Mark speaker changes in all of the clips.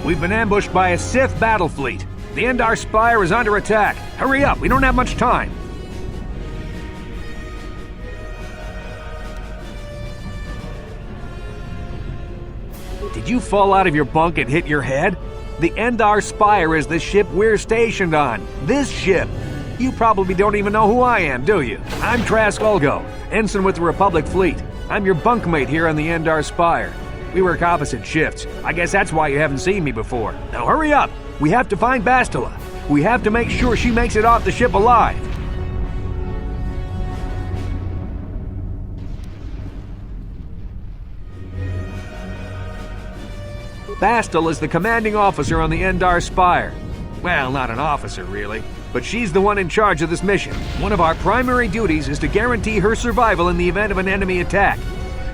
Speaker 1: We've been ambushed by a Sith battle fleet. The Endar Spire is under attack. Hurry up, we don't have much time. Did you fall out of your bunk and hit your head? The Endar Spire is the ship we're stationed on. This ship. You probably don't even know who I am, do you? I'm Trask Ulgo, ensign with the Republic Fleet. I'm your bunkmate here on the Endar Spire. We work opposite shifts. I guess that's why you haven't seen me before. Now hurry up! We have to find Bastila. We have to make sure she makes it off the ship alive. Bastila is the commanding officer on the Endar Spire. Well, not an officer, really, but she's the one in charge of this mission. One of our primary duties is to guarantee her survival in the event of an enemy attack.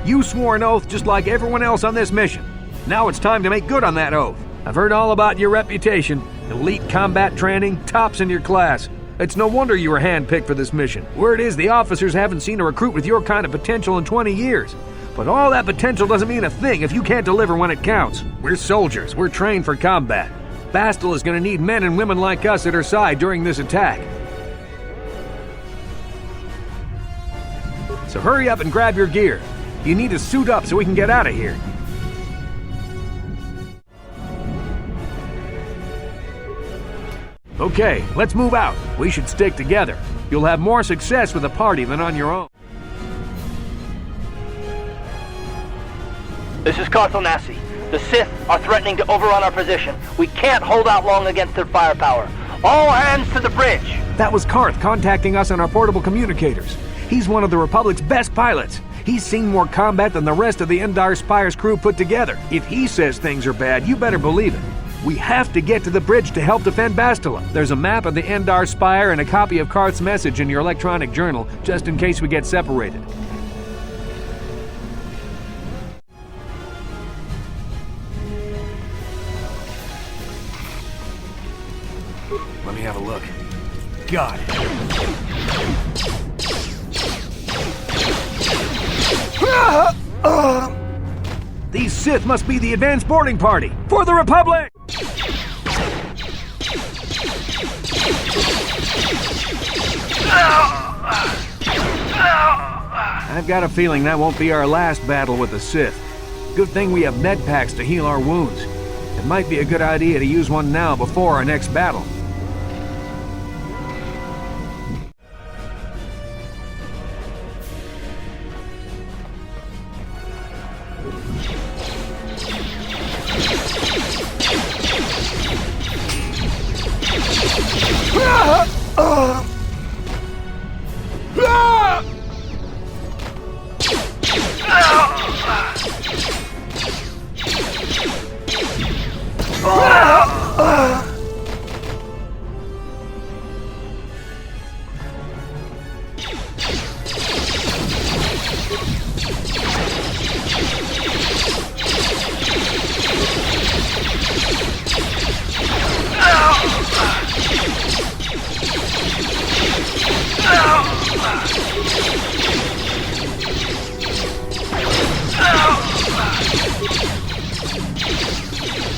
Speaker 1: You swore an oath just like everyone else on this mission. Now it's time to make good on that oath. I've heard all about your reputation. Elite combat training, tops in your class. It's no wonder you were handpicked for this mission. Word is the officers haven't seen a recruit with your kind of potential in 20 years. But all that potential doesn't mean a thing if you can't deliver when it counts. We're soldiers. We're trained for combat. Bastila is going to need men and women like us at her side during this attack. So hurry up and grab your gear. You need to suit up so we can get out of here. Okay, let's move out. We should stick together. You'll have more success with a party than on your own.
Speaker 2: This is Carthonasi. The Sith are threatening to overrun our position. We can't hold out long against their firepower. All hands to the bridge!
Speaker 1: That was Karth contacting us on our portable communicators. He's one of the Republic's best pilots. He's seen more combat than the rest of the Endar Spire's crew put together. If he says things are bad, you better believe it. We have to get to the bridge to help defend Bastila. There's a map of the Endar Spire and a copy of Karth's message in your electronic journal, just in case we get separated. Let me have a look. Got it. These Sith must be the advanced boarding party for the Republic! I've got a feeling that won't be our last battle with the Sith. Good thing we have med packs to heal our wounds. It might be a good idea to use one now before our next battle.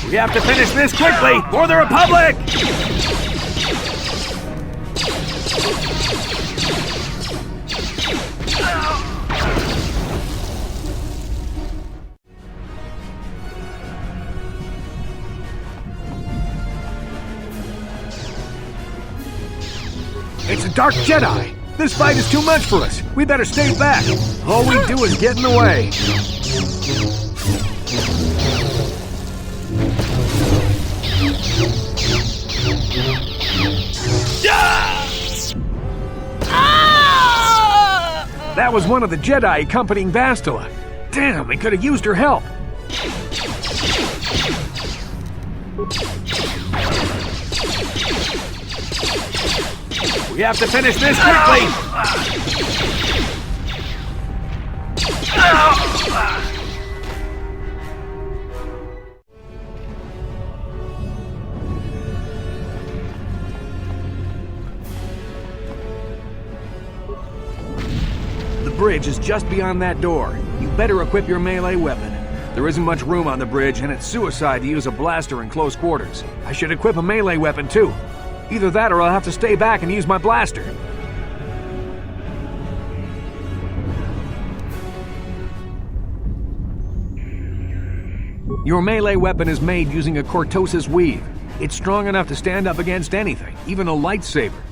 Speaker 1: We have to finish this quickly for the Republic! It's a Dark Jedi! This fight is too much for us! We better stay back! All we do is get in the way! That was one of the Jedi accompanying Bastila. Damn, we could have used her help. We have to finish this quickly! The bridge is just beyond that door. You better equip your melee weapon. There isn't much room on the bridge, and it's suicide to use a blaster in close quarters. I should equip a melee weapon, too. Either that or I'll have to stay back and use my blaster. Your melee weapon is made using a cortosis weave. It's strong enough to stand up against anything, even a lightsaber.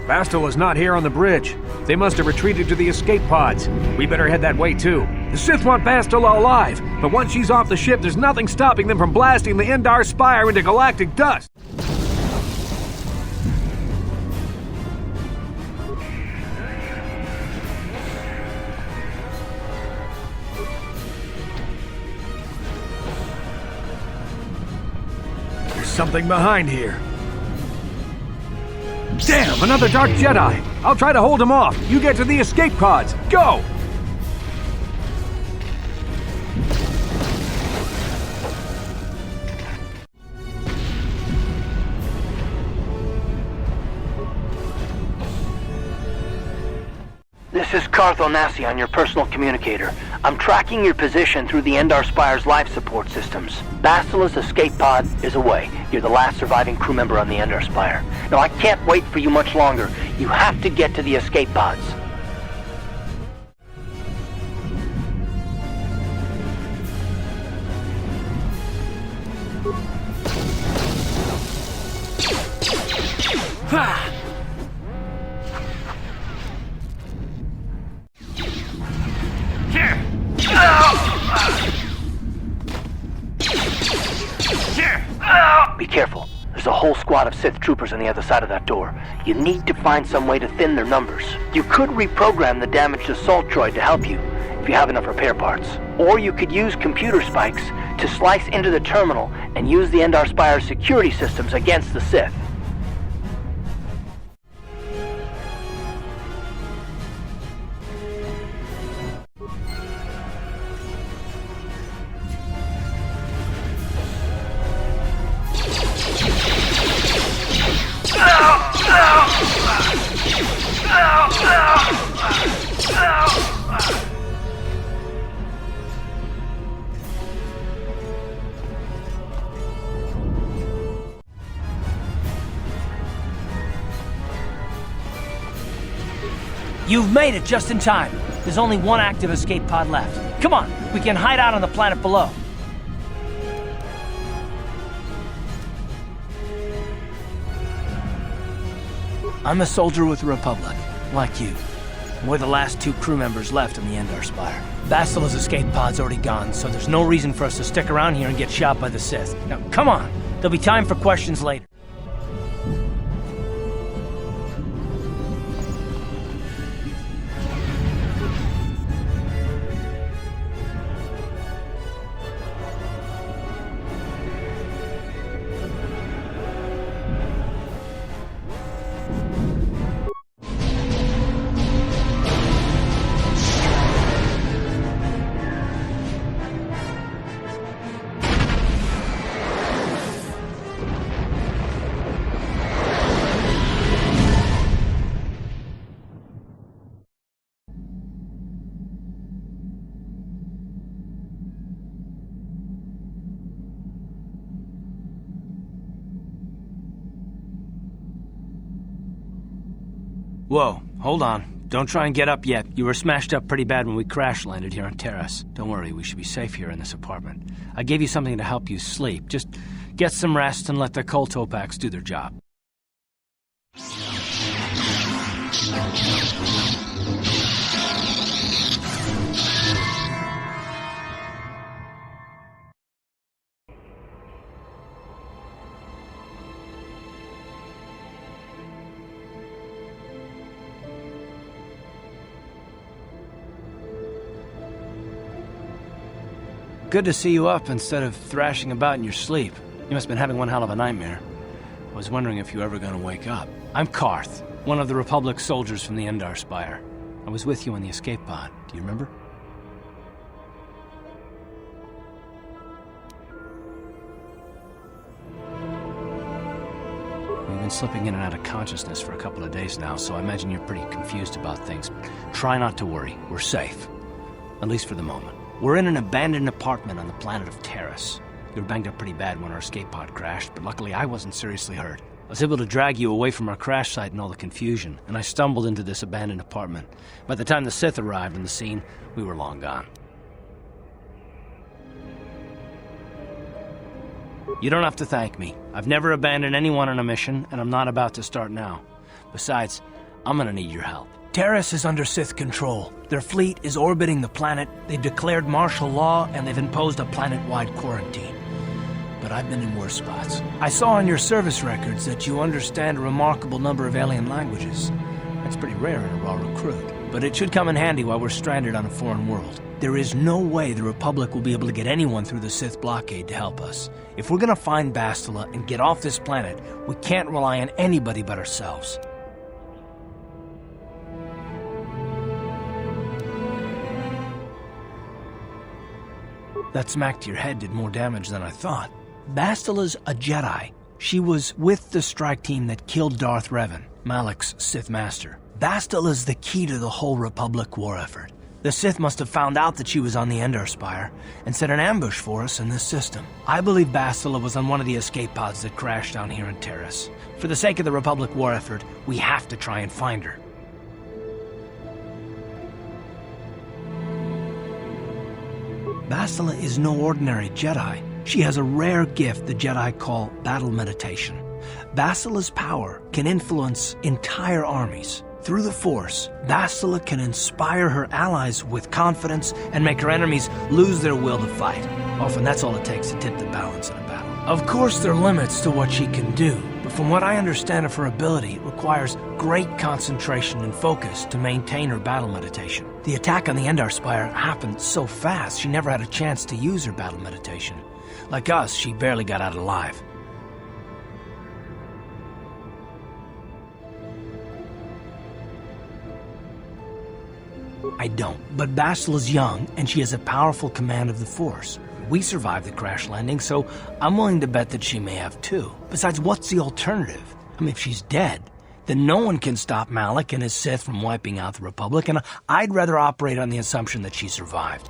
Speaker 1: Bastila is not here on the bridge. They must have retreated to the escape pods. We better head that way too. The Sith want Bastila alive, but once she's off the ship, there's nothing stopping them from blasting the Endar Spire into galactic dust. There's something behind here. Damn, another Dark Jedi! I'll try to hold him off. You get to the escape pods. Go!
Speaker 2: This is Cartho Nassi on your personal communicator. I'm tracking your position through the Endar Spire's life support systems. Bastila's escape pod is away. You're the last surviving crew member on the Endar Spire. Now, I can't wait for you much longer. You have to get to the escape pods. Be careful. There's a whole squad of Sith troopers on the other side of that door. You need to find some way to thin their numbers. You could reprogram the damaged assault droid to help you, if you have enough repair parts. Or you could use computer spikes to slice into the terminal and use the Endar Spire's security systems against the Sith.
Speaker 3: You've made it just in time. There's only one active escape pod left. Come on, we can hide out on the planet below. I'm a soldier with the Republic, like you. We're the last two crew members left on the Endar Spire. Bastila's escape pod's already gone, so there's no reason for us to stick around here and get shot by the Sith. Now, come on. There'll be time for questions later. Whoa, hold on. Don't try and get up yet. You were smashed up pretty bad when we crash landed here on Taris. Don't worry, we should be safe here in this apartment. I gave you something to help you sleep. Just get some rest and let the kotor packs do their job. Good to see you up instead of thrashing about in your sleep. You must have been having one hell of a nightmare. I was wondering if you were ever going to wake up. I'm Karth. One of the Republic soldiers from the Endar Spire. I was with you in the escape pod. Do you remember? We've been slipping in and out of consciousness for a couple of days now, so I imagine you're pretty confused about things. Try not to worry. We're safe. At least for the moment. We're in an abandoned apartment on the planet of Taris. We were banged up pretty bad when our escape pod crashed, but luckily I wasn't seriously hurt. I was able to drag you away from our crash site and all the confusion, and I stumbled into this abandoned apartment. By the time the Sith arrived on the scene, we were long gone. You don't have to thank me. I've never abandoned anyone on a mission, and I'm not about to start now. Besides, I'm gonna need your help. Taris is under Sith control. Their fleet is orbiting the planet, they've declared martial law, and they've imposed a planet-wide quarantine. But I've been in worse spots. I saw on your service records that you understand a remarkable number of alien languages. That's pretty rare in a raw recruit. But it should come in handy while we're stranded on a foreign world. There is no way the Republic will be able to get anyone through the Sith blockade to help us. If we're gonna find Bastila and get off this planet, we can't rely on anybody but ourselves. That smack to your head did more damage than I thought. Bastila's a Jedi. She was with the strike team that killed Darth Revan, Malak's Sith master. Bastila's the key to the whole Republic war effort. The Sith must have found out that she was on the Endar Spire and set an ambush for us in this system. I believe Bastila was on one of the escape pods that crashed down here in Taris. For the sake of the Republic war effort, we have to try and find her. Bastila is no ordinary Jedi. She has a rare gift the Jedi call battle meditation. Bastila's power can influence entire armies. Through the Force, Bastila can inspire her allies with confidence and make her enemies lose their will to fight. Often that's all it takes to tip the balance in a battle. Of course, there are limits to what she can do, but from what I understand of her ability, it requires great concentration and focus to maintain her battle meditation. The attack on the Endar Spire happened so fast, she never had a chance to use her battle meditation. Like us, she barely got out alive. I don't, but Bastila's young, and she has a powerful command of the Force. We survived the crash landing, so I'm willing to bet that she may have too. Besides, what's the alternative? I mean, if she's dead, then no one can stop Malak and his Sith from wiping out the Republic, and I'd rather operate on the assumption that she survived.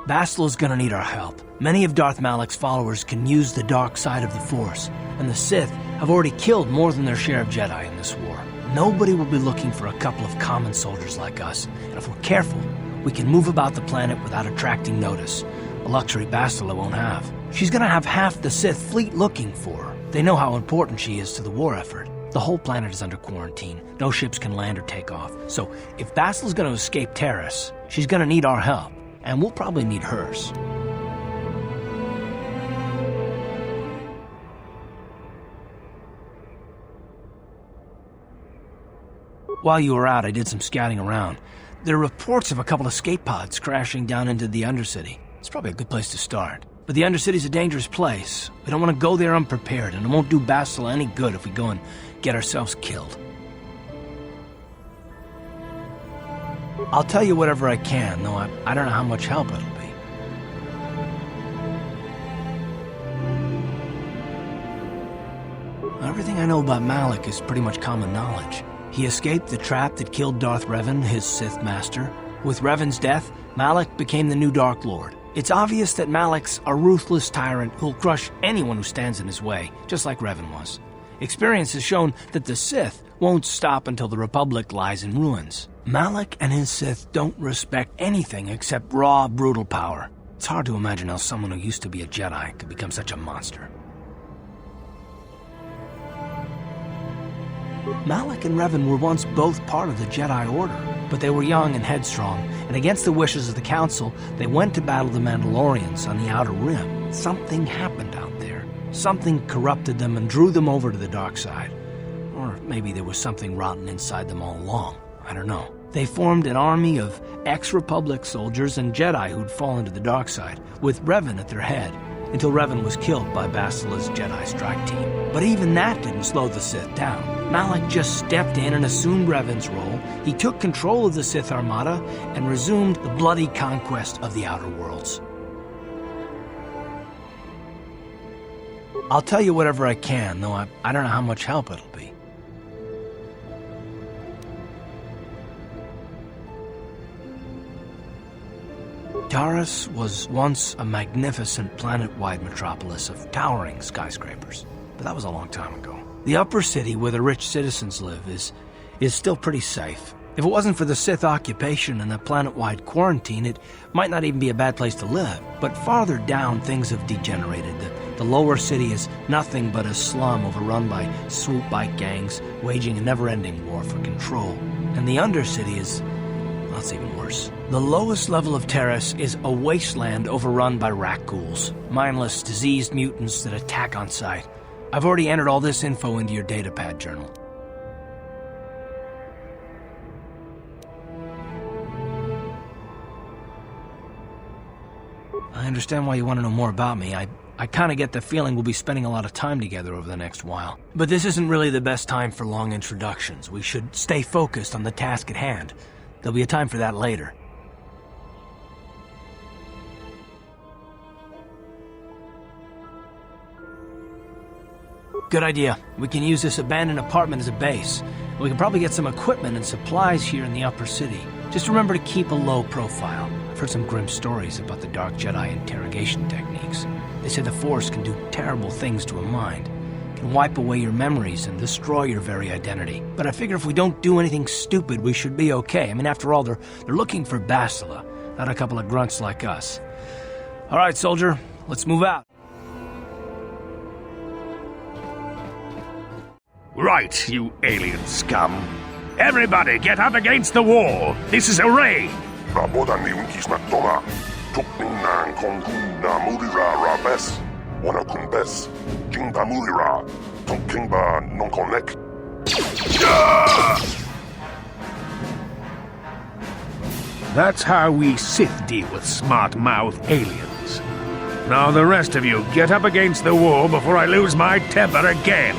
Speaker 3: Bastila's gonna need our help. Many of Darth Malak's followers can use the dark side of the Force, and the Sith have already killed more than their share of Jedi in this war. Nobody will be looking for a couple of common soldiers like us, and if we're careful, we can move about the planet without attracting notice, a luxury Bastila won't have. She's gonna have half the Sith fleet looking for her. They know how important she is to the war effort. The whole planet is under quarantine. No ships can land or take off. So if Bastila's gonna escape Taris, she's gonna need our help. And we'll probably need hers. While you were out, I did some scouting around. There are reports of a couple of escape pods crashing down into the Undercity. It's probably a good place to start. But the Undercity's a dangerous place. We don't want to go there unprepared, and it won't do Bastila any good if we go and get ourselves killed. I'll tell you whatever I can, though I don't know how much help it'll be. Everything I know about Malak is pretty much common knowledge. He escaped the trap that killed Darth Revan, his Sith master. With Revan's death, Malak became the new Dark Lord. It's obvious that Malak's a ruthless tyrant who'll crush anyone who stands in his way, just like Revan was. Experience has shown that the Sith won't stop until the Republic lies in ruins. Malak and his Sith don't respect anything except raw, brutal power. It's hard to imagine how someone who used to be a Jedi could become such a monster. Malak and Revan were once both part of the Jedi Order, but they were young and headstrong, and against the wishes of the Council, they went to battle the Mandalorians on the Outer Rim. Something happened out there. Something corrupted them and drew them over to the dark side. Or maybe there was something rotten inside them all along. I don't know. They formed an army of ex-Republic soldiers and Jedi who'd fallen to the dark side, with Revan at their head, until Revan was killed by Bastila's Jedi strike team. But even that didn't slow the Sith down. Malak just stepped in and assumed Revan's role. He took control of the Sith armada and resumed the bloody conquest of the Outer Worlds. I'll tell you whatever I can, though I don't know how much help it'll be. Taris was once a magnificent planet-wide metropolis of towering skyscrapers, but that was a long time ago. The upper city where the rich citizens live is still pretty safe. If it wasn't for the Sith occupation and the planet-wide quarantine, it might not even be a bad place to live. But farther down, things have degenerated. The lower city is nothing but a slum overrun by swoop bike gangs, waging a never-ending war for control. And the undercity is... that's even worse. The lowest level of Taris is a wasteland overrun by rat ghouls, mindless, diseased mutants that attack on sight. I've already entered all this info into your datapad journal. I understand why you want to know more about me. I kind of get the feeling we'll be spending a lot of time together over the next while. But this isn't really the best time for long introductions. We should stay focused on the task at hand. There'll be a time for that later. Good idea. We can use this abandoned apartment as a base. We can probably get some equipment and supplies here in the upper city. Just remember to keep a low profile. I've heard some grim stories about the Dark Jedi interrogation techniques. They say the Force can do terrible things to a mind. It can wipe away your memories and destroy your very identity. But I figure if we don't do anything stupid, we should be okay. I mean, after all, they're looking for Bastila, not a couple of grunts like us. All right, soldier, let's move out.
Speaker 4: Right, you alien scum. Everybody get up against the wall. This is a raid.
Speaker 5: Raboda ni unkis na toma. Tukning na konghu na murira rabes. Wana kumbes. Jingda murira. Tonkingba non connect.
Speaker 4: That's how we Sith deal with smart-mouthed aliens. Now the rest of you get up against the wall before I lose my temper again.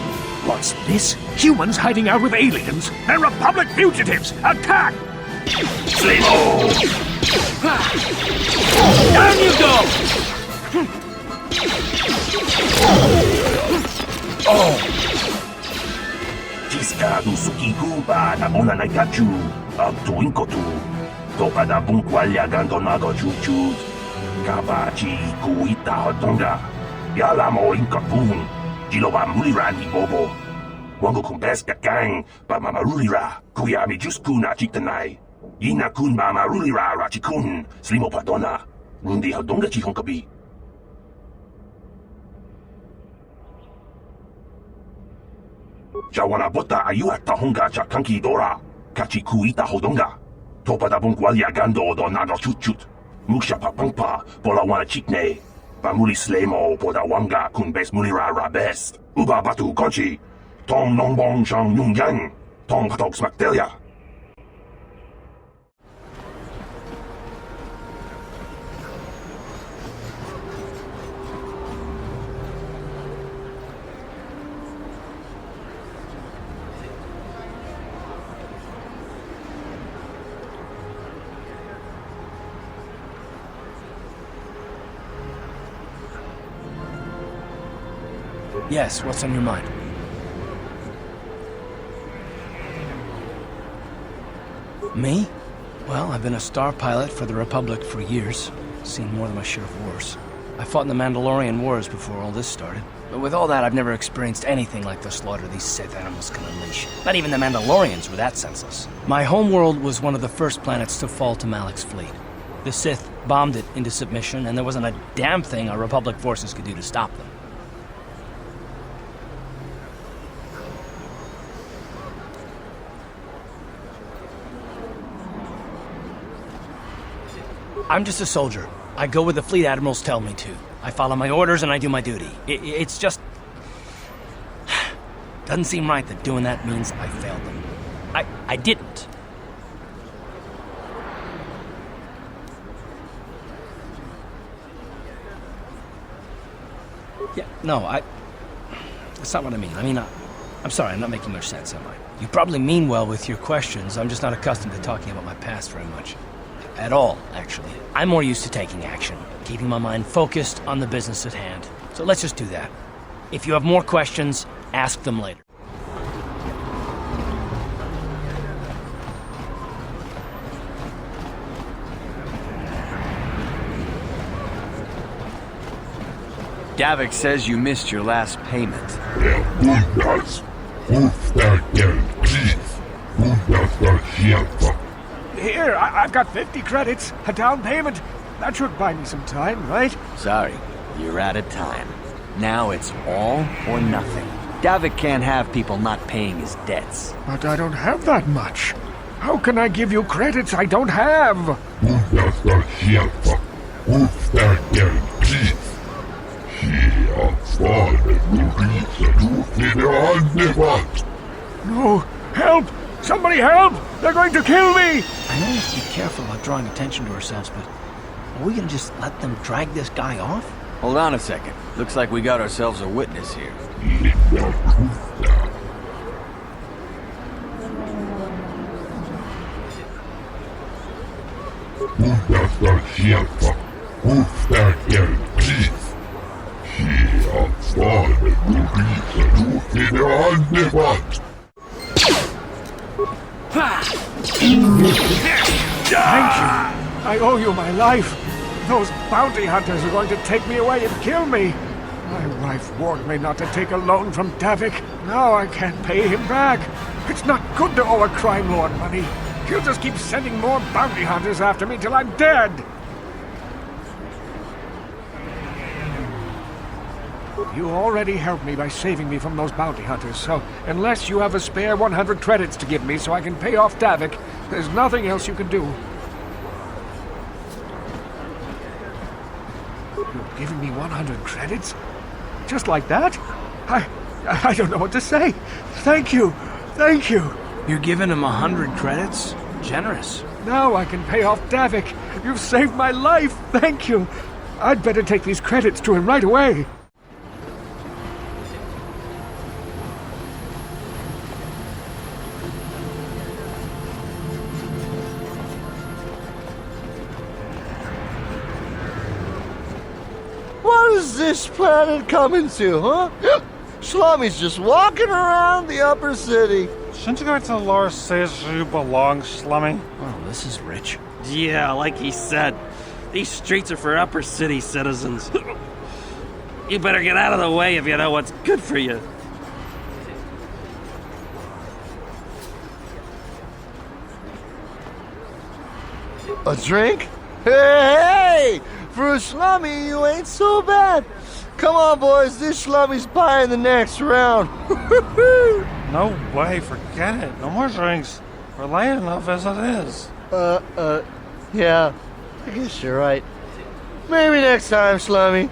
Speaker 4: What's this? Humans hiding out with aliens? They're Republic fugitives! Attack! Slimo!
Speaker 3: Down you go!
Speaker 4: Oh! Jiska du sukiku ba na mona na kachu. Abtuinkotu. Topa da bunkwalya gandonago chuchut. Kabachi kuita hotonga. Yalamo inkapun. Jiloba mulirani bobo. Wango kumbes kakang ba mamarulira. Kuya mi jusku na chitanai. Ina kun ba marulira rachikun. Slimo padona. Rundi hodonga chihonkabi. Jawana bota ayua tahonga chakanki dora. Kachi kuita hodonga. Topa da bunkwalya gando do nado chutchut. Muksha papangpa pola wana chikne. Pamuli slemo poda wanga kun bes mulira rabes. Uba batu konchi. Tong nongbong shang nung yang. Tong katok smaktelia.
Speaker 3: Yes, what's on your mind? Me? Well, I've been a star pilot for the Republic for years. Seen more than my share of wars. I fought in the Mandalorian Wars before all this started. But with all that, I've never experienced anything like the slaughter these Sith animals can unleash. Not even the Mandalorians were that senseless. My homeworld was one of the first planets to fall to Malak's fleet. The Sith bombed it into submission, and there wasn't a damn thing our Republic forces could do to stop them. I'm just a soldier. I go where the fleet admirals tell me to. I follow my orders and I do my duty. It's just... doesn't seem right that doing that means I failed them. I didn't. Yeah, no, that's not what I mean. I'm sorry, I'm not making much sense, am I? You probably mean well with your questions. I'm just not accustomed to talking about my past very much. At all, actually. I'm more used to taking action, keeping my mind focused on the business at hand. So let's just do that. If you have more questions, ask them later.
Speaker 6: Davik says you missed your last payment.
Speaker 1: Here, I've got 50 credits, a down payment. That should buy me some time, right?
Speaker 6: Sorry, you're out of time. Now it's all or nothing. Davik can't have people not paying his debts.
Speaker 1: But I don't have that much. How can I give you credits I don't have? No! Help! Somebody help! They're going to kill me!
Speaker 3: I know we have to be careful about drawing attention to ourselves, but are we gonna just let them drag this guy off?
Speaker 6: Hold on a second. Looks like we got ourselves a witness here.
Speaker 1: Thank you. I owe you my life. Those bounty hunters are going to take me away and kill me. My wife warned me not to take a loan from Davik. Now I can't pay him back. It's not good to owe a crime lord money. He'll just keep sending more bounty hunters after me till I'm dead. You already helped me by saving me from those bounty hunters, so unless you have a spare 100 credits to give me so I can pay off Davik, there's nothing else you can do. You're giving me 100 credits? Just like that? I don't know what to say. Thank you. Thank you.
Speaker 3: You're giving him 100 credits? Generous.
Speaker 1: Now I can pay off Davik. You've saved my life. Thank you. I'd better take these credits to him right away.
Speaker 7: What is this planet coming to, huh? Slummy's just walking around the upper city.
Speaker 8: Shouldn't you go to Lore says you belong, Slummy?
Speaker 3: Oh, this is rich.
Speaker 9: Yeah, like he said, these streets are for upper city citizens. You better get out of the way if you know what's good for you.
Speaker 7: A drink? Hey! For a slummy, you ain't so bad. Come on, boys, this slummy's buying the next round.
Speaker 8: No way, forget it. No more drinks. We're late enough as it is.
Speaker 7: Yeah, I guess you're right. Maybe next time, slummy.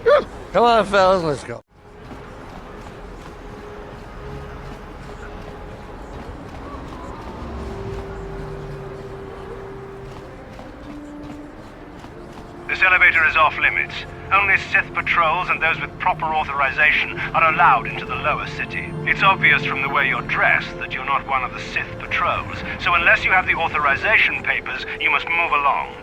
Speaker 7: Come on, fellas, let's go.
Speaker 10: This elevator is off limits. Only Sith patrols and those with proper authorization are allowed into the lower city. It's obvious from the way you're dressed that you're not one of the Sith patrols, so unless you have the authorization papers, you must move along.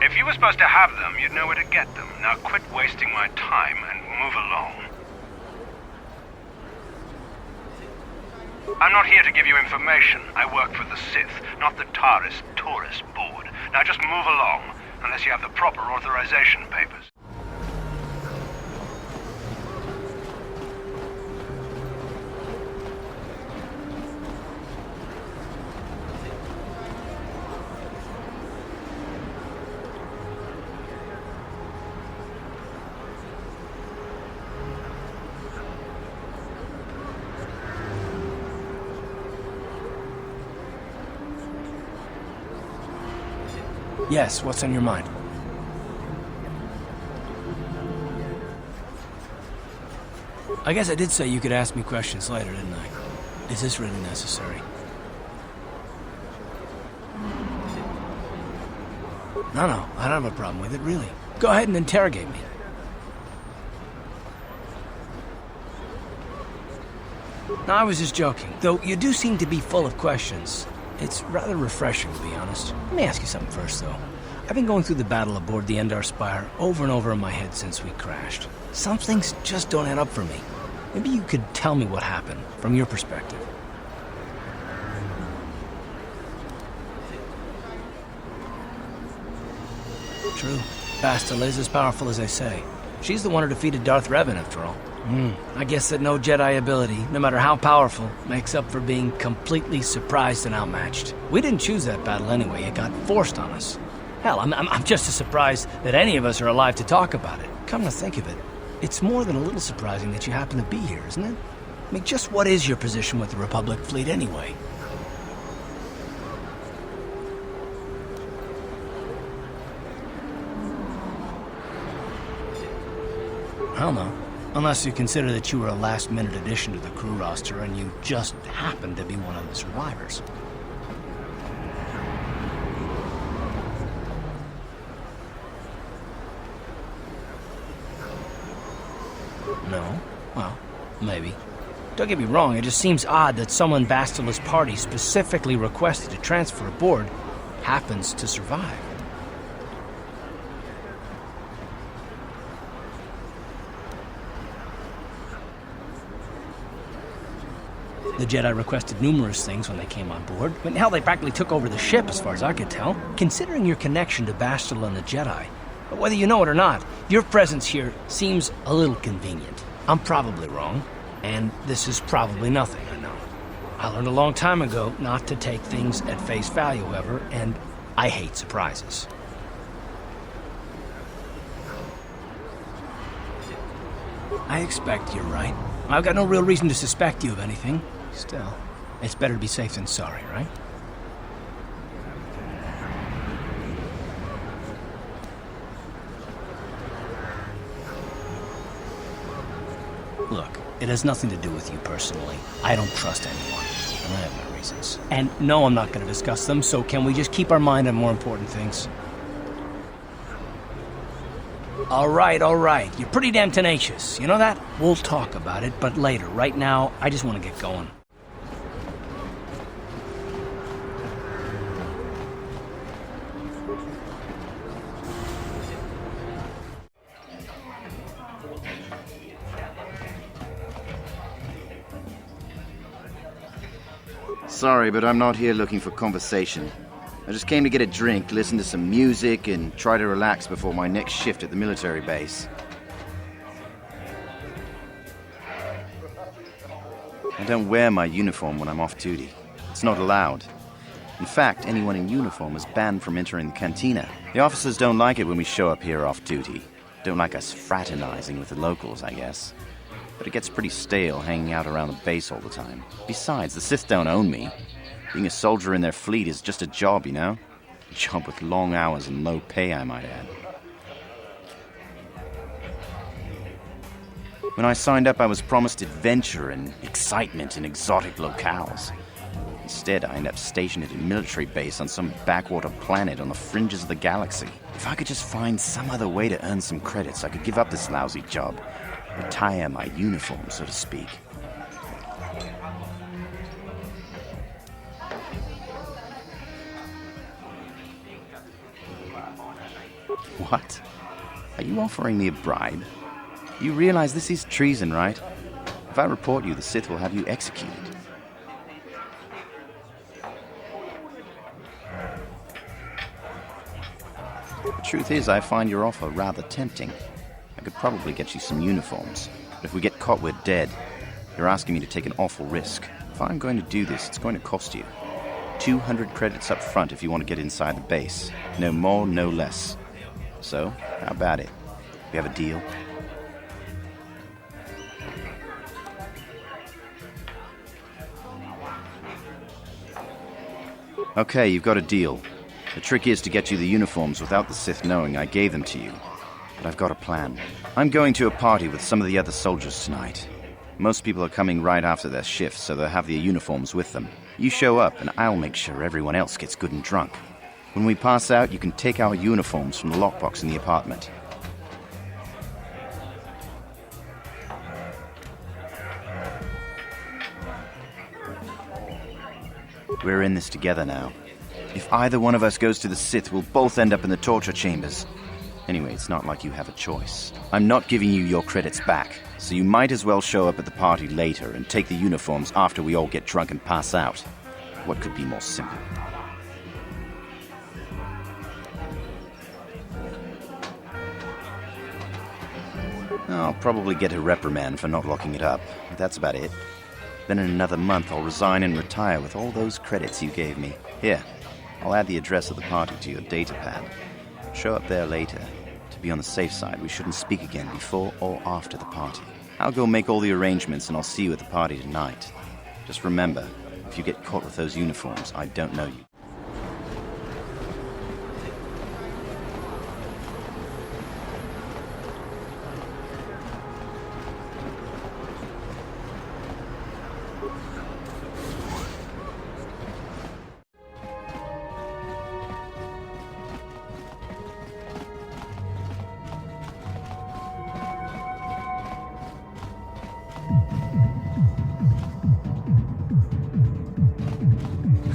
Speaker 10: If you were supposed to have them, you'd know where to get them. Now quit wasting my time and move along. I'm not here to give you information. I work for the Sith, not the Taris tourist board. Now just move along, unless you have the proper authorization papers.
Speaker 3: Yes, what's on your mind? I guess I did say you could ask me questions later, didn't I? Is this really necessary? No, I don't have a problem with it, really. Go ahead and interrogate me. No, I was just joking. Though you do seem to be full of questions. It's rather refreshing, to be honest. Let me ask you something first, though. I've been going through the battle aboard the Endar Spire over and over in my head since we crashed. Some things just don't add up for me. Maybe you could tell me what happened, from your perspective. True. Bastila is as powerful as they say. She's the one who defeated Darth Revan, after all. I guess that no Jedi ability, no matter how powerful, makes up for being completely surprised and outmatched. We didn't choose that battle anyway. It got forced on us. Hell, I'm just as surprised that any of us are alive to talk about it. Come to think of it, it's more than a little surprising that you happen to be here, isn't it? I mean, just what is your position with the Republic fleet anyway? Hell no. Unless you consider that you were a last-minute addition to the crew roster and you just happened to be one of the survivors. No? Well, maybe. Don't get me wrong, it just seems odd that someone Bastila's party specifically requested to transfer aboard happens to survive. The Jedi requested numerous things when they came on board, but hell, they practically took over the ship as far as I could tell. Considering your connection to Bastila and the Jedi, but whether you know it or not, your presence here seems a little convenient. I'm probably wrong, and this is probably nothing, I know. I learned a long time ago not to take things at face value, however, and I hate surprises. I expect you're right. I've got no real reason to suspect you of anything. Still, it's better to be safe than sorry, right? Look, it has nothing to do with you personally. I don't trust anyone, and I have my reasons. And no, I'm not going to discuss them, so can we just keep our mind on more important things? All right. You're pretty damn tenacious. You know that? We'll talk about it, but later. Right now, I just want to get going.
Speaker 11: Sorry, but I'm not here looking for conversation. I just came to get a drink, listen to some music, and try to relax before my next shift at the military base. I don't wear my uniform when I'm off duty. It's not allowed. In fact, anyone in uniform is banned from entering the cantina. The officers don't like it when we show up here off duty. Don't like us fraternizing with the locals, I guess. But it gets pretty stale hanging out around the base all the time. Besides, the Sith don't own me. Being a soldier in their fleet is just a job, you know? A job with long hours and low pay, I might add. When I signed up, I was promised adventure and excitement in exotic locales. Instead, I ended up stationed at a military base on some backwater planet on the fringes of the galaxy. If I could just find some other way to earn some credits, I could give up this lousy job. Retire my uniform, so to speak. What? Are you offering me a bribe? You realize this is treason, right? If I report you, the Sith will have you executed. The truth is, I find your offer rather tempting. I could probably get you some uniforms, but if we get caught, we're dead. You're asking me to take an awful risk. If I'm going to do this, it's going to cost you 200 credits up front if you want to get inside the base. No more, no less. So, how about it? We have a deal? Okay, you've got a deal. The trick is to get you the uniforms without the Sith knowing I gave them to you. But I've got a plan. I'm going to a party with some of the other soldiers tonight. Most people are coming right after their shifts, so they'll have their uniforms with them. You show up, and I'll make sure everyone else gets good and drunk. When we pass out, you can take our uniforms from the lockbox in the apartment. We're in this together now. If either one of us goes to the Sith, we'll both end up in the torture chambers. Anyway, it's not like you have a choice. I'm not giving you your credits back, so you might as well show up at the party later and take the uniforms after we all get drunk and pass out. What could be more simple? I'll probably get a reprimand for not locking it up, but that's about it. Then in another month, I'll resign and retire with all those credits you gave me. Here, I'll add the address of the party to your data pad. Show up there later. To be on the safe side, we shouldn't speak again before or after the party. I'll go make all the arrangements and I'll see you at the party tonight. Just remember, if you get caught with those uniforms, I don't know you.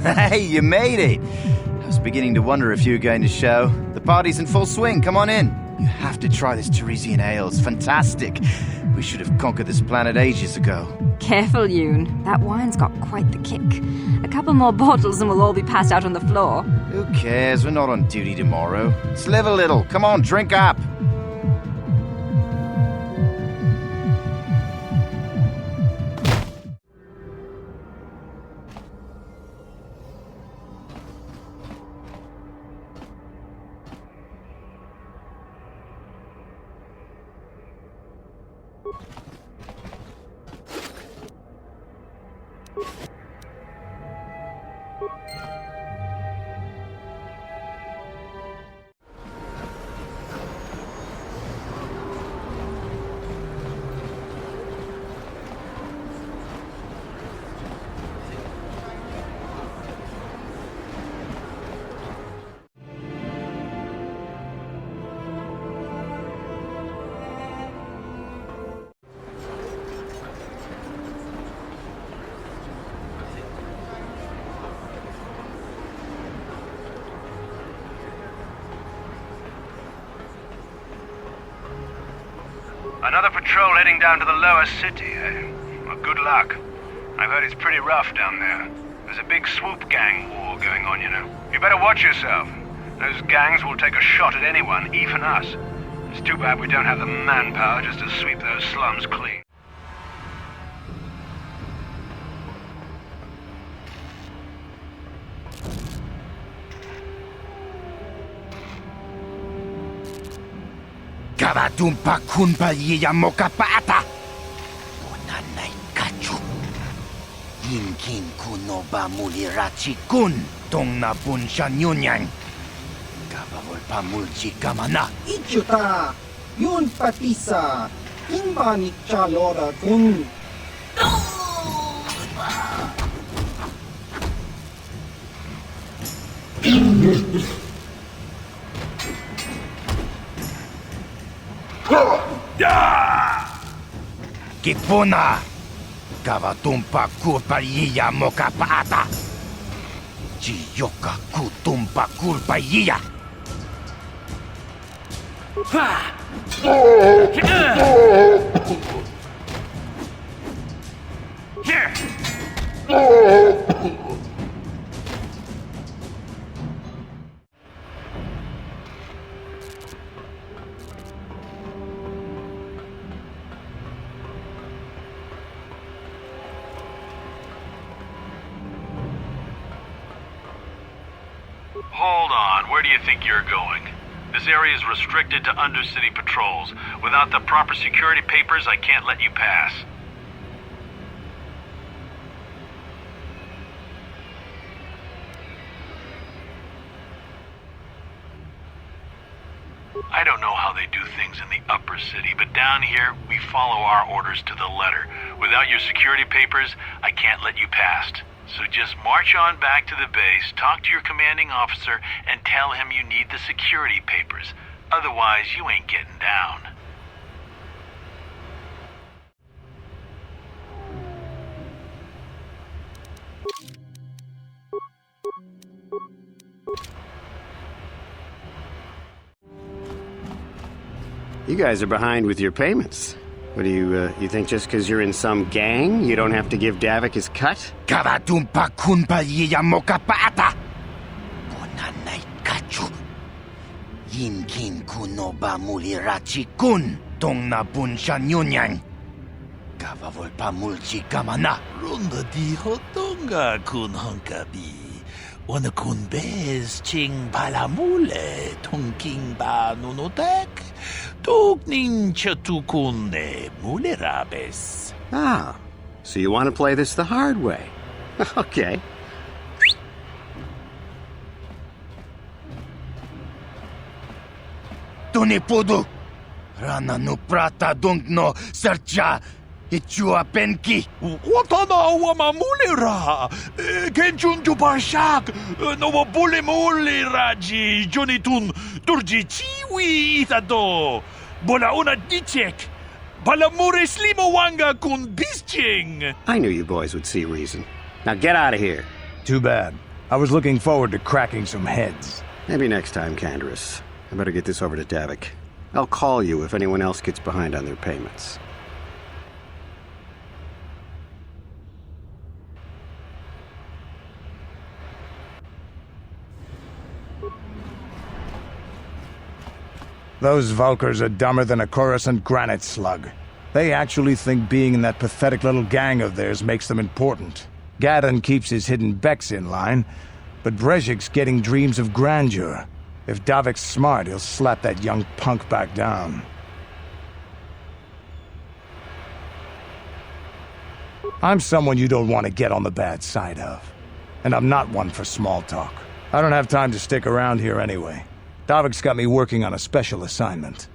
Speaker 11: Hey, you made it! I was beginning to wonder if you were going to show. The party's in full swing, come on in. You have to try this Tarisian ale, it's fantastic. We should have conquered this planet ages ago.
Speaker 12: Careful, Yoon. That wine's got quite the kick. A couple more bottles and we'll all be passed out on the floor.
Speaker 11: Who cares? We're not on duty tomorrow. Let's live a little. Come on, drink up.
Speaker 10: Another patrol heading down to the lower city, eh? Well, good luck. I've heard it's pretty rough down there. There's a big swoop gang war going on, you know. You better watch yourself. Those gangs will take a shot at anyone, even us. It's too bad we don't have the manpower just to sweep those slums clean.
Speaker 13: Kavatumpa kunpa yiya mokapata. Unanay kachu. Inkin kuno ba mulirachi kun. Tong na bunsha nyunyang. Kavavol pa mulchi kamana.
Speaker 14: Ichuta. Yun patisa. Ingmani chalora kun.
Speaker 13: Kipuna! Kavatumpa kurpaiya mokapata! Chiyoka kutumpa kurpaiya!
Speaker 10: Hold on, where do you think you're going? This area is restricted to undercity patrols. Without the proper security papers, I can't let you pass. I don't know how they do things in the upper city, but down here, we follow our orders to the letter. Without your security papers, I can't let you past. So just march on back to the base, talk to your commanding officer, and tell him you need the security papers. Otherwise, you ain't getting down.
Speaker 15: You guys are behind with your payments. What do you think just because you're in some gang, you don't have to give Davik his cut?
Speaker 13: Kavatumpa kunpa yiya mokapaata! Bonanay kachu! Yinkin kuno ba mulirachi kun! Tong na bunsha nyunyang! Kavavol pa mulchi kamana!
Speaker 16: Runda di hotonga kun honkabi. Wana kun bez ching balamule tongking ba nunotek. Tugning chatukune mulerabes.
Speaker 15: Ah, so you want to play this the hard way. Okay.
Speaker 13: Tunipudu! Rana no prata dungno sercha ichua penki!
Speaker 16: Watana wamamulera! Kenchun jubashak! No bule mule raji jonitun durji chiwi itado! Bola una dichek! Balamure slimo wanga kun bisching!
Speaker 15: I knew you boys would see reason. Now get out of here.
Speaker 17: Too bad. I was looking forward to cracking some heads.
Speaker 15: Maybe next time, Candaris. I better get this over to Davik. I'll call you if anyone else gets behind on their payments.
Speaker 17: Those Vulkars are dumber than a Coruscant granite slug. They actually think being in that pathetic little gang of theirs makes them important. Gadon keeps his hidden Becks in line, but Brezhik's getting dreams of grandeur. If Davik's smart, he'll slap that young punk back down. I'm someone you don't want to get on the bad side of. And I'm not one for small talk. I don't have time to stick around here anyway. Davik's got me working on a special assignment.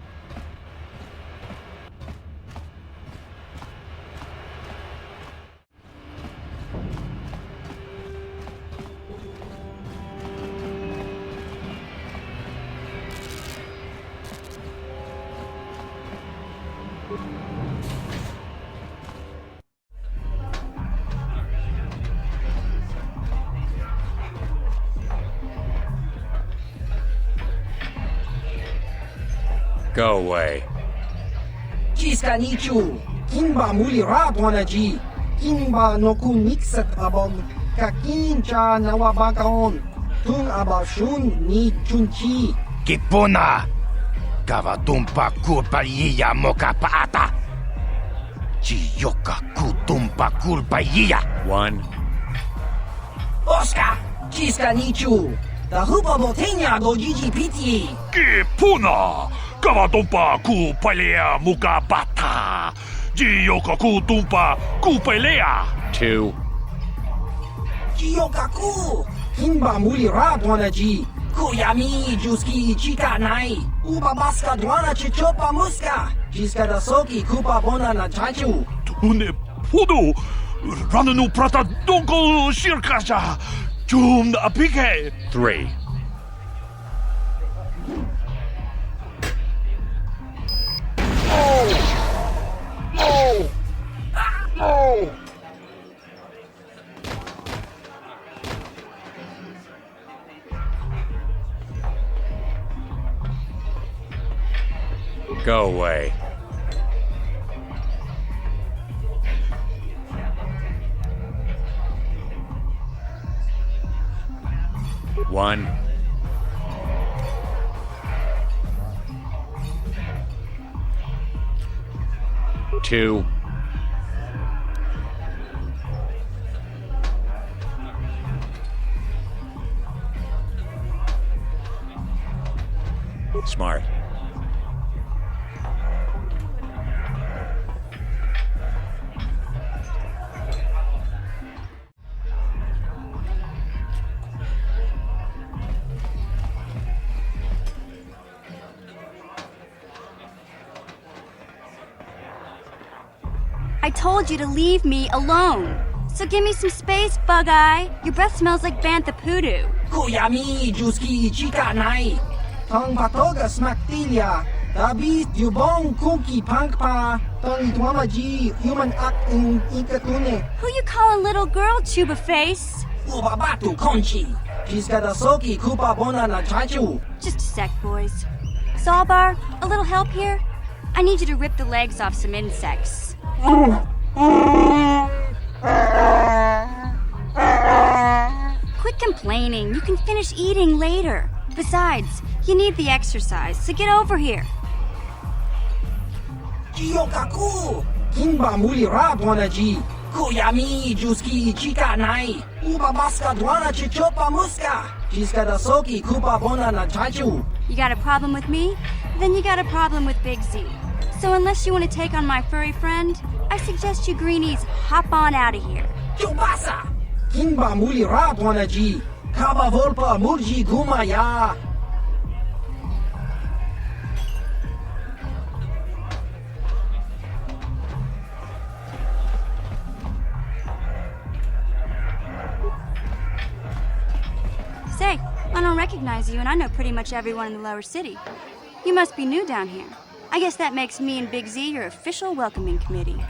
Speaker 18: Go away.
Speaker 14: Chiska nichu, kimba mulirat wanaji, kimba noku mixat abog, kakincha nawabakaon, tung abashun ni chunchi.
Speaker 13: Kipuna! Kavatumpa kulpa yiya mokapaata! Chiyoka kutumpa kulpa yiya!
Speaker 18: One.
Speaker 14: Oscar! Chiska nichu, the hupa botenya go GGPT.
Speaker 16: Kipuna! Kavatumpa ku palea muka bata. Jiyoka ku tumpa ku palea.
Speaker 18: Two.
Speaker 14: Jiyoka ku. Kimba muli rat wanaji. Kuyami juski chika nai. Uba baska dwana chichopa muska. Jiska da soki kupa bona na chachu.
Speaker 16: Tune pudu. Rananu prata donko shirkasha. Jum apike.
Speaker 18: Three.
Speaker 5: No! No!
Speaker 18: Go away. One. Two. Smart.
Speaker 19: I told you to leave me alone. So give me some space, Bug-Eye. Your breath smells like Bantha Poodoo.
Speaker 14: Kuyami juski chika nai. Tong patoga smaktilia. Dabi yubong kuki pankpa. Tong itwamaji human act in ikatune.
Speaker 19: Who you calling little girl, Chuba Face?
Speaker 14: Ubabatu konchi. Jiska da soki kupa bona na chachu.
Speaker 19: Just a sec, boys. Zalbar, a little help here? I need you to rip the legs off some insects. Quit complaining. You can finish eating later. Besides, you need the exercise, so get over here.
Speaker 14: Kiyokaku! Kinba mulira dwanaji. Kuyami juski chika nai. Uba baska dwana chichopa muska. Jiska da soki kupa bona na chaju.
Speaker 19: You got a problem with me? Then you got a problem with Big Z. So unless you want to take on my furry friend, I suggest you greenies hop on out of here.
Speaker 14: Chubasa! Kinba mulira dwanaji. Kaba volpa murji gumaya.
Speaker 19: Say, I don't recognize you, and I know pretty much everyone in the lower city. You must be new down here. I guess that makes me and Big Z your official welcoming committee.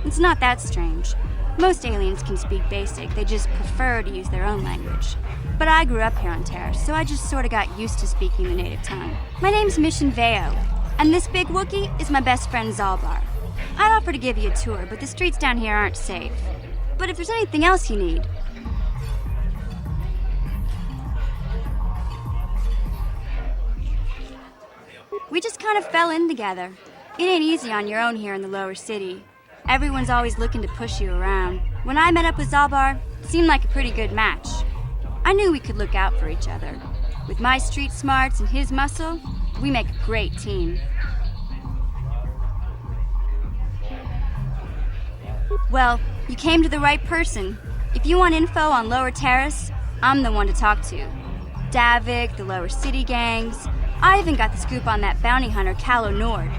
Speaker 19: It's not that strange. Most aliens can speak basic, they just prefer to use their own language. But I grew up here on Taris, so I just sorta got used to speaking the native tongue. My name's Mission Veo, and this big Wookiee is my best friend Zalbar. I'd offer to give you a tour, but the streets down here aren't safe. But if there's anything else you need... We just kind of fell in together. It ain't easy on your own here in the lower city. Everyone's always looking to push you around. When I met up with Zalbar, it seemed like a pretty good match. I knew we could look out for each other. With my street smarts and his muscle, we make a great team. Well, you came to the right person. If you want info on Lower Taris, I'm the one to talk to. Davik, the Lower City gangs. I even got the scoop on that bounty hunter, Calo Nord.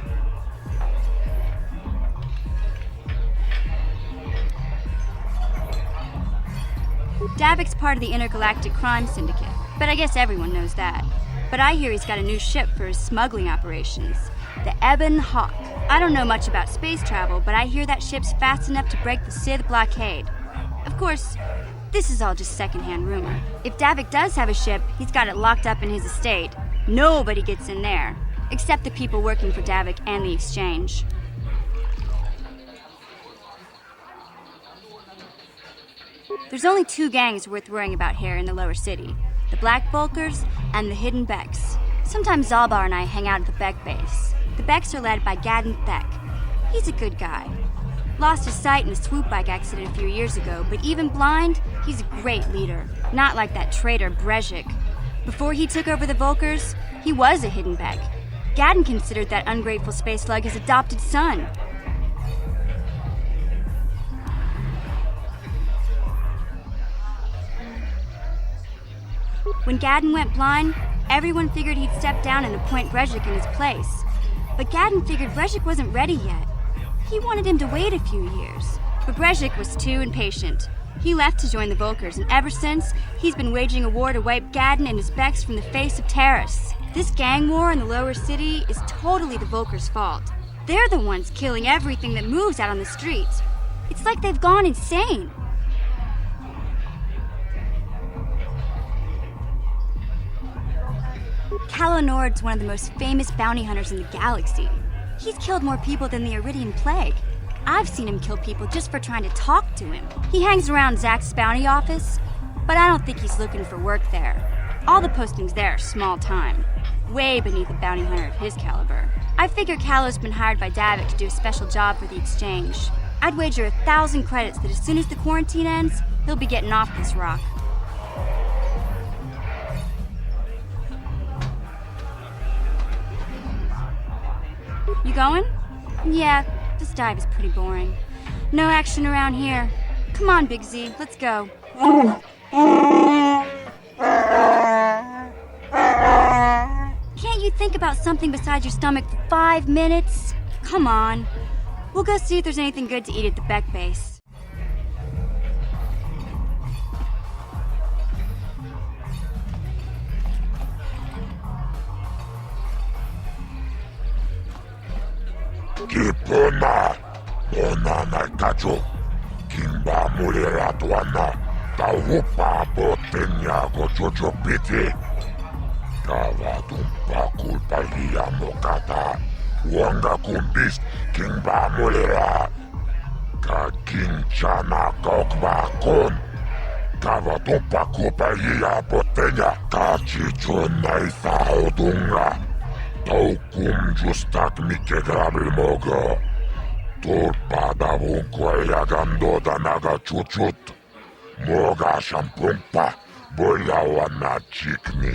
Speaker 19: Davik's part of the Intergalactic Crime Syndicate, but I guess everyone knows that. But I hear he's got a new ship for his smuggling operations, the Ebon Hawk. I don't know much about space travel, but I hear that ship's fast enough to break the Sith blockade. Of course, this is all just secondhand rumor. If Davik does have a ship, he's got it locked up in his estate. Nobody gets in there, except the people working for Davik and the Exchange. There's only two gangs worth worrying about here in the lower city. The Black Bulkers and the Hidden Becks. Sometimes Zalbar and I hang out at the Beck base. The Becks are led by Gadden Beck. He's a good guy. Lost his sight in a swoop bike accident a few years ago, but even blind, he's a great leader. Not like that traitor Brezhik. Before he took over the Volkers, he was a Hidden Beck. Gadden considered that ungrateful space slug his adopted son. When Gadden went blind, everyone figured he'd step down and appoint Brezhik in his place. But Gadden figured Brezhik wasn't ready yet. He wanted him to wait a few years. But Brezhik was too impatient. He left to join the Volkers, and ever since, he's been waging a war to wipe Gadden and his Becks from the face of Taris. This gang war in the lower city is totally the Volkers' fault. They're the ones killing everything that moves out on the streets. It's like they've gone insane. Calo Nord's one of the most famous bounty hunters in the galaxy. He's killed more people than the Iridian Plague. I've seen him kill people just for trying to talk to him. He hangs around Zach's bounty office, but I don't think he's looking for work there. All the postings there are small time, way beneath a bounty hunter of his caliber. I figure Calo's been hired by Davik to do a special job for the Exchange. I'd wager 1,000 credits that as soon as the quarantine ends, he'll be getting off this rock. You going? Yeah, this dive is pretty boring. No action around here. Come on, Big Z, let's go. Can't you think about something besides your stomach for 5 minutes? Come on. We'll go see if there's anything good to eat at the Beck base.
Speaker 5: Kipuna, ona naikacho, kimba mulira tuana, taupa potenya gojojo piti. Kavatumpa kulpalia mokata. Wanga kumbis king ba mulera. Ka king chana kokba kon. Kavatumpa kulpalia botenya. Ka chichona isaudunga. Taukum justak mike grabil mogo. Turpada vunkoya gandoda naga chuchut. Moga shampumpa. Boya wana chikni.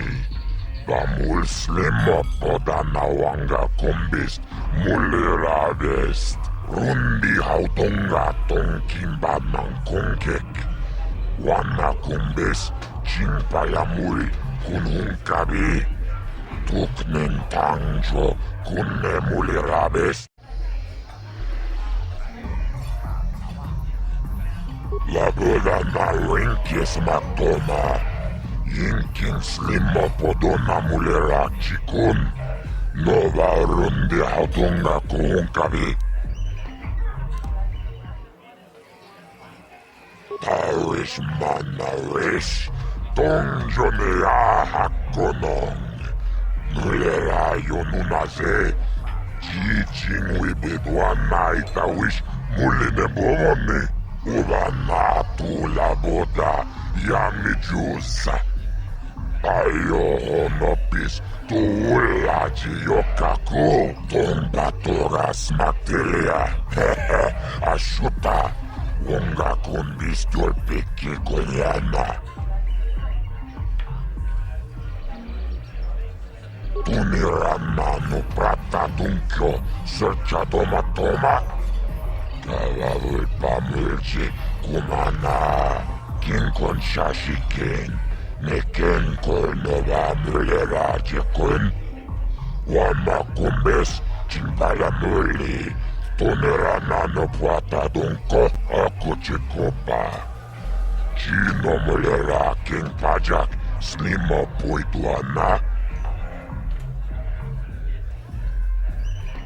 Speaker 5: Bamul slimo podana wanga kumbis. Mulira vest. Rundi hautunga tonkimba nang kunkek. Wana kumbis. Chimpaya muri kunhunkabi. Tuknen tangjo kunne mulira vest. La boda na rinkis matoma. Yinkin slimo podona mulera chikun. Nova rundi hautunga kuhunkabi. Taris manaris. Tonjonea hakonong. Mulera yonunaze. Jijing wibedwana itawish muline bomone. Ubana tu la boda yami juza. Ayo honopis tu ulaji yokaku. Tomba toras materia. Ashuta. Wonga kumbis tulpiki koyana. Tunirana no prata dunkyo. Searcha toma toma. Kavavul pamulji kumana. Kinkon shashikin. Neken kolnova mulera jekun. Wama kumbes chimbala muli. Tunirana no prata dunko. Akuchikopa. Chino mulera king pajak. Slimo puituana.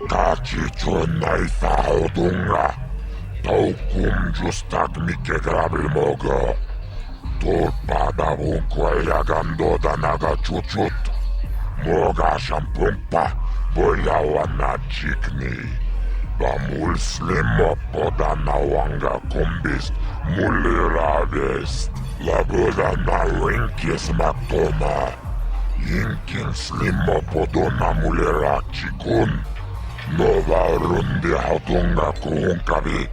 Speaker 5: Kachichona isaudunga. Taukum justak mike grabil mogo. Turpada vunkoya gandoda naga chuchut. Moga shampumpa. Boya wana chikni. Bamul slimo podana wanga kumbis. Mulira vest. La boda na rinkis matoma. Yinkin slimo podona mulera chikun. Nova rundi hautunga kuhunkabi.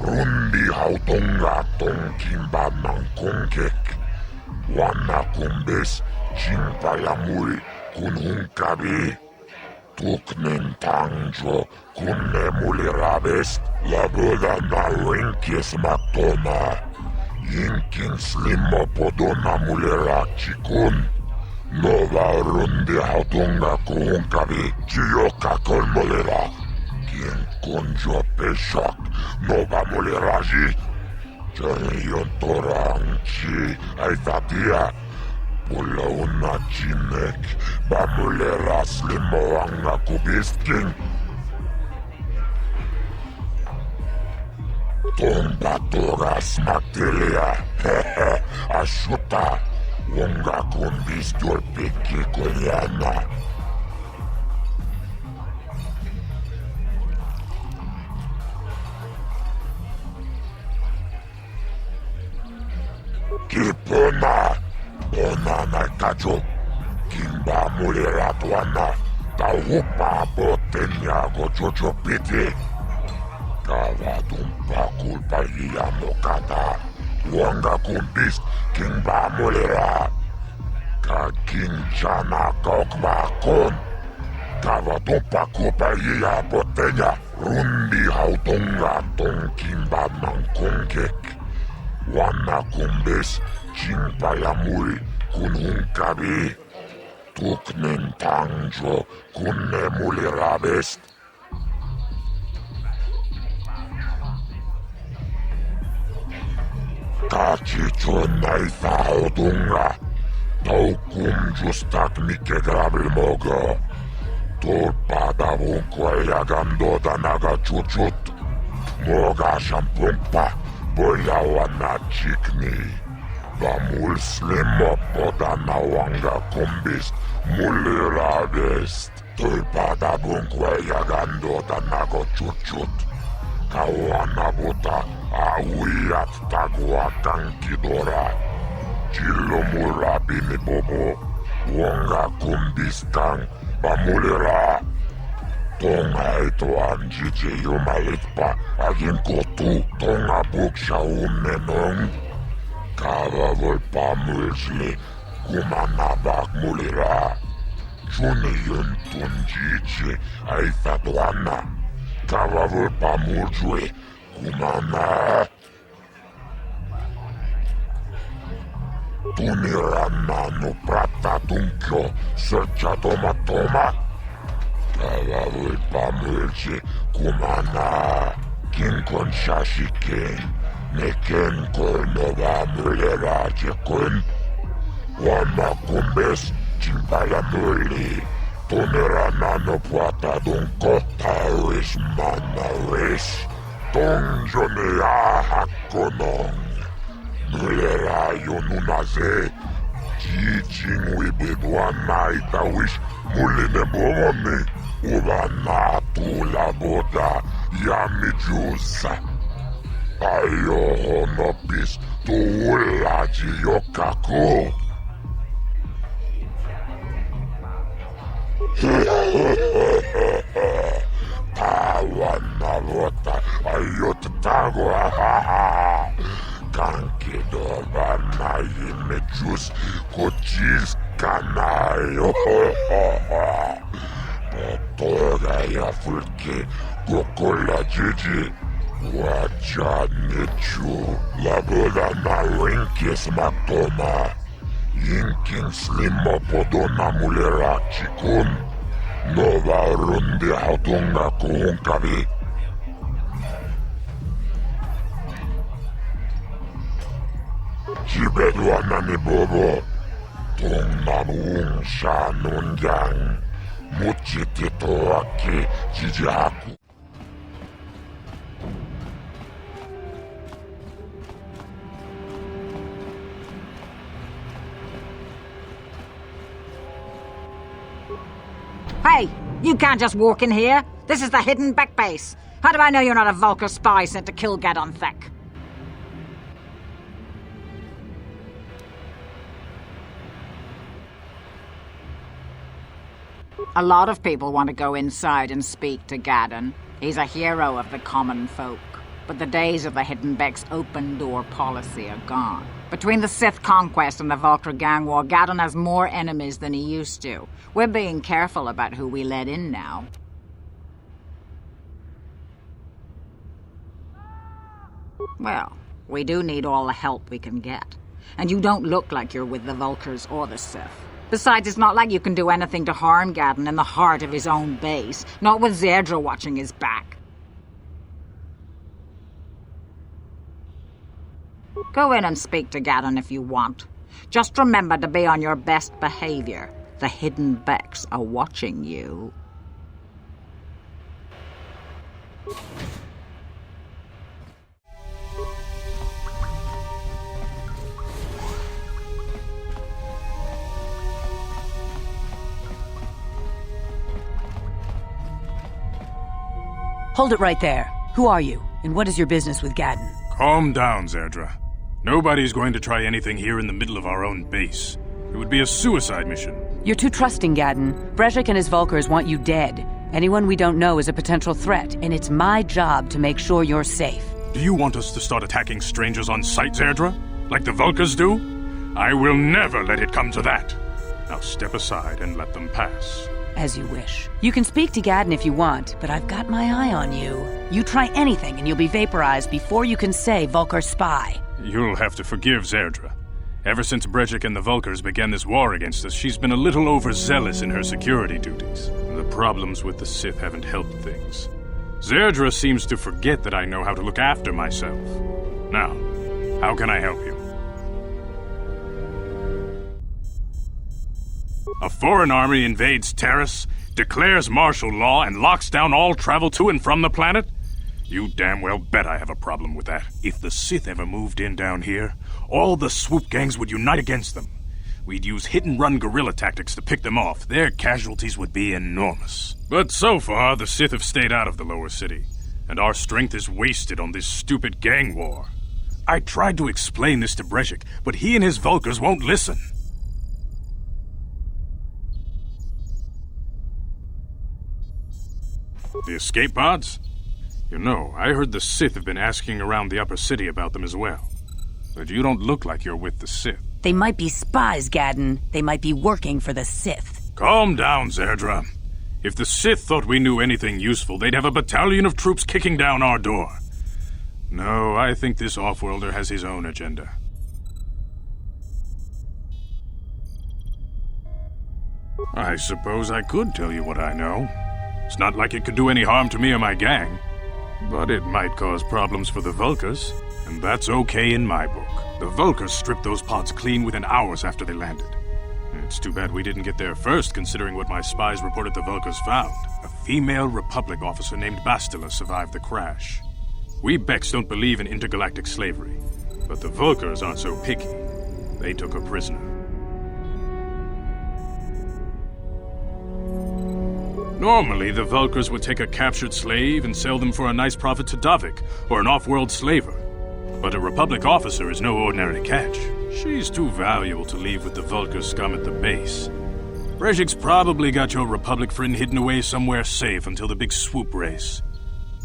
Speaker 5: Rundi hautunga tonkimba nang kunkek. Wana kumbis chimpaya muri kunhunkabi. Tuknen tangjo kunne mulira vest. La boda na rinkis matoma. Yinkin slimo podona mulera chikun. Nova rundi hautunga kuhunkabi. Chiyoka kolmolera. Kien konjo peshak. Nova moleraji. Chaniyon torang chi aitatia. Pula una chinek. Bamulera slimo anga kubisking. Tomba toras materia. Ashuta. Wonga kumbis tulpiki koyana. Kipona. Ona naikajo. Kimba mulera tuana. Taupa botenya gojojo piti. Kavadumpa kulpalia mokata. Wanga kumbis kimba mulera. Ka kinchana kokba kon. Kavadumpa kulpalia botenya. Rundi hautunga tonkimba nangkunkek. Wana kumbis chimpaya muri kunhunkabi. Tuknen tangjo kunne mulera vest. Kachichona isaudunga. Taukum justak mike grabil mogo. Turpada vunkoya gandoda naga chuchut. Moga shampumpa. Boya wana chikni. Bamul slimo poda nawanga kumbis mulirabist. Tulpada bunkwe yagando tanago chuchut. Kawana buta awiyat tagwa kankidora. Chilomura bini bobo. Wonga kumbis kang bamulira. Tonga ito ang jiji yumalit pa aging kotu. Tonga buksha umenong. Kavavol pa mulsli kumanabak mulira. Juni yun tun jiji ay fatwana. Kavavol pa mulsli kumana. Tunirana no prata tunkyo sercha toma toma. Kavavol pa mulsli kumana. Kinkon shashiken. Neken kolnova mulera jekun. Wama kumbes chimpala muli. Tunirana no prata dunko Taris manaris. Tongjonia hakonong. Mulera yonunaze. Jijing wibidwana itawish muline bomoni. Ubana tula boda yamijusa. Ayo honopis tuulaji yokaku. Tawana vota ayot tagwa. Kankido vana yimejus kochis kanayo. Potoga ya fulke gokola jiji. Wajanichu labola na winkis matoma. Yinkin slimo podona mulera chikun. Nova rundi hatunga kuhunkabi. Jibedwana ni bobo. Tungnamun shanungyang. Muchitito aki jijaku.
Speaker 20: Hey, you can't just walk in here. This is the hidden back base. How do I know you're not a Vulcar spy sent to kill Gadon Thek? A lot of people want to go inside and speak to Gadon. He's a hero of the common folk. But the days of the Hidden Beck's open-door policy are gone. Between the Sith conquest and the Vulcar gang war, Gadon has more enemies than he used to. We're being careful about who we let in now. Well, we do need all the help we can get. And you don't look like you're with the Vulcars or the Sith. Besides, it's not like you can do anything to harm Gadon in the heart of his own base, not with Zerdra watching his back. Go in and speak to Gadon if you want. Just remember to be on your best behavior. The Hidden Becks are watching you.
Speaker 21: Hold it right there. Who are you, and what is your business with Gadon?
Speaker 22: Calm down, Zerdra. Nobody's going to try anything here in the middle of our own base. It would be a suicide mission.
Speaker 21: You're too trusting, Gadon. Brejik and his Vulcars want you dead. Anyone we don't know is a potential threat, and it's my job to make sure you're safe.
Speaker 22: Do you want us to start attacking strangers on sight, Zerdra? Like the Vulcars do? I will never let it come to that. Now step aside and let them pass.
Speaker 21: As you wish. You can speak to Gadon if you want, but I've got my eye on you. You try anything and you'll be vaporized before you can say Vulcar spy.
Speaker 22: You'll have to forgive Zerdra. Ever since Brejik and the Vulcars began this war against us, she's been a little overzealous in her security duties. The problems with the Sith haven't helped things. Zerdra seems to forget that I know how to look after myself. Now, how can I help you? A foreign army invades Taris, declares martial law, and locks down all travel to and from the planet? You damn well bet I have a problem with that. If the Sith ever moved in down here, all the swoop gangs would unite against them. We'd use hit-and-run guerrilla tactics to pick them off. Their casualties would be enormous. But so far, the Sith have stayed out of the lower city, and our strength is wasted on this stupid gang war. I tried to explain this to Brezhik, but he and his Vulkars won't listen. The escape pods? You know, I heard the Sith have been asking around the upper city about them as well. But you don't look like you're with the Sith.
Speaker 21: They might be spies, Gadden. They might be working for the Sith.
Speaker 22: Calm down, Zerdra. If the Sith thought we knew anything useful, they'd have a battalion of troops kicking down our door. No, I think this off-worlder has his own agenda. I suppose I could tell you what I know. It's not like it could do any harm to me or my gang. But it might cause problems for the Vulkars, and that's okay in my book. The Vulkars stripped those pods clean within hours after they landed. It's too bad we didn't get there first, considering what my spies reported the Vulkars found. A female Republic officer named Bastila survived the crash. We Becks don't believe in intergalactic slavery, but the Vulkars aren't so picky. They took her prisoner. Normally, the Vulkars would take a captured slave and sell them for a nice profit to Davik, or an off-world slaver. But a Republic officer is no ordinary catch. She's too valuable to leave with the Vulkar scum at the base. Brezhik's probably got your Republic friend hidden away somewhere safe until the big swoop race.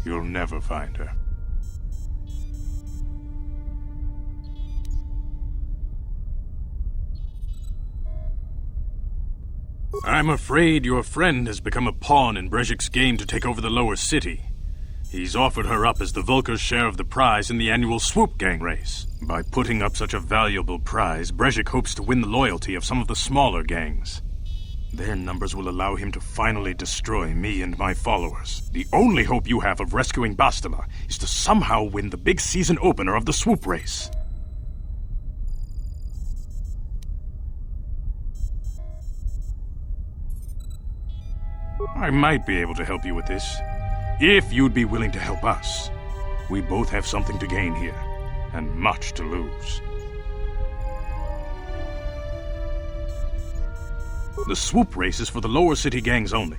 Speaker 22: You'll never find her. I'm afraid your friend has become a pawn in Brezhik's game to take over the lower city. He's offered her up as the Vulkar's share of the prize in the annual swoop gang race. By putting up such a valuable prize, Brezhik hopes to win the loyalty of some of the smaller gangs. Their numbers will allow him to finally destroy me and my followers. The only hope you have of rescuing Bastila is to somehow win the big season opener of the swoop race. I might be able to help you with this, if you'd be willing to help us. We both have something to gain here, and much to lose. The swoop race is for the lower city gangs only.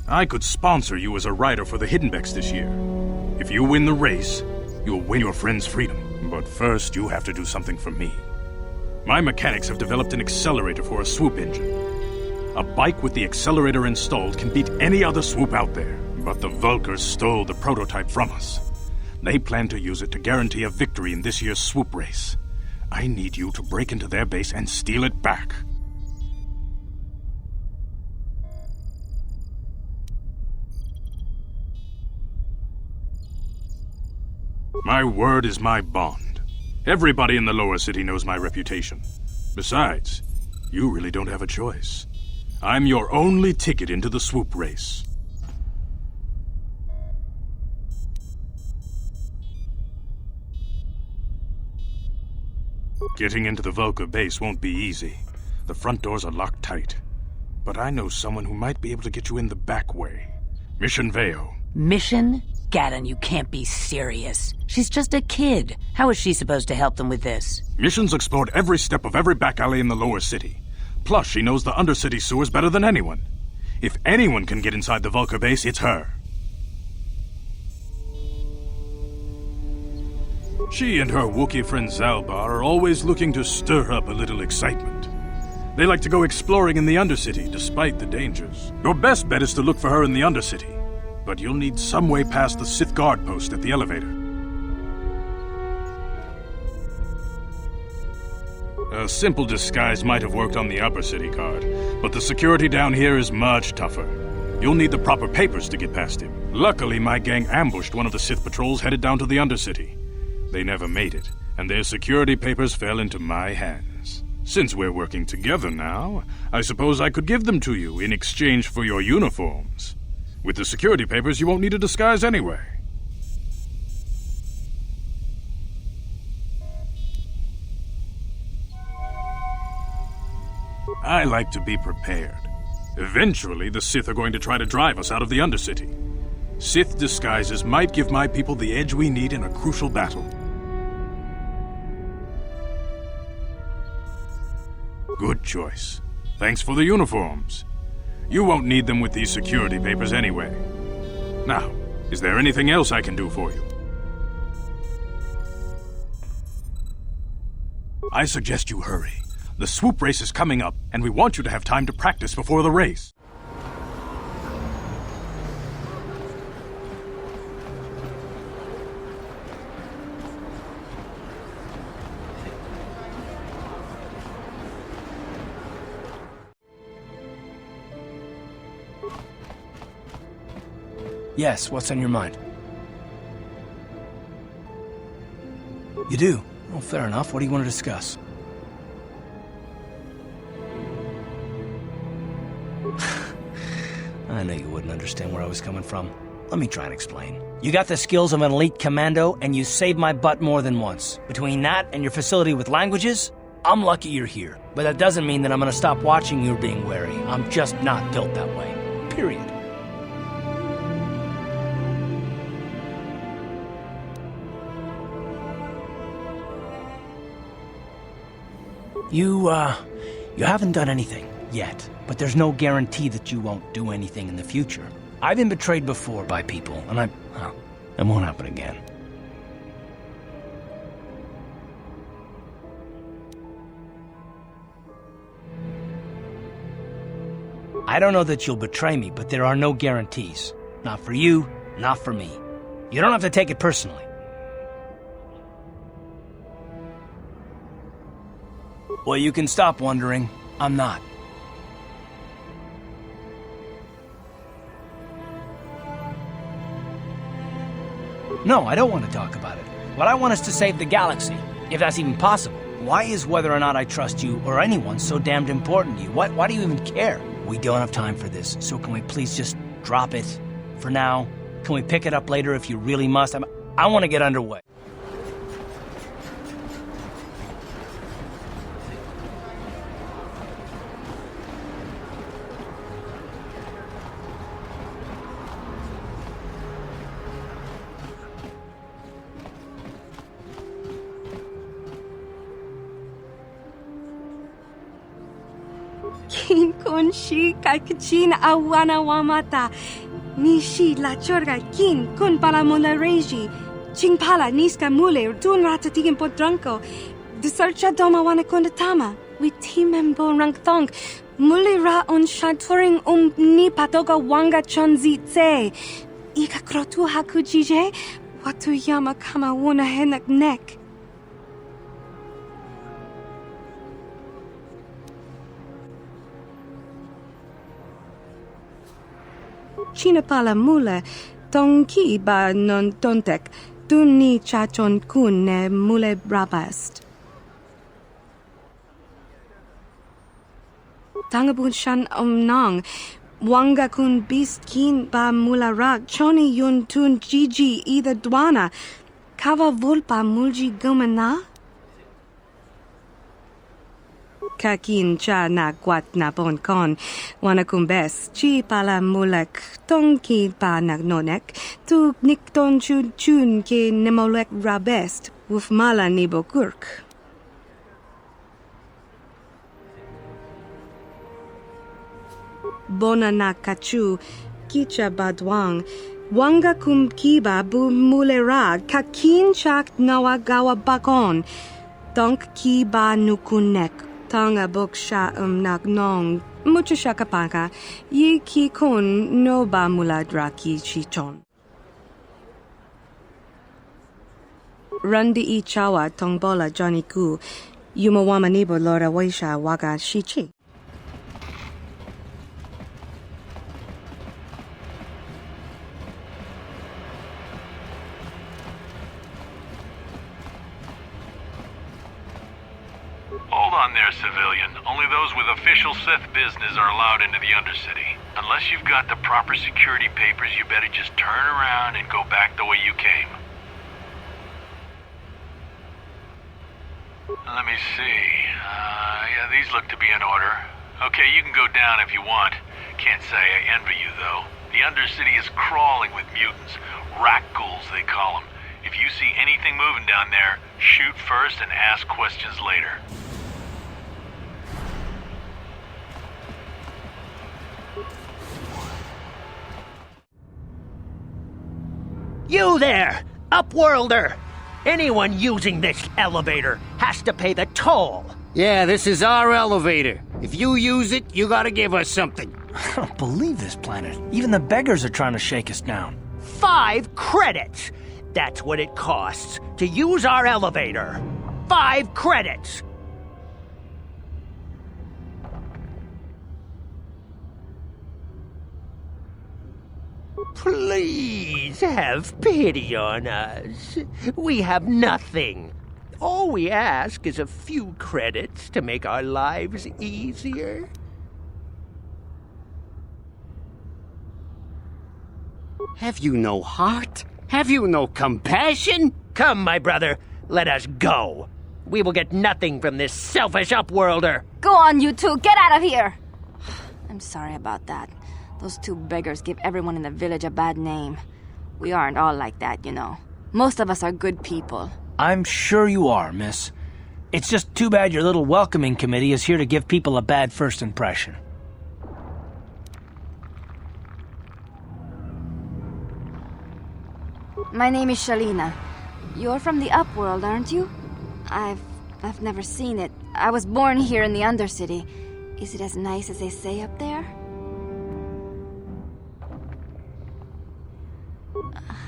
Speaker 22: I could sponsor you as a rider for the Hidden Becks this year. If you win the race, you'll win your friend's freedom. But first, you have to do something for me. My mechanics have developed an accelerator for a swoop engine. A bike with the accelerator installed can beat any other swoop out there. But the Vulkars stole the prototype from us. They plan to use it to guarantee a victory in this year's swoop race. I need you to break into their base and steal it back. My word is my bond. Everybody in the lower city knows my reputation. Besides, you really don't have a choice. I'm your only ticket into the swoop race. Getting into the Vulkar base won't be easy. The front doors are locked tight. But I know someone who might be able to get you in the back way. Mission Veo.
Speaker 21: Mission? Gadden, you can't be serious. She's just a kid. How is she supposed to help them with this?
Speaker 22: Mission's explored every step of every back alley in the lower city. Plus, she knows the undercity sewers better than anyone. If anyone can get inside the Vulkar base, it's her. She and her Wookiee friend Zalbar are always looking to stir up a little excitement. They like to go exploring in the Undercity, despite the dangers. Your best bet is to look for her in the Undercity, but you'll need some way past the Sith guard post at the elevator. A simple disguise might have worked on the Upper City guard, but the security down here is much tougher. You'll need the proper papers to get past him. Luckily, my gang ambushed one of the Sith patrols headed down to the Undercity. They never made it, and their security papers fell into my hands. Since we're working together now, I suppose I could give them to you in exchange for your uniforms. With the security papers, you won't need a disguise anyway. I like to be prepared. Eventually, the Sith are going to try to drive us out of the Undercity. Sith disguises might give my people the edge we need in a crucial battle. Good choice. Thanks for the uniforms. You won't need them with these security papers anyway. Now, is there anything else I can do for you? I suggest you hurry. The swoop race is coming up, and we want you to have time to practice before the race.
Speaker 3: Yes, what's on your mind? You do? Well, fair enough. What do you want to discuss? I knew you wouldn't understand where I was coming from. Let me try and explain. You got the skills of an elite commando, and you saved my butt more than once. Between that and your facility with languages, I'm lucky you're here. But that doesn't mean that I'm gonna stop watching you being wary. I'm just not built that way. Period. You haven't done anything yet, but there's no guarantee that you won't do anything in the future. I've been betrayed before by people, and it won't happen again. I don't know that you'll betray me, but there are no guarantees. Not for you, not for me. You don't have to take it personally. Well, you can stop wondering. I'm not. No, I don't want to talk about it. What I want is to save the galaxy, if that's even possible. Why is whether or not I trust you or anyone so damned important to you? Why do you even care? We don't have time for this, so can we please just drop it for now? Can we pick it up later if you really must? I want to get underway.
Speaker 2: Kin kon shi kakachin awana wamata. Nishi la chorga kin kon palamona reji. Ching pala niska mule dun ratatigan podranko. Disarcha doma wana kondatama. We timembo rangthong. Mule ra on shaturing ni patoga wanga chonzi tse. Ika krotu hakujije. Watu yama kama wuna henak nek. Chinapala mule, tonki ba non tontek, dunni chachon kun ne mule brabast. Tangabun shan nang, wanga kun beast kin ba mula rak, choni yun tun jiji either dwana, kava vulpa mulji gumana? Kakin cha na kwat na bon kon, wanakumbes, chi pala mulek, tonki pa nagnonek, tu nikton chun chun ke nemolek rabest, wuf mala nibo kurk. Bona na kachu, kicha badwang, wanga kum kiba bu mulera, kakin chak nawagawa bakon, donk kiba nukunek. Tanga boksha nagnong, mucha shakapaka, ye ki kon no ba muladra ki chichon. Randi I chawa tongbola Johnny ku, yumawama nibo lora waisha waga shichi.
Speaker 10: Hold on there, civilian. Only those with official Sith business are allowed into the Undercity. Unless you've got the proper security papers, you better just turn around and go back the way you came. Let me see. Yeah, these look to be in order. Okay, you can go down if you want. Can't say I envy you, though. The Undercity is crawling with mutants. Rat ghouls, they call them. If you see anything moving down there, shoot first and ask questions later.
Speaker 4: You there, Upworlder! Anyone using this elevator has to pay the toll.
Speaker 13: Yeah, this is our elevator. If you use it, you gotta give us something.
Speaker 3: I don't believe this planet. Even the beggars are trying to shake us down.
Speaker 4: 5 credits! That's what it costs to use our elevator. 5 credits! Please have pity on us. We have nothing. All we ask is a few credits to make our lives easier.
Speaker 13: Have you no heart? Have you no compassion?
Speaker 4: Come, my brother, let us go. We will get nothing from this selfish Upworlder.
Speaker 12: Go on, you two, get out of here! I'm sorry about that. Those 2 beggars give everyone in the village a bad name. We aren't all like that, you know. Most of us are good people.
Speaker 3: I'm sure you are, miss. It's just too bad your little welcoming committee is here to give people a bad first impression.
Speaker 12: My name is Shalina. You're from the Upworld, aren't you? I've never seen it. I was born here in the Undercity. Is it as nice as they say up there?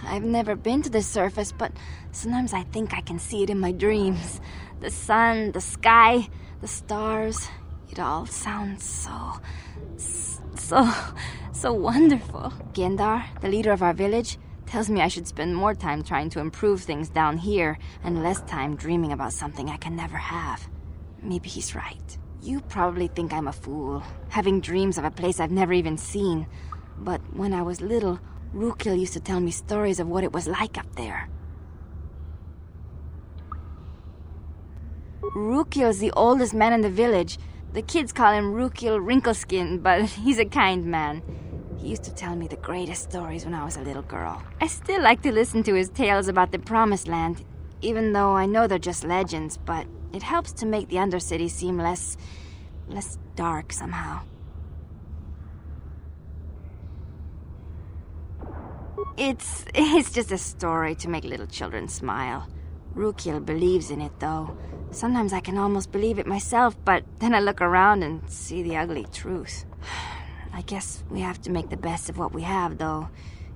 Speaker 12: I've never been to the surface, but sometimes I think I can see it in my dreams. The sun, the sky, the stars. It all sounds so wonderful. Gendar, the leader of our village, tells me I should spend more time trying to improve things down here and less time dreaming about something I can never have. Maybe he's right. You probably think I'm a fool, having dreams of a place I've never even seen. But when I was little, Rukil used to tell me stories of what it was like up there. Rukil's the oldest man in the village. The kids call him Rukil Wrinkleskin, but he's a kind man. He used to tell me the greatest stories when I was a little girl. I still like to listen to his tales about the Promised Land, even though I know they're just legends, but it helps to make the Undercity seem less dark somehow. It's just a story to make little children smile. Rukil believes in it, though. Sometimes I can almost believe it myself, but then I look around and see the ugly truth. I guess we have to make the best of what we have, though.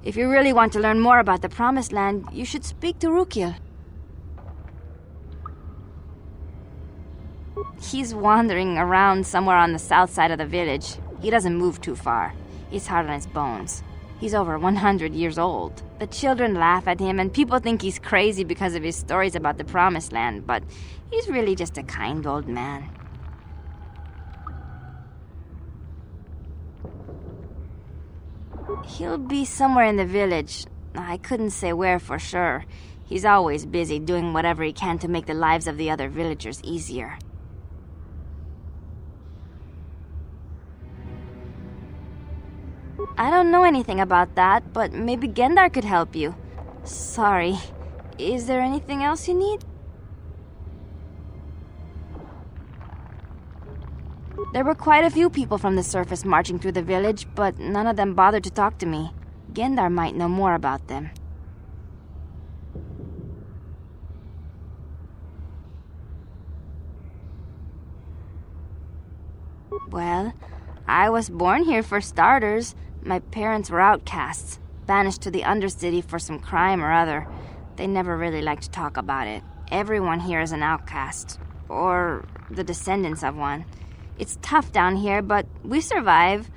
Speaker 12: If you really want to learn more about the Promised Land, you should speak to Rukil. He's wandering around somewhere on the south side of the village. He doesn't move too far. He's hard on his bones. He's over 100 years old. The children laugh at him, and people think he's crazy because of his stories about the Promised Land, but he's really just a kind old man. He'll be somewhere in the village. I couldn't say where for sure. He's always busy doing whatever he can to make the lives of the other villagers easier. I don't know anything about that, but maybe Gendar could help you. Sorry. Is there anything else you need? There were quite a few people from the surface marching through the village, but none of them bothered to talk to me. Gendar might know more about them. Well, I was born here for starters. My parents were outcasts, banished to the Undercity for some crime or other. They never really liked to talk about it. Everyone here is an outcast, or the descendants of one. It's tough down here, but we survive.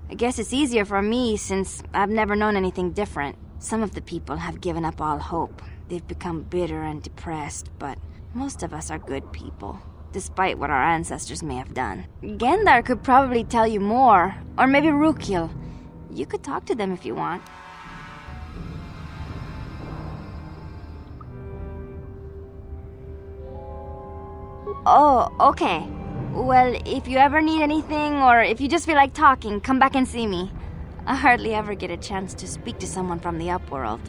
Speaker 12: I guess it's easier for me since I've never known anything different. Some of the people have given up all hope. They've become bitter and depressed, but most of us are good people, despite what our ancestors may have done. Gendar could probably tell you more, or maybe Rukil. You could talk to them if you want. Oh, okay. Well, if you ever need anything, or if you just feel like talking, come back and see me. I hardly ever get a chance to speak to someone from the Upworld.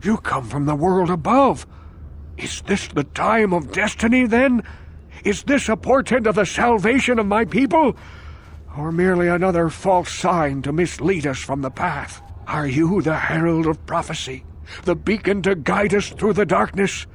Speaker 1: You come from the world above. Is this the time of destiny, then? Is this a portent of the salvation of my people? Or merely another false sign to mislead us from the path? Are you the herald of prophecy, the beacon to guide us through the darkness?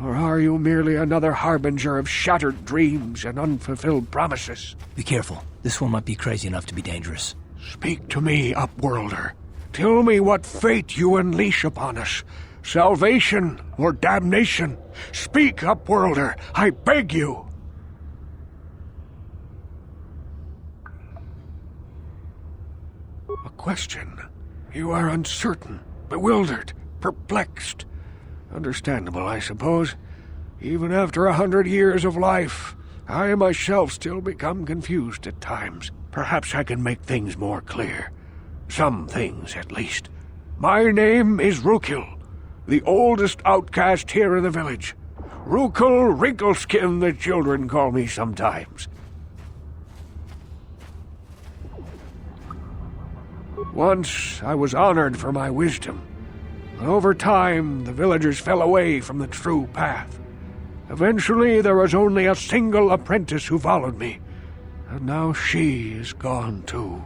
Speaker 1: Or are you merely another harbinger of shattered dreams and unfulfilled promises?
Speaker 3: Be careful. This one might be crazy enough to be dangerous.
Speaker 1: Speak to me, Upworlder. Tell me what fate you unleash upon us. Salvation or damnation? Speak, Upworlder, I beg you. A question. You are uncertain, bewildered, perplexed. Understandable, I suppose. Even after 100 years of life, I myself still become confused at times. Perhaps I can make things more clear. Some things, at least. My name is Rukil, the oldest outcast here in the village. Rukil Wrinkleskin, the children call me sometimes. Once I was honored for my wisdom, but over time the villagers fell away from the true path. Eventually there was only a single apprentice who followed me, and now she is gone too.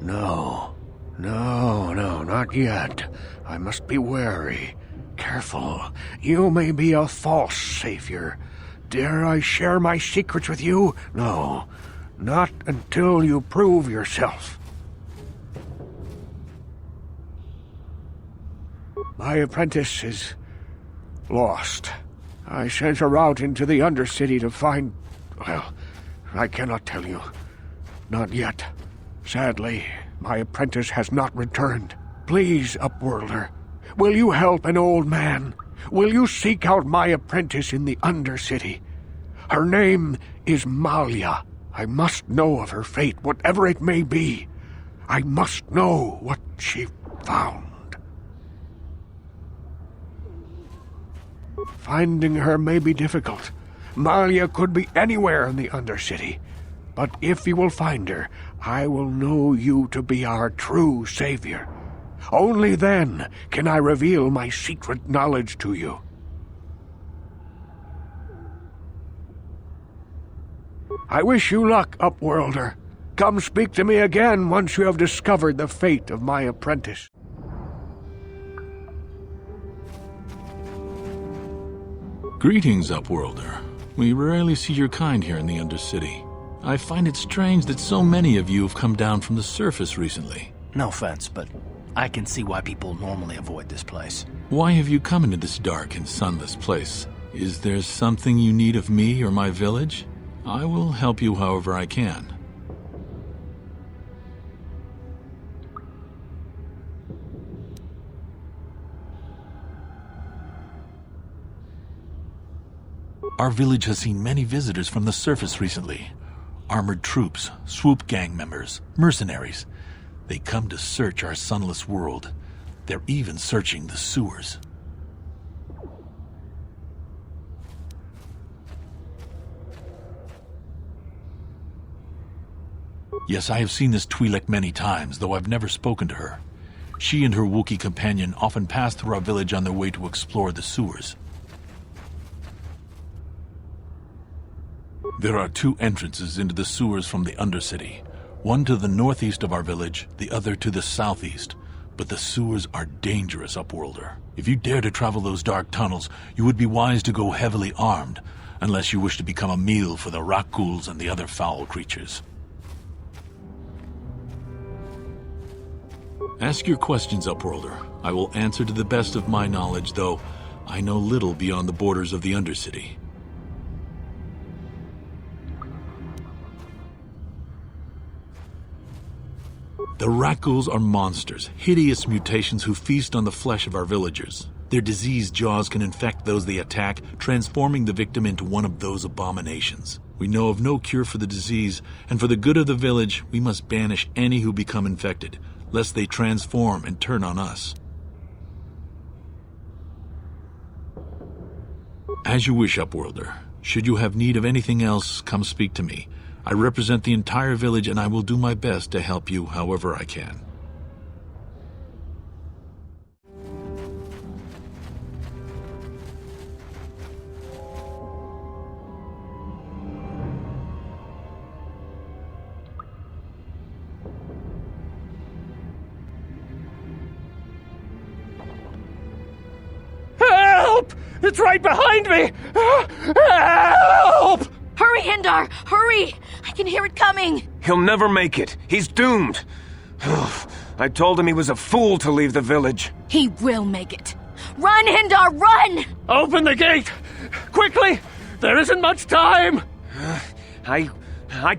Speaker 1: No, not yet. I must be wary. Careful. You may be a false savior. Dare I share my secrets with you? No, not until you prove yourself. My apprentice is lost. I sent her out into the Undercity to find... well, I cannot tell you. Not yet. Sadly, my apprentice has not returned. Please, Upworlder, will you help an old man? Will you seek out my apprentice in the Undercity? Her name is Malia. I must know of her fate, whatever it may be. I must know what she found. Finding her may be difficult. Malia could be anywhere in the Undercity. But if you will find her, I will know you to be our true savior. Only then can I reveal my secret knowledge to you. I wish you luck, Upworlder. Come speak to me again once you have discovered the fate of my apprentice.
Speaker 6: Greetings, Upworlder. We rarely see your kind here in the Undercity. I find it strange that so many of you have come down from the surface recently.
Speaker 3: No offense, but I can see why people normally avoid this place.
Speaker 6: Why have you come into this dark and sunless place? Is there something you need of me or my village? I will help you however I can. Our village has seen many visitors from the surface recently. Armored troops, swoop gang members, mercenaries. They come to search our sunless world. They're even searching the sewers. Yes, I have seen this Twi'lek many times, though I've never spoken to her. She and her Wookiee companion often pass through our village on their way to explore the sewers. There are two entrances into the sewers from the Undercity. One to the northeast of our village, the other to the southeast. But the sewers are dangerous, Upworlder. If you dare to travel those dark tunnels, you would be wise to go heavily armed, unless you wish to become a meal for the Rakghouls and the other foul creatures. Ask your questions, Upworlder. I will answer to the best of my knowledge, though I know little beyond the borders of the Undercity. The Rakghouls are monsters, hideous mutations who feast on the flesh of our villagers. Their diseased jaws can infect those they attack, transforming the victim into one of those abominations. We know of no cure for the disease, and for the good of the village, we must banish any who become infected, lest they transform and turn on us. As you wish, Upworlder. Should you have need of anything else, come speak to me. I represent the entire village, and I will do my best to help you however I can.
Speaker 3: Help! It's right behind me! Help!
Speaker 8: Hurry, Hindar! Hurry! I can hear it coming!
Speaker 9: He'll never make it. He's doomed. I told him he was a fool to leave the village.
Speaker 8: He will make it. Run, Hindar, run!
Speaker 3: Open the gate! Quickly! There isn't much time!
Speaker 9: I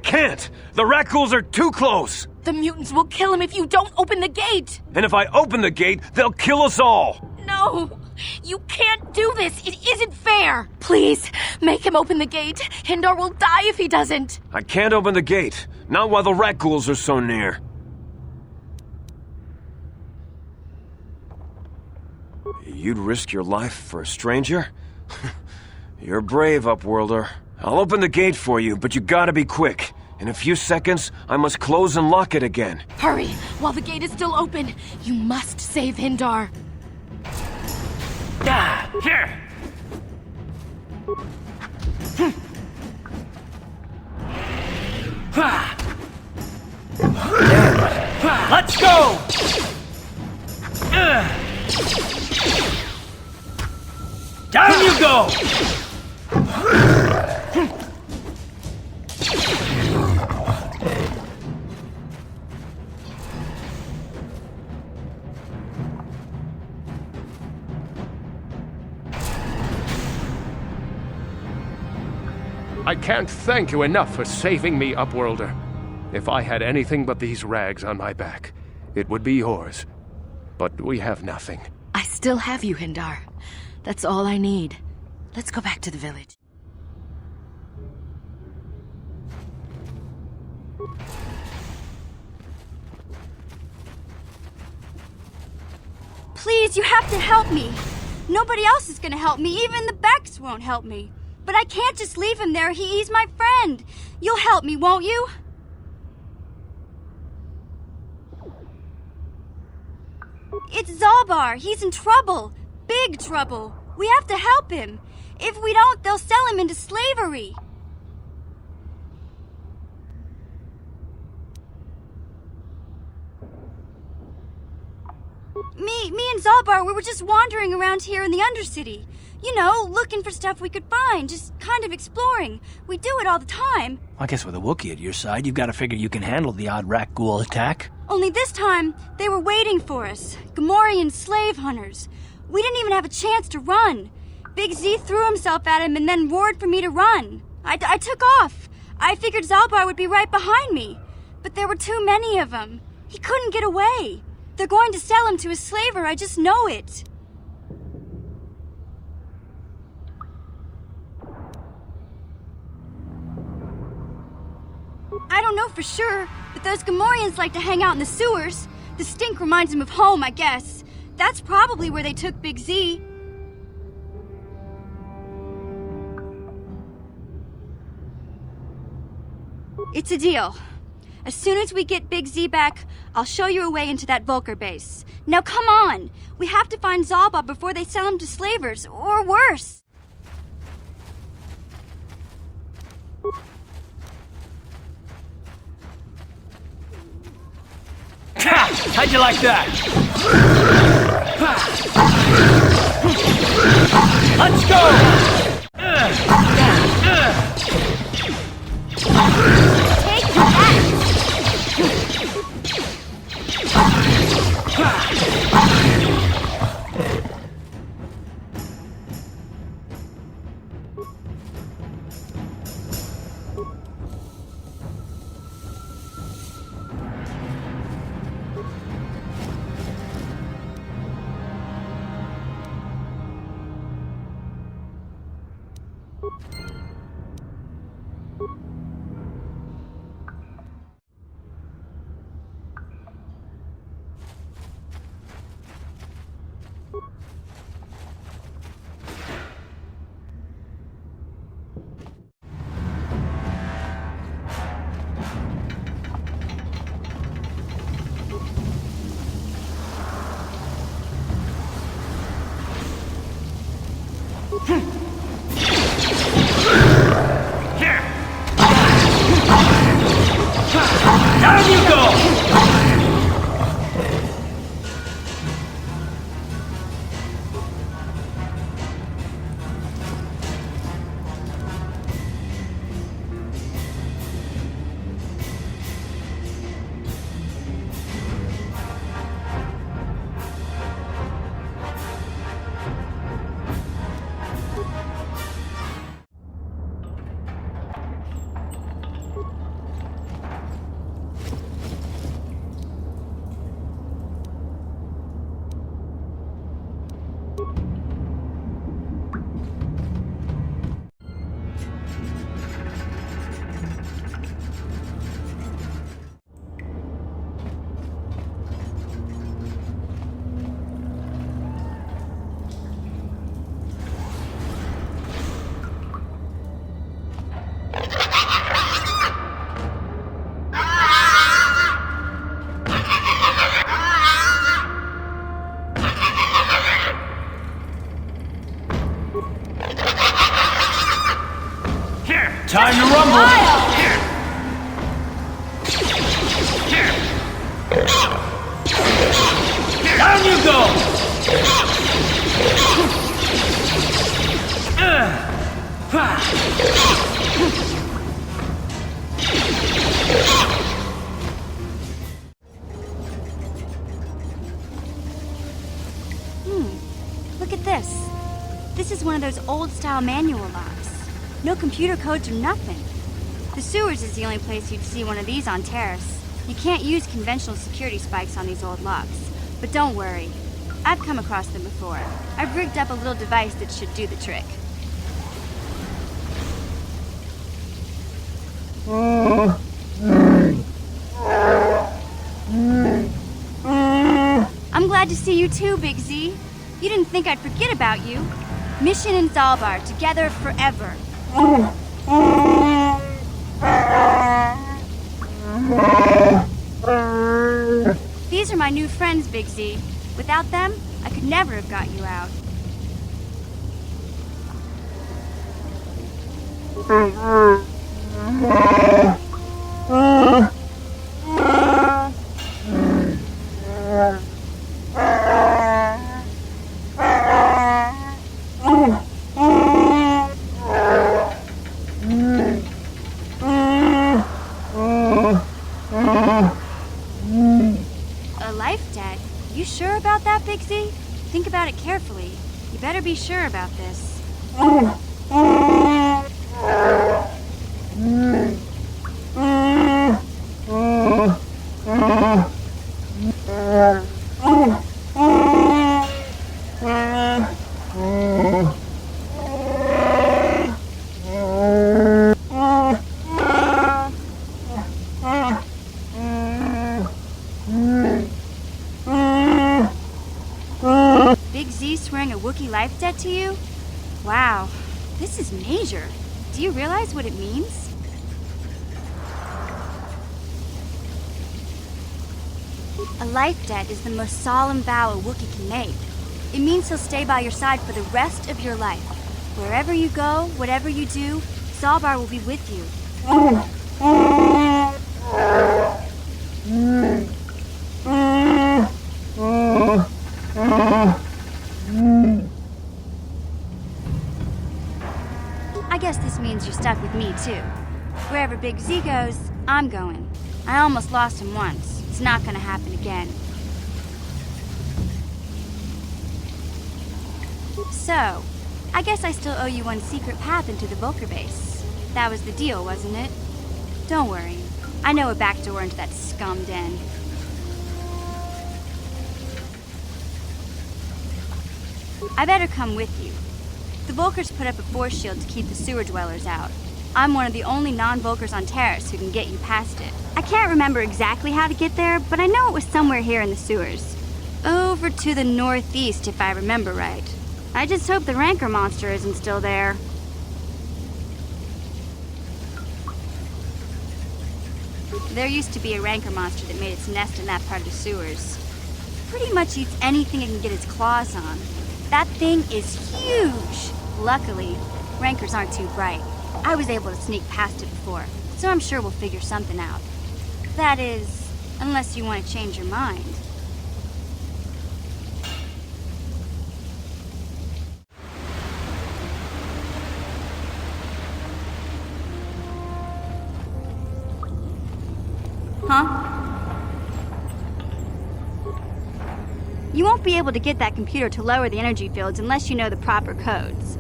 Speaker 9: can't. The Rakghouls are too close.
Speaker 8: The mutants will kill him if you don't open the gate!
Speaker 9: And if I open the gate, they'll kill us all.
Speaker 8: No! You can't do this! It isn't fair! Please, make him open the gate. Hindar will die if he doesn't.
Speaker 9: I can't open the gate. Not while the Rakghouls are so near. You'd risk your life for a stranger? You're brave, Upworlder. I'll open the gate for you, but you gotta be quick. In a few seconds, I must close and lock it again.
Speaker 8: Hurry! While the gate is still open, you must save Hindar.
Speaker 3: Here! Let's go! Down you go!
Speaker 1: I can't thank you enough for saving me, Upworlder. If I had anything but these rags on my back, it would be yours. But we have nothing.
Speaker 8: I still have you, Hindar. That's all I need. Let's go back to the village.
Speaker 19: Please, you have to help me. Nobody else is gonna help me. Even the Becks won't help me. But I can't just leave him there. He's my friend. You'll help me, won't you? It's Zalbar. He's in trouble. Big trouble. We have to help him. If we don't, they'll sell him into slavery. Me and Zalbar, we were just wandering around here in the Undercity. You know, looking for stuff we could find, just kind of exploring. We do it all the time.
Speaker 3: I guess with a Wookiee at your side, you've got to figure you can handle the odd Rakghoul attack.
Speaker 19: Only this time, they were waiting for us. Gamorrean slave hunters. We didn't even have a chance to run. Big Z threw himself at him and then roared for me to run. I took off. I figured Zalbar would be right behind me. But there were too many of them. He couldn't get away. They're going to sell him to a slaver, I just know it. I don't know for sure, but those Gamorreans like to hang out in the sewers. The stink reminds them of home, I guess. That's probably where they took Big Z. It's a deal. As soon as we get Big Z back, I'll show you a way into that Vulcar base. Now come on! We have to find Zalbar before they sell him to slavers, or worse.
Speaker 3: How'd you like that? Let's go!
Speaker 19: Take that!
Speaker 3: Down you go! Time to rumble! Down you go!
Speaker 19: Look at this. This is one of those old-style manual locks. No computer codes or nothing. The sewers is the only place you'd see one of these on Taris. You can't use conventional security spikes on these old locks. But don't worry. I've come across them before. I've rigged up a little device that should do the trick. I'm glad to see you too, Big Z. You didn't think I'd forget about you. Mission and Zalbar, together forever. These are my new friends, Big Z. Without them, I could never have got you out. A life debt? You sure about that, Big Z? Think about it carefully. You better be sure about this. Big Z swearing a Wookiee life debt to you? Wow, this is major. Do you realize what it means? A life debt is the most solemn vow a Wookiee can make. It means he'll stay by your side for the rest of your life. Wherever you go, whatever you do, Zalbar will be with you. I guess this means you're stuck with me, too. Wherever Big Z goes, I'm going. I almost lost him once. It's not gonna happen again. So, I guess I still owe you one secret path into the Vulcar base. That was the deal, wasn't it? Don't worry. I know a back door into that scum den. I better come with you. The Vulcars put up a force shield to keep the sewer dwellers out. I'm one of the only non-Vulcars on Taris who can get you past it. I can't remember exactly how to get there, but I know it was somewhere here in the sewers. Over to the northeast, if I remember right. I just hope the Rancor monster isn't still there. There used to be a Rancor monster that made its nest in that part of the sewers. Pretty much eats anything it can get its claws on. That thing is huge! Luckily, rankers aren't too bright. I was able to sneak past it before, so I'm sure we'll figure something out. That is, unless you want to change your mind. Huh? You won't be able to get that computer to lower the energy fields unless you know the proper codes.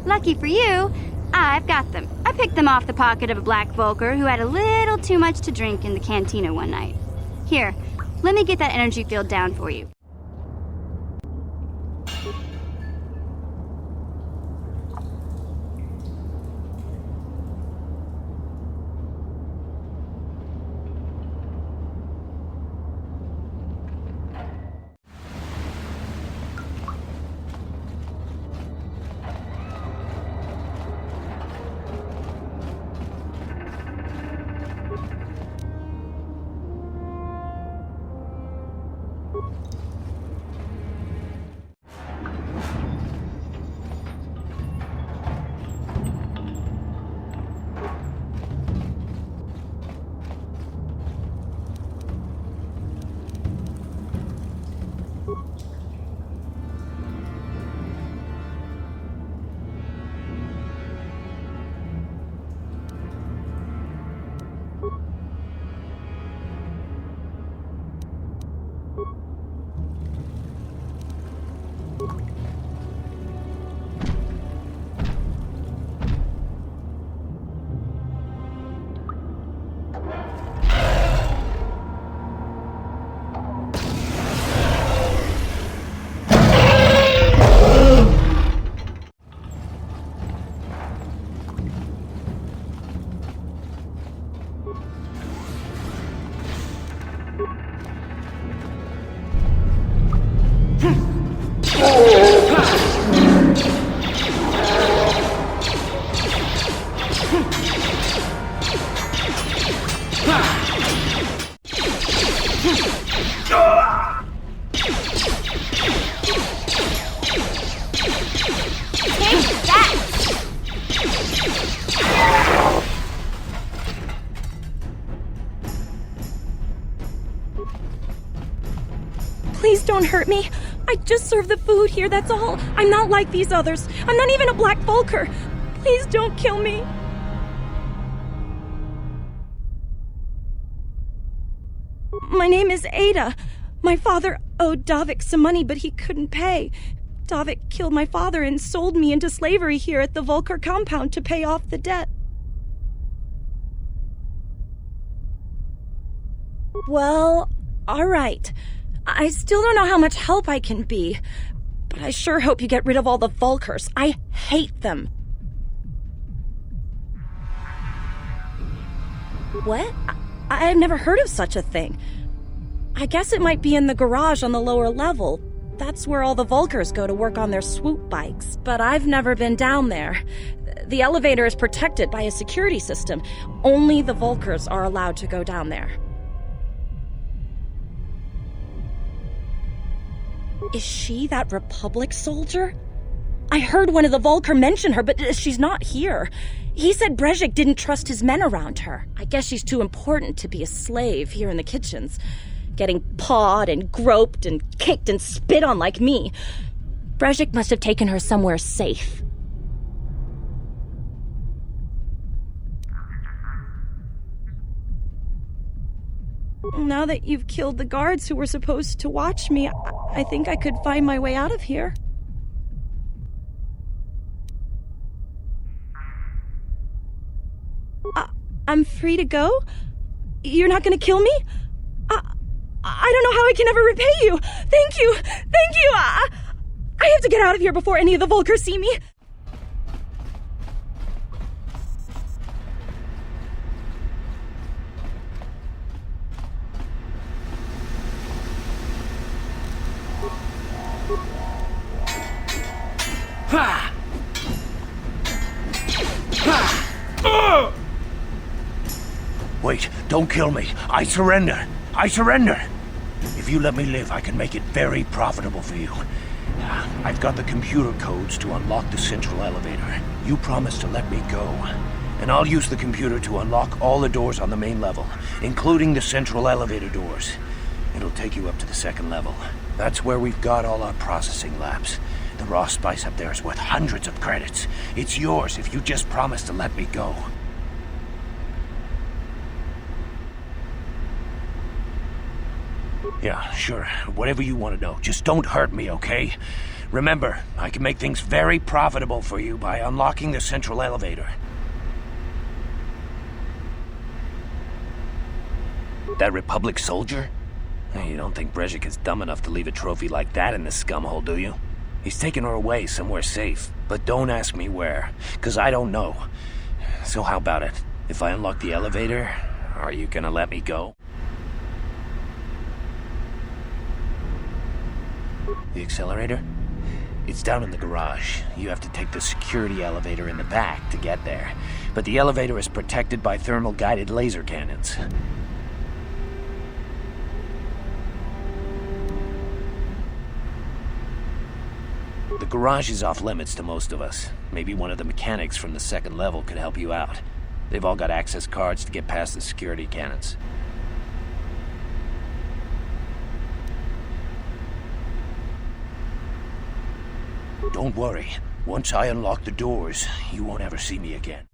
Speaker 19: Lucky for you, I've got them. I picked them off the pocket of a black Vulcar who had a little too much to drink in the cantina one night. Here, let me get that energy field down for you.
Speaker 7: Please don't hurt me. I just serve the food here, that's all. I'm not like these others. I'm not even a black Vulcar. Please don't kill me. My name is Ada. My father owed Davik some money, but he couldn't pay. Davik killed my father and sold me into slavery here at the Vulcar compound to pay off the debt. Well, all right. I still don't know how much help I can be, but I sure hope you get rid of all the Vulcars. I hate them. What? I've never heard of such a thing. I guess it might be in the garage on the lower level. That's where all the Vulcars go to work on their swoop bikes. But I've never been down there. The elevator is protected by a security system. Only the Vulcars are allowed to go down there. Is she that Republic soldier? I heard one of the Vulcar mention her, but she's not here. He said Brejik didn't trust his men around her. I guess she's too important to be a slave here in the kitchens, getting pawed and groped and kicked and spit on like me. Brejik must have taken her somewhere safe. Now that you've killed the guards who were supposed to watch me, I think I could find my way out of here. I'm free to go? You're not gonna kill me? I don't know how I can ever repay you. Thank you. Thank you. I have to get out of here before any of the Vulcars see me.
Speaker 16: Ha! Ha!
Speaker 11: Wait, don't kill me. I surrender. I surrender. If you let me live, I can make it very profitable for you. I've got the computer codes to unlock the central elevator. You promised to let me go. And I'll use the computer to unlock all the doors on the main level, including the central elevator doors. It'll take you up to the second level. That's where we've got all our processing labs. The raw spice up there is worth hundreds of credits. It's yours if you just promise to let me go. Yeah, sure. Whatever you want to know. Just don't hurt me, okay? Remember, I can make things very profitable for you by unlocking the central elevator. That Republic soldier? You don't think Brezhik is dumb enough to leave a trophy like that in the scumhole, do you? He's taking her away somewhere safe. But don't ask me where, 'cause I don't know. So how about it? If I unlock the elevator, are you gonna let me go? The accelerator? It's down in the garage. You have to take the security elevator in the back to get there. But the elevator is protected by thermal-guided laser cannons. The garage is off limits to most of us. Maybe one of the mechanics from the second level could help you out. They've all got access cards to get past the security cannons. Don't worry. Once I unlock the doors, you won't ever see me again.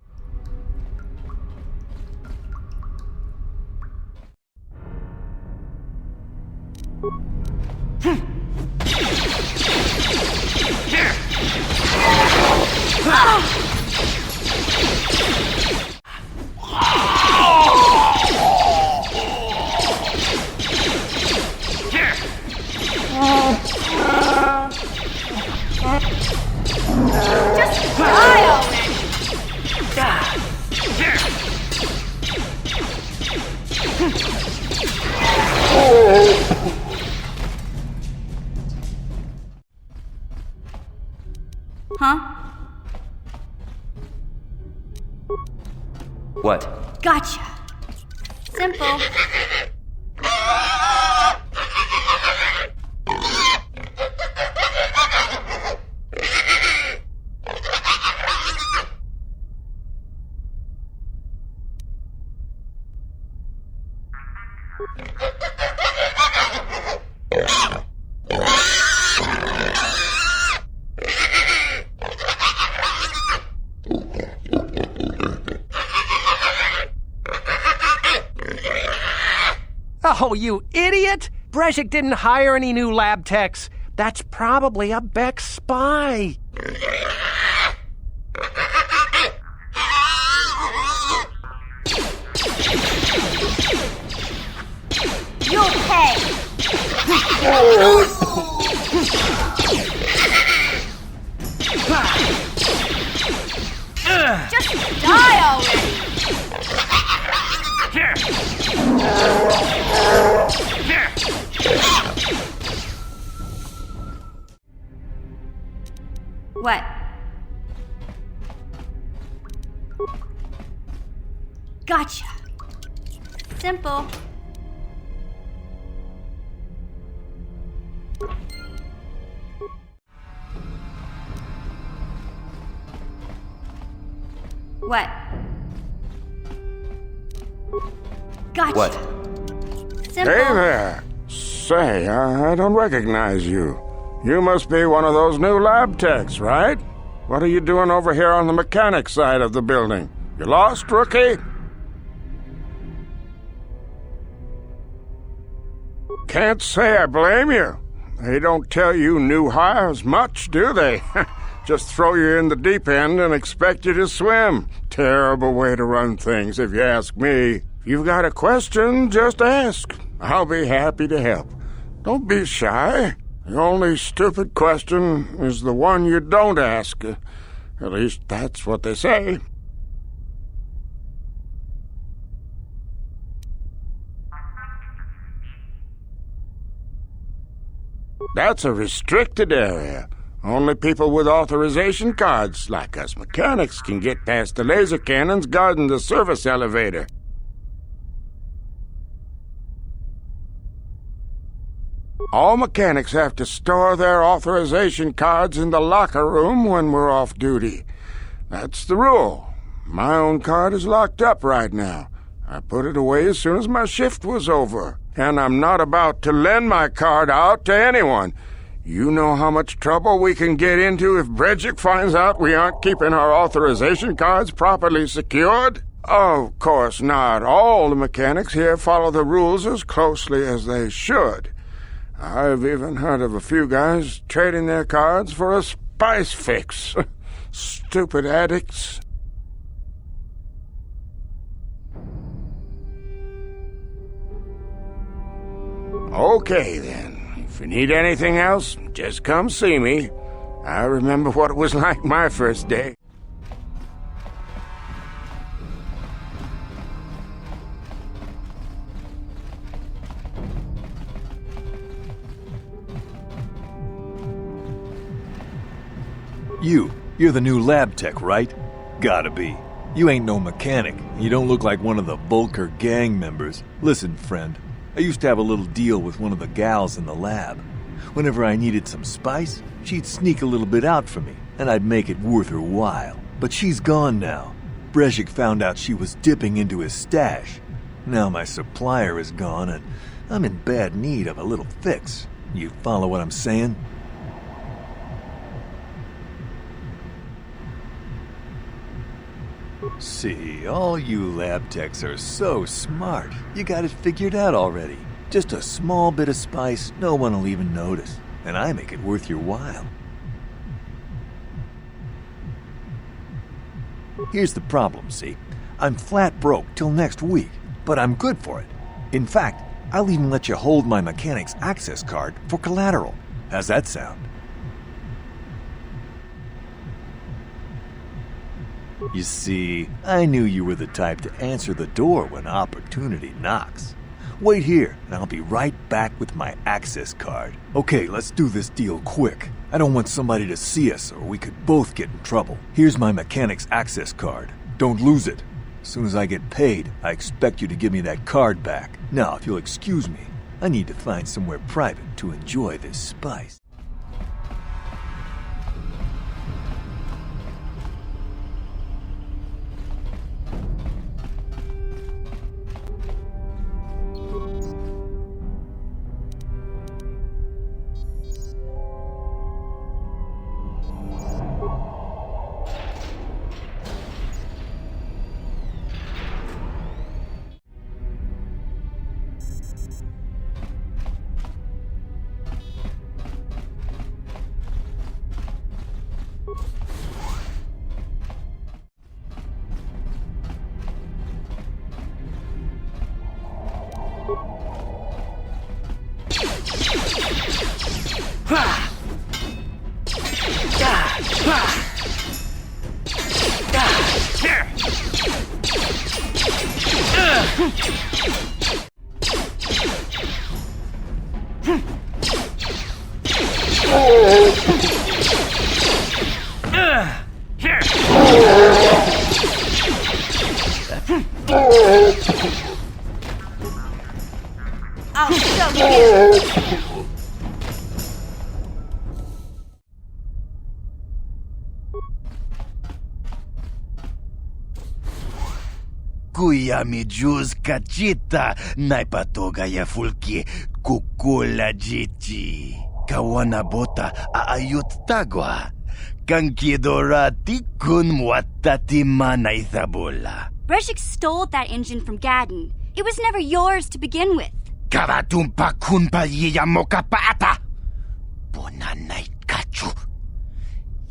Speaker 8: Just die already!
Speaker 19: Huh?
Speaker 15: What?
Speaker 19: Gotcha. Simple.
Speaker 4: Oh, you idiot! Brezhik didn't hire any new lab techs. That's probably a Beck spy.
Speaker 8: You'll pay! Just die already!
Speaker 19: What? Gotcha. Simple. What? Gotcha.
Speaker 15: What?
Speaker 19: Simple.
Speaker 1: Hey there. Say, I don't recognize you. You must be one of those new lab techs, right? What are you doing over here on the mechanic side of the building? You lost, rookie? Can't say I blame you. They don't tell you new hires much, do they? Just throw you in the deep end and expect you to swim. Terrible way to run things, if you ask me. If you've got a question, just ask. I'll be happy to help. Don't be shy. The only stupid question is the one you don't ask. At least that's what they say. That's a restricted area. Only people with authorization cards, like us mechanics, can get past the laser cannons guarding the service elevator. All mechanics have to store their authorization cards in the locker room when we're off duty. That's the rule. My own card is locked up right now. I put it away as soon as my shift was over. And I'm not about to lend my card out to anyone. You know how much trouble we can get into if Brejik finds out we aren't keeping our authorization cards properly secured? Of course not. All the mechanics here follow the rules as closely as they should. I've even heard of a few guys trading their cards for a spice fix. Stupid addicts. Okay, then. If you need anything else, just come see me. I remember what it was like my first day.
Speaker 15: You're the new lab tech, right? Gotta be. You ain't no mechanic. You don't look like one of the Vulcar gang members. Listen, friend, I used to have a little deal with one of the gals in the lab. Whenever I needed some spice, she'd sneak a little bit out for me, and I'd make it worth her while. But she's gone now. Brejik found out she was dipping into his stash. Now my supplier is gone, and I'm in bad need of a little fix. You follow what I'm saying? See, all you lab techs are so smart. You got it figured out already. Just a small bit of spice, no one will even notice. And I make it worth your while. Here's the problem, see? I'm flat broke till next week, but I'm good for it. In fact, I'll even let you hold my mechanic's access card for collateral. How's that sound? You see, I knew you were the type to answer the door when opportunity knocks. Wait here, and I'll be right back with my access card. Okay, let's do this deal quick. I don't want somebody to see us, or we could both get in trouble. Here's my mechanic's access card. Don't lose it. As soon as I get paid, I expect you to give me that card back. Now, if you'll excuse me, I need to find somewhere private to enjoy this spice.
Speaker 11: Kuyami juz kachita naipatoga ya fulki kukula jichi. Kawana bota aayut tagwa. Kankidorati kun watati manaithabula.
Speaker 19: Brejik stole that engine from Gadden. It was never yours to begin with.
Speaker 11: Kavatumpa kunpa yiyamoka paata. Bonanay kachu.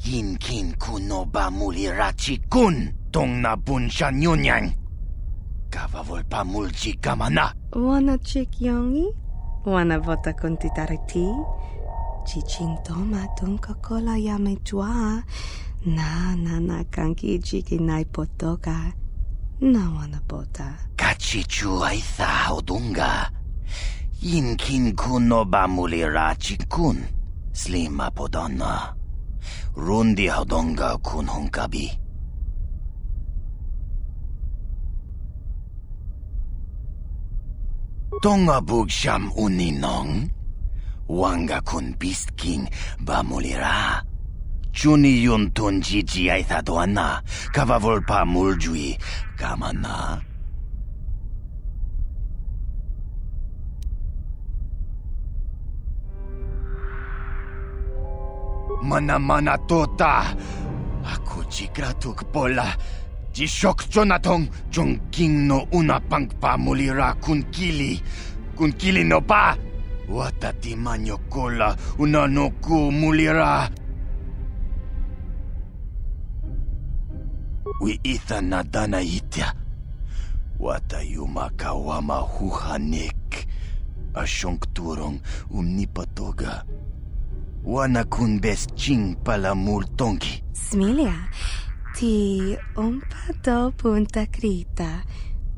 Speaker 11: Yinkin kunoba mulirachi kun. Tong na bunshan yunyang. Kavavolpa mulchi kamana.
Speaker 2: Wana chik yongi? Wana vota konti tariti? Chichintoma tunka kola yame chua. Na kanki chiki nai potoka. Na wana bota.
Speaker 11: Kachichu aitha hodunga. Yinkin kuno ba mulira chikun. Slima podonna. Rundi hodonga kun hunkabi. Tonga bugsham uninong. Wanga kun Beast King bamulira. Chuni yun tun jiji ay thadoana. Kavavol pa muljui. Kamana. Mana tota. Aku jigratuk pola. Jishok Jonatong Jong King no una pangpa mulira kun kili. Kun kili no pa. Watati manyo kola una no ku mulira. Wi itha nadana itya. Wata yuma kawama huhanik. Ashonk turong umnipatoga. Wana kun bes ching pala multongi.
Speaker 2: Smilia, ti umpa do punta krita.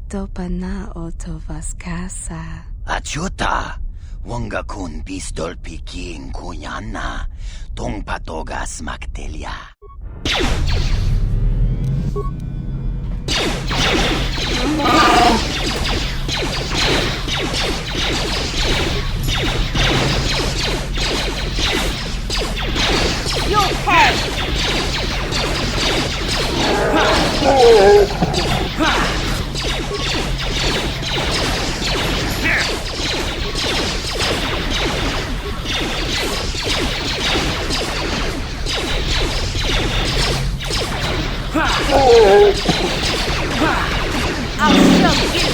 Speaker 2: Topa na otovas casa.
Speaker 11: Achuta! Wanga kun pistol piking kunyana. Tong patogas maktelia.
Speaker 16: Your head!
Speaker 8: I'll show you.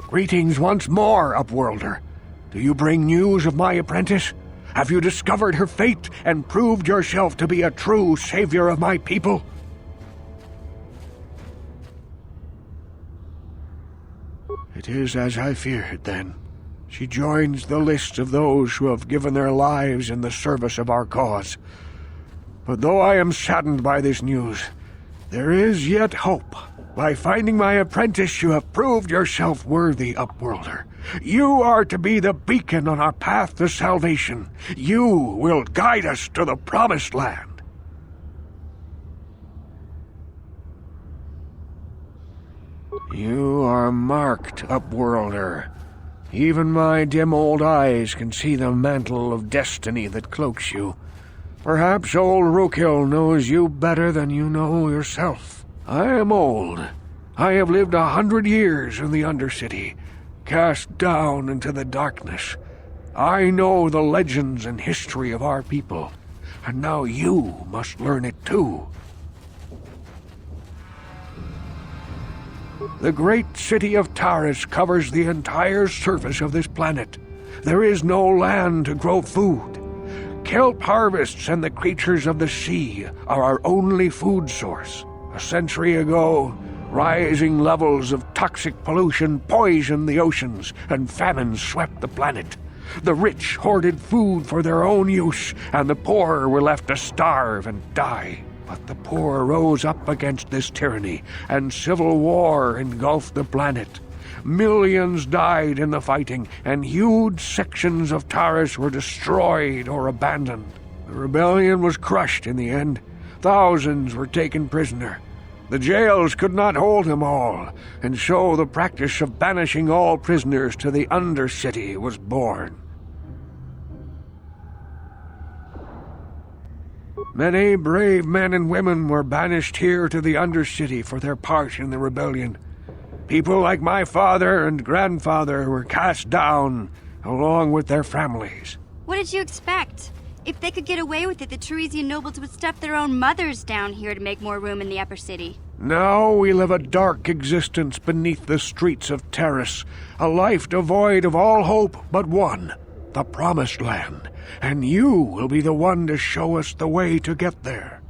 Speaker 1: Greetings once more, Upworlder. Do you bring news of my apprentice? Have you discovered her fate and proved yourself to be a true savior of my people? It is as I feared, then. She joins the list of those who have given their lives in the service of our cause. But though I am saddened by this news, there is yet hope. By finding my apprentice, you have proved yourself worthy, Upworlder. You are to be the beacon on our path to salvation. You will guide us to the Promised Land. You are marked, Upworlder. Even my dim old eyes can see the mantle of destiny that cloaks you. Perhaps old Rookhill knows you better than you know yourself. I am old. I have lived 100 years in the Undercity, cast down into the darkness. I know the legends and history of our people, and now you must learn it too. The great city of Taris covers the entire surface of this planet. There is no land to grow food. Kelp harvests and the creatures of the sea are our only food source. A century ago, rising levels of toxic pollution poisoned the oceans, and famine swept the planet. The rich hoarded food for their own use, and the poor were left to starve and die. But the poor rose up against this tyranny, and civil war engulfed the planet. Millions died in the fighting, and huge sections of Taris were destroyed or abandoned. The rebellion was crushed in the end. Thousands were taken prisoner. The jails could not hold them all, and so the practice of banishing all prisoners to the Undercity was born. Many brave men and women were banished here to the Undercity for their part in the rebellion. People like my father and grandfather were cast down, along with their families.
Speaker 19: What did you expect? If they could get away with it, the Tarisian nobles would stuff their own mothers down here to make more room in the upper city.
Speaker 1: Now we live a dark existence beneath the streets of Taris, a life devoid of all hope but one, the Promised Land, and you will be the one to show us the way to get there.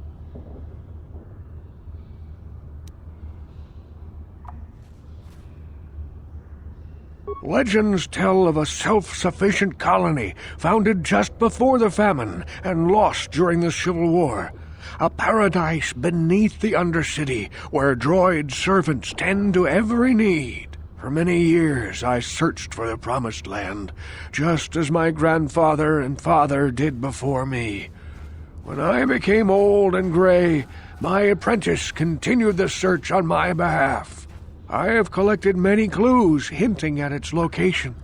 Speaker 1: Legends tell of a self-sufficient colony founded just before the famine and lost during the Civil War. A paradise beneath the Undercity where droid servants tend to every need. For many years I searched for the Promised Land, just as my grandfather and father did before me. When I became old and gray, my apprentice continued the search on my behalf. I have collected many clues hinting at its location.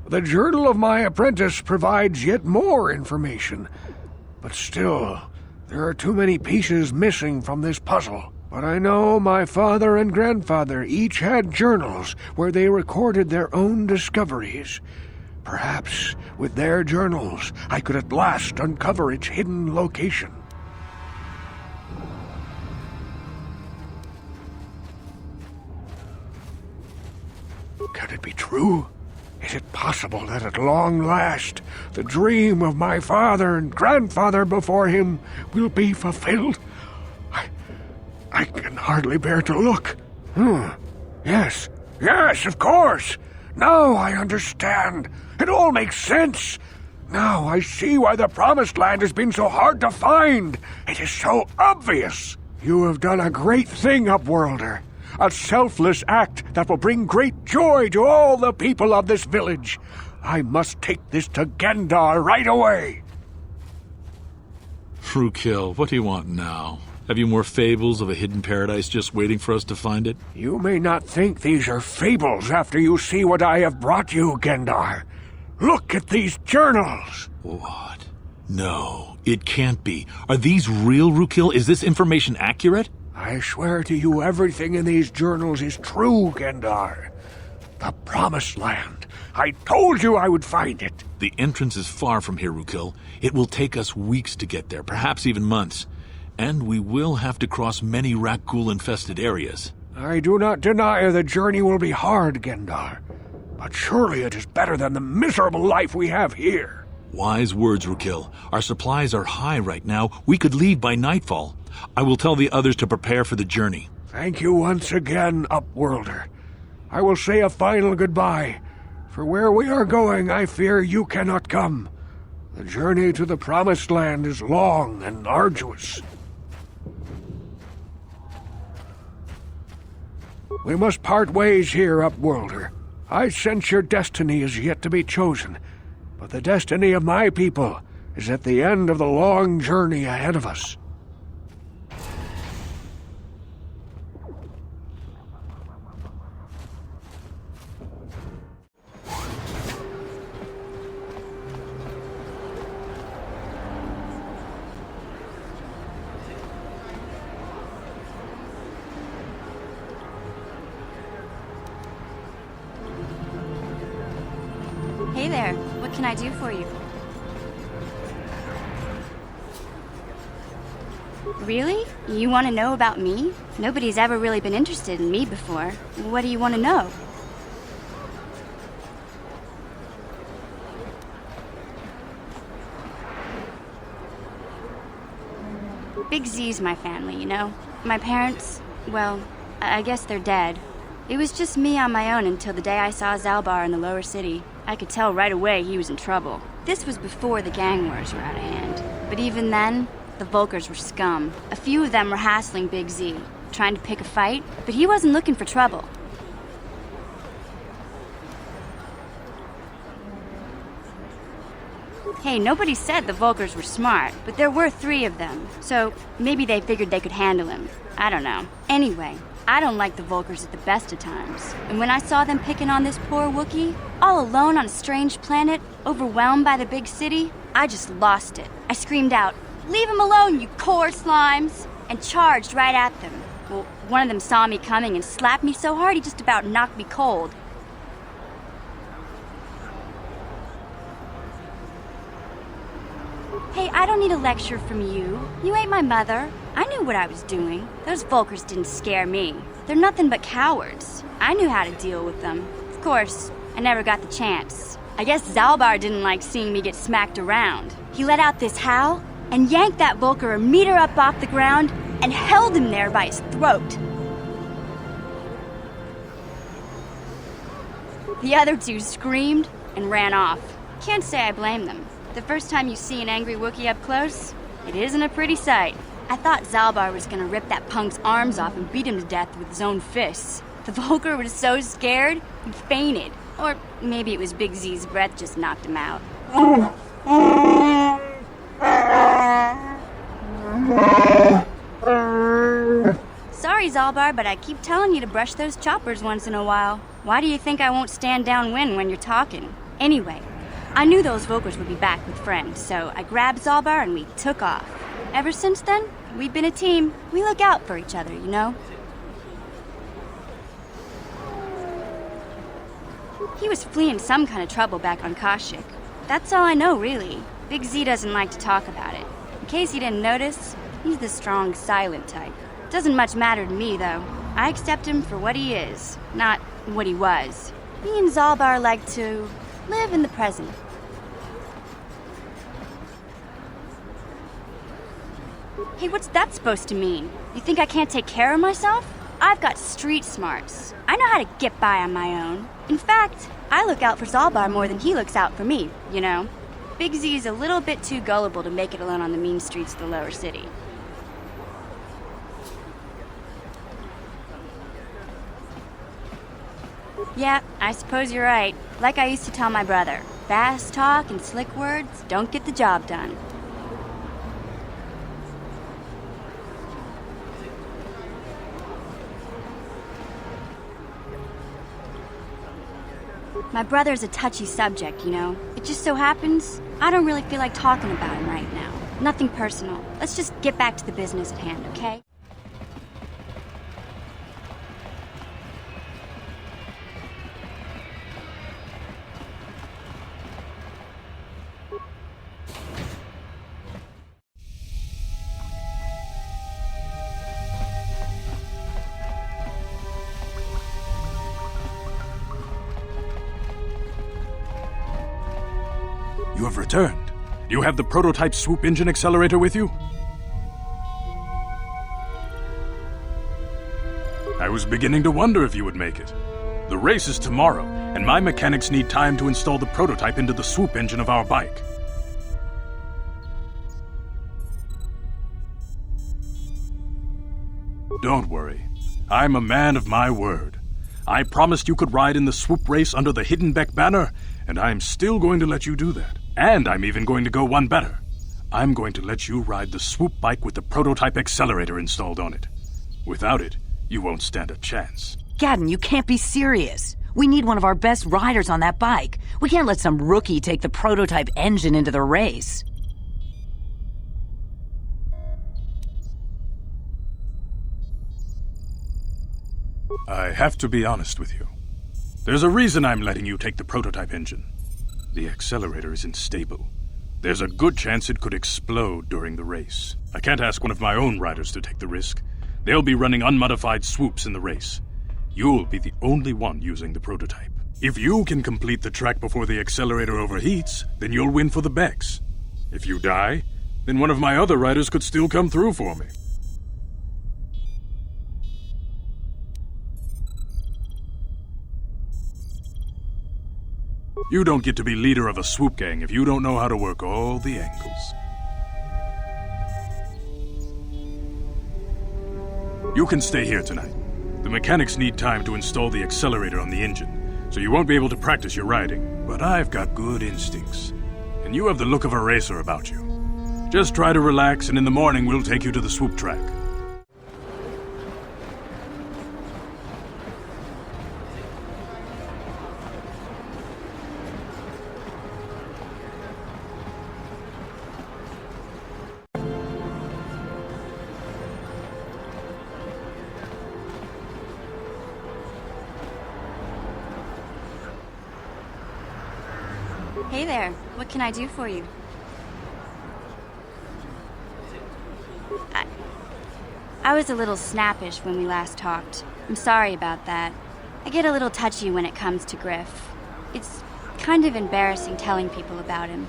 Speaker 1: The journal of my apprentice provides yet more information, but still, there are too many pieces missing from this puzzle. But I know my father and grandfather each had journals where they recorded their own discoveries. Perhaps, with their journals, I could at last uncover its hidden location. Can it be true? Is it possible that at long last, the dream of my father and grandfather before him will be fulfilled? I can hardly bear to look. Yes, of course. Now I understand. It all makes sense. Now I see why the Promised Land has been so hard to find. It is so obvious. You have done a great thing, Upworlder. A selfless act that will bring great joy to all the people of this village. I must take this to Gendar right away.
Speaker 6: Rukil, what do you want now? Have you more fables of a hidden paradise just waiting for us to find it?
Speaker 1: You may not think these are fables after you see what I have brought you, Gendar. Look at these journals.
Speaker 6: What? No, it can't be. Are these real, Rukil? Is this information accurate?
Speaker 1: I swear to you everything in these journals is true, Gendar. The Promised Land. I told you I would find it.
Speaker 6: The entrance is far from here, Rukil. It will take us weeks to get there, perhaps even months. And we will have to cross many Rakghoul-infested areas.
Speaker 1: I do not deny the journey will be hard, Gendar. But surely it is better than the miserable life we have here.
Speaker 6: Wise words, Rukil. Our supplies are high right now. We could leave by nightfall. I will tell the others to prepare for the journey.
Speaker 1: Thank you once again, Upworlder. I will say a final goodbye. For where we are going, I fear you cannot come. The journey to the Promised Land is long and arduous. We must part ways here, Upworlder. I sense your destiny is yet to be chosen, but the destiny of my people is at the end of the long journey ahead of us.
Speaker 19: Hey there, what can I do for you? Really? You want to know about me? Nobody's ever really been interested in me before. What do you want to know? Big Z's my family, you know? My parents, well, I guess they're dead. It was just me on my own until the day I saw Zalbar in the lower city. I could tell right away he was in trouble. This was before the gang wars were out of hand. But even then, the Vulkars were scum. A few of them were hassling Big Z, trying to pick a fight, but he wasn't looking for trouble. Hey, nobody said the Vulkars were smart, but there were 3 of them, so maybe they figured they could handle him. I don't know. Anyway, I don't like the Vulkars at the best of times. And when I saw them picking on this poor Wookiee, all alone on a strange planet, overwhelmed by the big city, I just lost it. I screamed out, Leave him alone, you core slimes! And charged right at them. Well, one of them saw me coming and slapped me so hard he just about knocked me cold. Hey, I don't need a lecture from you. You ain't my mother. I knew what I was doing. Those Vulkars didn't scare me. They're nothing but cowards. I knew how to deal with them. Of course, I never got the chance. I guess Zalbar didn't like seeing me get smacked around. He let out this howl and yanked that Vulkar a meter up off the ground and held him there by his throat. The other two screamed and ran off. Can't say I blame them. The first time you see an angry Wookiee up close, it isn't a pretty sight. I thought Zalbar was gonna rip that punk's arms off and beat him to death with his own fists. The Vulkar was so scared, he fainted. Or maybe it was Big Z's breath just knocked him out. Sorry, Zalbar, but I keep telling you to brush those choppers once in a while. Why do you think I won't stand downwind when you're talking? Anyway, I knew those Vulkars would be back with friends, so I grabbed Zalbar and we took off. Ever since then, we've been a team. We look out for each other, you know? He was fleeing some kind of trouble back on Kashyyyk. That's all I know, really. Big Z doesn't like to talk about it. In case you didn't notice, he's the strong, silent type. Doesn't much matter to me, though. I accept him for what he is, not what he was. Me and Zalbar like to live in the present. Hey, what's that supposed to mean? You think I can't take care of myself? I've got street smarts. I know how to get by on my own. In fact, I look out for Zalbar more than he looks out for me, you know? Big Z's a little bit too gullible to make it alone on the mean streets of the lower city. Yeah, I suppose you're right. Like I used to tell my brother, fast talk and slick words don't get the job done. My brother's a touchy subject, you know. It just so happens, I don't really feel like talking about him right now. Nothing personal. Let's just get back to the business at hand, okay?
Speaker 22: You have returned. Do you have the prototype swoop engine accelerator with you? I was beginning to wonder if you would make it. The race is tomorrow, and my mechanics need time to install the prototype into the swoop engine of our bike. Don't worry. I'm a man of my word. I promised you could ride in the swoop race under the Hidden Beck banner, and I'm still going to let you do that. And I'm even going to go one better. I'm going to let you ride the swoop bike with the prototype accelerator installed on it. Without it, you won't stand a chance.
Speaker 21: Gadden, you can't be serious. We need one of our best riders on that bike. We can't let some rookie take the prototype engine into the race.
Speaker 22: I have to be honest with you. There's a reason I'm letting you take the prototype engine. The accelerator isn't stable. There's a good chance it could explode during the race. I can't ask one of my own riders to take the risk. They'll be running unmodified swoops in the race. You'll be the only one using the prototype. If you can complete the track before the accelerator overheats, then you'll win for the Becks. If you die, then one of my other riders could still come through for me. You don't get to be leader of a swoop gang if you don't know how to work all the angles. You can stay here tonight. The mechanics need time to install the accelerator on the engine, so you won't be able to practice your riding. But I've got good instincts, and you have the look of a racer about you. Just try to relax, and in the morning we'll take you to the swoop track.
Speaker 19: Hey there, what can I do for you? I was a little snappish when we last talked. I'm sorry about that. I get a little touchy when it comes to Griff. It's kind of embarrassing telling people about him.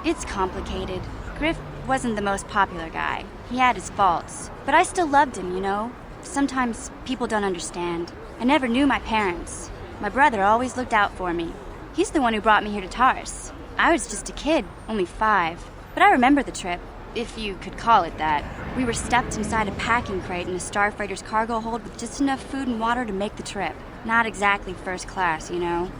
Speaker 19: It's complicated. Griff wasn't the most popular guy. He had his faults. But I still loved him, you know? Sometimes people don't understand. I never knew my parents. My brother always looked out for me. He's the one who brought me here to Taris. I was just a kid, only 5. But I remember the trip, if you could call it that. We were stuffed inside a packing crate in a starfreighter's cargo hold with just enough food and water to make the trip. Not exactly first class, you know?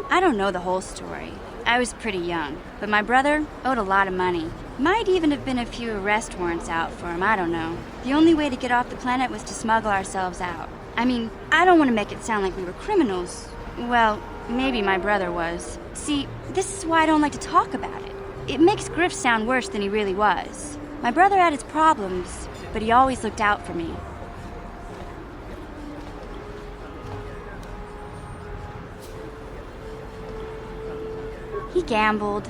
Speaker 19: I don't know the whole story. I was pretty young, but my brother owed a lot of money. Might even have been a few arrest warrants out for him, I don't know. The only way to get off the planet was to smuggle ourselves out. I mean, I don't want to make it sound like we were criminals. Well, maybe my brother was. See, this is why I don't like to talk about it. It makes Griff sound worse than he really was. My brother had his problems, but he always looked out for me. He gambled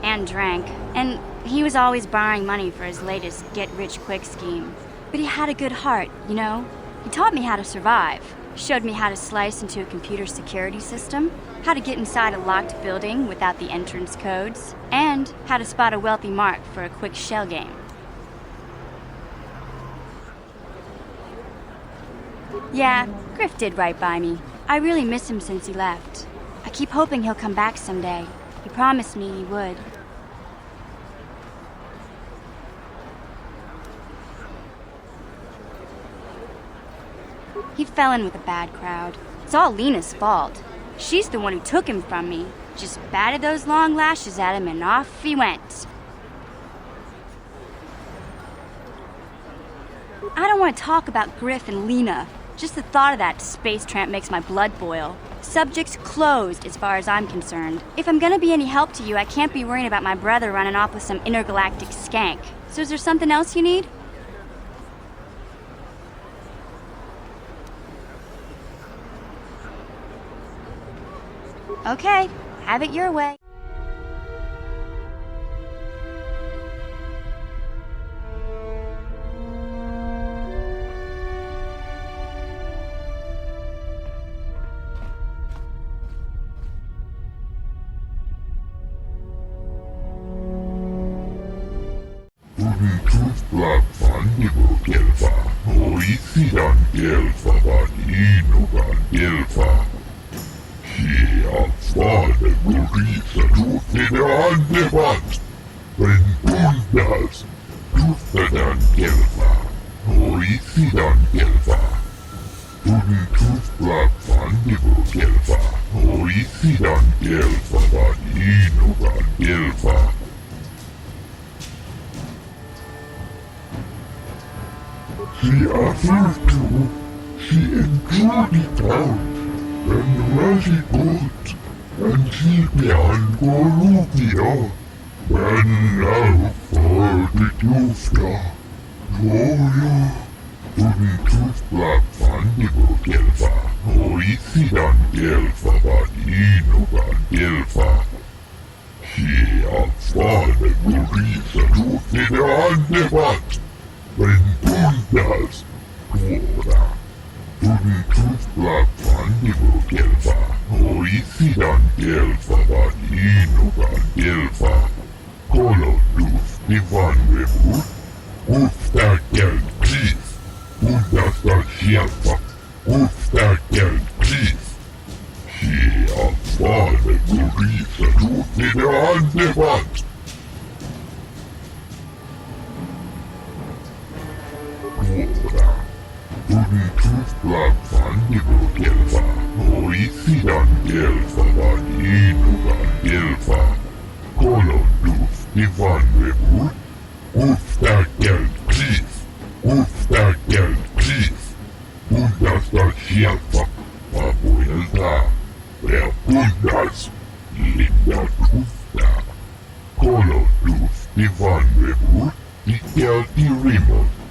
Speaker 19: and drank, and he was always borrowing money for his latest get-rich-quick scheme. But he had a good heart, you know? He taught me how to survive, showed me how to slice into a computer security system, how to get inside a locked building without the entrance codes, and how to spot a wealthy mark for a quick shell game. Yeah, Griff did right by me. I really miss him since he left. I keep hoping he'll come back someday. He promised me he would. He fell in with a bad crowd. It's all Lena's fault. She's the one who took him from me. Just batted those long lashes at him and off he went. I don't want to talk about Griff and Lena. Just the thought of that space tramp makes my blood boil. Subject's closed as far as I'm concerned. If I'm gonna be any help to you, I can't be worrying about my brother running off with some intergalactic skank. So is there something else you need? Okay, have it your way.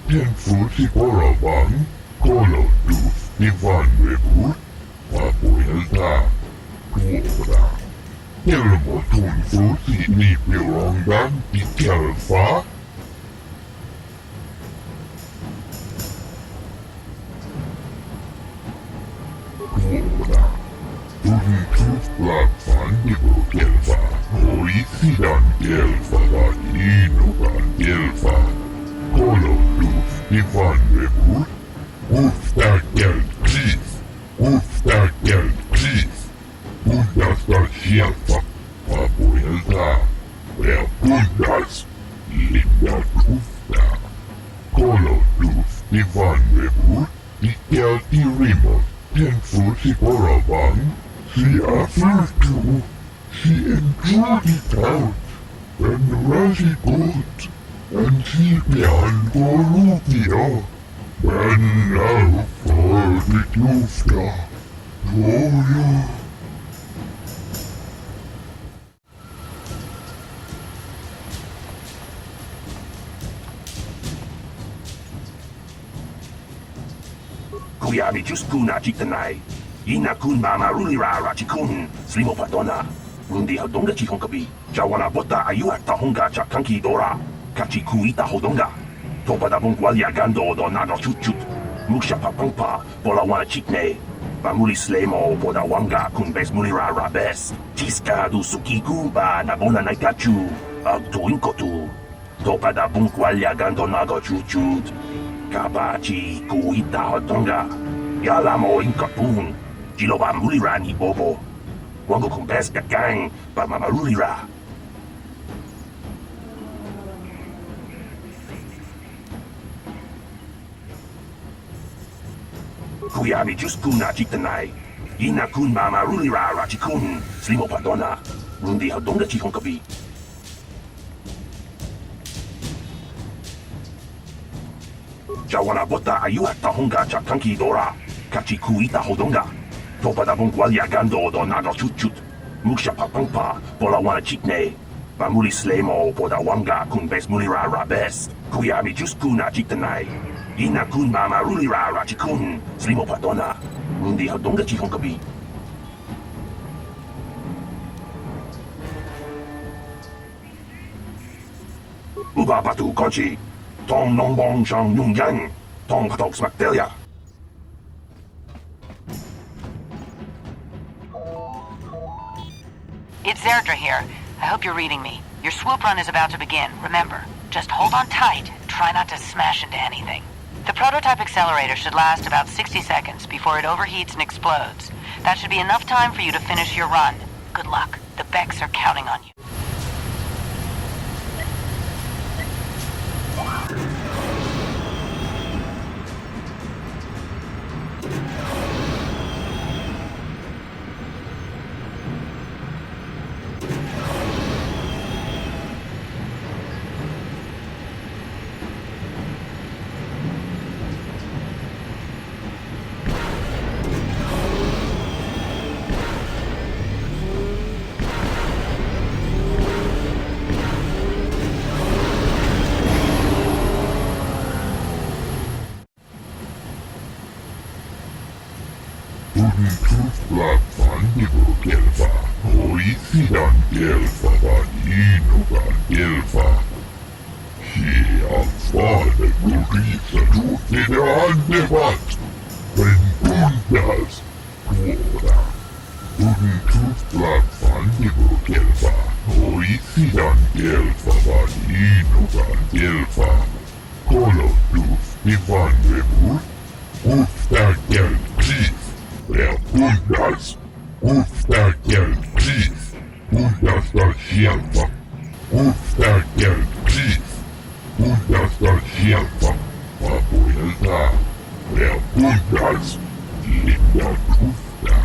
Speaker 5: tenfusiporavang, kolotus divan rebut, papoyalta, tuoda. Kelmo tunfusi ni pirongdan di kelfa. Tuoda. Tuntus platfan di kelfa. Oisidan kelfa van inukan kelfa. Kolotus divan rebut. Uftakeld kris. Uftakeld kris. Bundas sieltä papuilta. Ja bundas linda tufta. Kolotus divan rebut. Ikelti rimot. Tenfusi poravang. Sia fyrtu. Sien truuditaut. En rasikut. En siipian korupio. En alfordit lufta. Tuojo.
Speaker 11: Kuyami juskuna chitanai. Ina kun mama rulira rachikun slimo patona. Rundi hodonga chihonkabi. Jawana bota ayuat tahonga chakanki dora. Kachi kuita hodonga. Topada bongwalia gando do nano chuchut. Muksha papangpa bola wana chitne. Bamuli slemo poda wanga kun bes mulira rabes. Tiska du sukiku ba nabona naikachu. Agto inkotu. Topada bongwalia gando nago chuchut. Kabachi kuita hodonga. Yalamo inkapun. Jiloba mulira ni bobo. Wango kumbes gang ba mama rulira. Kuyami juskuna chitanai. Ina kun mama rulira rachikun slimo padona. Rundi hodonga chihonkabi. Jawana bota ayuat tahonga chakanki dora. Kachi kuita hodonga. Topada bongwalia gando do nano chuchut. Muksha papangpa bola wana chitne. Bamuli slemo poda wanga kun bes mulira rabes. Kuyami juskuna chitanai. Ina kun mama rulira rachikun slimo padona. Rundi hodonga chihonkabi. Uba batu konchi. Tong nongbong shang nung yang. Tong patok smaktelia.
Speaker 21: It's Zerdra here. I hope you're reading me. Your swoop run is about to begin, remember. Just hold on tight and try not to smash into anything. The prototype accelerator should last about 60 seconds before it overheats and explodes. That should be enough time for you to finish your run. Good luck. The Becks are counting on you.
Speaker 5: Tuntus platfan di kelfa. Oisidan kelfa van inukan kelfa. Alfade glorisa tutine andevat. Ben bundas. Tuoda. Tuntus platfan di kelfa. Oisidan kelfa van inukan kelfa. Kolotus divan rebut. Uftakeld kris. Ja bundas. Uftakeld kris. Bundas dar sieltä. Uftakeld kris. Bundas dar sieltä. Papuilta. Ja bundas. Linda tufta.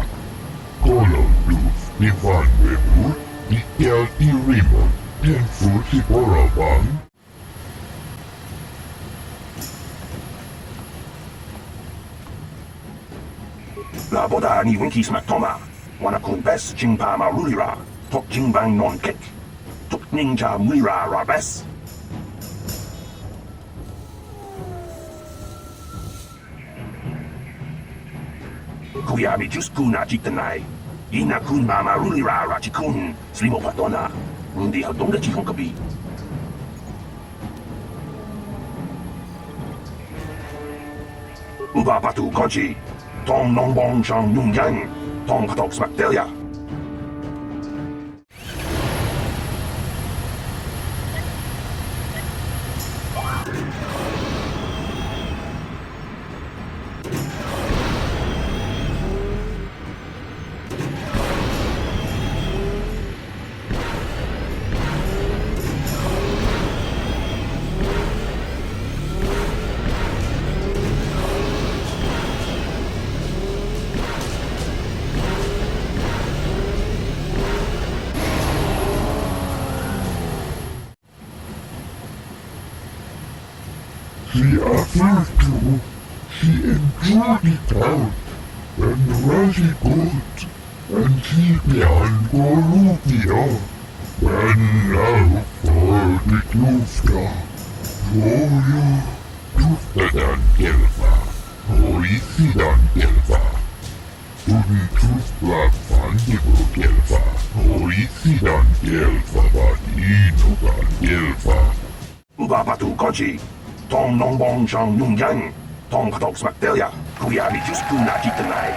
Speaker 5: Kolotus divan rebut. Ikelti rimot. Tenfusi poravang.
Speaker 11: La boda ni winki smaktoma. Wana kun bes jingpa ma rulira. Tok jingbang non kek. Tok ninja mulira rabes.
Speaker 5: Kuyami Juskuna Jitanai. Ina kun mama rulira rachikun. Slimo patona. Undi hadonga chihonkabi. Uba patu konchi. Tong nongbong shang yung yang. Tong patok smakdelia.
Speaker 17: She appeared to. She endured it out, and Raji good, and she behind Gorupia. When now for the Tufta, Royo, Tuftadan Gelfa, Horisidan Gelfa, Uni Tufla Fandibo Gelfa, Horisidan Gelfa, Vadinogan Gelfa.
Speaker 5: Ubapatu Kochi, Tong Nongbong Shang Nung Yang, Tong Patok Smakdelia, Kuyami Juskuna Jitanai,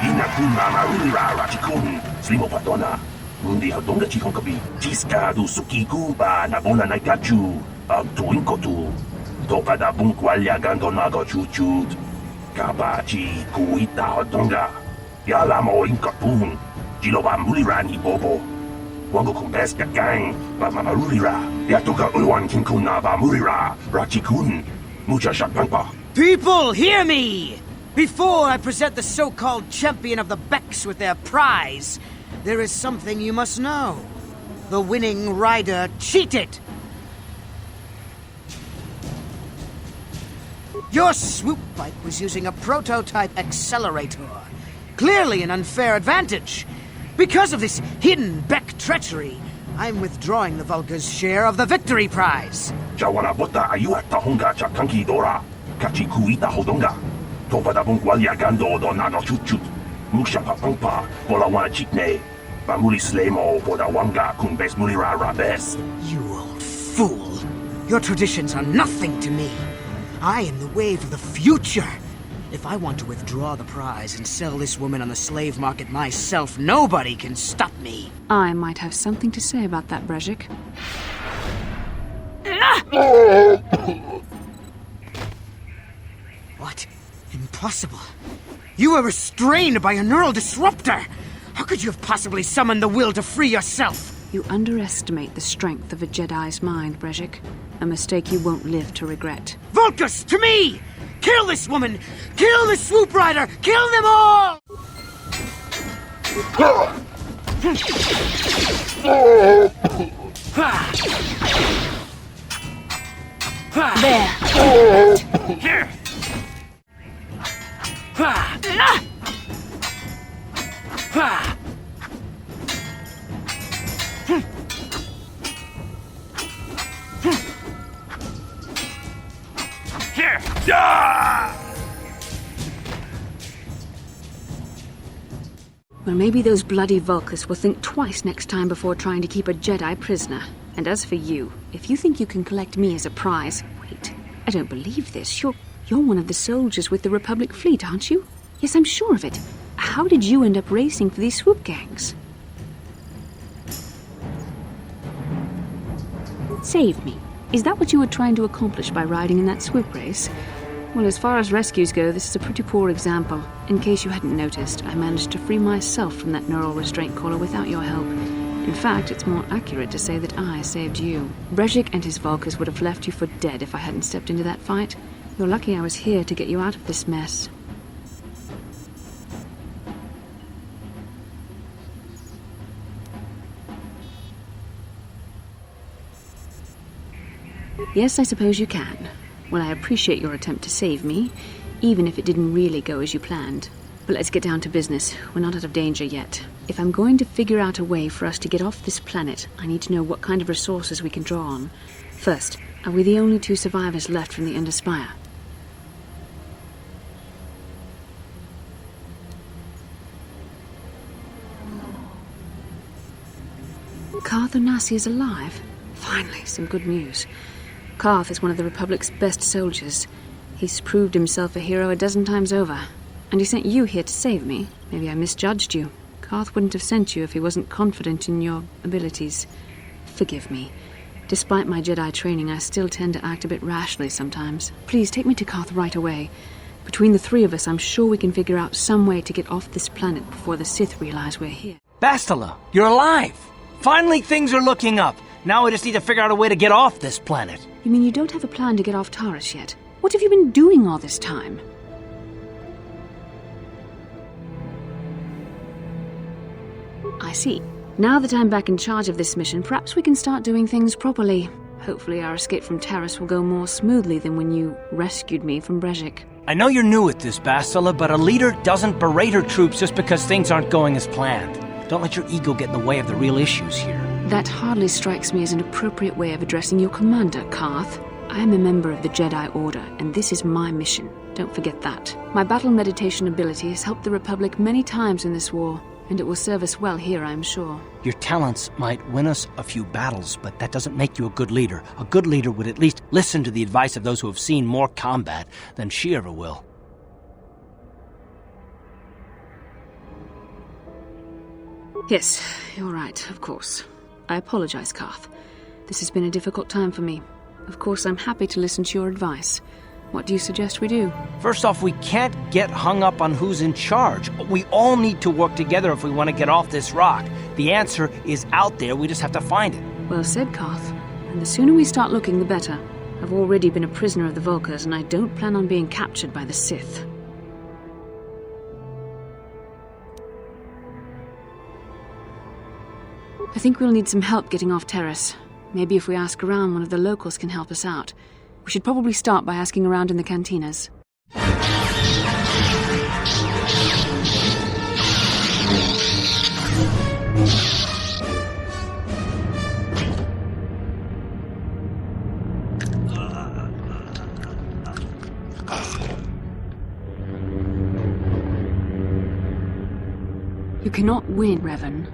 Speaker 5: Ina Kun Mama Ulira Rachikun, Slimo Patona, Undi Hadonga Chihonkabi, Jiska du Suki Kuba Nabona Naikachu, Agtuinkotu, Topa da Bunkwalya Gandonago Chuchut, Kabachi Kuita Hadonga, Yalamo Inkapun, Jiloba Mulirani Bobo. Wango kumbes ka gang, ba mamarurira, yatuka ulwan kinkuna ba murira, rachikun, mucha shakpangpa.
Speaker 13: People, hear me! Before I present the so-called champion of the Becks with their prize, there is something you must know. The winning rider cheated! Your swoop bike was using a prototype accelerator. Clearly an unfair advantage. Because of this hidden Beck treachery, I'm withdrawing the Vulca's share of the victory prize.
Speaker 5: Jawana bota ayuata honga chakanki dora, kachi kuita hodonga. Topa da bunkwalya gando do nano chuchut. Musha papangpa, bola wana chikne. Bamuli slemo boda wanga kumbes mulira rabes.
Speaker 13: You old fool. Your traditions are nothing to me. I am the wave of the future. If I want to withdraw the prize and sell this woman on the slave market myself, nobody can stop me.
Speaker 18: I might have something to say about that, Brejik.
Speaker 13: What? Impossible. You were restrained by a neural disruptor. How could you have possibly summoned the will to free yourself?
Speaker 18: You underestimate the strength of a Jedi's mind, Brejik. A mistake you won't live to regret.
Speaker 13: Vulcus, to me! Kill this woman! Kill the swoop rider! Kill them all!
Speaker 18: There!
Speaker 13: Here! Here!
Speaker 18: Well, maybe those bloody Vulcans will think twice next time before trying to keep a Jedi prisoner. And as for you, if you think you can collect me as a prize... Wait, I don't believe this. You're one of the soldiers with the Republic fleet, aren't you? Yes, I'm sure of it. How did you end up racing for these swoop gangs? Save me. Is that what you were trying to accomplish by riding in that swoop race? Well, as far as rescues go, this is a pretty poor example. In case you hadn't noticed, I managed to free myself from that neural restraint collar without your help. In fact, it's more accurate to say that I saved you. Brejik and his Vulcans would have left you for dead if I hadn't stepped into that fight. You're lucky I was here to get you out of this mess. Yes, I suppose you can. Well, I appreciate your attempt to save me, even if it didn't really go as you planned. But let's get down to business. We're not out of danger yet. If I'm going to figure out a way for us to get off this planet, I need to know what kind of resources we can draw on. First, are we the only two survivors left from the Underspire? Karth Onasi is alive. Finally, some good news. Karth is one of the Republic's best soldiers. He's proved himself a hero a dozen times over. And he sent you here to save me. Maybe I misjudged you. Karth wouldn't have sent you if he wasn't confident in your abilities. Forgive me. Despite my Jedi training, I still tend to act a bit rashly sometimes. Please, take me to Karth right away. Between the three of us, I'm sure we can figure out some way to get off this planet before the Sith realize we're here.
Speaker 3: Bastila, you're alive! Finally, things are looking up. Now we just need to figure out a way to get off this planet.
Speaker 18: You mean you don't have a plan to get off Taris yet? What have you been doing all this time? I see. Now that I'm back in charge of this mission, perhaps we can start doing things properly. Hopefully our escape from Taris will go more smoothly than when you rescued me from Brejik.
Speaker 3: I know you're new at this, Bastila, but a leader doesn't berate her troops just because things aren't going as planned. Don't let your ego get in the way of the real issues here.
Speaker 18: That hardly strikes me as an appropriate way of addressing your commander, Karth. I am a member of the Jedi Order, and this is my mission. Don't forget that. My battle meditation ability has helped the Republic many times in this war, and it will serve us well here, I'm sure.
Speaker 3: Your talents might win us a few battles, but that doesn't make you a good leader. A good leader would at least listen to the advice of those who have seen more combat than she ever will.
Speaker 18: Yes, you're right, of course. I apologize, Karth. This has been a difficult time for me. Of course, I'm happy to listen to your advice. What do you suggest we do?
Speaker 3: First off, we can't get hung up on who's in charge. We all need to work together if we want to get off this rock. The answer is out there, we just have to find it.
Speaker 18: Well said, Karth. And the sooner we start looking, the better. I've already been a prisoner of the Vulkars, and I don't plan on being captured by the Sith. I think we'll need some help getting off Taris. Maybe if we ask around, one of the locals can help us out. We should probably start by asking around in the cantinas. You cannot win, Revan.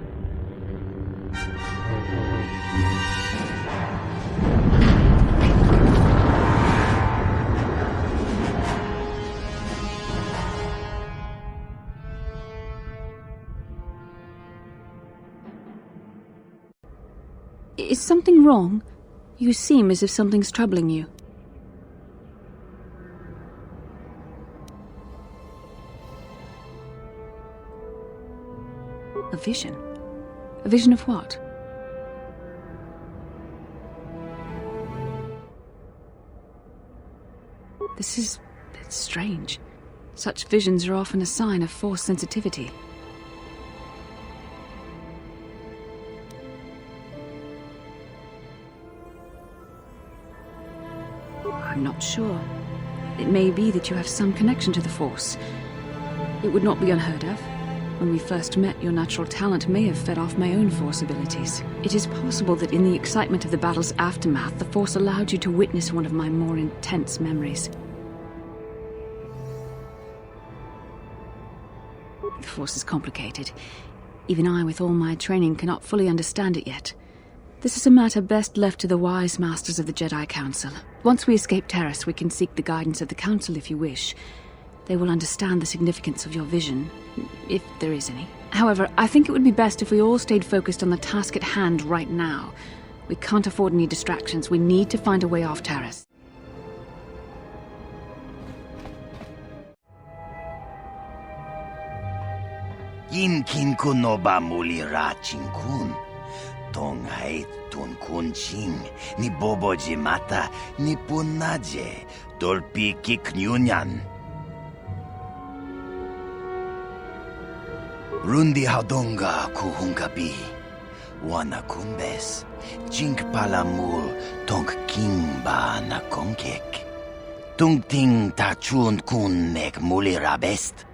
Speaker 18: Is something wrong? You seem as if something's troubling you. A vision? A vision of what? It's strange. Such visions are often a sign of Force sensitivity. I'm not sure. It may be that you have some connection to the Force. It would not be unheard of. When we first met, your natural talent may have fed off my own Force abilities. It is possible that in the excitement of the battle's aftermath, the Force allowed you to witness one of my more intense memories. The Force is complicated. Even I, with all my training, cannot fully understand it yet. This is a matter best left to the wise masters of the Jedi Council. Once we escape Taris, we can seek the guidance of the Council if you wish. They will understand the significance of your vision, if there is any. However, I think it would be best if we all stayed focused on the task at hand right now. We can't afford any distractions. We need to find a way off Taris.
Speaker 11: Yin kin kun no ba muli ra chin kun. Tong hai tun kun ching. Ni bobo jimata ni punaje. Dolpi kiknyunyan. Rundi haudonga kuhungabi. Wana kumbes. Jink palamul tonk king ba na konkek. Tung ting ta chun kun nek muli rabest.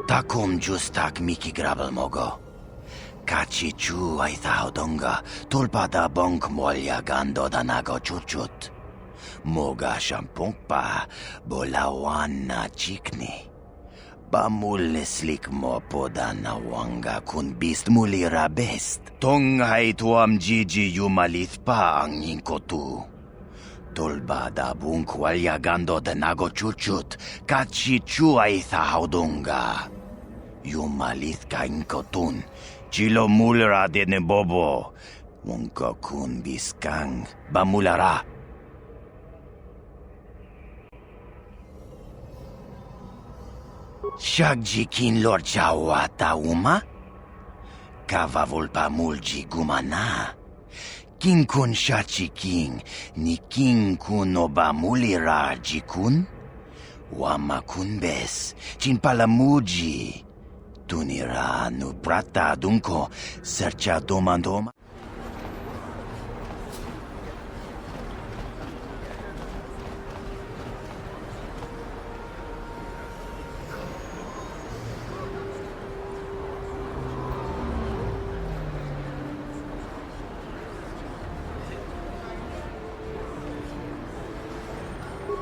Speaker 11: Takum justak miki grabel mogo. Kachi chu ay haudonga. Tulpada bonk molya gando danago chuchut. Moga shampongpa bolawan na chikni. Pamuleslik mo poda nawanga kun bist mulira best. Tonghay tuam jiji yumalith pa ang ninkotu. Tolbada bunkwalya de nago chuchut, kachi chuay thahaudunga. Yumalith ka inkotun, chilo mulra de nebobo. Wonka kun biskang, bamulara. Shagjikin lor chawata uma? Kavavulpa mulji gumana. King kun shachi king, ni king kun oba mulira jikun? Wama kun bes, chin palamuji. Tunira nu prata dunko, sercha domandoma.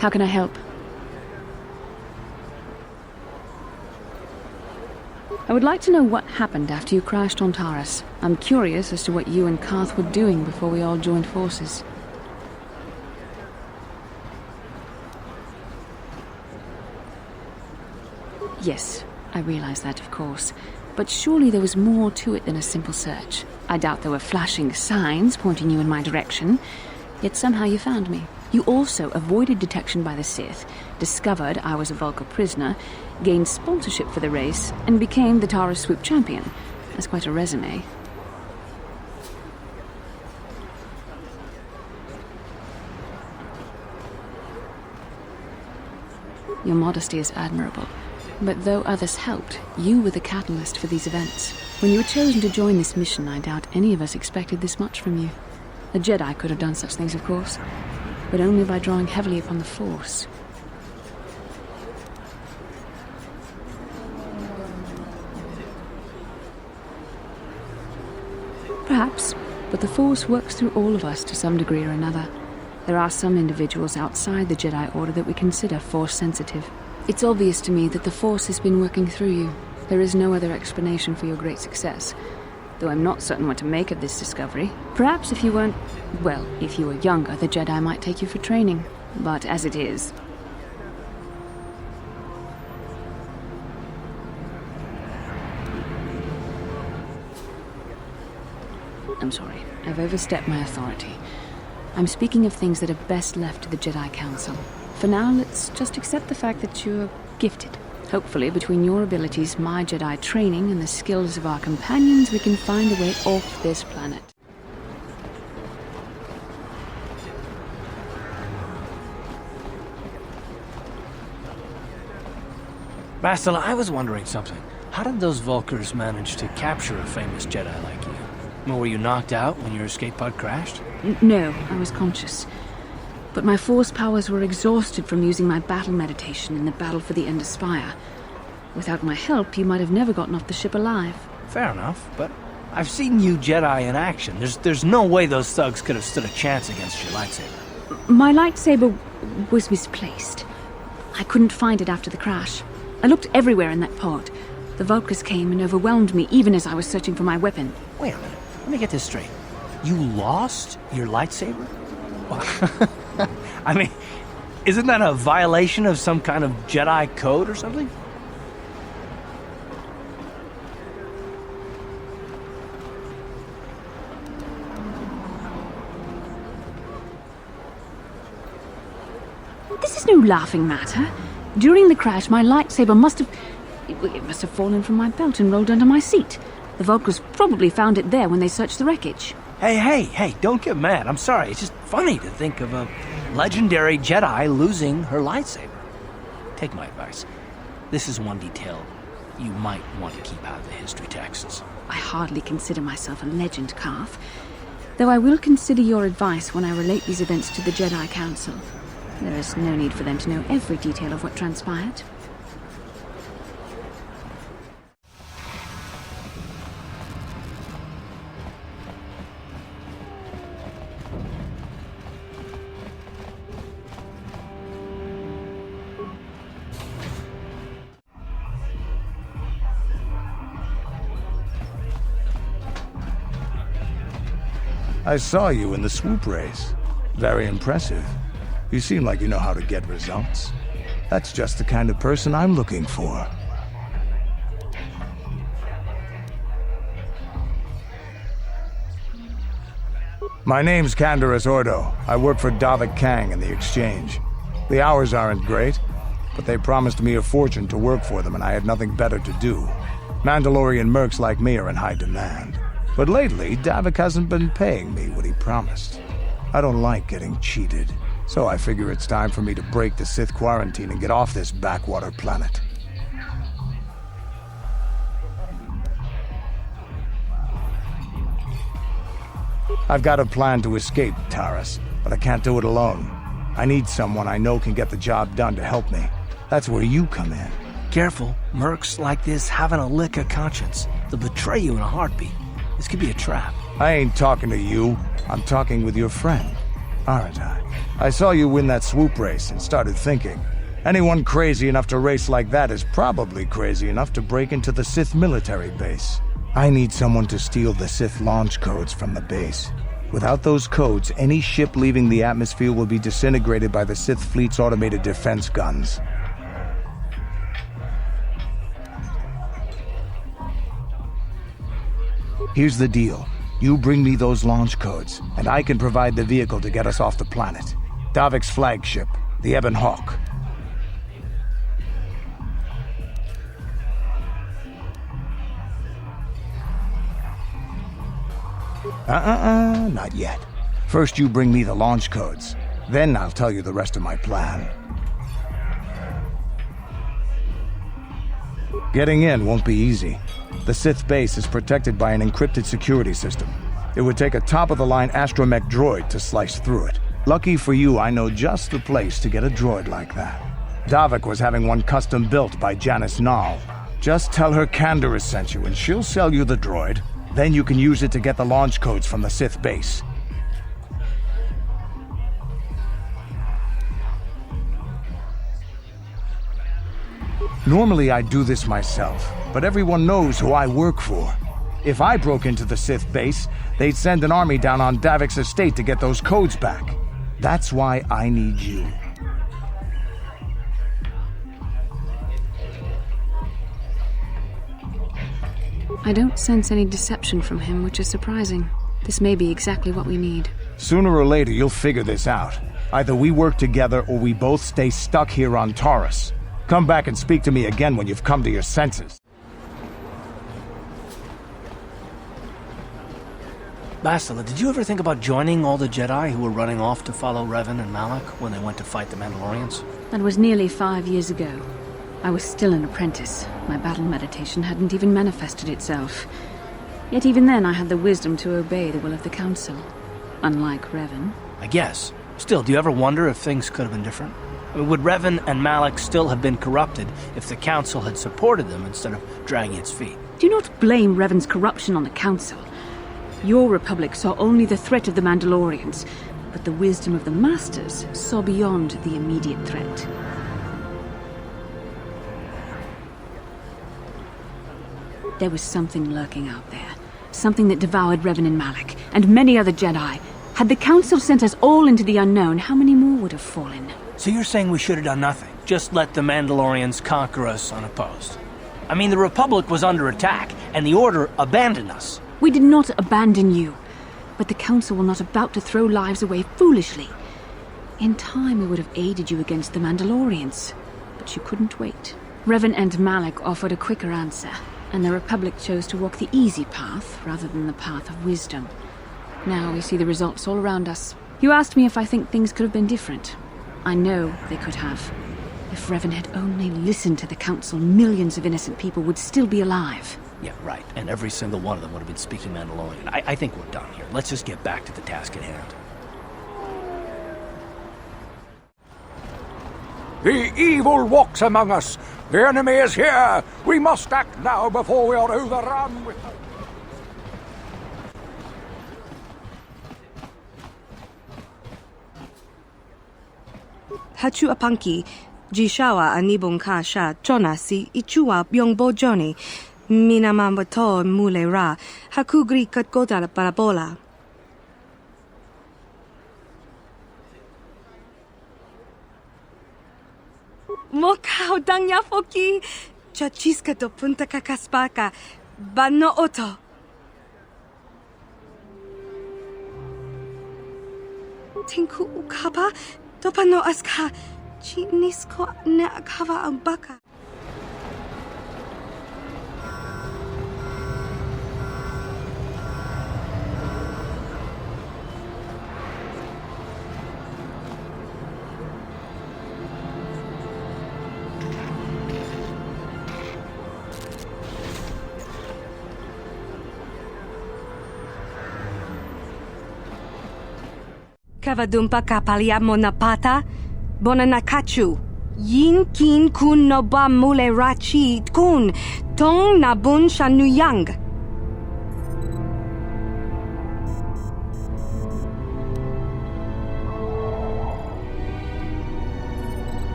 Speaker 18: How can I help? I would like to know what happened after you crashed on Taris. I'm curious as to what you and Karth were doing before we all joined forces. Yes, I realize that, of course. But surely there was more to it than a simple search. I doubt there were flashing signs pointing you in my direction, yet somehow you found me. You also avoided detection by the Sith, discovered I was a Vulcar prisoner, gained sponsorship for the race, and became the Taris Swoop champion. That's quite a resume. Your modesty is admirable. But though others helped, you were the catalyst for these events. When you were chosen to join this mission, I doubt any of us expected this much from you. A Jedi could have done such things, of course, but only by drawing heavily upon the Force. Perhaps, but the Force works through all of us to some degree or another. There are some individuals outside the Jedi Order that we consider Force-sensitive. It's obvious to me that the Force has been working through you. There is no other explanation for your great success. Though I'm not certain what to make of this discovery. Perhaps if you weren't... well, if you were younger, the Jedi might take you for training. But as it is... I'm sorry. I've overstepped my authority. I'm speaking of things that are best left to the Jedi Council. For now, let's just accept the fact that you're gifted. Hopefully, between your abilities, my Jedi training, and the skills of our companions, we can find a way off this planet.
Speaker 3: Bastila, I was wondering something. How did those Vulcars manage to capture a famous Jedi like you? Were you knocked out when your escape pod crashed?
Speaker 18: No, I was conscious. But my Force powers were exhausted from using my battle meditation in the battle for the Ender Spire. Without my help, you might have never gotten off the ship alive.
Speaker 3: Fair enough, but I've seen you Jedi in action. There's no way those thugs could have stood a chance against your lightsaber.
Speaker 18: My lightsaber was misplaced. I couldn't find it after the crash. I looked everywhere in that pod. The Vulcars came and overwhelmed me even as I was searching for my weapon.
Speaker 3: Wait a minute. Let me get this straight. You lost your lightsaber? I mean, isn't that a violation of some kind of Jedi code or something?
Speaker 18: This is no laughing matter. During the crash, my lightsaber must have fallen from my belt and rolled under my seat. The Vulcars probably found it there when they searched the wreckage.
Speaker 3: Hey, don't get mad. I'm sorry. It's just funny to think of a legendary Jedi losing her lightsaber. Take my advice. This is one detail you might want to keep out of the history texts.
Speaker 18: I hardly consider myself a legend, Karth. Though I will consider your advice when I relate these events to the Jedi Council. There is no need for them to know every detail of what transpired.
Speaker 11: I saw you in the swoop race. Very impressive. You seem like you know how to get results. That's just the kind of person I'm looking for. My name's Canderous Ordo. I work for Davik Kang in the Exchange. The hours aren't great, but they promised me a fortune to work for them and I had nothing better to do. Mandalorian mercs like me are in high demand. But lately, Davik hasn't been paying me what he promised. I don't like getting cheated, so I figure it's time for me to break the Sith quarantine and get off this backwater planet. I've got a plan to escape Taris, but I can't do it alone. I need someone I know can get the job done to help me. That's where you come in.
Speaker 3: Careful. Mercs like this haven't a lick of conscience. They'll betray you in a heartbeat. This could be a trap.
Speaker 11: I ain't talking to you. I'm talking with your friend, aren't I? I saw you win that swoop race and started thinking. Anyone crazy enough to race like that is probably crazy enough to break into the Sith military base. I need someone to steal the Sith launch codes from the base. Without those codes, any ship leaving the atmosphere will be disintegrated by the Sith fleet's automated defense guns. Here's the deal. You bring me those launch codes, and I can provide the vehicle to get us off the planet. Davik's flagship, the Ebon Hawk. Not yet. First you bring me the launch codes. Then I'll tell you the rest of my plan. Getting in won't be easy. The Sith base is protected by an encrypted security system. It would take a top-of-the-line astromech droid to slice through it. Lucky for you, I know just the place to get a droid like that. Davik was having one custom built by Janice Nall. Just tell her Canderous sent you and she'll sell you the droid. Then you can use it to get the launch codes from the Sith base. Normally I'd do this myself, but everyone knows who I work for. If I broke into the Sith base, they'd send an army down on Davik's estate to get those codes back. That's why I need you.
Speaker 18: I don't sense any deception from him, which is surprising. This may be exactly what we need.
Speaker 11: Sooner or later, you'll figure this out. Either we work together or we both stay stuck here on Taris. Come back and speak to me again when you've come to your senses.
Speaker 3: Bastila, did you ever think about joining all the Jedi who were running off to follow Revan and Malak when they went to fight the Mandalorians?
Speaker 18: That was nearly 5 years ago. I was still an apprentice. My battle meditation hadn't even manifested itself. Yet even then I had the wisdom to obey the will of the Council. Unlike Revan.
Speaker 3: I guess. Still, do you ever wonder if things could have been different? I mean, would Revan and Malak still have been corrupted if the Council had supported them instead of dragging its feet?
Speaker 18: Do not blame Revan's corruption on the Council. Your Republic saw only the threat of the Mandalorians, but the wisdom of the Masters saw beyond the immediate threat. There was something lurking out there. Something that devoured Revan and Malak, and many other Jedi. Had the Council sent us all into the unknown, how many more would have fallen?
Speaker 3: So you're saying we should have done nothing? Just let the Mandalorians conquer us unopposed? I mean, the Republic was under attack, and the Order abandoned us.
Speaker 18: We did not abandon you, but the Council were not about to throw lives away foolishly. In time, we would have aided you against the Mandalorians, but you couldn't wait. Revan and Malak offered a quicker answer, and the Republic chose to walk the easy path rather than the path of wisdom. Now we see the results all around us. You asked me if I think things could have been different. I know they could have. If Revan had only listened to the Council, millions of innocent people would still be alive.
Speaker 3: Yeah, right. And every single one of them would have been speaking Mandalorian. I think we're done here. Let's just get back to the task at hand.
Speaker 14: The evil walks among us. The enemy is here. We must act now before we are overrun with them.
Speaker 2: Hachu apanki, jishawa anibong kasha, chonasi, ichua byong bojoni, minamambato mule ra, hakugri katgota parabola. Mokao dangya foki. Chachiska do punta kakaspaka. Bano oto. Tinku ukaba. Dopano aska. Chinisko na akava ambaka. Kavadumpa kapaliamo na pata, bona nakachu. Yin kin kun no ba mule rachi kun, tong nabun shanuyang.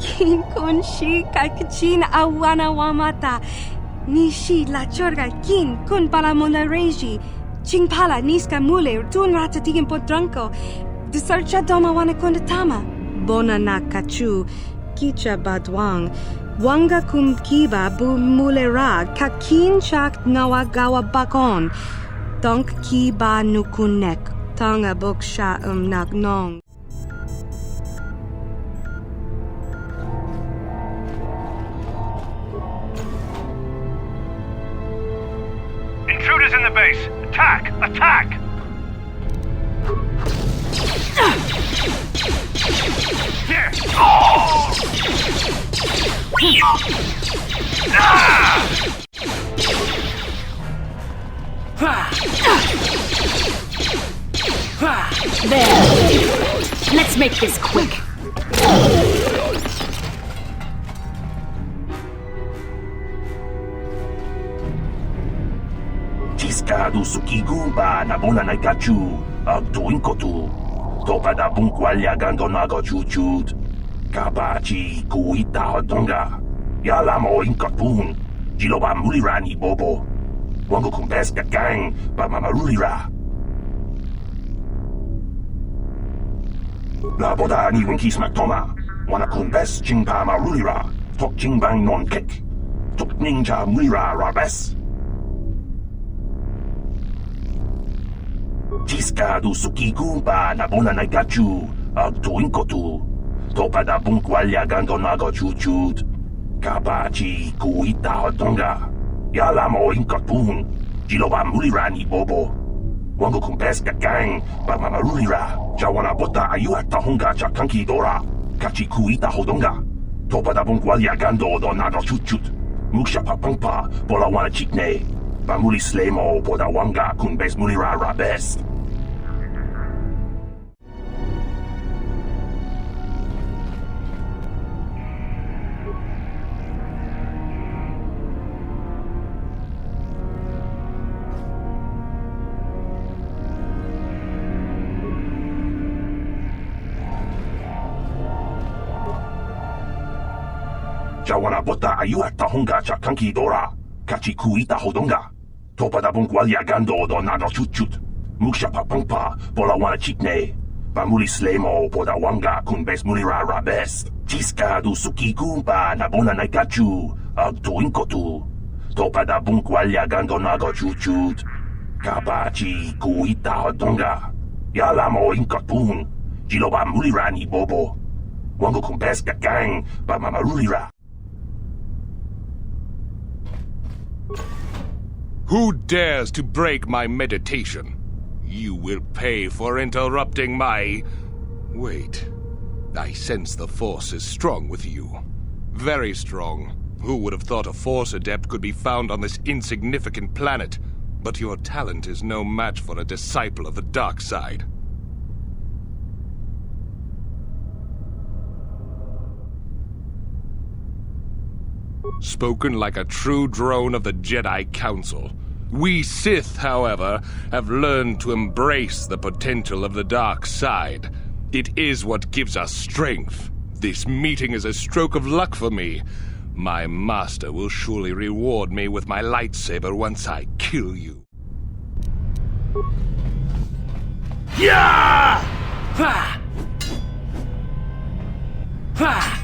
Speaker 2: Kin kun shi kakachin awana wamata. Nishi la chorga kin kun palamona reji. Chingpala niska mule tun ratatigin podranko. Desarcha doma wana kundatama. Bona nakachu. Kicha badwang. Wanga kum kiba bu mule ra. Kakin chak nawa gawa bakon. Donk kiba nukunek. Tonga boksha nagnong.
Speaker 10: Intruders in the base! Attack! Attack! Here! Oh!
Speaker 8: There. Let's make this quick.
Speaker 5: Ciscado sukigumba na bona na gachu, agtuin kotu. Topa da bunkwalya gandonago chuchut. Kabachi kuita hodonga. Yalamo inkatun. Jiloba mulirani bobo. Wango kumbeska gang, ba mamarulira. La boda ni winkis matoma. Wana kumbes chingpa marulira. Tok chingbang non kek. Tok ninja mulira rabes. Ciscado sukigumba na bona na gachu, agtuin kotu. Topa da bunkwalya gandonago chuchut. Kabachi kuita hodonga. Yalamo inkatun. Jiloba mulirani bobo. Wango kumbeska gang, ba mamarulira. Jawana bota ayuat tahunga chakanki dora. Kachi kuita hodonga. Topa da bunkwalya gandonago chuchut. Muksha papangpa, bola wana chikne. Bamuli slemo boda wanga kumbes mulira rabes. Jawana bota ayuat tahunga chakanki dora. Kachi kuita hodonga. Topa da bunkwalya gando donado chuchut. Muksha papangpa, bola wana chikne. Bamuli slemo boda wanga kunbes mulira rabes. Ciscado sukigumba na bona na gachu, agtuin kotu. Topa da bunkwalya gando nago chuchut. Kabachi kuita hodonga. Yalamo inkatun. Jiloba mulirani bobo. Wango kumbeska gang, ba mamarulira.
Speaker 20: Who dares to break my meditation? You will pay for interrupting my... Wait. I sense the Force is strong with you. Very strong. Who would have thought a Force adept could be found on this insignificant planet? But your talent is no match for a disciple of the dark side. Spoken like a true drone of the Jedi Council. We Sith, however, have learned to embrace the potential of the dark side. It is what gives us strength. This meeting is a stroke of luck for me. My master will surely reward me with my lightsaber once I kill you.
Speaker 10: Yeah! Ha! Ha!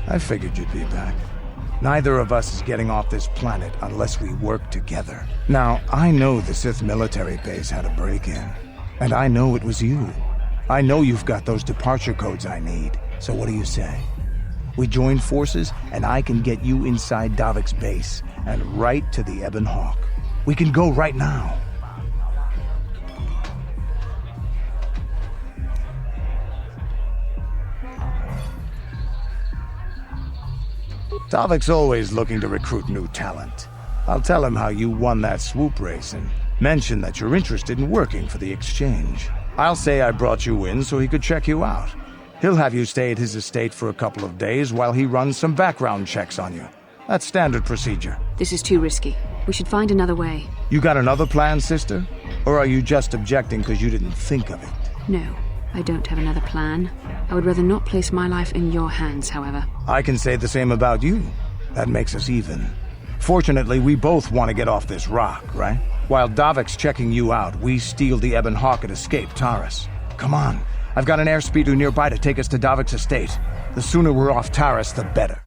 Speaker 11: I figured you'd be back. Neither of us is getting off this planet unless we work together. Now, I know the Sith military base had a break-in. And I know it was you. I know you've got those departure codes I need. So what do you say? We join forces, and I can get you inside Davik's base, and right to the Ebon Hawk. We can go right now. Davik's always looking to recruit new talent. I'll tell him how you won that swoop race and mention that you're interested in working for the exchange. I'll say I brought you in so he could check you out. He'll have you stay at his estate for a couple of days while he runs some background checks on you. That's standard procedure.
Speaker 18: This is too risky. We should find another way.
Speaker 11: You got another plan, sister? Or are you just objecting because you didn't think of it?
Speaker 18: No, I don't have another plan. I would rather not place my life in your hands, however.
Speaker 11: I can say the same about you. That makes us even. Fortunately, we both want to get off this rock, right? While Davik's checking you out, we steal the Ebon Hawk and escape Taris. Come on. I've got an airspeeder nearby to take us to Davik's estate. The sooner we're off Taris, the better.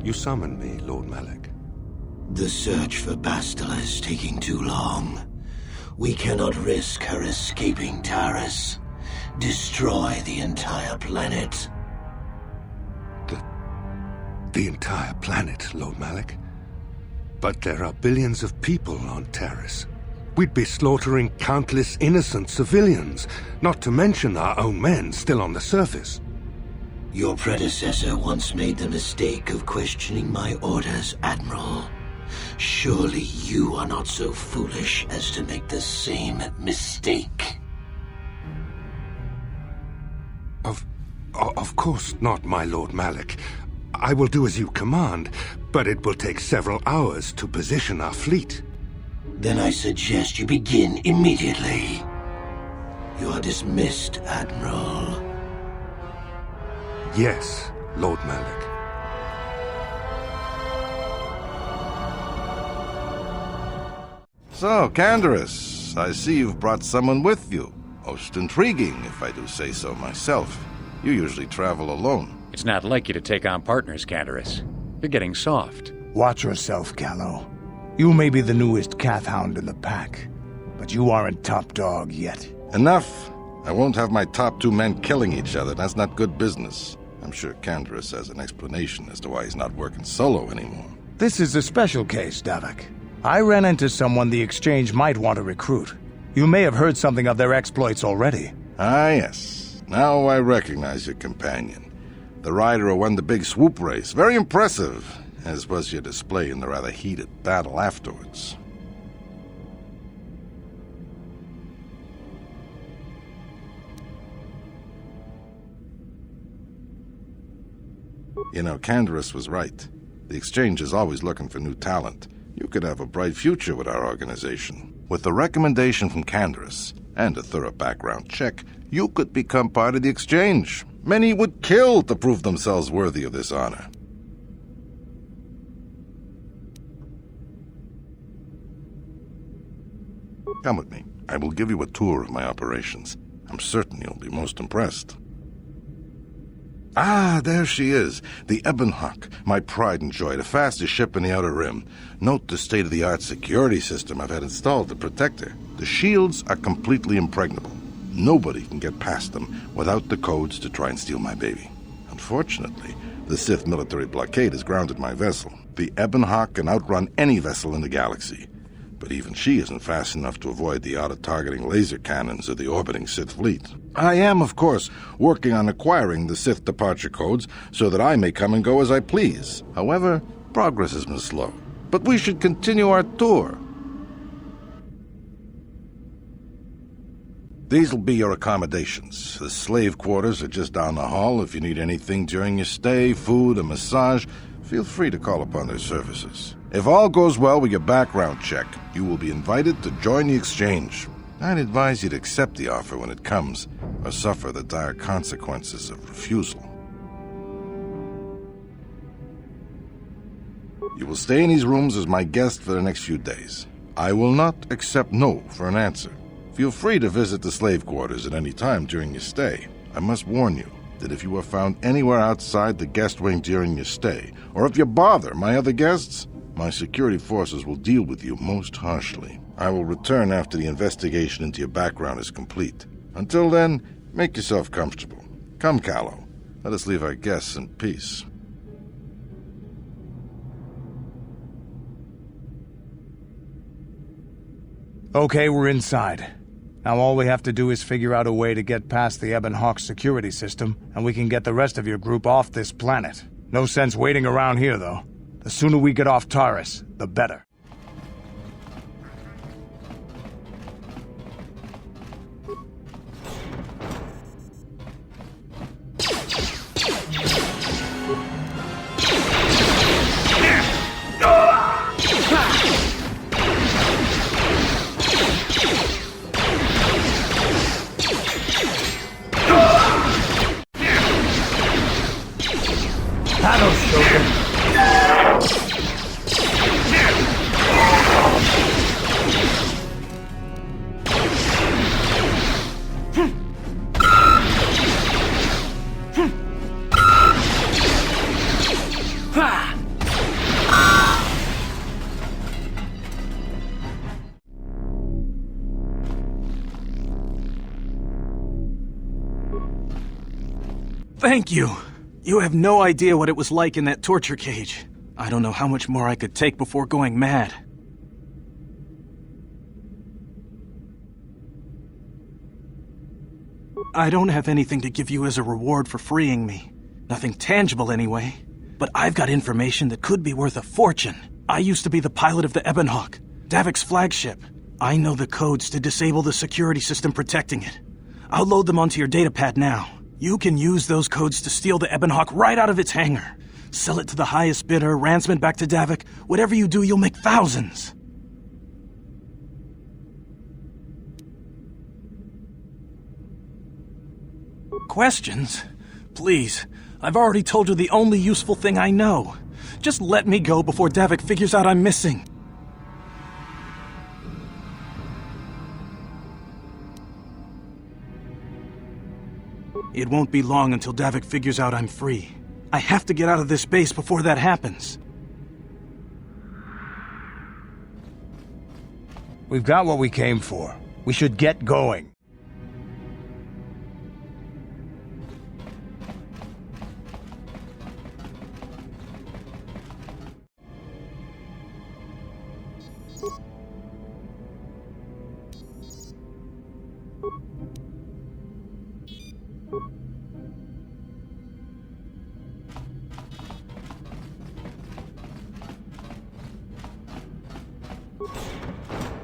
Speaker 9: You summoned me, Lord Malak.
Speaker 12: The search for Bastila is taking too long. We cannot risk her escaping Taris. Destroy the entire planet.
Speaker 9: The entire planet, Lord Malak? But there are billions of people on Taris. We'd be slaughtering countless innocent civilians, not to mention our own men still on the surface.
Speaker 12: Your predecessor once made the mistake of questioning my orders, Admiral. Surely you are not so foolish as to make the same mistake.
Speaker 9: Of course not, my Lord Malak. I will do as you command, but it will take several hours to position our fleet.
Speaker 12: Then I suggest you begin immediately. You are dismissed, Admiral.
Speaker 9: Yes, Lord Malak.
Speaker 23: So, Candaris, I see you've brought someone with you. Most intriguing, if I do say so myself. You usually travel alone.
Speaker 24: It's not like you to take on partners, Candaris. You're getting soft.
Speaker 11: Watch yourself, Callow. You may be the newest calf hound in the pack, but you aren't top dog yet.
Speaker 23: Enough! I won't have my top two men killing each other. That's not good business. I'm sure Candaris has an explanation as to why he's not working solo anymore.
Speaker 11: This is a special case, Davik.
Speaker 4: I ran into someone the Exchange might want to recruit. You may have heard something of their exploits already.
Speaker 23: Ah, yes. Now I recognize your companion. The rider who won the big swoop race. Very impressive, as was your display in the rather heated battle afterwards. You know, Candaris was right. The Exchange is always looking for new talent. You could have a bright future with our organization. With the recommendation from Candaris and a thorough background check, you could become part of the Exchange. Many would kill to prove themselves worthy of this honor. Come with me. I will give you a tour of my operations. I'm certain you'll be most impressed. Ah, there she is, the Ebonhawk, my pride and joy, the fastest ship in the Outer Rim. Note the state-of-the-art security system I've had installed to protect her. The shields are completely impregnable. Nobody can get past them without the codes to try and steal my baby. Unfortunately, the Sith military blockade has grounded my vessel. The Ebonhawk can outrun any vessel in the galaxy. But even she isn't fast enough to avoid the auto-targeting laser cannons of the orbiting Sith fleet. I am, of course, working on acquiring the Sith departure codes so that I may come and go as I please. However, progress has been slow. But we should continue our tour. These will be your accommodations. The slave quarters are just down the hall. If you need anything during your stay, food, a massage, feel free to call upon their services. If all goes well with your background check, you will be invited to join the Exchange. I'd advise you to accept the offer when it comes, or suffer the dire consequences of refusal. You will stay in these rooms as my guest for the next few days. I will not accept no for an answer. Feel free to visit the slave quarters at any time during your stay. I must warn you that if you are found anywhere outside the guest wing during your stay, or if you bother my other guests, my security forces will deal with you most harshly. I will return after the investigation into your background is complete. Until then, make yourself comfortable. Come, Callow. Let us leave our guests in peace.
Speaker 4: Okay, we're inside. Now all we have to do is figure out a way to get past the Ebonhawk security system, and we can get the rest of your group off this planet. No sense waiting around here, though. The sooner we get off Taris, the better.
Speaker 3: Thank you. You have no idea what it was like in that torture cage. I don't know how much more I could take before going mad. I don't have anything to give you as a reward for freeing me. Nothing tangible anyway. But I've got information that could be worth a fortune. I used to be the pilot of the Ebonhawk, Davik's flagship. I know the codes to disable the security system protecting it. I'll load them onto your datapad now. You can use those codes to steal the Ebonhawk right out of its hangar. Sell it to the highest bidder, ransom it back to Davik. Whatever you do, you'll make thousands. Questions? Please, I've already told you the only useful thing I know. Just let me go before Davik figures out I'm missing. It won't be long until Davik figures out I'm free. I have to get out of this base before that happens.
Speaker 4: We've got what we came for. We should get going.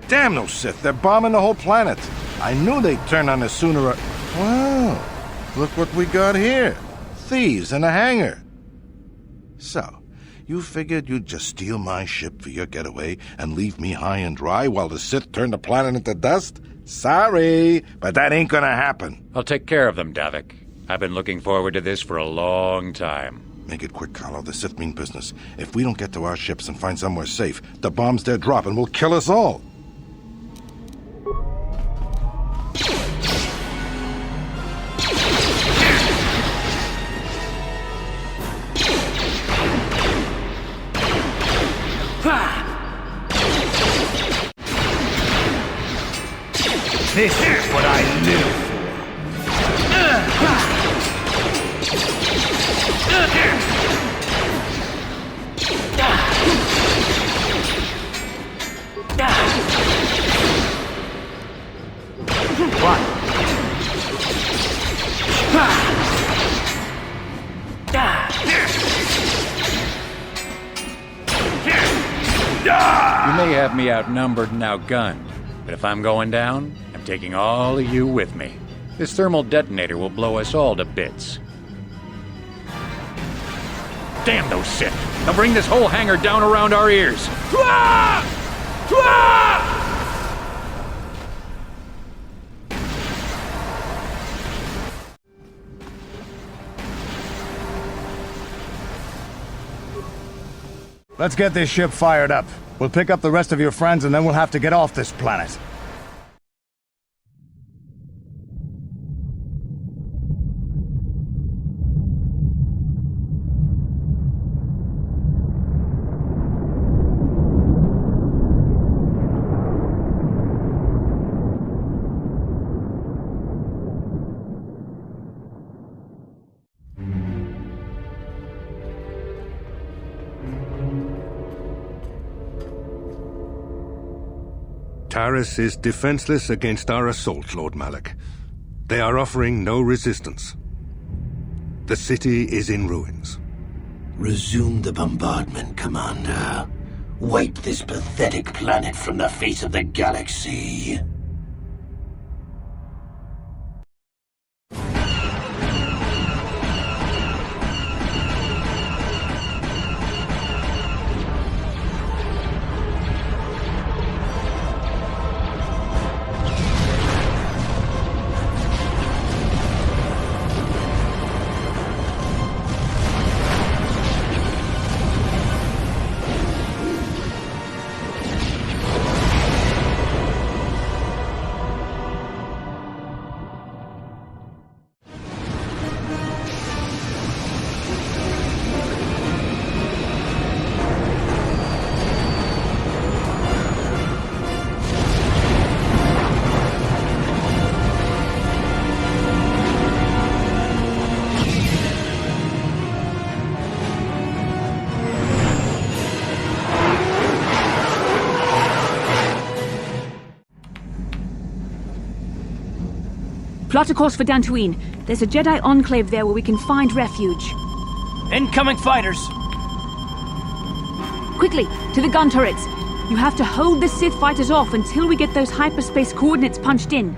Speaker 23: Damn those Sith, they're bombing the whole planet. I knew they'd turn on us sooner or... Wow, look what we got here. Thieves in a hangar. So, you figured you'd just steal my ship for your getaway and leave me high and dry while the Sith turn the planet into dust? Sorry, but that ain't gonna happen.
Speaker 24: I'll take care of them, Davik. I've been looking forward to this for a long time.
Speaker 23: Make it quick, Carlo. The Sith mean business. If we don't get to our ships and find somewhere safe, the bombs they're dropping will kill us all.
Speaker 11: This is what I live for.
Speaker 24: You may have me outnumbered and outgunned, but if I'm going down, I'm taking all of you with me. This thermal detonator will blow us all to bits. Damn those Sith! They'll bring this whole hangar down around our ears!
Speaker 4: Let's get this ship fired up. We'll pick up the rest of your friends and then we'll have to get off this planet.
Speaker 9: Taris is defenseless against our assault, Lord Malak. They are offering no resistance. The city is in ruins.
Speaker 12: Resume the bombardment, Commander. Wipe this pathetic planet from the face of the galaxy.
Speaker 18: Plot a course for Dantooine. There's a Jedi enclave there where we can find refuge.
Speaker 3: Incoming fighters!
Speaker 18: Quickly, to the gun turrets. You have to hold the Sith fighters off until we get those hyperspace coordinates punched in.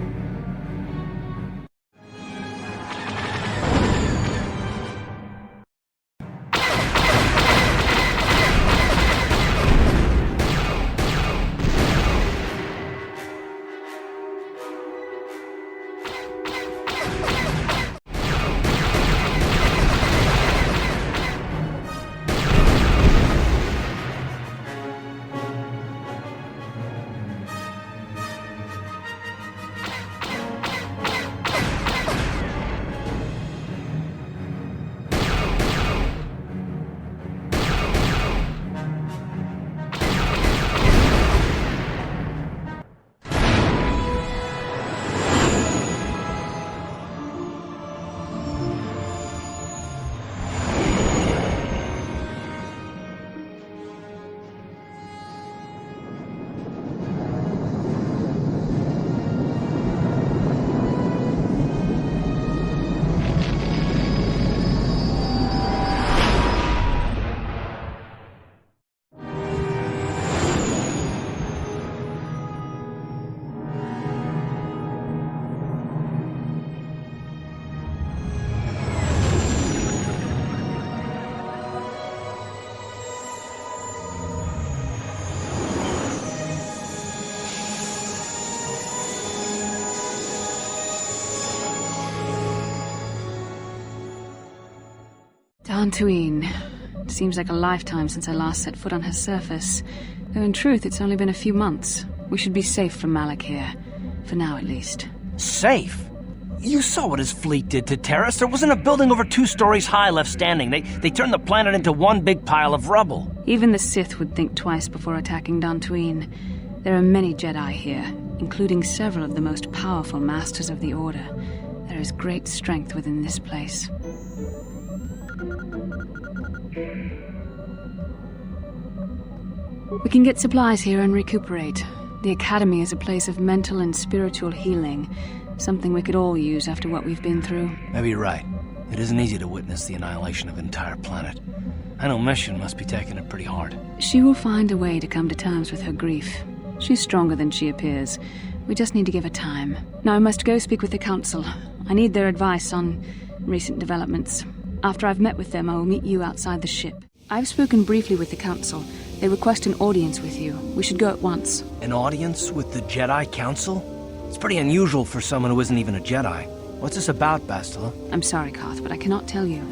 Speaker 18: Dantooine. It seems like a lifetime since I last set foot on her surface. Though in truth, it's only been a few months. We should be safe from Malak here. For now, at least.
Speaker 3: Safe? You saw what his fleet did to Taris. There wasn't a building over 2 stories high left standing. They turned the planet into one big pile of rubble.
Speaker 18: Even the Sith would think twice before attacking Dantooine. There are many Jedi here, including several of the most powerful masters of the Order. There is great strength within this place. We can get supplies here and recuperate. The Academy is a place of mental and spiritual healing, something we could all use after what we've been through.
Speaker 3: Maybe you're right. It isn't easy to witness the annihilation of an entire planet. I know Mission must be taking it pretty hard.
Speaker 18: She will find a way to come to terms with her grief. She's stronger than she appears. We just need to give her time. Now I must go speak with the Council. I need their advice on recent developments. After I've met with them, I will meet you outside the ship. I've spoken briefly with the Council. They request an audience with you. We should go at once.
Speaker 3: An audience with the Jedi Council? It's pretty unusual for someone who isn't even a Jedi. What's this about, Bastila?
Speaker 18: I'm sorry, Koth, but I cannot tell you.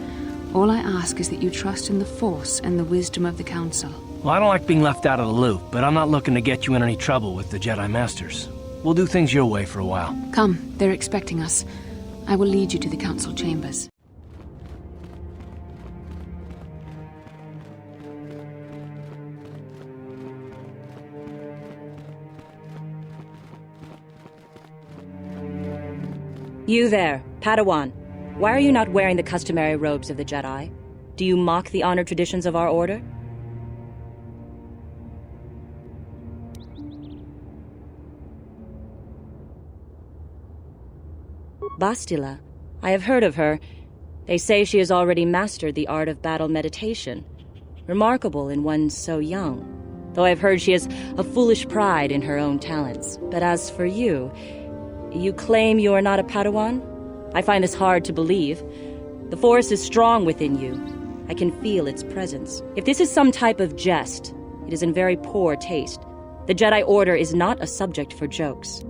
Speaker 18: All I ask is that you trust in the Force and the wisdom of the Council.
Speaker 3: Well, I don't like being left out of the loop, but I'm not looking to get you in any trouble with the Jedi Masters. We'll do things your way for a while.
Speaker 18: Come, they're expecting us. I will lead you to the Council chambers.
Speaker 6: You there, Padawan. Why are you not wearing the customary robes of the Jedi? Do you mock the honored traditions of our order? Bastila. I have heard of her. They say she has already mastered the art of battle meditation. Remarkable in one so young. Though I've heard she has a foolish pride in her own talents. But as for you, you claim you are not a Padawan? I find this hard to believe. The Force is strong within you. I can feel its presence. If this is some type of jest, it is in very poor taste. The Jedi Order is not a subject for jokes.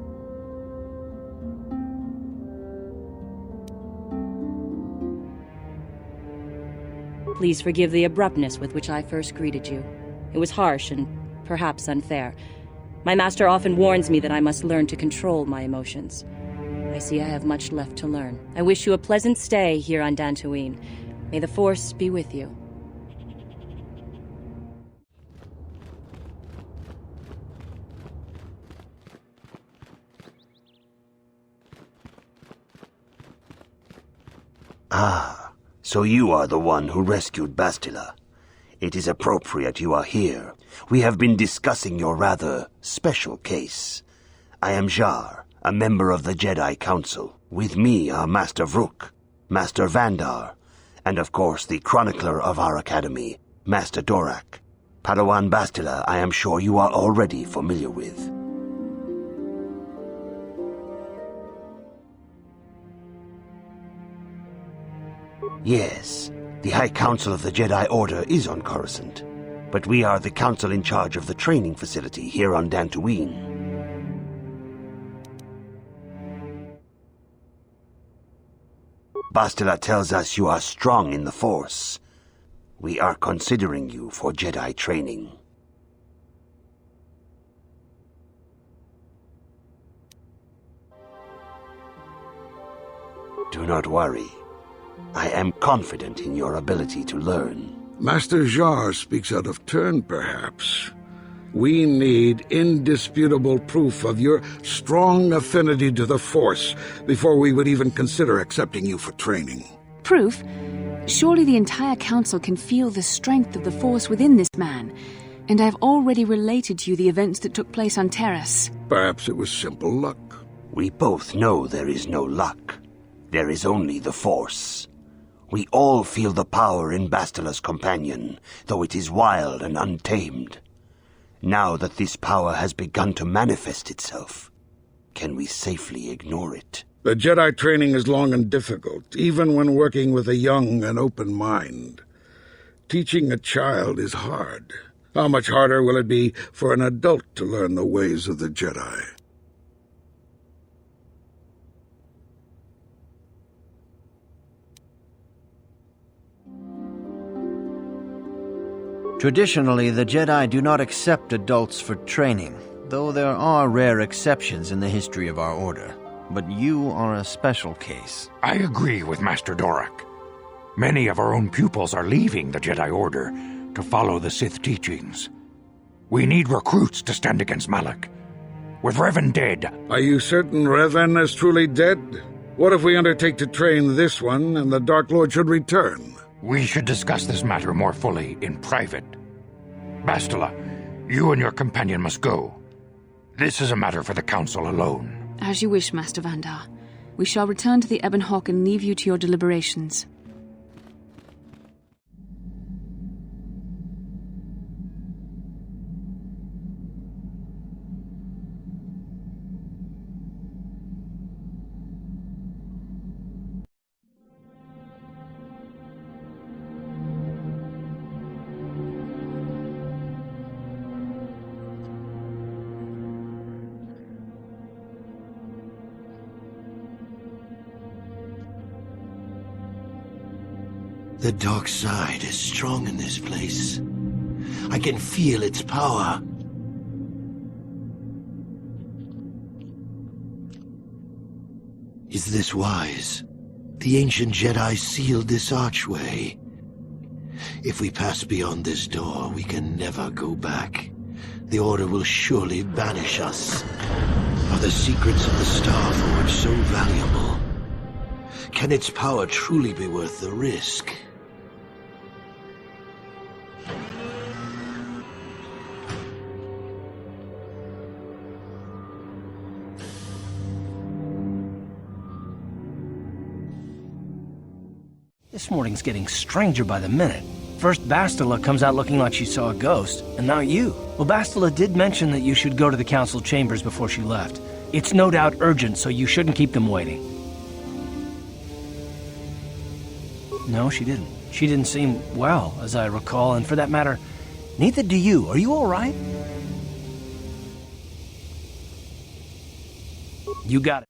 Speaker 6: Please forgive the abruptness with which I first greeted you. It was harsh and perhaps unfair. My master often warns me that I must learn to control my emotions. I see I have much left to learn. I wish you a pleasant stay here on Dantooine. May the Force be with you.
Speaker 12: Ah, so you are the one who rescued Bastila. It is appropriate you are here. We have been discussing your rather special case. I am Jar, a member of the Jedi Council. With me are Master Vrook, Master Vandar, and of course the chronicler of our academy, Master Dorak. Padawan Bastila, I am sure you are already familiar with. Yes, the High Council of the Jedi Order is on Coruscant, but we are the council in charge of the training facility here on Dantooine. Bastila tells us you are strong in the Force. We are considering you for Jedi training. Do not worry. I am confident in your ability to learn.
Speaker 7: Master Jar speaks out of turn, perhaps. We need indisputable proof of your strong affinity to the Force before we would even consider accepting you for training.
Speaker 18: Proof? Surely the entire Council can feel the strength of the Force within this man. And I've already related to you the events that took place on Taris.
Speaker 7: Perhaps it was simple luck.
Speaker 12: We both know there is no luck. There is only the Force. We all feel the power in Bastila's companion, though it is wild and untamed. Now that this power has begun to manifest itself, can we safely ignore it?
Speaker 7: The Jedi training is long and difficult, even when working with a young and open mind. Teaching a child is hard. How much harder will it be for an adult to learn the ways of the Jedi?
Speaker 1: Traditionally, the Jedi do not accept adults for training, though there are rare exceptions in the history of our order. But you are a special case.
Speaker 14: I agree with Master Dorak. Many of our own pupils are leaving the Jedi Order to follow the Sith teachings. We need recruits to stand against Malak. With Revan dead...
Speaker 7: Are you certain Revan is truly dead? What if we undertake to train this one and the Dark Lord should return?
Speaker 14: We should discuss this matter more fully in private. Bastila, you and your companion must go. This is a matter for the Council alone.
Speaker 18: As you wish, Master Vandar. We shall return to the Ebon Hawk and leave you to your deliberations.
Speaker 12: The dark side is strong in this place. I can feel its power. Is this wise? The ancient Jedi sealed this archway. If we pass beyond this door, we can never go back. The Order will surely banish us. Are the secrets of the Star Forge so valuable? Can its power truly be worth the risk?
Speaker 3: This morning's getting stranger by the minute. First Bastila comes out looking like she saw a ghost, and now you. Well, Bastila did mention that you should go to the council chambers before she left. It's no doubt urgent, so you shouldn't keep them waiting. No, she didn't. She didn't seem well, as I recall, and for that matter, neither do you. Are you all right? You got it.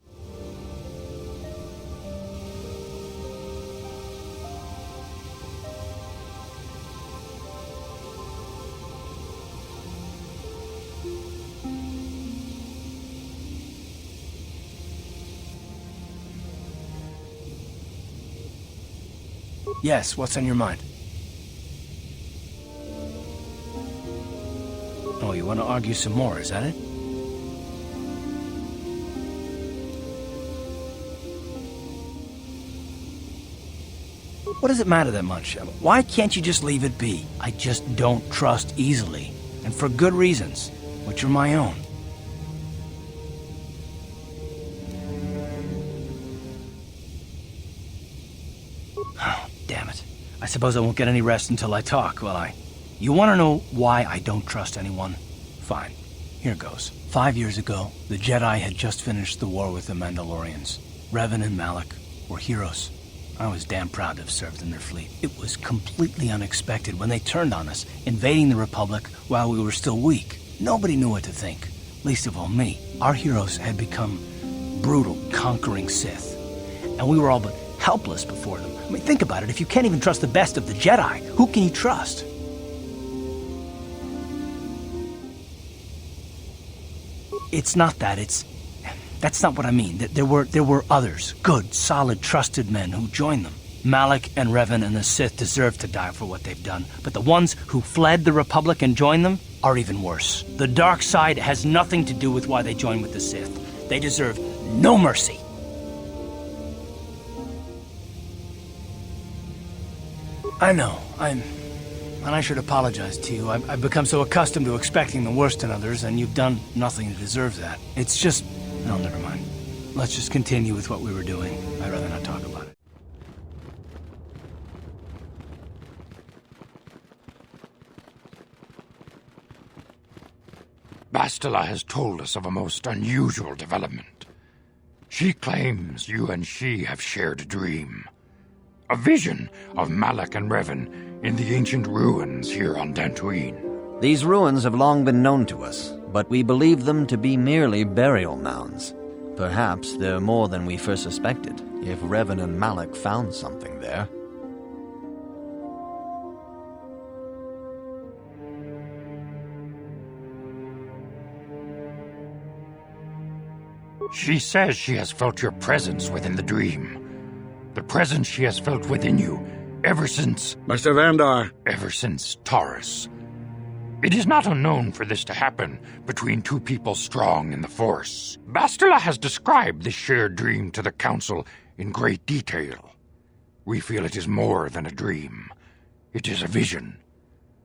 Speaker 3: Yes, what's on your mind? Oh, you want to argue some more, is that it? What does it matter that much? Why can't you just leave it be? I just don't trust easily, and for good reasons, which are my own. Damn it. I suppose I won't get any rest until I talk, will I? You want to know why I don't trust anyone? Fine. Here goes. 5 years ago, the Jedi had just finished the war with the Mandalorians. Revan and Malak were heroes. I was damn proud to have served in their fleet. It was completely unexpected when they turned on us, invading the Republic while we were still weak. Nobody knew what to think, least of all me. Our heroes had become brutal, conquering Sith, and we were all but helpless before them. I mean, think about it. If you can't even trust the best of the Jedi, who can you trust? It's not that. That's not what I mean. There were others, good, solid, trusted men who joined them. Malak and Revan and the Sith deserve to die for what they've done, but the ones who fled the Republic and joined them are even worse. The dark side has nothing to do with why they joined with the Sith. They deserve no mercy. I know, and I should apologize to you. I've become so accustomed to expecting the worst in others, and you've done nothing to deserve that. It's just... No, never mind. Let's just continue with what we were doing. I'd rather not talk about it.
Speaker 14: Bastila has told us of a most unusual development. She claims you and she have shared a dream. A vision of Malak and Revan in the ancient ruins here on Dantooine.
Speaker 1: These ruins have long been known to us, but we believe them to be merely burial mounds. Perhaps they're more than we first suspected, if Revan and Malak found something there.
Speaker 14: She says she has felt your presence within the dream. The presence she has felt within you ever since...
Speaker 7: Master Vandar.
Speaker 14: Ever since Taris. It is not unknown for this to happen between two people strong in the Force. Bastila has described this shared dream to the Council in great detail. We feel it is more than a dream. It is a vision.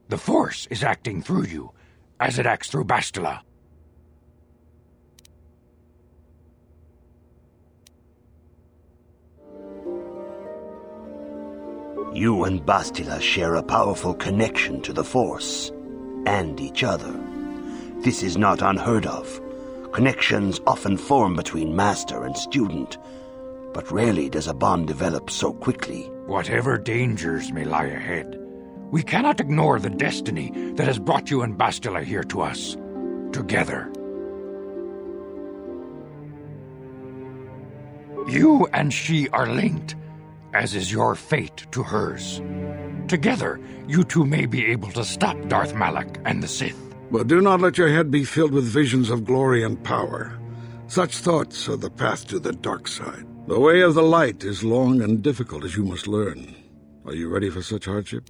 Speaker 14: The Force is acting through you, as it acts through Bastila.
Speaker 12: You and Bastila share a powerful connection to the Force, and each other. This is not unheard of. Connections often form between master and student, but rarely does a bond develop so quickly.
Speaker 14: Whatever dangers may lie ahead, we cannot ignore the destiny that has brought you and Bastila here to us, together. You and she are linked, as is your fate to hers. Together, you two may be able to stop Darth Malak and the Sith.
Speaker 7: But do not let your head be filled with visions of glory and power. Such thoughts are the path to the dark side. The way of the light is long and difficult, as you must learn. Are you ready for such hardship?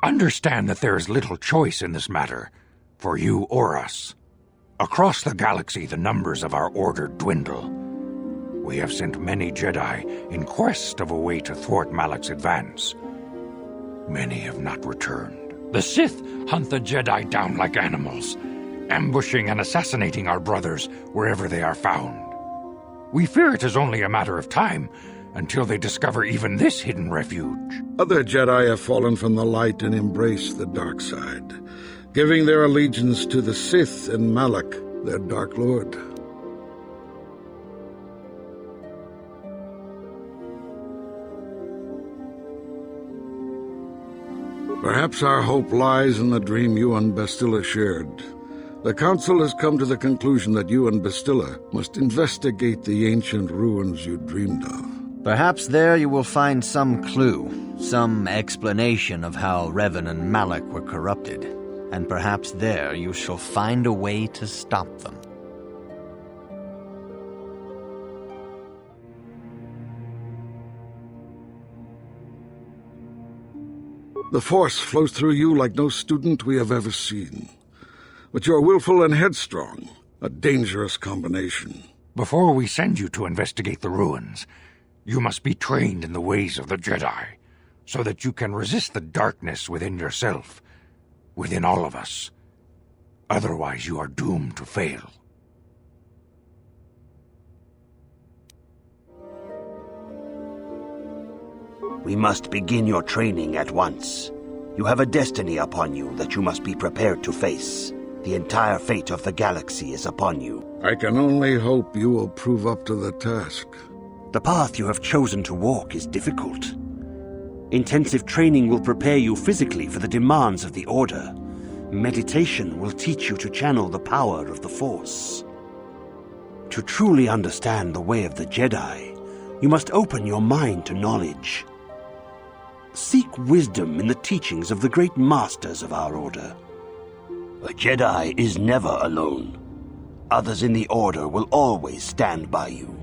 Speaker 14: Understand that there is little choice in this matter, for you or us. Across the galaxy, the numbers of our order dwindle. We have sent many Jedi in quest of a way to thwart Malak's advance. Many have not returned. The Sith hunt the Jedi down like animals, ambushing and assassinating our brothers wherever they are found. We fear it is only a matter of time until they discover even this hidden refuge.
Speaker 7: Other Jedi have fallen from the light and embraced the dark side, giving their allegiance to the Sith and Malak, their Dark Lord. Perhaps our hope lies in the dream you and Bastila shared. The Council has come to the conclusion that you and Bastila must investigate the ancient ruins you dreamed of.
Speaker 1: Perhaps there you will find some clue, some explanation of how Revan and Malak were corrupted. And perhaps there you shall find a way to stop them.
Speaker 7: The Force flows through you like no student we have ever seen. But you're willful and headstrong, a dangerous combination.
Speaker 14: Before we send you to investigate the ruins, you must be trained in the ways of the Jedi, so that you can resist the darkness within yourself, within all of us. Otherwise, you are doomed to fail.
Speaker 12: We must begin your training at once. You have a destiny upon you that you must be prepared to face. The entire fate of the galaxy is upon you.
Speaker 7: I can only hope you will prove up to the task.
Speaker 12: The path you have chosen to walk is difficult. Intensive training will prepare you physically for the demands of the Order. Meditation will teach you to channel the power of the Force. To truly understand the way of the Jedi, you must open your mind to knowledge. Seek wisdom in the teachings of the great masters of our Order. A Jedi is never alone. Others in the Order will always stand by you.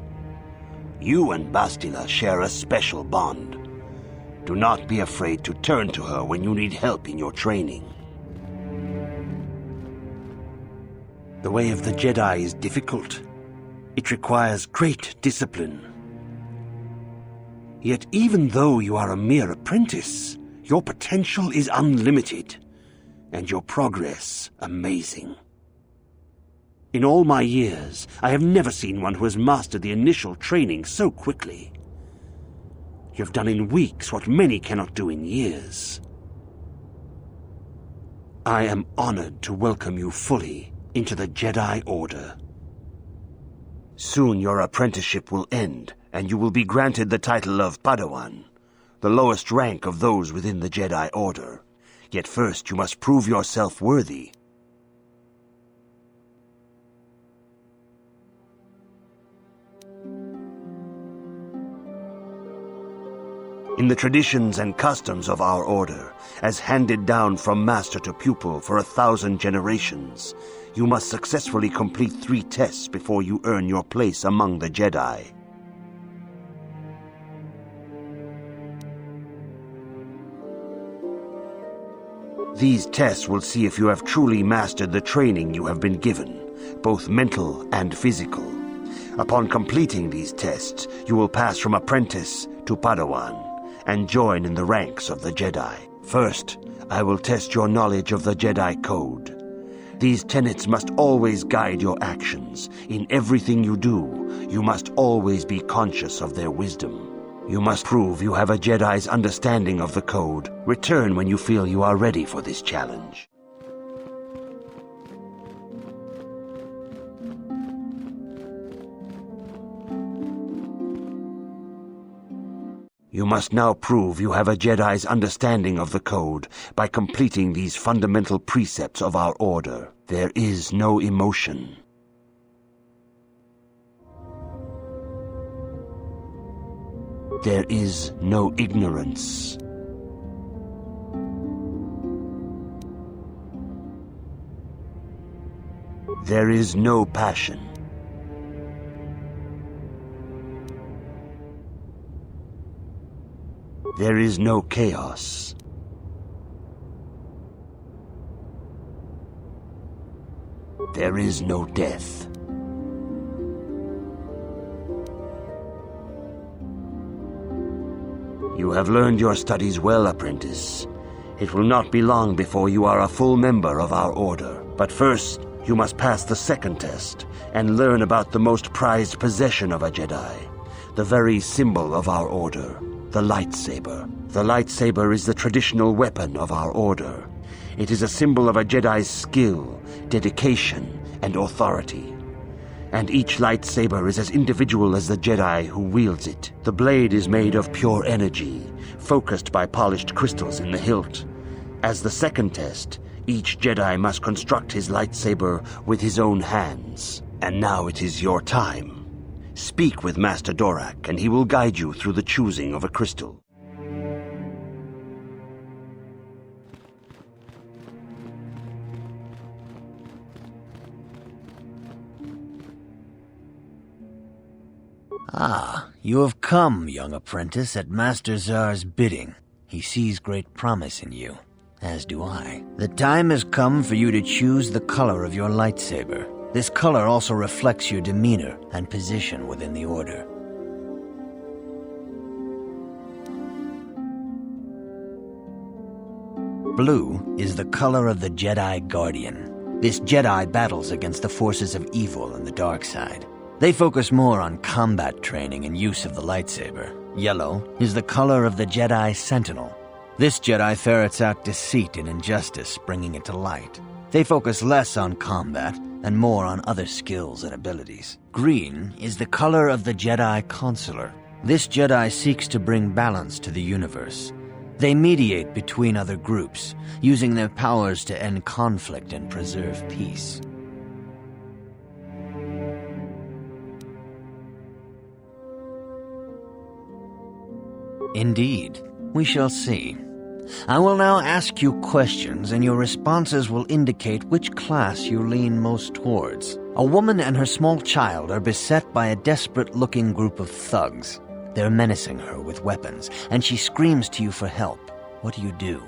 Speaker 12: You and Bastila share a special bond. Do not be afraid to turn to her when you need help in your training. The way of the Jedi is difficult. It requires great discipline. Yet even though you are a mere apprentice, your potential is unlimited, and your progress amazing. In all my years, I have never seen one who has mastered the initial training so quickly. You have done in weeks what many cannot do in years. I am honored to welcome you fully into the Jedi Order. Soon your apprenticeship will end, and you will be granted the title of Padawan, the lowest rank of those within the Jedi Order. Yet first you must prove yourself worthy. In the traditions and customs of our order, as handed down from master to pupil for 1,000 generations, you must successfully complete 3 tests before you earn your place among the Jedi. These tests will see if you have truly mastered the training you have been given, both mental and physical. Upon completing these tests, you will pass from apprentice to Padawan and join in the ranks of the Jedi. First, I will test your knowledge of the Jedi Code. These tenets must always guide your actions. In everything you do, you must always be conscious of their wisdom. You must prove you have a Jedi's understanding of the Code. Return when you feel you are ready for this challenge. You must now prove you have a Jedi's understanding of the Code by completing these fundamental precepts of our order. There is no emotion. There is no ignorance. There is no passion. There is no chaos. There is no death. You have learned your studies well, apprentice. It will not be long before you are a full member of our order. But first, you must pass the second test and learn about the most prized possession of a Jedi, the very symbol of our order, the lightsaber. The lightsaber is the traditional weapon of our order. It is a symbol of a Jedi's skill, dedication, and authority. And each lightsaber is as individual as the Jedi who wields it. The blade is made of pure energy, focused by polished crystals in the hilt. As the second test, each Jedi must construct his lightsaber with his own hands. And now it is your time. Speak with Master Dorak, and he will guide you through the choosing of a crystal.
Speaker 1: Ah, you have come, young apprentice, at Master Zar's bidding. He sees great promise in you, as do I. The time has come for you to choose the color of your lightsaber. This color also reflects your demeanor and position within the Order. Blue is the color of the Jedi Guardian. This Jedi battles against the forces of evil and the dark side. They focus more on combat training and use of the lightsaber. Yellow is the color of the Jedi Sentinel. This Jedi ferrets out deceit and injustice, bringing it to light. They focus less on combat and more on other skills and abilities. Green is the color of the Jedi Consular. This Jedi seeks to bring balance to the universe. They mediate between other groups, using their powers to end conflict and preserve peace. Indeed, we shall see. I will now ask you questions, and your responses will indicate which class you lean most towards. A woman and her small child are beset by a desperate-looking group of thugs. They're menacing her with weapons, and she screams to you for help. What do?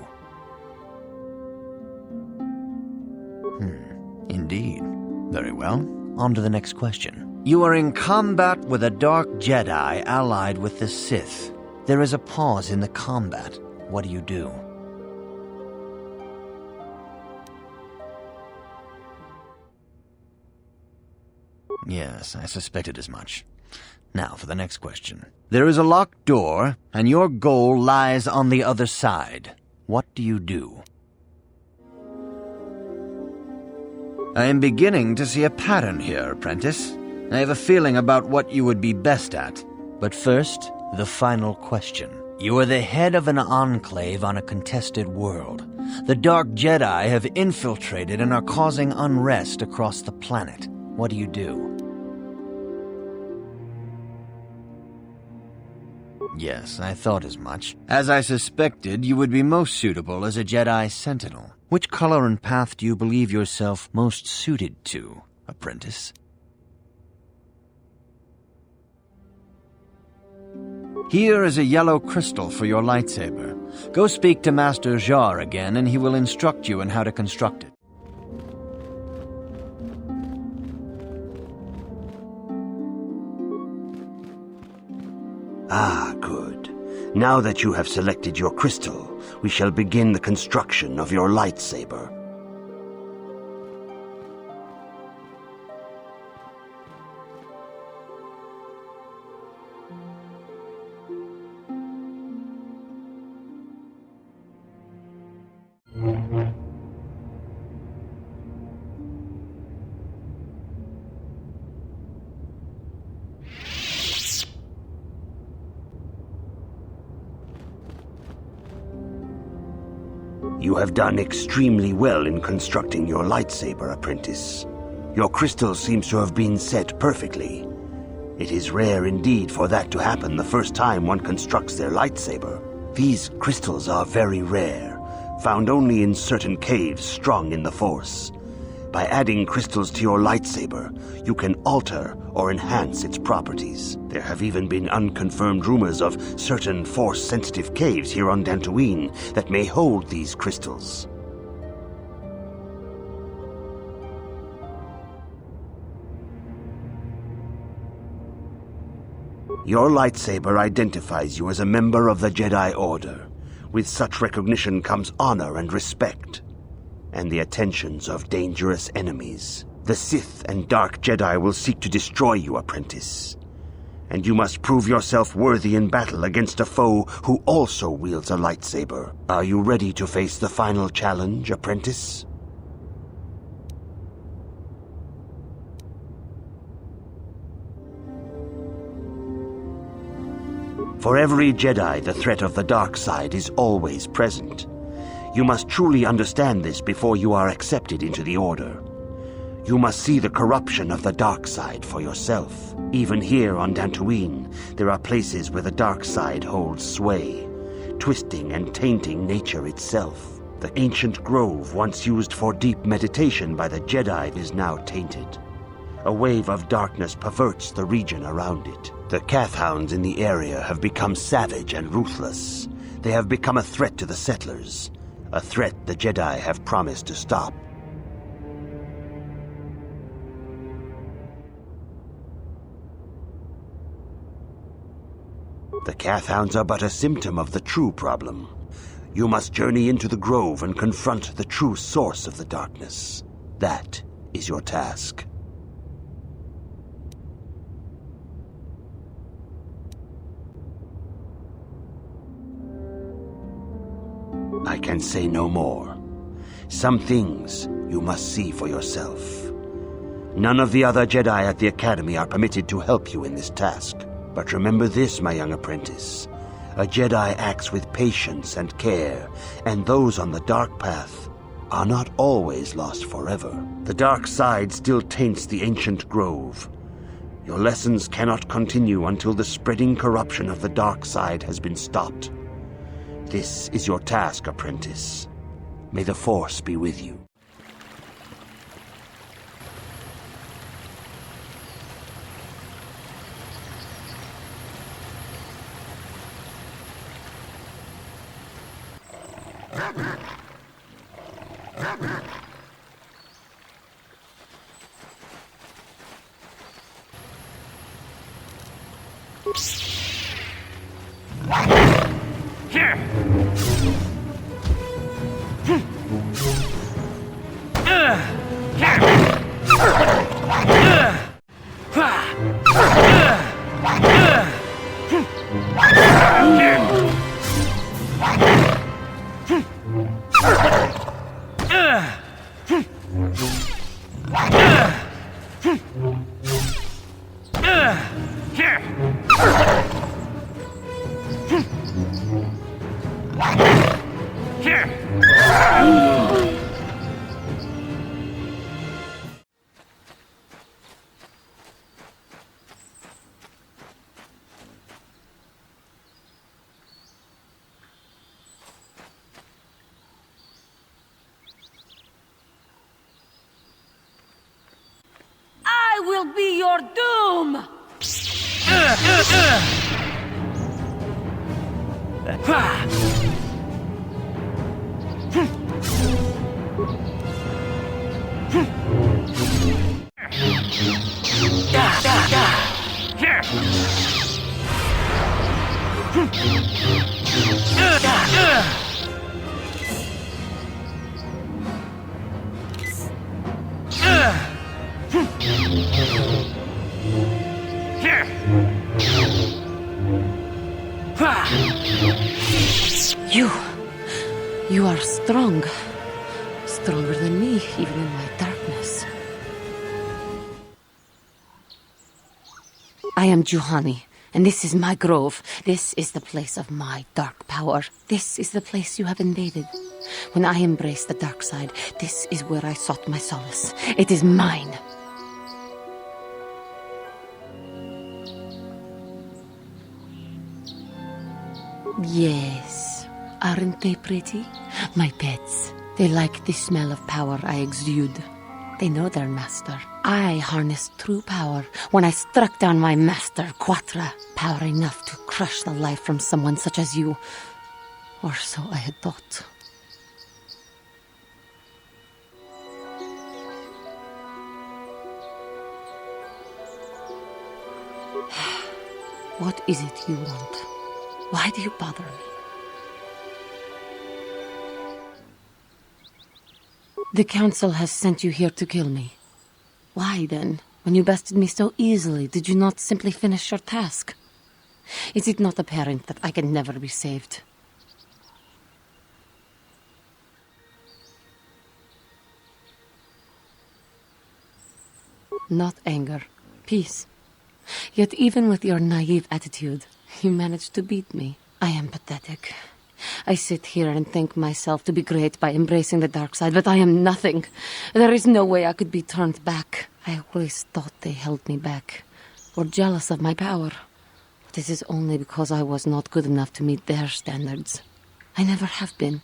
Speaker 1: Indeed. Very well. On to the next question. You are in combat with a dark Jedi allied with the Sith. There is a pause in the combat. What do? Yes, I suspected as much. Now for the next question. There is a locked door, and your goal lies on the other side. What do? I am beginning to see a pattern here, apprentice. I have a feeling about what you would be best at. But first, the final question. You are the head of an enclave on a contested world. The Dark Jedi have infiltrated and are causing unrest across the planet. What do? Yes, I thought as much. As I suspected, you would be most suitable as a Jedi Sentinel. Which color and path do you believe yourself most suited to, apprentice? Here is a yellow crystal for your lightsaber. Go speak to Master Jar again, and he will instruct you in how to construct it.
Speaker 12: Ah, good. Now that you have selected your crystal, we shall begin the construction of your lightsaber. You have done extremely well in constructing your lightsaber, apprentice. Your crystal seems to have been set perfectly. It is rare indeed for that to happen the first time one constructs their lightsaber. These crystals are very rare, found only in certain caves strung in the Force. By adding crystals to your lightsaber, you can alter or enhance its properties. There have even been unconfirmed rumors of certain Force-sensitive caves here on Dantooine that may hold these crystals. Your lightsaber identifies you as a member of the Jedi Order. With such recognition comes honor and respect, and the attentions of dangerous enemies. The Sith and Dark Jedi will seek to destroy you, apprentice. And you must prove yourself worthy in battle against a foe who also wields a lightsaber. Are you ready to face the final challenge, apprentice? For every Jedi, the threat of the dark side is always present. You must truly understand this before you are accepted into the Order. You must see the corruption of the dark side for yourself. Even here on Dantooine, there are places where the dark side holds sway, twisting and tainting nature itself. The ancient grove once used for deep meditation by the Jedi is now tainted. A wave of darkness perverts the region around it. The Kathhounds in the area have become savage and ruthless. They have become a threat to the settlers, a threat the Jedi have promised to stop. The Kathhounds are but a symptom of the true problem. You must journey into the grove and confront the true source of the darkness. That is your task. I can say no more. Some things you must see for yourself. None of the other Jedi at the Academy are permitted to help you in this task. But remember this, my young apprentice. A Jedi acts with patience and care, and those on the dark path are not always lost forever. The dark side still taints the ancient grove. Your lessons cannot continue until the spreading corruption of the dark side has been stopped. This is your task, apprentice. May the Force be with you.
Speaker 8: will be your doom!
Speaker 15: You are strong. Stronger than me, even in my darkness. I am Juhani, and this is my grove. This is the place of my dark power. This is the place you have invaded. When I embraced the dark side, this is where I sought my solace. It is mine. Yes. Aren't they pretty? My pets. They like the smell of power I exude. They know their master. I harnessed true power when I struck down my master, Quatra. Power enough to crush the life from someone such as you. Or so I had thought. What is it you want? Why do you bother me? The Council has sent you here to kill me. Why, then, when you bested me so easily, did you not simply finish your task? Is it not apparent that I can never be saved? Not anger, peace. Yet even with your naive attitude, you managed to beat me. I am pathetic. I sit here and think myself to be great by embracing the dark side, but I am nothing. There is no way I could be turned back. I always thought they held me back, or jealous of my power. But it is only because I was not good enough to meet their standards. I never have been.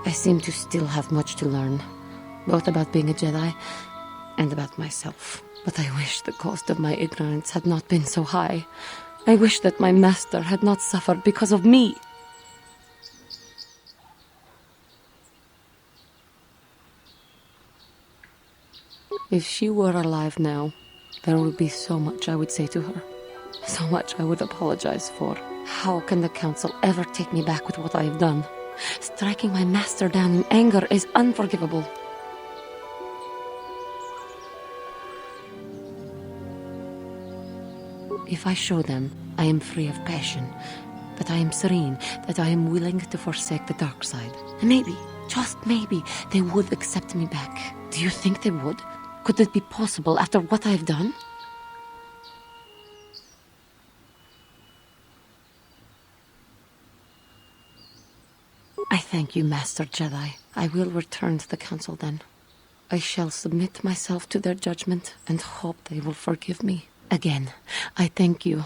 Speaker 15: I seem to still have much to learn, both about being a Jedi and about myself. But I wish the cost of my ignorance had not been so high. I wish that my master had not suffered because of me. If she were alive now, there would be so much I would say to her. So much I would apologize for. How can the Council ever take me back with what I have done? Striking my master down in anger is unforgivable. If I show them I am free of passion, that I am serene, that I am willing to forsake the dark side, and maybe, just maybe, they would accept me back. Do you think they would? Could it be possible after what I have done? I thank you, Master Jedi. I will return to the Council then. I shall submit myself to their judgment and hope they will forgive me. Again, I thank you.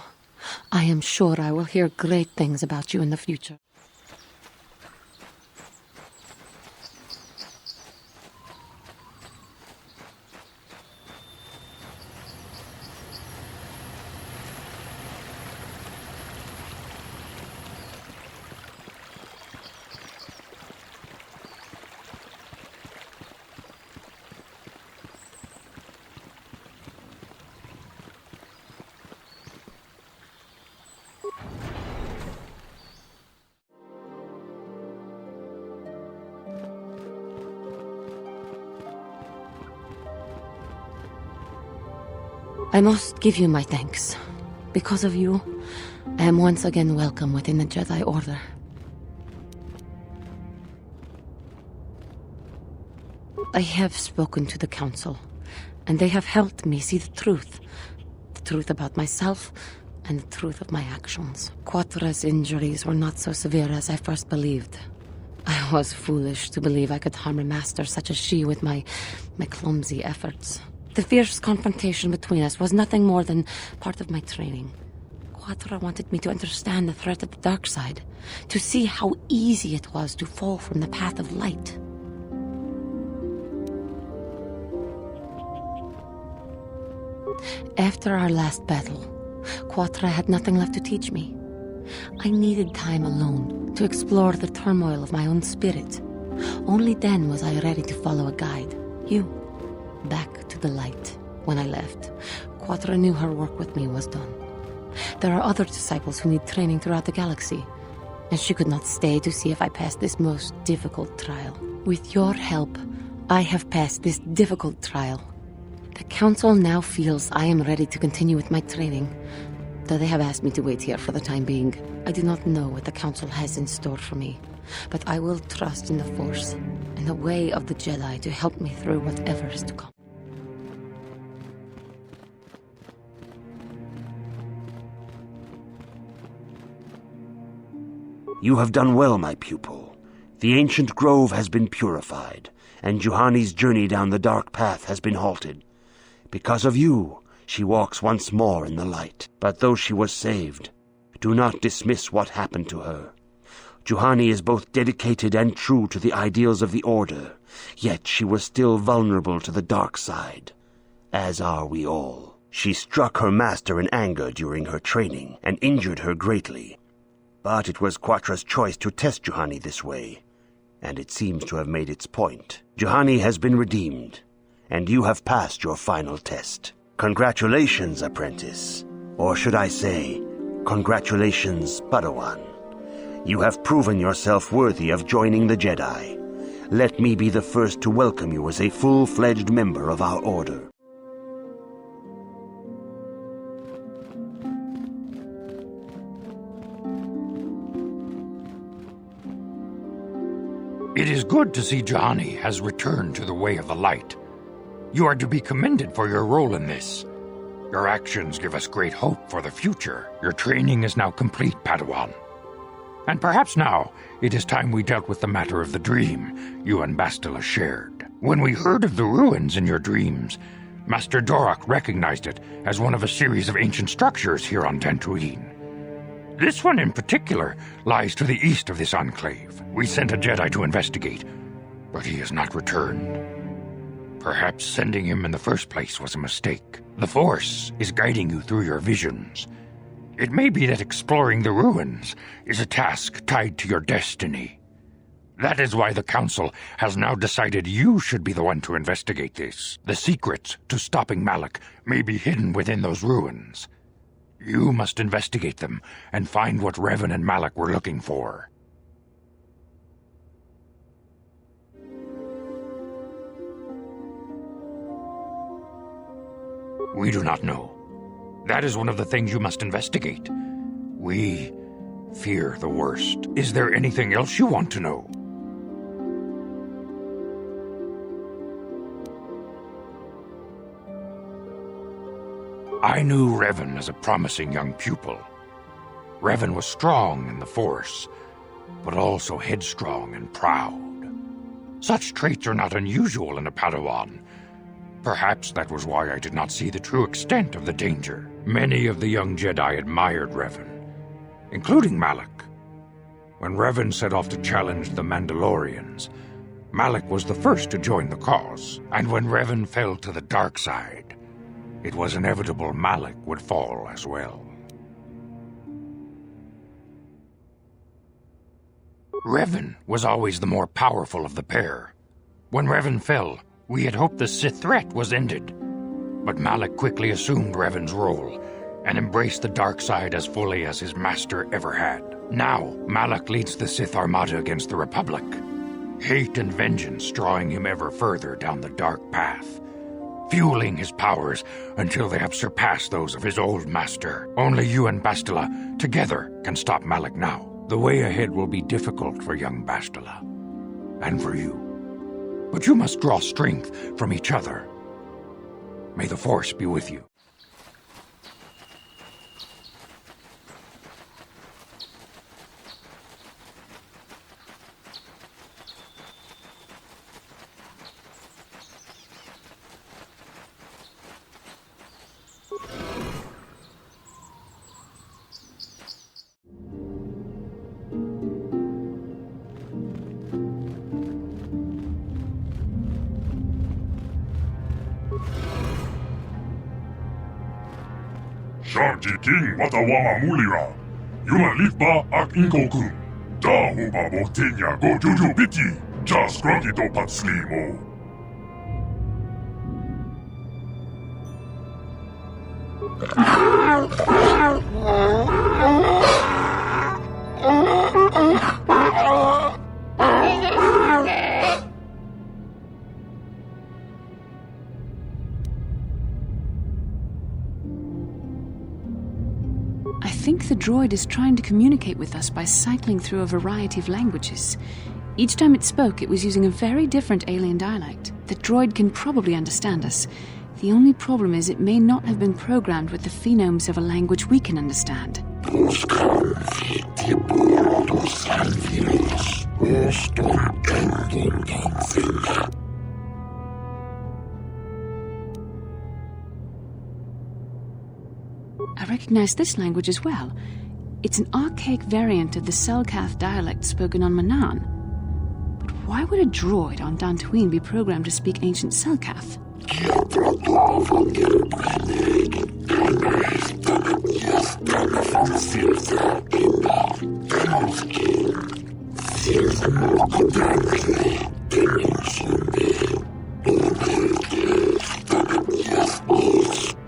Speaker 15: I am sure I will hear great things about you in the future. I must give you my thanks. Because of you, I am once again welcome within the Jedi Order. I have spoken to the Council, and they have helped me see the truth about myself and the truth of my actions. Quatra's injuries were not so severe as I first believed. I was foolish to believe I could harm a master such as she with my clumsy efforts. The fierce confrontation between us was nothing more than part of my training. Quattro wanted me to understand the threat of the dark side, to see how easy it was to fall from the path of light. After our last battle, Quattro had nothing left to teach me. I needed time alone to explore the turmoil of my own spirit. Only then was I ready to follow a guide, you, back to the light. When I left, Quattro knew her work with me was done. There are other disciples who need training throughout the galaxy, and she could not stay to see if I passed this most difficult trial. With your help, I have passed this difficult trial. The Council now feels I am ready to continue with my training, though they have asked me to wait here for the time being. I do not know what the Council has in store for me, but I will trust in the Force and the way of the Jedi to help me through whatever is to come.
Speaker 11: You have done well, my pupil. The ancient grove has been purified, and Juhani's journey down the dark path has been halted. Because of you, she walks once more in the light. But though she was saved, do not dismiss what happened to her. Juhani is both dedicated and true to the ideals of the Order, yet she was still vulnerable to the dark side, as are we all. She struck her master in anger during her training, and injured her greatly. But it was Quattro's choice to test Juhani this way, and it seems to have made its point. Juhani has been redeemed, and you have passed your final test. Congratulations, apprentice. Or should I say, congratulations, Padawan. You have proven yourself worthy of joining the Jedi. Let me be the first to welcome you as a full-fledged member of our Order.
Speaker 14: It is good to see Juhani has returned to the way of the light. You are to be commended for your role in this. Your actions give us great hope for the future. Your training is now complete, Padawan. And perhaps now it is time we dealt with the matter of the dream you and Bastila shared. When we heard of the ruins in your dreams, Master Dorak recognized it as one of a series of ancient structures here on Dantooine. This one in particular lies to the east of this enclave. We sent a Jedi to investigate, but he has not returned. Perhaps sending him in the first place was a mistake. The Force is guiding you through your visions. It may be that exploring the ruins is a task tied to your destiny. That is why the Council has now decided you should be the one to investigate this. The secrets to stopping Malak may be hidden within those ruins. You must investigate them and find what Revan and Malak were looking for. We do not know. That is one of the things you must investigate. We fear the worst. Is there anything else you want to know? I knew Revan as a promising young pupil. Revan was strong in the Force, but also headstrong and proud. Such traits are not unusual in a Padawan. Perhaps that was why I did not see the true extent of the danger. Many of the young Jedi admired Revan, including Malak. When Revan set off to challenge the Mandalorians, Malak was the first to join the cause. And when Revan fell to the dark side, it was inevitable Malak would fall as well. Revan was always the more powerful of the pair. When Revan fell, we had hoped the Sith threat was ended. But Malak quickly assumed Revan's role and embraced the dark side as fully as his master ever had. Now, Malak leads the Sith armada against the Republic, hate and vengeance drawing him ever further down the dark path, fueling his powers until they have surpassed those of his old master. Only you and Bastila together can stop Malak now. The way ahead will be difficult for young Bastila, and for you. But you must draw strength from each other. May the Force be with you.
Speaker 17: Sharji King watawama mulira. Yuma lifba ak inkokun. Da huba boktenya go juju biti. Just grogito patslimo.
Speaker 18: I think the droid is trying to communicate with us by cycling through a variety of languages. Each time it spoke, it was using a very different alien dialect. The droid can probably understand us. The only problem is it may not have been programmed with the phonemes of a language we can understand. I recognize this language as well. It's an archaic variant of the Selkath dialect spoken on Manaan. But why would a droid on Dantooine be programmed to speak ancient Selkath?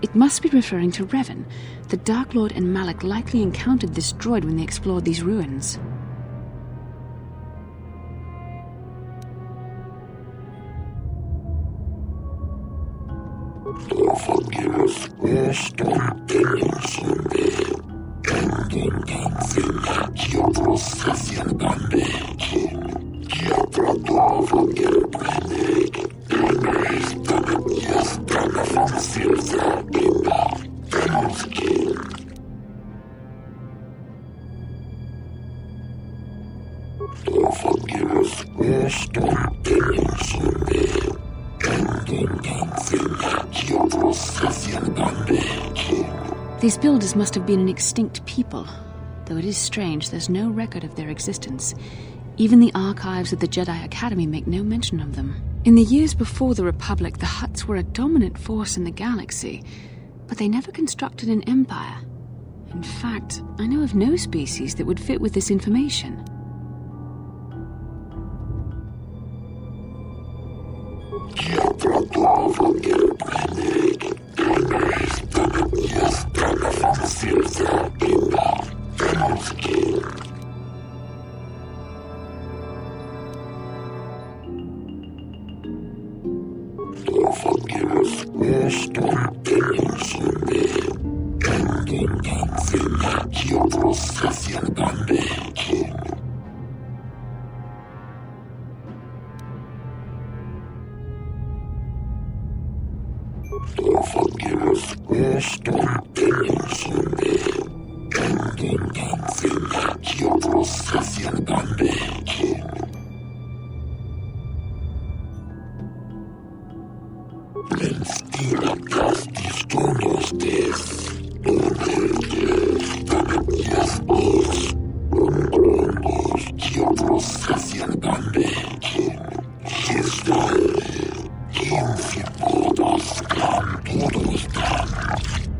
Speaker 18: It must be referring to Revan. The Dark Lord and Malak likely encountered this droid when they explored these ruins. These builders must have been an extinct people, though it is strange there's no record of their existence. Even the archives of the Jedi Academy make no mention of them. In the years before the Republic, the Hutts were a dominant force in the galaxy, but they never constructed an empire. In fact, I know of no species that would fit with this information.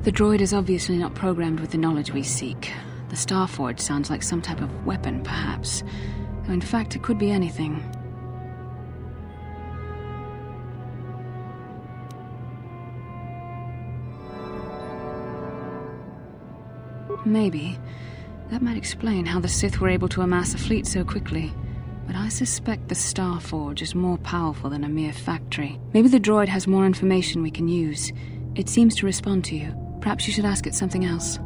Speaker 18: The droid is obviously not programmed with the knowledge we seek. The Starforge sounds like some type of weapon, perhaps. Though in fact, it could be anything. Maybe. That might explain how the Sith were able to amass a fleet so quickly. But I suspect the Starforge is more powerful than a mere factory. Maybe the droid has more information we can use. It seems to respond to you. Perhaps you should ask it something else.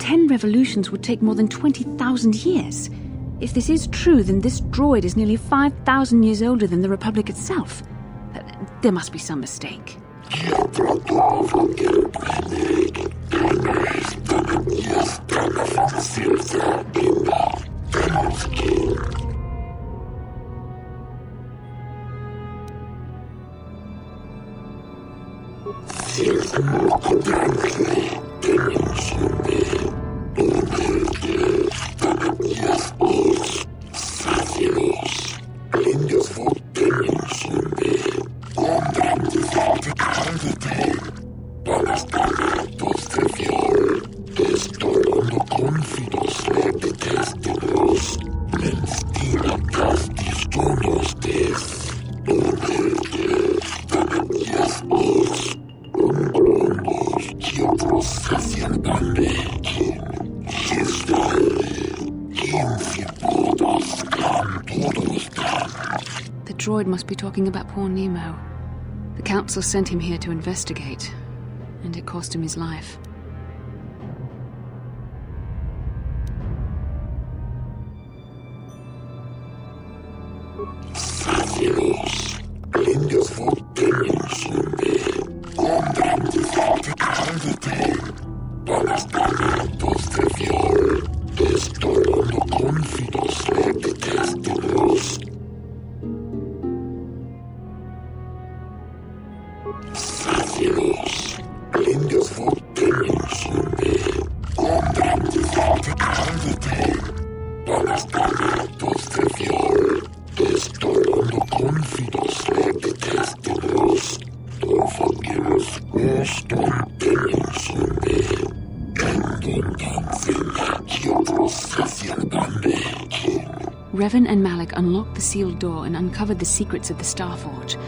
Speaker 18: Ten revolutions would take more than 20,000 years. If this is true, then this droid is nearly 5,000 years older than the Republic itself. There must be some mistake. The droid must be talking about poor Nemo. The Council sent him here to investigate, and it cost him his life. Revan and Malak unlocked the sealed door and uncovered the secrets of the Starforge.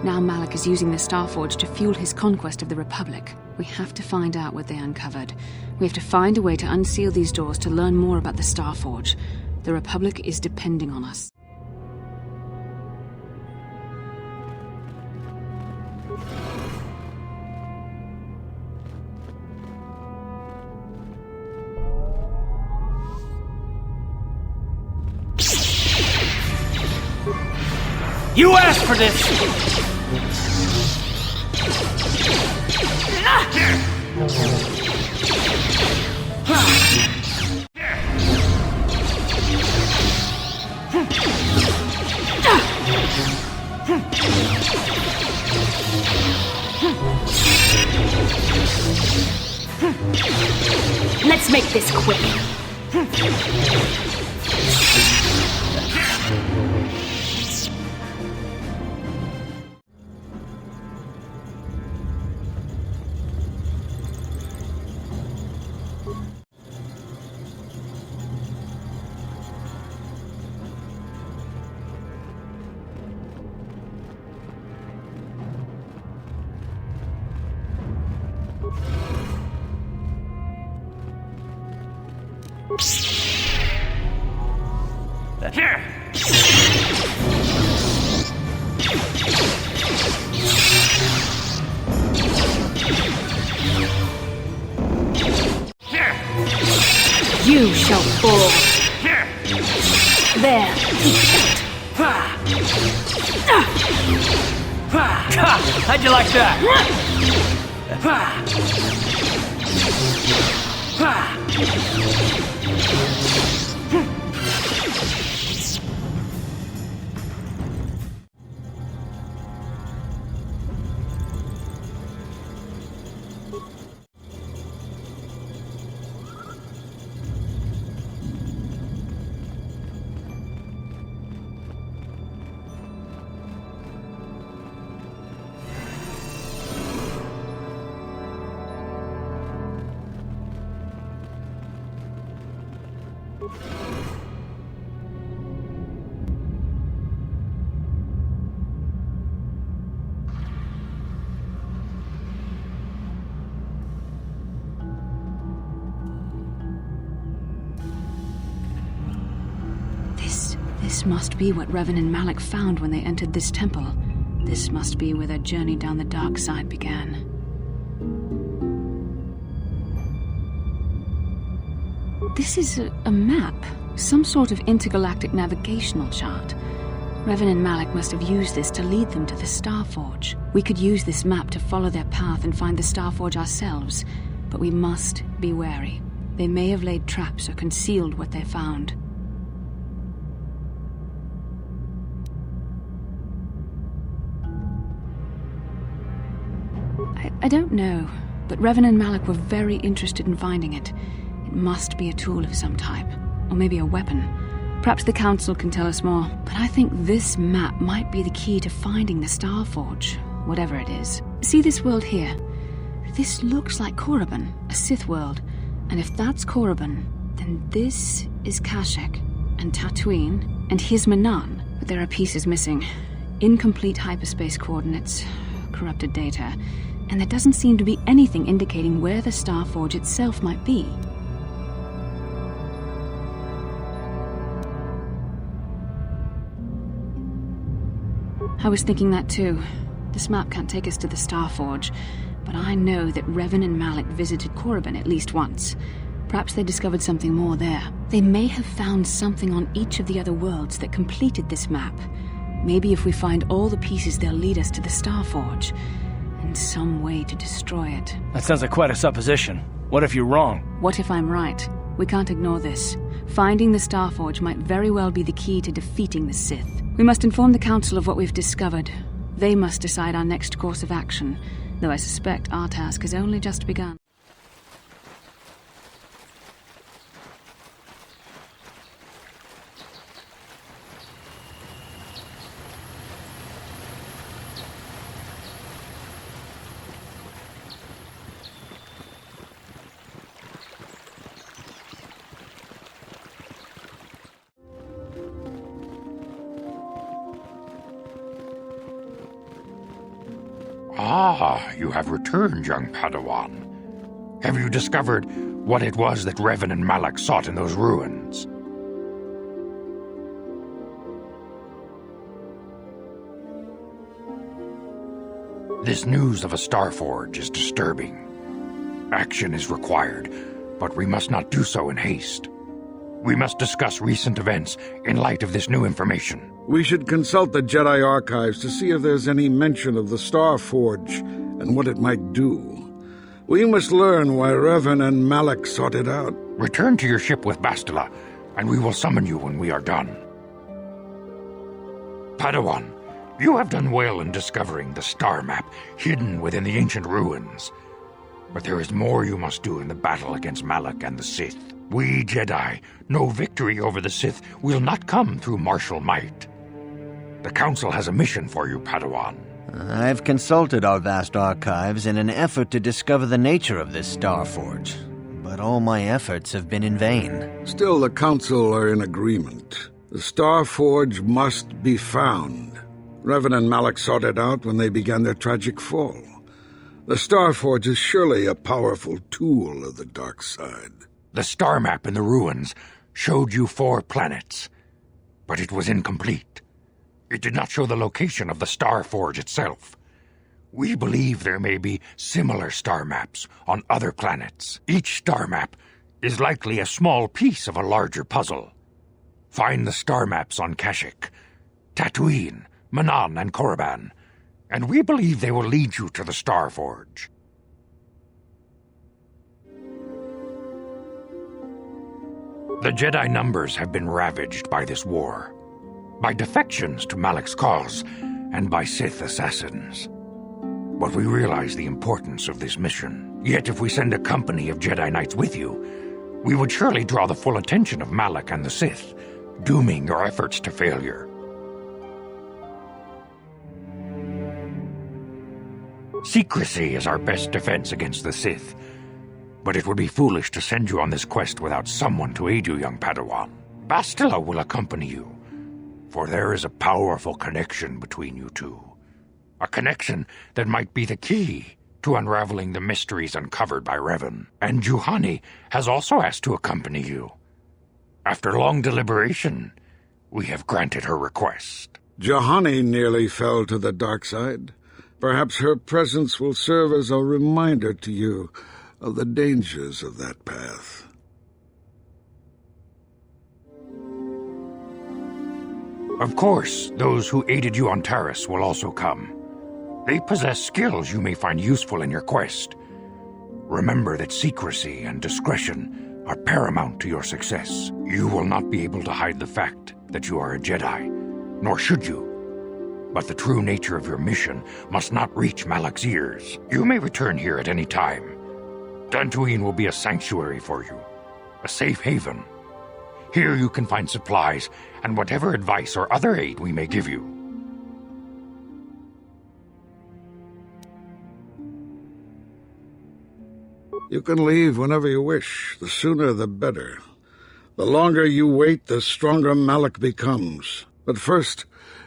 Speaker 18: Now Malak is using the Starforge to fuel his conquest of the Republic. We have to find out what they uncovered. We have to find a way to unseal these doors to learn more about the Starforge. The Republic is depending on us.
Speaker 3: You asked for this!
Speaker 8: Let's make this quick. You shall fall. There, eat that.
Speaker 3: How'd you like that?
Speaker 18: This must be what Revan and Malak found when they entered this temple. This must be where their journey down the dark side began. This is a map, some sort of intergalactic navigational chart. Revan and Malak must have used this to lead them to the Starforge. We could use this map to follow their path and find the Starforge ourselves, but we must be wary. They may have laid traps or concealed what they found. I don't know, but Revan and Malak were very interested in finding it. It must be a tool of some type, or maybe a weapon. Perhaps the Council can tell us more, but I think this map might be the key to finding the Starforge, whatever it is. See this world here? This looks like Korriban, a Sith world, and if that's Korriban, then this is Kashyyyk, and Tatooine, and here's Manan, but there are pieces missing. Incomplete hyperspace coordinates, corrupted data. and there doesn't seem to be anything indicating where the Star Forge itself might be. I was thinking that too. This map can't take us to the Star Forge, but I know that Revan and Malak visited Korriban at least once. Perhaps they discovered something more there. They may have found something on each of the other worlds that completed this map. Maybe if we find all the pieces, they'll lead us to the Star Forge, and some way to destroy it.
Speaker 3: That sounds like quite a supposition. What if you're wrong?
Speaker 18: What if I'm right? We can't ignore this. Finding the Star Forge might very well be the key to defeating the Sith. We must inform the Council of what we've discovered. They must decide our next course of action, though I suspect our task has only just begun.
Speaker 14: Ah, you have returned, young Padawan. Have you discovered what it was that Revan and Malak sought in those ruins? This news of a Star Forge is disturbing. Action is required, but we must not do so in haste. We must discuss recent events in light of this new information.
Speaker 7: We should consult the Jedi archives to see if there's any mention of the Star Forge and what it might do. We must learn why Revan and Malak sought it out.
Speaker 14: Return to your ship with Bastila, and we will summon you when we are done. Padawan, you have done well in discovering the star map hidden within the ancient ruins. But there is more you must do in the battle against Malak and the Sith. We Jedi know victory over the Sith will not come through martial might. The Council has a mission for you, Padawan.
Speaker 1: I've consulted our vast archives in an effort to discover the nature of this Star Forge, but all my efforts have been in vain.
Speaker 7: Still, the Council are in agreement. The Star Forge must be found. Revan and Malak sought it out when they began their tragic fall. The Star Forge is surely a powerful tool of the dark side.
Speaker 14: The star map in the ruins showed you 4 planets, but it was incomplete. It did not show the location of the Star Forge itself. We believe there may be similar star maps on other planets. Each star map is likely a small piece of a larger puzzle. Find the star maps on Kashyyyk, Tatooine, Manan, and Korriban, and we believe they will lead you to the Star Forge. The Jedi numbers have been ravaged by this war, by defections to Malak's cause, and by Sith assassins. But we realize the importance of this mission. Yet if we send a company of Jedi Knights with you, we would surely draw the full attention of Malak and the Sith, dooming your efforts to failure. Secrecy is our best defense against the Sith, but it would be foolish to send you on this quest without someone to aid you, young Padawan. Bastila will accompany you, for there is a powerful connection between you two. A connection that might be the key to unraveling the mysteries uncovered by Revan. And Juhani has also asked to accompany you. After long deliberation, we have granted her request.
Speaker 7: Juhani nearly fell to the dark side. Perhaps her presence will serve as a reminder to you of the dangers of that path.
Speaker 14: Of course, those who aided you on Taris will also come. They possess skills you may find useful in your quest. Remember that secrecy and discretion are paramount to your success. You will not be able to hide the fact that you are a Jedi, nor should you. But the true nature of your mission must not reach Malak's ears. You may return here at any time. Dantooine will be a sanctuary for you, a safe haven. Here you can find supplies and whatever advice or other aid we may give you.
Speaker 7: You can leave whenever you wish. The sooner the better. The longer you wait, the stronger Malak becomes. But first,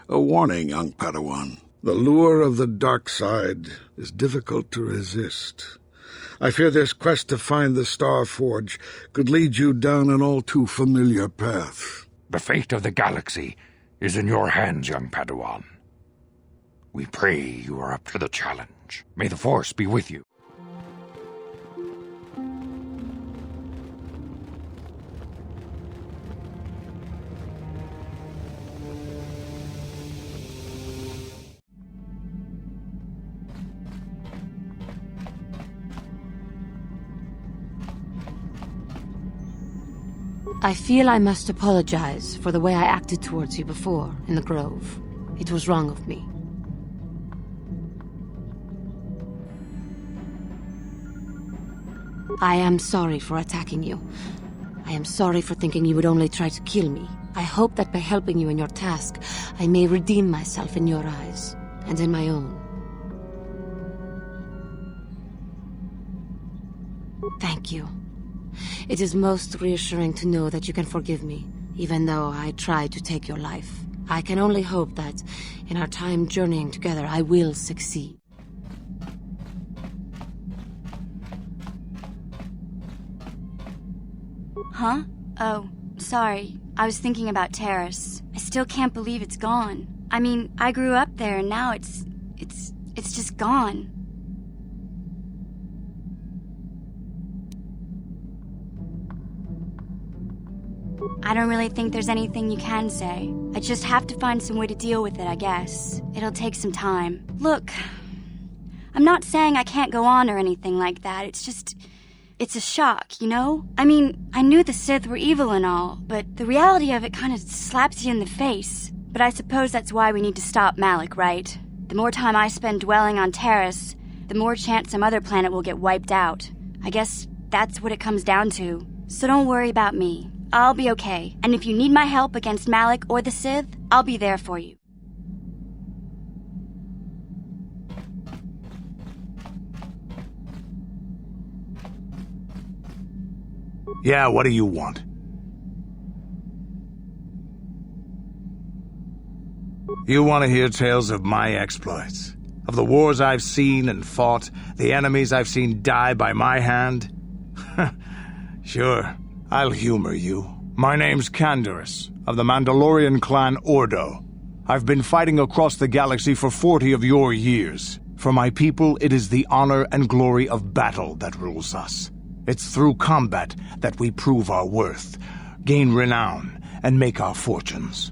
Speaker 7: a warning, young Padawan. The lure of the dark side is difficult to resist. I fear this quest to find the Star Forge could lead you down an all too familiar path.
Speaker 14: The fate of the galaxy is in your hands, young Padawan. We pray you are up to the challenge. May the Force be with you.
Speaker 15: I feel I must apologize for the way I acted towards you before, in the Grove. It was wrong of me. I am sorry for attacking you. I am sorry for thinking you would only try to kill me. I hope that by helping you in your task, I may redeem myself in your eyes, and in my own. Thank you. It is most reassuring to know that you can forgive me, even though I tried to take your life. I can only hope that, in our time journeying together, I will succeed.
Speaker 16: Huh? Oh, sorry. I was thinking about Taris. I still can't believe it's gone. I mean, I grew up there and now it's just gone. I don't really think there's anything you can say. I just have to find some way to deal with it, I guess. It'll take some time. Look, I'm not saying I can't go on or anything like that. It's a shock, you know? I mean, I knew the Sith were evil and all, but the reality of it kind of slaps you in the face. But I suppose that's why we need to stop Malak, right? The more time I spend dwelling on Taris, the more chance some other planet will get wiped out. I guess that's what it comes down to. So don't worry about me. I'll be okay. And if you need my help against Malak or the Sith, I'll be there for you.
Speaker 4: Yeah, what do you want? You want to hear tales of my exploits? Of the wars I've seen and fought, the enemies I've seen die by my hand? Sure, I'll humor you. My name's Candaris, of the Mandalorian clan Ordo. I've been fighting across the galaxy for 40 of your years. For my people, it is the honor and glory of battle that rules us. It's through combat that we prove our worth, gain renown, and make our fortunes.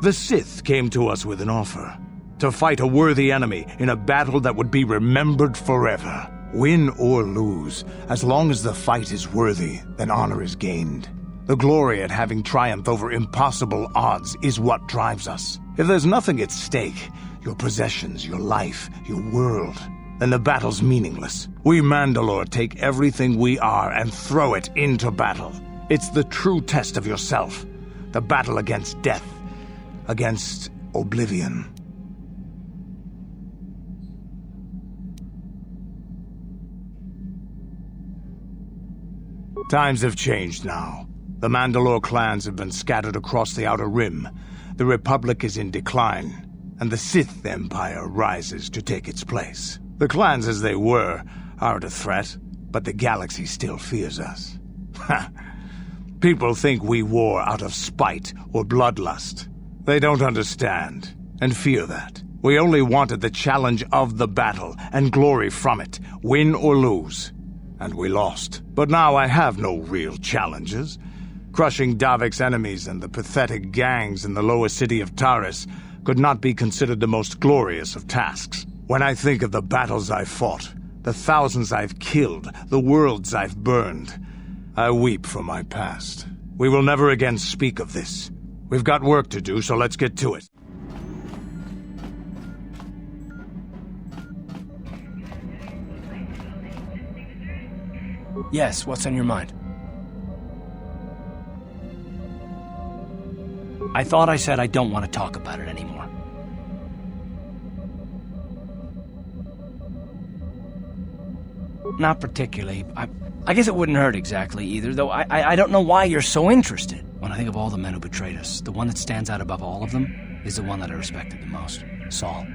Speaker 4: The Sith came to us with an offer. To fight a worthy enemy in a battle that would be remembered forever. Win or lose, as long as the fight is worthy, then honor is gained. The glory at having triumphed over impossible odds is what drives us. If there's nothing at stake, your possessions, your life, your world, then the battle's meaningless. We Mandalore take everything we are and throw it into battle. It's the true test of yourself. The battle against death, against oblivion. Times have changed now. The Mandalore clans have been scattered across the Outer Rim. The Republic is in decline, and the Sith Empire rises to take its place. The clans as they were aren't a threat, but the galaxy still fears us. People think we war out of spite or bloodlust. They don't understand, and fear that. We only wanted the challenge of the battle, and glory from it, win or lose. And we lost. But now I have no real challenges. Crushing Davik's enemies and the pathetic gangs in the lower city of Taris could not be considered the most glorious of tasks. When I think of the battles I've fought, the thousands I've killed, the worlds I've burned, I weep for my past. We will never again speak of this. We've got work to do, so let's get to it.
Speaker 3: Yes, what's on your mind? I thought I said I don't want to talk about it anymore. Not particularly. I guess it wouldn't hurt exactly either, though I don't know why you're so interested. When I think of all the men who betrayed us, the one that stands out above all of them is the one that I respected the most, Saul.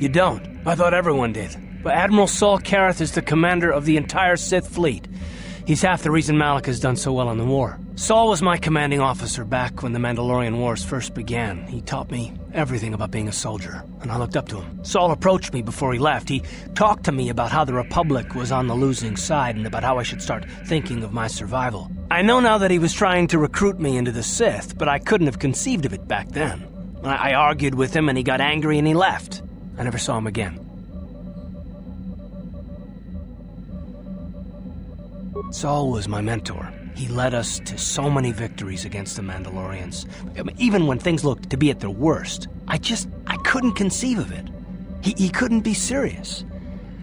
Speaker 3: You don't. I thought everyone did. But Admiral Saul Karath is the commander of the entire Sith fleet. He's half the reason Malak has done so well in the war. Saul was my commanding officer back when the Mandalorian Wars first began. He taught me everything about being a soldier, and I looked up to him. Saul approached me before he left. He talked to me about how the Republic was on the losing side and about how I should start thinking of my survival. I know now that he was trying to recruit me into the Sith, but I couldn't have conceived of it back then. I argued with him, and he got angry and he left. I never saw him again. Saul was my mentor. He led us to so many victories against the Mandalorians. I mean, even when things looked to be at their worst, I couldn't conceive of it. He couldn't be serious.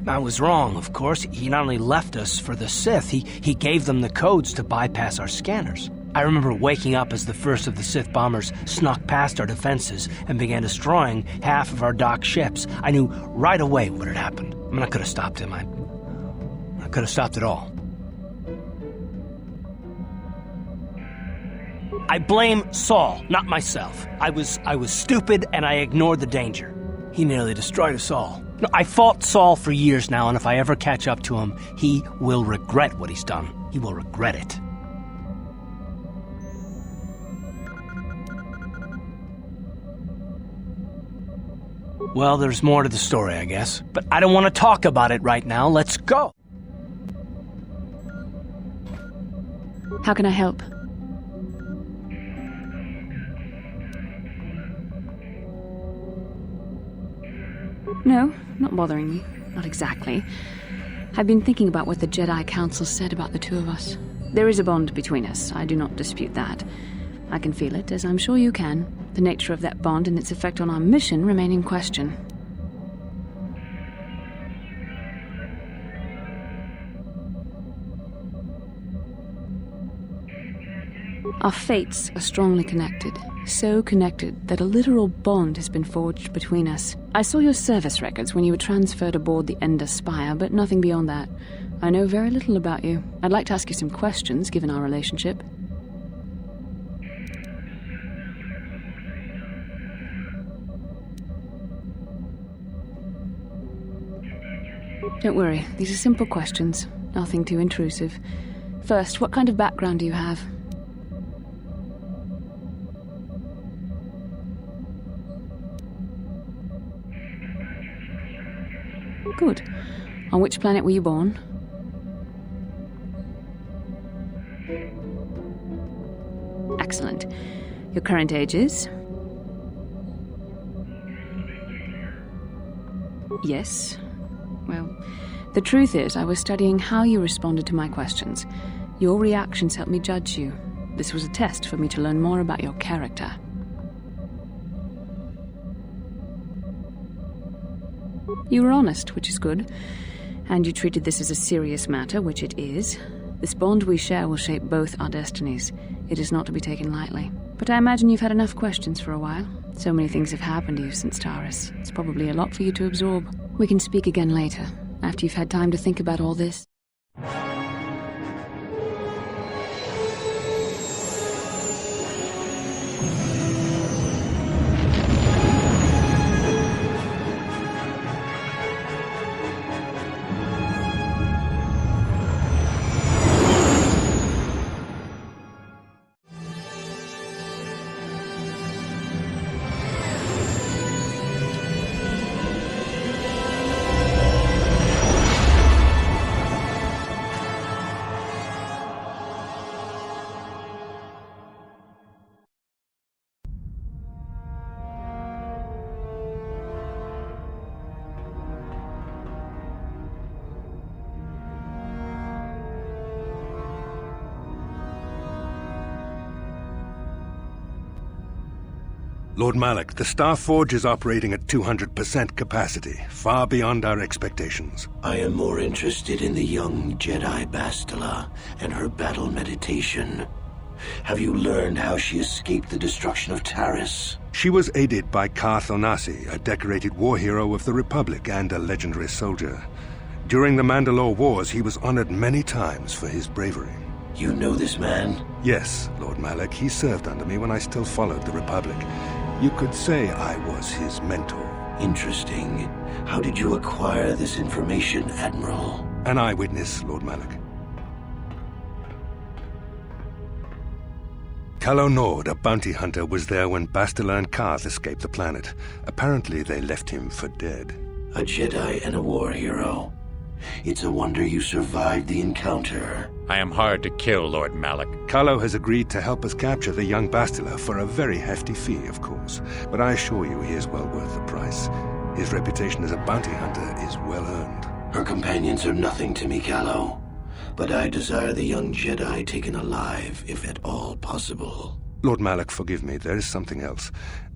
Speaker 3: I was wrong, of course. He not only left us for the Sith, he gave them the codes to bypass our scanners. I remember waking up as the first of the Sith bombers snuck past our defenses and began destroying half of our docked ships. I knew right away what had happened. I mean, I could have stopped him. I could have stopped it all. I blame Saul, not myself. I was stupid and I ignored the danger. He nearly destroyed us all. No, I fought Saul for years now, and if I ever catch up to him, he will regret what he's done. He will regret it. Well, there's more to the story, I guess. But I don't want to talk about it right now. Let's go.
Speaker 18: How can I help? No, not bothering you. Not exactly. I've been thinking about what the Jedi Council said about the two of us. There is a bond between us. I do not dispute that. I can feel it, as I'm sure you can. The nature of that bond and its effect on our mission remain in question. Our fates are strongly connected. So connected that a literal bond has been forged between us. I saw your service records when you were transferred aboard the Ender Spire, but nothing beyond that. I know very little about you. I'd like to ask you some questions, given our relationship. Don't worry, these are simple questions. Nothing too intrusive. First, what kind of background do you have? Good. On which planet were you born? Excellent. Your current age is? Yes. Well, the truth is, I was studying how you responded to my questions. Your reactions helped me judge you. This was a test for me to learn more about your character. You were honest, which is good. And you treated this as a serious matter, which it is. This bond we share will shape both our destinies. It is not to be taken lightly. But I imagine you've had enough questions for a while. So many things have happened to you since Taris. It's probably a lot for you to absorb. We can speak again later, after you've had time to think about all this.
Speaker 9: Lord Malak, the Star Forge is operating at 200% capacity, far beyond our expectations.
Speaker 12: I am more interested in the young Jedi Bastila and her battle meditation. Have you learned how she escaped the destruction of Taris?
Speaker 9: She was aided by Karth Onasi, a decorated war hero of the Republic and a legendary soldier. During the Mandalore Wars, he was honored many times for his bravery.
Speaker 12: You know this man?
Speaker 9: Yes, Lord Malak. He served under me when I still followed the Republic. You could say I was his mentor.
Speaker 12: Interesting. How did you acquire this information, Admiral?
Speaker 9: An eyewitness, Lord Malak. Calo Nord, a bounty hunter, was there when Bastila and Karth escaped the planet. Apparently, they left him for dead.
Speaker 12: A Jedi and a war hero. It's a wonder you survived the encounter.
Speaker 24: I am hard to kill, Lord Malak.
Speaker 9: Calo has agreed to help us capture the young Bastila for a very hefty fee, of course. But I assure you he is well worth the price. His reputation as a bounty hunter is well earned.
Speaker 12: Her companions are nothing to me, Calo. But I desire the young Jedi taken alive, if at all possible.
Speaker 9: Lord Malak, forgive me. There is something else.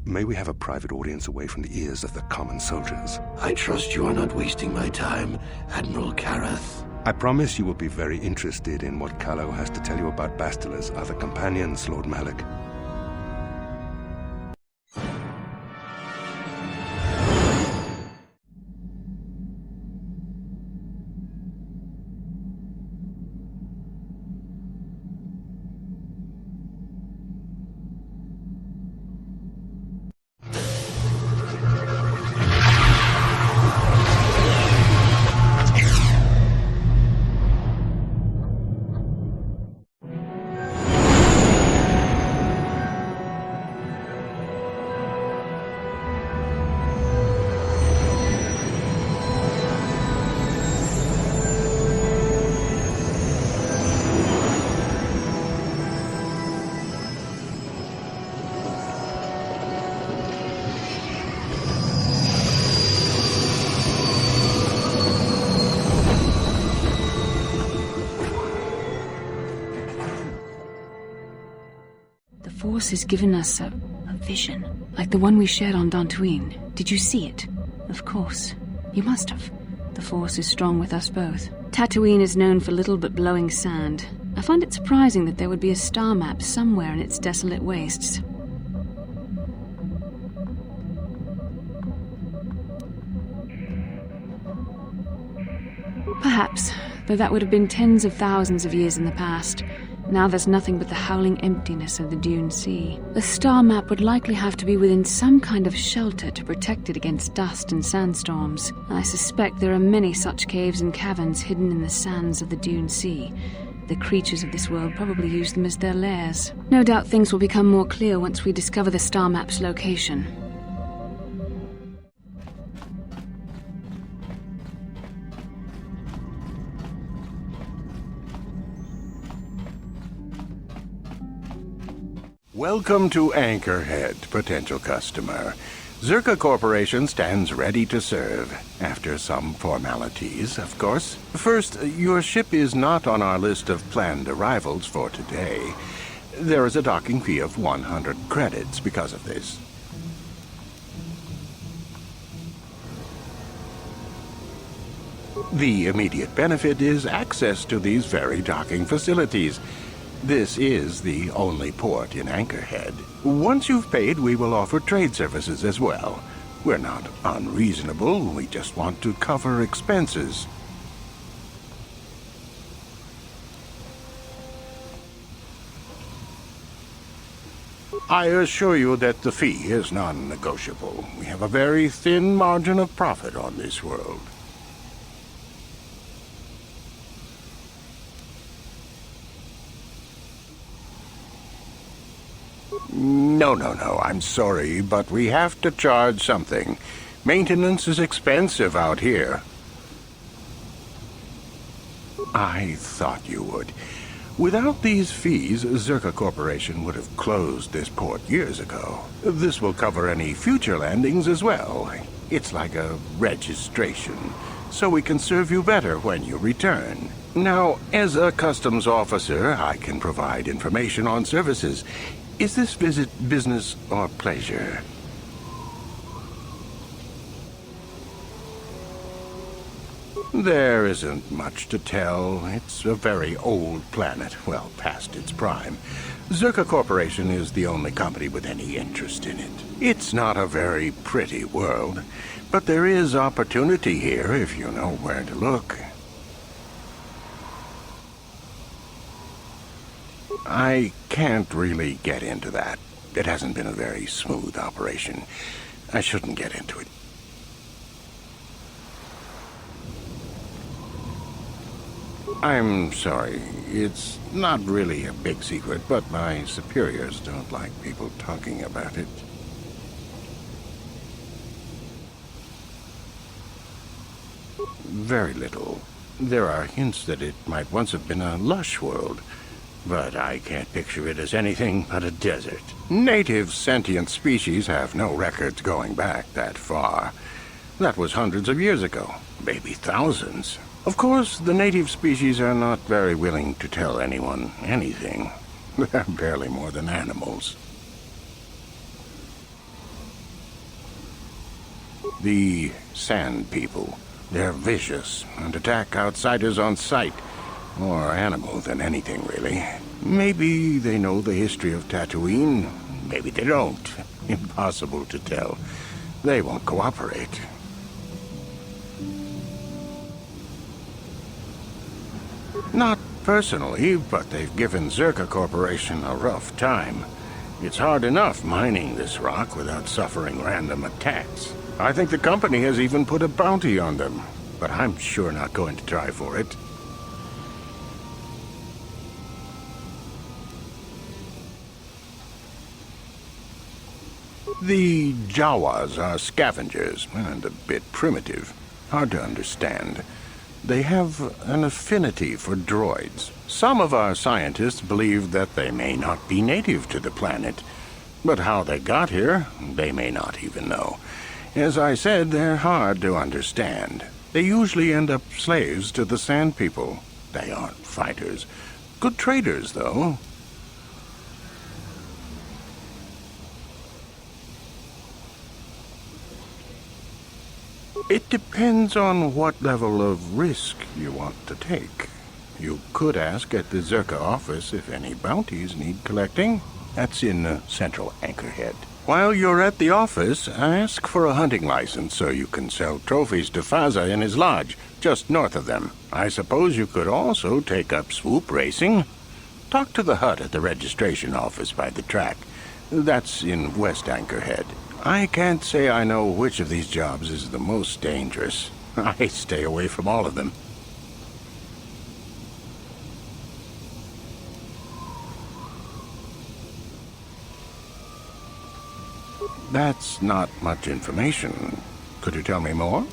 Speaker 9: May we have a private audience away from the ears of the common soldiers?
Speaker 12: I trust you are not wasting my time, Admiral Karath.
Speaker 9: I promise you will be very interested in what Calo has to tell you about Bastila's other companions, Lord Malak.
Speaker 18: The Force has given us a vision, like the one we shared on Dantooine. Did you see it? Of course. You must have. The Force is strong with us both. Tatooine is known for little but blowing sand. I find it surprising that there would be a star map somewhere in its desolate wastes. Perhaps, though that would have been tens of thousands of years in the past. Now there's nothing but the howling emptiness of the Dune Sea. The star map would likely have to be within some kind of shelter to protect it against dust and sandstorms. I suspect there are many such caves and caverns hidden in the sands of the Dune Sea. The creatures of this world probably use them as their lairs. No doubt things will become more clear once we discover the star map's location.
Speaker 13: Welcome to Anchorhead, potential customer. Zerka Corporation stands ready to serve. After some formalities, of course. First, your ship is not on our list of planned arrivals for today. There is a docking fee of 100 credits because of this. The immediate benefit is access to these very docking facilities. This is the only port in Anchorhead. Once you've paid, we will offer trade services as well. We're not unreasonable, we just want to cover expenses. I assure you that the fee is non-negotiable. We have a very thin margin of profit on this world. No, I'm sorry, but we have to charge something. Maintenance is expensive out here. I thought you would. Without these fees, Zerka Corporation would have closed this port years ago. This will cover any future landings as well. It's like a registration, so we can serve you better when you return. Now, as a customs officer, I can provide information on services. Is this visit business or pleasure? There isn't much to tell. It's a very old planet, well past its prime. Zerka Corporation is the only company with any interest in it. It's not a very pretty world, but there is opportunity here if you know where to look. I can't really get into that. It hasn't been a very smooth operation. I shouldn't get into it. I'm sorry. It's not really a big secret, but my superiors don't like people talking about it. Very little. There are hints that it might once have been a lush world, but I can't picture it as anything but a desert. Native sentient species have no records going back that far. That was hundreds of years ago, maybe thousands. Of course, the native species are not very willing to tell anyone anything. They're barely more than animals. The Sand People. They're vicious and attack outsiders on sight. More animal than anything, really. Maybe they know the history of Tatooine. Maybe they don't. Impossible to tell. They won't cooperate. Not personally, but they've given Zerka Corporation a rough time. It's hard enough mining this rock without suffering random attacks. I think the company has even put a bounty on them, but I'm sure not going to try for it. The Jawas are scavengers, and a bit primitive. Hard to understand. They have an affinity for droids. Some of our scientists believe that they may not be native to the planet, but how they got here, they may not even know. As I said, they're hard to understand. They usually end up slaves to the Sand People. They aren't fighters. Good traders, though. It depends on what level of risk you want to take. You could ask at the Zerka office if any bounties need collecting. That's in Central Anchorhead. While you're at the office, ask for a hunting license so you can sell trophies to Faza in his lodge, just north of them. I suppose you could also take up swoop racing. Talk to the hut at the registration office by the track. That's in West Anchorhead. I can't say I know which of these jobs is the most dangerous. I stay away from all of them. That's not much information. Could you tell me more?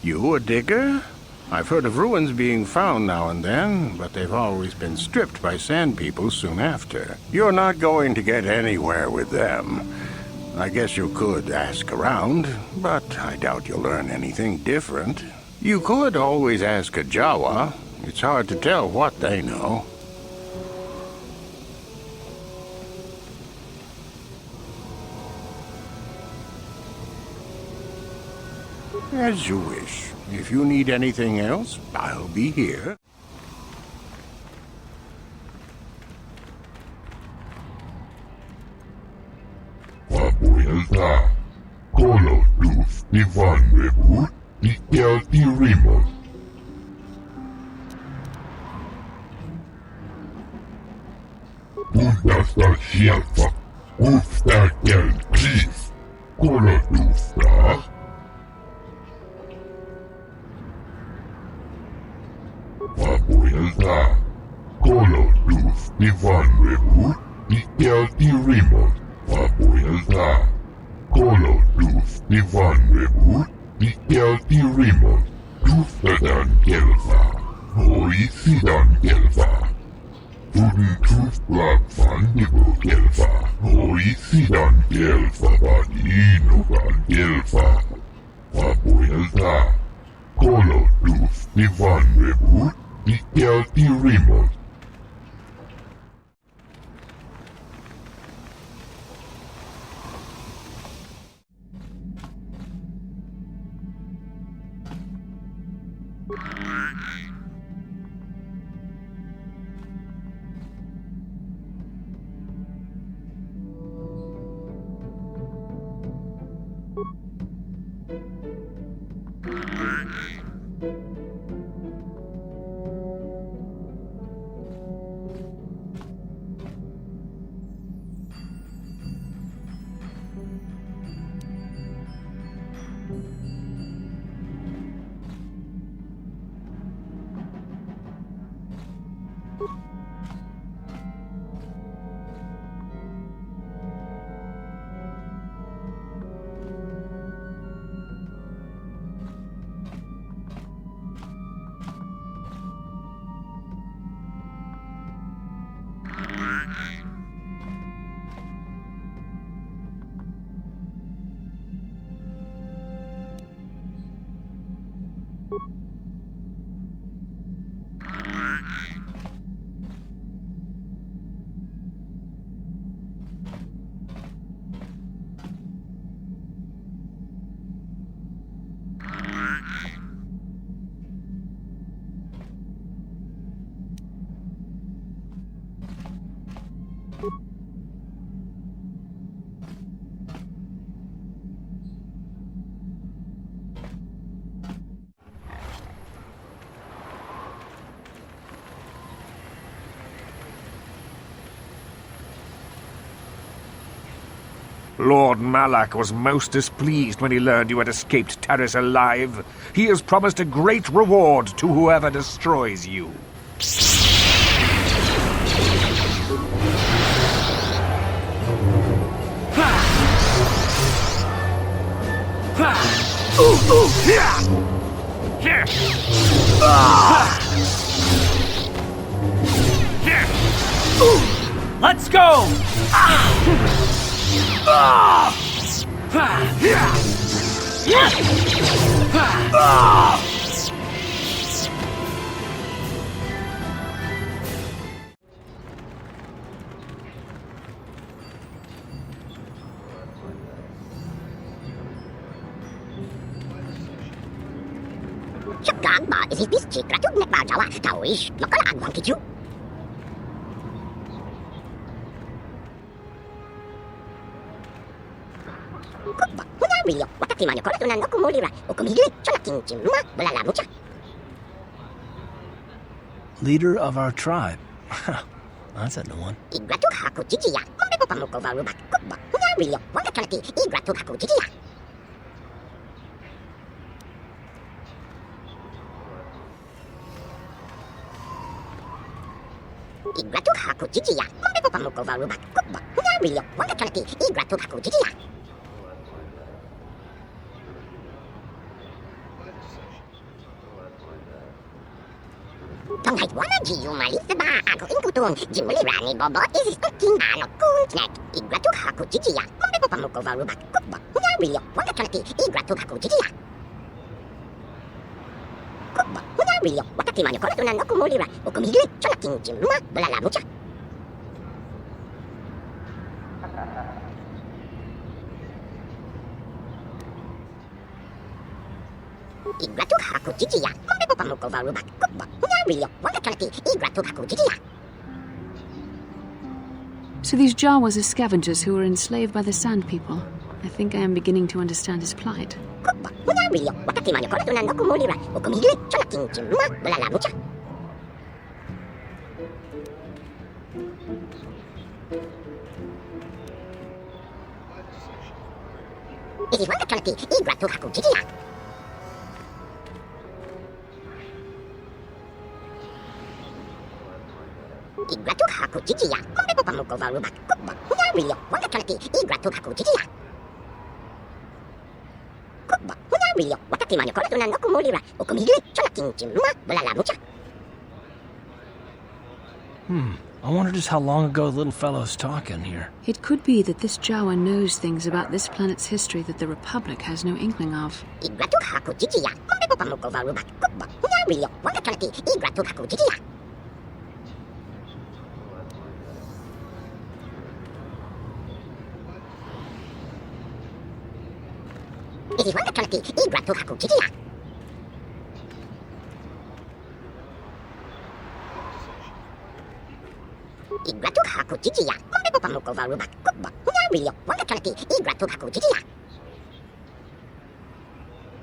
Speaker 13: You a digger? I've heard of ruins being found now and then, but they've always been stripped by Sand People soon after. You're not going to get anywhere with them. I guess you could ask around, but I doubt you'll learn anything different. You could always ask a Jawa. It's hard to tell what they know. As you wish. If you need anything else, I'll be here.
Speaker 17: Papuelta, Colo Luz, Ivan Rebut, Ikel Irimos. Punta Shelfa, Ufta Kel Chief, Colo Luzta. Papuelta, Colo Luz, Ivan Rebut, Ikel Irimos. Papuelta, Colo Luz, Ivan Rebut, Ikel Irimos. Tuftadan Kelva, Hoisidan Kelva. Tuden Tufblad van Nibel Kelva, Hoisidan Kelva, Vadinogan Kelva. Papuelta, Colo Luz, Ivan Rebut, Ikel Irimos.
Speaker 10: Lord Malak was most displeased when he learned you had escaped Taris alive. He has promised a great reward to whoever destroys you.
Speaker 3: Let's go!
Speaker 2: Ba is this cheek ratug nek ba jawa tawish makalaan wang kichu. Kubba huna wilio wakati manyo koretu na noku mulira okumigiri chona kinchi ma balala mucha.
Speaker 3: Leader of our tribe. That's a new one.
Speaker 2: Igratug haku chichiya mambe po pamuko varuba kubba huna wilio wakakalati igratug haku chichiya. Igratug haku chichiya mambe po pamuko varuba kubba huna wilio wakakalati igratug haku chichiya. Tonghay wana jiyu malisa ba ako inkutun jimuli rani bobo isis uking ano kuntnek igratug haku chichiya mambe po pamuko varuba kubba huna wilio wakakalati igratug haku chichiya. Kubba huna wilio wakati manyo koretu na noku mulira okumigiri chona kinchi ma balala mucha. Igratug haku chichiya mambe po pamuko varuba kubba huna wilio wakakalati igratug haku chichiya.
Speaker 18: So these Jawas are scavengers who were enslaved by the Sand People. I think I am beginning to understand his plight.
Speaker 2: Kubba huna wilio wakati manyo koretu na noku mulira okumigiri chona kinchi ma balala mucha. Isis wakakalati igratug haku chichiya. Igratug haku chichiya mambe po pamuko varuba kubba huna wilio wakakalati igratug haku chichiya. Kubba huna wilio wakati manyo koretu na noku mulira okumigiri chona kinchi ma balala mucha.
Speaker 3: I wonder just how long ago the little fellow's talking here.
Speaker 18: It could be that this Jawa knows things about this planet's history that the Republic has no inkling of.
Speaker 2: Igratug haku chichiya mambe po pamuko varuba kubba huna wilio wakakalati igratug haku chichiya. Isis wakakalati igratug haku chichiya. Igratug haku chichiya mambe po pamuko varuba kubba huna wilio wakakalati igratug haku chichiya.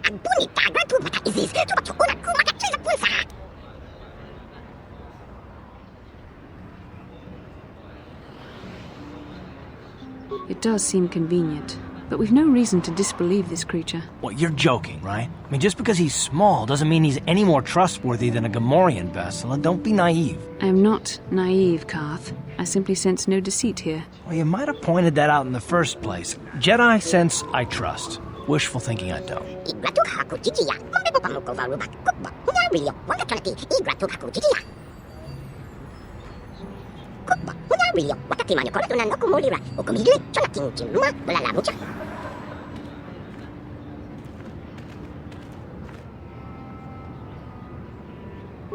Speaker 2: Agbuni tagratu mata isis tuba chukuna kumaka chila punsa.
Speaker 18: It does seem convenient, but we've no reason to disbelieve this creature.
Speaker 3: Well, you're joking, right? I mean, just because he's small doesn't mean he's any more trustworthy than a Gamorrean vessel. Don't be naive.
Speaker 18: I am not naive, Karth. I simply sense no deceit here.
Speaker 3: Well, you might have pointed that out in the first place. Jedi sense I trust. Wishful thinking I don't.
Speaker 2: Igratug haku chichiya mambe po pamuko varuba kubba huna wilio wakakalati igratug haku chichiya. Kubba huna wilio wakati manyo koretu na noku mulira okumigiri chona kinchi ma balala mucha.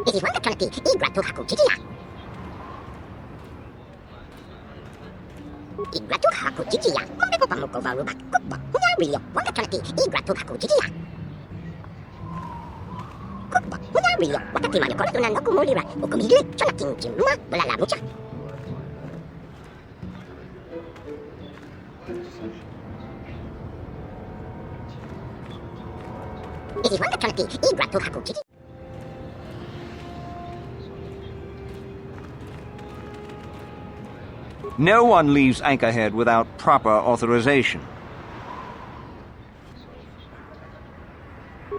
Speaker 2: Isis wakakalati igratug haku chichiya. Igratug haku chichiya mambe po pamuko varuba kubba huna wilio wakakalati igratug haku chichiya. Kubba huna wilio wakati manyo koretu na noku mulira okumigiri chona kinchi ma balala mucha. Isis wakakalati igratug haku chichiya.
Speaker 10: No one leaves Anchorhead without proper authorization.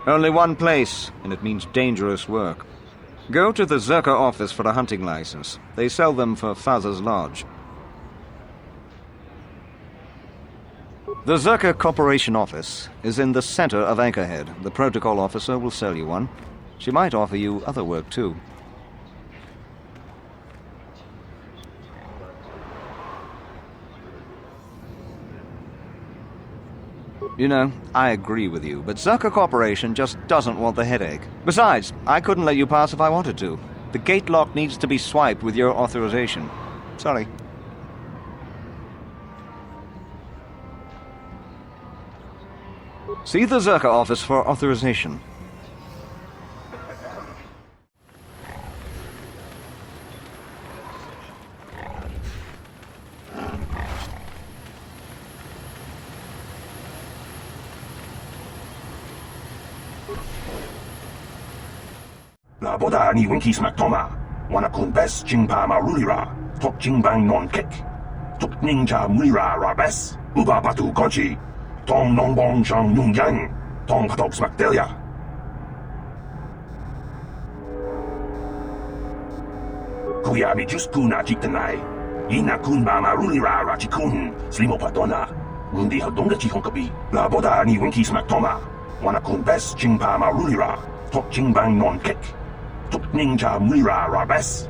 Speaker 10: Only one place, and it means dangerous work. Go to the Zerka office for a hunting license. They sell them for Faz's Lodge. The Zerka Corporation office is in the center of Anchorhead. The protocol officer will sell you one. She might offer you other work, too. You know, I agree with you, but Zerka Corporation just doesn't want the headache. Besides, I couldn't let you pass if I wanted to. The gate lock needs to be swiped with your authorization. Sorry. See the Zerka office for authorization.
Speaker 5: La boda ni winki smak toma. Wana kun bes jingpa marulira. Tok jingbang non kek. Tok ninja mulira rabes. Uba batu konchi. Tong nongbong shang yung yang. Tong patok smak delia. Kuya mi just kuna jiktanai. Ina kun ba marulira rachikun. Slimo patona. Ngundi hadonga chikon kabi. La boda ni winki smak toma. Wana kun bes jingpa marulira. Tok jingbang non kek. Tok ninja mulira rabes.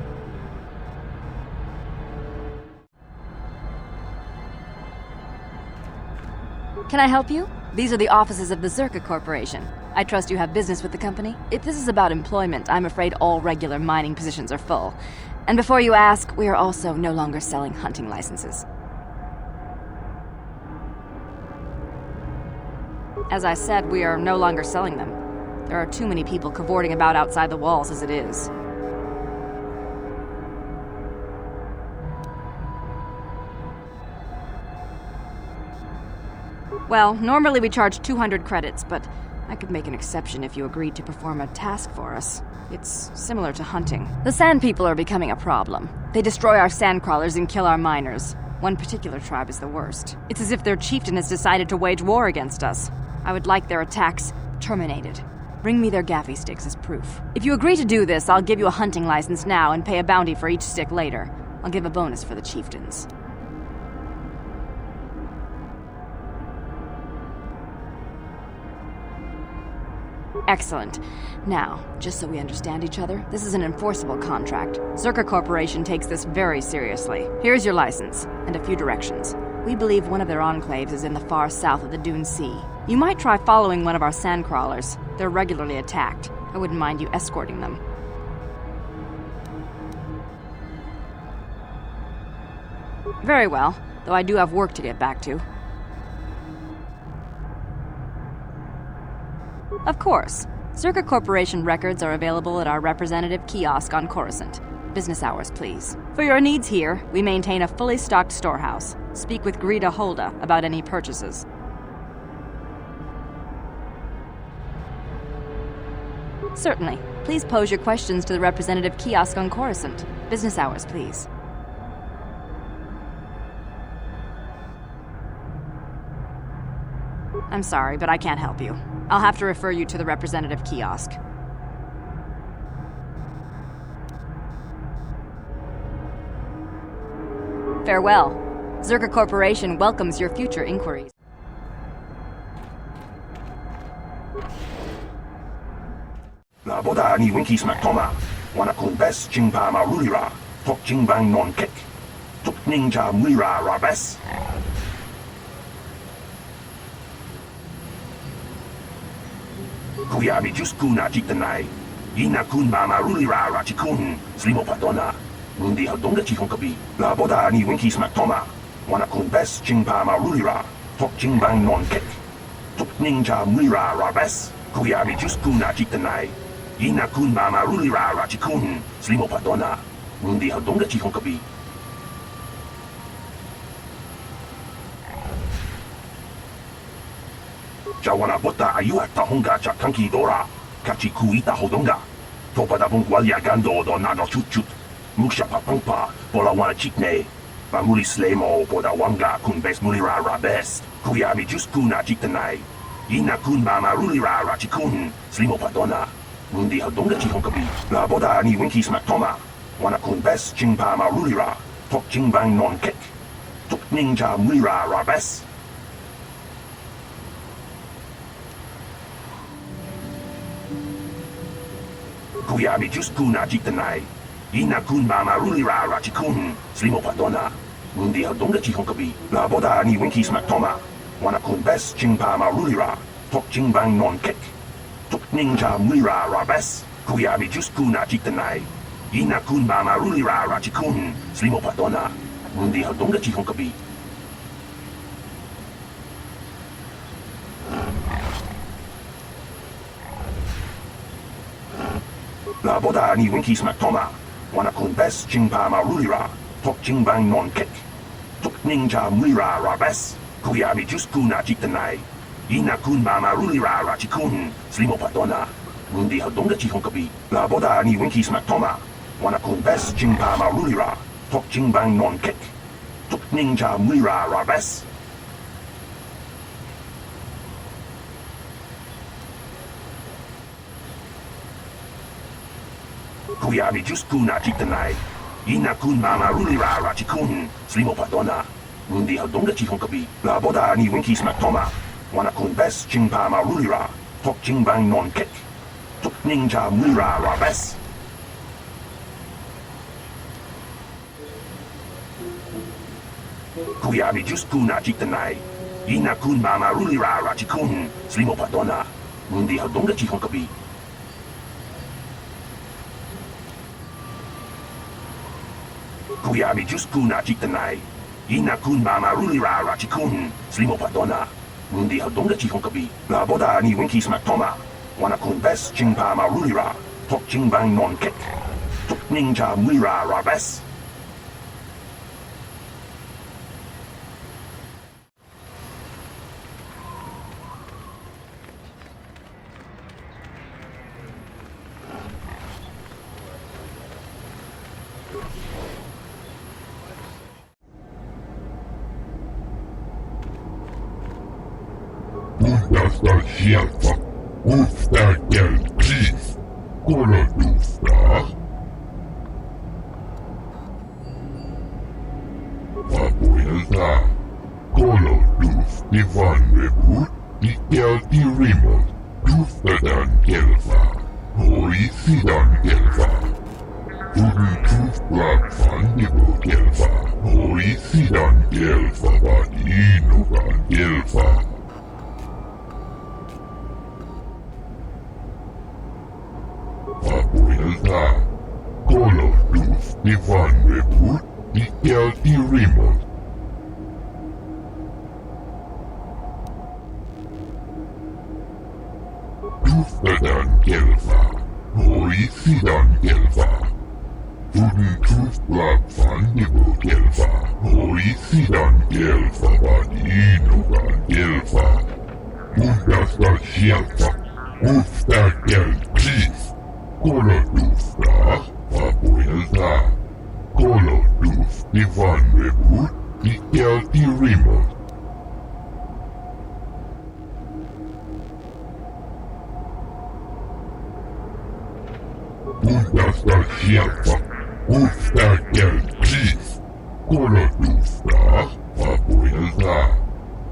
Speaker 19: Can I help you? These are the offices of the Zerka Corporation. I trust you have business with the company. If this is about employment, I'm afraid all regular mining positions are full. And before you ask, we are also no longer selling hunting licenses. As I said, we are no longer selling them. There are too many people cavorting about outside the walls as it is. Well, normally we charge 200 credits, but I could make an exception if you agreed to perform a task for us. It's similar to hunting. The Sand People are becoming a problem. They destroy our sandcrawlers and kill our miners. One particular tribe is the worst. It's as if their chieftain has decided to wage war against us. I would like their attacks terminated. Bring me their gaffy sticks as proof. If you agree to do this, I'll give you a hunting license now and pay a bounty for each stick later. I'll give a bonus for the chieftains. Excellent. Now, just so we understand each other, this is an enforceable contract. Zerka Corporation takes this very seriously. Here's your license, and a few directions. We believe one of their enclaves is in the far south of the Dune Sea. You might try following one of our sandcrawlers. They're regularly attacked. I wouldn't mind you escorting them. Very well, though I do have work to get back to. Of course. Zerka Corporation records are available at our representative kiosk on Coruscant. Business hours, please. For your needs here, we maintain a fully stocked storehouse. Speak with Greta Holda about any purchases. Certainly. Please pose your questions to the representative kiosk on Coruscant. Business hours, please. I'm sorry, but I can't help you. I'll have to refer you to the representative kiosk. Farewell. Zerka Corporation welcomes your future inquiries.
Speaker 5: La boda ni winki smak toma. Wana kun bes jingpa marulira. Tok jingbang non kek. Tok ninja mulira rabes. Kuya mi just kuna jiktanai. Ina kun ba marulira rachikun. Slimo patona. Ngundi hadonga chikon kabi. La boda ni winki smak toma. Wana kun bes jingpa marulira. Tok jingbang non kek. Tok ninja mulira rabes. Kuya mi just kuna jiktanai. Ina kun ba marulira rachikun. Slimo patona. Ngundi hadonga chikon kabi. Jawana bota ayuha tahonga cha kanki dora. Kachi kuita hodonga. Topa da bung walia gando do nano chut chut. Musha papangpa bola wana chikne. Mamuli slemo poda wanga kun bes mulira rabes. Kuyami just kuna jiktanai. Ina kun mama rulira rachikun. Slimo padona. Mundi hadonga chihonkabi. La boda ni winki smaktoma. Wana kun bes chingpa ma rulira. Tok chingbang non kek. Tok ninja mulira rabes. Kuyami just kuna jiktanai. Ina kun mama rulira rachikun. Slimo padona. Mundi hadonga chihonkabi. La boda ni winki smaktoma. Wana kun bes chingpa ma rulira. Tok chingbang non kek. Tok ninja mulira rabes. Kuyami just kuna jiktanai. Ina kun mama rulira rachikun. Slimo padona. Mundi hadonga chihonkabi. La boda ni winki smaktoma. Wana kun bes chingpa ma rulira. Tok chingbang non kek. Tok ninja mulira rabes. Kuyami just kuna jiktanai. Ina kun mama rulira rachikun. Slimo padona. Mundi hadonga chihonkabi. La boda ni winki smaktoma. Wana kun bes chingpa ma rulira. Tok chingbang non kek. Tok ninja mulira rabes. Kuyami just kuna jiktanai. Ina kun mama rulira rachikun. Slimo padona. Mundi hadonga chihonkabi. La boda ni winki smaktoma. Wana kun bes chingpa ma rulira. Tok chingbang non kek. Tok ninja mulira rabes. Kuyami just kuna jiktanai. Ina kun mama rulira rachikun. Slimo padona. Mundi hadonga chihonkabi. Kuyami just kuna jiktanai. Ina kun mama rulira rachikun. Slimo padona. Mundi hadonga chihonkabi. La boda ni winki smaktoma. Wana kun bes chingpa ma rulira. Tok chingbang non kek. Tok ninja mulira rabes.
Speaker 17: Dustar hjälpa. Ofstärker kris. Kolodusta. Vapuilta. Kolodus divanrebut. Ikelti rimot. Dustadan kelfa. Hoi sidan kelfa. Tudun tuflakfan dibo kelfa. Hoi sidan kelfa. Vad inugan kelfa. Vapuilta. Kolodus divanrebut. Ikelti rimot. Dustadan kelfa. Hoi sidan kelfa. Tudun tuflakfan dibo kelfa. Hoi sidan kelfa. Vad inugan kelfa. Mundasta hjälpa. Ofstärker kris. Kolodusta. Vapuilta. Kolodus divanrebut. Ikelti rimot. Mundasta hjälpa. Ofstärker kris. Kolodusta. Vapuilta.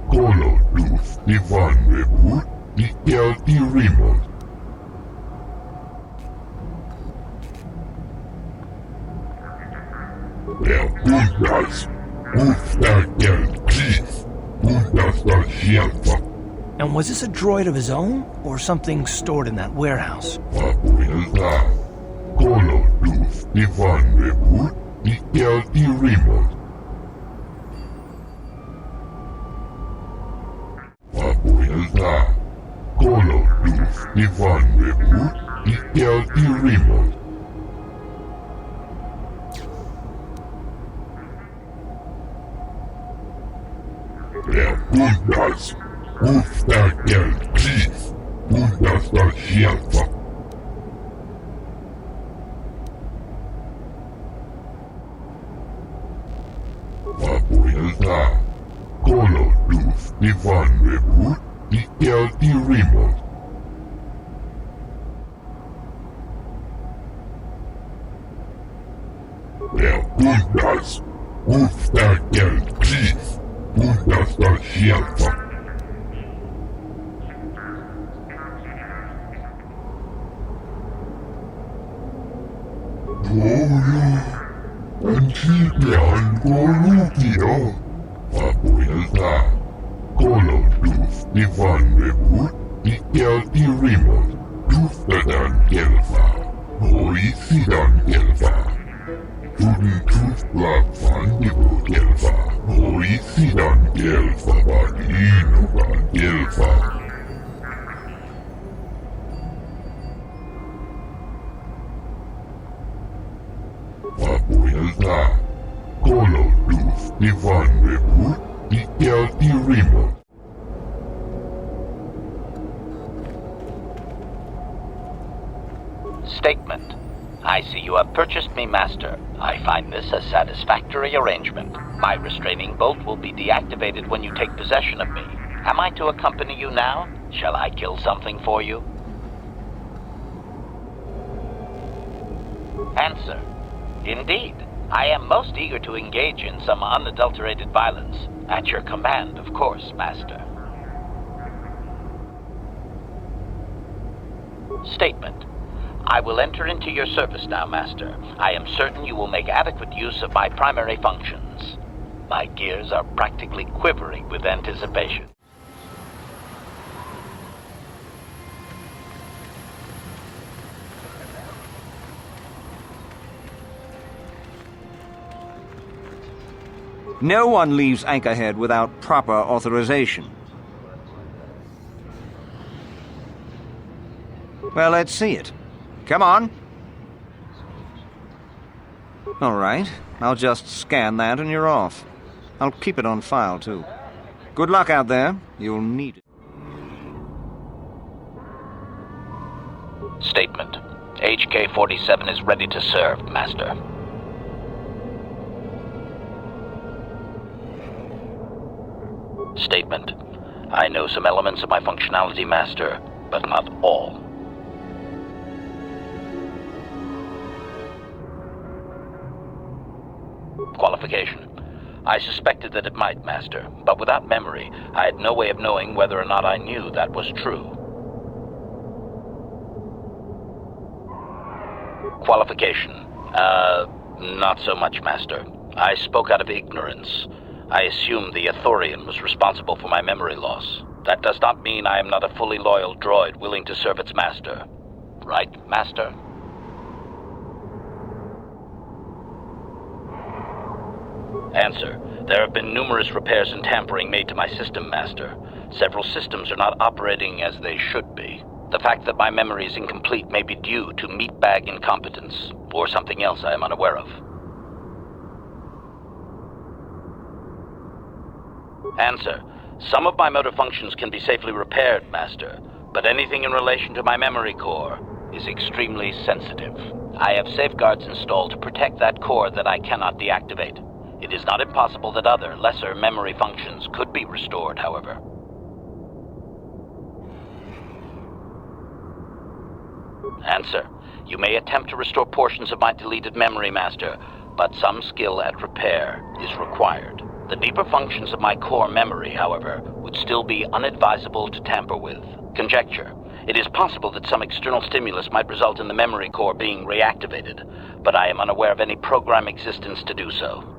Speaker 17: Kolodus divanrebut. Ikelti rimot. Bundas. Ofstärker kris. Mundasta hjälpa.
Speaker 3: And was this a droid of his own, or something stored in that warehouse?
Speaker 17: Vapuilta. Kolodus divanrebut. Ikelti rimot. Vapuilta. Kolodus divanrebut. Ikelti rimot. Bundas. Ofstärker kris. Mundasta hjälpa. Elta, Kolo Duf, Divan Rebut, Dikel Dirimo. Der Bundas, Uftakel Chief, Bundas der Schielfa. Antibian Golukio, Papuelta, Kolo Duf, Divan Rebut, Dikel Dirimo, Duftadan Gelfa, Hoisidan Gelfa. Tuden Tufblag van Dibu Gelfa, Hoisidan Gelfa, Badino van Gelfa. Papuelta, Kolo Duf, Divan Rebut, Dikel Dirimo.
Speaker 20: Statement. I see you have purchased me, Master. I find this a satisfactory arrangement. My restraining bolt will be deactivated when you take possession of me. Am I to accompany you now? Shall I kill something for you? Answer. Indeed. I am most eager to engage in some unadulterated violence. At your command, of course, Master. Statement. I will enter into your service now, Master. I am certain you will make adequate use of my primary functions. My gears are practically quivering with anticipation.
Speaker 10: No one leaves Anchorhead without proper authorization. Well, let's see it. Come on. All right. I'll just scan that and you're off. I'll keep it on file, too. Good luck out there. You'll need it.
Speaker 20: Statement. HK-47 is ready to serve, Master. Statement. I know some elements of my functionality, Master, but not all. Qualification. I suspected that it might, Master, but without memory, I had no way of knowing whether or not I knew that was true. Qualification. Not so much, Master. I spoke out of ignorance. I assumed the Athorian was responsible for my memory loss. That does not mean I am not a fully loyal droid willing to serve its master. Right, Master? Answer. There have been numerous repairs and tampering made to my system, Master. Several systems are not operating as they should be. The fact that my memory is incomplete may be due to meatbag incompetence, or something else I am unaware of. Answer. Some of my motor functions can be safely repaired, Master, but anything in relation to my memory core is extremely sensitive. I have safeguards installed to protect that core that I cannot deactivate. It is not impossible that other, lesser memory functions could be restored, however. Answer. You may attempt to restore portions of my deleted memory, Master, but some skill at repair is required. The deeper functions of my core memory, however, would still be unadvisable to tamper with. Conjecture. It is possible that some external stimulus might result in the memory core being reactivated, but I am unaware of any program existence to do so.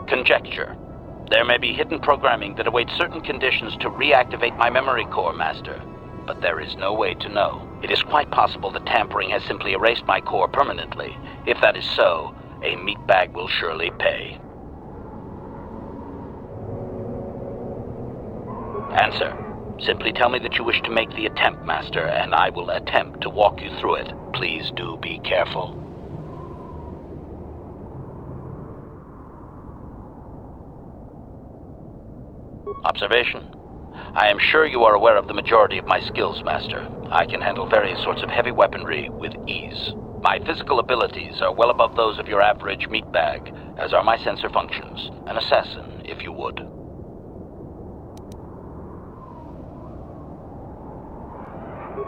Speaker 20: Conjecture. There may be hidden programming that awaits certain conditions to reactivate my memory core, Master, but there is no way to know. It is quite possible that tampering has simply erased my core permanently. If that is so, a meatbag will surely pay. Answer. Simply tell me that you wish to make the attempt, Master, and I will attempt to walk you through it. Please do be careful. Observation. I am sure you are aware of the majority of my skills, Master. I can handle various sorts of heavy weaponry with ease. My physical abilities are well above those of your average meatbag, as are my sensor functions. An assassin, if you would.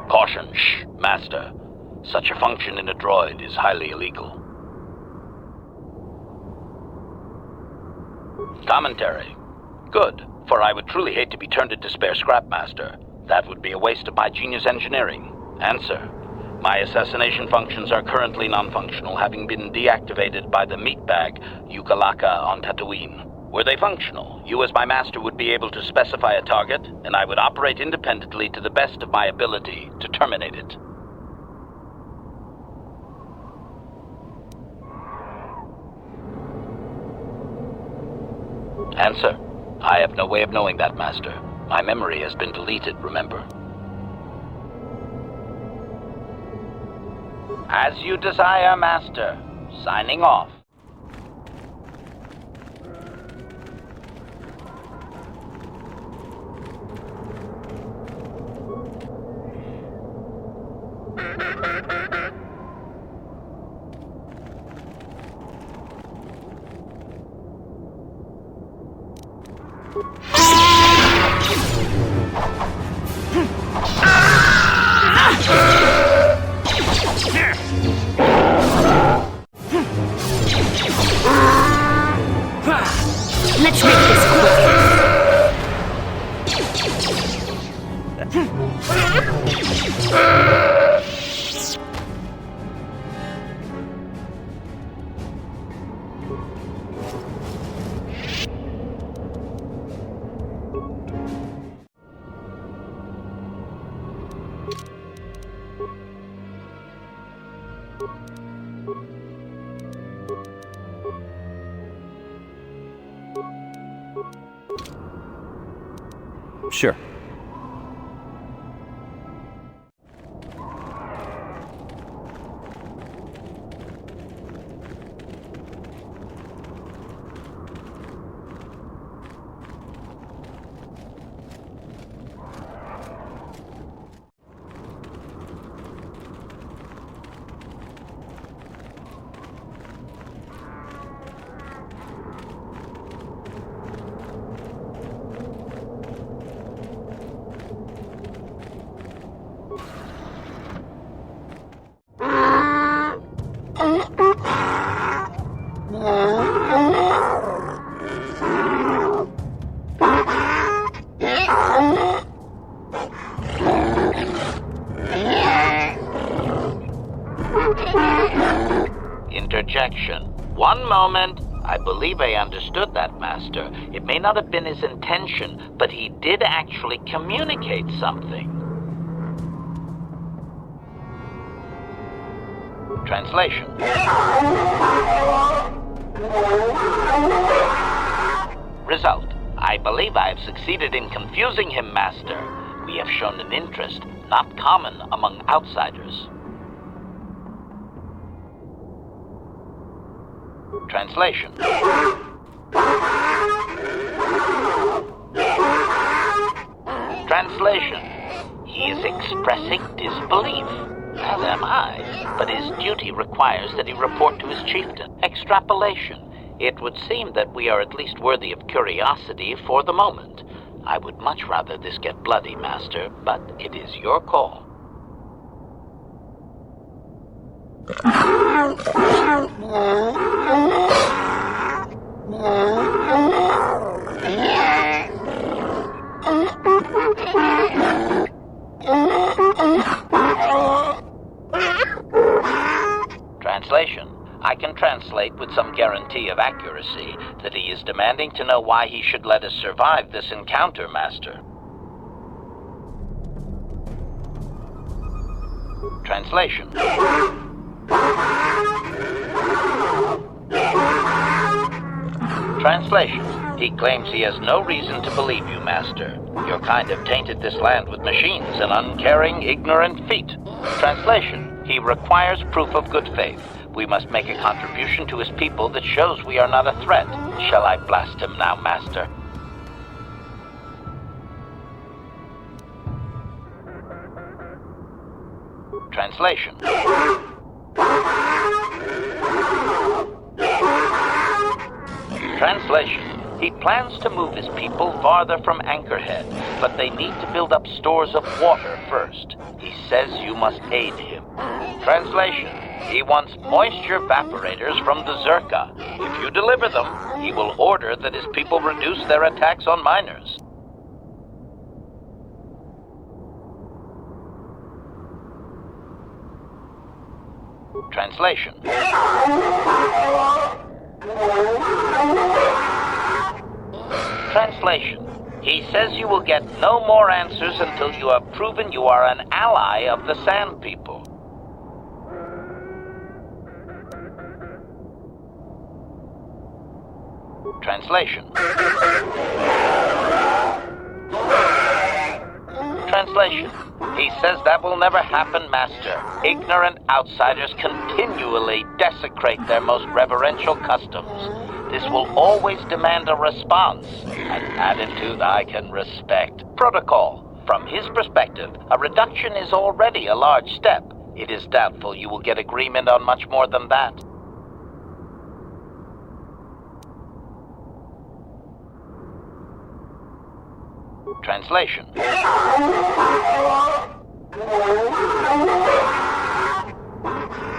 Speaker 20: Caution, shh, Master. Such a function in a droid is highly illegal. Commentary. Good, for I would truly hate to be turned into spare scrap, Master. That would be a waste of my genius engineering. Answer. My assassination functions are currently non-functional, having been deactivated by the meatbag Yukalaka on Tatooine. Were they functional, you as my master would be able to specify a target, and I would operate independently to the best of my ability to terminate it. Answer. I have no way of knowing that, Master. My memory has been deleted, remember. As you desire, Master. Signing off.
Speaker 8: Let's make this
Speaker 10: Sure.
Speaker 20: Interjection. One moment. I believe I understood that, Master. It may not have been his intention, but he did actually communicate something. Translation. Result. I believe I have succeeded in confusing him, Master. We have shown an interest not common among outsiders. Translation. Translation. He is expressing disbelief, as am I, but his duty requires that he report to his chieftain. Extrapolation. It would seem that we are at least worthy of curiosity for the moment. I would much rather this get bloody, Master, but it is your call. Translation. I can translate with some guarantee of accuracy that he is demanding to know why he should let us survive this encounter, Master. Translation. Translation. He claims he has no reason to believe you, Master. Your kind have tainted this land with machines and uncaring, ignorant feet. Translation. He requires proof of good faith. We must make a contribution to his people that shows we are not a threat. Shall I blast him now, Master? Translation. Translation. He plans to move his people farther from Anchorhead, but they need to build up stores of water first. He says you must aid him. Translation. He wants moisture evaporators from the Zerka. If you deliver them, he will order that his people reduce their attacks on miners. Translation. Translation. He says you will get no more answers until you have proven you are an ally of the Sand People. Translation. Translation. He says that will never happen, Master. Ignorant outsiders continually desecrate their most reverential customs. This will always demand a response, an attitude I can respect. Protocol. From his perspective, a reduction is already a large step. It is doubtful you will get agreement on much more than that. Translation.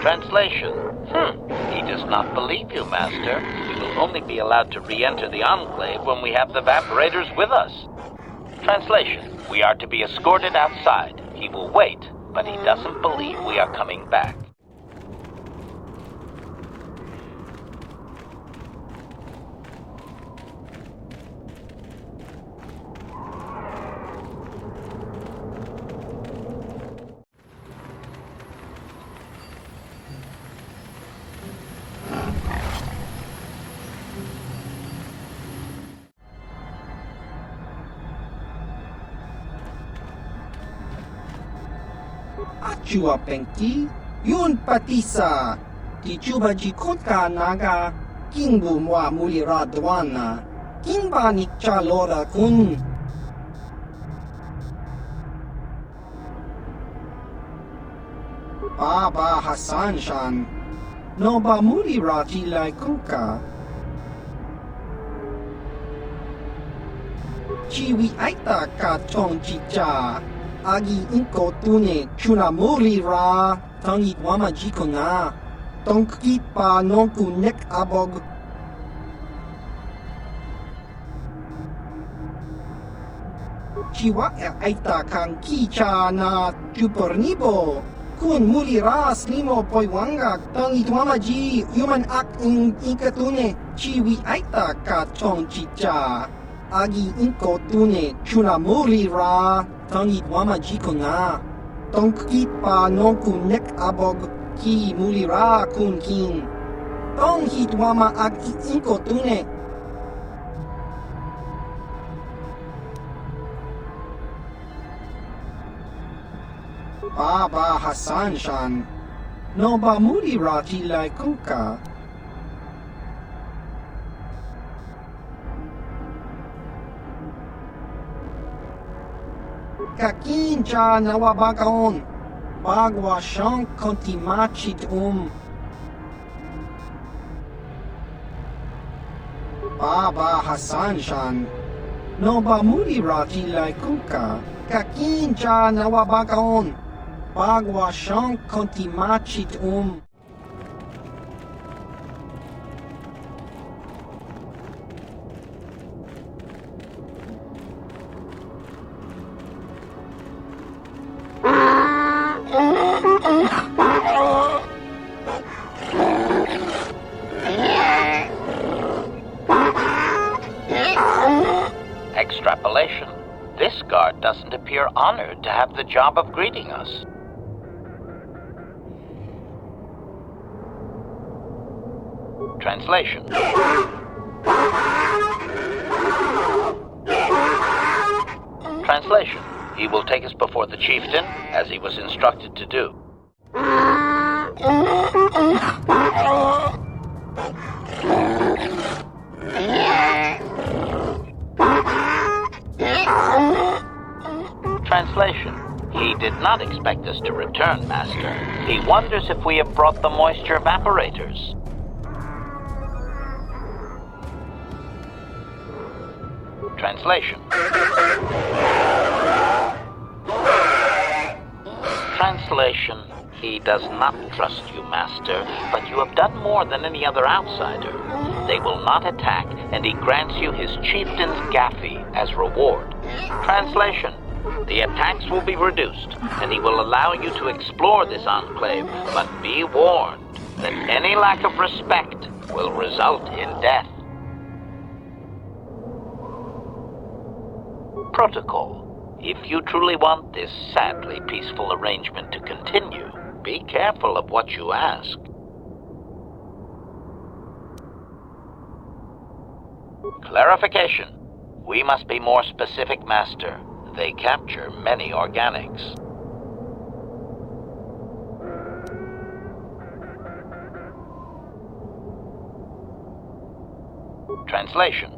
Speaker 20: Translation. He does not believe you, Master. We will only be allowed to re-enter the Enclave when we have the evaporators with us. Translation. We are to be escorted outside. He will wait, but he doesn't believe we are coming back.
Speaker 6: Chua Penki, Yun Patisa, Tichuba Jikotka Naga, Kingbu Mwa Mulira Dwana, Kingba Nikcha Lora Kun. Baba Hassan Shan, Noba Mulira Tilai Kuka. Chiwi Aita Ka Chong Chicha. Agi inko tune chuna muri ra tangi wama jiko na tonki pa nonku nek abog chiwa aita kan kicha na chupornibo kun muri ra slimo poiwanga tangi wama ji human ak inkatune chiwi aita ka chong chicha agi inko tune chuna muri ra tangi wama jiko na tonki pa nonku nek abog ki mulira kun kin tong hit wama ag inko tune Baba Hassan Shan Noba mulira tilai kuka Kakincha nawabagaon, bagwa shank kontimachit Baba Hassan Shan, Noba mulira tilai kuka, Kakincha nawabagaon, bagwa shank kontimachit
Speaker 20: Extrapolation. This guard doesn't appear honored to have the job of greeting us. Translation. Translation. He will take us before the chieftain, as he was instructed to do. Translation. He did not expect us to return, Master. He wonders if we have brought the moisture evaporators. Translation. Translation. He does not trust you, Master, but you have done more than any other outsider. They will not attack, and he grants you his chieftain's gaffy as reward. Translation. The attacks will be reduced, and he will allow you to explore this enclave, but be warned that any lack of respect will result in death. Protocol. If you truly want this sadly peaceful arrangement to continue, be careful of what you ask. Clarification. We must be more specific, Master. They capture many organics. Translation.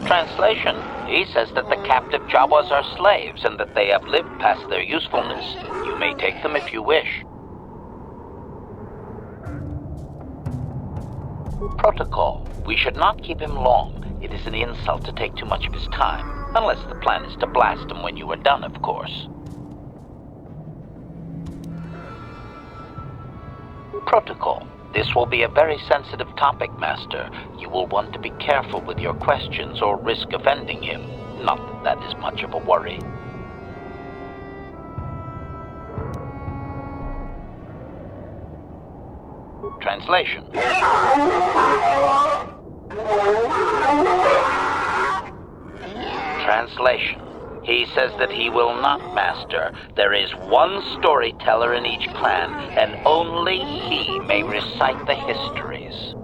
Speaker 20: Translation. He says that the captive Jawas are slaves and that they have lived past their usefulness. You may take them if you wish. Protocol. We should not keep him long. It is an insult to take too much of his time. Unless the plan is to blast him when you are done, of course. Protocol. This will be a very sensitive topic, Master. You will want to be careful with your questions or risk offending him. Not that that is much of a worry. Translation. Translation. He says that he will not, Master. There is one storyteller in each clan, and only he may recite the histories.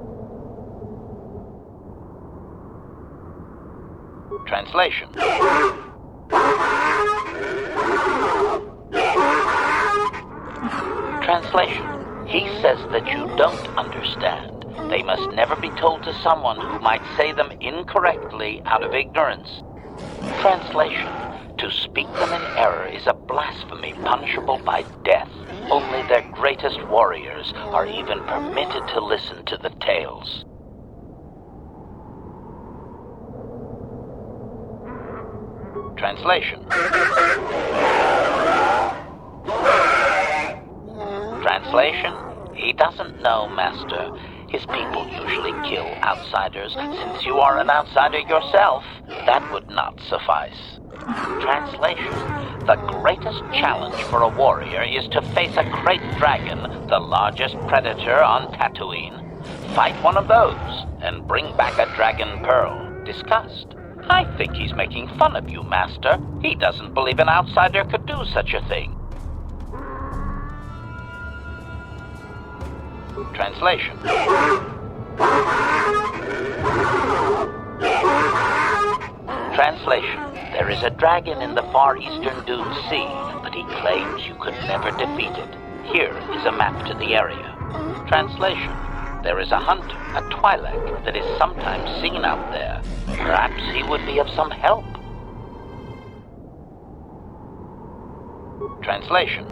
Speaker 20: Translation. Translation. He says that you don't understand. They must never be told to someone who might say them incorrectly out of ignorance. Translation. To speak them in error is a blasphemy punishable by death. Only their greatest warriors are even permitted to listen to the tales. Translation. Translation. He doesn't know, Master. His people usually kill outsiders. Since you are an outsider yourself, that would not suffice. Translation. The greatest challenge for a warrior is to face a great dragon, the largest predator on Tatooine. Fight one of those, and bring back a dragon pearl. Discussed. I think he's making fun of you, Master. He doesn't believe an outsider could do such a thing. Translation. Translation. There is a dragon in the far eastern Dune Sea, but he claims you could never defeat it. Here is a map to the area. Translation. There is a hunter, a Twi'lek, that is sometimes seen out there. Perhaps he would be of some help. Translation.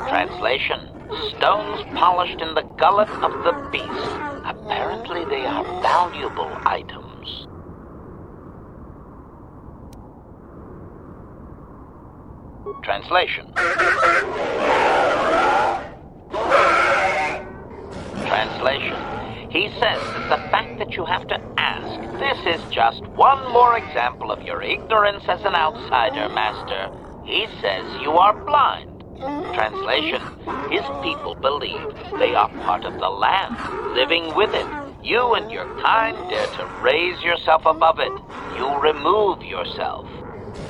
Speaker 20: Translation. Stones polished in the gullet of the beast. Apparently they are valuable items. Translation. Translation. He says that the fact that you have to ask, this is just one more example of your ignorance as an outsider, Master. He says you are blind. Translation. His people believe they are part of the land, living with it. You and your kind dare to raise yourself above it. You remove yourself.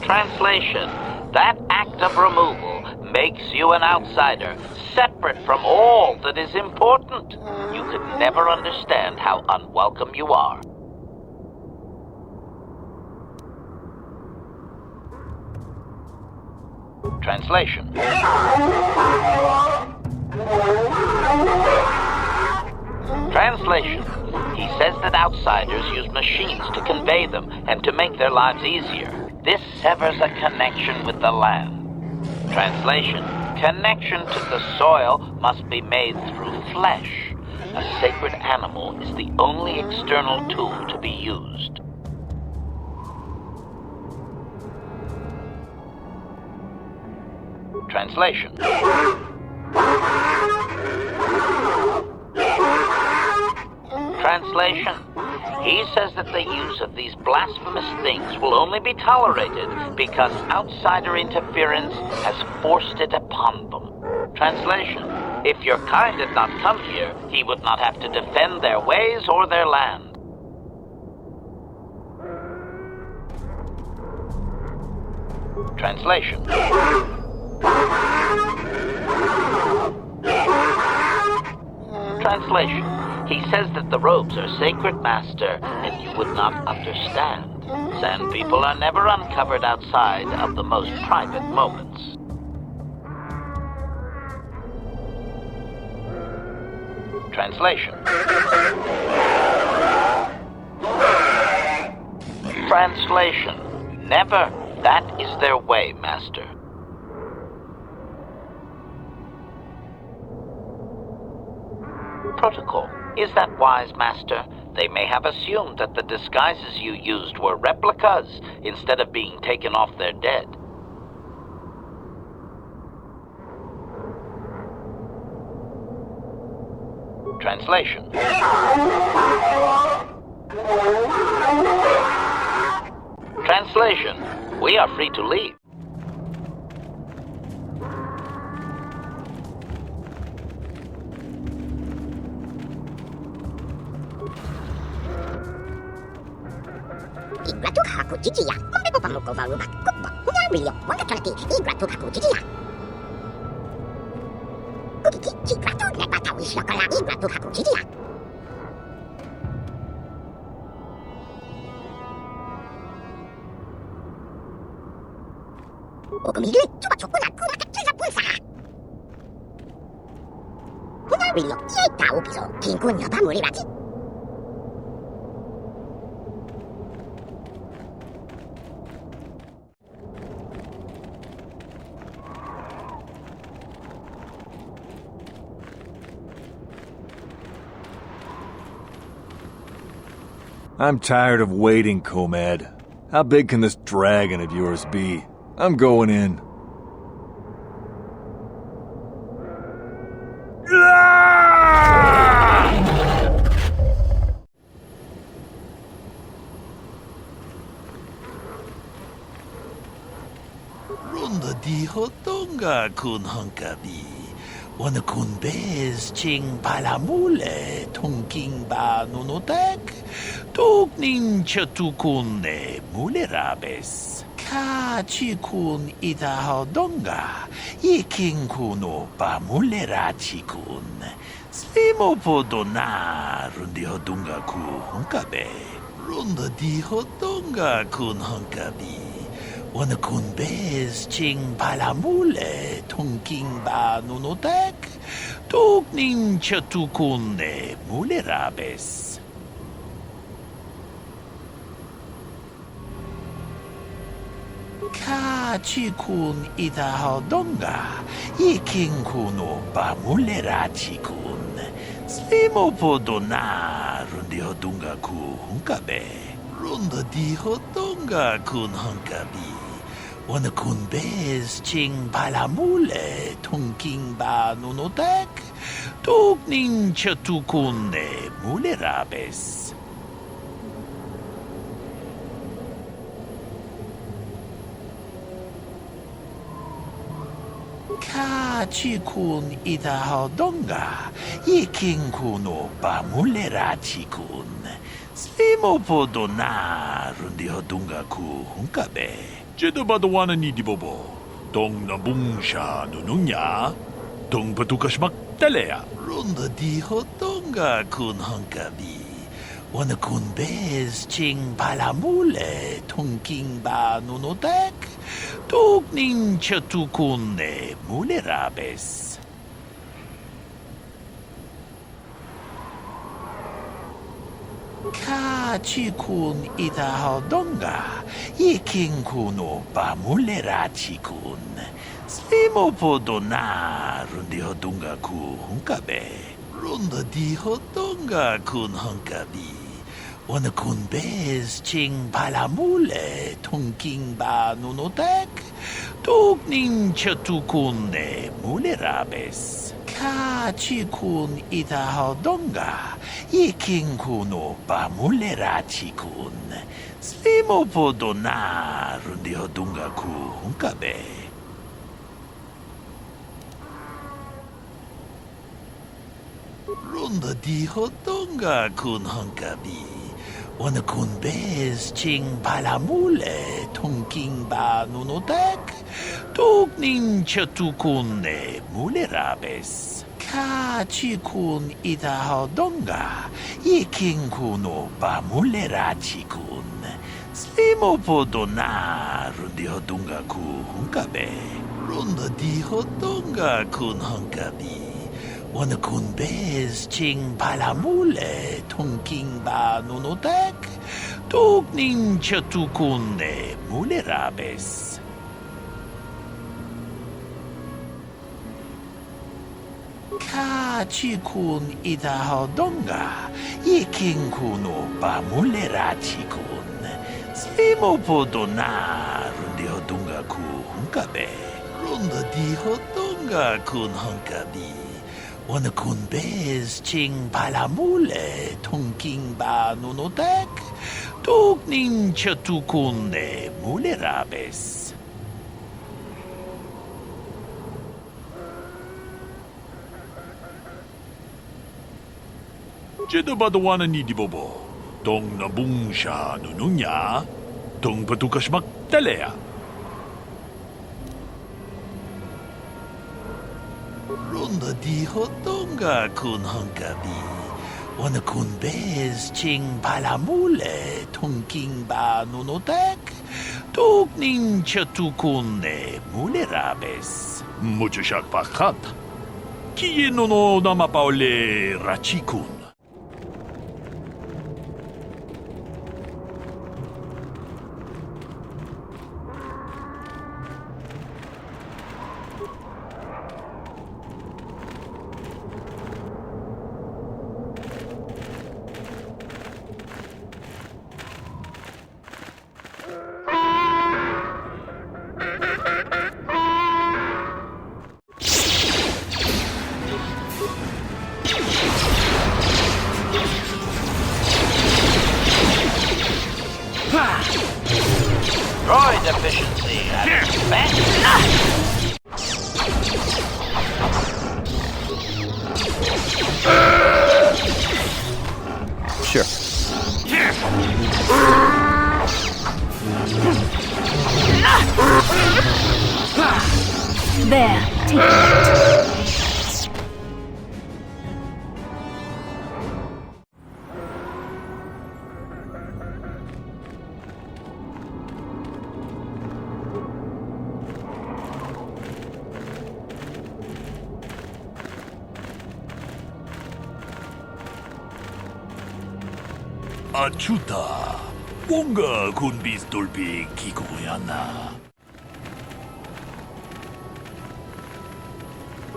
Speaker 20: Translation. That act of removal makes you an outsider, separate from all that is important. You could never understand how unwelcome you are. Translation. Translation. He says that outsiders use machines to convey them and to make their lives easier. This severs a connection with the land. Translation: connection to the soil must be made through flesh. A sacred animal is the only external tool to be used. Translation: Translation: he says that the use of these blasphemous things will only be tolerated because outsider interference has forced it upon them. Translation: if your kind had not come here, he would not have to defend their ways or their land. Translation: Translation: he says that the robes are sacred, Master, and you would not understand. Sand people are never uncovered outside of the most private moments. Translation: Translation: never. That is their way, Master. Protocol. Is that wise, Master? They may have assumed that the disguises you used were replicas instead of being taken off their dead. Translation: Translation: we are free to leave.
Speaker 2: Igratuk haku chichiya, kombe pamuko varubak kubba, nyarbilyo, wakakalki, igratuk haku chichiya. Ukiki, chigratuk nepatawish yokola, igratuk haku chichiya. Okumigil, chupa chokuna, kumakachiza punsa. Nyarbilyo, yeta upiso, kinkun yoba murirati.
Speaker 11: I'm tired of waiting, Comad. How big can this dragon of yours be? I'm going in.
Speaker 12: Runda di hotonga kun hunkabi. Wana kun bez ching palamule tongking ba nunotek. Tugnin chatukune mulerabes. Ka chikun idahodonga. Iking kuno ba mulera chikun. Slimo podona rundi hodunga ku hunkabe. Runda di hodonga kun hunkabi. Wana kun bez ching palamule tongking ba nunotek. Tugnin chatukune mulerabes. Ka chikun idahodonga. Iking kuno ba mulera chikun. Slimo podona rundi hodunga ku hunkabe. Runda di hodonga kun hunkabi. Wana kun bez ching palamule tongking ba nunotek. Tugnin chatukune mulerabes. Ka chikun idahodonga. Iking kuno ba mulera chikun. Slimo podona rundi hodunga ku hunkabe.
Speaker 21: Jedabadawana ni dibobo. Dong nabungsha nununya. Dong patukashmak talea.
Speaker 12: Runda di hodonga kun hunkabi. Wana kun bez ching palamule tongking ba nunotek. Tugnin chatukune mulerabes. Ka chikun idahodonga. Iking kuno ba mulera chikun.
Speaker 21: Slimo podona rundi hodunga ku hunkabe. Runda di hodunga kun hunkabi. Wana kun bez ching palamule tungking ba nunotek. Tugning chatukunde mulerabes. Ka chikun ita hodunga. Yiking kuno ba mulera chikun. Slimo podona rundi hodunga ku hunkabe. Runda di hodunga kun hunkabi. Wana kun bez ching palamule tungking ba nunotek. Tugning chatukunde mulerabes. Ka chikun ita hodunga. Yiking kuno ba mulera chikun. Slimo podona rundi hodunga ku hunkabe. Runda di hodunga kun hunkabi. Wana kun bez ching palamule tungking ba nunotek. Tugning chatukunde mulerabes. Ka chikun ita hodunga. Yiking kuno ba mulera chikun. Slimo podona rundi hodunga ku hunkabe. Runda di hodunga kun hunkabi. Wana kun bez ching palamule tungking ba nunotek. Tugning chatukunde mulerabes. Jedi badawana ni dibobo. Tong nabung siya nununya. Tong patukas magtalea. Runda di hodunga kun hunkabi. Wana kun bez ching palamule tungking ba nunotek. Tugning chatukunde mulerabes. Mucho siyak pakat. Kiye no namapaule rachikun.
Speaker 20: Droid efficiency at its best.
Speaker 10: Sure.
Speaker 8: There, take that.
Speaker 21: Achuta. Wonga kun bis dolbi kikoyana.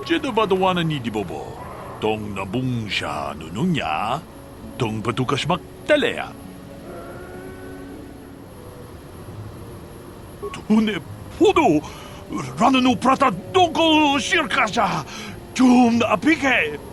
Speaker 21: Jedi badawana ni dibobo. Tong nabung siya nununya. Tong patukas magtalea. Tune podo. Rananu prata dongko shirkasha. Tum na apike.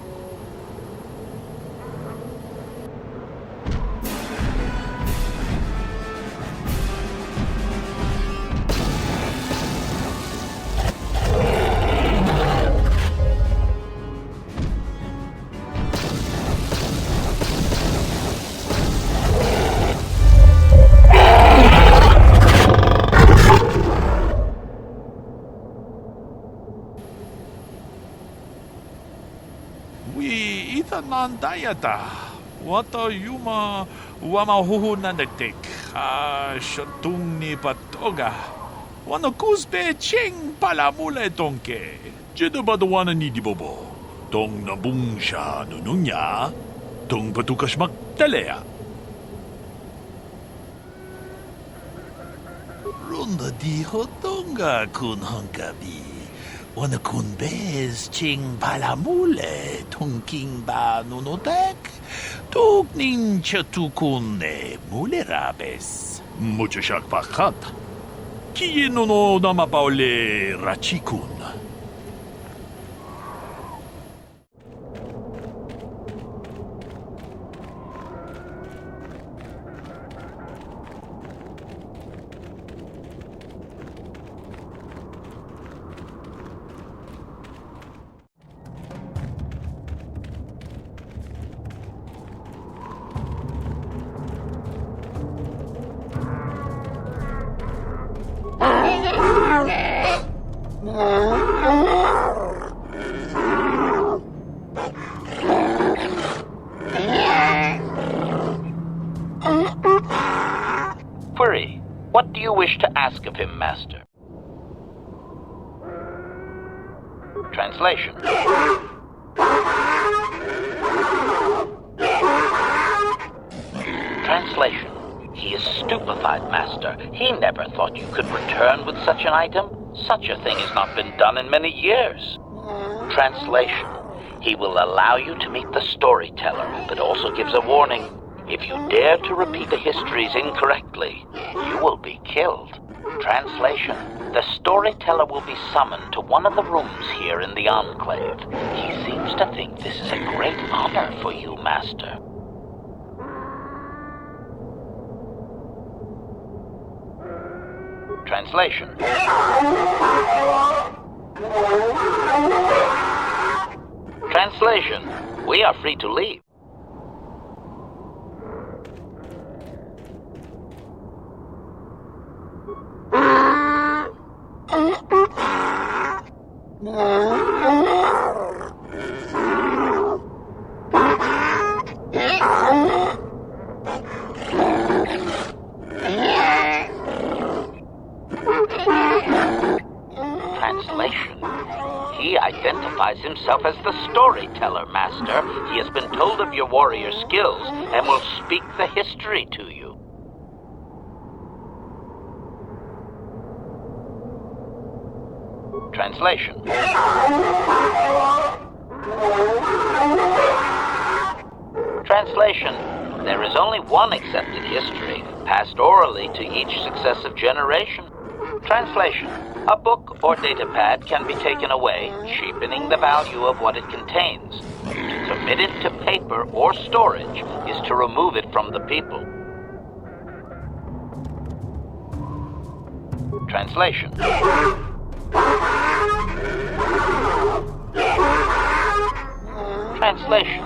Speaker 21: Nandayata. Wata yuma wamahuhu nanagtik. Shantung ni patoga. Wana kusbe ching palamule tonke. Jedi badawana ni dibobo. Tong nabung siya nununya. Tong patukas magtalea. Runda di hodunga kun hunkabi. Wanakun bez ching palamule tunking ba nunotek tuknin chatukun mulerabes. Muchashak pakat. Kiyenuno namapaule rachikun.
Speaker 20: Query. What do you wish to ask of him, Master? Translation. Translation. He is stupefied, Master. He never thought you could return with such an item. Such a thing has not been done in many years. Translation. He will allow you to meet the storyteller, but also gives a warning. If you dare to repeat the histories incorrectly, you will be killed. Translation. The storyteller will be summoned to one of the rooms here in the Enclave. He seems to think this is a great honor for you, Master. Translation. Translation. We are free to leave. Translation. He identifies himself as the storyteller, Master. He has been told of your warrior skills and will speak the history to you. Translation. Translation. There is only one accepted history, passed orally to each successive generation. Translation. A book or datapad can be taken away, cheapening the value of what it contains. To commit it to paper or storage is to remove it from the people. Translation. Translation.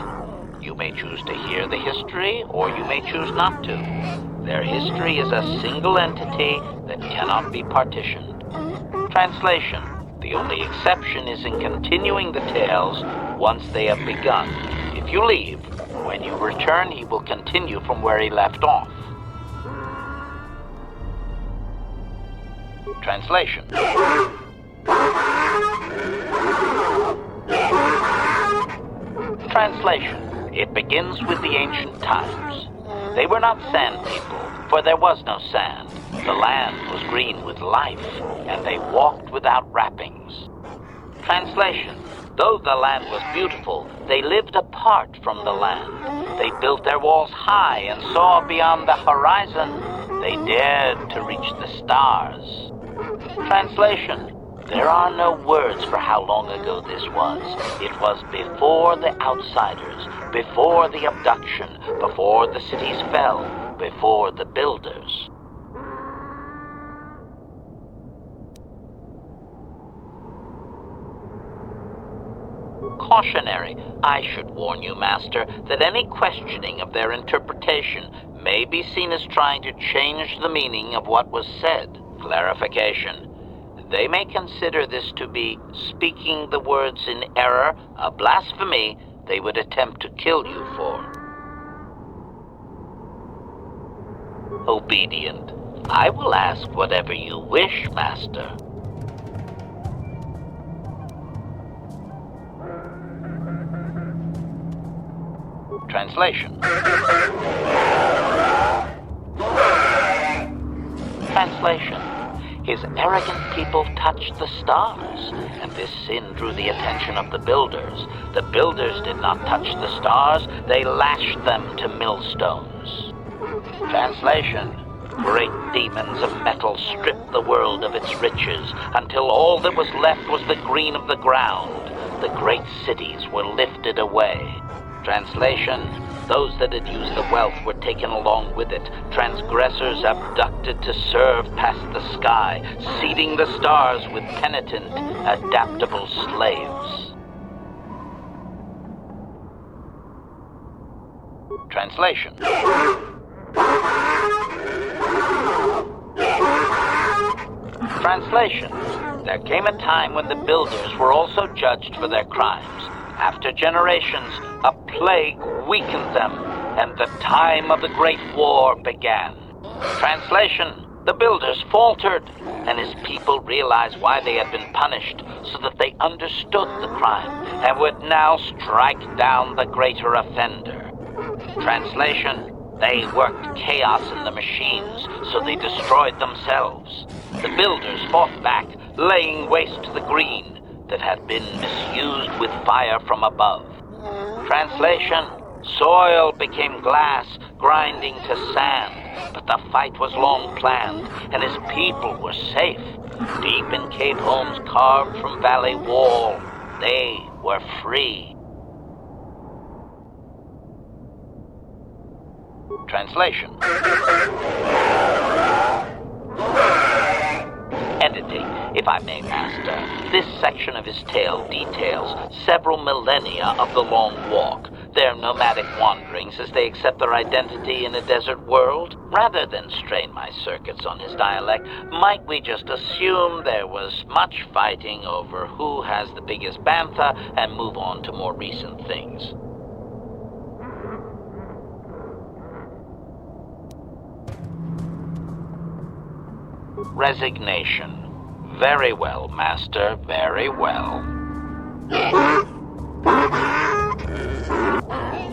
Speaker 20: You may choose to hear the history, or you may choose not to. Their history is a single entity that cannot be partitioned. Translation. The only exception is in continuing the tales once they have begun. If you leave, when you return, he will continue from where he left off. Translation. Translation. It begins with the ancient times. They were not sand people, for there was no sand. The land was green with life, and they walked without wrappings. Translation. Though the land was beautiful, they lived apart from the land. They built their walls high and saw beyond the horizon. They dared to reach the stars. Translation. There are no words for how long ago this was. It was before the outsiders, before the abduction, before the cities fell, before the builders. Cautionary. I should warn you, Master, that any questioning of their interpretation may be seen as trying to change the meaning of what was said. Clarification. They may consider this to be speaking the words in error, a blasphemy they would attempt to kill you for. Obedient. I will ask whatever you wish, Master. Translation. Translation. his arrogant people touched the stars, and this sin drew the attention of the builders. The builders did not touch the stars, they lashed them to millstones. Translation: great demons of metal stripped the world of its riches, until all that was left was the green of the ground. The great cities were lifted away. Translation: those that had used the wealth were taken along with it. Transgressors abducted to serve past the sky, seeding the stars with penitent, adaptable slaves. Translation: Translation: there came a time when the builders were also judged for their crimes. After generations, a plague weakened them, and the time of the Great War began. Translation: the builders faltered, and his people realized why they had been punished, so that they understood the crime, and would now strike down the greater offender. Translation: they worked chaos in the machines, so they destroyed themselves. The builders fought back, laying waste to the green that had been misused with fire from above. Translation: soil became glass, grinding to sand, but the fight was long planned, and his people were safe. Deep in cave homes carved from valley wall, they were free. Translation: editing, if I may, Master. This section of his tale details several millennia of the Long Walk, their nomadic wanderings as they accept their identity in a desert world. Rather than strain my circuits on his dialect, might we just assume there was much fighting over who has the biggest bantha and move on to more recent things? Resignation. Very well, Master, very well.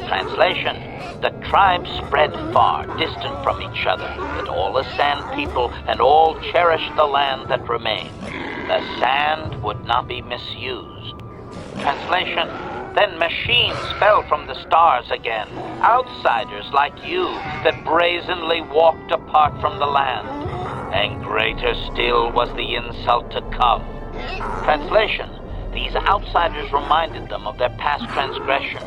Speaker 20: Translation: the tribes spread far, distant from each other, but all as sand people, and all cherished the land that remained. The sand would not be misused. Translation: then machines fell from the stars again, outsiders like you that brazenly walked apart from the land. And greater still was the insult to come. Translation: these outsiders reminded them of their past transgression,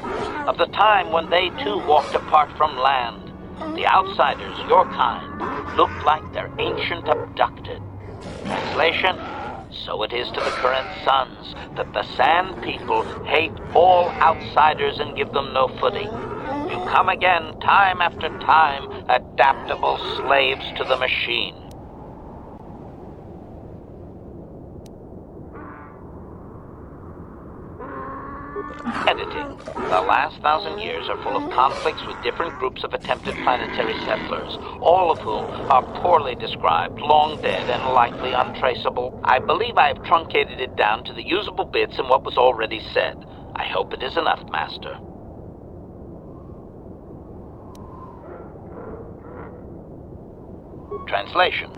Speaker 20: of the time when they too walked apart from land. The outsiders, your kind, looked like their ancient abducted. Translation: so it is to the current sons that the Sand People hate all outsiders and give them no footing. You come again, time after time, adaptable slaves to the machine. Editing. The last 1,000 years are full of conflicts with different groups of attempted planetary settlers, all of whom are poorly described, long dead, and likely untraceable. I believe I have truncated it down to the usable bits in what was already said. I hope it is enough, Master. Translation.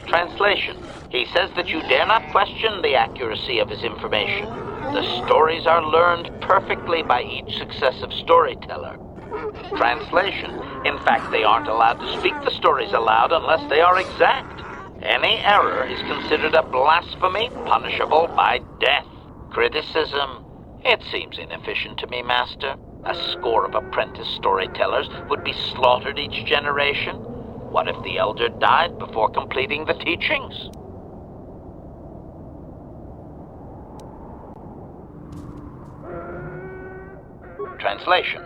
Speaker 20: Translation. He says that you dare not question the accuracy of his information. The stories are learned perfectly by each successive storyteller. Translation. In fact, they aren't allowed to speak the stories aloud unless they are exact. Any error is considered a blasphemy, punishable by death. Criticism. It seems inefficient to me, Master. A score of apprentice storytellers would be slaughtered each generation. What if the elder died before completing the teachings? Translation.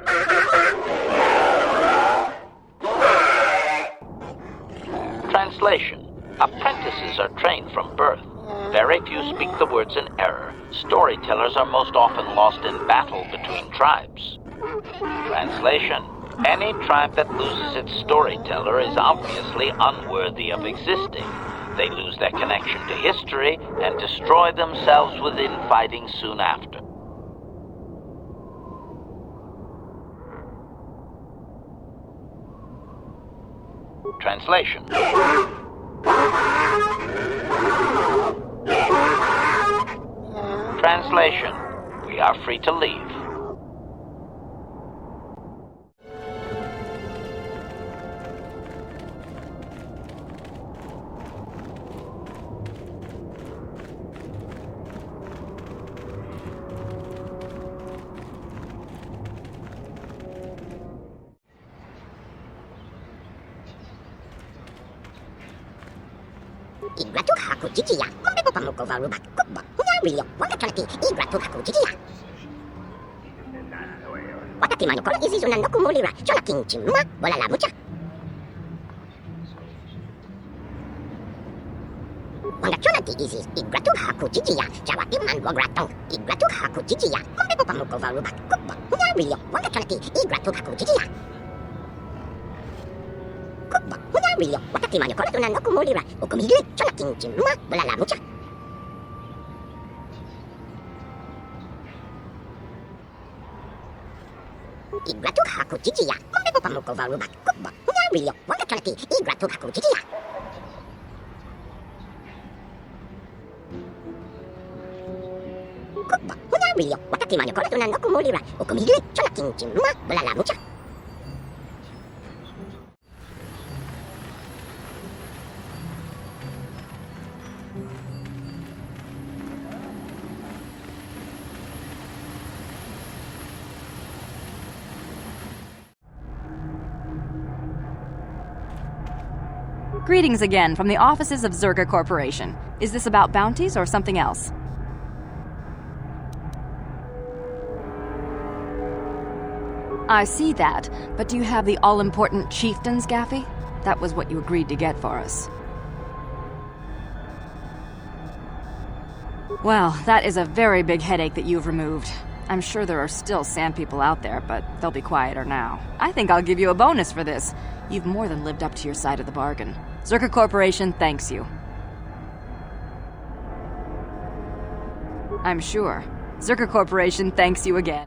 Speaker 20: Translation. Apprentices are trained from birth. Very few speak the words in error. Storytellers are most often lost in battle between tribes. Translation. Any tribe that loses its storyteller is obviously unworthy of existing. They lose their connection to history and destroy themselves with infighting soon after. Translation. Translation. We are free to leave.
Speaker 2: Igratu haku jijiya, mambepo pamuko varubak kukba, nyarilyo, wakakalaki, igratu haku jijiya. Wakati manukoro izizuna nokumulira, chola kinchimma, wala la mucha. Wanga chola di izis, igratu haku jijiya, chawati man wagratong, igratu haku jijiya, mambepo pamuko varubak kukba, nyarilyo, wakakalaki, igratu haku jijiya. Kukba, nyarilyo, wakati manukoro izizuna nokumulira, ukumigile, chola kinchimma, wala la mucha. Igratu haku jijiya, mambepo pamuko varubak kukba, nyarilyo, wakakalaki, igratu haku jijiya. Kukba, nyarilyo, wakati manukoro izizuna nokumulira, ukumigile, chola kinchimma, wala la mucha.
Speaker 19: Greetings again from the offices of Zerga Corporation. Is this about bounties or something else? I see that, but do you have the all-important chieftains, Gaffy? That was what you agreed to get for us. Well, that is a very big headache that you've removed. I'm sure there are still sand people out there, but they'll be quieter now. I think I'll give you a bonus for this. You've more than lived up to your side of the bargain. Zerga Corporation thanks you. I'm sure. Zerga Corporation thanks you again.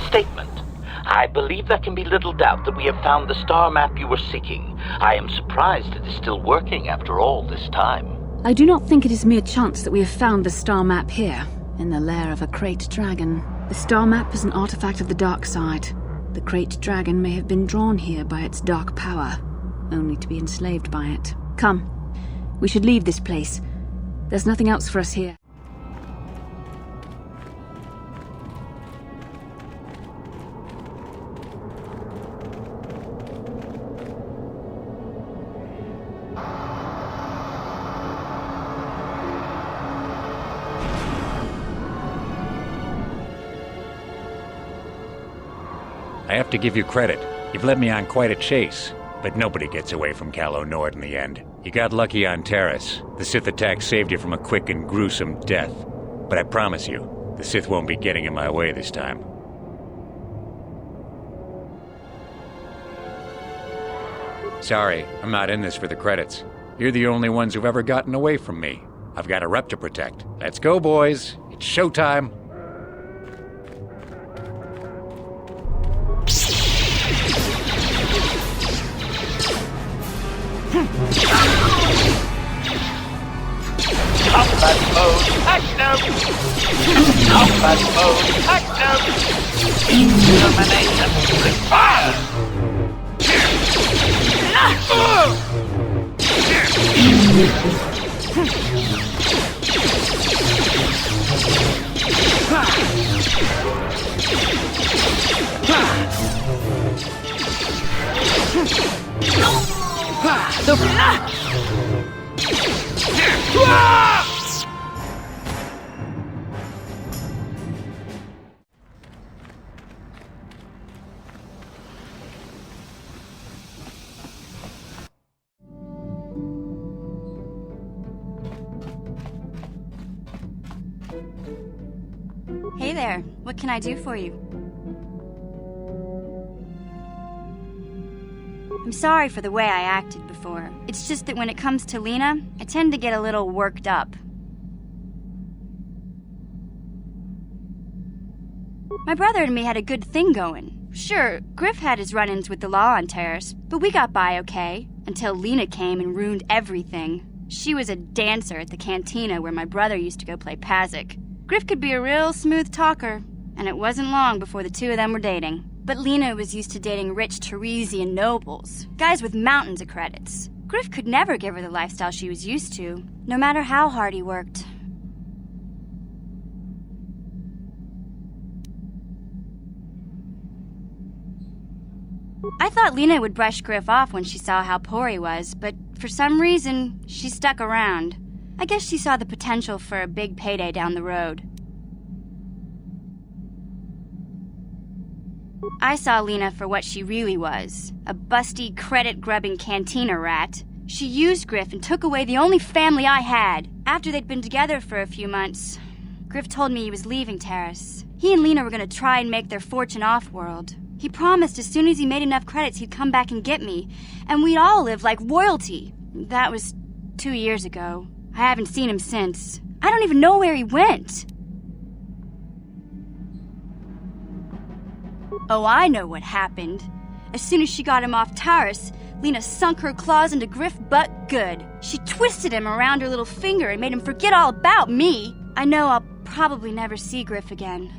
Speaker 20: Statement. I believe there can be little doubt that we have found the star map you were seeking. I am surprised it is still working after all this time.
Speaker 18: I do not think it is mere chance that we have found the star map here, in the lair of a Krayt dragon. The star map is an artifact of the dark side. The Krayt dragon may have been drawn here by its dark power, only to be enslaved by it. Come, we should leave this place. There's nothing else for us here.
Speaker 24: I have to give you credit. You've led me on quite a chase. But nobody gets away from Calo Nord in the end. You got lucky on Taris. The Sith attack saved you from a quick and gruesome death. But I promise you, the Sith won't be getting in my way this time. Sorry, I'm not in this for the credits. You're the only ones who've ever gotten away from me. I've got a rep to protect. Let's go, boys. It's showtime.
Speaker 20: Combat mode active! Combat mode active! Termination required!
Speaker 16: Hey there, what can I do for you? I'm sorry for the way I acted before. It's just that when it comes to Lena, I tend to get a little worked up. My brother and me had a good thing going. Sure, Griff had his run-ins with the law on Taris, but we got by okay, until Lena came and ruined everything. She was a dancer at the cantina where my brother used to go play Pazik. Griff could be a real smooth talker, and it wasn't long before the two of them were dating. But Lena was used to dating rich Tarisian nobles, guys with mountains of credits. Griff could never give her the lifestyle she was used to, no matter how hard he worked. I thought Lena would brush Griff off when she saw how poor he was, but for some reason, she stuck around. I guess she saw the potential for a big payday down the road. I saw Lena for what she really was, a busty, credit-grubbing cantina rat. She used Griff and took away the only family I had. After they'd been together for a few months, Griff told me he was leaving Taris. He and Lena were going to try and make their fortune off-world. He promised as soon as he made enough credits he'd come back and get me, and we'd all live like royalty. That was 2 years ago. I haven't seen him since. I don't even know where he went. Oh, I know what happened. As soon as she got him off Taris, Lena sunk her claws into Griff butt good. She twisted him around her little finger and made him forget all about me. I know I'll probably never see Griff again.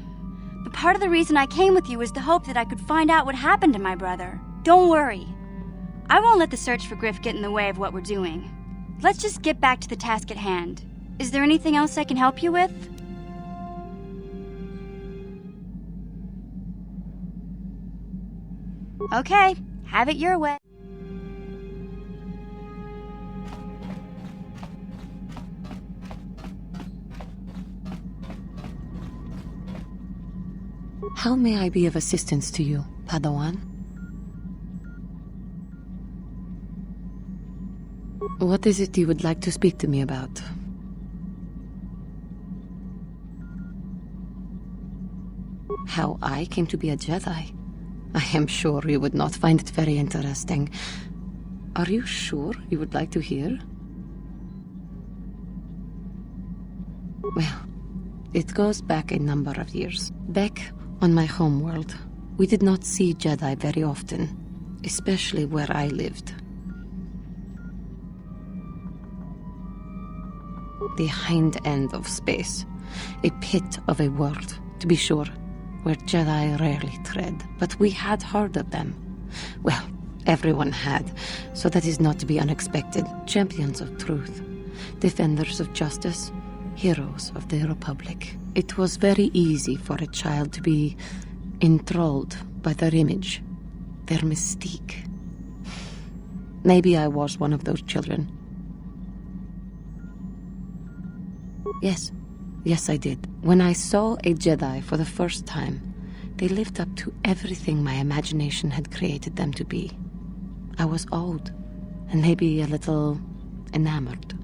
Speaker 16: But part of the reason I came with you was the hope that I could find out what happened to my brother. Don't worry. I won't let the search for Griff get in the way of what we're doing. Let's just get back to the task at hand. Is there anything else I can help you with? Okay, have it your way.
Speaker 15: How may I be of assistance to you, Padawan? What is it you would like to speak to me about? How I came to be a Jedi? I am sure you would not find it very interesting. Are you sure you would like to hear? Well, it goes back a number of years. Back on my homeworld, we did not see Jedi very often, especially where I lived. The hind end of space, a pit of a world, to be sure, where Jedi rarely tread, but we had heard of them. Well, everyone had, so that is not to be unexpected. Champions of truth, defenders of justice, heroes of the Republic. It was very easy for a child to be enthralled by their image, their mystique. Maybe I was one of those children. Yes, I did. When I saw a Jedi for the first time, they lived up to everything my imagination had created them to be. I was awed, and maybe a little enamored.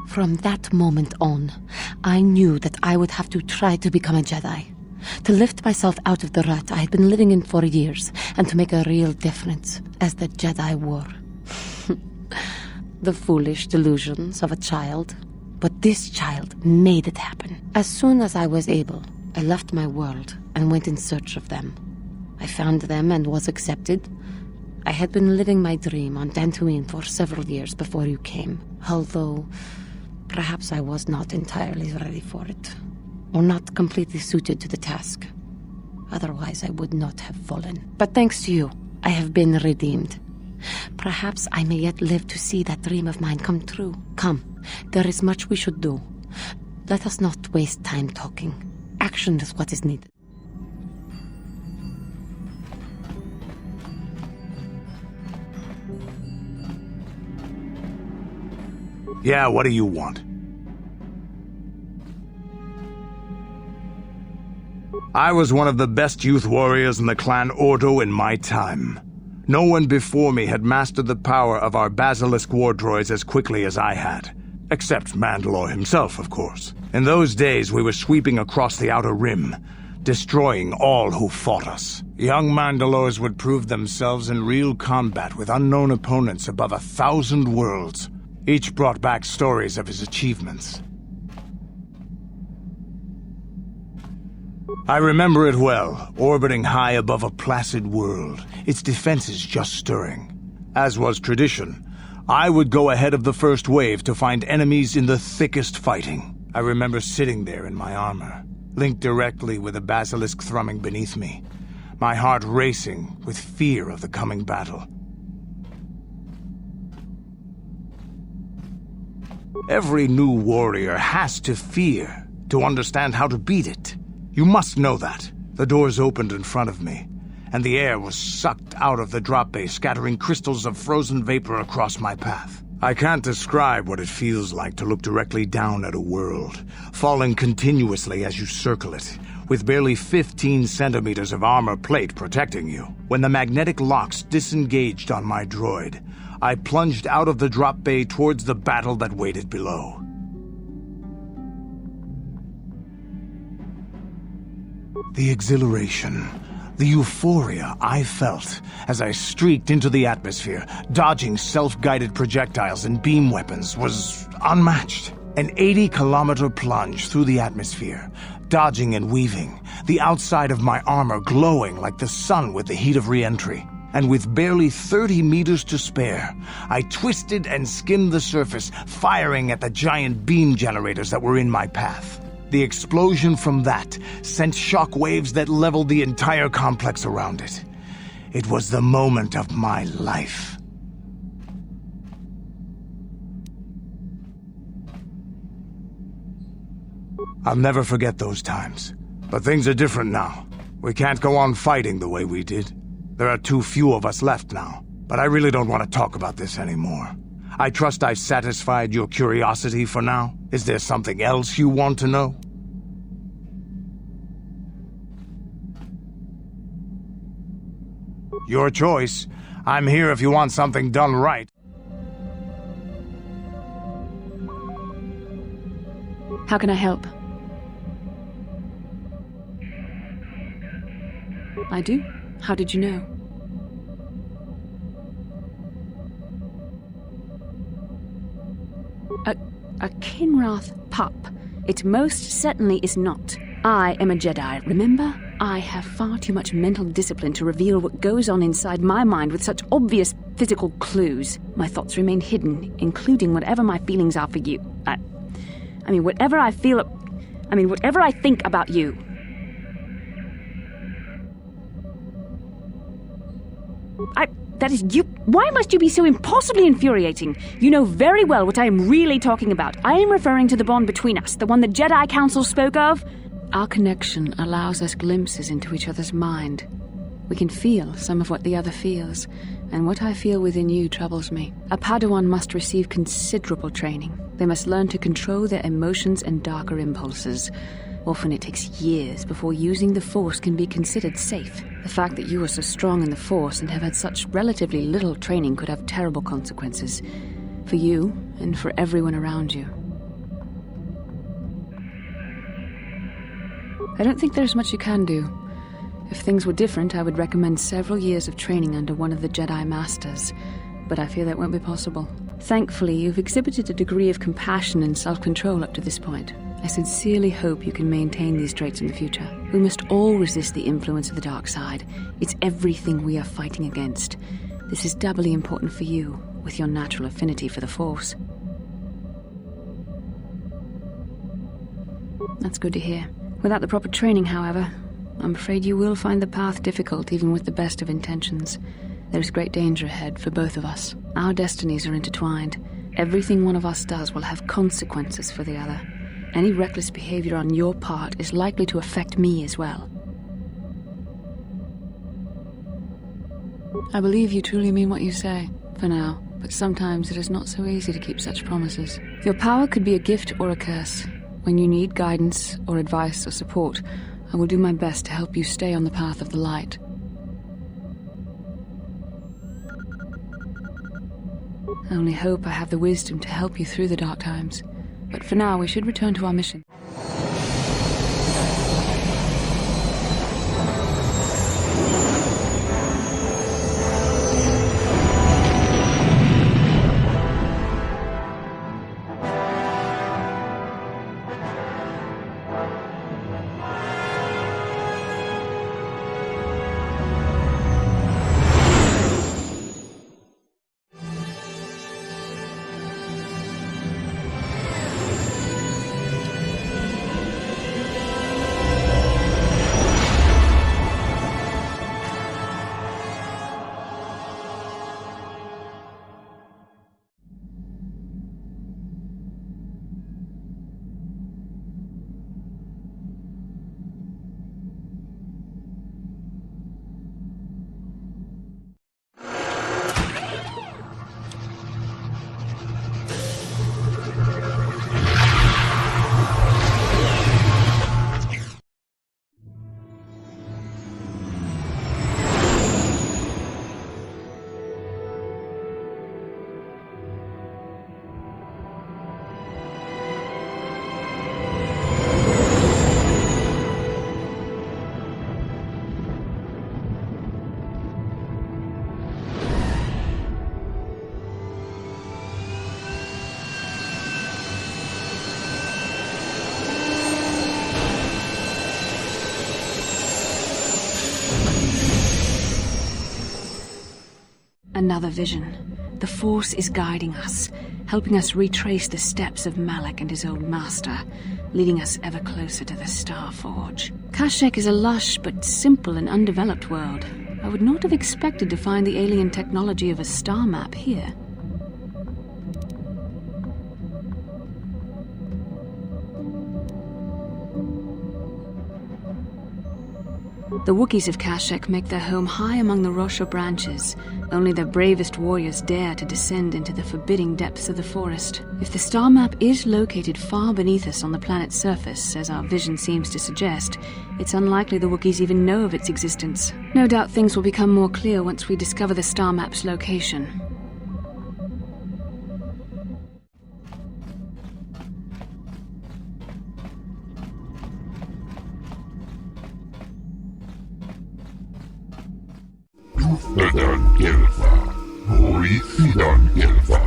Speaker 15: From that moment on, I knew that I would have to try to become a Jedi. To lift myself out of the rut I had been living in for years, and to make a real difference as the Jedi wore. The foolish delusions of a child. But this child made it happen. As soon as I was able, I left my world and went in search of them. I found them and was accepted. I had been living my dream on Dantooine for several years before you came, although perhaps I was not entirely ready for it, or not completely suited to the task. Otherwise, I would not have fallen. But thanks to you, I have been redeemed. Perhaps I may yet live to see that dream of mine come true. Come, there is much we should do. Let us not waste time talking. Action is what is needed.
Speaker 4: Yeah, what do you want? I was one of the best youth warriors in the clan Ordo in my time. No one before me had mastered the power of our basilisk war droids as quickly as I had. Except Mandalore himself, of course. In those days, we were sweeping across the Outer Rim, destroying all who fought us. Young Mandalores would prove themselves in real combat with unknown opponents above 1,000 worlds. Each brought back stories of his achievements. I remember it well, orbiting high above a placid world, its defenses just stirring. As was tradition, I would go ahead of the first wave to find enemies in the thickest fighting. I remember sitting there in my armor, linked directly with a basilisk thrumming beneath me, my heart racing with fear of the coming battle. Every new warrior has to fear to understand how to beat it. You must know that. The doors opened in front of me, and the air was sucked out of the drop bay, scattering crystals of frozen vapor across my path. I can't describe what it feels like to look directly down at a world, falling continuously as you circle it, with barely 15 centimeters of armor plate protecting you. When the magnetic locks disengaged on my droid, I plunged out of the drop bay towards the battle that waited below. The exhilaration, the euphoria I felt as I streaked into the atmosphere, dodging self-guided projectiles and beam weapons, was unmatched. An 80-kilometer plunge through the atmosphere, dodging and weaving, the outside of my armor glowing like the sun with the heat of re-entry. And with barely 30 meters to spare, I twisted and skimmed the surface, firing at the giant beam generators that were in my path. The explosion from that sent shock waves that leveled the entire complex around it. It was the moment of my life. I'll never forget those times. But things are different now. We can't go on fighting the way we did. There are too few of us left now. But I really don't want to talk about this anymore. I trust I've satisfied your curiosity for now. Is there something else you want to know? Your choice. I'm here if you want something done right.
Speaker 18: How can I help? I do? How did you know? A Kinrath pup. It most certainly is not. I am a Jedi, remember? I have far too much mental discipline to reveal what goes on inside my mind with such obvious physical clues. My thoughts remain hidden, including whatever my feelings are for you. Whatever I think about you. That is you. Why must you be so impossibly infuriating? You know very well what I am really talking about. I am referring to the bond between us, the one the Jedi Council spoke of. Our connection allows us glimpses into each other's mind. We can feel some of what the other feels, and what I feel within you troubles me. A Padawan must receive considerable training. They must learn to control their emotions and darker impulses. Often it takes years before using the Force can be considered safe. The fact that you are so strong in the Force and have had such relatively little training could have terrible consequences. For you, and for everyone around you. I don't think there's much you can do. If things were different, I would recommend several years of training under one of the Jedi Masters. But I fear that won't be possible. Thankfully, you've exhibited a degree of compassion and self-control up to this point. I sincerely hope you can maintain these traits in the future. We must all resist the influence of the dark side. It's everything we are fighting against. This is doubly important for you, with your natural affinity for the Force. That's good to hear. Without the proper training, however, I'm afraid you will find the path difficult even with the best of intentions. There is great danger ahead for both of us. Our destinies are intertwined. Everything one of us does will have consequences for the other. Any reckless behavior on your part is likely to affect me as well. I believe you truly mean what you say, for now, but sometimes it is not so easy to keep such promises. Your power could be a gift or a curse. When you need guidance or advice or support, I will do my best to help you stay on the path of the light. I only hope I have the wisdom to help you through the dark times. But for now, we should return to our mission. Another vision. The Force is guiding us, helping us retrace the steps of Malak and his old master, leading us ever closer to the Star Forge. Kashyyyk is a lush but simple and undeveloped world. I would not have expected to find the alien technology of a star map here. The Wookiees of Kashyyyk make their home high among the Rosho branches. Only their bravest warriors dare to descend into the forbidding depths of the forest. If the star map is located far beneath us on the planet's surface, as our vision seems to suggest, it's unlikely the Wookiees even know of its existence. No doubt things will become more clear once we discover the star map's location.
Speaker 17: Tuftadan Gelfa, Horisidan Gelfa,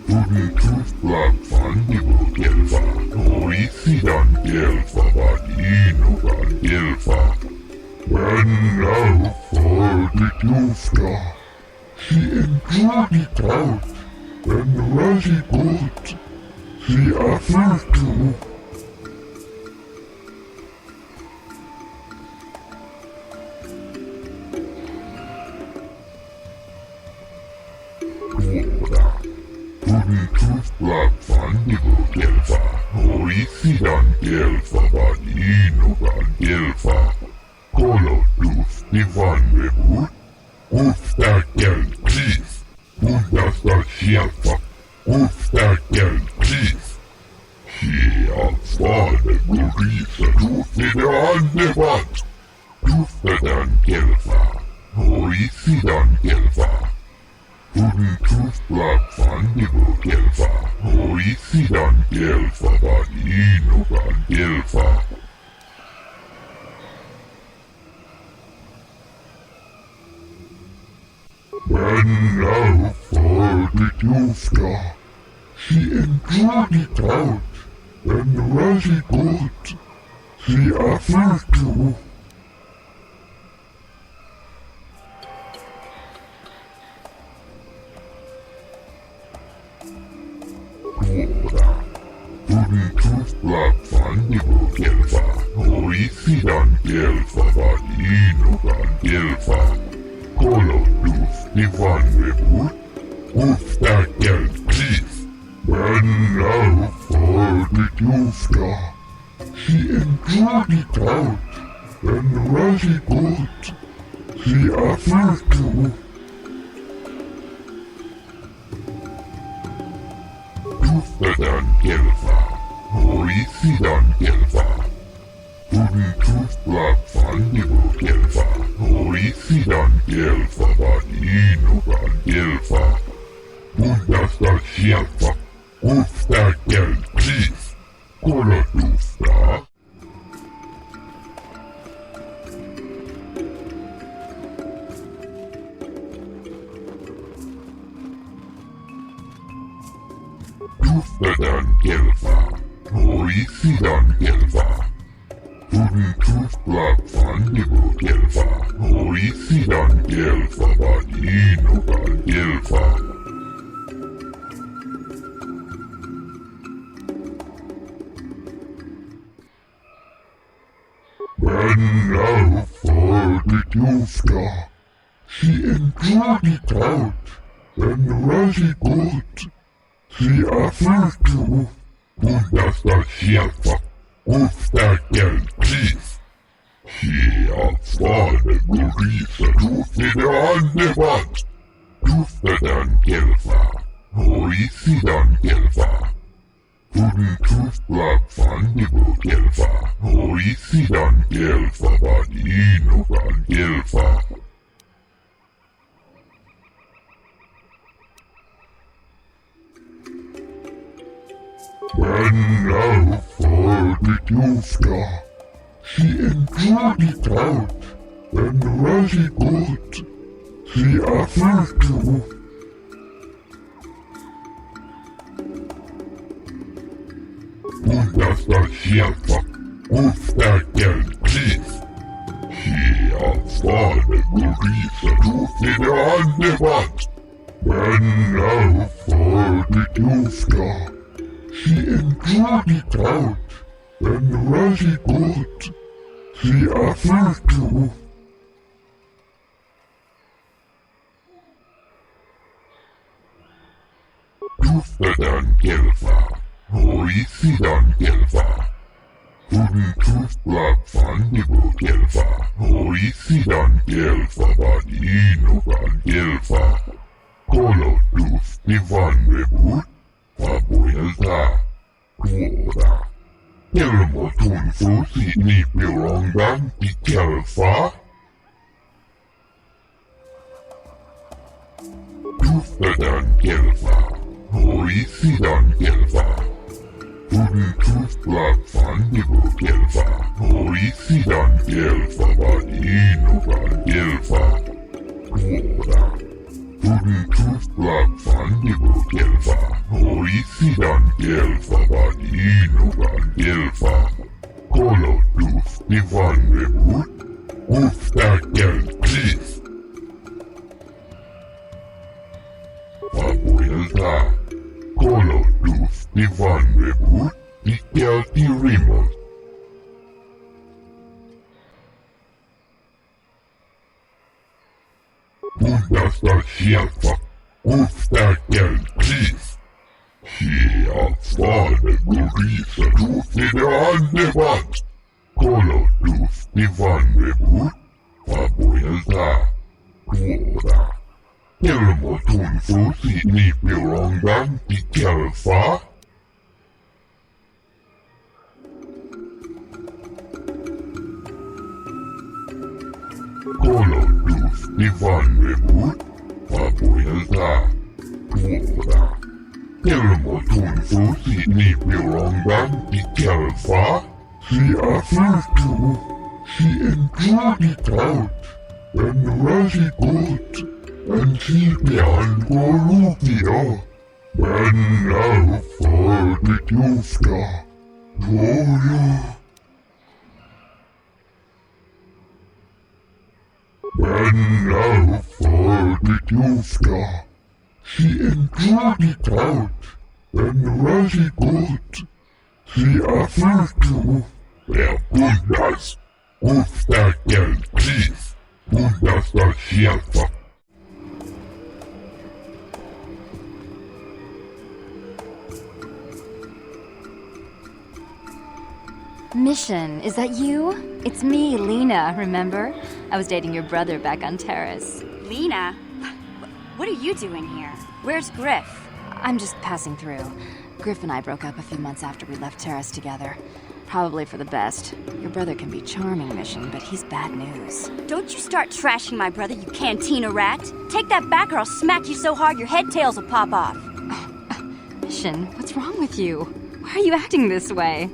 Speaker 17: Tudin Tuflab Fandibo Gelfa, Horisidan Gelfa, Vadinugan Gelfa, When for the Tufta, she enjoyed it out, and really good, she offered to. Tuflab Fandibo Gelfa, Horisidan Gelfa, Vadinugan Gelfa, Kolo Tuf Divan Rebut, Ufta Gel Chief, Undasta Shelfa, Ufta Gel Chief. She avfade Gurisa Tufidan Devat, Tuftadan Gelfa, Horisidan Gelfa. Tudin Tuflab Fandibo Gelfa, Horisidan Gelfa, Vadinugan Gelfa. When now for the Tufta, she enjoyed it out, Den razi gut. Si afirtu. Ora. Tunitus lapfandigo gelfa. Oisidan gelfa valinugan gelfa. Kolotus divan rebut. Ufta gelkis. Ben now for the Jufta. She enjoyed it out. Den razi gut. Si afirtu. Juftadan gelfa. Oisidan gelfa. Tunitus lapfandigo gelfa. Oisidan gelfa valinugan gelfa. Bundasta gelfa. Ufta gelkis. Kolotufta. Juftadan gelfa. Oisidan gelfa. Tunitus lapfandigo gelfa. Oisidan gelfa valinugan gelfa. And now for the Jufta. She enjoyed it out. Den razi gut. Si afirtu. Bundasta gelfa. Ufta gelkis. Si afane gurisa jufide andevat. Juftadan gelfa. Oisidan gelfa. Tunitus lapfandigo gelfa. Oisidan gelfa valinugan gelfa. And now for the Jufta. She enjoyed it out. Den razi gut. Si afirtu. Bundasta gelfa. Ufta gelkis. Si afane gurisa jufide andevat. And now for the Jufta. She enjoyed it out. Den razi gut. Si afirtu. Juftadan gelfa. Oisidan gelfa. Tunitus lapfandigo gelfa. Oisidan gelfa valinugan gelfa. Kolotus divan rebut. Pabuelta. Ora. Gelmotun fusi ni pirongan di gelfa. Juftadan gelfa. Oisidan gelfa. Tunitus lapfandigo gelfa. Oisidan gelfa valinugan gelfa. Ora. Tunitus lapfandigo gelfa. Oisidan gelfa valinugan gelfa. Kolotus divan rebut. Ufta gelkis. Pabuelta. Kolotus divan rebut. Dikelti rimos. Bundasta gelfa. Ufta gelkis. Si afane gurisa jufide andevat. Kolotus divan rebut. Pabuelta. Ora. Gelmotun fusi ni pirongan di gelfa. Kolotus divan rebut. Pabuelta. Ora. Gelmotun fusi ni pirongan di gelfa. Si afirtu. Si enjoyed it out. Den razi gut. And she behind Gorupia. And now for the Jufta. Gloria. And now for the Dufta. She enjoyed it out, and very good. She offered to der Bundas, Gufta del Chief, Bundas del Schielfer.
Speaker 19: Mission, is that you? It's me, Lena, remember? I was dating your brother back on Taris.
Speaker 16: Lena? What are you doing here? Where's Griff?
Speaker 19: I'm just passing through. Griff and I broke up a few months after we left Taris together. Probably for the best. Your brother can be charming, Mission, but he's bad news.
Speaker 16: Don't you start trashing my brother, you cantina rat! Take that back or I'll smack you so hard your head tails will pop off!
Speaker 19: Mission, what's wrong with you? Why are you acting this way?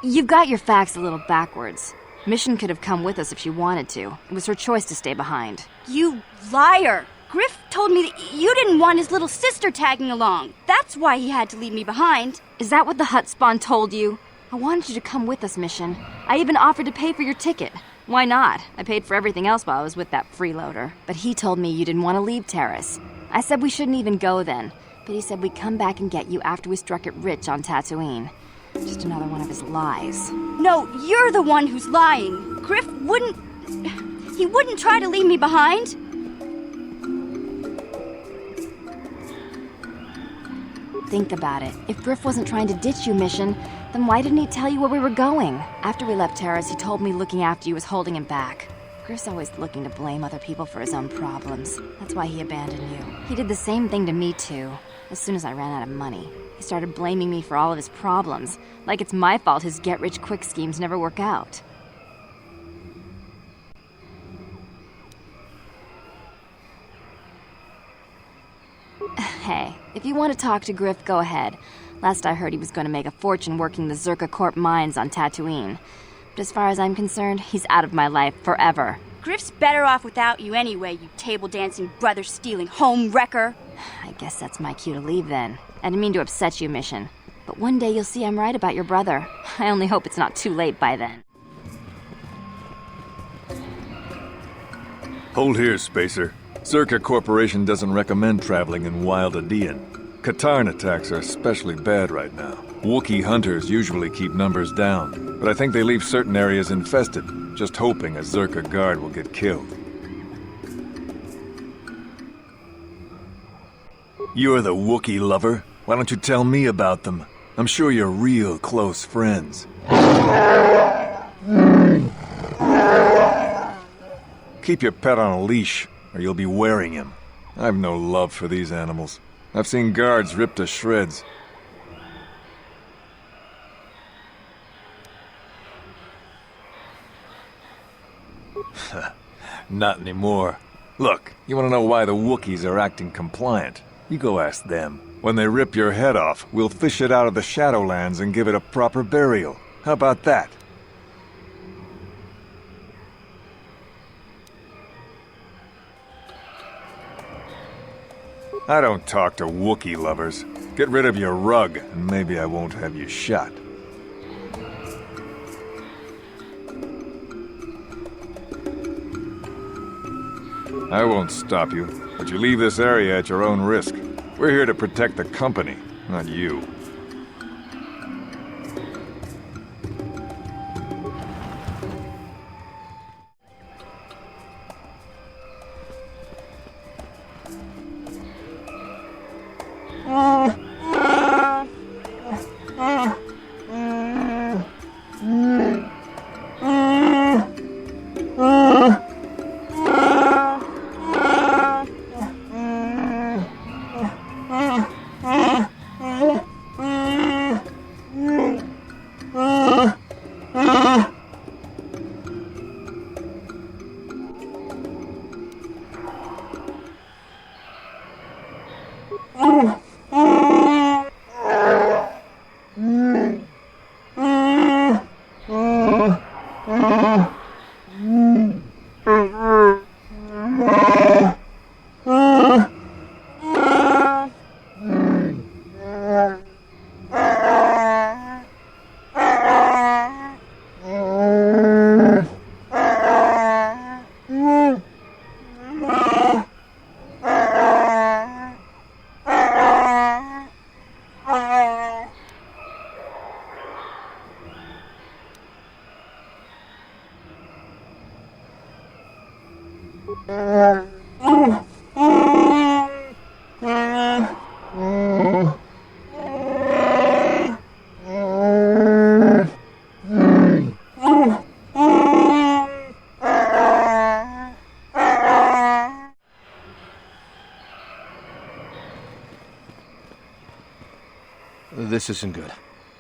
Speaker 19: You've got your facts a little backwards. Mission could have come with us if she wanted to. It was her choice to stay behind.
Speaker 16: You liar! Griff told me that you didn't want his little sister tagging along. That's why he had to leave me behind.
Speaker 19: Is that what the Hutt spawn told you? I wanted you to come with us, Mission. I even offered to pay for your ticket. Why not? I paid for everything else while I was with that freeloader. But he told me you didn't want to leave Taris. I said we shouldn't even go then. But he said we'd come back and get you after we struck it rich on Tatooine. Just another one of his lies.
Speaker 16: No, you're the one who's lying. Griff wouldn't... He wouldn't try to leave me behind.
Speaker 19: Think about it. If Griff wasn't trying to ditch you, Mission, then why didn't he tell you where we were going? After we left Taris, he told me looking after you was holding him back. Griff's always looking to blame other people for his own problems. That's why he abandoned you. He did the same thing to me, too. As soon as I ran out of money, he started blaming me for all of his problems. Like it's my fault his get-rich-quick schemes never work out. Hey, if you want to talk to Griff, go ahead. Last I heard he was going to make a fortune working the Zerka Corp mines on Tatooine. But as far as I'm concerned, he's out of my life forever.
Speaker 16: Griff's better off without you anyway, you table-dancing, brother-stealing home wrecker.
Speaker 19: I guess that's my cue to leave then. I didn't mean to upset you, Mission. But one day you'll see I'm right about your brother. I only hope it's not too late by then.
Speaker 11: Hold here, Spacer. Zerka Corporation doesn't recommend traveling in Wild Adean. Katarn attacks are especially bad right now. Wookiee hunters usually keep numbers down, but I think they leave certain areas infested, just hoping a Zerka guard will get killed. You're the Wookiee lover. Why don't you tell me about them? I'm sure you're real close friends. Keep your pet on a leash, or you'll be wearing him. I've no love for these animals. I've seen guards ripped to shreds. Not anymore. Look, you want to know why the Wookiees are acting compliant? You go ask them. When they rip your head off, we'll fish it out of the Shadowlands and give it a proper burial. How about that? I don't talk to Wookiee lovers. Get rid of your rug, and maybe I won't have you shot. I won't stop you, but you leave this area at your own risk. We're here to protect the company, not you.
Speaker 1: This isn't good.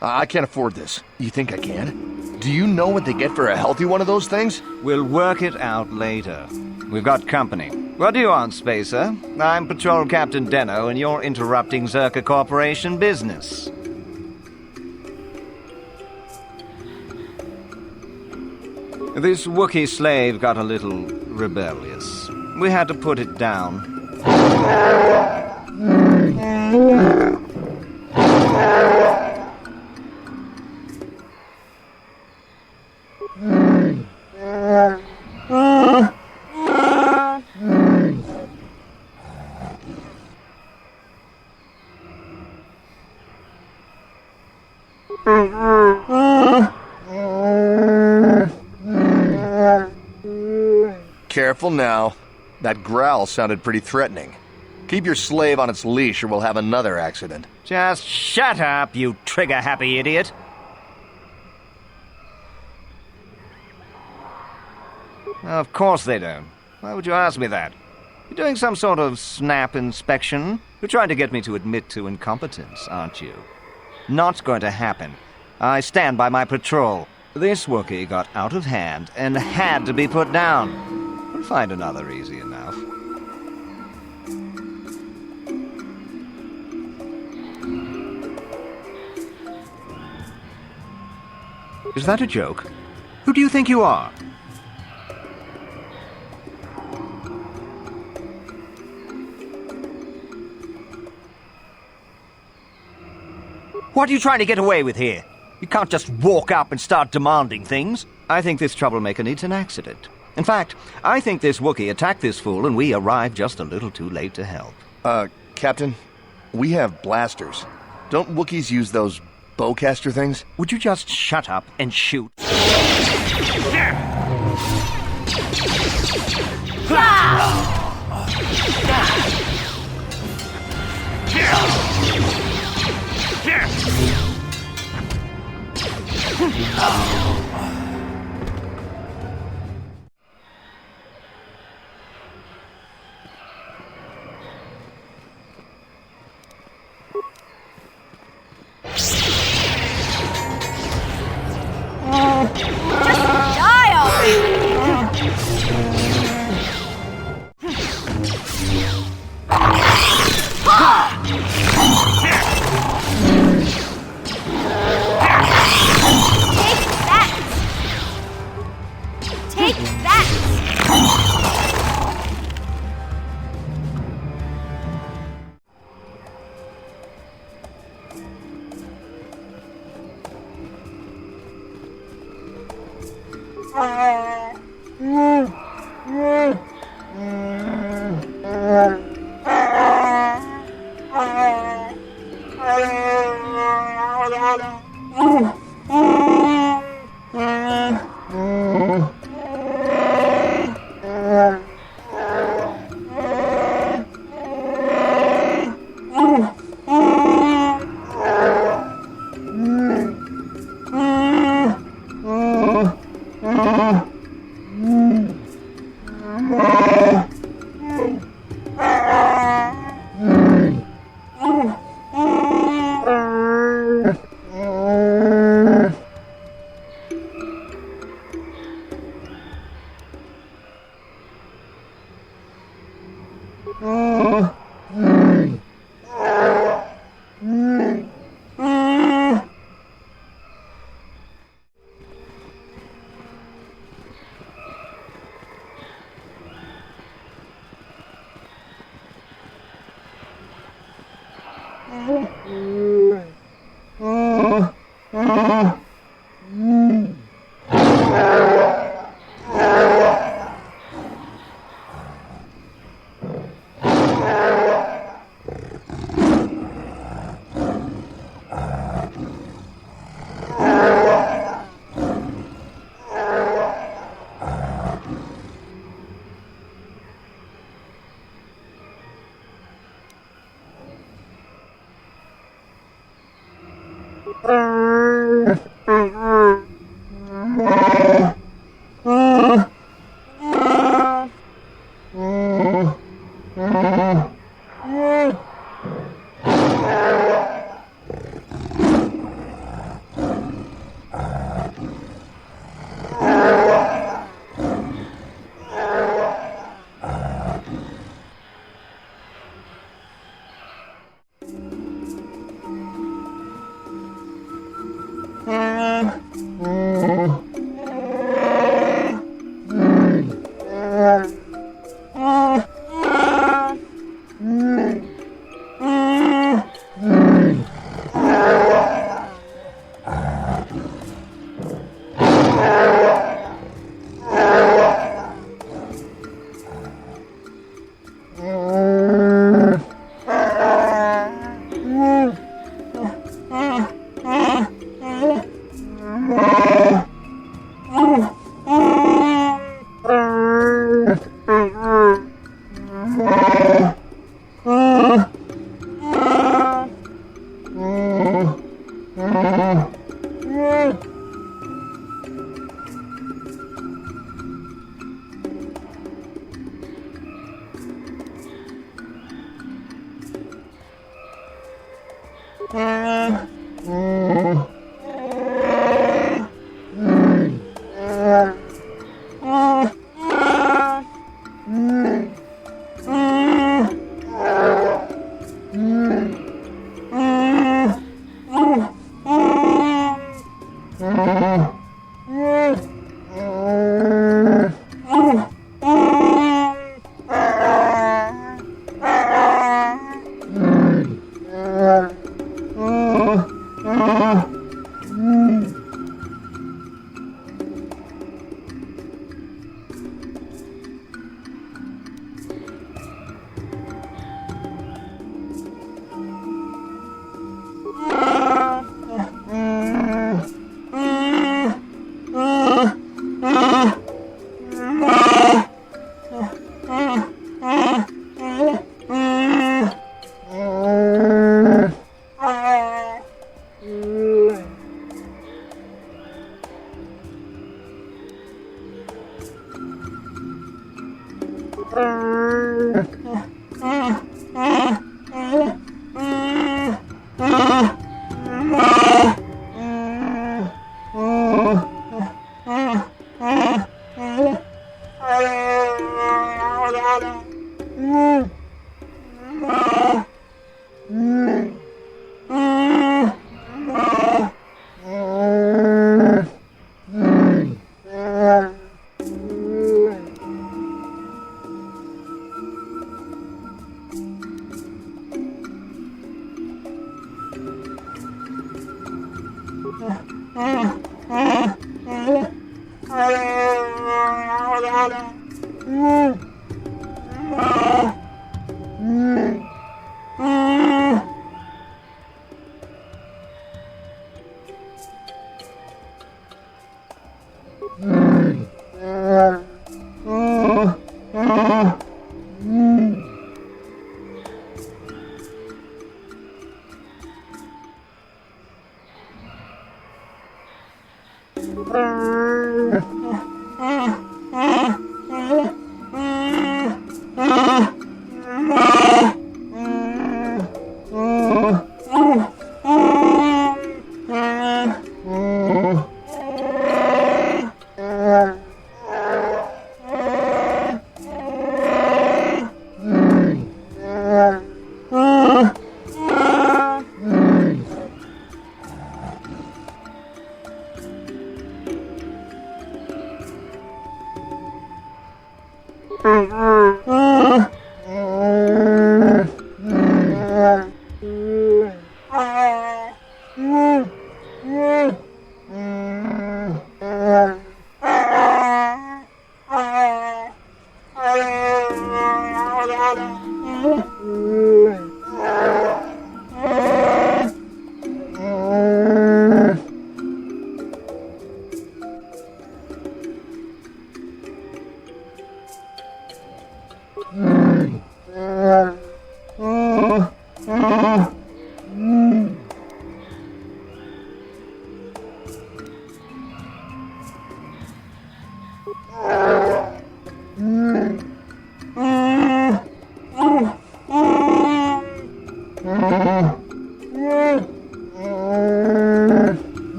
Speaker 1: I can't afford this. You think I can? Do you know what they get for a healthy one of those things?
Speaker 10: We'll work it out later. We've got company. What do you want, Spacer? I'm Patrol Captain Deno, and you're interrupting Zerka Corporation business. This Wookiee slave got a little rebellious. We had to put it down.
Speaker 1: Careful now. That growl sounded pretty threatening. Keep your slave on its leash or we'll have another accident.
Speaker 10: Just shut up, you trigger-happy idiot. Of course they don't. Why would you ask me that? You're doing some sort of snap inspection? You're trying to get me to admit to incompetence, aren't you? Not going to happen. I stand by my patrol. This Wookiee got out of hand and had to be put down. We'll find another easy enough. Is that a joke? Who do you think you are? What are you trying to get away with here? You can't just walk up and start demanding things. I think this troublemaker needs an accident. In fact, I think this Wookiee attacked this fool and we arrived just a little too late to help.
Speaker 1: Captain, we have blasters. Don't Wookiees use those bowcaster things?
Speaker 10: Would you just shut up and shoot?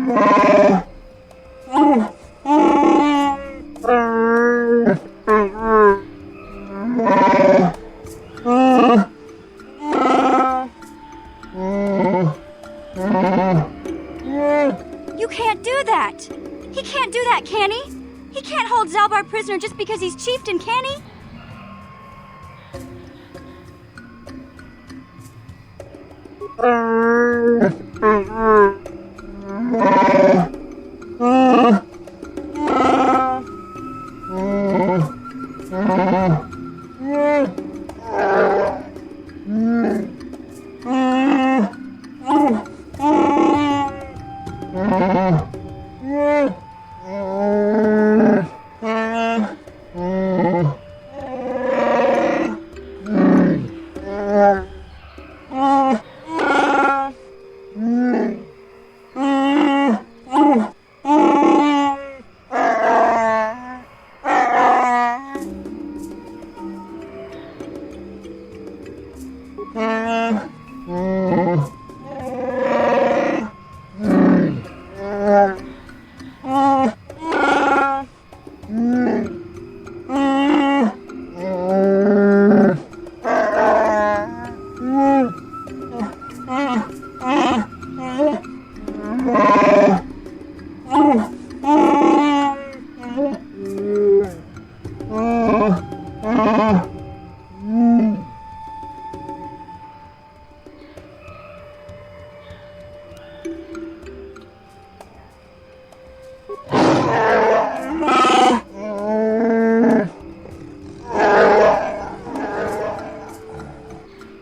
Speaker 16: You can't do that! He can't do that, can he? He can't hold Zalbar prisoner just because he's chieftain, can he?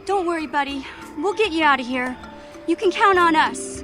Speaker 16: Don't worry, buddy. We'll get you out of here. You can count on us.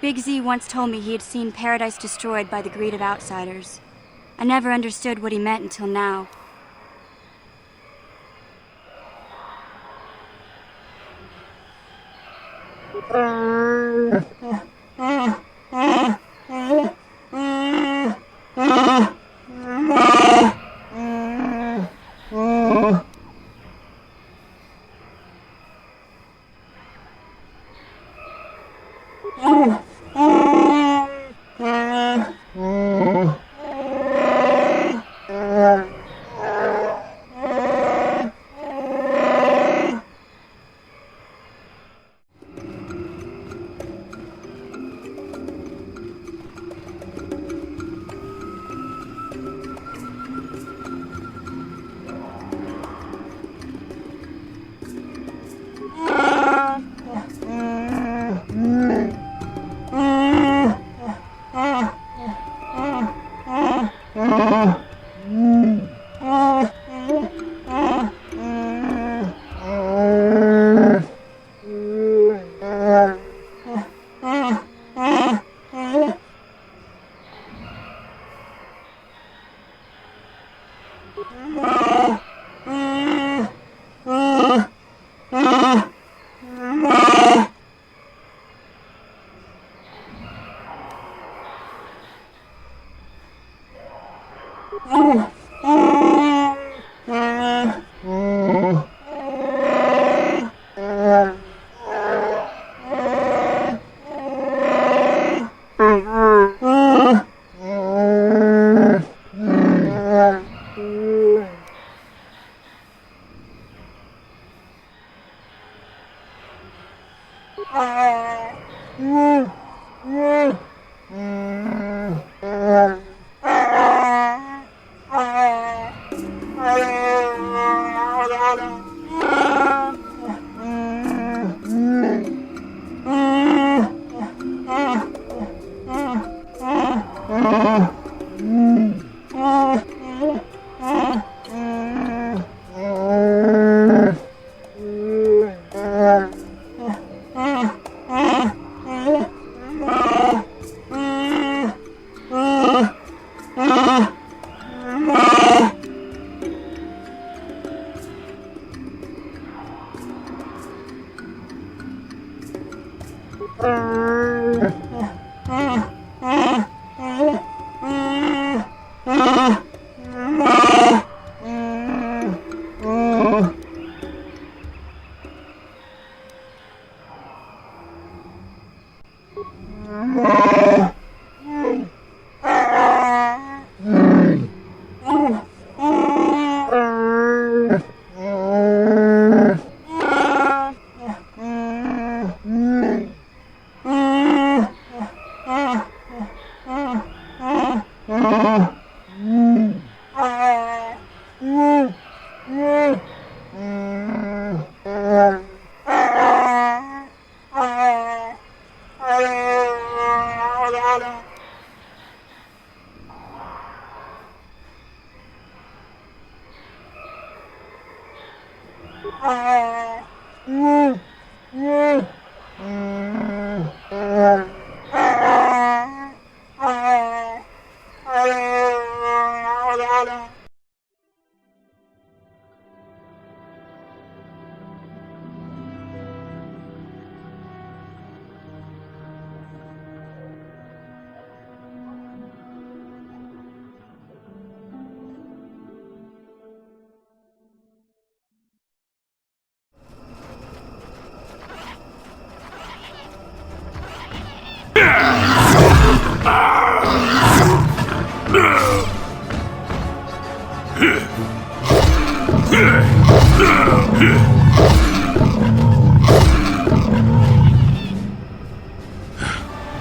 Speaker 16: Big Z once told me he had seen paradise destroyed by the greed of outsiders. I never understood what he meant until now.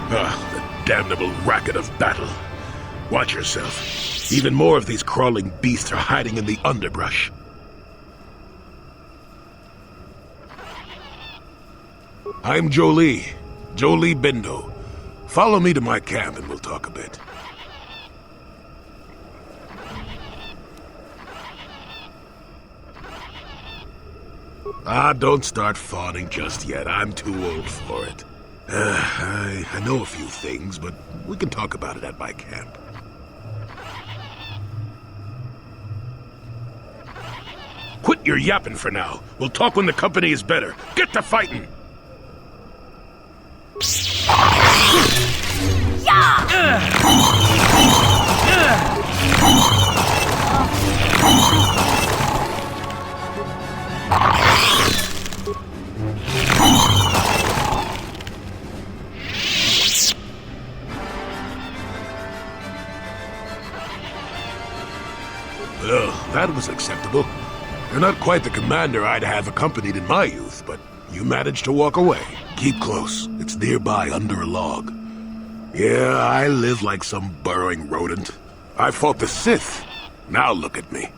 Speaker 13: The damnable racket of battle. Watch yourself. Even more of these crawling beasts are hiding in the underbrush. I'm Jolie Bindo. Follow me to my camp and we'll talk a bit. Don't start fawning just yet. I'm too old for it. I know a few things, but we can talk about it at my camp. Quit your yapping for now. We'll talk when the company is better. Get to fighting! Well, that was acceptable. You're not quite the commander I'd have accompanied in my youth, but you managed to walk away. Keep close. It's nearby under a log. Yeah, I live like some burrowing rodent. I fought the Sith. Now look at me.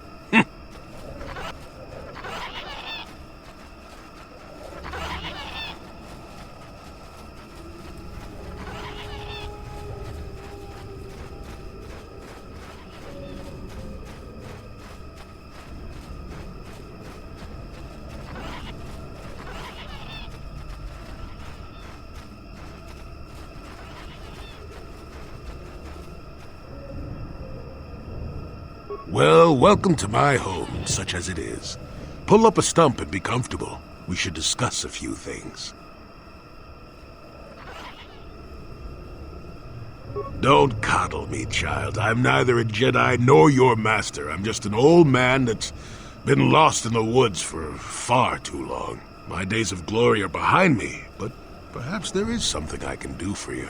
Speaker 13: Well, welcome to my home, such as it is. Pull up a stump and be comfortable. We should discuss a few things. Don't coddle me, child. I'm neither a Jedi nor your master. I'm just an old man that's been lost in the woods for far too long. My days of glory are behind me, but perhaps there is something I can do for you.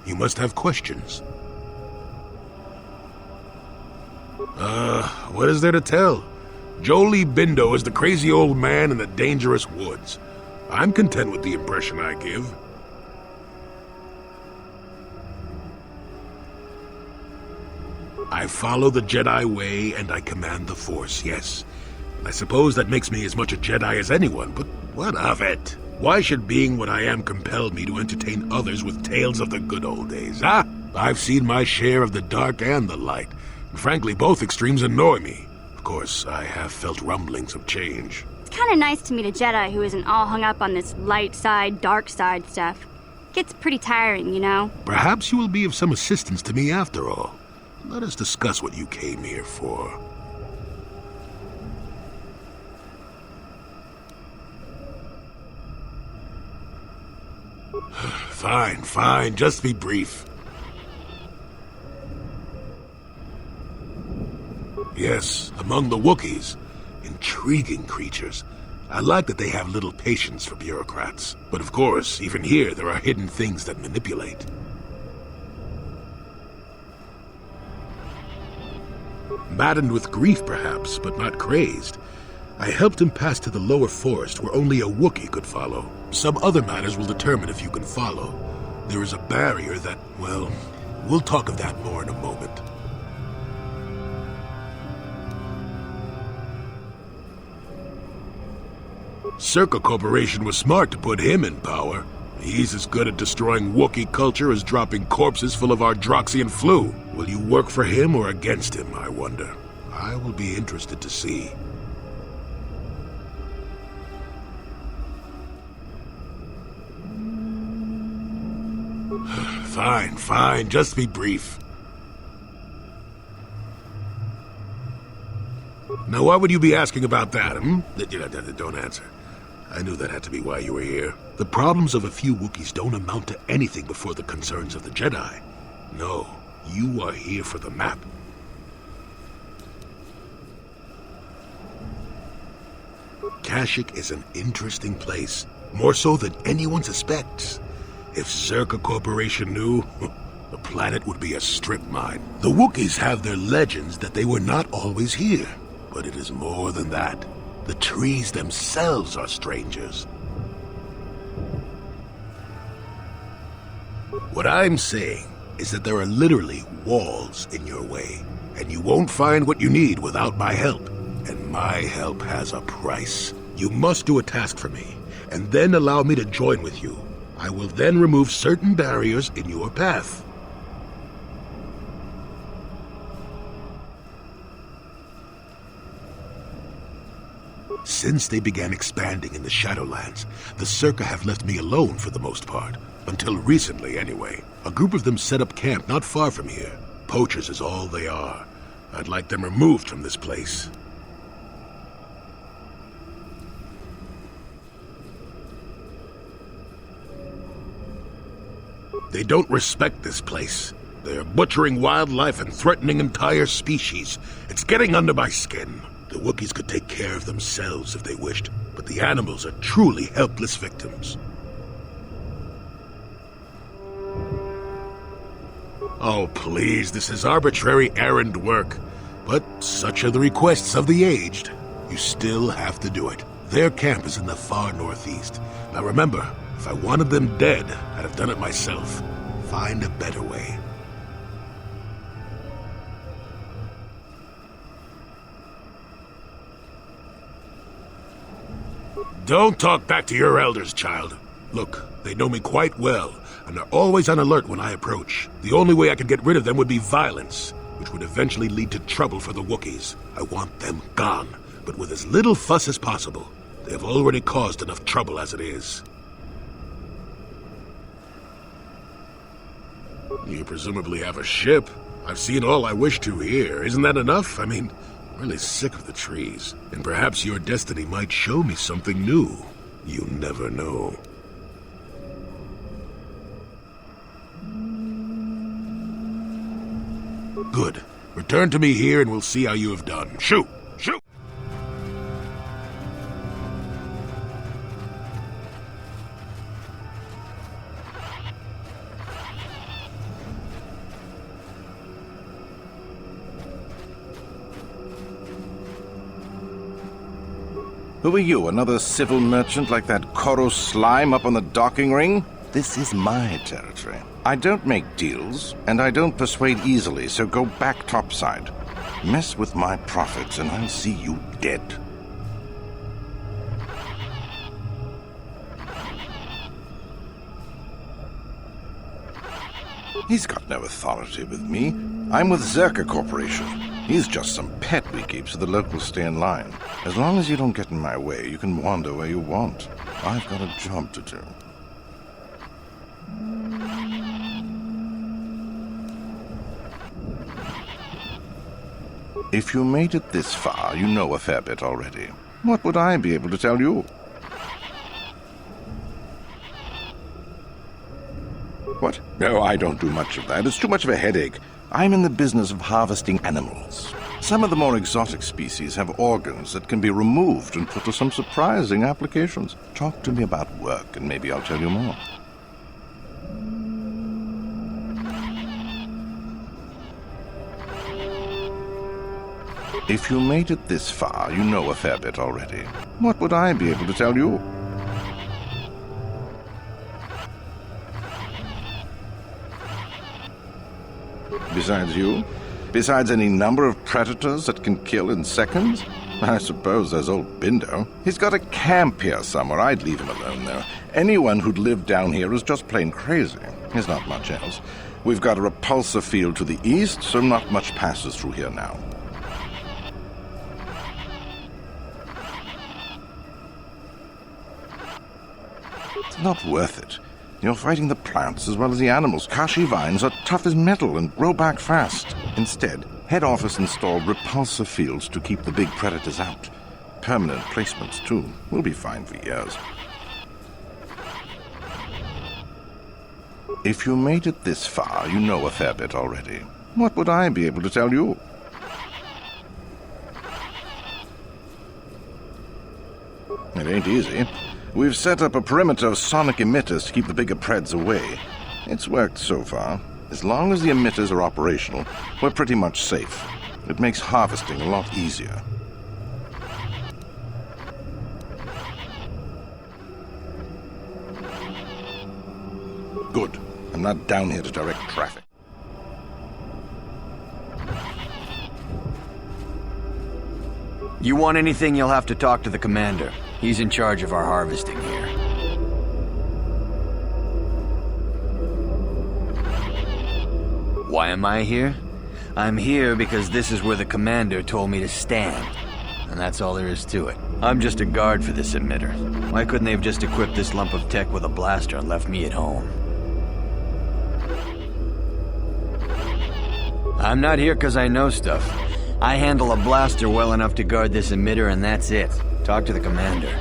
Speaker 13: You must have questions. What is there to tell? Jolie Bindo is the crazy old man in the dangerous woods. I'm content with the impression I give. I follow the Jedi way and I command the Force, yes. I suppose that makes me as much a Jedi as anyone, but what of it? Why should being what I am compel me to entertain others with tales of the good old days, huh? I've seen my share of the dark and the light. Frankly, both extremes annoy me. Of course, I have felt rumblings of change.
Speaker 16: It's kind of nice to meet a Jedi who isn't all hung up on this light side, dark side stuff. Gets pretty tiring, you know?
Speaker 13: Perhaps you will be of some assistance to me after all. Let us discuss what you came here for. Fine. Just be brief. Yes, among the Wookiees. Intriguing creatures. I like that they have little patience for bureaucrats. But of course, even here there are hidden things that manipulate.
Speaker 7: Maddened with grief, perhaps, but not crazed. I helped him pass to the lower forest where only a Wookiee could follow. Some other matters will determine if you can follow. There is a barrier that, well, we'll talk of that more in a moment. Circa Corporation was smart to put him in power. He's as good at destroying Wookiee culture as dropping corpses full of Ardroxian flu. Will you work for him or against him, I wonder? I will be interested to see. Fine, just be brief. Now, why would you be asking about that, Don't answer. I knew that had to be why you were here. The problems of a few Wookiees don't amount to anything before the concerns of the Jedi. No, you are here for the map. Kashyyyk is an interesting place, more so than anyone suspects. If Circa Corporation knew, the planet would be a strip mine. The Wookiees have their legends that they were not always here, but it is more than that. The trees themselves are strangers. What I'm saying is that there are literally walls in your way, and you won't find what you need without my help. And my help has a price. You must do a task for me, and then allow me to join with you. I will then remove certain barriers in your path. Since they began expanding in the Shadowlands, the Circa have left me alone for the most part. Until recently, anyway. A group of them set up camp not far from here. Poachers is all they are. I'd like them removed from this place. They don't respect this place. They're butchering wildlife and threatening entire species. It's getting under my skin. The Wookiees could take care of themselves if they wished, but the animals are truly helpless victims. Oh, please, this is arbitrary errand work. But such are the requests of the aged. You still have to do it. Their camp is in the far northeast. Now remember, if I wanted them dead, I'd have done it myself. Find a better way. Don't talk back to your elders, child. Look, they know me quite well, and are always on alert when I approach. The only way I can get rid of them would be violence, which would eventually lead to trouble for the Wookiees. I want them gone, but with as little fuss as possible. They have already caused enough trouble as it is. You presumably have a ship. I've seen all I wish to here. Isn't that enough? I mean, I'm really sick of the trees. And perhaps your destiny might show me something new. You never know. Good. Return to me here and we'll see how you have done. Shoot! Shoot!
Speaker 14: Who are you, another civil merchant like that Koros slime up on the docking ring? This is my territory. I don't make deals, and I don't persuade easily, so go back topside. Mess with my profits, and I'll see you dead. He's got no authority with me. I'm with Zerka Corporation. He's just some pet we keep so the locals stay in line. As long as you don't get in my way, you can wander where you want. I've got a job to do. If you made it this far, you know a fair bit already. What would I be able to tell you? What? No, I don't do much of that. It's too much of a headache. I'm in the business of harvesting animals. Some of the more exotic species have organs that can be removed and put to some surprising applications. Talk to me about work, and maybe I'll tell you more. If you made it this far, you know a fair bit already. What would I be able to tell you? Besides you? Besides any number of predators that can kill in seconds? I suppose there's old Bindo. He's got a camp here somewhere. I'd leave him alone, though. Anyone who'd lived down here is just plain crazy. There's not much else. We've got a repulsor field to the east, so not much passes through here now. It's not worth it. You're fighting the plants as well as the animals. Kashi vines are tough as metal and grow back fast. Instead, head office installed repulsor fields to keep the big predators out. Permanent placements, too. We'll be fine for years. If you made it this far, you know a fair bit already. What would I be able to tell you? It ain't easy. We've set up a perimeter of sonic emitters to keep the bigger preds away. It's worked so far. As long as the emitters are operational, we're pretty much safe. It makes harvesting a lot easier. Good. I'm not down here to direct traffic.
Speaker 5: You want anything, you'll have to talk to the commander. He's in charge of our harvesting here. Why am I here? I'm here because this is where the commander told me to stand. And that's all there is to it. I'm just a guard for this emitter. Why couldn't they have just equipped this lump of tech with a blaster and left me at home? I'm not here because I know stuff. I handle a blaster well enough to guard this emitter, and that's it. Talk to the commander.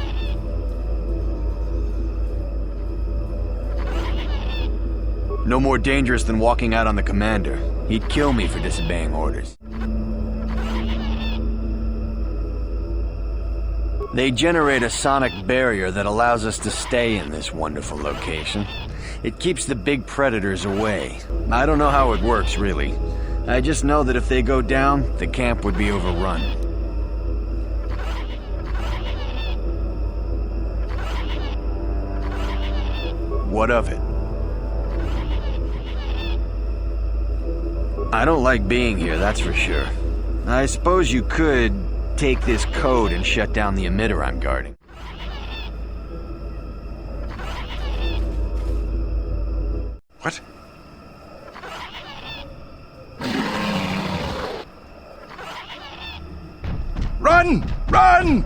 Speaker 5: No more dangerous than walking out on the commander. He'd kill me for disobeying orders. They generate a sonic barrier that allows us to stay in this wonderful location. It keeps the big predators away. I don't know how it works, really. I just know that if they go down, the camp would be overrun. What of it? I don't like being here, that's for sure. I suppose you could take this code and shut down the emitter I'm guarding.
Speaker 14: What? Run! Run!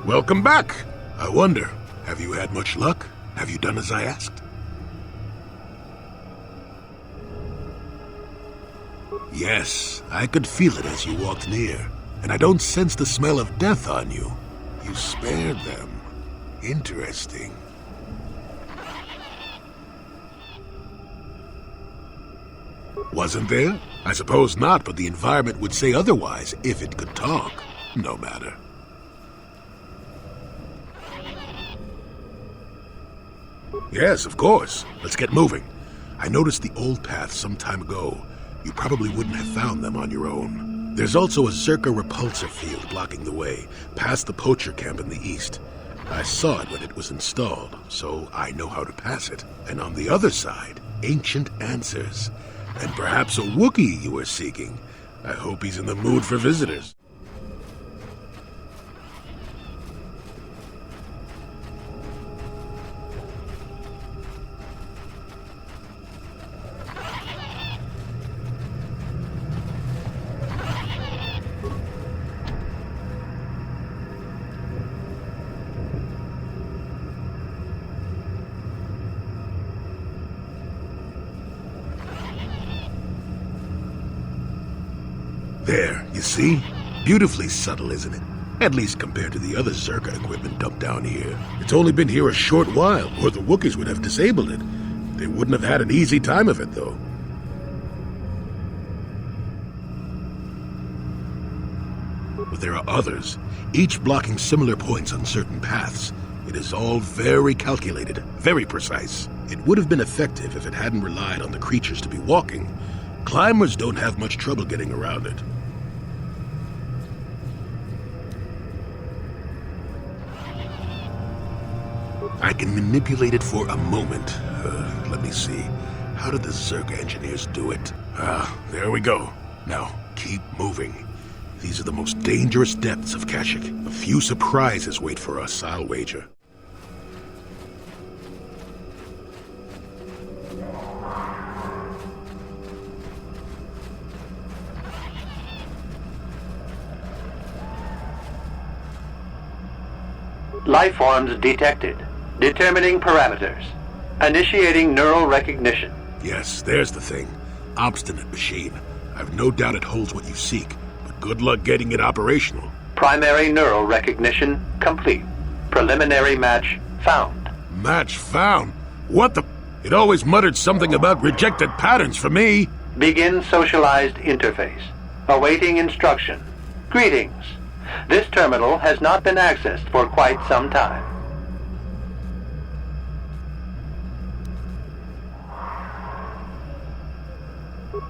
Speaker 7: Welcome back! I wonder, have you had much luck? Have you done as I asked? Yes, I could feel it as you walked near, and I don't sense the smell of death on you. You spared them. Interesting. Wasn't there? I suppose not, but the environment would say otherwise if it could talk. No matter. Yes, of course. Let's get moving. I noticed the old path some time ago. You probably wouldn't have found them on your own. There's also a Zerka repulsor field blocking the way, past the poacher camp in the east. I saw it when it was installed, so I know how to pass it. And on the other side, ancient answers. And perhaps a Wookiee you were seeking. I hope he's in the mood for visitors. There, you see? Beautifully subtle, isn't it? At least compared to the other Zerka equipment dumped down here. It's only been here a short while, or the Wookiees would have disabled it. They wouldn't have had an easy time of it, though. but there are others, each blocking similar points on certain paths. It is all very calculated, very precise. It would have been effective if it hadn't relied on the creatures to be walking. Climbers don't have much trouble getting around it. I can manipulate it for a moment. Let me see. How did the Zerka engineers do it? There we go. Now, keep moving. These are the most dangerous depths of Kashyyyk. A few surprises wait for us, I'll wager.
Speaker 3: Life forms detected. Determining parameters. Initiating neural recognition.
Speaker 7: Yes, there's the thing. Obstinate machine. I've no doubt it holds what you seek, but good luck getting it operational.
Speaker 3: Primary neural recognition complete. Preliminary match found.
Speaker 7: Match found? What the... It always muttered something about rejected patterns for me.
Speaker 3: Begin socialized interface. Awaiting instruction. Greetings. This terminal has not been accessed for quite some time.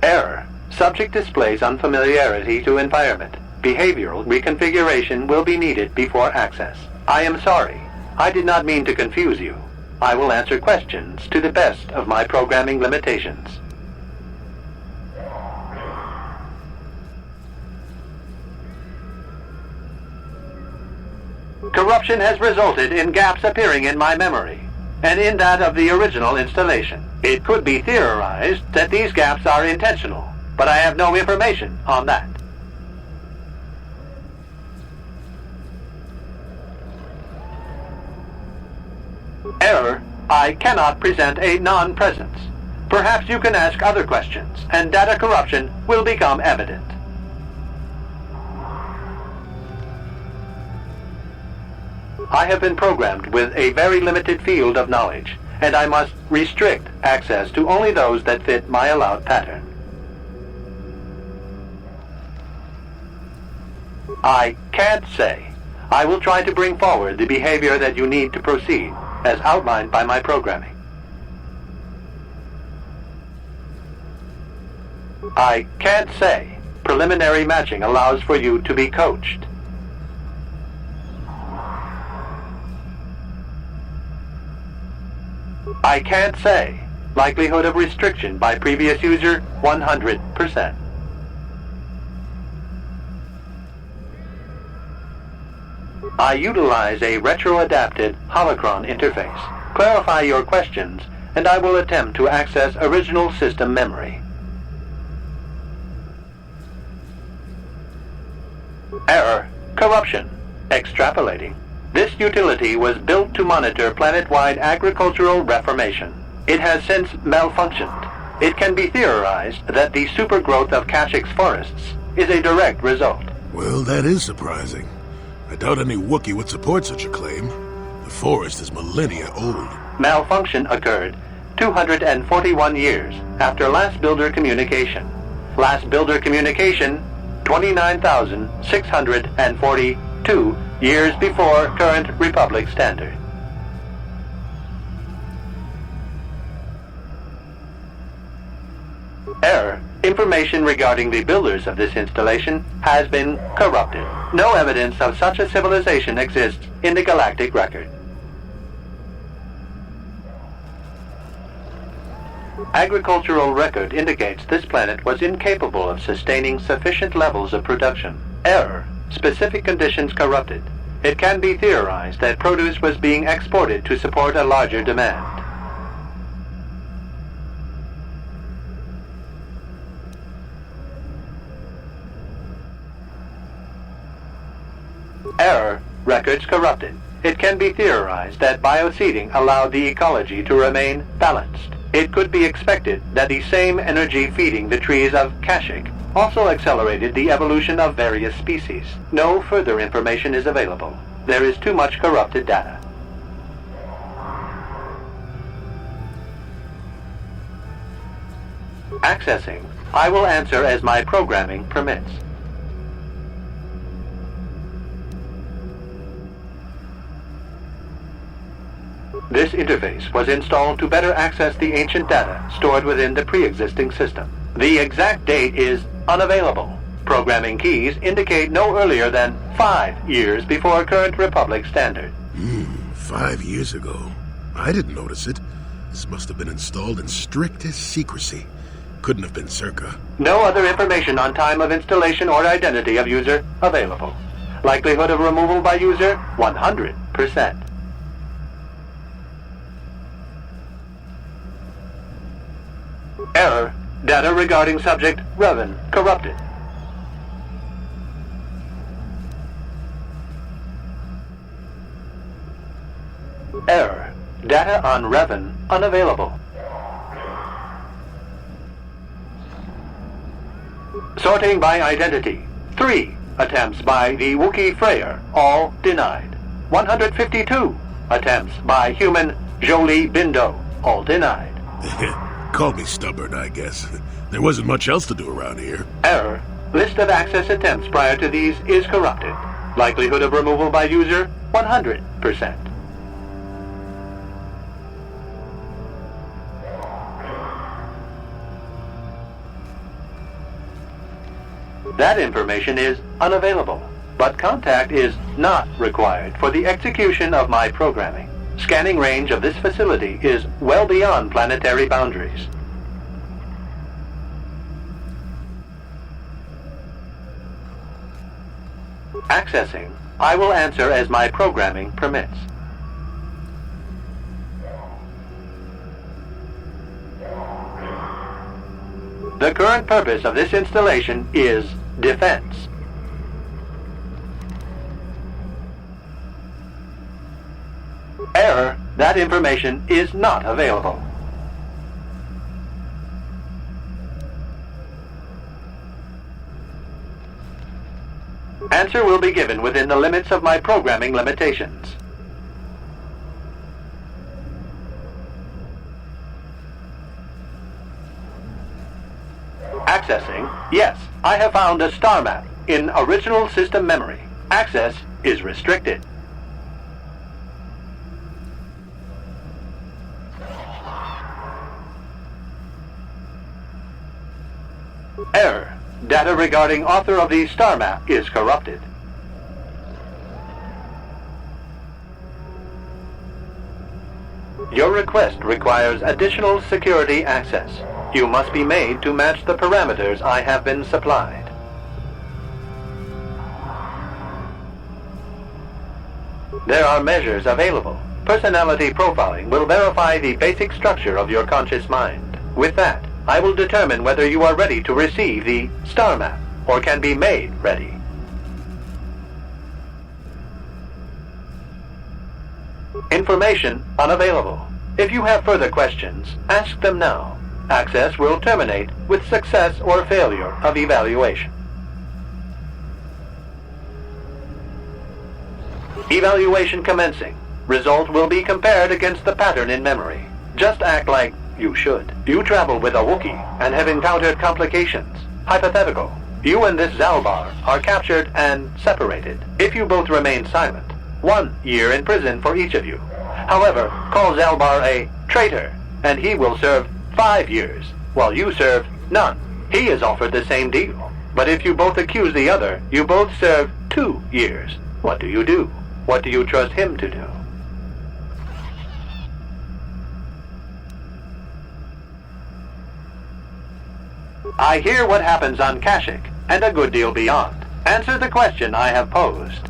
Speaker 3: Error. Subject displays unfamiliarity to environment. Behavioral reconfiguration will be needed before access. I am sorry. I did not mean to confuse you. I will answer questions to the best of my programming limitations. Corruption has resulted in gaps appearing in my memory, and in that of the original installation. It could be theorized that these gaps are intentional, but I have no information on that. Error. I cannot present a non-presence. Perhaps you can ask other questions, and data corruption will become evident. I have been programmed with a very limited field of knowledge, and I must restrict access to only those that fit my allowed pattern. I can't say. I will try to bring forward the behavior that you need to proceed, as outlined by my programming. I can't say. Preliminary matching allows for you to be coached. I can't say. Likelihood of restriction by previous user, 100%. I utilize a retro-adapted holocron interface. Clarify your questions, and I will attempt to access original system memory. Error. Corruption. Extrapolating. This utility was built to monitor planet-wide agricultural reformation. It has since malfunctioned. It can be theorized that the supergrowth of Kashyyyk's forests is a direct result.
Speaker 7: Well, that is surprising. I doubt any Wookiee would support such a claim. The forest is millennia old.
Speaker 3: Malfunction occurred 241 years after last builder communication. Last builder communication, 29,642 years before current Republic standard. Error. Information regarding the builders of this installation has been corrupted. No evidence of such a civilization exists in the galactic record. Agricultural record indicates this planet was incapable of sustaining sufficient levels of production. Error. Specific conditions corrupted. It can be theorized that produce was being exported to support a larger demand. Error. Records corrupted. It can be theorized that bioseeding allowed the ecology to remain balanced. It could be expected that the same energy feeding the trees of Kashyyyk also accelerated the evolution of various species. No further information is available. There is too much corrupted data. Accessing. I will answer as my programming permits. This interface was installed to better access the ancient data stored within the pre-existing system. The exact date is unavailable. Programming keys indicate no earlier than 5 years before current Republic standard.
Speaker 7: 5 years ago. I didn't notice it. This must have been installed in strictest secrecy. Couldn't have been Circa.
Speaker 3: No other information on time of installation or identity of user available. Likelihood of removal by user, 100%. Error. Data regarding subject Revan corrupted. Error. Data on Revan unavailable. Sorting by identity. 3 attempts by the Wookiee Freyr, all denied. 152 attempts by human Jolie Bindo, all denied.
Speaker 7: Call me stubborn, I guess. There wasn't much else to do around here.
Speaker 3: Error. List of access attempts prior to these is corrupted. Likelihood of removal by user, 100%. That information is unavailable, but contact is not required for the execution of my programming. Scanning range of this facility is well beyond planetary boundaries. Accessing. I will answer as my programming permits. The current purpose of this installation is defense. Error. That information is not available. Answer will be given within the limits of my programming limitations. Accessing. Yes, I have found a star map in original system memory. Access is restricted. Error. Data regarding author of the star map is corrupted. Your request requires additional security access. You must be made to match the parameters I have been supplied. There are measures available. Personality profiling will verify the basic structure of your conscious mind. With that, I will determine whether you are ready to receive the star map or can be made ready. Information unavailable. If you have further questions, ask them now. Access will terminate with success or failure of evaluation. Evaluation commencing. Result will be compared against the pattern in memory. Just act like you should. You travel with a Wookiee and have encountered complications. Hypothetical. You and this Zalbar are captured and separated. If you both remain silent, 1 year in prison for each of you. However, call Zalbar a traitor, and he will serve 5 years, while you serve none. He is offered the same deal. But if you both accuse the other, you both serve 2 years. What do you do? What do you trust him to do? I hear what happens on Kashyyyk, and a good deal beyond. Answer the question I have posed.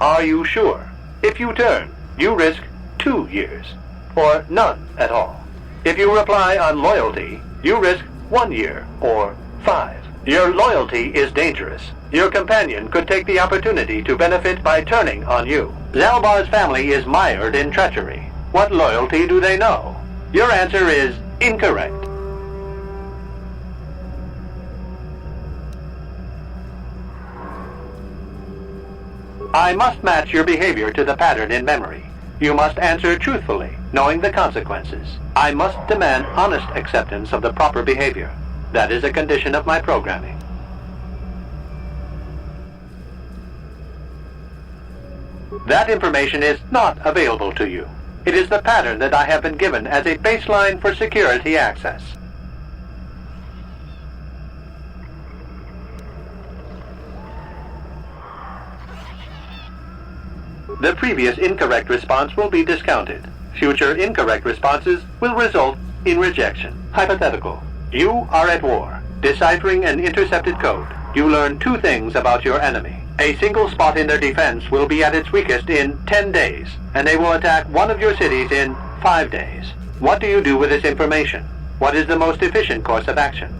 Speaker 3: Are you sure? If you turn, you risk 2 years, or none at all. If you reply on loyalty, you risk 1 year, or 5. Your loyalty is dangerous. Your companion could take the opportunity to benefit by turning on you. Zalbar's family is mired in treachery. What loyalty do they know? Your answer is incorrect. I must match your behavior to the pattern in memory. You must answer truthfully, knowing the consequences. I must demand honest acceptance of the proper behavior. That is a condition of my programming. That information is not available to you. It is the pattern that I have been given as a baseline for security access. The previous incorrect response will be discounted. Future incorrect responses will result in rejection. Hypothetical. You are at war. Deciphering an intercepted code, you learn two things about your enemy. A single spot in their defense will be at its weakest in 10 days, and they will attack one of your cities in 5 days. What do you do with this information? What is the most efficient course of action?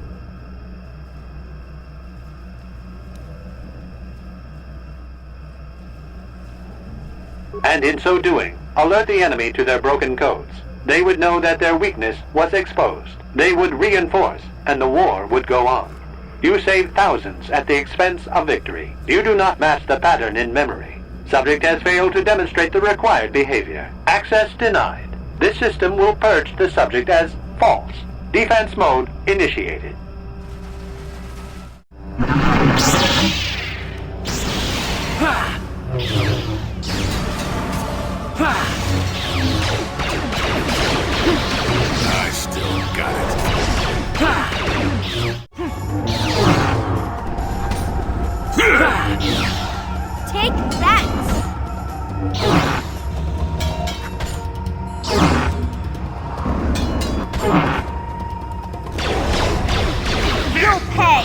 Speaker 3: And in so doing, alert the enemy to their broken codes. They would know that their weakness was exposed. They would reinforce, and the war would go on. You save thousands at the expense of victory. You do not match the pattern in memory. Subject has failed to demonstrate the required behavior. Access denied. This system will purge the subject as false. Defense mode initiated.
Speaker 7: I still got it.
Speaker 16: Take that! You'll pay!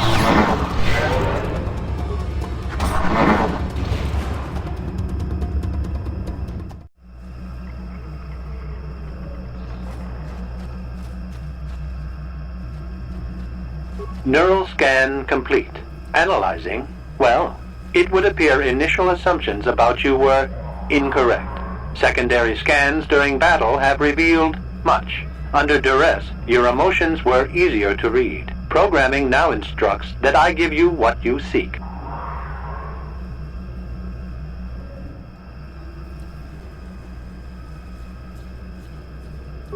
Speaker 3: Neural scan complete. Analyzing. Well, it would appear initial assumptions about you were incorrect. Secondary scans during battle have revealed much. Under duress, your emotions were easier to read. Programming now instructs that I give you what you seek.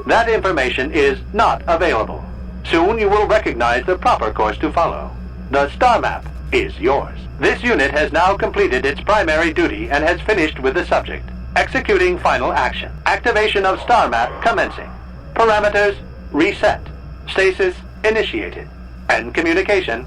Speaker 3: That information is not available. Soon you will recognize the proper course to follow. The star map is yours. This unit has now completed its primary duty and has finished with the subject. Executing final action. Activation of star map commencing. Parameters reset. Stasis initiated. End communication.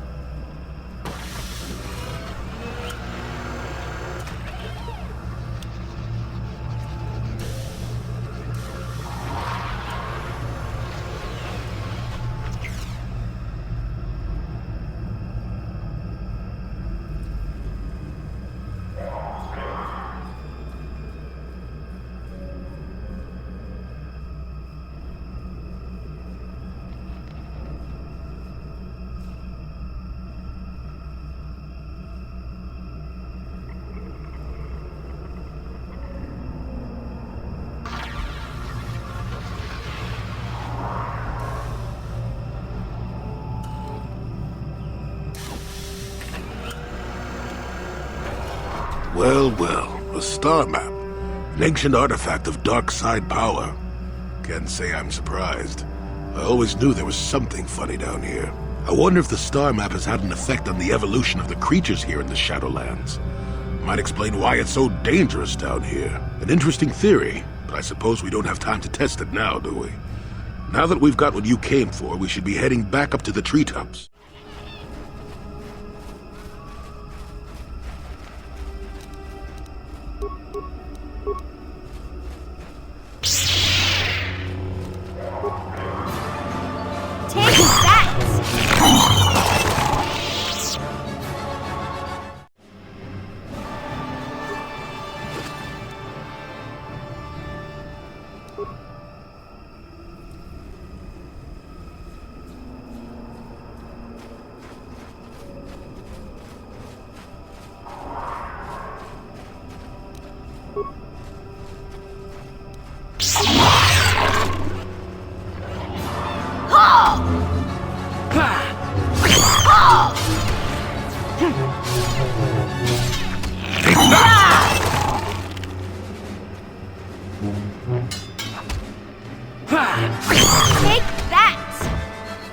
Speaker 7: Well, well, a star map. An ancient artifact of dark side power. Can't say I'm surprised. I always knew there was something funny down here. I wonder if the star map has had an effect on the evolution of the creatures here in the Shadowlands. Might explain why it's so dangerous down here. An interesting theory, but I suppose we don't have time to test it now, do we? Now that we've got what you came for, we should be heading back up to the treetops.
Speaker 16: Take that!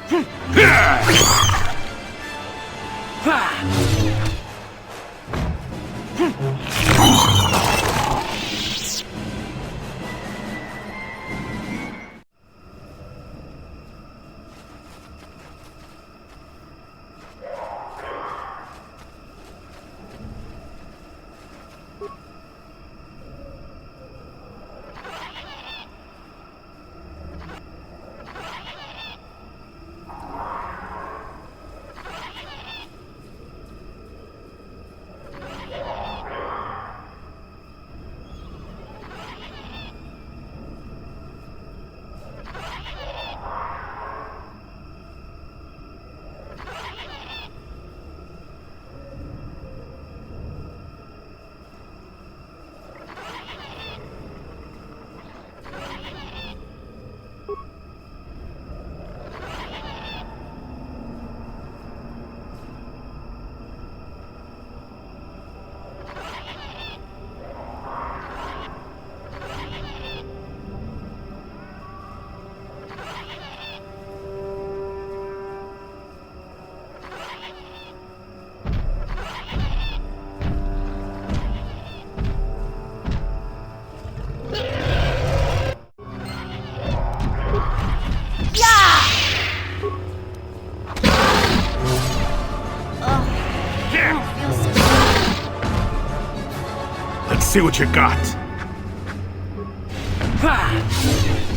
Speaker 16: Take that!
Speaker 13: see what you got.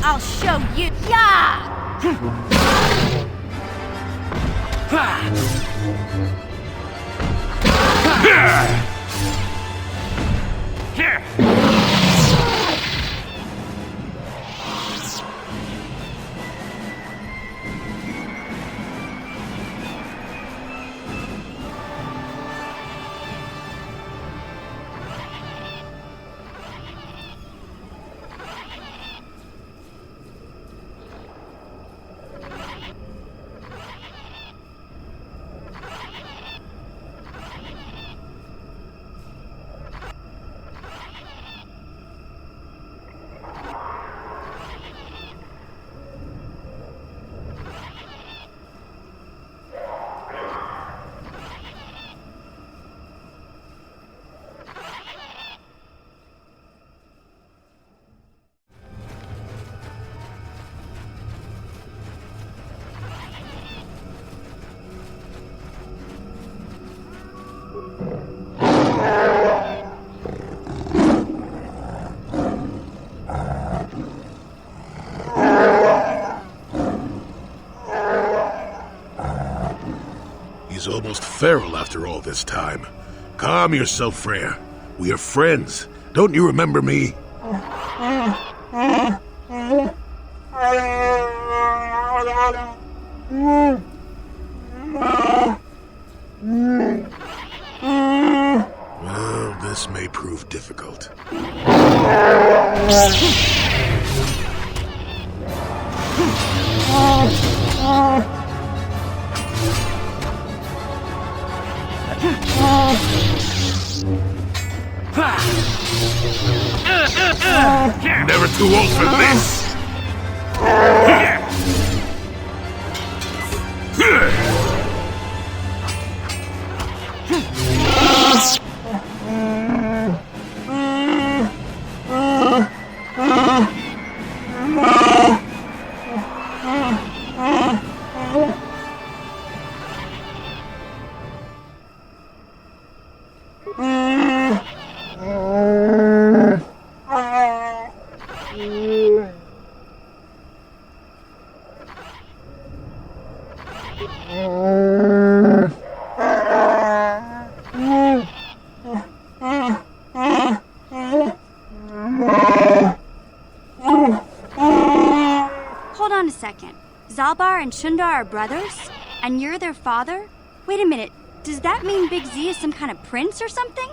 Speaker 8: I'll show you. Yeah!
Speaker 7: He's almost feral after all this time. Calm yourself, Freya. We are friends. Don't you remember me? Well, this may prove difficult. Never too old for this!
Speaker 16: Hold on a second. Zalbar and Shundar are brothers? And you're their father? Wait a minute. Does that mean Big Z is some kind of prince or something?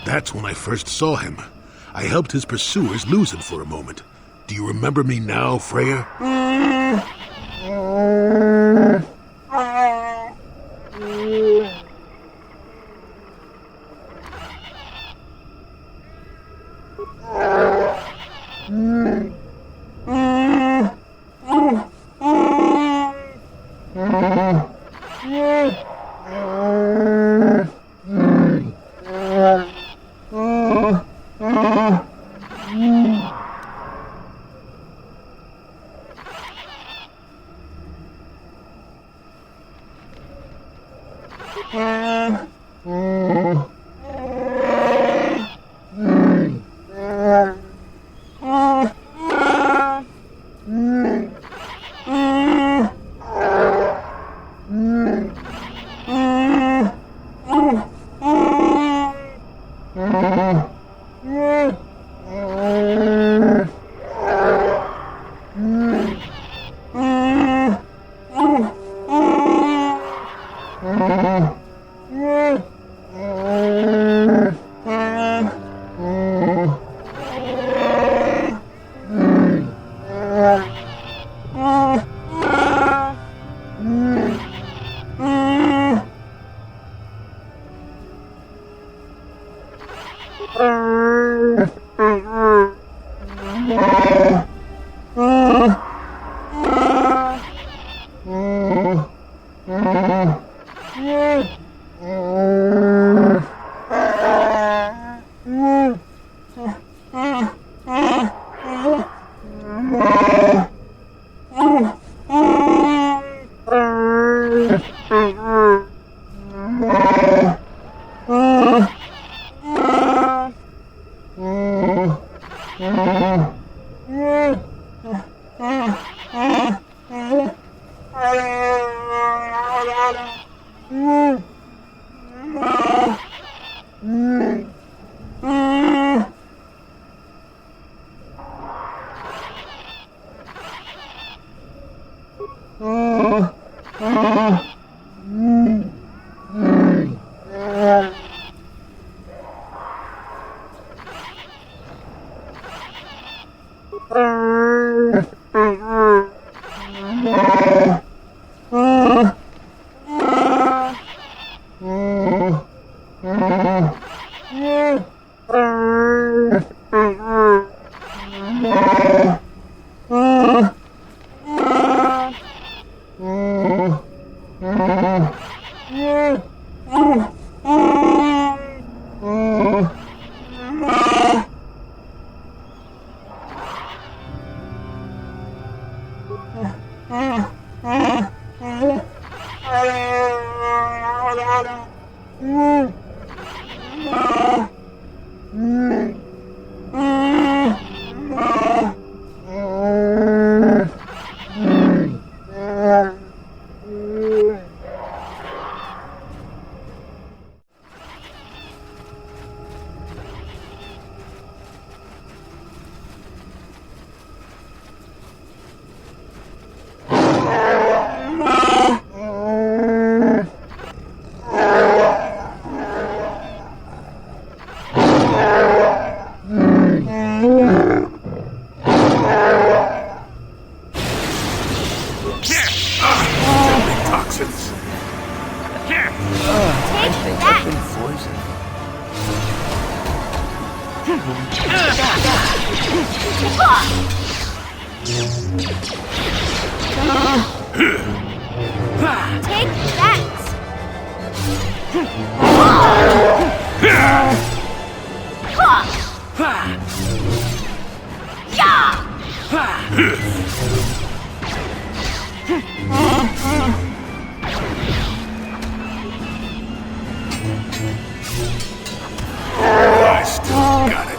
Speaker 7: That's when I first saw him. I helped his pursuers lose him for a moment. Do you remember me now, Freya?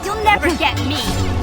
Speaker 8: You'll never get me!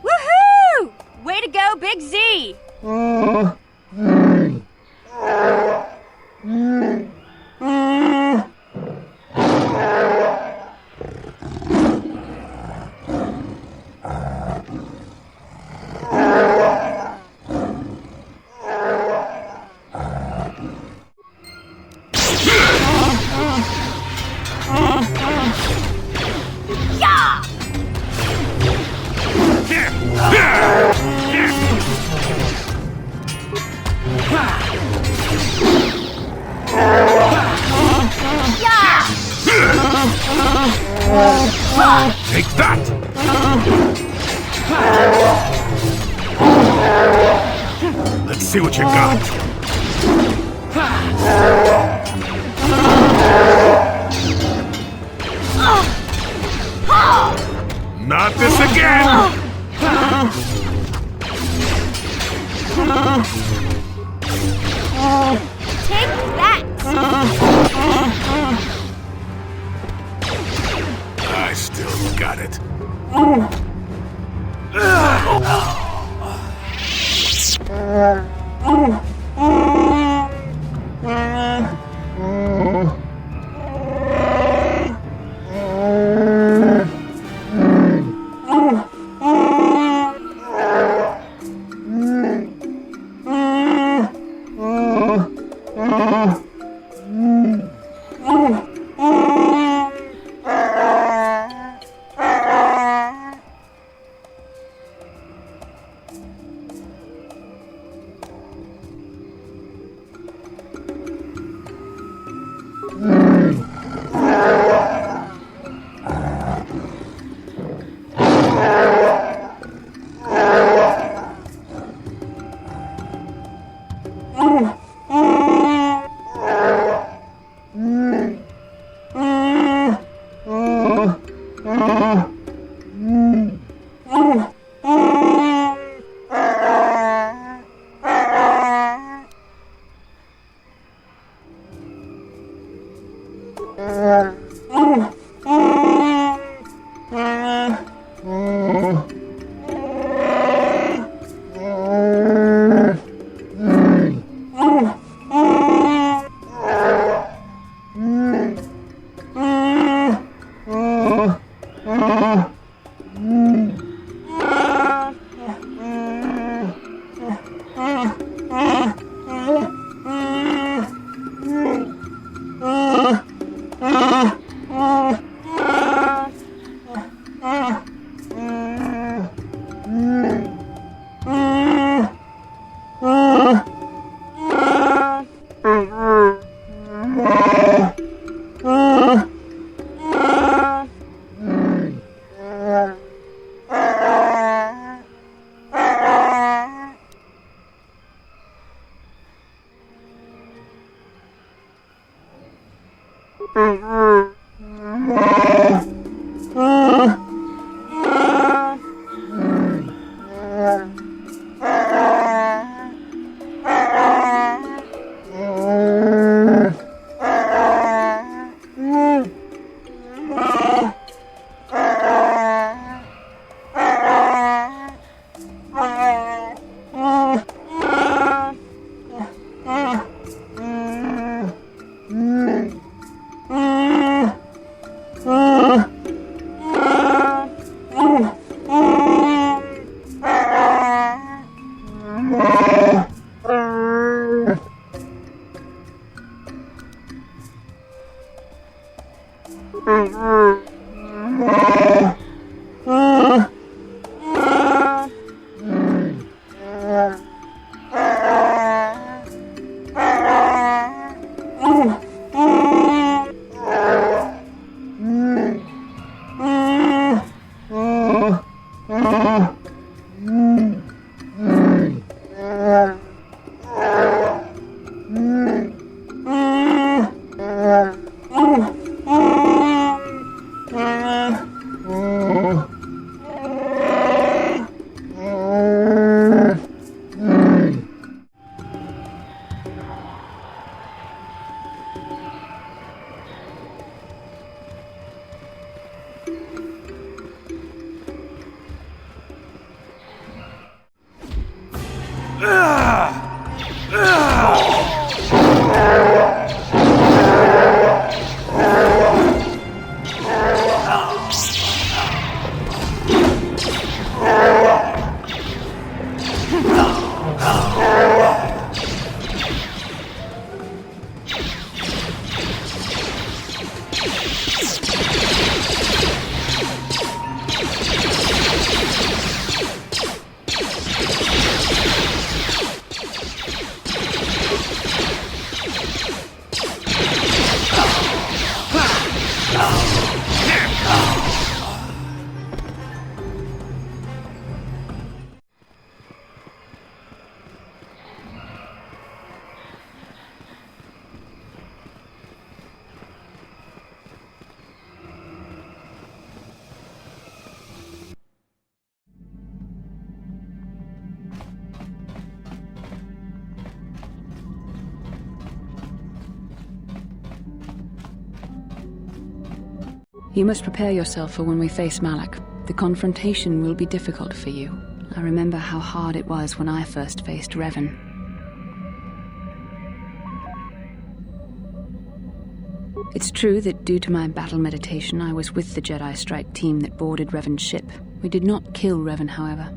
Speaker 16: Woohoo! Way to go, Big Z!
Speaker 7: Take that! Let's see what you got. Not this again!
Speaker 16: Take that!
Speaker 7: I still got it.
Speaker 18: You must prepare yourself for when we face Malak. The confrontation will be difficult for you. I remember how hard it was when I first faced Revan. It's true that due to my battle meditation, I was with the Jedi strike team that boarded Revan's ship. We did not kill Revan, however.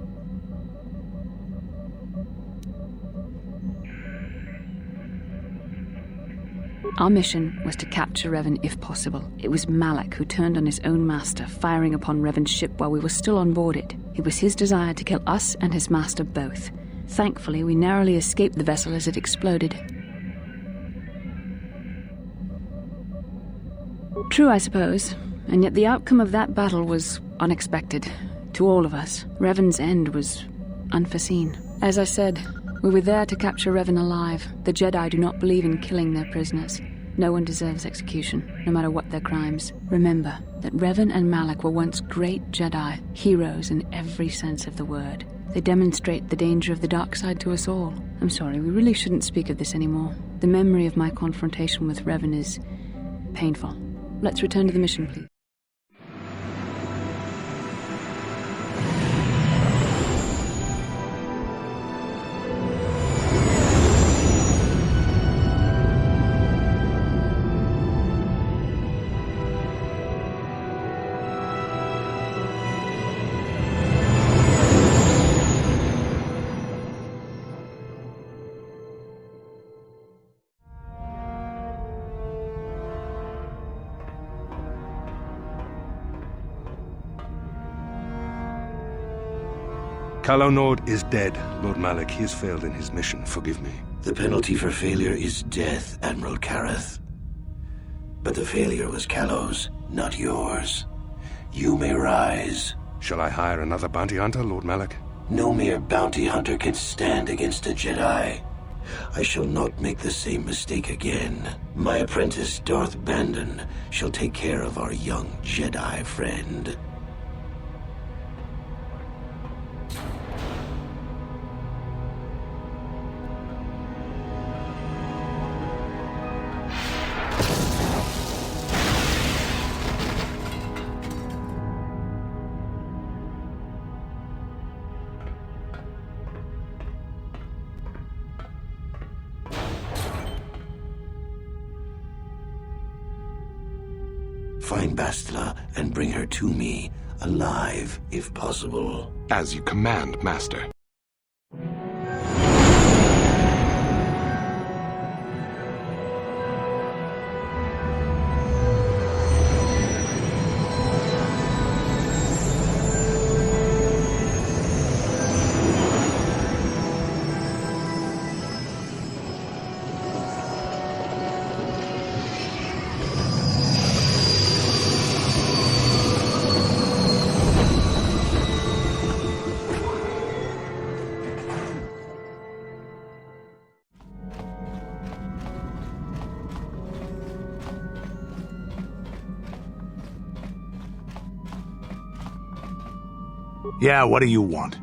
Speaker 18: Our mission was to capture Revan if possible. It was Malak who turned on his own master, firing upon Revan's ship while we were still on board it. It was his desire to kill us and his master both. Thankfully, we narrowly escaped the vessel as it exploded. True, I suppose, and yet the outcome of that battle was unexpected. To all of us, Revan's end was unforeseen. As I said, we were there to capture Revan alive. The Jedi do not believe in killing their prisoners. No one deserves execution, no matter what their crimes. Remember that Revan and Malak were once great Jedi, heroes in every sense of the word. They demonstrate the danger of the dark side to us all. I'm sorry, we really shouldn't speak of this anymore. The memory of my confrontation with Revan is painful. Let's return to the mission, please.
Speaker 7: Calo Nord is dead, Lord Malak. He has failed in his mission. Forgive me.
Speaker 12: The penalty for failure is death, Admiral Kareth. But the failure was Callow's, not yours. You may rise.
Speaker 13: Shall I hire another bounty hunter, Lord Malak?
Speaker 12: No mere bounty hunter can stand against a Jedi. I shall not make the same mistake again. My apprentice, Darth Bandon, shall take care of our young Jedi friend. Find Bastila and bring her to me, alive, if possible.
Speaker 13: As you command, Master.
Speaker 4: Yeah, what do you want?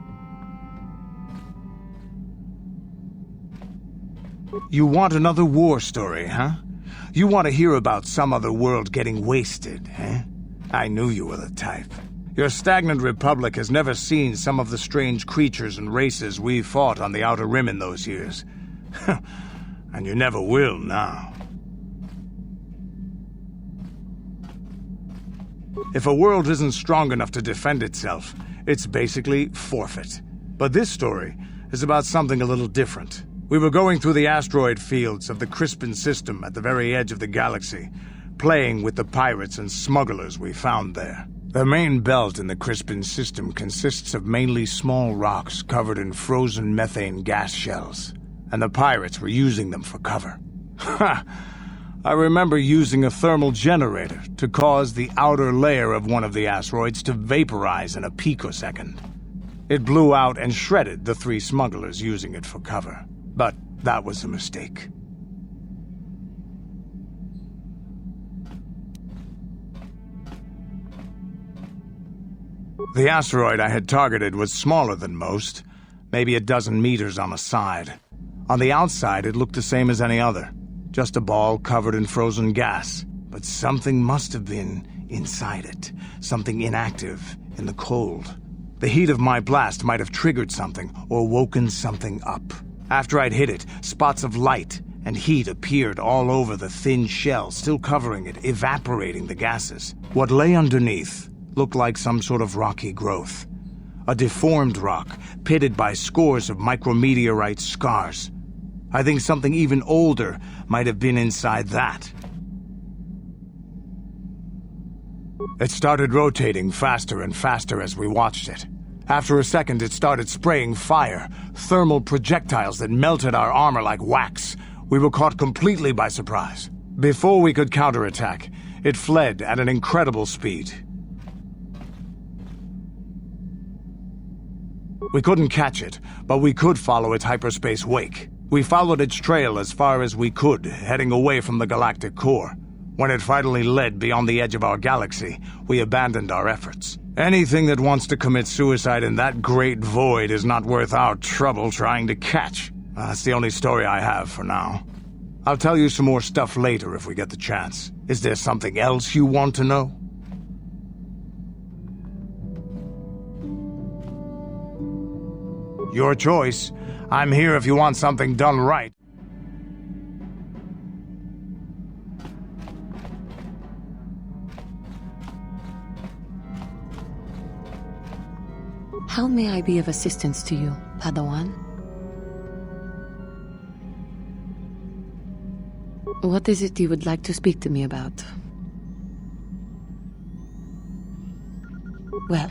Speaker 4: You want another war story, huh? You want to hear about some other world getting wasted, huh? I knew you were the type. Your stagnant republic has never seen some of the strange creatures and races we fought on the Outer Rim in those years. And you never will now. If a world isn't strong enough to defend itself, it's basically forfeit. But this story is about something a little different. We were going through the asteroid fields of the Crispin system at the very edge of the galaxy, playing with the pirates and smugglers we found there. The main belt in the Crispin system consists of mainly small rocks covered in frozen methane gas shells, and the pirates were using them for cover. Ha! I remember using a thermal generator to cause the outer layer of one of the asteroids to vaporize in a picosecond. It blew out and shredded the 3 smugglers using it for cover. But that was a mistake. The asteroid I had targeted was smaller than most, maybe a dozen meters on a side. On the outside, it looked the same as any other. Just a ball covered in frozen gas. But something must have been inside it. Something inactive, in the cold. The heat of my blast might have triggered something, or woken something up. After I'd hit it, spots of light and heat appeared all over the thin shell, still covering it, evaporating the gases. What lay underneath looked like some sort of rocky growth. A deformed rock, pitted by scores of micrometeorite scars. I think something even older might have been inside that. It started rotating faster and faster as we watched it. After a second, it started spraying fire, thermal projectiles that melted our armor like wax. We were caught completely by surprise. Before we could counterattack, it fled at an incredible speed. We couldn't catch it, but we could follow its hyperspace wake. We followed its trail as far as we could, heading away from the galactic core. When it finally led beyond the edge of our galaxy, we abandoned our efforts. Anything that wants to commit suicide in that great void is not worth our trouble trying to catch. That's the only story I have for now. I'll tell you some more stuff later if we get the chance. Is there something else you want to know? Your choice. I'm here if you want something done right.
Speaker 15: How may I be of assistance to you, Padawan? What is it you would like to speak to me about? Well,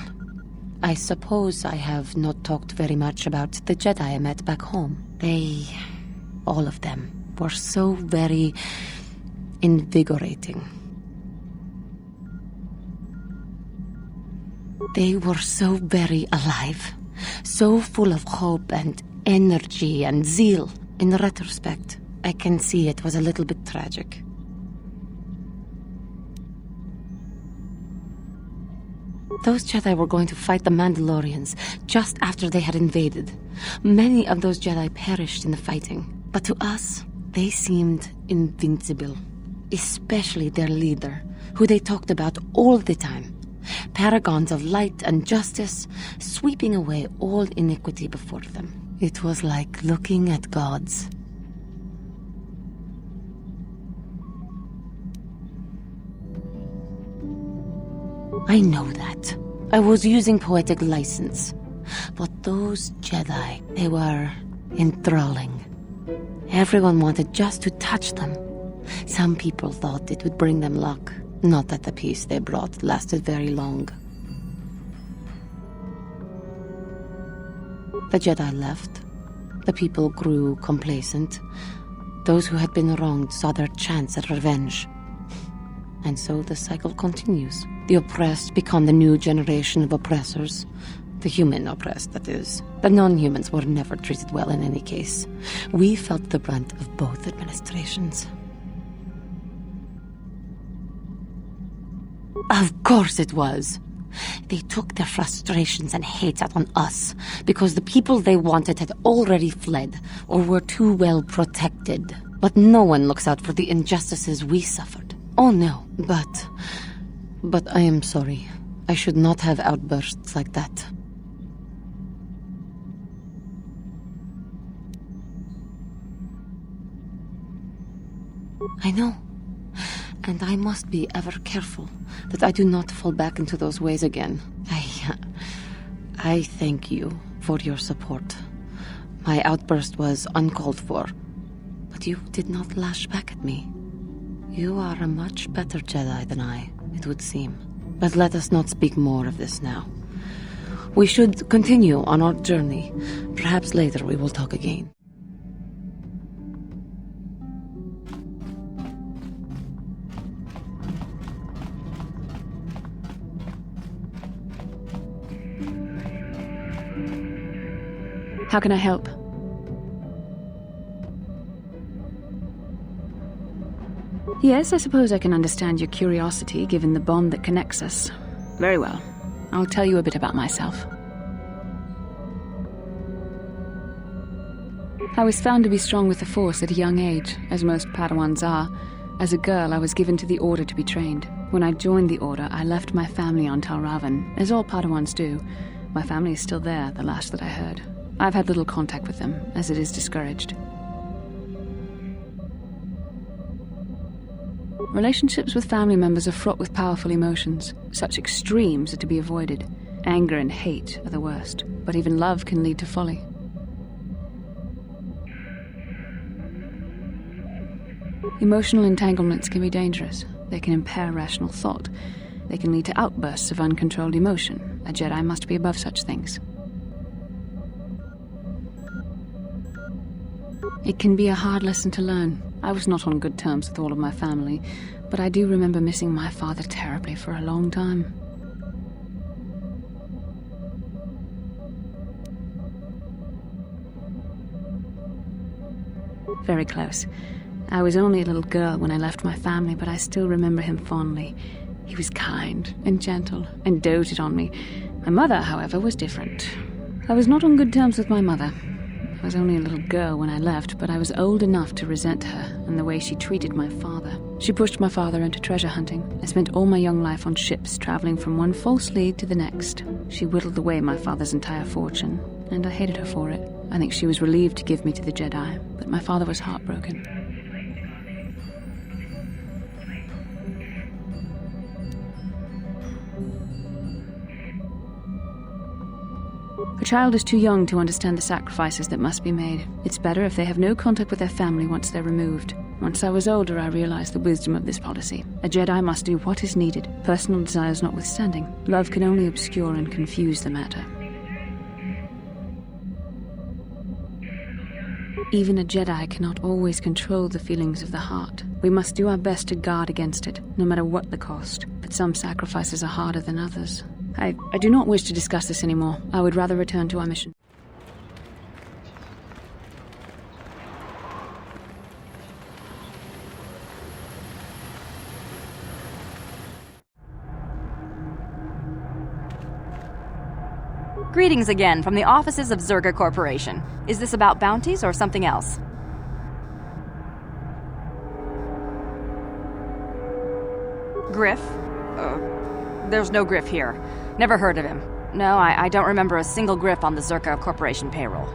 Speaker 15: I suppose I have not talked very much about the Jedi I met back home. They, all of them, were so very invigorating. They were so very alive, so full of hope and energy and zeal. In retrospect, I can see it was a little bit tragic. Those Jedi were going to fight the Mandalorians just after they had invaded. Many of those Jedi perished in the fighting, but to us, they seemed invincible. Especially their leader, who they talked about all the time. Paragons of light and justice, sweeping away all iniquity before them. It was like looking at gods. I know that. I was using poetic license. But those Jedi, they were enthralling. Everyone wanted just to touch them. Some people thought it would bring them luck. Not that the peace they brought lasted very long. The Jedi left. The people grew complacent. Those who had been wronged saw their chance at revenge. And so the cycle continues. The oppressed become the new generation of oppressors. The human oppressed, that is. The non-humans were never treated well in any case. We felt the brunt of both administrations. Of course it was. They took their frustrations and hates out on us because the people they wanted had already fled or were too well protected. But no one looks out for the injustices we suffered. Oh no, but I am sorry. I should not have outbursts like that. I know. And I must be ever careful that I do not fall back into those ways again. I thank you for your support. My outburst was uncalled for, but you did not lash back at me. You are a much better Jedi than I, it would seem. But let us not speak more of this now. We should continue on our journey. Perhaps later we will talk again.
Speaker 18: How can I help? Yes, I suppose I can understand your curiosity, given the bond that connects us. Very well. I'll tell you a bit about myself. I was found to be strong with the Force at a young age, as most Padawans are. As a girl, I was given to the Order to be trained. When I joined the Order, I left my family on Tal Ravan, as all Padawans do. My family is still there, the last that I heard. I've had little contact with them, as it is discouraged. Relationships with family members are fraught with powerful emotions. Such extremes are to be avoided. Anger and hate are the worst, but even love can lead to folly. Emotional entanglements can be dangerous. They can impair rational thought. They can lead to outbursts of uncontrolled emotion. A Jedi must be above such things. It can be a hard lesson to learn. I was not on good terms with all of my family, but I do remember missing my father terribly for a long time. Very close. I was only a little girl when I left my family, but I still remember him fondly. He was kind and gentle and doted on me. My mother, however, was different. I was not on good terms with my mother. I was only a little girl when I left, but I was old enough to resent her and the way she treated my father. She pushed my father into treasure hunting. I spent all my young life on ships, traveling from one false lead to the next. She whittled away my father's entire fortune, and I hated her for it. I think she was relieved to give me to the Jedi, but my father was heartbroken. A child is too young to understand the sacrifices that must be made. It's better if they have no contact with their family once they're removed. Once I was older, I realized the wisdom of this policy. A Jedi must do what is needed, personal desires notwithstanding. Love can only obscure and confuse the matter. Even a Jedi cannot always control the feelings of the heart. We must do our best to guard against it, no matter what the cost. But some sacrifices are harder than others. I do not wish to discuss this anymore. I would rather return to our mission.
Speaker 19: Greetings again from the offices of Zerga Corporation. Is this about bounties or something else? Griff? There's no Griff here. Never heard of him. No, I don't remember a single Griff on the Zerga Corporation payroll.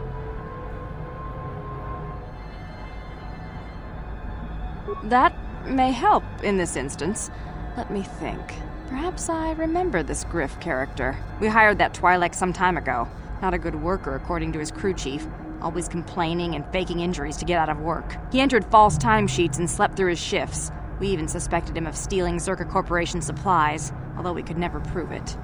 Speaker 19: That may help in this instance. Let me think. Perhaps I remember this Griff character. We hired that Twi'lek some time ago. Not a good worker, according to his crew chief. Always complaining and faking injuries to get out of work. He entered false timesheets and slept through his shifts. We even suspected him of stealing Zerga Corporation supplies, although we could never prove it.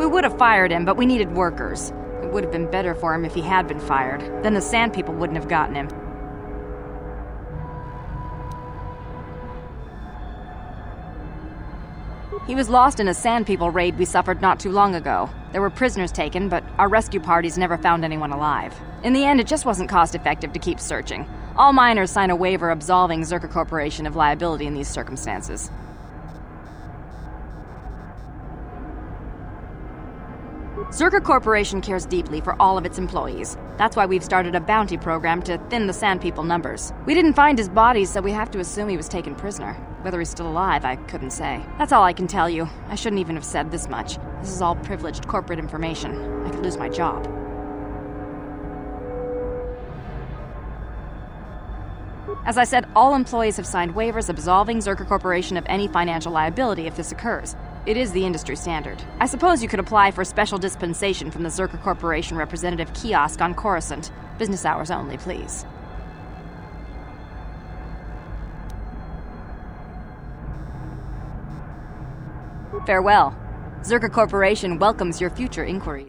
Speaker 19: We would have fired him, but we needed workers. It would have been better for him if he had been fired. Then the Sand People wouldn't have gotten him. He was lost in a Sand People raid we suffered not too long ago. There were prisoners taken, but our rescue parties never found anyone alive. In the end, it just wasn't cost-effective to keep searching. All miners sign a waiver absolving Zerga Corporation of liability in these circumstances. Zerga Corporation cares deeply for all of its employees. That's why we've started a bounty program to thin the Sand People numbers. We didn't find his body, so we have to assume he was taken prisoner. Whether he's still alive, I couldn't say. That's all I can tell you. I shouldn't even have said this much. This is all privileged corporate information. I could lose my job. As I said, all employees have signed waivers absolving Zerga Corporation of any financial liability if this occurs. It is the industry standard. I suppose you could apply for special dispensation from the Zerga Corporation representative kiosk on Coruscant. Business hours only, please. Farewell. Zerga Corporation welcomes your future inquiries.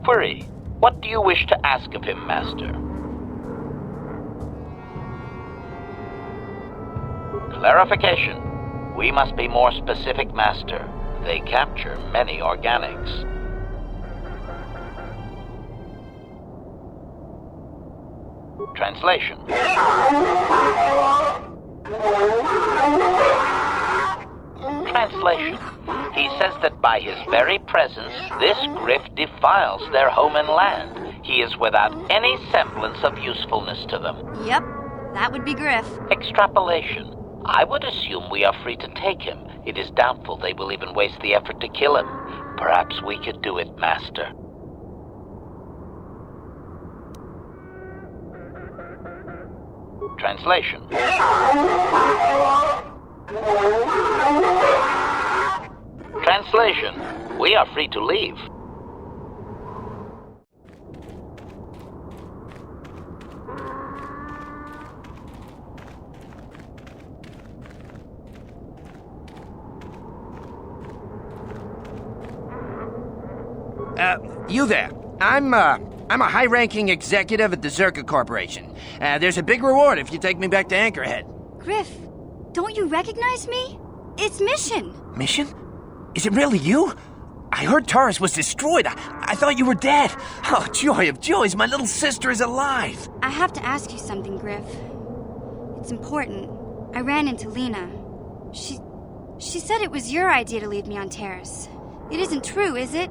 Speaker 20: Query. What do you wish to ask of him, Master? Clarification. We must be more specific, Master. They capture many organics. Translation. Translation. He says that by his very presence, this Griff defiles their home and land. He is without any semblance of usefulness to them.
Speaker 16: Yep, that would be Griff.
Speaker 20: Extrapolation. I would assume we are free to take him. It is doubtful they will even waste the effort to kill him. Perhaps we could do it, Master. Translation. Translation. We are free to leave.
Speaker 6: You there. I'm a high-ranking executive at the Zerga Corporation. There's a big reward if you take me back to Anchorhead.
Speaker 16: Griff, don't you recognize me? It's Mission.
Speaker 6: Mission? Is it really you? I heard Taris was destroyed. I thought you were dead. Oh, joy of joys, my little sister is alive.
Speaker 16: I have to ask you something, Griff. It's important. I ran into Lena. She said it was your idea to leave me on Taris. It isn't true, is it?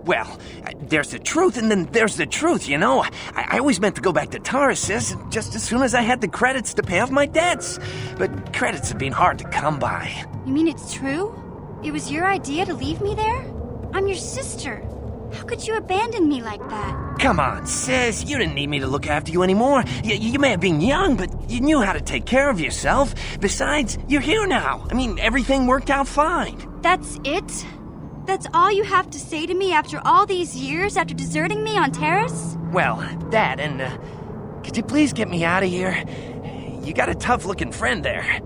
Speaker 6: Well, there's the truth and then there's the truth, you know? I always meant to go back to Taris, sis, just as soon as I had the credits to pay off my debts. But credits have been hard to come by.
Speaker 16: You mean it's true? It was your idea to leave me there? I'm your sister. How could you abandon me like that?
Speaker 6: Come on, sis, you didn't need me to look after you anymore. You may have been young, but you knew how to take care of yourself. Besides, you're here now. I mean, everything worked out fine.
Speaker 16: That's it? That's all you have to say to me after all these years, after deserting me on Taris?
Speaker 6: Well, that, and could you please get me out of here? You got a tough-looking friend there.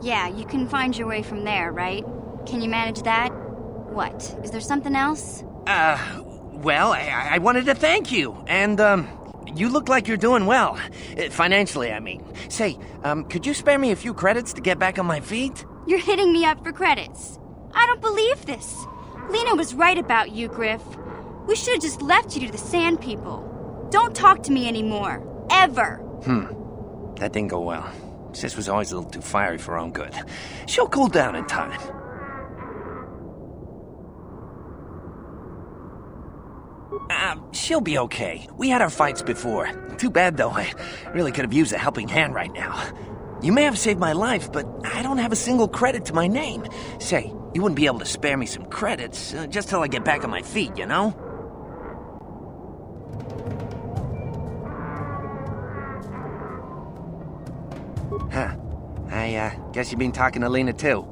Speaker 16: Yeah, you can find your way from there, right? Can you manage that? What? Is there something else?
Speaker 6: Well, I wanted to thank you, and, you look like you're doing well. Financially, I mean. Say, could you spare me a few credits to get back on my feet?
Speaker 16: You're hitting me up for credits. I don't believe this. Lena was right about you, Griff. We should have just left you to the Sand People. Don't talk to me anymore. Ever.
Speaker 6: That didn't go well. Sis was always a little too fiery for her own good. She'll cool down in time. She'll be okay. We had our fights before. Too bad, though. I really could have used a helping hand right now. You may have saved my life, but I don't have a single credit to my name. Say, you wouldn't be able to spare me some credits, just till I get back on my feet, you know? Huh. I guess you've been talking to Lena, too.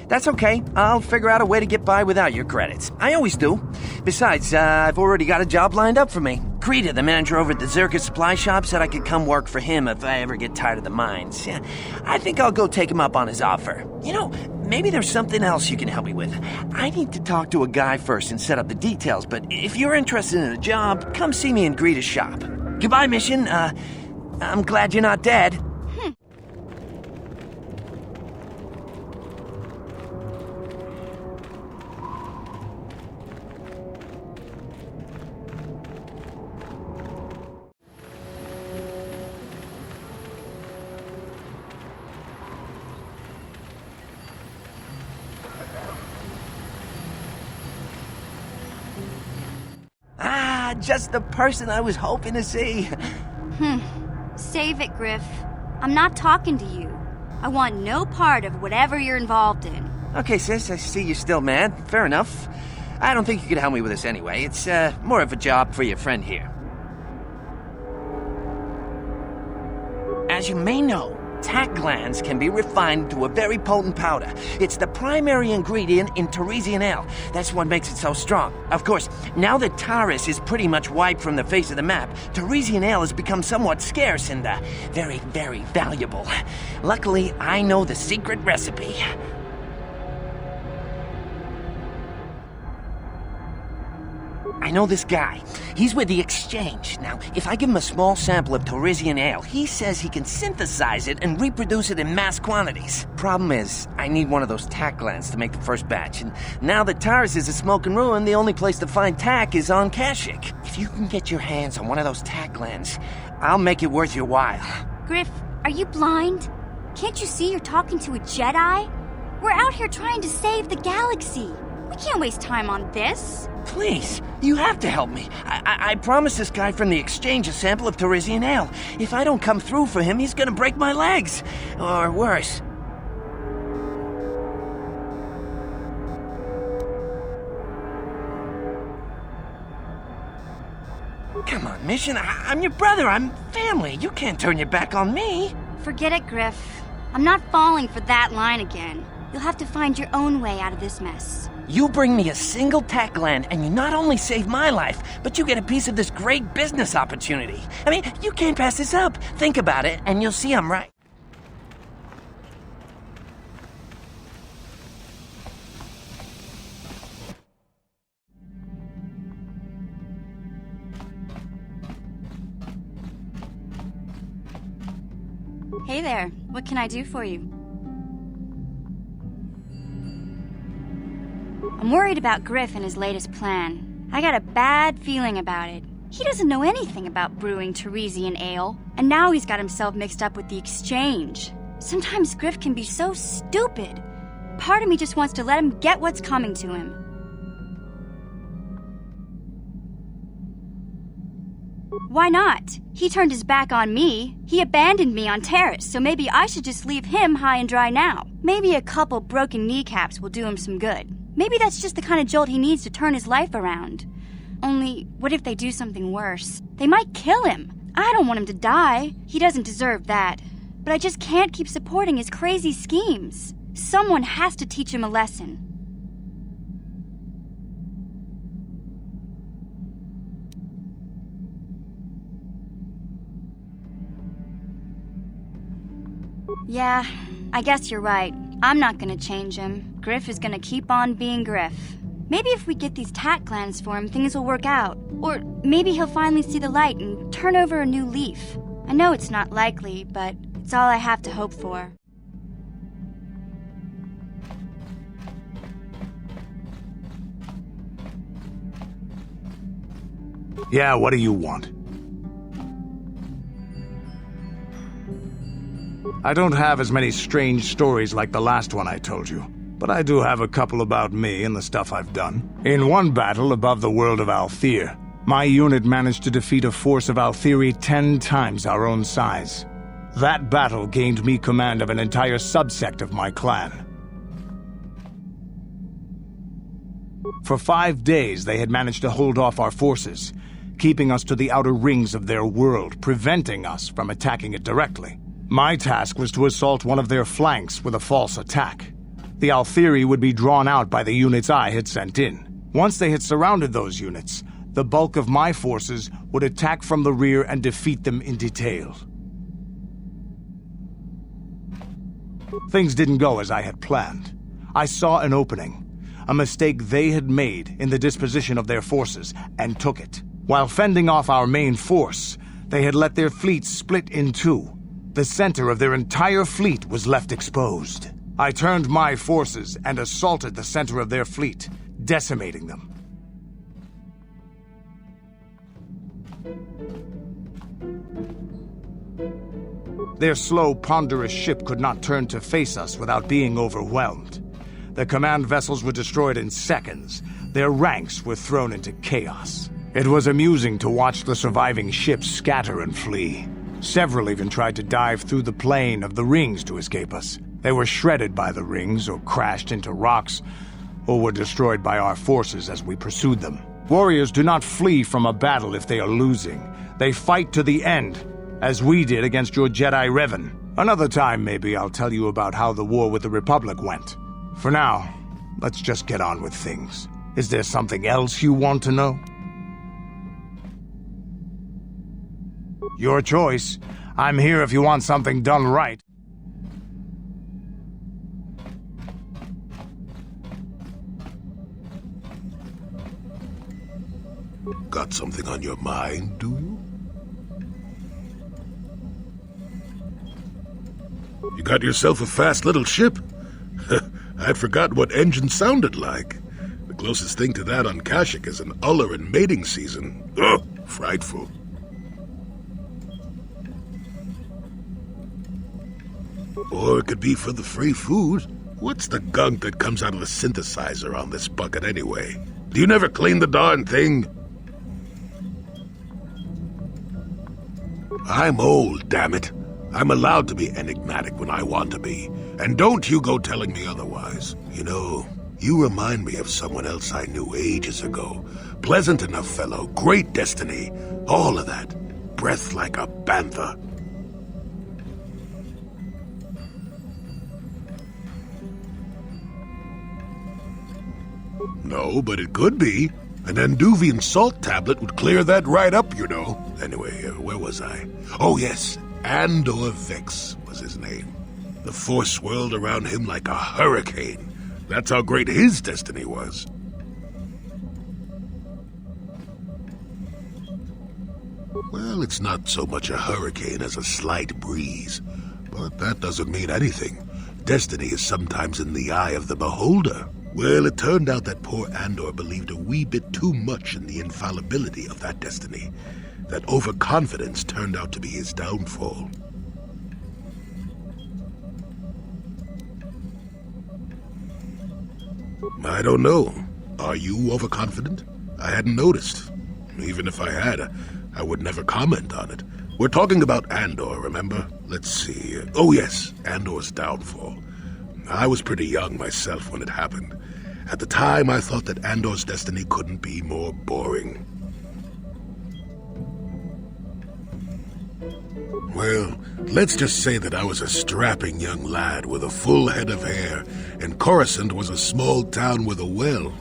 Speaker 6: That's okay. I'll figure out a way to get by without your credits. I always do. Besides, I've already got a job lined up for me. Krita, the manager over at the Zerka supply shop, said I could come work for him if I ever get tired of the mines. Yeah, I think I'll go take him up on his offer. You know, maybe there's something else you can help me with. I need to talk to a guy first and set up the details, but if you're interested in a job, come see me in Greta's shop. Goodbye, Mission. I'm glad you're not dead. Just the person I was hoping to see.
Speaker 16: Save it, Griff. I'm not talking to you. I want no part of whatever you're involved in.
Speaker 6: Okay, sis, I see you're still mad. Fair enough. I don't think you could help me with this anyway. It's more of a job for your friend here. As you may know, tack glands can be refined to a very potent powder. It's the primary ingredient in Tarisian ale. That's what makes it so strong. Of course, now that Taris is pretty much wiped from the face of the map, Tarisian ale has become somewhat scarce and very, very valuable. Luckily, I know the secret recipe. I know this guy. He's with the Exchange. Now, if I give him a small sample of Tarisian ale, he says he can synthesize it and reproduce it in mass quantities. Problem is, I need one of those tack glands to make the first batch, and now that Taris is a smoking ruin, the only place to find tack is on Kashyyyk. If you can get your hands on one of those tack glands, I'll make it worth your while.
Speaker 16: Griff, are you blind? Can't you see you're talking to a Jedi? We're out here trying to save the galaxy. We can't waste time on this.
Speaker 6: Please, you have to help me. I promised this guy from the Exchange a sample of Tarisian ale. If I don't come through for him, he's gonna break my legs. Or worse. Come on, Mission. I'm your brother. I'm family. You can't turn your back on me.
Speaker 16: Forget it, Griff. I'm not falling for that line again. You'll have to find your own way out of this mess.
Speaker 6: You bring me a single tack gland, and you not only save my life, but you get a piece of this great business opportunity. I mean, you can't pass this up. Think about it, and you'll see I'm right.
Speaker 16: Hey there, what can I do for you? I'm worried about Griff and his latest plan. I got a bad feeling about it. He doesn't know anything about brewing Tarisian ale, and now he's got himself mixed up with the Exchange. Sometimes Griff can be so stupid. Part of me just wants to let him get what's coming to him. Why not? He turned his back on me. He abandoned me on Taris, so maybe I should just leave him high and dry now. Maybe a couple broken kneecaps will do him some good. Maybe that's just the kind of jolt he needs to turn his life around. Only, what if they do something worse? They might kill him. I don't want him to die. He doesn't deserve that. But I just can't keep supporting his crazy schemes. Someone has to teach him a lesson. Yeah, I guess you're right. I'm not gonna change him. Griff is gonna keep on being Griff. Maybe if we get these tack glands for him, things will work out. Or maybe he'll finally see the light and turn over a new leaf. I know it's not likely, but it's all I have to hope for.
Speaker 4: Yeah, what do you want? I don't have as many strange stories like the last one I told you, but I do have a couple about me and the stuff I've done. In one battle above the world of Althir, my unit managed to defeat a force of Althiri 10 times our own size. That battle gained me command of an entire subsect of my clan. For 5 days, they had managed to hold off our forces, keeping us to the outer rings of their world, preventing us from attacking it directly. My task was to assault one of their flanks with a false attack. The Althiri would be drawn out by the units I had sent in. Once they had surrounded those units, the bulk of my forces would attack from the rear and defeat them in detail. Things didn't go as I had planned. I saw an opening, a mistake they had made in the disposition of their forces, and took it. While fending off our main force, they had let their fleet split in two. The center of their entire fleet was left exposed. I turned my forces and assaulted the center of their fleet, decimating them. Their slow, ponderous ship could not turn to face us without being overwhelmed. The command vessels were destroyed in seconds. Their ranks were thrown into chaos. It was amusing to watch the surviving ships scatter and flee. Several even tried to dive through the plane of the rings to escape us. They were shredded by the rings, or crashed into rocks, or were destroyed by our forces as we pursued them. Warriors do not flee from a battle if they are losing. They fight to the end, as we did against your Jedi Revan. Another time, maybe, I'll tell you about how the war with the Republic went. For now, let's just get on with things. Is there something else you want to know? Your choice. I'm here if you want something done right.
Speaker 7: Got something on your mind, do you? You got yourself a fast little ship? I'd forgotten what engine sounded like. The closest thing to that on Kashyyyk is an uller in mating season. Ugh, frightful. Or it could be for the free food. What's the gunk that comes out of the synthesizer on this bucket anyway? Do you never clean the darn thing? I'm old, damn it. I'm allowed to be enigmatic when I want to be. And don't you go telling me otherwise. You know, you remind me of someone else I knew ages ago. Pleasant enough fellow, great destiny, all of that. Breath like a bantha. No, but it could be. An Anduvian salt tablet would clear that right up, you know. Anyway, where was I? Oh, yes. Andor Vex was his name. The Force swirled around him like a hurricane. That's how great his destiny was. Well, it's not so much a hurricane as a slight breeze. But that doesn't mean anything. Destiny is sometimes in the eye of the beholder. Well, it turned out that poor Andor believed a wee bit too much in the infallibility of that destiny. That overconfidence turned out to be his downfall. I don't know. Are you overconfident? I hadn't noticed. Even if I had, I would never comment on it. We're talking about Andor, remember? Let's see. Oh yes, Andor's downfall. I was pretty young myself when it happened. At the time, I thought that Andor's destiny couldn't be more boring. Well, let's just say that I was a strapping young lad with a full head of hair, and Coruscant was a small town with a well.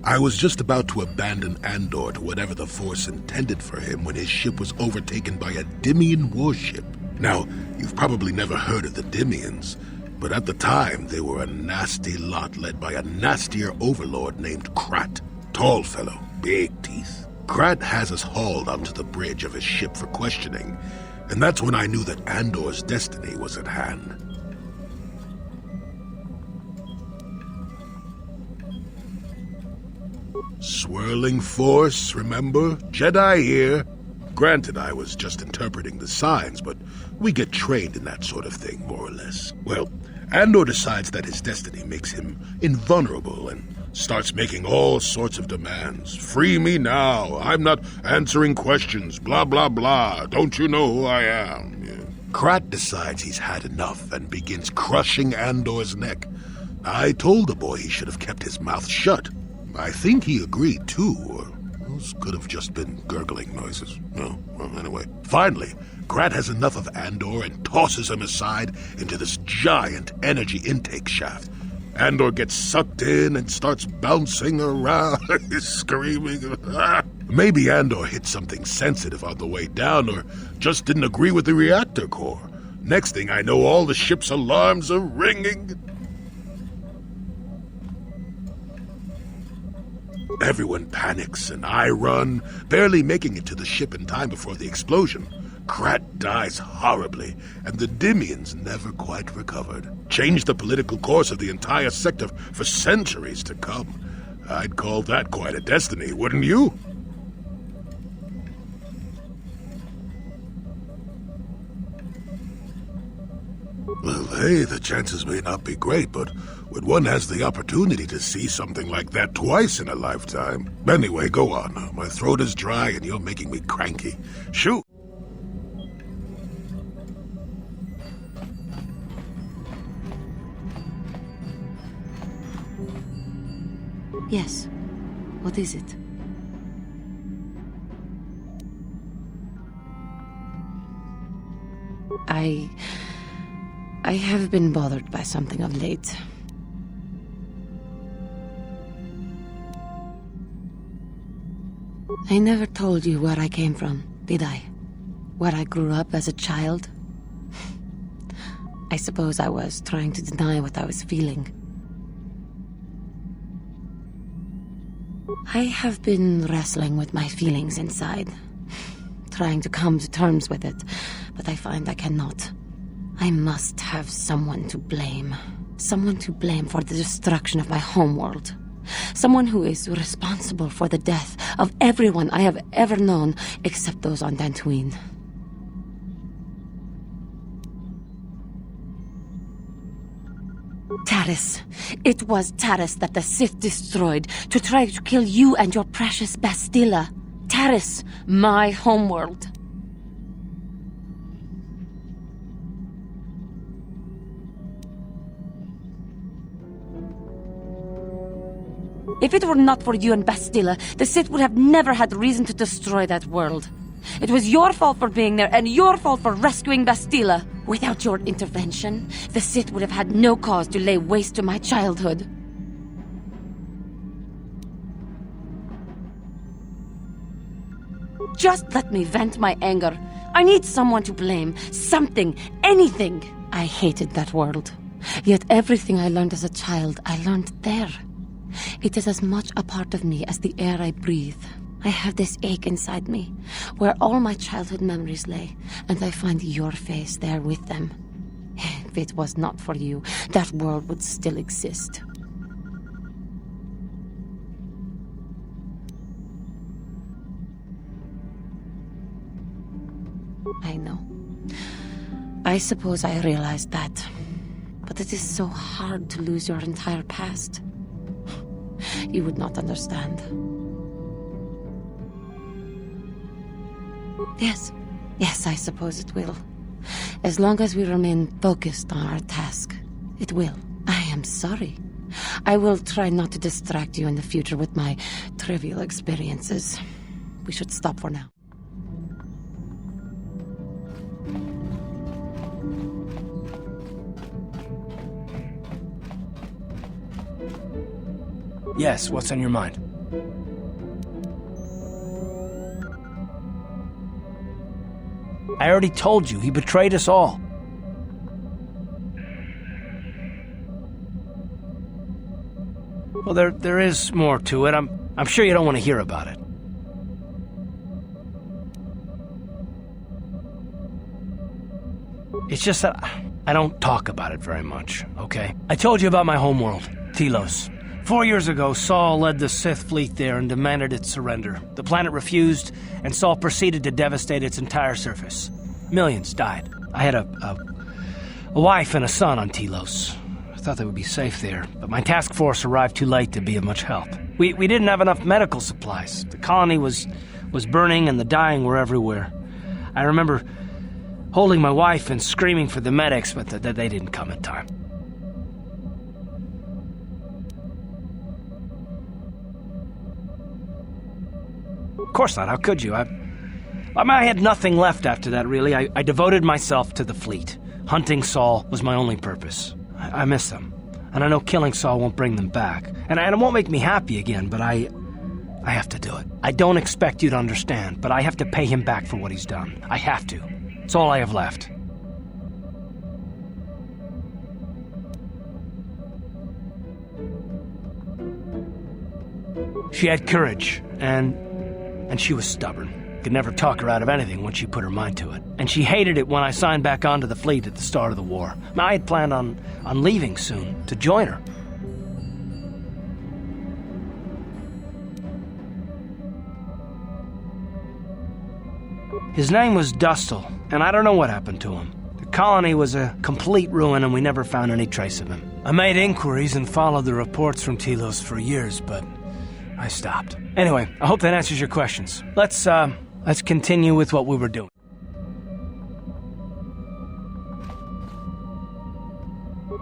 Speaker 7: I was just about to abandon Andor to whatever the Force intended for him when his ship was overtaken by a Dimian warship. Now, you've probably never heard of the Dimians, but at the time they were a nasty lot led by a nastier overlord named Krat. Tall fellow, big teeth. Krat has us hauled onto the bridge of his ship for questioning, and that's when I knew that Andor's destiny was at hand. Swirling force, remember? Jedi here. Granted, I was just interpreting the signs, but we get trained in that sort of thing, more or less. Well, Andor decides that his destiny makes him invulnerable and starts making all sorts of demands. Free me now. I'm not answering questions. Blah, blah, blah. Don't you know who I am? Yeah. Krat decides he's had enough and begins crushing Andor's neck. I told the boy he should have kept his mouth shut. I think he agreed, too, or those could have just been gurgling noises. No, well, anyway. Finally, Krat has enough of Andor and tosses him aside into this giant energy intake shaft. Andor gets sucked in and starts bouncing around, screaming. Maybe Andor hit something sensitive on the way down, or just didn't agree with the reactor core. Next thing I know, all the ship's alarms are ringing. Everyone panics, and I run, barely making it to the ship in time before the explosion. Krat dies horribly, and the Dimians never quite recovered. Changed the political course of the entire sector for centuries to come. I'd call that quite a destiny, wouldn't you? Well, hey, the chances may not be great, but when one has the opportunity to see something like that twice in a lifetime... Anyway, go on. My throat is dry and you're making me cranky. Shoot!
Speaker 15: Yes. What is it? I have been bothered by something of late. I never told you where I came from, did I? Where I grew up as a child? I suppose I was trying to deny what I was feeling. I have been wrestling with my feelings inside, trying to come to terms with it, but I find I cannot. I must have someone to blame. Someone to blame for the destruction of my homeworld. Someone who is responsible for the death of everyone I have ever known, except those on Dantooine. Taris. It was Taris that the Sith destroyed to try to kill you and your precious Bastilla. Taris, my homeworld. If it were not for you and Bastilla, the Sith would have never had reason to destroy that world. It was your fault for being there, and your fault for rescuing Bastilla. Without your intervention, the Sith would have had no cause to lay waste to my childhood. Just let me vent my anger. I need someone to blame. Something. Anything. I hated that world. Yet everything I learned as a child, I learned there. It is as much a part of me as the air I breathe. I have this ache inside me, where all my childhood memories lay, and I find your face there with them. If it was not for you, that world would still exist. I know. I suppose I realized that. But it is so hard to lose your entire past. you would not understand. Yes, I suppose it will. As long as we remain focused on our task, it will. I am sorry. I will try not to distract you in the future with my trivial experiences. We should stop for now.
Speaker 9: Yes, what's on your mind? I already told you, he betrayed us all. Well, there is more to it. I'm sure you don't want to hear about it. It's just that I don't talk about it very much, okay? I told you about my homeworld, Telos. 4 years ago, Saul led the Sith fleet there and demanded its surrender. The planet refused, and Saul proceeded to devastate its entire surface. Millions died. I had a wife and a son on Telos. I thought they would be safe there, but my task force arrived too late to be of much help. We didn't have enough medical supplies. The colony was burning and the dying were everywhere. I remember holding my wife and screaming for the medics, but they didn't come in time. Of course not. How could you? I had nothing left after that, really. I devoted myself to the fleet. Hunting Saul was my only purpose. I miss them. And I know killing Saul won't bring them back. And it won't make me happy again, but I have to do it. I don't expect you to understand, but I have to pay him back for what he's done. I have to. It's all I have left. She had courage, and she was stubborn. Could never talk her out of anything once she put her mind to it. And she hated it when I signed back onto the fleet at the start of the war. I had planned on leaving soon, to join her. His name was Dustil, and I don't know what happened to him. The colony was a complete ruin, and we never found any trace of him. I made inquiries and followed the reports from Telos for years, but I stopped. Anyway, I hope that answers your questions. Let's continue with what we were doing.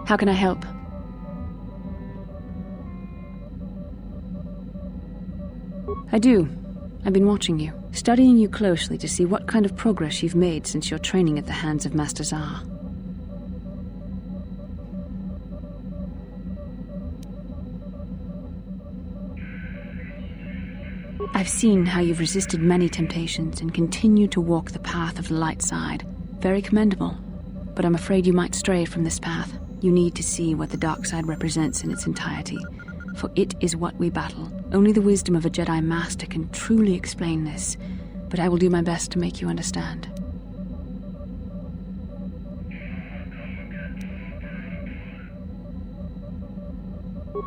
Speaker 18: How can I help? I do. I've been watching you, studying you closely to see what kind of progress you've made since your training at the hands of Master Zar. I've seen how you've resisted many temptations and continued to walk the path of the light side. Very commendable. But I'm afraid you might stray from this path. You need to see what the dark side represents in its entirety, for it is what we battle. Only the wisdom of a Jedi Master can truly explain this, but I will do my best to make you understand.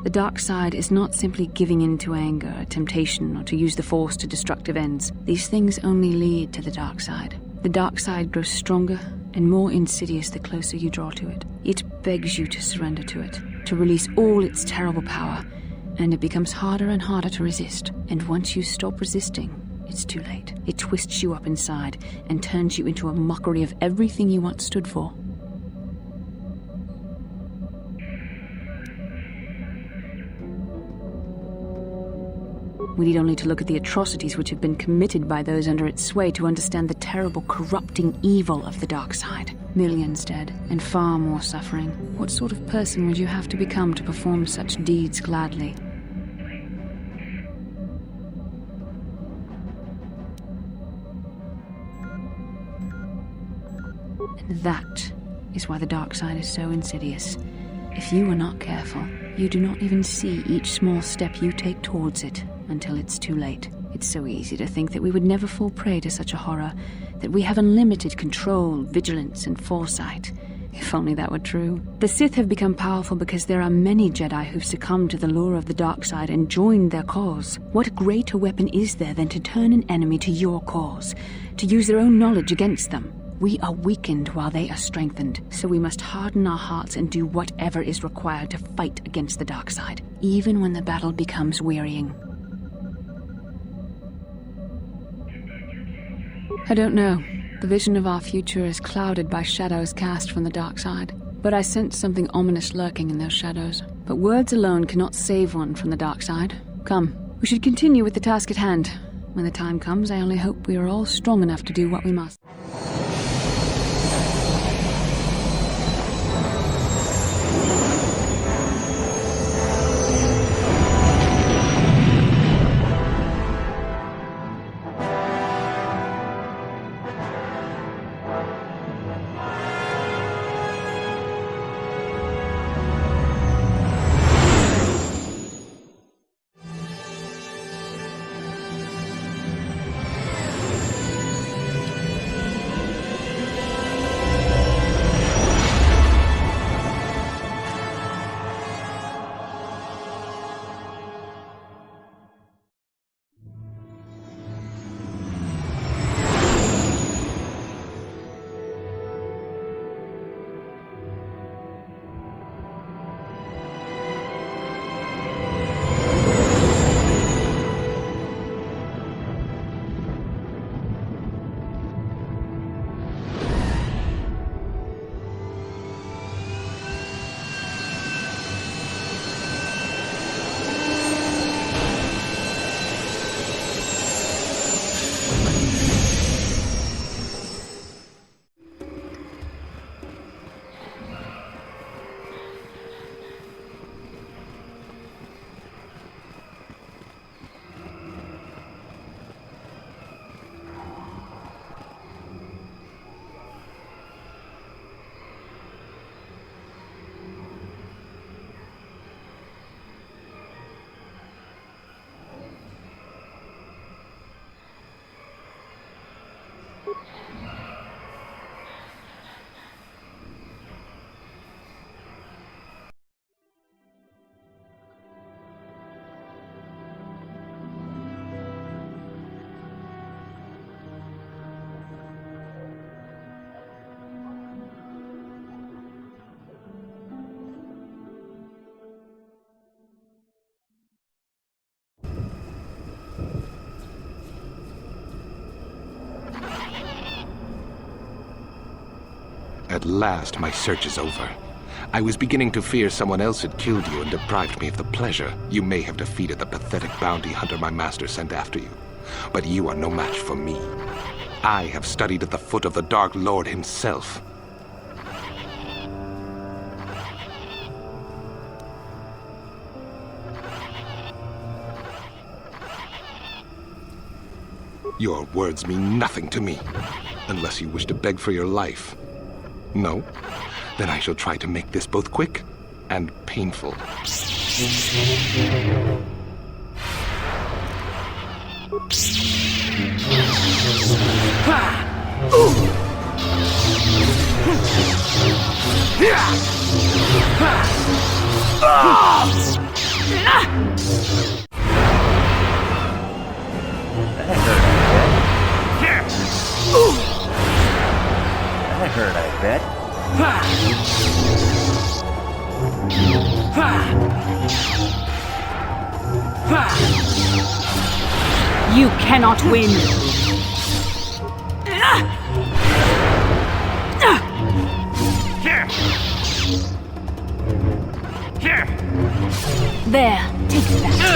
Speaker 18: The dark side is not simply giving in to anger, temptation, or to use the Force to destructive ends. These things only lead to the dark side. The dark side grows stronger and more insidious the closer you draw to it. It begs you to surrender to it, to release all its terrible power, and it becomes harder and harder to resist. And once you stop resisting, it's too late. It twists you up inside and turns you into a mockery of everything you once stood for. We need only to look at the atrocities which have been committed by those under its sway to understand the terrible, corrupting evil of the dark side. Millions dead, and far more suffering. What sort of person would you have to become to perform such deeds gladly? And that is why the dark side is so insidious. If you are not careful, you do not even see each small step you take towards it until it's too late. It's so easy to think that we would never fall prey to such a horror, that we have unlimited control, vigilance, and foresight. If only that were true. The Sith have become powerful because there are many Jedi who've succumbed to the lure of the dark side and joined their cause. What greater weapon is there than to turn an enemy to your cause, to use their own knowledge against them? We are weakened while they are strengthened, so we must harden our hearts and do whatever is required to fight against the dark side, even when the battle becomes wearying. I don't know. The vision of our future is clouded by shadows cast from the dark side. But I sense something ominous lurking in those shadows. But words alone cannot save one from the dark side. Come, we should continue with the task at hand. When the time comes, I only hope we are all strong enough to do what we must.
Speaker 2: At last, my search is over. I was beginning to fear someone else had killed you and deprived me of the pleasure you may have defeated the pathetic bounty hunter my master sent after you. But you are no match for me. I have studied at the foot of the Dark Lord himself. Your words mean nothing to me, unless you wish to beg for your life. No? Then I shall try to make this both quick and painful.
Speaker 5: That hurt, I bet.
Speaker 18: You cannot win! There, take that.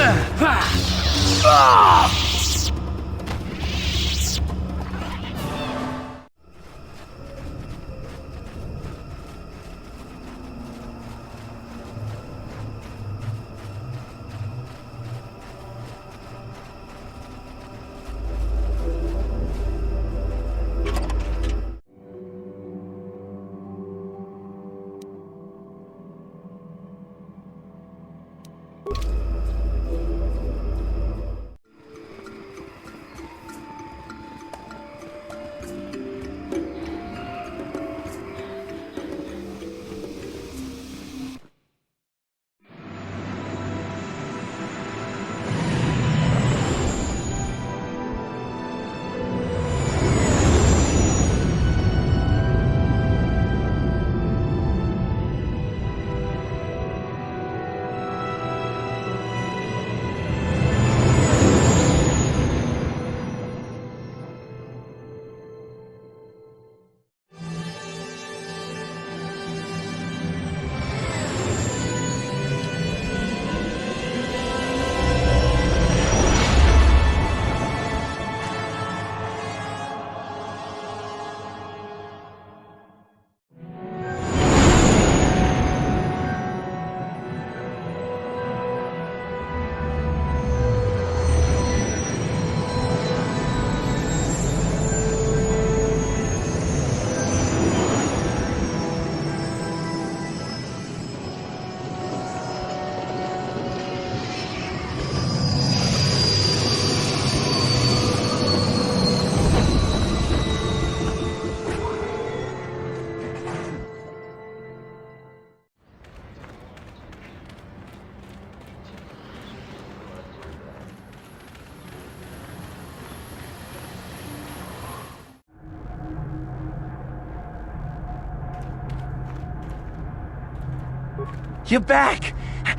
Speaker 6: You're back!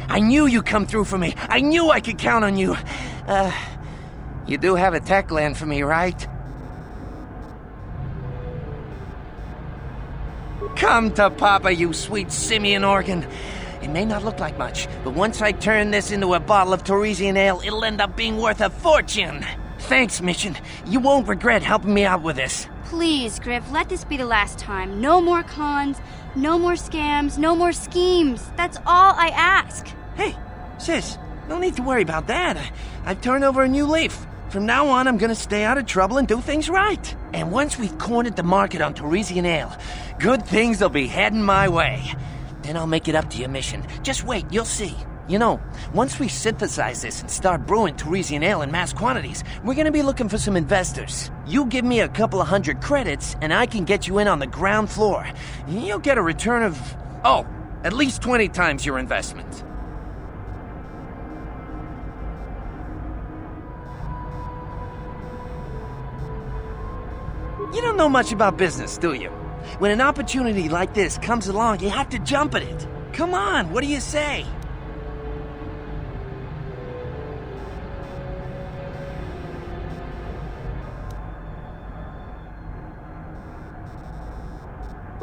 Speaker 6: I knew you'd come through for me. I knew I could count on you. You do have a tech land for me, right? Come to Papa, you sweet simian organ. It may not look like much, but once I turn this into a bottle of Tarisian ale, it'll end up being worth a fortune. Thanks, Mission. You won't regret helping me out with this.
Speaker 16: Please, Griff, let this be the last time. No more cons, no more scams, no more schemes. That's all I ask.
Speaker 6: Hey, sis, no need to worry about that. I've turned over a new leaf. From now on, I'm gonna stay out of trouble and do things right. And once we've cornered the market on Tarisian ale, good things will be heading my way. Then I'll make it up to you, Mission. Just wait, you'll see. You know, once we synthesize this and start brewing Tarisian ale in mass quantities, we're gonna be looking for some investors. You give me a couple of 100 credits, and I can get you in on the ground floor. You'll get a return of, at least 20 times your investment. You don't know much about business, do you? When an opportunity like this comes along, you have to jump at it. Come on, what do you say?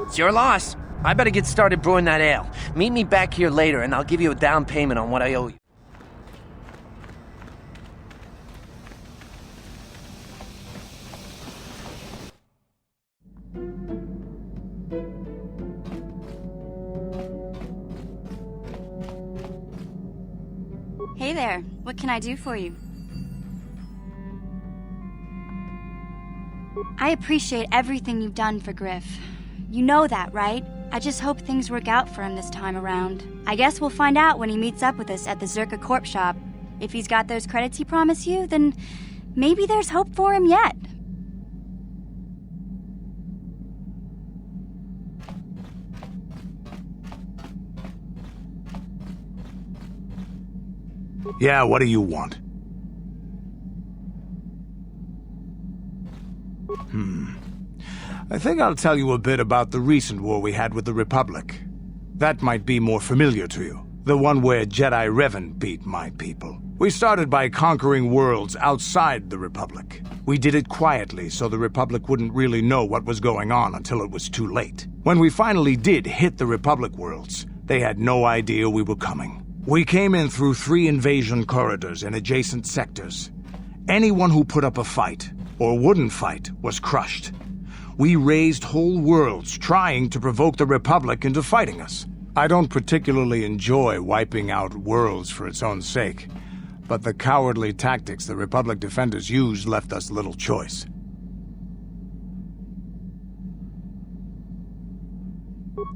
Speaker 6: It's your loss. I better get started brewing that ale. Meet me back here later and I'll give you a down payment on what I owe you.
Speaker 16: Hey there, what can I do for you? I appreciate everything you've done for Griff. You know that, right? I just hope things work out for him this time around. I guess we'll find out when he meets up with us at the Zerka Corp shop. If he's got those credits he promised you, then maybe there's hope for him yet.
Speaker 4: Yeah, what do you want? I think I'll tell you a bit about the recent war we had with the Republic. That might be more familiar to you. The one where Jedi Revan beat my people. We started by conquering worlds outside the Republic. We did it quietly so the Republic wouldn't really know what was going on until it was too late. When we finally did hit the Republic worlds, they had no idea we were coming. We came in through 3 invasion corridors in adjacent sectors. Anyone who put up a fight, or wouldn't fight, was crushed. We razed whole worlds trying to provoke the Republic into fighting us. I don't particularly enjoy wiping out worlds for its own sake, but the cowardly tactics the Republic defenders used left us little choice.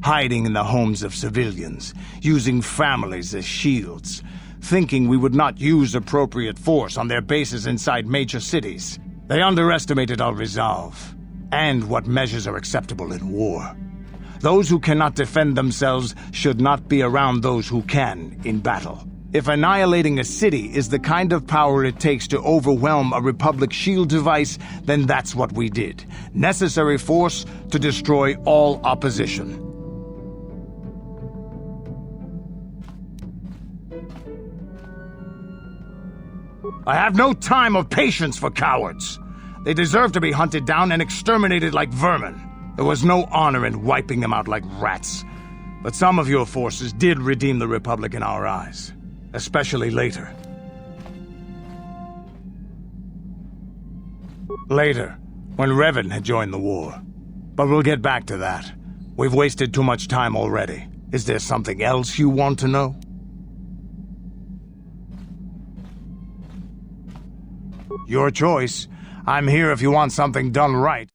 Speaker 4: Hiding in the homes of civilians, using families as shields, thinking we would not use appropriate force on their bases inside major cities. They underestimated our resolve, and what measures are acceptable in war. Those who cannot defend themselves should not be around those who can in battle. If annihilating a city is the kind of power it takes to overwhelm a Republic shield device, then that's what we did. Necessary force to destroy all opposition. I have no time or patience for cowards. They deserve to be hunted down and exterminated like vermin. There was no honor in wiping them out like rats. But some of your forces did redeem the Republic in our eyes, especially later. Later, when Revan had joined the war. But we'll get back to that. We've wasted too much time already. Is there something else you want to know? Your choice. I'm here if you want something done right.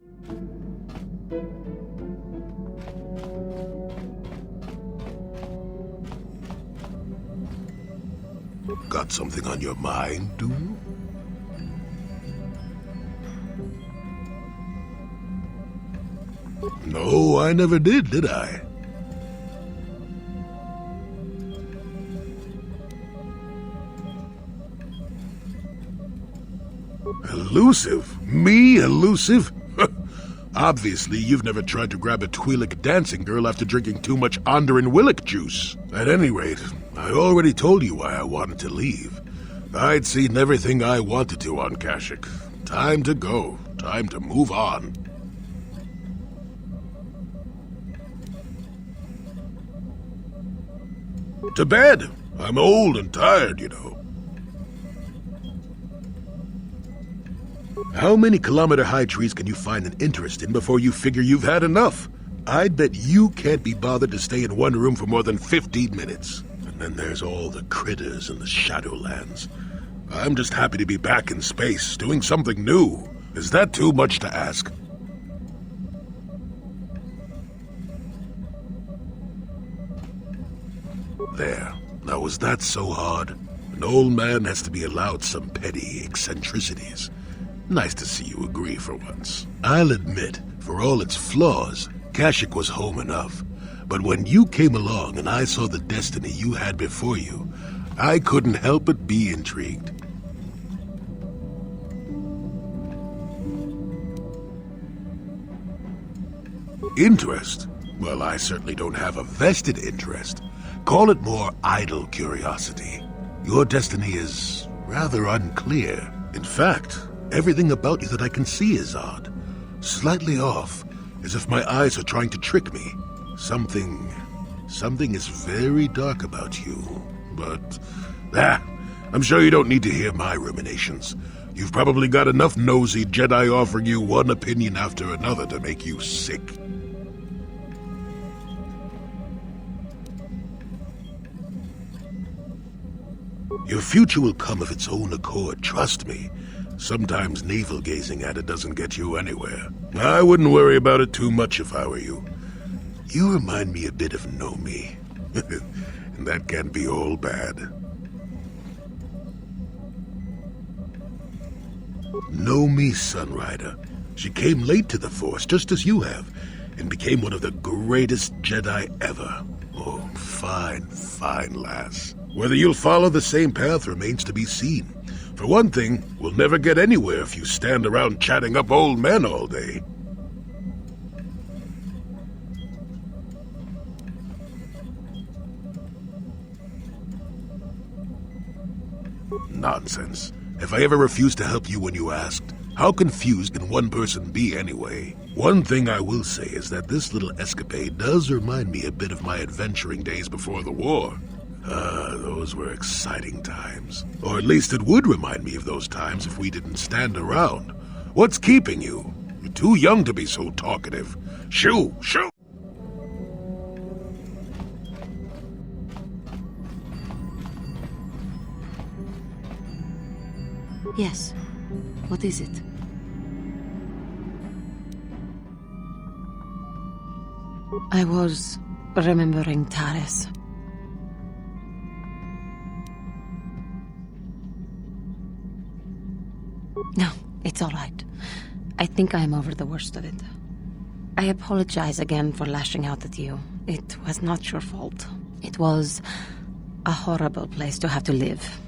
Speaker 7: Got something on your mind, do you? No, I never did I? Elusive? Me elusive? Obviously, you've never tried to grab a Twi'lek dancing girl after drinking too much Onderan Willick juice. At any rate, I already told you why I wanted to leave. I'd seen everything I wanted to on Kashyyyk. Time to go. Time to move on. To bed! I'm old and tired, you know. How many kilometer-high trees can you find an interest in before you figure you've had enough? I'd bet you can't be bothered to stay in one room for more than 15 minutes. And then there's all the critters in the Shadowlands. I'm just happy to be back in space, doing something new. Is that too much to ask? There. Now, was that so hard? An old man has to be allowed some petty eccentricities. Nice to see you agree for once. I'll admit, for all its flaws, Kashyyyk was home enough. But when you came along and I saw the destiny you had before you, I couldn't help but be intrigued. Interest? Well, I certainly don't have a vested interest. Call it more idle curiosity. Your destiny is rather unclear. In fact, everything about you that I can see is odd. Slightly off, as if my eyes are trying to trick me. Something is very dark about you. But, I'm sure you don't need to hear my ruminations. You've probably got enough nosy Jedi offering you one opinion after another to make you sick. Your future will come of its own accord, trust me. Sometimes navel-gazing at it doesn't get you anywhere. I wouldn't worry about it too much if I were you. You remind me a bit of Nomi. And that can't be all bad. Nomi Sunrider. She came late to the Force, just as you have, and became one of the greatest Jedi ever. Oh, fine, fine lass. Whether you'll follow the same path remains to be seen. For one thing, we'll never get anywhere if you stand around chatting up old men all day. Nonsense. Have I ever refused to help you when you asked? How confused can one person be anyway? One thing I will say is that this little escapade does remind me a bit of my adventuring days before the war. Those were exciting times. Or at least it would remind me of those times if we didn't stand around. What's keeping you? You're too young to be so talkative. Shoo, shoo!
Speaker 15: Yes. What is it? I was remembering Taris. No, it's all right. I think I am over the worst of it. I apologize again for lashing out at you. It was not your fault. It was a horrible place to have to live.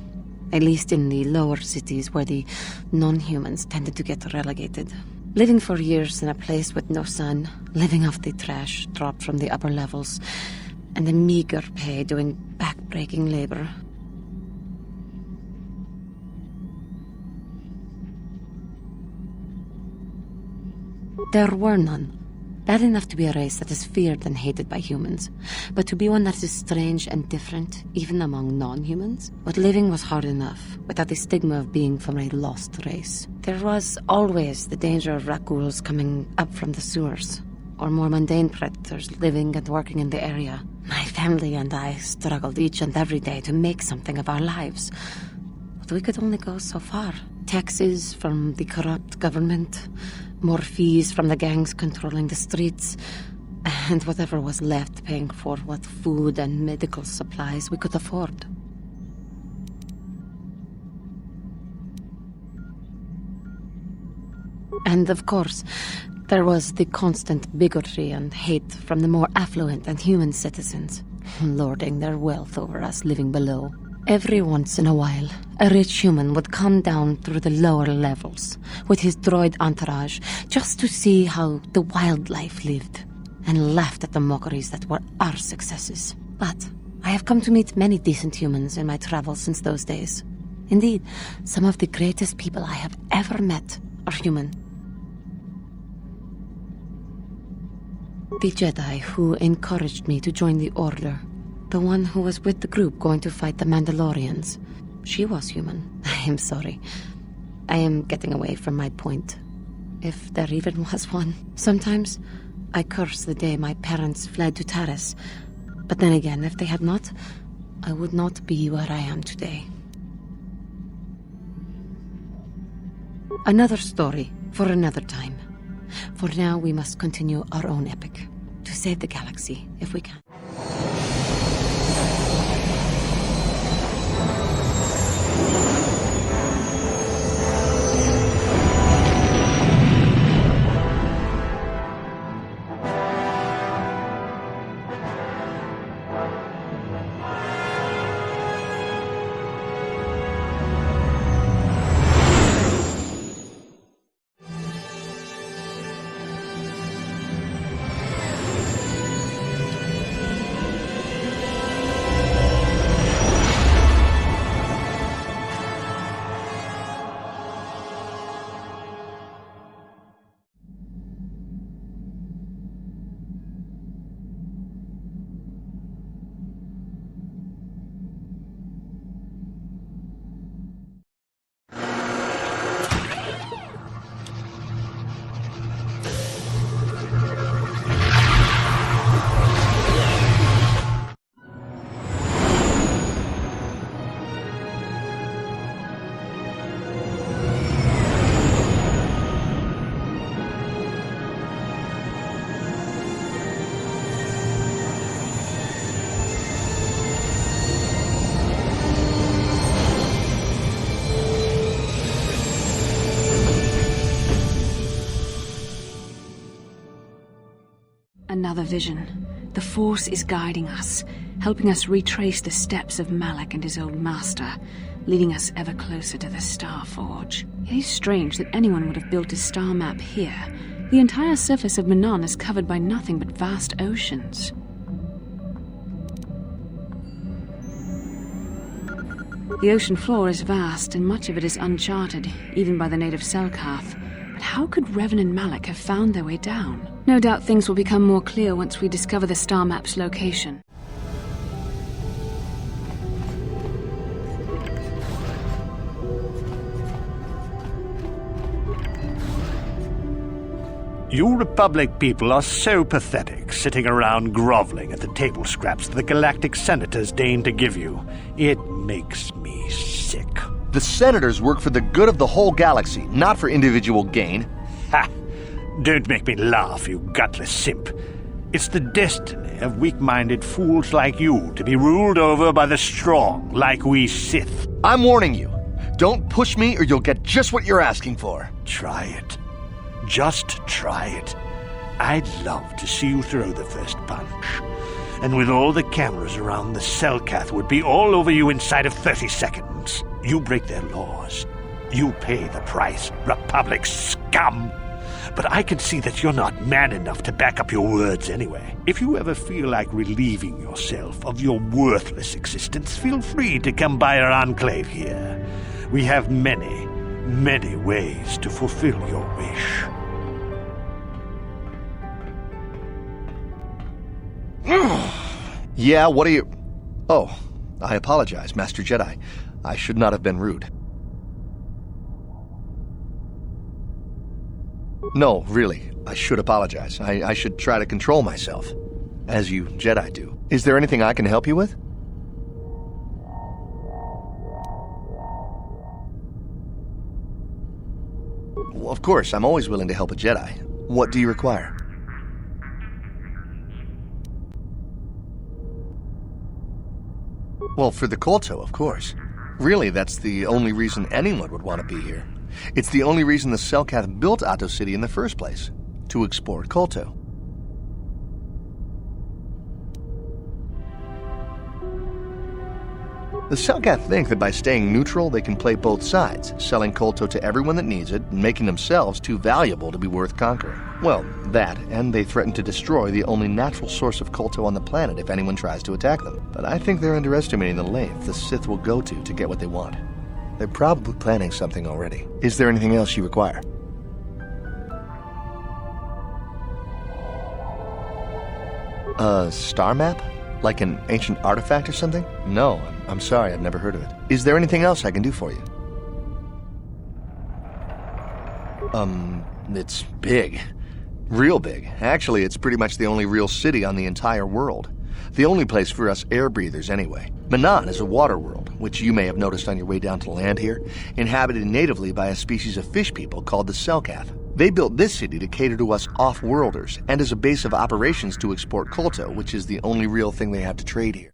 Speaker 15: At least in the lower cities where the non-humans tended to get relegated. Living for years in a place with no sun, living off the trash dropped from the upper levels, and the meager pay doing back-breaking labor. There were none. Bad enough to be a race that is feared and hated by humans, but to be one that is strange and different, even among non-humans? But living was hard enough, without the stigma of being from a lost race. There was always the danger of Rakuls coming up from the sewers, or more mundane predators living and working in the area. My family and I struggled each and every day to make something of our lives. But we could only go so far. Taxes from the corrupt government, more fees from the gangs controlling the streets, and whatever was left paying for what food and medical supplies we could afford. And of course, there was the constant bigotry and hate from the more affluent and human citizens, lording their wealth over us living below. Every once in a while, a rich human would come down through the lower levels with his droid entourage just to see how the wildlife lived, and laughed at the mockeries that were our successes. But I have come to meet many decent humans in my travels since those days. Indeed, some of the greatest people I have ever met are human. The Jedi who encouraged me to join the Order, the one who was with the group going to fight the Mandalorians, she was human. I am sorry. I am getting away from my point, if there even was one. Sometimes I curse the day my parents fled to Taris, but then again, if they had not, I would not be where I am today. Another story for another time. For now, we must continue our own epic, to save the galaxy, if we can.
Speaker 18: Another vision. The Force is guiding us, helping us retrace the steps of Malak and his old master, leading us ever closer to the Star Forge. It is strange that anyone would have built a star map here. The entire surface of Manon is covered by nothing but vast oceans. The ocean floor is vast, and much of it is uncharted, even by the native Selkath. But how could Revan and Malak have found their way down? No doubt things will become more clear once we discover the star map's location.
Speaker 21: You Republic people are so pathetic, sitting around groveling at the table scraps the galactic senators deign to give you. It makes me sick.
Speaker 1: The senators work for the good of the whole galaxy, not for individual gain.
Speaker 21: Ha! Don't make me laugh, you gutless simp. It's the destiny of weak-minded fools like you to be ruled over by the strong, like we Sith.
Speaker 1: I'm warning you. Don't push me or you'll get just what you're asking for.
Speaker 21: Try it. Just try it. I'd love to see you throw the first punch. And with all the cameras around, the Selkath would be all over you inside of 30 seconds. You break their laws. You pay the price, Republic scum. But I can see that you're not man enough to back up your words anyway. If you ever feel like relieving yourself of your worthless existence, feel free to come by our enclave here. We have many, many ways to fulfill your wish.
Speaker 1: Yeah, what are you... Oh, I apologize, Master Jedi. I should not have been rude. No, really, I should apologize. I should try to control myself, as you Jedi do. Is there anything I can help you with? Well, of course, I'm always willing to help a Jedi. What do you require? Well, for the kotor, of course. Really, that's the only reason anyone would want to be here. It's the only reason the Selkath built Ahto City in the first place, to explore kotor. The Selkath think that by staying neutral, they can play both sides, selling kolto to everyone that needs it, and making themselves too valuable to be worth conquering. Well, that, and they threaten to destroy the only natural source of kolto on the planet if anyone tries to attack them. But I think they're underestimating the length the Sith will go to get what they want. They're probably planning something already. Is there anything else you require? A star map? Like an ancient artifact or something? No, I'm sorry, I've never heard of it. Is there anything else I can do for you? It's big. Real big. Actually, it's pretty much the only real city on the entire world. The only place for us air breathers, anyway. Manan is a water world, which you may have noticed on your way down to land here, inhabited natively by a species of fish people called the Selkath. They built this city to cater to us off-worlders, and as a base of operations to export kolto, which is the only real thing they have to trade here.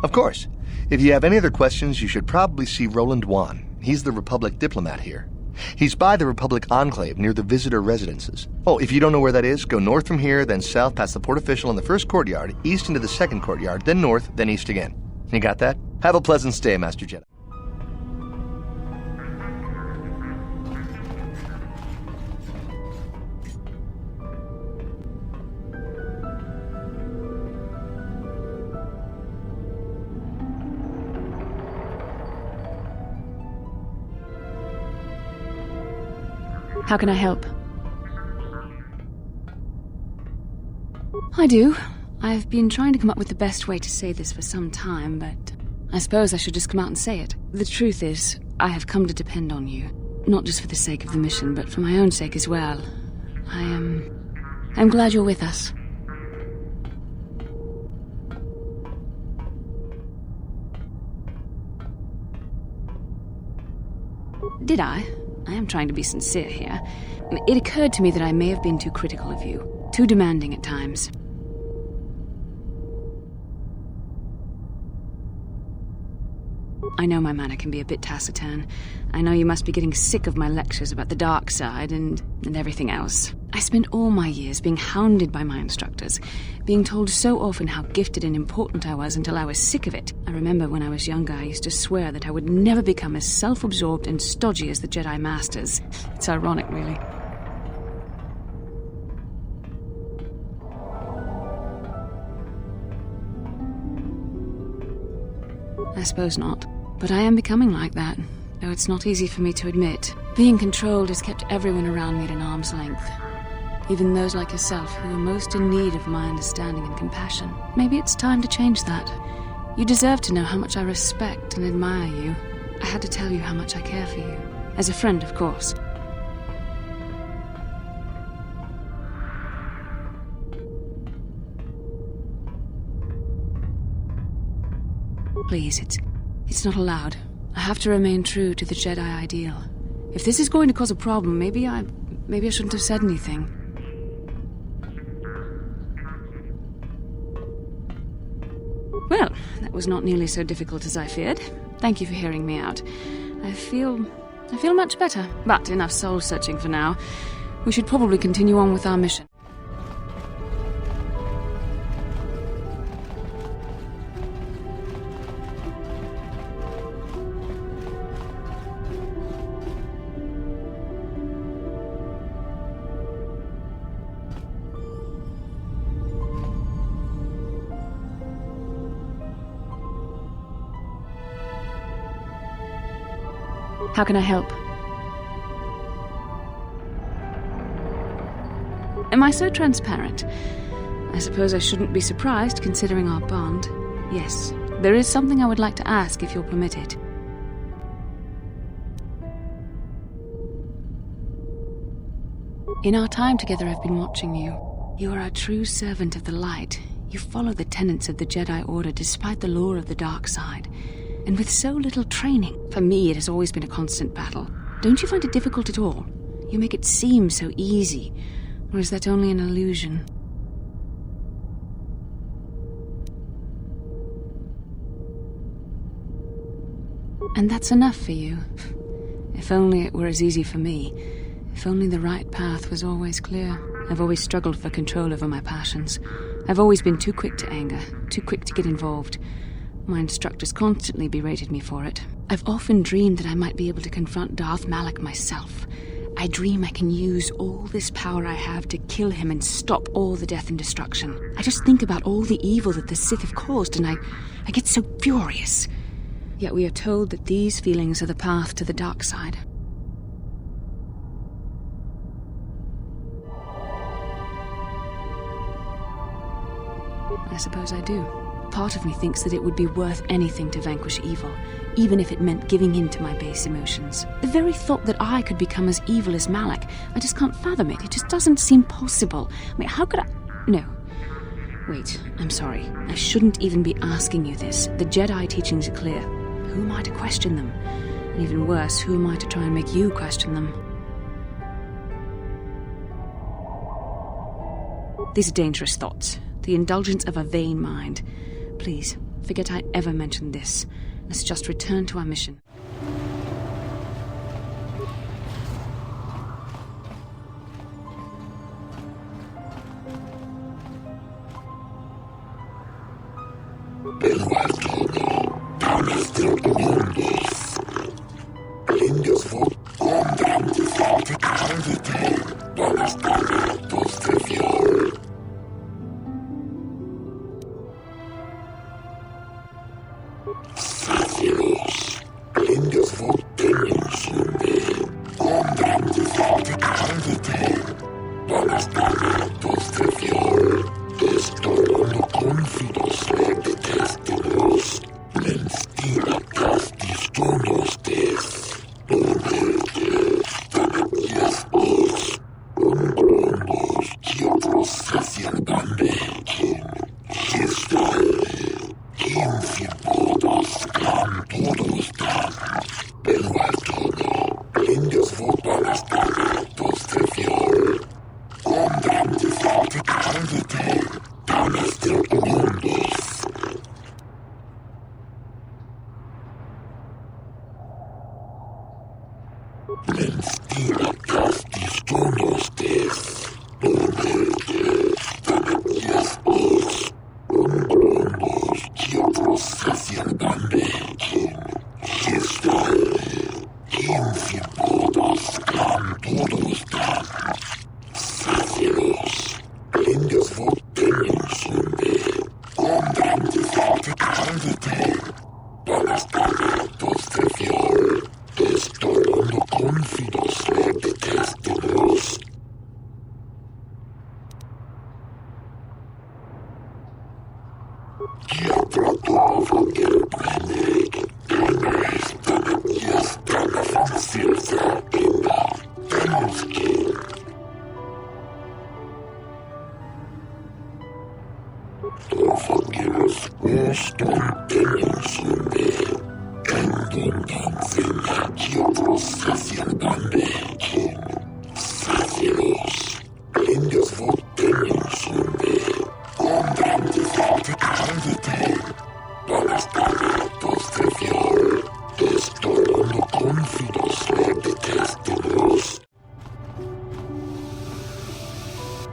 Speaker 1: Of course, if you have any other questions, you should probably see Roland Wan. He's the Republic diplomat here. He's by the Republic Enclave near the visitor residences. Oh, if you don't know where that is, go north from here, then south past the port official in the first courtyard, east into the second courtyard, then north, then east again. You got that? Have a pleasant stay, Master Jedi.
Speaker 18: How can I help? I do. I've been trying to come up with the best way to say this for some time, but I suppose I should just come out and say it. The truth is, I have come to depend on you. Not just for the sake of the mission, but for my own sake as well. I'm glad you're with us. Did I? I am trying to be sincere here. It occurred to me that I may have been too critical of you, too demanding at times. I know my manner can be a bit taciturn. I know you must be getting sick of my lectures about the dark side and everything else. I spent all my years being hounded by my instructors, being told so often how gifted and important I was until I was sick of it. I remember when I was younger, I used to swear that I would never become as self-absorbed and stodgy as the Jedi Masters. It's ironic, really. I suppose not. But I am becoming like that, though it's not easy for me to admit. Being controlled has kept everyone around me at an arm's length. Even those like yourself who are most in need of my understanding and compassion. Maybe it's time to change that. You deserve to know how much I respect and admire you. I had to tell you how much I care for you. As a friend, of course. Please, it's not allowed. I have to remain true to the Jedi ideal. If this is going to cause a problem, maybe I shouldn't have said anything. Well, that was not nearly so difficult as I feared. Thank you for hearing me out. I feel much better. But enough soul-searching for now. We should probably continue on with our mission. How can I help? Am I so transparent? I suppose I shouldn't be surprised, considering our bond. Yes, there is something I would like to ask, if you'll permit it. In our time together, I've been watching you. You are a true servant of the light. You follow the tenets of the Jedi Order despite the lure of the dark side. And with so little training. For me, it has always been a constant battle. Don't you find it difficult at all? You make it seem so easy. Or is that only an illusion? And that's enough for you. If only it were as easy for me. If only the right path was always clear. I've always struggled for control over my passions. I've always been too quick to anger, too quick to get involved. My instructors constantly berated me for it. I've often dreamed that I might be able to confront Darth Malak myself. I dream I can use all this power I have to kill him and stop all the death and destruction. I just think about all the evil that the Sith have caused, and I get so furious. Yet we are told that these feelings are the path to the dark side. I suppose I do. Part of me thinks that it would be worth anything to vanquish evil, even if it meant giving in to my base emotions. The very thought that I could become as evil as Malak, I just can't fathom it. It just doesn't seem possible. I mean, how could I... No. Wait, I'm sorry. I shouldn't even be asking you this. The Jedi teachings are clear. Who am I to question them? And even worse, who am I to try and make you question them? These are dangerous thoughts. The indulgence of a vain mind. Please, forget I ever mentioned this. Let's just return to our mission.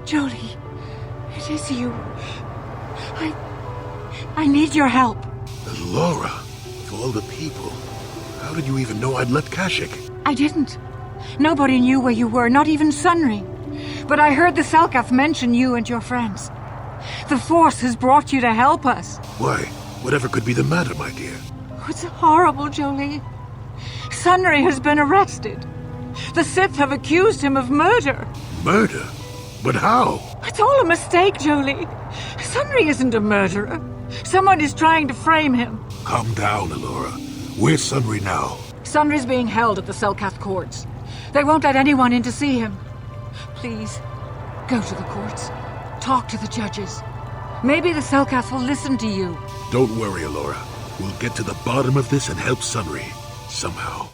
Speaker 17: Jodie, it is you. I need your help.
Speaker 7: Laura, of all the people, how did you even know I'd left Kashyyyk?
Speaker 17: I didn't. Nobody knew where you were, not even Sunry. But I heard the Selkath mention you and your friends. The Force has brought you to help us.
Speaker 7: Why? Whatever could be the matter, my dear?
Speaker 17: It's horrible, Jolie. Sunry has been arrested. The Sith have accused him of murder.
Speaker 7: Murder? But how?
Speaker 17: It's all a mistake, Jolie. Sunry isn't a murderer. Someone is trying to frame him.
Speaker 7: Calm down, Alora. Where's Sunry now?
Speaker 17: Sunry's being held at the Selkath courts. They won't let anyone in to see him. Please, go to the courts. Talk to the judges. Maybe the Selkath will listen to you.
Speaker 7: Don't worry, Alora. We'll get to the bottom of this and help Sunry. Somehow.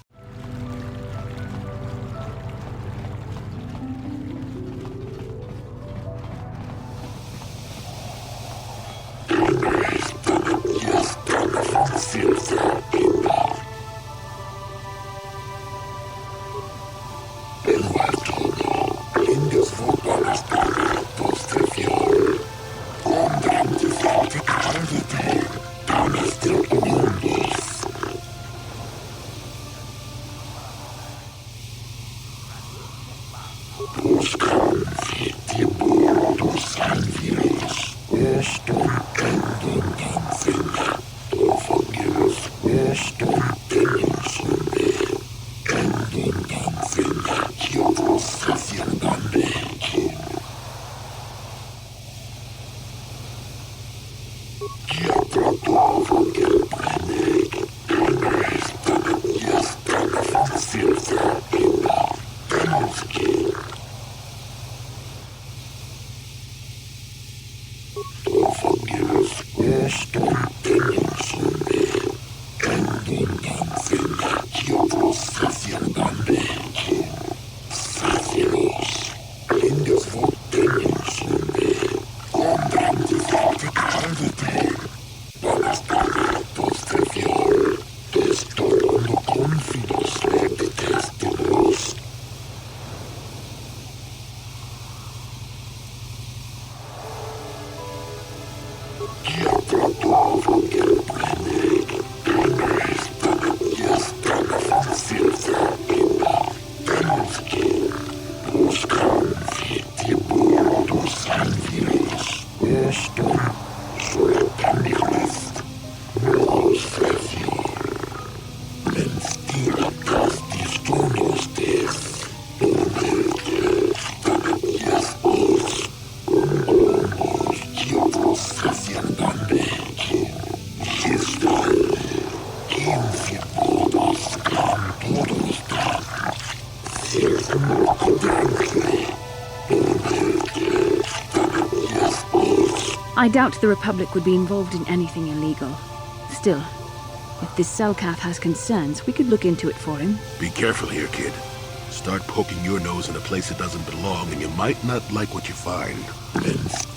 Speaker 18: I doubt the Republic would be involved in anything illegal. Still, if this Selkath has concerns, we could look into it for him.
Speaker 7: Be careful here, kid. Start poking your nose in a place that doesn't belong, and you might not like what you find.
Speaker 12: This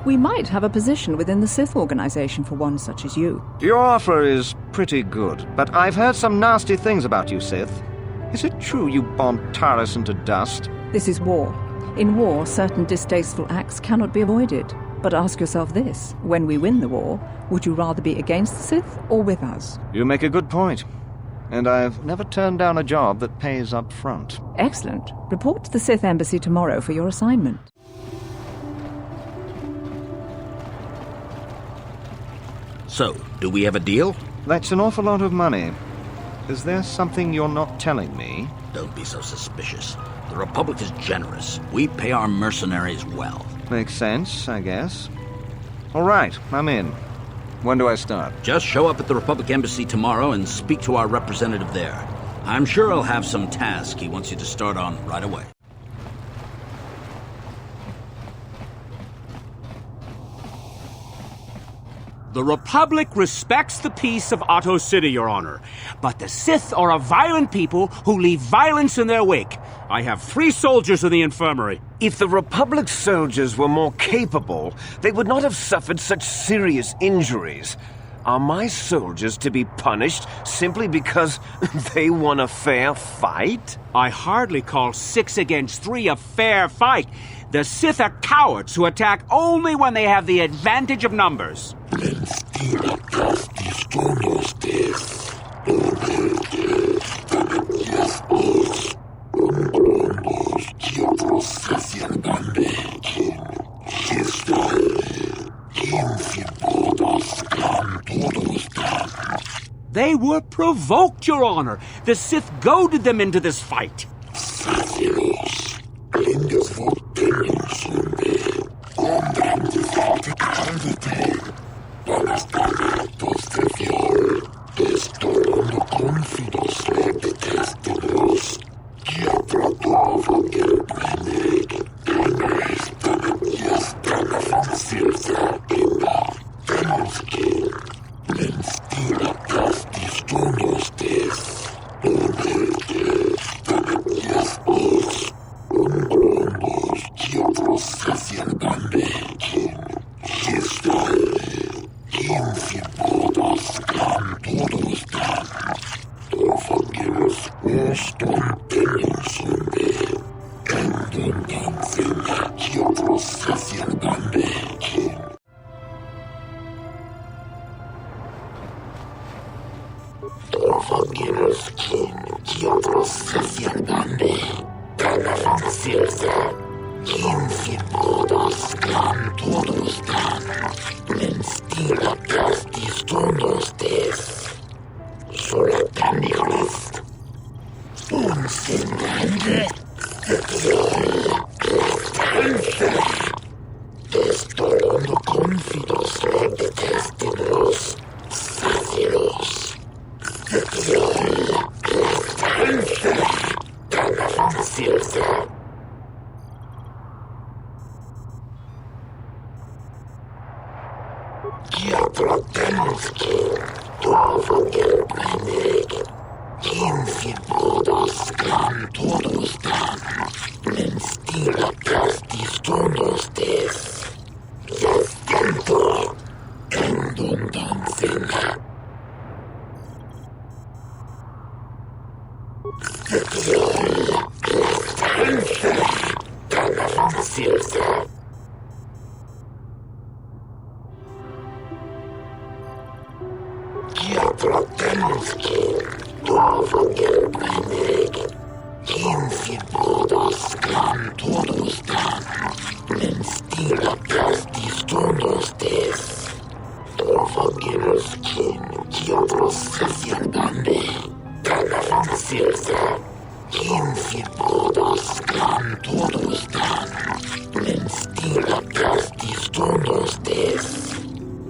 Speaker 11: We might have a position within the Sith organization for one such as you.
Speaker 10: Your offer is pretty good, but I've heard some nasty things about you, Sith. Is it true you bombed Taris into dust?
Speaker 11: This is war. In war, certain distasteful acts cannot be avoided. But ask yourself this, when we win the war, would you rather be against the Sith or with us?
Speaker 10: You make a good point. And I've never turned down a job that pays up front.
Speaker 11: Excellent. Report to the Sith Embassy tomorrow for your assignment.
Speaker 20: So, do we have a deal?
Speaker 10: That's an awful lot of money. Is there something you're not telling me?
Speaker 20: Don't be so suspicious. The Republic is generous. We pay our mercenaries well.
Speaker 10: Makes sense, I guess. All right, I'm in. When do I start?
Speaker 20: Just show up at the Republic Embassy tomorrow and speak to our representative there. I'm sure he'll have some task he wants you to start on right away.
Speaker 22: The Republic respects the peace of Otto City, Your Honor. But the Sith are a violent people who leave violence in their wake. I have 3 soldiers in the infirmary.
Speaker 23: If the Republic soldiers were more capable, they would not have suffered such serious injuries. Are my soldiers to be punished simply because they won a fair fight?
Speaker 22: I hardly call 6 against 3 a fair fight. The Sith are cowards who attack only when they have the advantage of numbers. They were provoked, Your Honor. The Sith goaded them into this fight.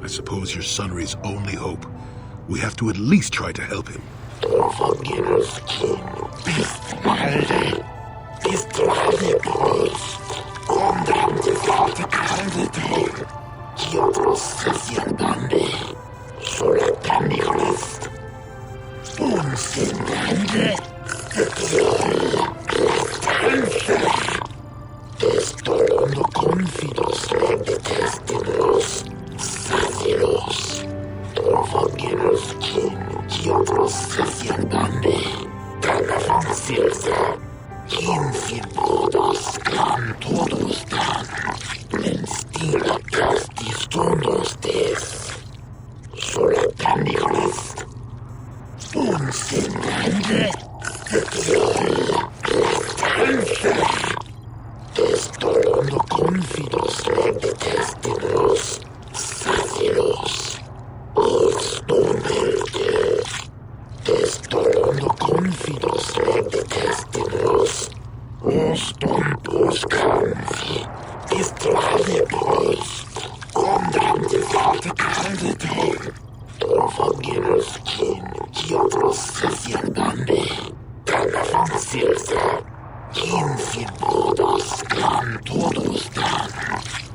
Speaker 7: I suppose your Sunry's only hope. We have to at least try to help him.
Speaker 12: todos van todos dan. Menstila castis todos des. Solo candigrist. Un senande. Destolondo confidos legdetestinos. Sacilos. Os domelde. Destolondo confidos legdetestinos. Os dompos canfi. Distrade boys. Condrende varte caldete. Dorfagiros kin. Kiotros sesiandande. Tagavan silsa. Kin bodos gan todos dan.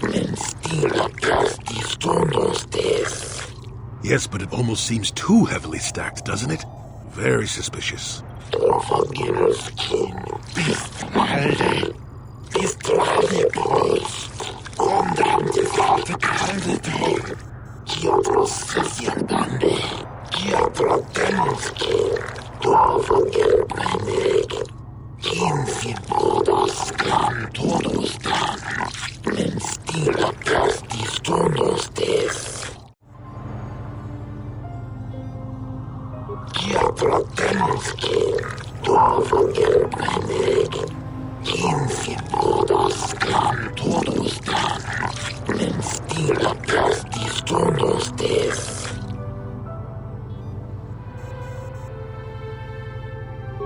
Speaker 12: Menstila castis todos des.
Speaker 7: Yes, but it almost seems too heavily stacked, doesn't it? Very suspicious.
Speaker 12: Dorfagiros kin. Distrade. Distrade boys. Condrende varte caldete. Kiotros sesiandande. Kiotro demonske. Dorfagir brennig. Kin bodos gan todos dan. Menstila castis todos des. Kiotro demonske. Dorfagir brennig. Kin bodos gan todos dan. Menstila castis todos des.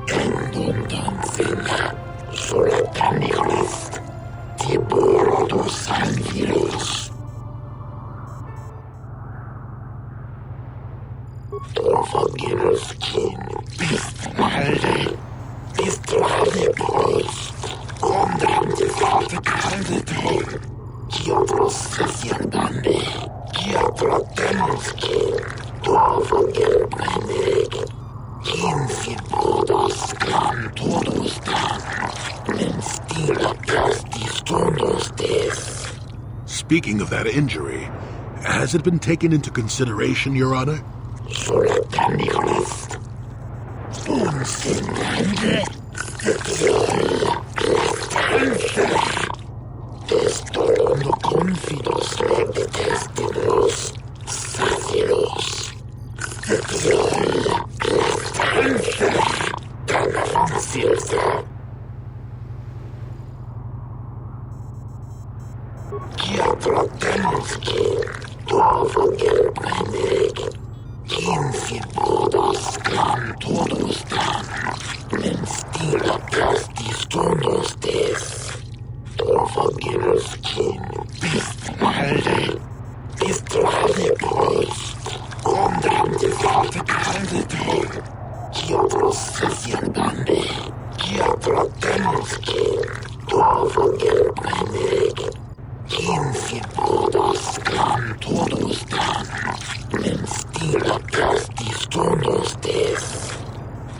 Speaker 12: Endundanzina, sola canigris, tiburodus anvirus. Dorfagirus kin, pistmalde, distrade boys, condrende varte caldete, kiotros sesiandande, kiotro demonske, dorfagir brennig. Kin bodos gan todos dan. Menstila castis todos des.
Speaker 7: Speaking of that injury, has it been taken into consideration, Your Honor?
Speaker 12: Sola candigrist. Un senande. Destolondo confidos legdetestinos. Sacilos. Tagavan silsa. Kiotro demonske. Dorfagir brennig. Kin bodos gan todos dan. Menstila castis todos des. Dorfagirus kin. Pistmalde. Distrade boys. Condrende varte caldete. Kiotros sesiandande. Kiotro demonske. Dorfagir brennig. Kin bodos gan todos dan. Menstila castis todos des.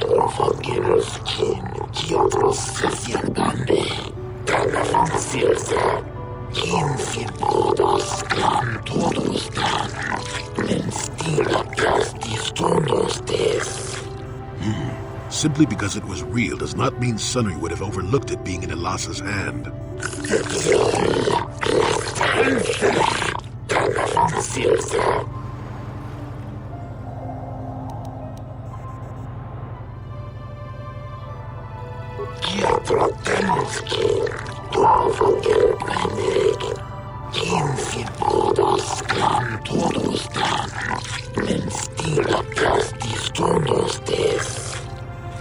Speaker 12: Dorfagirus kin. Kiotros sesiandande. Tagavan silsa. Kin bodos gan todos dan. Menstila castis todos des.
Speaker 7: Simply because it was real does not mean Sunry would have overlooked it being in Elas's hand.
Speaker 12: Tagavan silsa. Kiotro demonske. Dorfagir brennig. Kin bodos gan todos dan. Menstila castis todos des.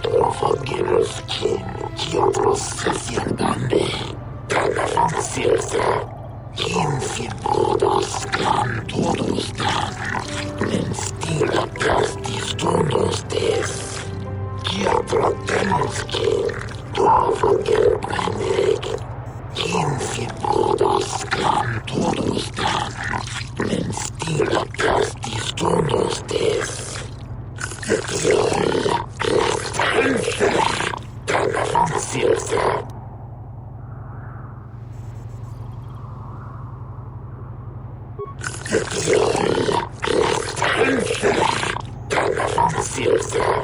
Speaker 12: Dorfagirus kin. Kiotros sesiandande. Tagavan silsa. Kin bodos gan todos dan. Menstila castis todos des. Kiotro demonske. Dorfagir brennig. Kin bodos gan todos dan. Menstila castis todos des. Tagavan silsa. Tagavan silsa.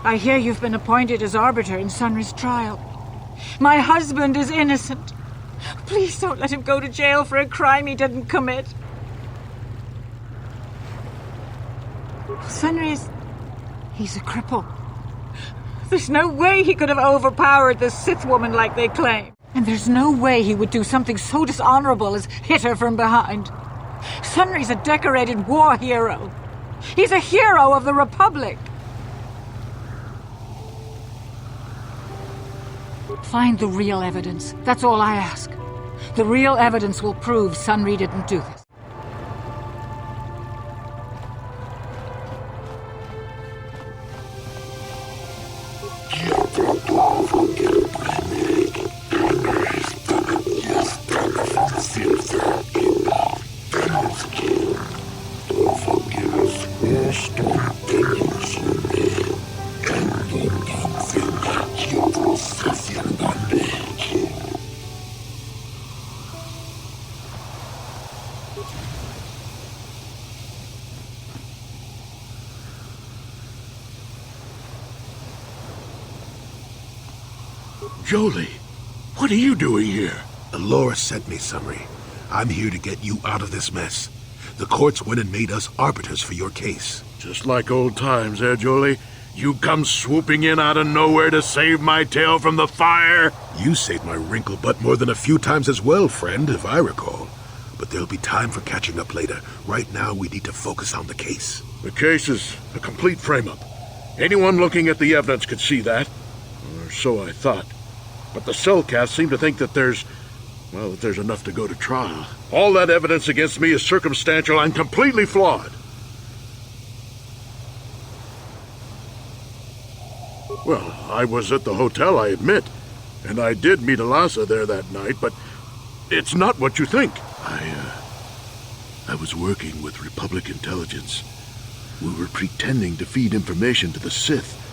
Speaker 17: I hear you've been appointed as arbiter in Sunry's trial. My husband is innocent. Please don't let him go to jail for a crime he didn't commit. He's a cripple. There's no way he could have overpowered the Sith woman like they claim. And there's no way he would do something so dishonorable as hit her from behind. Sunry's a decorated war hero. He's a hero of the Republic. Find the real evidence. That's all I ask. The real evidence will prove Sunry didn't do this.
Speaker 7: Jolie, what are you doing here? Alora sent me, Sunry. I'm here to get you out of this mess. The courts went and made us arbiters for your case.
Speaker 13: Just like old times, eh, Jolie? You come swooping in out of nowhere to save my tail from the fire?
Speaker 7: You saved my wrinkle butt more than a few times as well, friend, if I recall. But there'll be time for catching up later. Right now, we need to focus on the case.
Speaker 13: The case is a complete frame-up. Anyone looking at the evidence could see that. Or so I thought. But the Cellcasts seem to think that there's enough to go to trial. All that evidence against me is circumstantial and completely flawed. Well, I was at the hotel, I admit. And I did meet Alasa there that night, but it's not what you think.
Speaker 7: I was working with Republic intelligence. We were pretending to feed information to the Sith.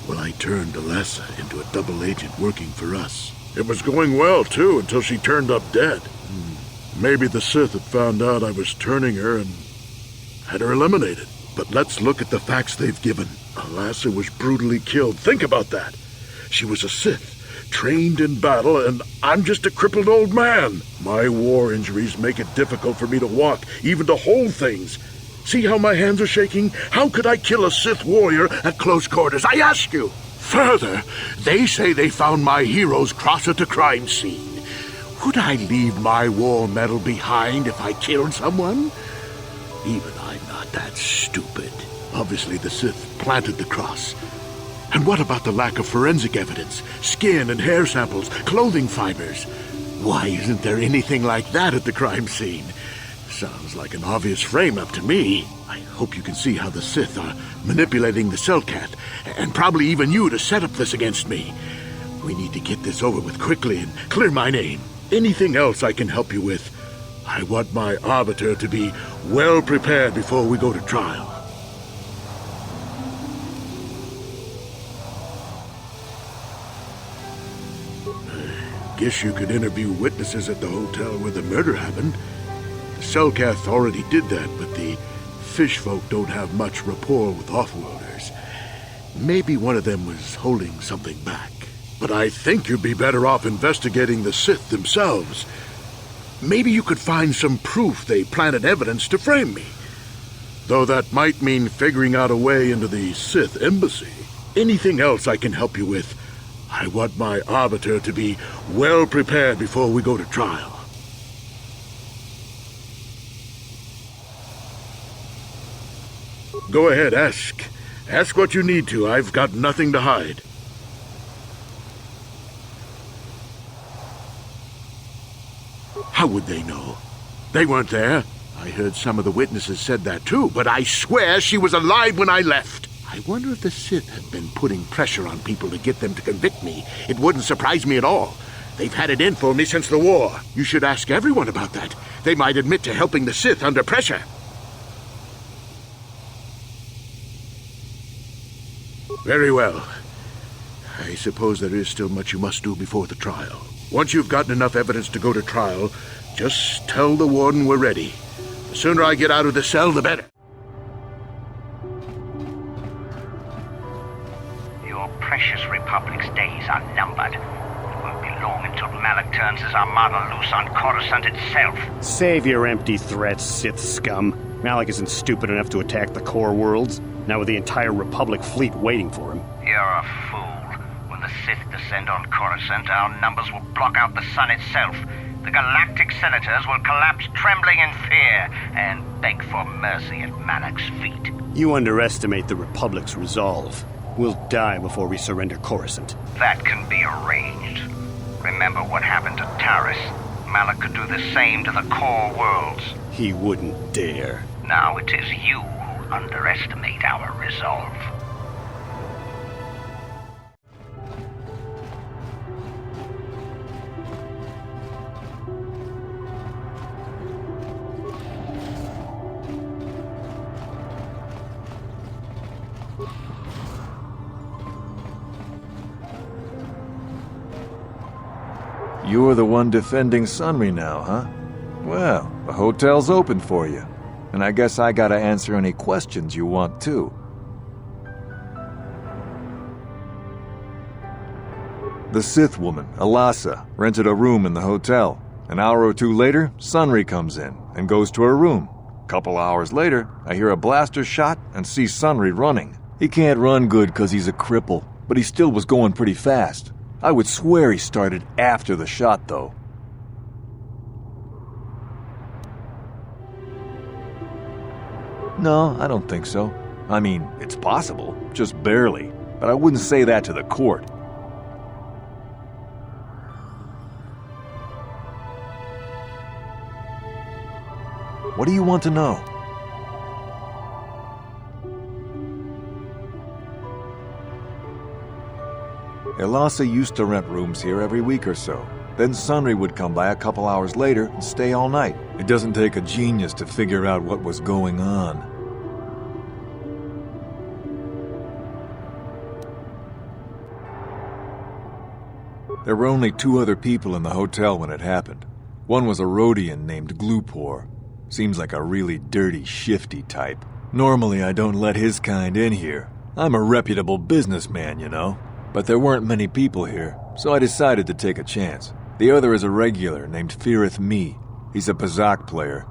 Speaker 7: Well, I turned Alasa into a double agent working for us.
Speaker 13: It was going well, too, until she turned up dead. Maybe the Sith had found out I was turning her and had her eliminated. But let's look at the facts they've given. Alasa was brutally killed. Think about that. She was a Sith, trained in battle, and I'm just a crippled old man. My war injuries make it difficult for me to walk, even to hold things. See how my hands are shaking? How could I kill a Sith warrior at close quarters? I ask you! Further, they say they found my heroes cross at the crime scene. Would I leave my war medal behind if I killed someone? Even I'm not that stupid. Obviously, the Sith planted the cross. And what about the lack of forensic evidence? Skin and hair samples, clothing fibers. Why isn't there anything like that at the crime scene? Sounds like an obvious frame-up to me. I hope you can see how the Sith are manipulating the Cellcat, and probably even you to set up this against me. We need to get this over with quickly and clear my name. Anything else I can help you with? I want my arbiter to be well prepared before we go to trial. I guess you could interview witnesses at the hotel where the murder happened. Cellcath already did that, but the fish folk don't have much rapport with offworlders.
Speaker 7: Maybe one of them was holding something back. But I think you'd be better off investigating the Sith themselves. Maybe you could find some proof they planted evidence to frame me. Though that might mean figuring out a way into the Sith embassy. Anything else I can help you with? I want my arbiter to be well prepared before we go to trial. Go ahead, ask. Ask what you need to. I've got nothing to hide. How would they know? They weren't there. I heard some of the witnesses said that too, but I swear she was alive when I left. I wonder if the Sith have been putting pressure on people to get them to convict me. It wouldn't surprise me at all. They've had it in for me since the war. You should ask everyone about that. They might admit to helping the Sith under pressure. Very well. I suppose there is still much you must do before the trial. Once you've gotten enough evidence to go to trial, just tell the warden we're ready. The sooner I get out of the cell, the better.
Speaker 3: Your precious Republic's days are numbered. It won't be long until Malak turns his armada loose on Coruscant itself.
Speaker 8: Save your empty threats, Sith scum. Malak isn't stupid enough to attack the core worlds, now with the entire Republic fleet waiting for him.
Speaker 3: You're a fool. When the Sith descend on Coruscant, our numbers will block out the sun itself. The galactic senators will collapse trembling in fear and beg for mercy at Malak's feet.
Speaker 8: You underestimate the Republic's resolve. We'll die before we surrender Coruscant.
Speaker 3: That can be arranged. Remember what happened to Taris. Malak could do the same to the core worlds.
Speaker 8: He wouldn't dare.
Speaker 3: Now it is you who underestimate our resolve.
Speaker 14: You're the one defending Sunry now, huh? Well, the hotel's open for you. And I guess I gotta answer any questions you want, too. The Sith woman, Alasa, rented a room in the hotel. An hour or two later, Sunry comes in and goes to her room. Couple hours later, I hear a blaster shot and see Sunry running. He can't run good 'cause he's a cripple, but he still was going pretty fast. I would swear he started after the shot, though. No, I don't think so. I mean, it's possible, just barely. But I wouldn't say that to the court. What do you want to know? Alasa used to rent rooms here every week or so. Then Sunry would come by a couple hours later and stay all night. It doesn't take a genius to figure out what was going on. There were only 2 other people in the hotel when it happened. One was a Rhodian named Glupor. Seems like a really dirty, shifty type. Normally I don't let his kind in here. I'm a reputable businessman, you know. But there weren't many people here, so I decided to take a chance. The other is a regular named Firith Me. He's a Pazak player.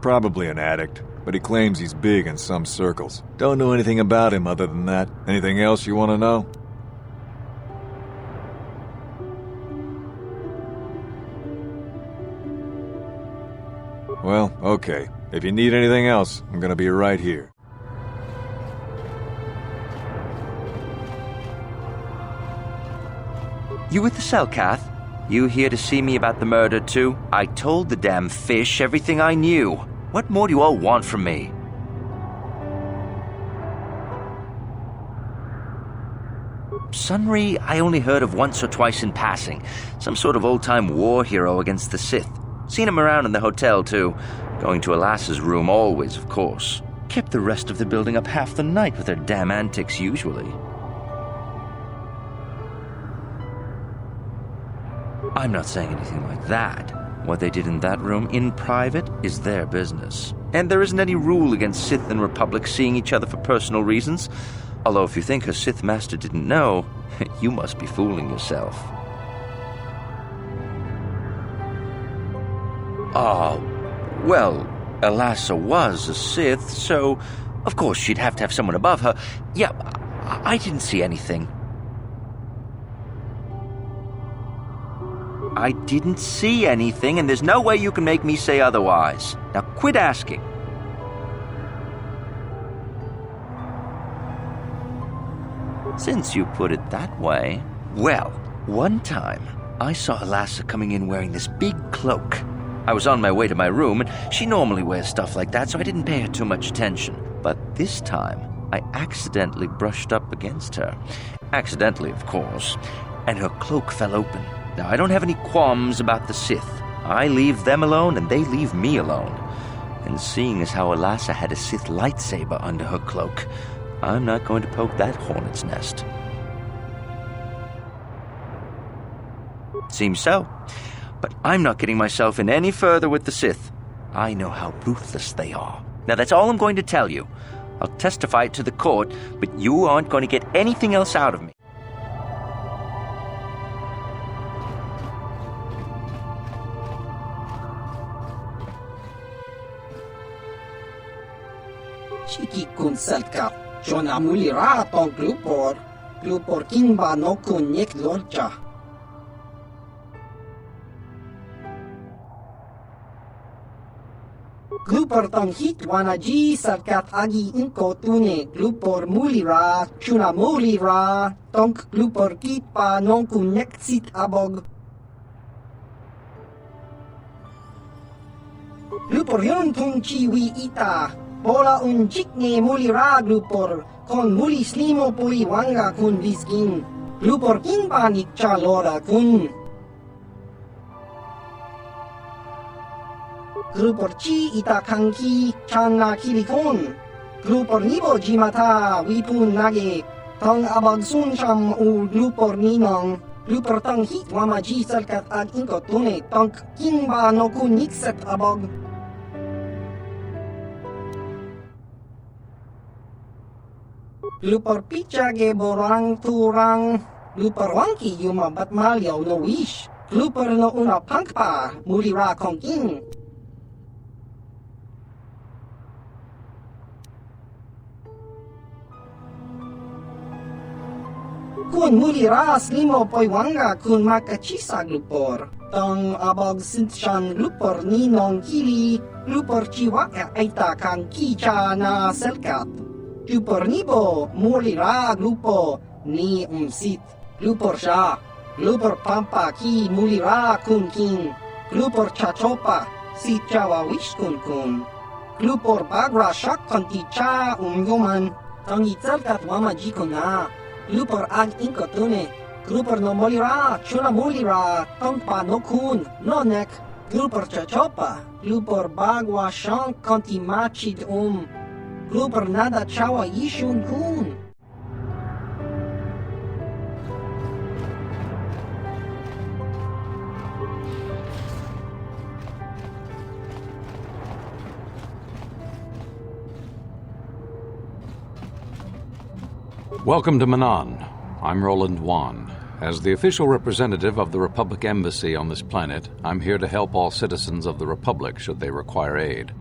Speaker 14: Probably an addict, but he claims he's big in some circles. Don't know anything about him other than that. Anything else you want to know? Well, okay. If you need anything else, I'm gonna be right here.
Speaker 6: You with the Selkath? You here to see me about the murder, too? I told the damn fish everything I knew. What more do you all want from me? Sunry, I only heard of once or twice in passing. Some sort of old-time war hero against the Sith. Seen him around in the hotel, too. Going to Alasa's room always, of course. Kept the rest of the building up half the night with their damn antics usually. I'm not saying anything like that. What they did in that room in private is their business. And there isn't any rule against Sith and Republic seeing each other for personal reasons.
Speaker 2: Although if you think her Sith master didn't know, you must be fooling yourself. Well, Elassa was a Sith, so of course she'd have to have someone above her. Yeah, I didn't see anything. I didn't see anything, and there's no way you can make me say otherwise. Now quit asking. Since you put it that way, well, one time I saw Elassa coming in wearing this big cloak. I was on my way to my room, and she normally wears stuff like that, so I didn't pay her too much attention. But this time, I accidentally brushed up against her. Accidentally, of course. And her cloak fell open. Now, I don't have any qualms about the Sith. I leave them alone, and they leave me alone. And seeing as how Elassa had a Sith lightsaber under her cloak, I'm not going to poke that hornet's nest. Seems so. But I'm not getting myself in any further with the Sith. I know how ruthless they are. Now, that's all I'm going to tell you. I'll testify it to the court, but you aren't going to get anything else out of me.
Speaker 9: Chiki kun selka, Jona mulira ton glupor kimba no kun nek lorcha. Glupor tong hit wanaji sarkat agi inko tune glupor mulira chuna mulira tonk glupor kitpa non kun nek sit abog. Glupor yon tung chiwi ita. Bola un chikne mulira glupor, kon muli slimo pui wanga kun viskin. Glupor kin panik chalora kun. Glupor chi ita kanki chana kilikon. Glupor nibo jimata wipun nage. Tong abag sun sham u glupor ninong. Glupor tong hit wamaji salkat ag inkotune. Tong kinba no kun nikset abog. Glupor pichage borang turang, glupor wangki yuma batmalyaw no wish, glupor no una pangpa, mulira kongking. Kun mulira slimo poy wanga kun makachisa glupor, tong abog sinshan glupor ninong kili, glupor chiwaka aita kang kicha na selkat. Glupor nibo, mulira grupo ni sit. Glupor siya, glupor pampa ki mulira kun king. Glupor chachopa, si chawa wish kun kun. Glupor bagra shak konti cha yoman. Tang itzalkat wamaji ko na. Glupor ag inkotune. Glupor no mulira, chuna mulira, tong pa no kun, no nek. Glupor chachopa, glupor bagwa shank konti machid Glupor nada chawa yishun kun.
Speaker 19: Welcome to Manan. I'm Roland Wan. As the official representative of the Republic Embassy on this planet, I'm here to help all citizens of the Republic should they require aid.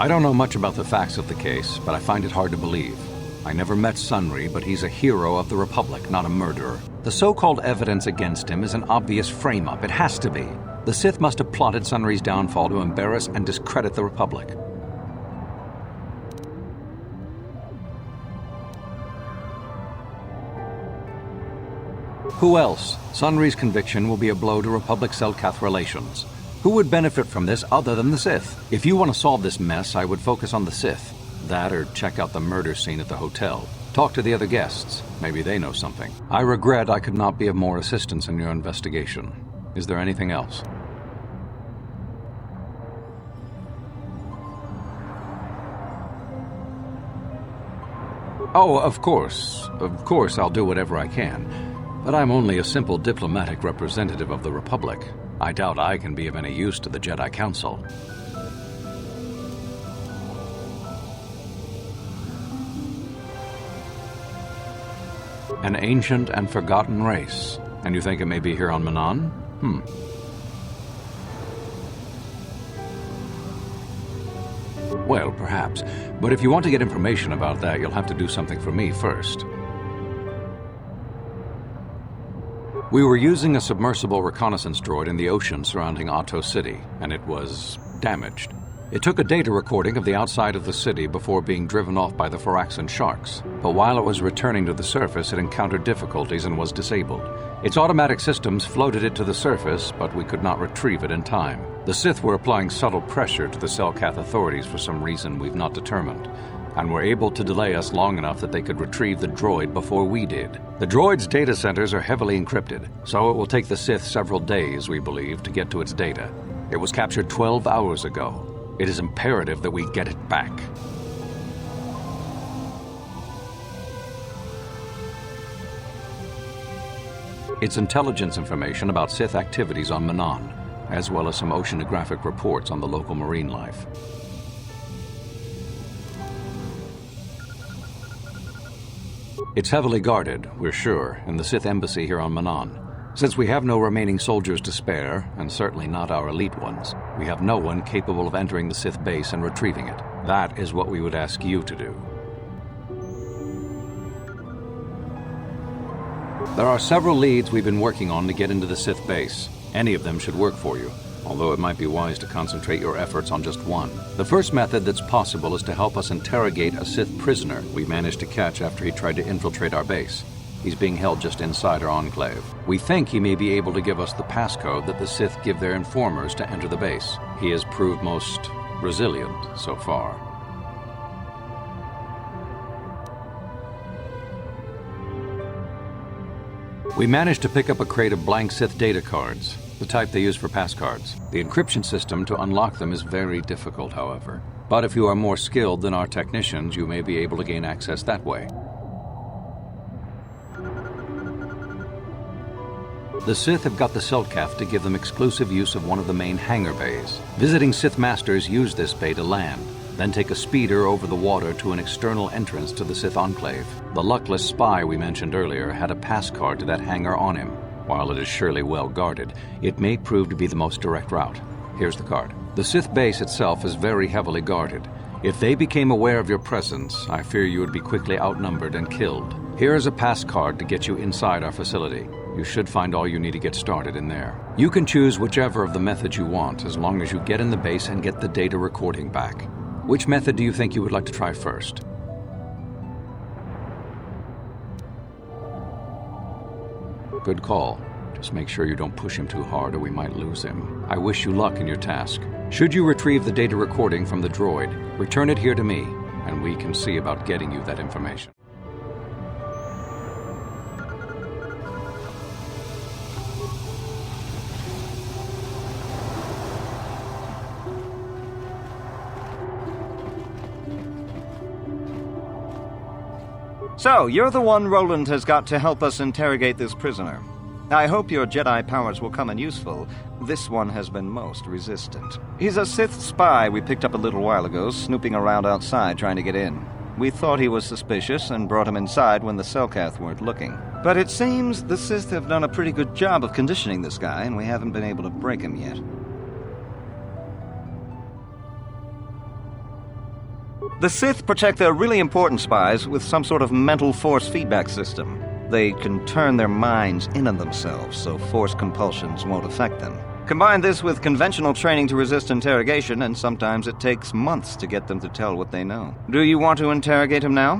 Speaker 19: I don't know much about the facts of the case, but I find it hard to believe. I never met Sunri, but he's a hero of the Republic, not a murderer. The so-called evidence against him is an obvious frame-up. It has to be. The Sith must have plotted Sunri's downfall to embarrass and discredit the Republic. Who else? Sunri's conviction will be a blow to Republic-Selkath relations. Who would benefit from this other than the Sith? If you want to solve this mess, I would focus on the Sith. That or check out the murder scene at the hotel. Talk to the other guests. Maybe they know something. I regret I could not be of more assistance in your investigation. Is there anything else? Oh, of course. Of course I'll do whatever I can. But I'm only a simple diplomatic representative of the Republic. I doubt I can be of any use to the Jedi Council. An ancient and forgotten race. And you think it may be here on Manon? Well, perhaps. But if you want to get information about that, you'll have to do something for me first. We were using a submersible reconnaissance droid in the ocean surrounding Otto City, and it was damaged. It took a data recording of the outside of the city before being driven off by the Phoraxan sharks, but while it was returning to the surface, it encountered difficulties and was disabled. Its automatic systems floated it to the surface, but we could not retrieve it in time. The Sith were applying subtle pressure to the Selkath authorities for some reason we've not determined, and were able to delay us long enough that they could retrieve the droid before we did. The droid's data centers are heavily encrypted, so it will take the Sith several days, we believe, to get to its data. It was captured 12 hours ago. It is imperative that we get it back. It's intelligence information about Sith activities on Manon, as well as some oceanographic reports on the local marine life. It's heavily guarded, we're sure, in the Sith embassy here on Manon. Since we have no remaining soldiers to spare, and certainly not our elite ones, we have no one capable of entering the Sith base and retrieving it. That is what we would ask you to do. There are several leads we've been working on to get into the Sith base. Any of them should work for you, although it might be wise to concentrate your efforts on just one. The first method that's possible is to help us interrogate a Sith prisoner we managed to catch after he tried to infiltrate our base. He's being held just inside our enclave. We think he may be able to give us the passcode that the Sith give their informers to enter the base. He has proved most resilient so far. We managed to pick up a crate of blank Sith data cards, the type they use for passcards. The encryption system to unlock them is very difficult, however. But if you are more skilled than our technicians, you may be able to gain access that way. The Sith have got the Selkath to give them exclusive use of one of the main hangar bays. Visiting Sith masters use this bay to land, then take a speeder over the water to an external entrance to the Sith enclave. The luckless spy we mentioned earlier had a pass card to that hangar on him. While it is surely well guarded, it may prove to be the most direct route. Here's the card. The Sith base itself is very heavily guarded. If they became aware of your presence, I fear you would be quickly outnumbered and killed. Here is a pass card to get you inside our facility. You should find all you need to get started in there. You can choose whichever of the methods you want, as long as you get in the base and get the data recording back. Which method do you think you would like to try first? Good call. Just make sure you don't push him too hard or we might lose him. I wish you luck in your task. Should you retrieve the data recording from the droid, return it here to me, and we can see about getting you that information.
Speaker 10: So, you're the one Roland has got to help us interrogate this prisoner. I hope your Jedi powers will come in useful. This one has been most resistant. He's a Sith spy we picked up a little while ago, snooping around outside trying to get in. We thought he was suspicious and brought him inside when the Selkath weren't looking. But it seems the Sith have done a pretty good job of conditioning this guy, and we haven't been able to break him yet. The Sith protect their really important spies with some sort of mental force feedback system. They can turn their minds in on themselves so force compulsions won't affect them. Combine this with conventional training to resist interrogation, and sometimes it takes months to get them to tell what they know. Do you want to interrogate him now?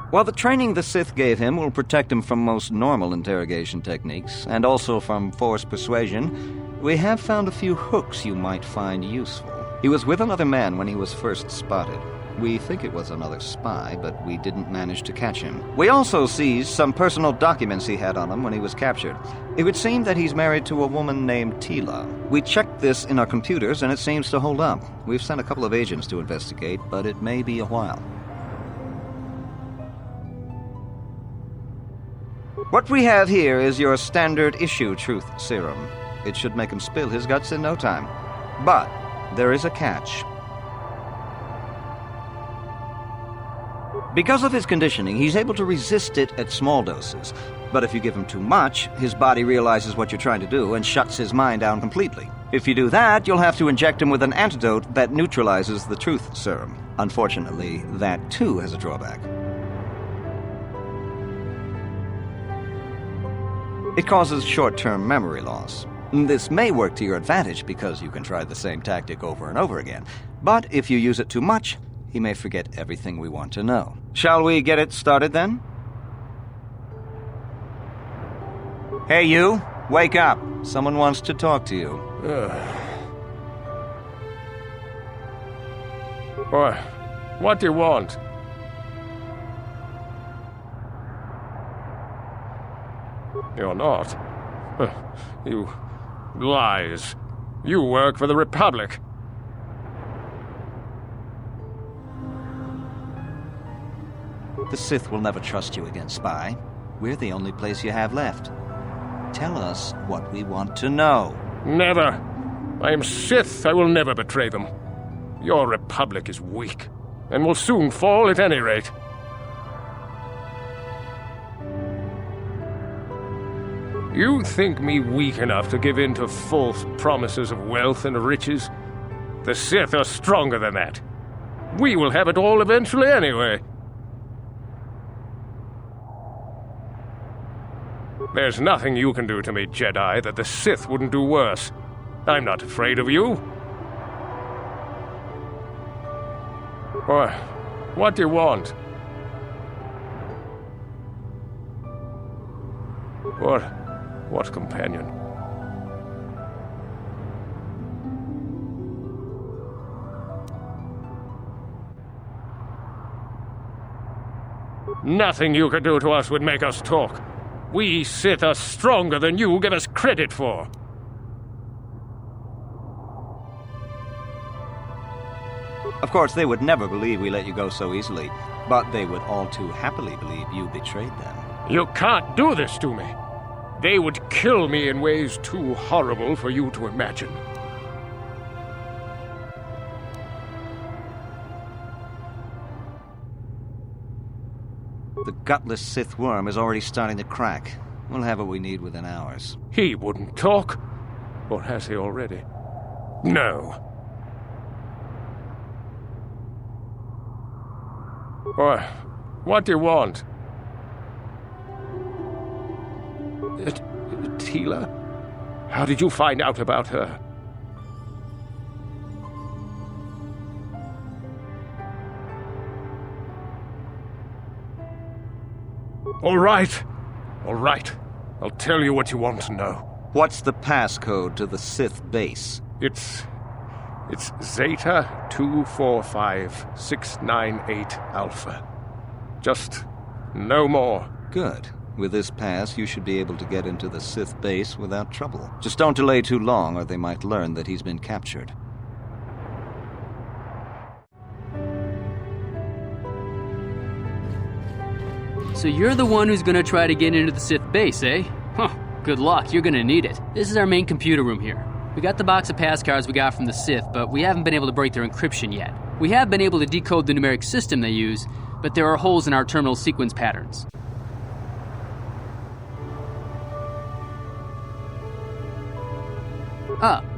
Speaker 10: While the training the Sith gave him will protect him from most normal interrogation techniques, and also from force persuasion, we have found a few hooks you might find useful. He was with another man when he was first spotted. We think it was another spy, but we didn't manage to catch him. We also seized some personal documents he had on him when he was captured. It would seem that he's married to a woman named Tila. We checked this in our computers, and it seems to hold up. We've sent a couple of agents to investigate, but it may be a while. What we have here is your standard issue truth serum. It should make him spill his guts in no time. But there is a catch. Because of his conditioning, he's able to resist it at small doses. But if you give him too much, his body realizes what you're trying to do and shuts his mind down completely. If you do that, you'll have to inject him with an antidote that neutralizes the truth serum. Unfortunately, that too has a drawback. It causes short-term memory loss. This may work to your advantage because you can try the same tactic over and over again. But if you use it too much, he may forget everything we want to know. Shall we get it started then? Hey you, wake up. Someone wants to talk to you.
Speaker 4: Boy, what do you want? You're not. You lies. You work for the Republic.
Speaker 10: The Sith will never trust you again, spy. We're the only place you have left. Tell us what we want to know.
Speaker 4: Never. I am Sith. I will never betray them. Your Republic is weak, and will soon fall at any rate. You think me weak enough to give in to false promises of wealth and riches? The Sith are stronger than that. We will have it all eventually anyway. There's nothing you can do to me, Jedi, that the Sith wouldn't do worse. I'm not afraid of you. What do you want? What companion? Nothing you could do to us would make us talk. We Sith are stronger than you give us credit for.
Speaker 10: Of course, they would never believe we let you go so easily, but they would all too happily believe you betrayed them.
Speaker 4: You can't do this to me. They would kill me in ways too horrible for you to imagine.
Speaker 10: The gutless Sith worm is already starting to crack. We'll have what we need within hours.
Speaker 4: He wouldn't talk. Or has he already? No. What do you want? Tila? How did you find out about her? All right. I'll tell you what you want to know.
Speaker 10: What's the passcode to the Sith base?
Speaker 4: It's Zeta 245698 Alpha. Just no more.
Speaker 10: Good. With this pass, you should be able to get into the Sith base without trouble. Just don't delay too long, or they might learn that he's been captured.
Speaker 5: So you're the one who's gonna try to get into the Sith base, eh? Huh, good luck, you're gonna need it. This is our main computer room here. We got the box of pass cards we got from the Sith, but we haven't been able to break their encryption yet. We have been able to decode the numeric system they use, but there are holes in our terminal sequence patterns.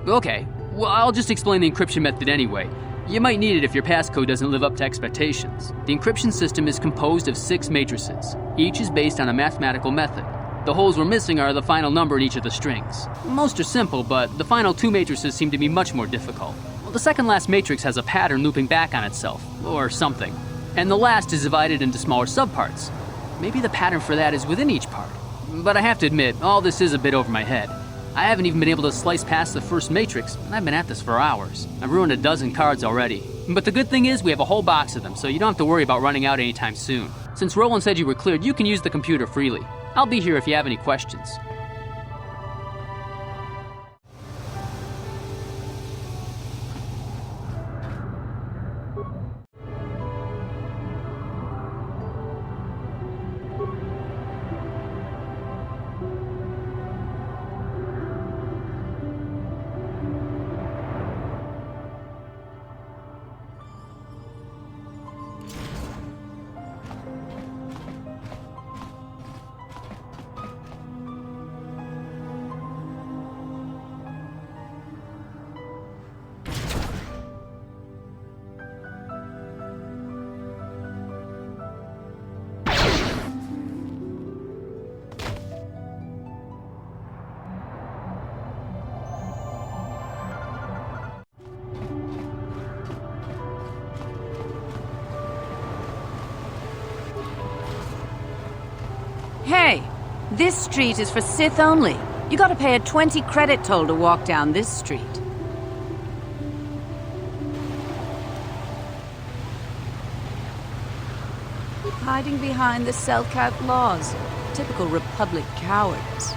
Speaker 5: Okay. Well, I'll just explain the encryption method anyway. You might need it if your passcode doesn't live up to expectations. The encryption system is composed of 6 matrices. Each is based on a mathematical method. The holes we're missing are the final number in each of the strings. Most are simple, but the final 2 matrices seem to be much more difficult. Well, the second last matrix has a pattern looping back on itself, or something. And the last is divided into smaller subparts. Maybe the pattern for that is within each part. But I have to admit, all this is a bit over my head. I haven't even been able to slice past the first matrix, and I've been at this for hours. I've ruined a dozen cards already. But the good thing is we have a whole box of them, so you don't have to worry about running out anytime soon. Since Roland said you were cleared, you can use the computer freely. I'll be here if you have any questions.
Speaker 15: Hey, this street is for Sith only. You gotta pay a 20 credit toll to walk down this street. Hiding behind the Selkath laws. Typical Republic cowards.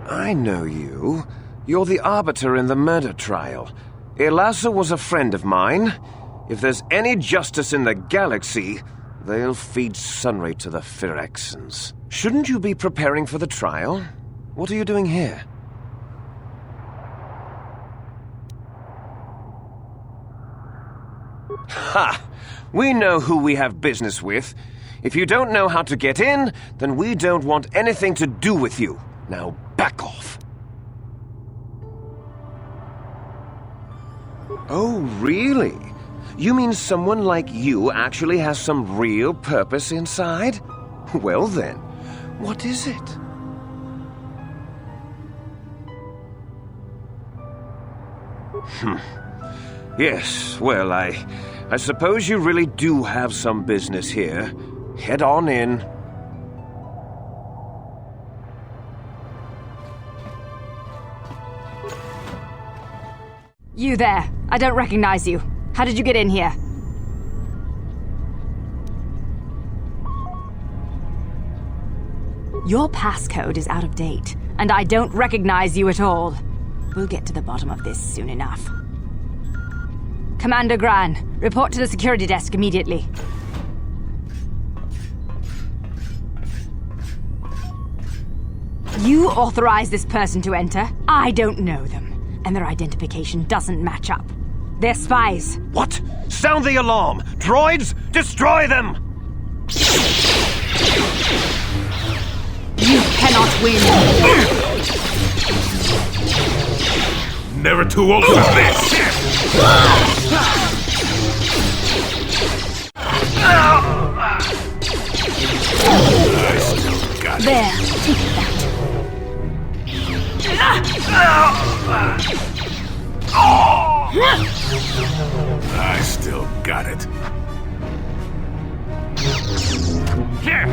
Speaker 23: I know you. You're the arbiter in the murder trial. Elasa was a friend of mine. If there's any justice in the galaxy, they'll feed Sunray to the Phyrexians. Shouldn't you be preparing for the trial? What are you doing here? Ha! We know who we have business with. If you don't know how to get in, then we don't want anything to do with you. Now back off. Oh, really? You mean someone like you actually has some real purpose inside? Well then, what is it? Yes, well, I suppose you really do have some business here. Head on in.
Speaker 16: You there. I don't recognize you. How did you get in here? Your passcode is out of date, and I don't recognize you at all. We'll get to the bottom of this soon enough. Commander Gran, report to the security desk immediately. You authorized this person to enter. I don't know them, and their identification doesn't match up. They're spies.
Speaker 23: What? Sound the alarm! Droids, destroy them!
Speaker 16: You cannot win.
Speaker 7: Never too old for this! I still got it.
Speaker 16: There, take that.
Speaker 7: I still got it.
Speaker 16: Here.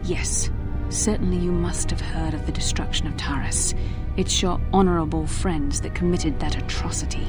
Speaker 1: Yes, certainly you must have heard of the destruction of Taris. It's your honorable friends that committed that atrocity.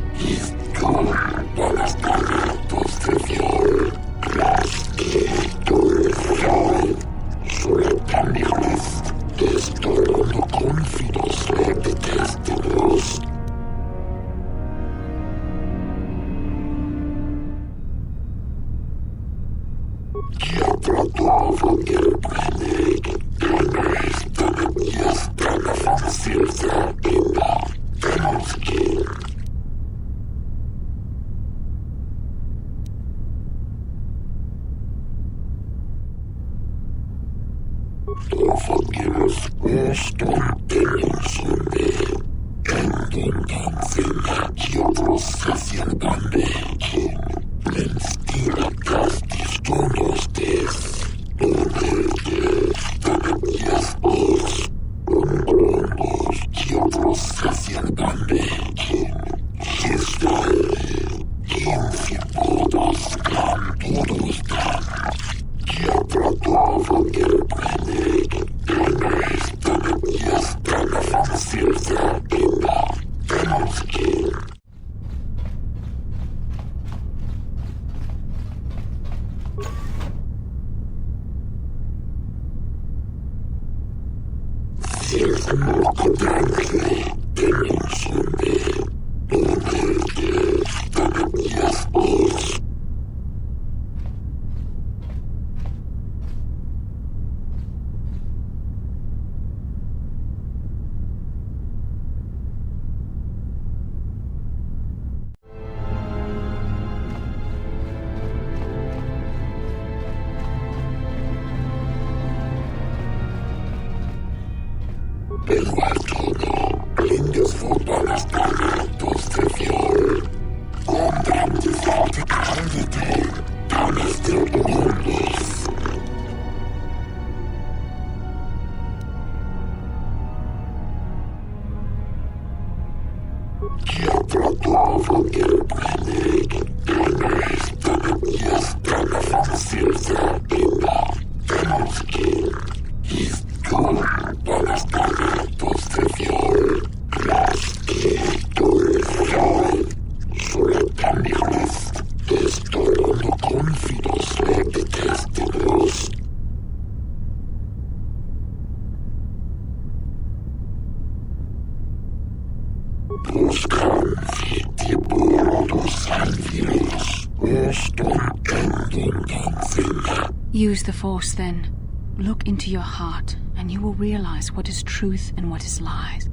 Speaker 1: Use the Force, then. Look into your heart, and you will realize what is truth and what is lies.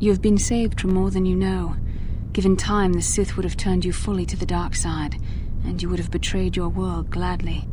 Speaker 1: You have been saved from more than you know. Given time, the Sith would have turned you fully to the dark side, and you would have betrayed your world gladly.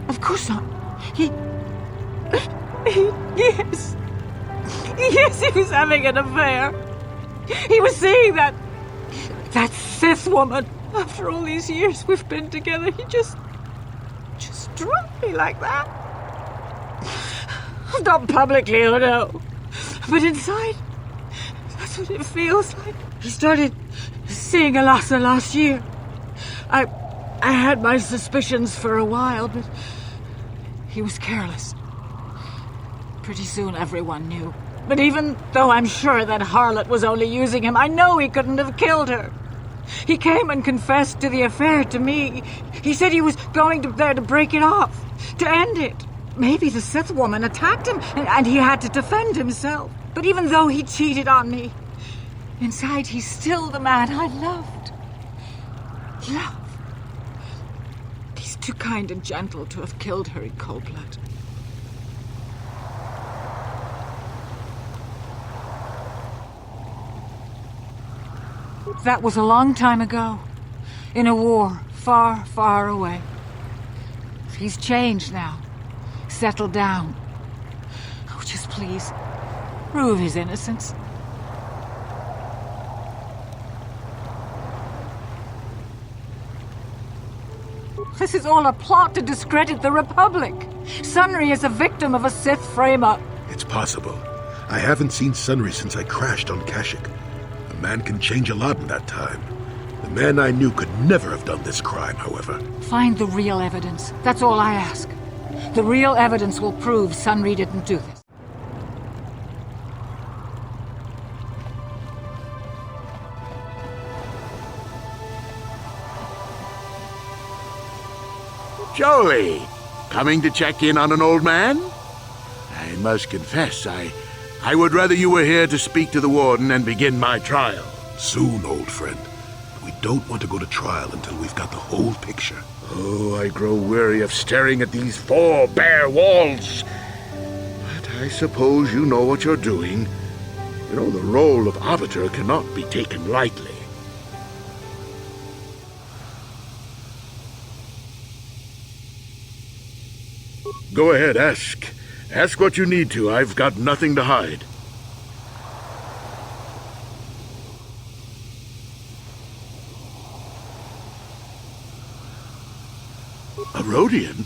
Speaker 17: Of course not. Yes. Yes, he was having an affair. He was seeing that Sith woman. After all these years we've been together, he just dropped me like that. Not publicly, oh no. But inside, that's what it feels like. He started seeing Alasa last year. I had my suspicions for a while, but he was careless. Pretty soon everyone knew. But even though I'm sure that harlot was only using him, I know he couldn't have killed her. He came and confessed to the affair to me. He said he was going there to break it off, to end it. Maybe the Sith woman attacked him, and he had to defend himself. But even though he cheated on me, inside he's still the man I loved. Love. He's too kind and gentle to have killed her in cold blood. That was a long time ago, in a war far, far away. He's changed now, settled down. Oh, just please, prove his innocence. This is all a plot to discredit the Republic. Sunry is a victim of a Sith frame-up.
Speaker 7: It's possible. I haven't seen Sunry since I crashed on Kashyyyk. A man can change a lot in that time. The man I knew could never have done this crime, however.
Speaker 17: Find the real evidence. That's all I ask. The real evidence will prove Sunry didn't do this.
Speaker 7: Jolie, coming to check in on an old man? I must confess, I would rather you were here to speak to the warden and begin my trial. Soon, old friend. We don't want to go to trial until we've got the whole picture. Oh, I grow weary of staring at these 4 bare walls. But I suppose you know what you're doing. You know, the role of arbiter cannot be taken lightly. Go ahead, ask. Ask what you need to. I've got nothing to hide. A Rodian?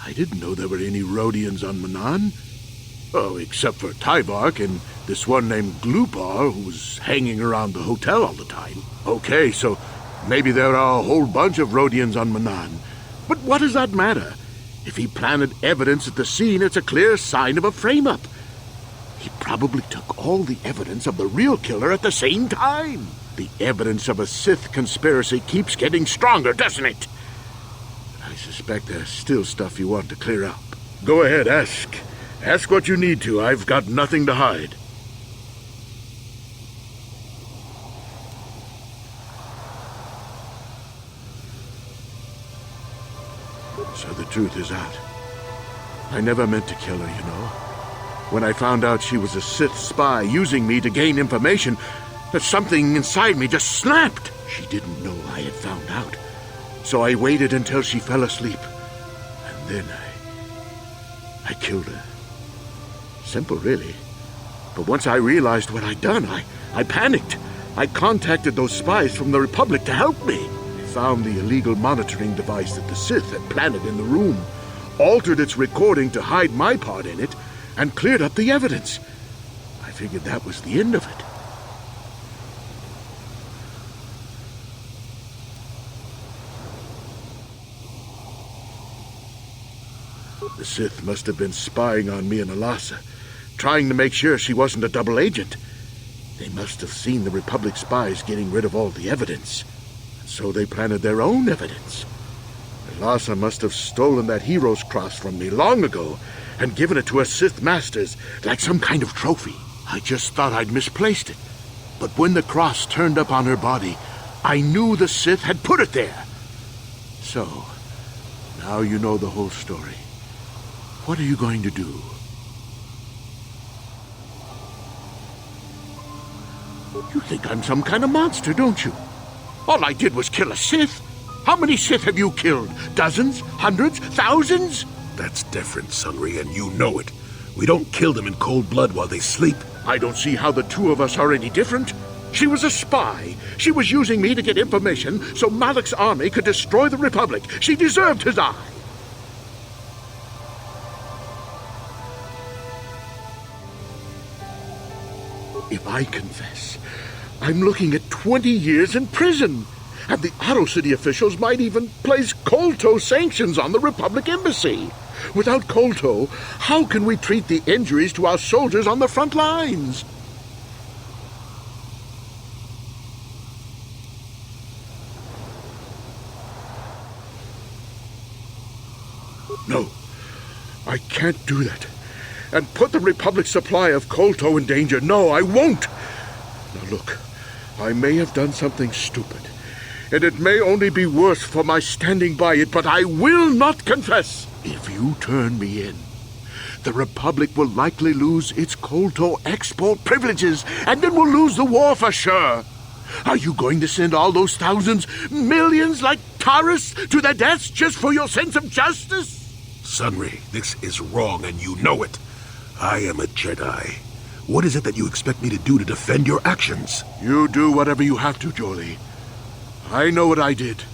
Speaker 7: I didn't know there were any Rodians on Manan. Oh, except for Tyvark and this one named Glupar who was hanging around the hotel all the time. Okay, so maybe there are a whole bunch of Rodians on Manan. But what does that matter? If he planted evidence at the scene, it's a clear sign of a frame-up. He probably took all the evidence of the real killer at the same time. The evidence of a Sith conspiracy keeps getting stronger, doesn't it? I suspect there's still stuff you want to clear up. Go ahead, ask. Ask what you need to. I've got nothing to hide. So the truth is out. I never meant to kill her, you know. When I found out she was a Sith spy using me to gain information, that something inside me just snapped. She didn't know I had found out. So I waited until she fell asleep. And then I killed her. Simple, really. But once I realized what I'd done, I panicked. I contacted those spies from the Republic to help me. Found the illegal monitoring device that the Sith had planted in the room, altered its recording to hide my part in it, and cleared up the evidence. I figured that was the end of it. The Sith must have been spying on me and Alasa, trying to make sure she wasn't a double agent. They must have seen the Republic spies getting rid of all the evidence. So they planted their own evidence. Alasa must have stolen that hero's cross from me long ago and given it to her Sith masters like some kind of trophy. I just thought I'd misplaced it. But when the cross turned up on her body, I knew the Sith had put it there. So, now you know the whole story. What are you going to do? You think I'm some kind of monster, don't you? All I did was kill a Sith. How many Sith have you killed? Dozens? Hundreds? Thousands? That's different, Sunry, and you know it. We don't kill them in cold blood while they sleep.
Speaker 22: I don't see how the two of us are any different. She was a spy. She was using me to get information so Malak's army could destroy the Republic. She deserved his eye. If I confess, I'm looking at 20 years in prison. And the Otto City officials might even place Kolto sanctions on the Republic Embassy. Without Kolto, how can we treat the injuries to our soldiers on the front lines? No, I can't do that. And put the Republic's supply of Kolto in danger. No, I won't. Now look, I may have done something stupid. And it may only be worse for my standing by it, but I will not confess. If you turn me in, the Republic will likely lose its Kolto export privileges, and then we'll lose the war for sure. Are you going to send all those thousands, millions like Taris to their deaths just for your sense of justice?
Speaker 7: Sunry, this is wrong, and you know it. I am a Jedi. What is it that you expect me to do to defend your actions?
Speaker 22: You do whatever you have to, Jolie. I know what I did,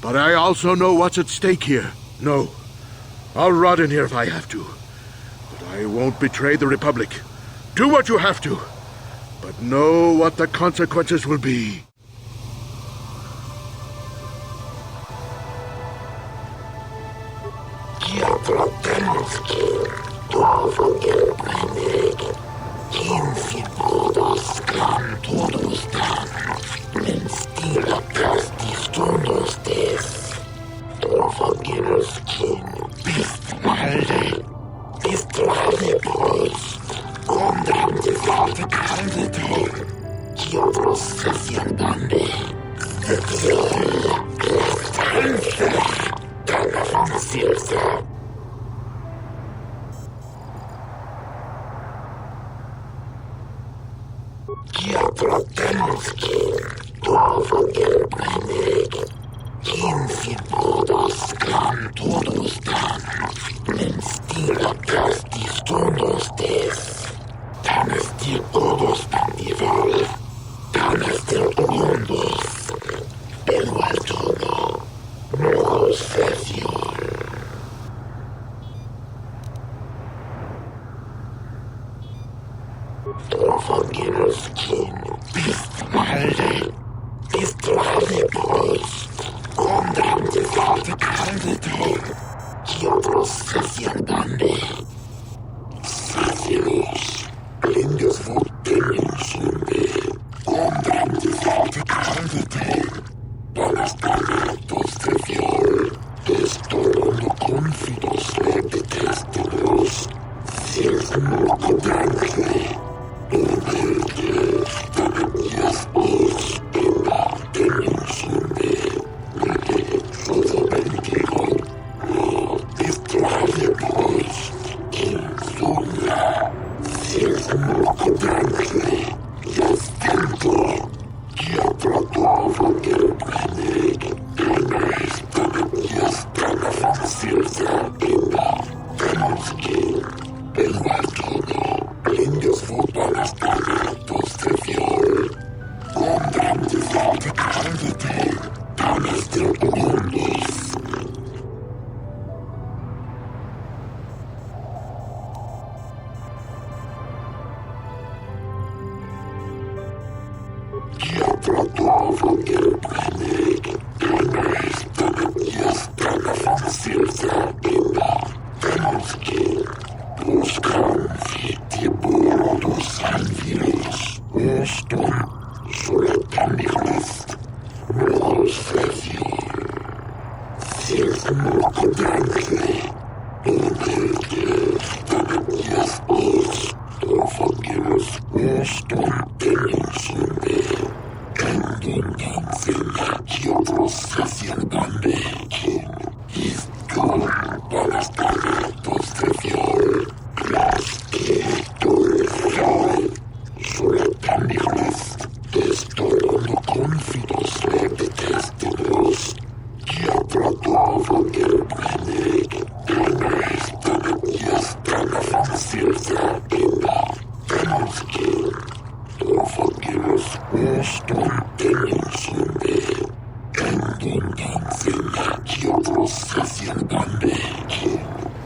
Speaker 22: but I also know what's at stake here. No, I'll rot in here if I have to, but I won't betray the Republic. Do what you have to, but know what the consequences will be.
Speaker 12: Don't forget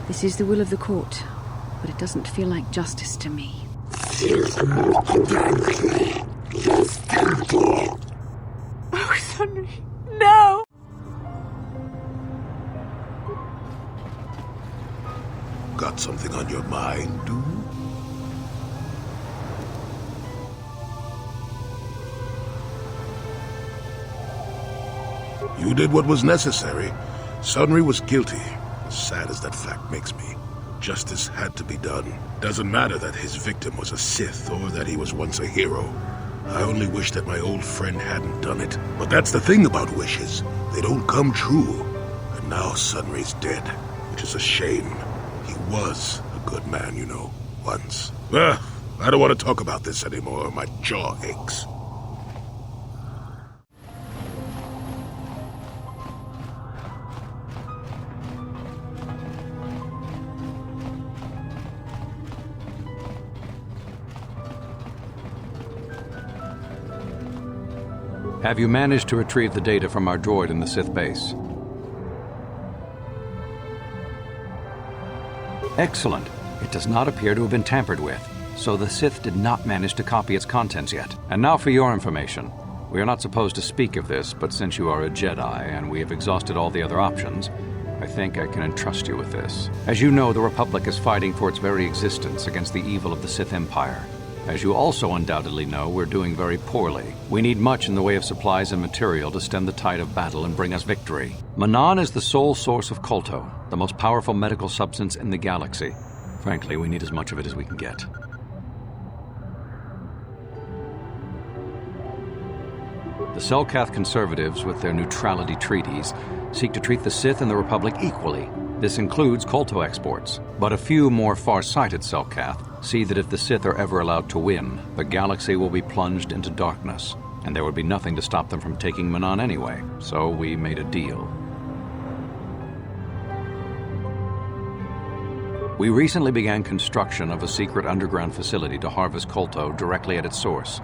Speaker 1: This is the will of the court, but it doesn't feel like justice to me.
Speaker 17: Oh, Sunry, no!
Speaker 7: Got something on your mind, dude? You did what was necessary. Sunry was guilty. As sad as that fact makes me. Justice had to be done. Doesn't matter that his victim was a Sith or that he was once a hero. I only wish that my old friend hadn't done it. But that's the thing about wishes. They don't come true. And now Sunry's dead, which is a shame. He was a good man, you know, once. I don't want to talk about this anymore. My jaw aches.
Speaker 19: Have you managed to retrieve the data from our droid in the Sith base? Excellent. It does not appear to have been tampered with, so the Sith did not manage to copy its contents yet. And now for your information. We are not supposed to speak of this, but since you are a Jedi and we have exhausted all the other options, I think I can entrust you with this. As you know, the Republic is fighting for its very existence against the evil of the Sith Empire. As you also undoubtedly know, we're doing very poorly. We need much in the way of supplies and material to stem the tide of battle and bring us victory. Manan is the sole source of kolto, the most powerful medical substance in the galaxy. Frankly, we need as much of it as we can get. The Selkath conservatives, with their neutrality treaties, seek to treat the Sith and the Republic equally. This includes kolto exports. But a few more far-sighted Selkath see that if the Sith are ever allowed to win, the galaxy will be plunged into darkness, and there would be nothing to stop them from taking Manan anyway. So we made a deal. We recently began construction of a secret underground facility to harvest kolto directly at its source.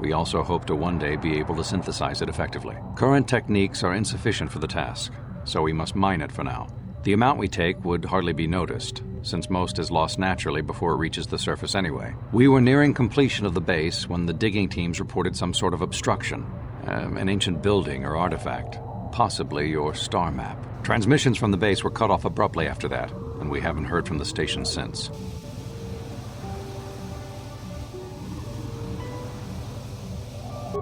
Speaker 19: We also hope to one day be able to synthesize it effectively. Current techniques are insufficient for the task, so we must mine it for now. The amount we take would hardly be noticed, since most is lost naturally before it reaches the surface anyway. We were nearing completion of the base when the digging teams reported some sort of obstruction, an ancient building or artifact, possibly your star map. Transmissions from the base were cut off abruptly after that, and we haven't heard from the station since.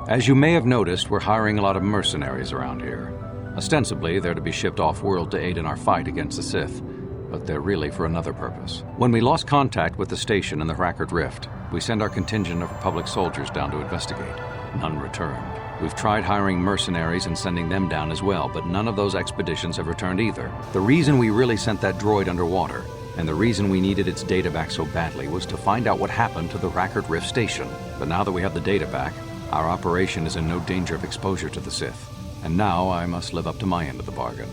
Speaker 19: As you may have noticed, we're hiring a lot of mercenaries around here. Ostensibly, they're to be shipped off-world to aid in our fight against the Sith, but they're really for another purpose. When we lost contact with the station in the Hrackard Rift, we sent our contingent of Republic soldiers down to investigate. None returned. We've tried hiring mercenaries and sending them down as well, but none of those expeditions have returned either. The reason we really sent that droid underwater, and the reason we needed its data back so badly, was to find out what happened to the Hrackard Rift station. But now that we have the data back, our operation is in no danger of exposure to the Sith. And now I must live up to my end of the bargain.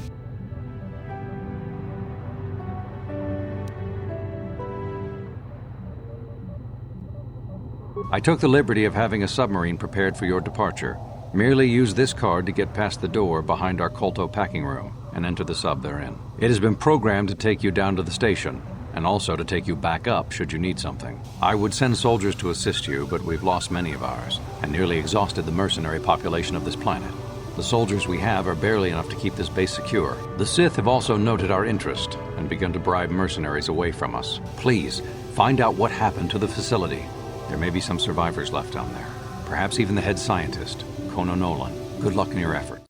Speaker 19: I took the liberty of having a submarine prepared for your departure. Merely use this card to get past the door behind our kolto packing room and enter the sub therein. It has been programmed to take you down to the station, and also to take you back up should you need something. I would send soldiers to assist you, but we've lost many of ours, and nearly exhausted the mercenary population of this planet. The soldiers we have are barely enough to keep this base secure. The Sith have also noted our interest and begun to bribe mercenaries away from us. Please, find out what happened to the facility. There may be some survivors left down there. Perhaps even the head scientist, Kono Nolan. Good luck in your effort.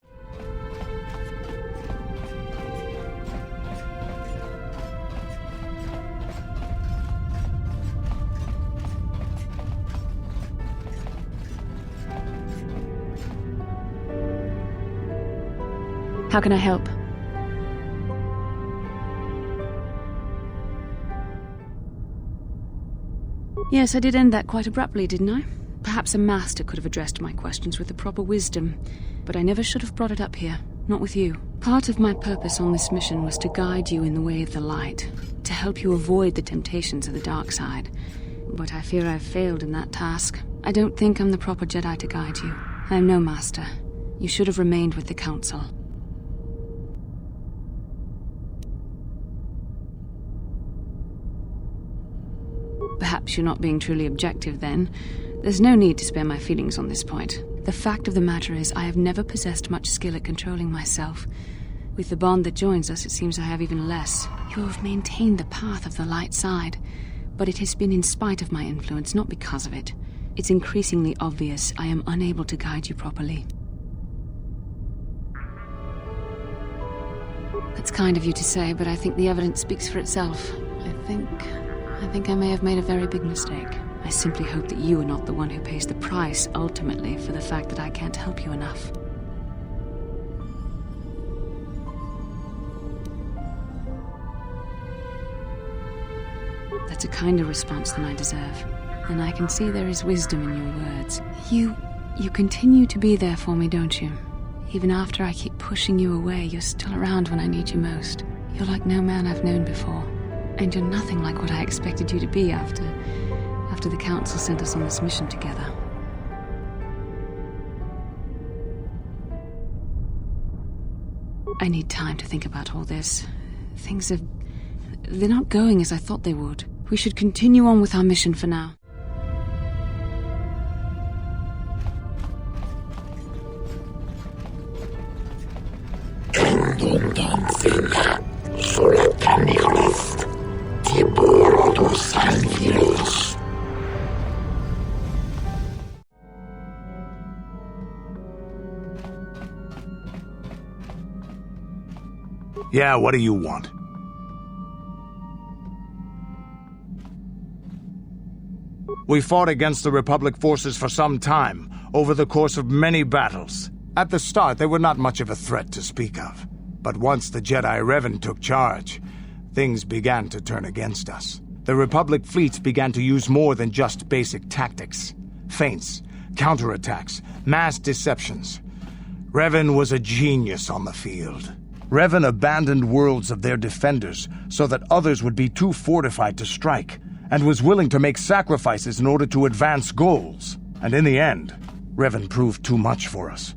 Speaker 1: How can I help? Yes, I did end that quite abruptly, didn't I? Perhaps a master could have addressed my questions with the proper wisdom, but I never should have brought it up here, not with you. Part of my purpose on this mission was to guide you in the way of the light, to help you avoid the temptations of the dark side. But I fear I've failed in that task. I don't think I'm the proper Jedi to guide you. I'm no master. You should have remained with the Council. Perhaps you're not being truly objective, then. There's no need to spare my feelings on this point. The fact of the matter is, I have never possessed much skill at controlling myself. With the bond that joins us, it seems I have even less. You have maintained the path of the light side, but it has been in spite of my influence, not because of it. It's increasingly obvious I am unable to guide you properly. That's kind of you to say, but I think the evidence speaks for itself. I think I may have made a very big mistake. I simply hope that you are not the one who pays the price, ultimately, for the fact that I can't help you enough. That's a kinder response than I deserve, and I can see there is wisdom in your words. You continue to be there for me, don't you? Even after I keep pushing you away, you're still around when I need you most. You're like no man I've known before. And you're nothing like what I expected you to be after the Council sent us on this mission together. I need time to think about all this. They're not going as I thought they would. We should continue on with our mission for now.
Speaker 11: Yeah, what do you want? We fought against the Republic forces for some time, over the course of many battles. At the start, they were not much of a threat to speak of. But once the Jedi Revan took charge, things began to turn against us. The Republic fleets began to use more than just basic tactics. Feints, counterattacks, mass deceptions. Revan was a genius on the field. Revan abandoned worlds of their defenders so that others would be too fortified to strike, and was willing to make sacrifices in order to advance goals. And in the end, Revan proved too much for us.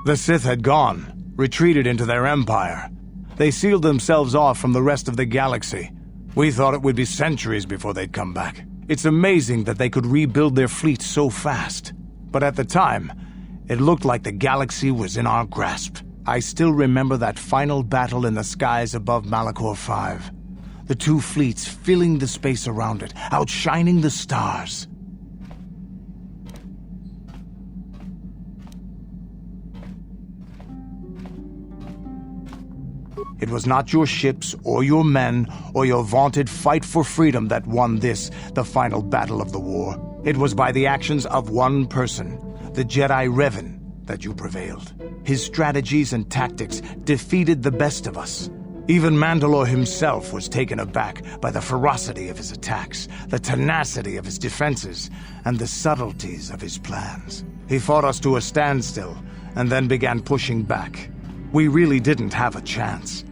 Speaker 11: The Sith had gone, retreated into their empire. They sealed themselves off from the rest of the galaxy. We thought it would be centuries before they'd come back. It's amazing that they could rebuild their fleet so fast. But at the time, it looked like the galaxy was in our grasp. I still remember that final battle in the skies above Malachor 5. The two fleets filling the space around it, outshining the stars. It was not your ships, or your men, or your vaunted fight for freedom that won this, the final battle of the war. It was by the actions of one person, the Jedi Revan, that you prevailed. His strategies and tactics defeated the best of us. Even Mandalore himself was taken aback by the ferocity of his attacks, the tenacity of his defenses, and the subtleties of his plans. He fought us to a standstill, and then began pushing back. We really didn't have a chance.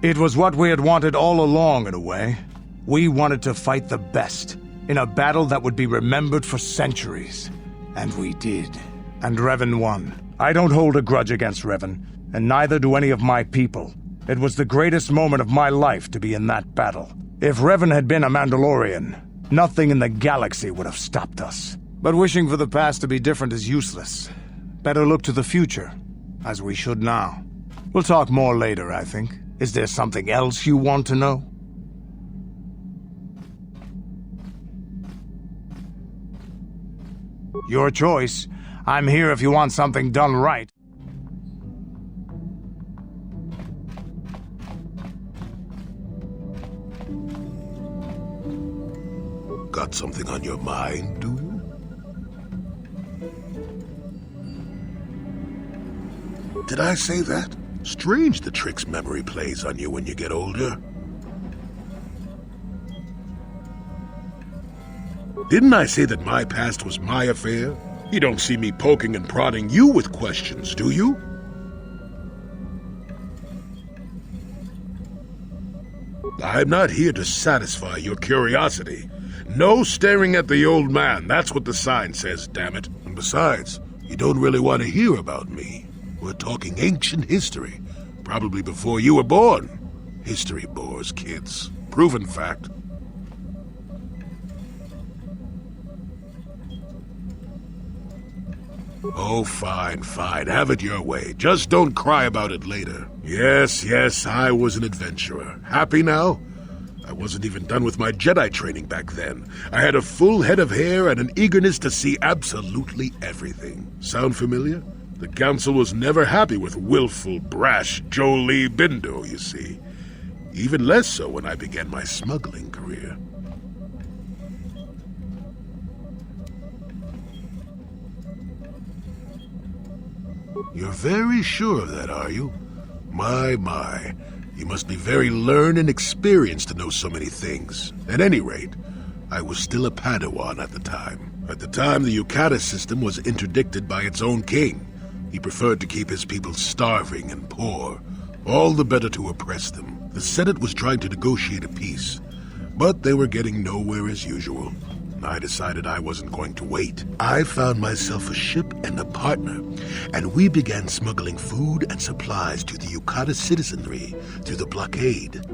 Speaker 11: It was what we had wanted all along, in a way. We wanted to fight the best, in a battle that would be remembered for centuries. And we did. And Revan won. I don't hold a grudge against Revan, and neither do any of my people. It was the greatest moment of my life to be in that battle. If Revan had been a Mandalorian, nothing in the galaxy would have stopped us. But wishing for the past to be different is useless. Better look to the future, as we should now. We'll talk more later, I think. Is there something else you want to know? Your choice. I'm here if you want something done right.
Speaker 7: Got something on your mind, do you? Did I say that? Strange the tricks memory plays on you when you get older. Didn't I say that my past was my affair? You don't see me poking and prodding you with questions, do you? I'm not here to satisfy your curiosity. No staring at the old man, that's what the sign says, damn it. And besides, you don't really want to hear about me. We're talking ancient history, probably before you were born. History bores kids. Proven fact. Oh, fine, fine. Have it your way. Just don't cry about it later. Yes, I was an adventurer. Happy now? I wasn't even done with my Jedi training back then. I had a full head of hair and an eagerness to see absolutely everything. Sound familiar? The Council was never happy with willful, brash Jolee Bindo, you see. Even less so when I began my smuggling career. You're very sure of that, are you? My. You must be very learned and experienced to know so many things. At any rate, I was still a Padawan at the time. At the time, the Yukata system was interdicted by its own king. He preferred to keep his people starving and poor, all the better to oppress them. The Senate was trying to negotiate a peace, but they were getting nowhere as usual. I decided I wasn't going to wait. I found myself a ship and a partner, and we began smuggling food and supplies to the Yukata citizenry through the blockade.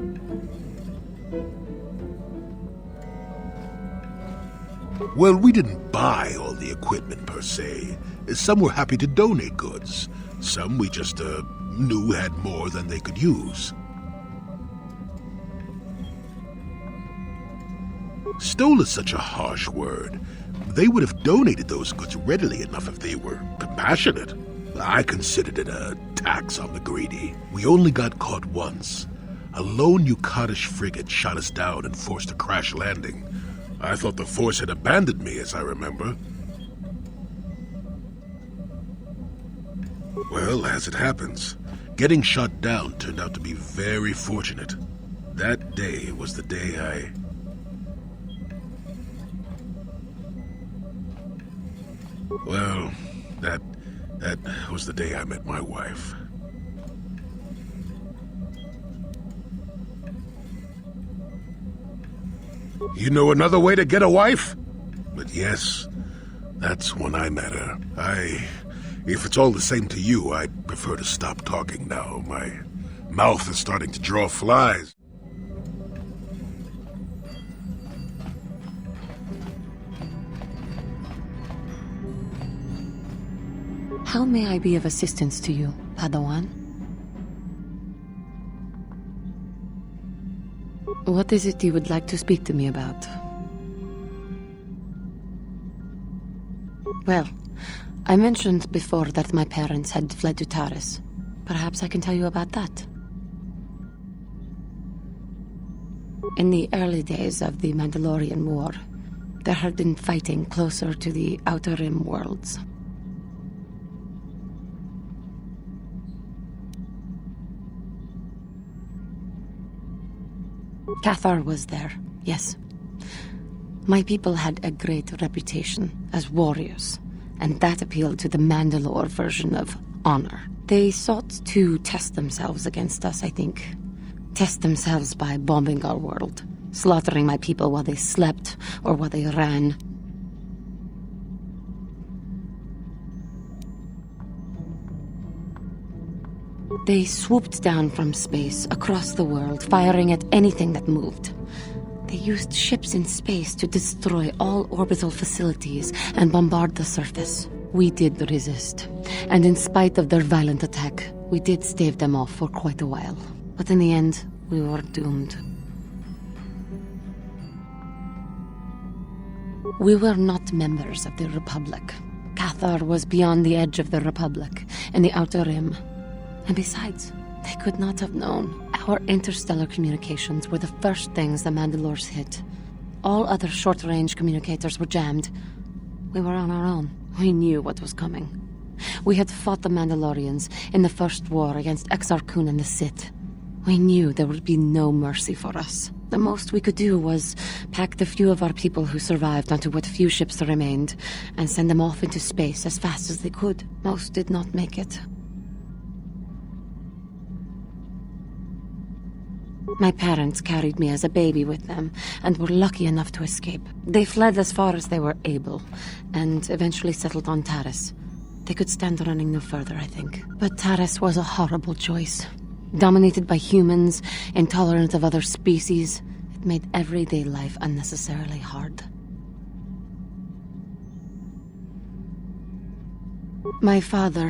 Speaker 7: Well, we didn't buy all the equipment per se. Some were happy to donate goods. Some we just knew had more than they could use. Stole is such a harsh word. They would have donated those goods readily enough if they were compassionate. I considered it a tax on the greedy. We only got caught once. A lone Yukatish frigate shot us down and forced a crash landing. I thought the Force had abandoned me, as I remember. Well, as it happens, getting shot down turned out to be very fortunate. That day was the day I... Well, that was the day I met my wife. You know another way to get a wife? But yes, that's when I met her. If it's all the same to you, I'd prefer to stop talking now. My mouth is starting to draw flies.
Speaker 1: How may I be of assistance to you, Padawan? What is it you would like to speak to me about? Well, I mentioned before that my parents had fled to Taris. Perhaps I can tell you about that. In the early days of the Mandalorian War, there had been fighting closer to the Outer Rim worlds. Kotor was there, yes. My people had a great reputation as warriors, and that appealed to the Mandalore version of honor. They sought to test themselves against us, I think. Test themselves by bombing our world, slaughtering my people while they slept or while they ran. They swooped down from space, across the world, firing at anything that moved. They used ships in space to destroy all orbital facilities and bombard the surface. We did resist, and in spite of their violent attack, we did stave them off for quite a while. But in the end, we were doomed. We were not members of the Republic. Kotor was beyond the edge of the Republic, in the Outer Rim. And besides, they could not have known. Our interstellar communications were the first things the Mandalores hit. All other short-range communicators were jammed. We were on our own. We knew what was coming. We had fought the Mandalorians in the first war against Exar Kun and the Sith. We knew there would be no mercy for us. The most we could do was pack the few of our people who survived onto what few ships remained and send them off into space as fast as they could. Most did not make it. My parents carried me as a baby with them, and were lucky enough to escape. They fled as far as they were able, and eventually settled on Taris. They could stand running no further, I think. But Taris was a horrible choice. Dominated by humans, intolerant of other species, it made everyday life unnecessarily hard. My father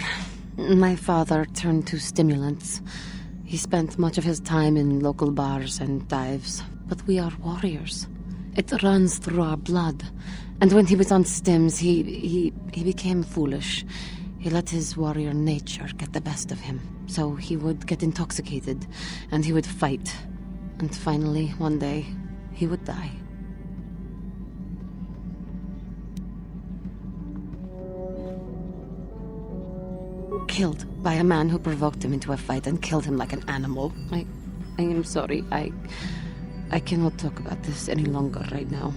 Speaker 1: turned to stimulants. He spent much of his time in local bars and dives. But we are warriors. It runs through our blood. And when he was on stims, he became foolish. He let his warrior nature get the best of him. So he would get intoxicated, and he would fight. And finally, one day, he would die. Killed by a man who provoked him into a fight and killed him like an animal. I am sorry. I cannot talk about this any longer right now.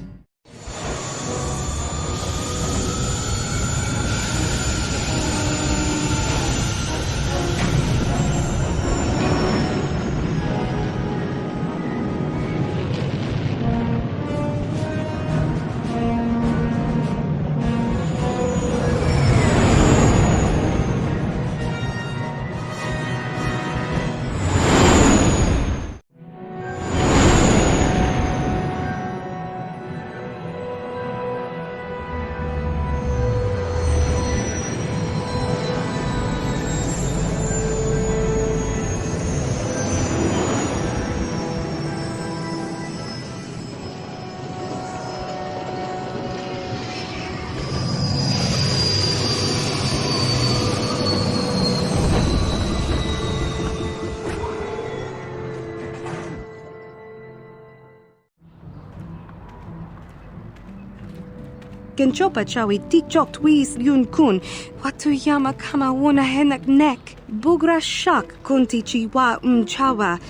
Speaker 18: Genchopa chawi tikchok twis yun kun. Watu yama kama wona henak nek. Bugra shak kunti chiwa chawa.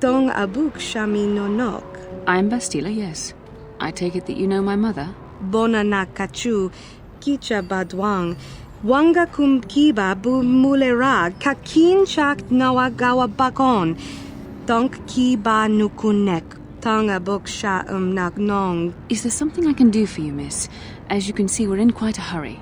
Speaker 18: Dong abuk shami nonok.
Speaker 1: I'm Bastila, yes. I take it that you know my mother?
Speaker 18: Bona na kachu. Kicha badwang. Wanga kum kiba bu mulera. Kakin chak nawagawa bakon. Donk kiba nukunek. Tonga boksha nagnong.
Speaker 1: Is there something I can do for you, miss? As you can see, we're in quite a hurry.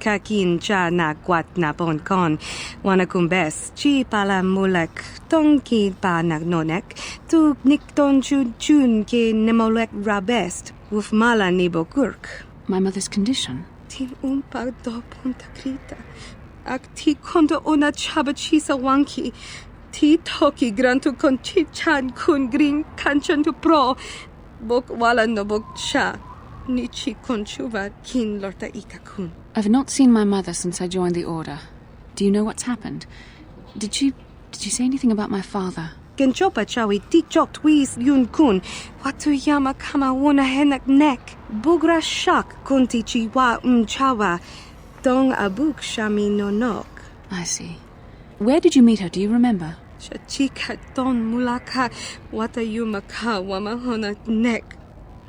Speaker 18: Kakin cha na kwat na bon kon. Wanakumbes. Chi pala mulek. Tong ki pa nagnonek. Tu nikton chun ke nemolek rabest. Wuf mala nibokurk.
Speaker 1: My mother's condition?
Speaker 18: Tin umpa do punta krita. Ak ti konto ona chabachisa wanki. Ti toki grantu kon chichan kun green kanchan tu pro. Bok wala no bok cha. Nichi konchuva kin lorta ikakun.
Speaker 1: I've not seen my mother since I joined the Order. Do you know what's happened? Did she say anything about my father?
Speaker 18: Genchopa chawi tikchok twis yun kun. Watu yama kama wona henak nek. Bugra shak kunti chiwa chawa. Dong abuk shami nonok.
Speaker 1: I see. Where did you meet her, do you remember?
Speaker 18: Chika don mulaka wata yumaka wamahona nek.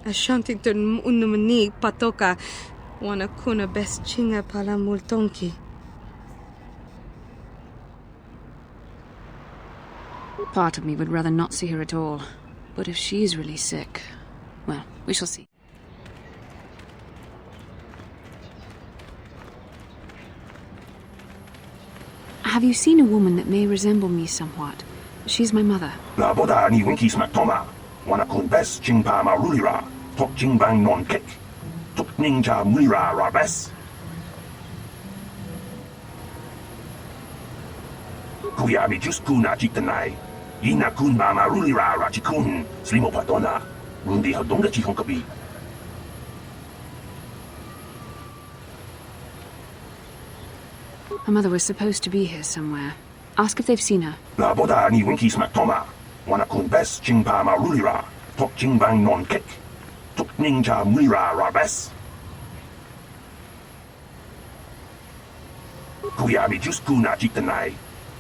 Speaker 18: Ashantington unumani patoka. Wana kuna best chinga pala multonki.
Speaker 1: Part of me would rather not see her at all. But if she is really sick, well, we shall see. Have you seen a woman that may resemble me somewhat? She's my mother.
Speaker 20: La boda ni winki smaktoma. Wana kun best chingpa marulira. Tok chingbang non kek. Tok ninja mulira rabes. Kuyabi just kuna chitanai. Ina kun ba marulira rachikun. Slimo patona. Rundi hadonga chihonkabi.
Speaker 1: My mother was supposed to be here somewhere. Ask if they've seen her.
Speaker 20: La boda ni winki smaktoma. Wana kun best chingpa marulira. Tok chingbang non kek. Tok ninja mulira rabes. Kuyabi just kuna chitanai.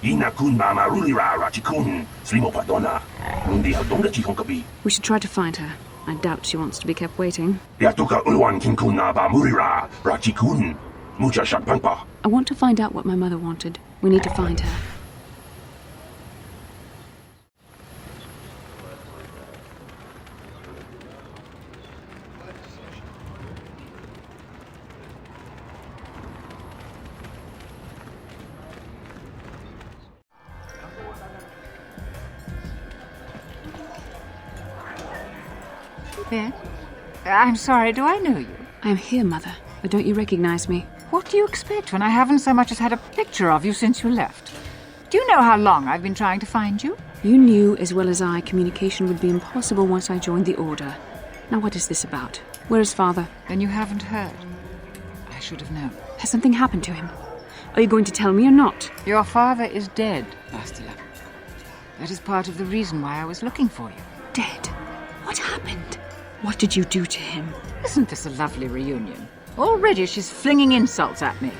Speaker 20: Ina kun ba marulira rachikun. Slimo patona. Rundi hadonga chihonkabi.
Speaker 1: We should try to find her. I doubt she wants to be kept waiting.
Speaker 20: Yatuka ulwan kinkuna ba mulira rachikun. Mucha shakpangpa.
Speaker 1: I want to find out what my mother wanted. We need to find her.
Speaker 17: Ben? I'm sorry, do I know you?
Speaker 1: I am here, Mother. But don't you recognize me?
Speaker 17: What do you expect when I haven't so much as had a picture of you since you left? Do you know how long I've been trying to find you?
Speaker 1: You knew as well as I communication would be impossible once I joined the Order. Now what is this about? Where is Father?
Speaker 17: Then you haven't heard. I should have known.
Speaker 1: Has something happened to him? Are you going to tell me or not?
Speaker 17: Your father is dead, Bastila. That is part of the reason why I was looking for you.
Speaker 1: Dead? What happened? What did you do to him?
Speaker 17: Isn't this a lovely reunion? Already she's flinging insults at me.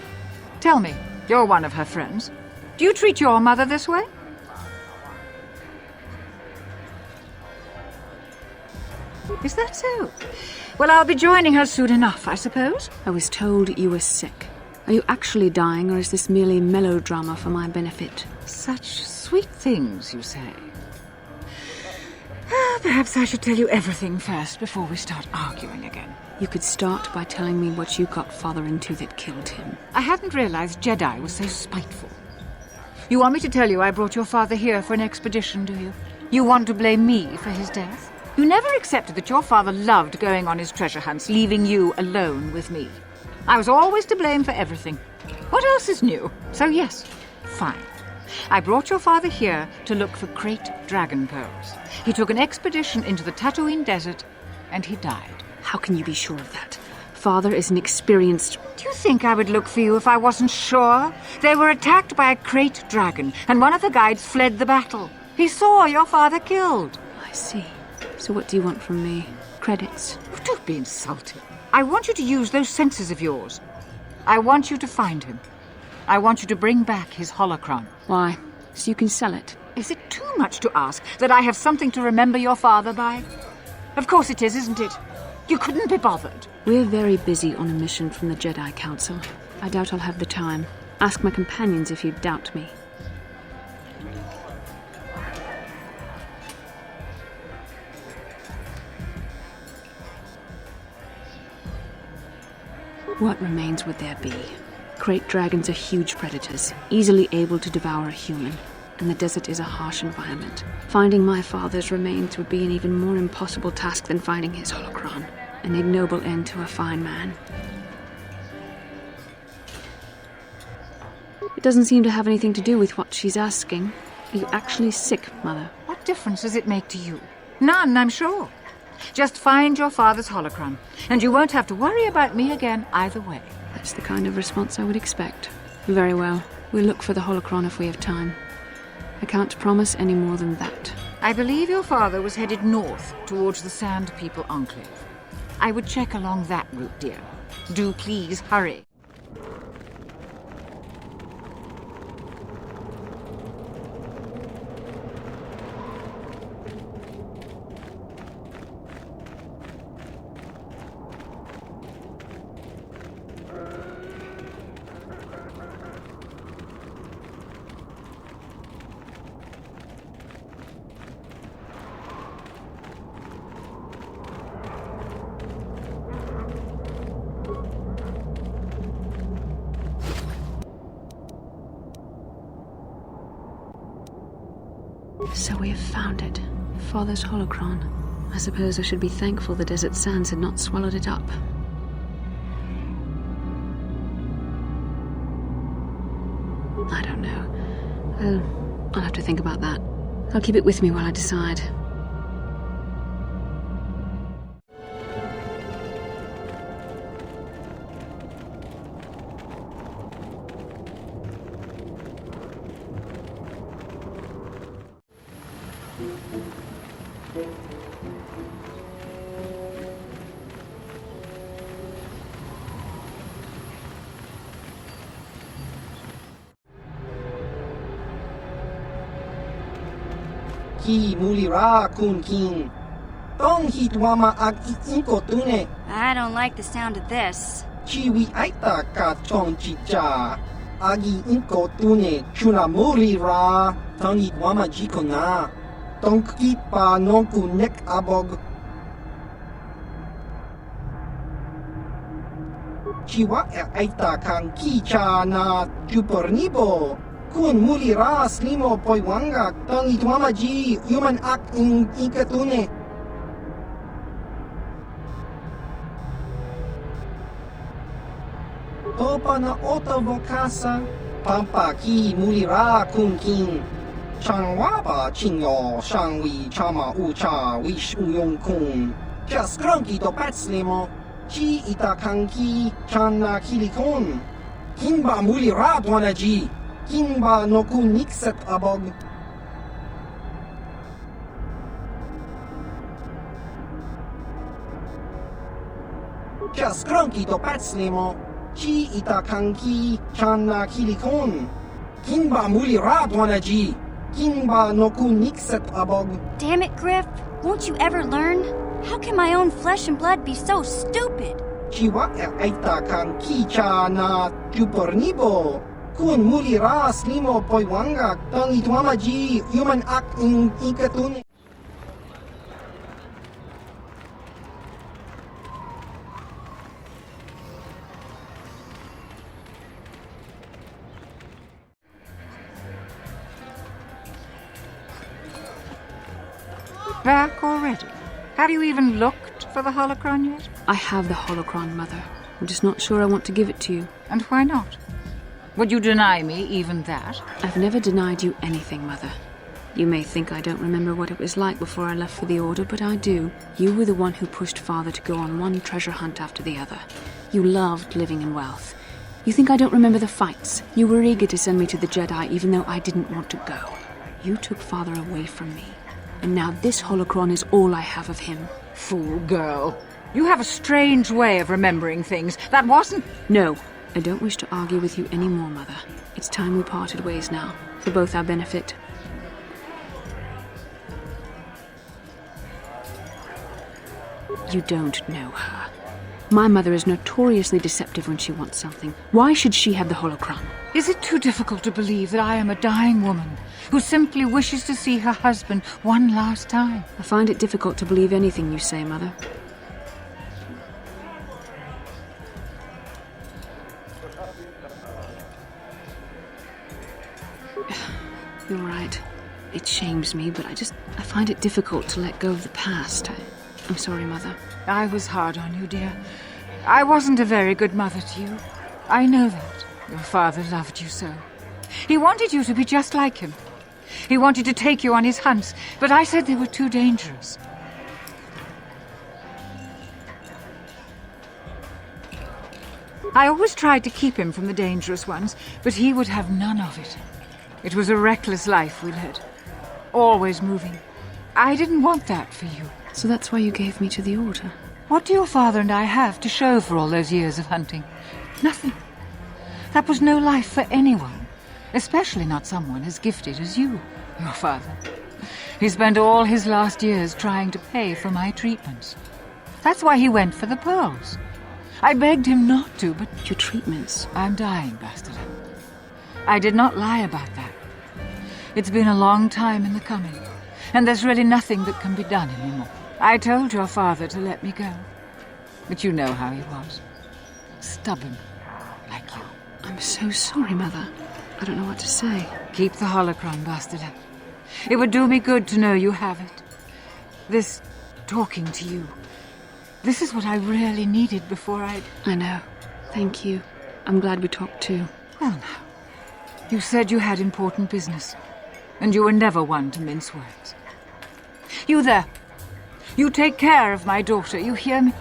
Speaker 17: Tell me, you're one of her friends. Do you treat your mother this way? Is that so? Well, I'll be joining her soon enough, I suppose.
Speaker 1: I was told you were sick. Are you actually dying, or is this merely melodrama for my benefit?
Speaker 17: Such sweet things, you say. Perhaps I should tell you everything first before we start arguing again.
Speaker 1: You could start by telling me what you got Father into that killed him.
Speaker 17: I hadn't realized Jedi was so spiteful. You want me to tell you I brought your father here for an expedition, do you? You want to blame me for his death? You never accepted that your father loved going on his treasure hunts, leaving you alone with me. I was always to blame for everything. What else is new? So yes, fine. I brought your father here to look for great dragon pearls. He took an expedition into the Tatooine desert, and he died.
Speaker 1: How can you be sure of that? Father is an experienced...
Speaker 17: Do you think I would look for you if I wasn't sure? They were attacked by a great dragon, and one of the guides fled the battle. He saw your father killed.
Speaker 1: I see. So what do you want from me? Credits?
Speaker 17: Oh, don't be insulting. I want you to use those senses of yours. I want you to find him. I want you to bring back his holocron.
Speaker 1: Why? So you can sell it?
Speaker 17: Is it too much to ask that I have something to remember your father by? Of course it is, isn't it? You couldn't be bothered.
Speaker 1: We're very busy on a mission from the Jedi Council. I doubt I'll have the time. Ask my companions if you doubt me. What remains would there be? Great dragons are huge predators, easily able to devour a human, and the desert is a harsh environment. Finding my father's remains would be an even more impossible task than finding his holocron, an ignoble end to a fine man. It doesn't seem to have anything to do with what she's asking. Are you actually sick, Mother?
Speaker 17: What difference does it make to you? None, I'm sure. Just find your father's holocron, and you won't have to worry about me again either way.
Speaker 1: That's the kind of response I would expect. Very well. We'll look for the holocron if we have time. I can't promise any more than that.
Speaker 17: I believe your father was headed north towards the Sand People Enclave. I would check along that route, dear. Do please hurry.
Speaker 1: So we have found it. Father's holocron. I suppose I should be thankful the desert sands had not swallowed it up. I don't know. I'll have to think about that. I'll keep it with me while I decide.
Speaker 9: Ki mulira kun king. Tong hitwama ag iinko tune.
Speaker 8: I don't like the sound of this.
Speaker 9: Chiwi aita ka chong chicha. Agi inko tune chuna mulira. Tong hitwama jikona. Tong kipa nonku nek abog. Chiwa aita kang kicha na jupornibo. Kun mulira slimo poiwanga tong itwama ji human act in ikatune. Topa na oto vokasa pampa ki mulira kun king. Changwaba chinyo shangwi chama ucha wish uyong kun. Just cronky to pat slimo. Chi itakanki chana kilikon. Kimba mulira dwana ji. Kimba no ku nikset abog. Just cronky to pat slimo. Chi itakanki chana kilikon. Kimba mulira dwana ji. Kimba no ku nikset abog.
Speaker 8: Damn it, Griff. Won't you ever learn? How can my own flesh and blood be so stupid?
Speaker 9: Chiwa itakanki chana jupornibo. Kun mulira slimo poiwanga tong itwama ji human act in ikatune.
Speaker 17: Back already? Have you even looked for the holocron yet?
Speaker 1: I have the holocron, Mother. I'm just not sure I want to give it to you.
Speaker 17: And why not? Would you deny me even that?
Speaker 1: I've never denied you anything, Mother. You may think I don't remember what it was like before I left for the Order, but I do. You were the one who pushed Father to go on one treasure hunt after the other. You loved living in wealth. You think I don't remember the fights? You were eager to send me to the Jedi even though I didn't want to go. You took Father away from me. And now this holocron is all I have of him.
Speaker 17: Fool girl. You have a strange way of remembering things. That wasn't...
Speaker 1: No, I don't wish to argue with you anymore, Mother. It's time we parted ways now, for both our benefit. You don't know her. My mother is notoriously deceptive when she wants something. Why should she have the holocron?
Speaker 17: Is it too difficult to believe that I am a dying woman who simply wishes to see her husband one last time?
Speaker 1: I find it difficult to believe anything you say, Mother. You're right. It shames me, but I find it difficult to let go of the past. I'm sorry, Mother.
Speaker 17: I was hard on you, dear. I wasn't a very good mother to you. I know that. Your father loved you so. He wanted you to be just like him. He wanted to take you on his hunts, but I said they were too dangerous. I always tried to keep him from the dangerous ones, but he would have none of it. It was a reckless life we led. Always moving. I didn't want that for you.
Speaker 1: So that's why you gave me to the Order?
Speaker 17: What do your father and I have to show for all those years of hunting? Nothing. That was no life for anyone, especially not someone as gifted as you, your father. He spent all his last years trying to pay for my treatments. That's why he went for the pearls. I begged him not to, but...
Speaker 1: Your treatments?
Speaker 17: I'm dying, Bastila. I did not lie about that. It's been a long time in the coming, and there's really nothing that can be done anymore. I told your father to let me go, but you know how he was. Stubborn, like you.
Speaker 1: I'm so sorry, Mother. I don't know what to say.
Speaker 17: Keep the holocron, Bastila. It would do me good to know you have it. This talking to you. This is what I really needed before I'd...
Speaker 1: I know. Thank you. I'm glad we talked too.
Speaker 17: Well, now. You said you had important business, and you were never one to mince words. You there. You take care of my daughter, you hear me?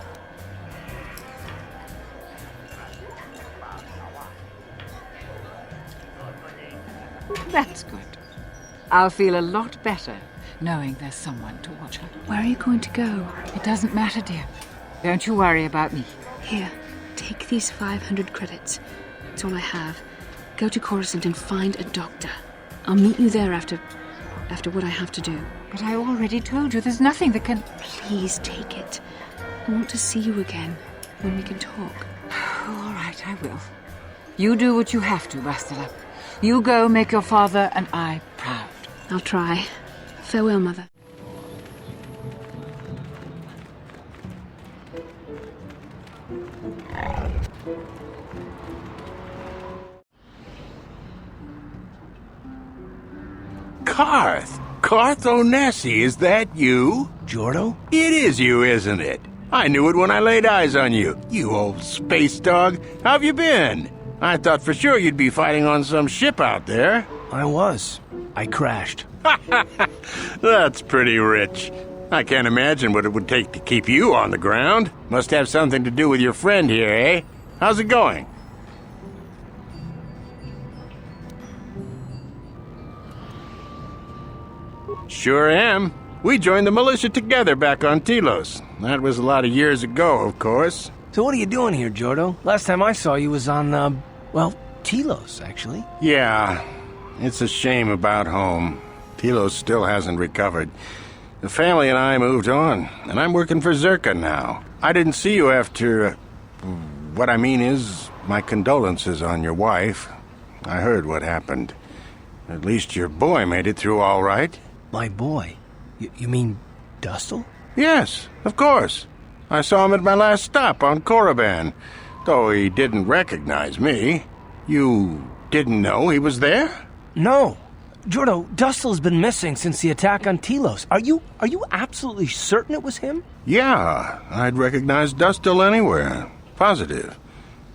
Speaker 17: That's good. I'll feel a lot better knowing there's someone to watch her.
Speaker 1: Where are you going to go?
Speaker 17: It doesn't matter, dear. Don't you worry about me.
Speaker 1: Here, take these 500 credits. It's all I have. Go to Coruscant and find a doctor. I'll meet you there after what I have to do.
Speaker 17: But I already told you there's nothing that can...
Speaker 1: Please take it. I want to see you again, when we can talk.
Speaker 17: All right, I will. You do what you have to, Bastila. You go make your father and I proud.
Speaker 1: I'll try. Farewell, Mother.
Speaker 3: Karth Onesi, is that you?
Speaker 6: Jordo?
Speaker 3: It is you, isn't it? I knew it when I laid eyes on you. You old space dog. How've you been? I thought for sure you'd be fighting on some ship out there.
Speaker 6: I was. I crashed.
Speaker 3: That's pretty rich. I can't imagine what it would take to keep you on the ground. Must have something to do with your friend here, eh? How's it going? Sure am. We joined the militia together back on Telos. That was a lot of years ago, of course.
Speaker 6: So what are you doing here, Jordo? Last time I saw you was on, Telos, actually.
Speaker 3: Yeah, it's a shame about home. Telos still hasn't recovered. The family and I moved on, and I'm working for Zerka now. I didn't see you after... what I mean is, my condolences on your wife. I heard what happened. At least your boy made it through all right.
Speaker 6: My boy? You mean Dustle?
Speaker 3: Yes, of course. I saw him at my last stop on Korriban, though he didn't recognize me. You didn't know he was there?
Speaker 6: No. Jordo, Dustle's been missing since the attack on Telos. Are you absolutely certain it was him?
Speaker 3: Yeah, I'd recognize Dustle anywhere. Positive.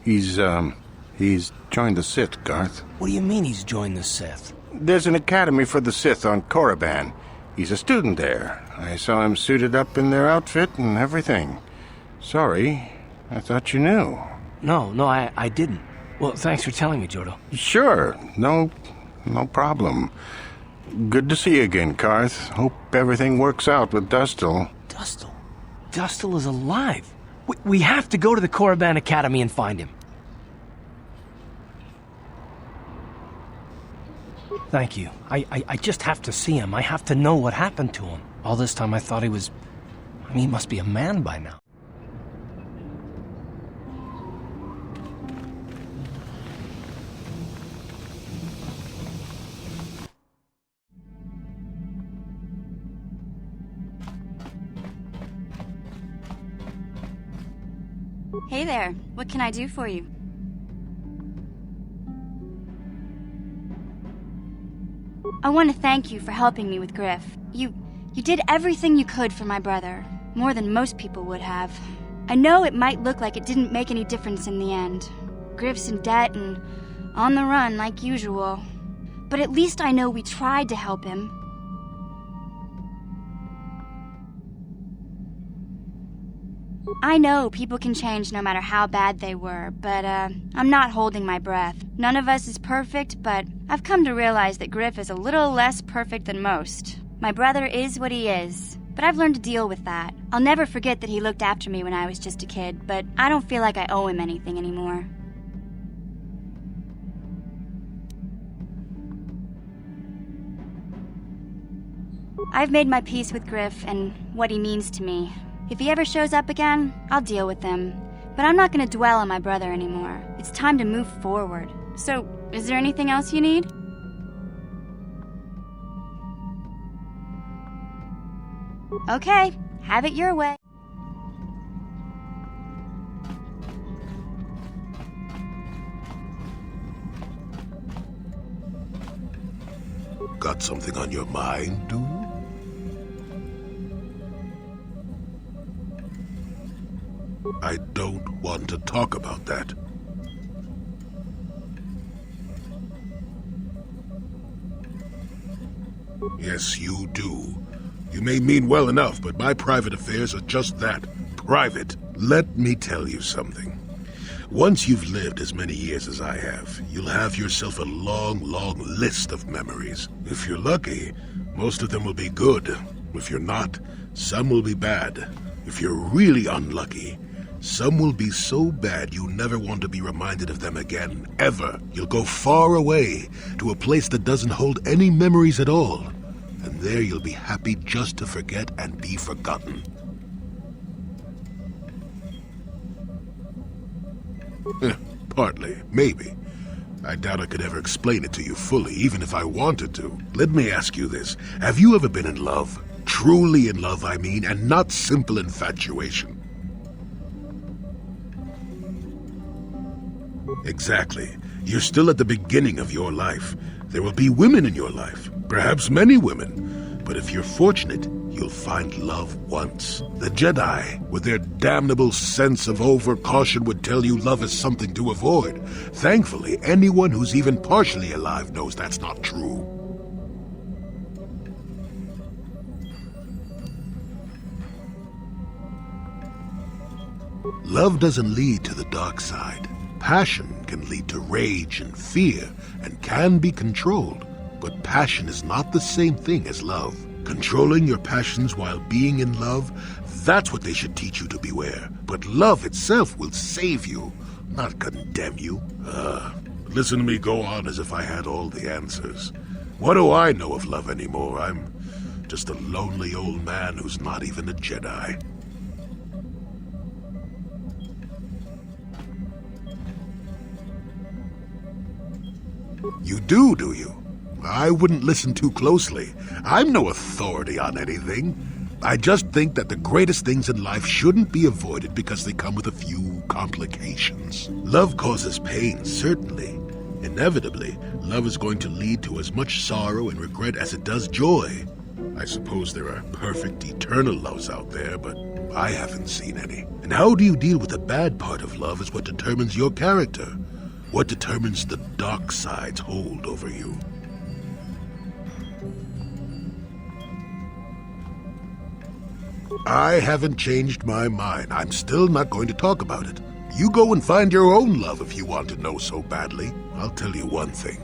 Speaker 3: He's joined the Sith, Garth.
Speaker 6: What do you mean he's joined the Sith?
Speaker 3: There's an academy for the Sith on Korriban. He's a student there. I saw him suited up in their outfit and everything. Sorry, I thought you knew.
Speaker 6: No, I didn't. Well, thanks for telling me, Jordo.
Speaker 3: Sure, no problem. Good to see you again, Karth. Hope everything works out with Dustil.
Speaker 13: Dustil? Dustil is alive. We have to go to the Korriban Academy and find him. Thank you. I just have to see him. I have to know what happened to him. All this time I thought he was... I mean, he must be a man by now.
Speaker 8: Hey there, what can I do for you? I want to thank you for helping me with Griff. You did everything you could for my brother, more than most people would have. I know it might look like it didn't make any difference in the end. Griff's in debt and on the run like usual. But at least I know we tried to help him. I know people can change no matter how bad they were, but I'm not holding my breath. None of us is perfect, but I've come to realize that Griff is a little less perfect than most. My brother is what he is, but I've learned to deal with that. I'll never forget that he looked after me when I was just a kid, but I don't feel like I owe him anything anymore. I've made my peace with Griff and what he means to me. If he ever shows up again, I'll deal with him. But I'm not going to dwell on my brother anymore. It's time to move forward. So, is there anything else you need? Okay, have it your way.
Speaker 7: Got something on your mind, do you? I don't want to talk about that. Yes, you do. You may mean well enough, but my private affairs are just that, private. Let me tell you something. Once you've lived as many years as I have, you'll have yourself a long, long list of memories. If you're lucky, most of them will be good. If you're not, some will be bad. If you're really unlucky, some will be so bad you never want to be reminded of them again, ever. You'll go far away, to a place that doesn't hold any memories at all. And there you'll be happy just to forget and be forgotten. Partly, maybe. I doubt I could ever explain it to you fully, even if I wanted to. Let me ask you this. Have you ever been in love? Truly in love, I mean, and not simple infatuation. Exactly. You're still at the beginning of your life. There will be women in your life, perhaps many women. But if you're fortunate, you'll find love once. The Jedi, with their damnable sense of over-caution, would tell you love is something to avoid. Thankfully, anyone who's even partially alive knows that's not true. Love doesn't lead to the dark side. Passion can lead to rage and fear, and can be controlled. But passion is not the same thing as love. Controlling your passions while being in love, that's what they should teach you to beware. But love itself will save you, not condemn you. Listen to me go on as if I had all the answers. What do I know of love anymore? I'm just a lonely old man who's not even a Jedi. You do you? I wouldn't listen too closely. I'm no authority on anything. I just think that the greatest things in life shouldn't be avoided because they come with a few complications. Love causes pain, certainly. Inevitably, love is going to lead to as much sorrow and regret as it does joy. I suppose there are perfect eternal loves out there, but I haven't seen any. And how do you deal with the bad part of love is what determines your character. What determines the dark side's hold over you. I haven't changed my mind. I'm still not going to talk about it. You go and find your own love if you want to know so badly. I'll tell you one thing.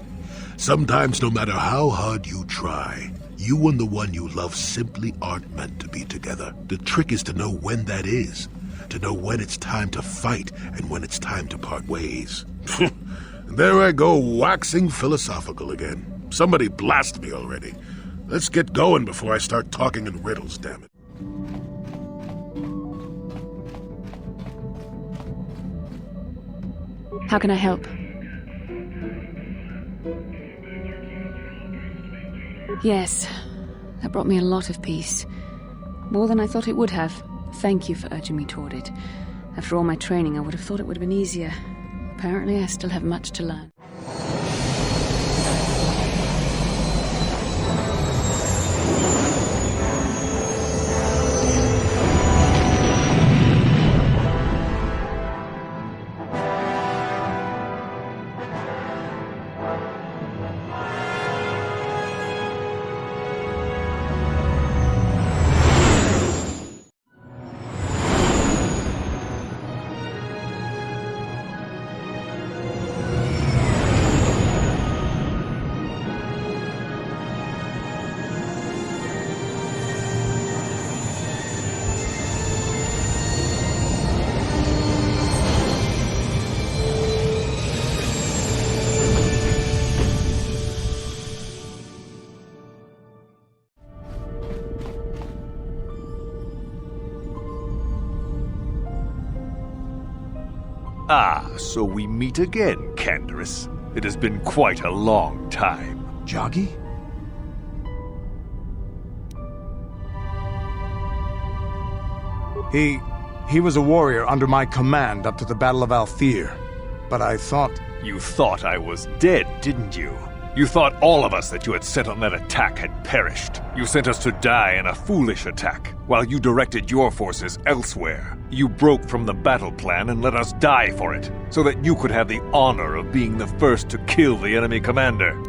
Speaker 7: Sometimes, no matter how hard you try, you and the one you love simply aren't meant to be together. The trick is to know when that is. To know when it's time to fight and when it's time to part ways. There I go, waxing philosophical again. Somebody blast me already. Let's get going before I start talking in riddles, damn it.
Speaker 1: How can I help? Yes, that brought me a lot of peace. More than I thought it would have. Thank you for urging me toward it. After all my training, I would have thought it would have been easier. Apparently, I still have much to learn.
Speaker 2: Ah, so we meet again, Candaris. It has been quite a long time.
Speaker 11: Joggy? He was a warrior under my command up to the Battle of Althir. But I thought...
Speaker 2: You thought I was dead, didn't you? You thought all of us that you had sent on that attack had perished. You sent us to die in a foolish attack, while you directed your forces elsewhere. You broke from the battle plan and let us die for it, so that you could have the honor of being the first to kill the enemy commander.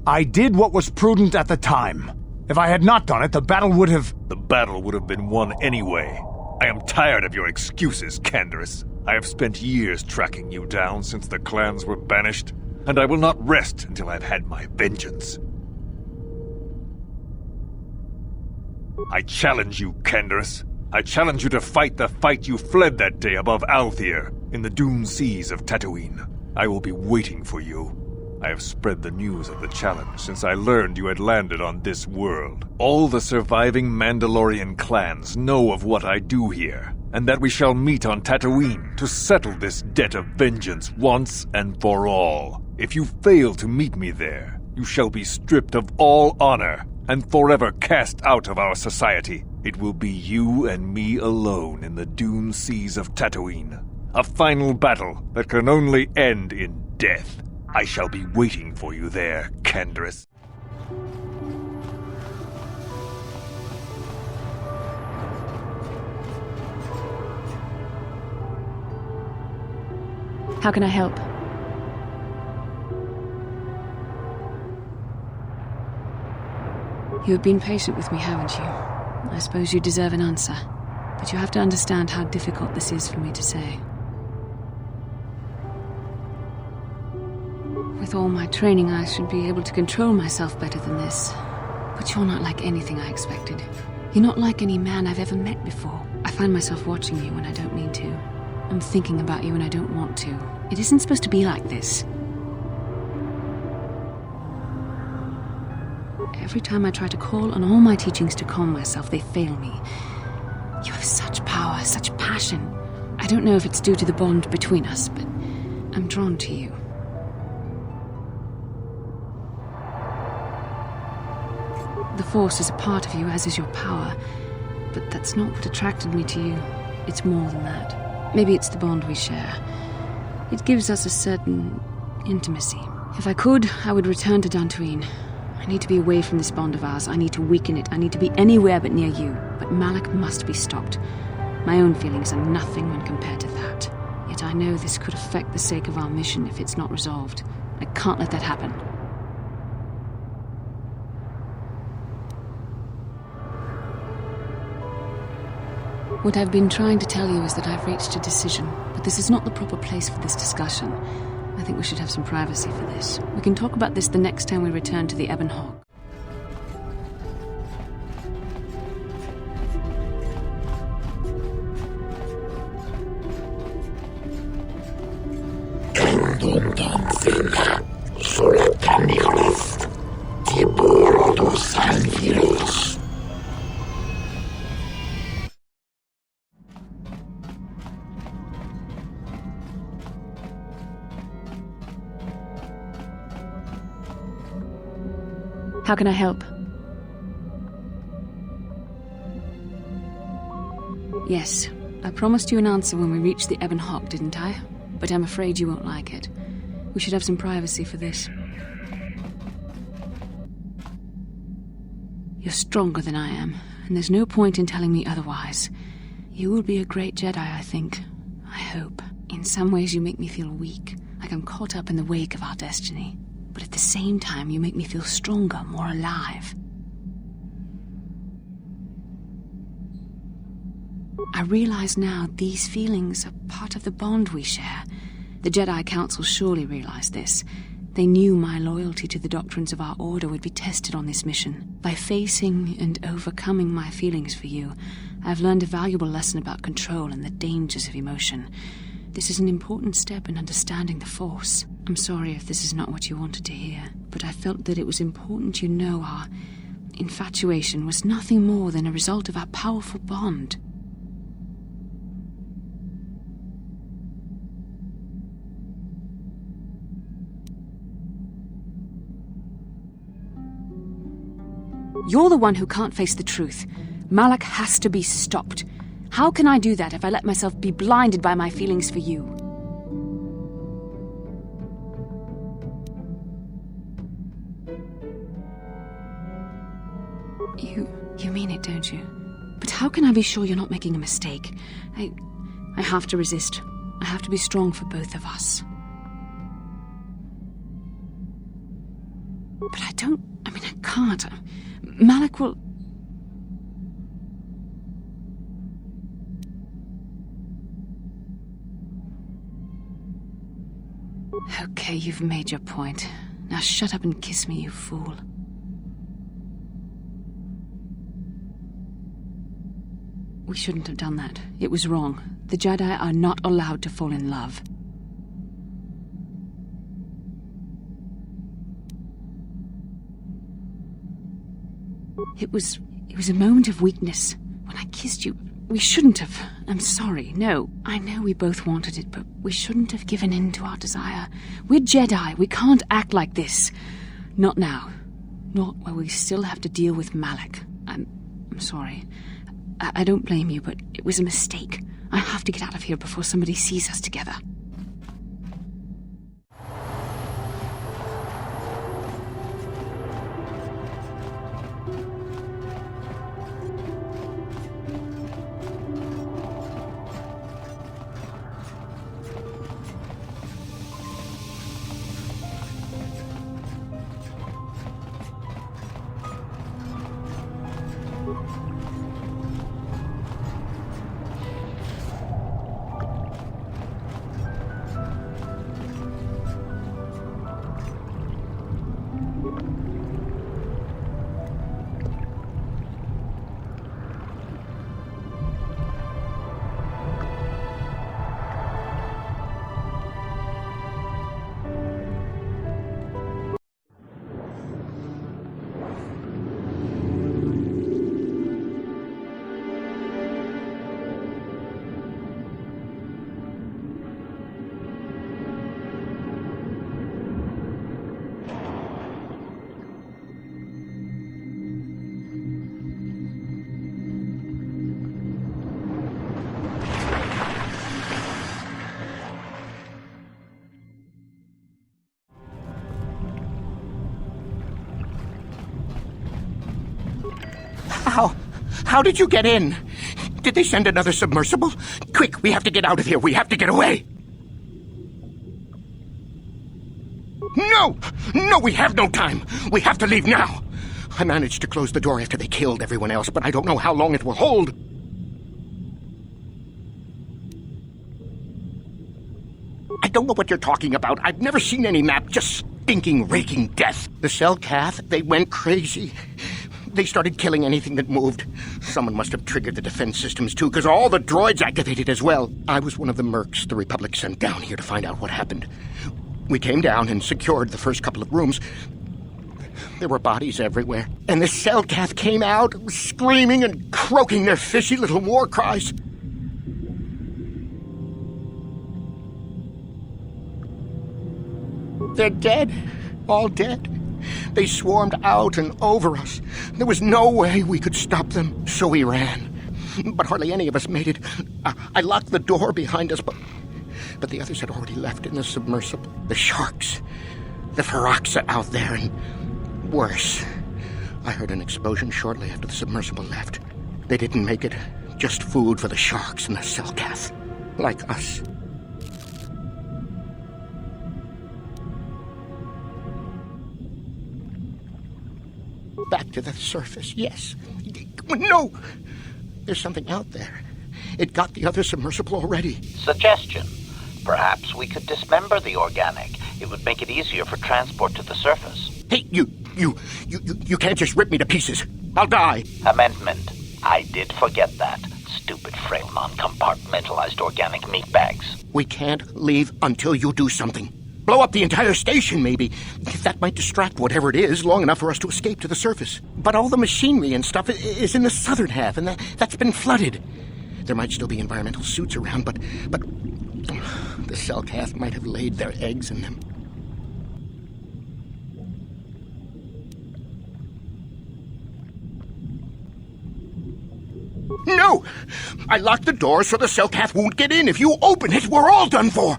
Speaker 11: I did what was prudent at the time. If I had not done it, the battle would have...
Speaker 2: The battle would have been won anyway. I am tired of your excuses, Candaris. I have spent years tracking you down since the clans were banished, and I will not rest until I've had my vengeance. I challenge you, Candaris. I challenge you to fight the fight you fled that day above Althir, in the dune seas of Tatooine. I will be waiting for you. I have spread the news of the challenge since I learned you had landed on this world. All the surviving Mandalorian clans know of what I do here, and that we shall meet on Tatooine to settle this debt of vengeance once and for all. If you fail to meet me there, you shall be stripped of all honor and forever cast out of our society. It will be you and me alone in the dune seas of Tatooine. A final battle that can only end in death. I shall be waiting for you there, Candaris.
Speaker 1: How can I help? You have been patient with me, haven't you? I suppose you deserve an answer. But you have to understand how difficult this is for me to say. With all my training, I should be able to control myself better than this. But you're not like anything I expected. You're not like any man I've ever met before. I find myself watching you when I don't need to. I'm thinking about you when I don't want to. It isn't supposed to be like this. Every time I try to call on all my teachings to calm myself, they fail me. You have such power, such passion. I don't know if it's due to the bond between us, but I'm drawn to you. The Force is a part of you, as is your power. But that's not what attracted me to you. It's more than that. Maybe it's the bond we share. It gives us a certain intimacy. If I could, I would return to Dantooine. I need to be away from this bond of ours. I need to weaken it. I need to be anywhere but near you. But Malak must be stopped. My own feelings are nothing when compared to that. Yet I know this could affect the sake of our mission if it's not resolved. I can't let that happen. What I've been trying to tell you is that I've reached a decision, but this is not the proper place for this discussion. I think we should have some privacy for this. We can talk about this the next time we return to the Ebon Hawk. How can I help? Yes, I promised you an answer when we reached the Ebon Hawk, didn't I? But I'm afraid you won't like it. We should have some privacy for this. You're stronger than I am, and there's no point in telling me otherwise. You will be a great Jedi, I think. I hope. In some ways you make me feel weak, like I'm caught up in the wake of our destiny. But at the same time, you make me feel stronger, more alive. I realize now these feelings are part of the bond we share. The Jedi Council surely realized this. They knew my loyalty to the doctrines of our order would be tested on this mission. By facing and overcoming my feelings for you, I've learned a valuable lesson about control and the dangers of emotion. This is an important step in understanding the Force. I'm sorry if this is not what you wanted to hear, but I felt that it was important you know our infatuation was nothing more than a result of our powerful bond. You're the one who can't face the truth. Malak has to be stopped. How can I do that if I let myself be blinded by my feelings for you? You mean it, don't you? But how can I be sure you're not making a mistake? I have to resist. I have to be strong for both of us. But I can't. Malak will... Okay, you've made your point. Now shut up and kiss me, you fool. We shouldn't have done that. It was wrong. The Jedi are not allowed to fall in love. It was a moment of weakness. When I kissed you, we shouldn't have. I'm sorry. No, I know we both wanted it, but we shouldn't have given in to our desire. We're Jedi. We can't act like this. Not now. Not while we still have to deal with Malak. I'm sorry. I don't blame you, but it was a mistake. I have to get out of here before somebody sees us together.
Speaker 4: How did you get in? Did they send another submersible? Quick, we have to get out of here. We have to get away. No! No, we have no time. We have to leave now. I managed to close the door after they killed everyone else, but I don't know how long it will hold. don't know what you're talking about. I've never seen any map just stinking, raking death. The Selkath, they went crazy. They started killing anything that moved. Someone must have triggered the defense systems, too, because all the droids activated as well. I was one of the mercs the Republic sent down here to find out what happened. We came down and secured the first couple of rooms. There were bodies everywhere. And the Selkath came out, screaming and croaking their fishy little war cries. They're dead. All dead. They swarmed out and over us. There was no way we could stop them, so we ran. But hardly any of us made it. I locked the door behind us, but the others had already left in the submersible. The sharks, the Ferox are out there, and worse. I heard an explosion shortly after the submersible left. They didn't make it. Just food for the sharks and the Selkath. Like us. Back to the surface, yes. No! There's something out there. It got the other submersible already.
Speaker 10: Suggestion. Perhaps we could dismember the organic. It would make it easier for transport to the surface.
Speaker 4: Hey, you can't just rip me to pieces. I'll die.
Speaker 10: Amendment. I did forget that. Stupid, frail, non-compartmentalized organic meat bags.
Speaker 4: We can't leave until you do something. Blow up the entire station, maybe. That might distract whatever it is long enough for us to escape to the surface. But all the machinery and stuff is in the southern half, and that's been flooded. There might still be environmental suits around, but the Selkath might have laid their eggs in them. No! I locked the door so the Selkath won't get in. If you open it, we're all done for.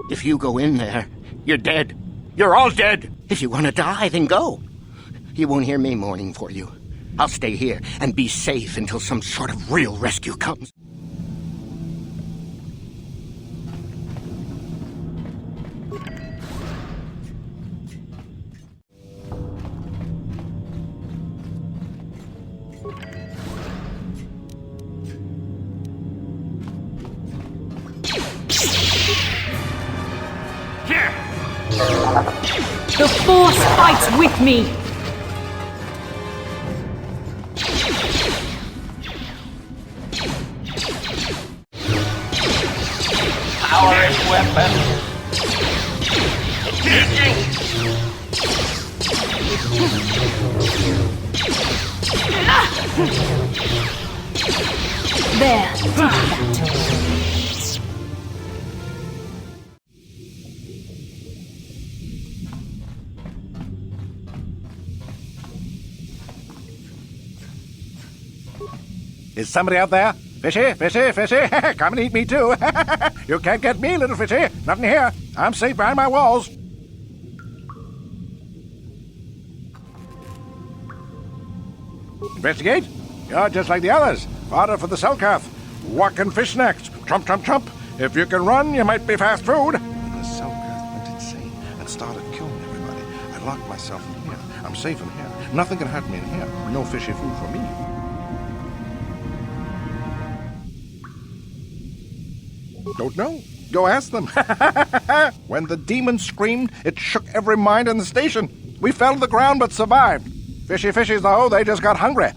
Speaker 4: If you go in there, you're dead. You're all dead. If you want to die, then go. You won't hear me mourning for you. I'll stay here and be safe until some sort of real rescue comes.
Speaker 16: The Force fights with me!
Speaker 10: Powering weapon. Engaging.
Speaker 16: There.
Speaker 11: Is somebody out there? Fishy, fishy, fishy! Come and eat me too! You can't get me, little fishy! Not in here! I'm safe behind my walls! Investigate? You're just like the others. Fodder for the Selkath. Walk and fish next. Trump, trump, trump. If you can run, you might be fast food.
Speaker 14: The Selkath went insane and started killing everybody. I locked myself in here. I'm safe in here. Nothing can hurt me in here. No fishy food for me.
Speaker 11: Don't know. Go ask them. When the demon screamed, it shook every mind in the station. We fell to the ground but survived. Fishy fishies, though, they just got hungry.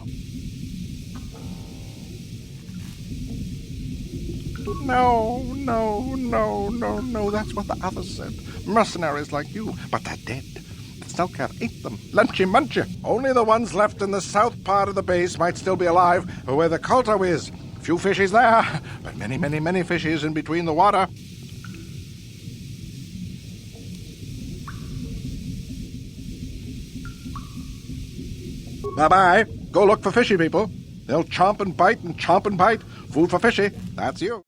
Speaker 11: No, that's what the others said. Mercenaries like you, but they're dead. The Selkath ate them. Lunchy munchy. Only the ones left in the south part of the base might still be alive, where the kotor is. Few fishies there, but many, many, many fishies in between the water. Bye-bye. Go look for fishy people. They'll chomp and bite and chomp and bite. Food for fishy. That's you.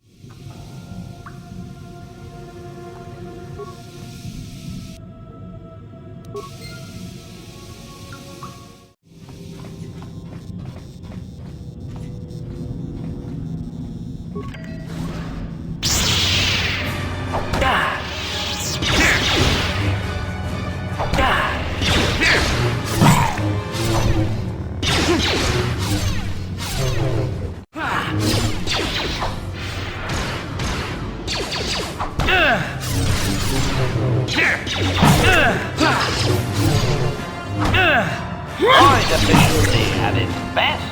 Speaker 10: Droid efficiency at its best.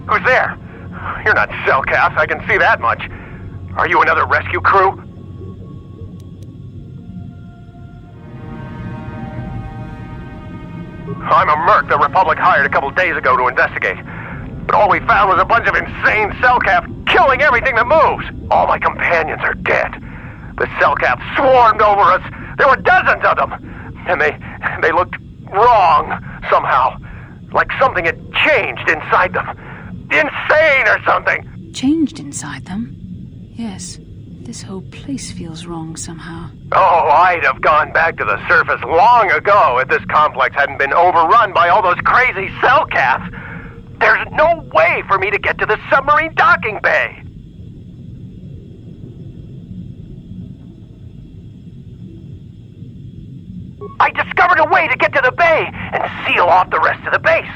Speaker 5: Who's there? You're not Cellcast, I can see that much. Are you another rescue crew? I'm a merc the Republic hired a couple days ago to investigate. But all we found was a bunch of insane Cellcath killing everything that moves. All my companions are dead. The Cellcath swarmed over us. There were dozens of them. And they looked wrong somehow. Like something had changed inside them. Insane or something!
Speaker 1: Changed inside them? Yes. This whole place feels wrong somehow.
Speaker 5: Oh, I'd have gone back to the surface long ago if this complex hadn't been overrun by all those crazy Cellcaths. There's no way for me to get to the submarine docking bay. I discovered a way to get to the bay and seal off the rest of the base.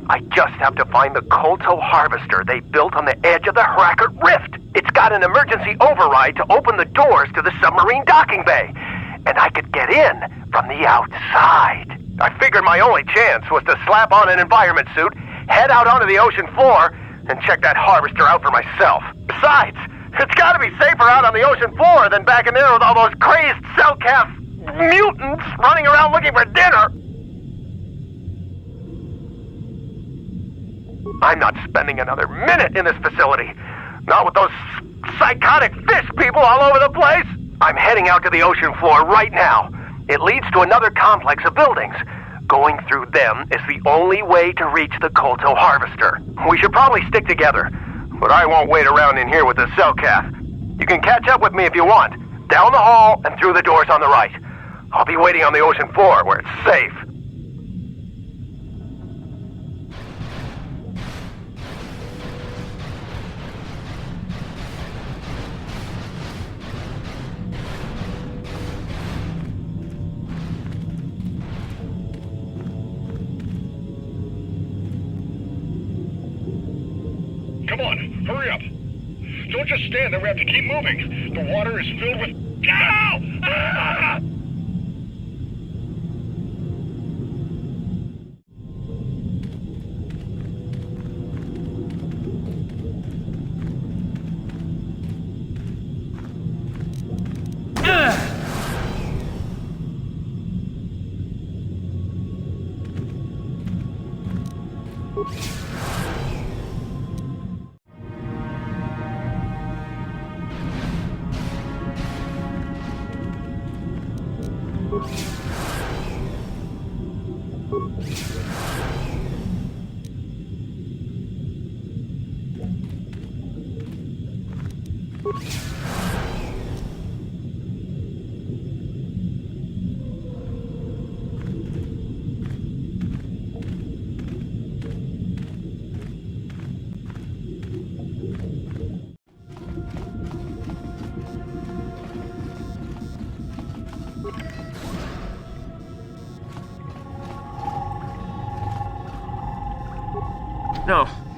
Speaker 5: I just have to find the Kolto harvester they built on the edge of the Hrackert Rift. It's got an emergency override to open the doors to the submarine docking bay. And I could get in from the outside. I figured my only chance was to slap on an environment suit, head out onto the ocean floor, and check that harvester out for myself. Besides, it's gotta be safer out on the ocean floor than back in there with all those crazed Cellcath mutants running around looking for dinner. I'm not spending another minute in this facility. Not with those psychotic fish people all over the place. I'm heading out to the ocean floor right now. It leads to another complex of buildings. Going through them is the only way to reach the Kolto harvester. We should probably stick together, but I won't wait around in here with the Cellcath. You can catch up with me if you want. Down the hall and through the doors on the right. I'll be waiting on the ocean floor where it's safe.
Speaker 22: Come on, hurry up. Don't just stand there, we have to keep moving. The water is filled with... Ow! Ah!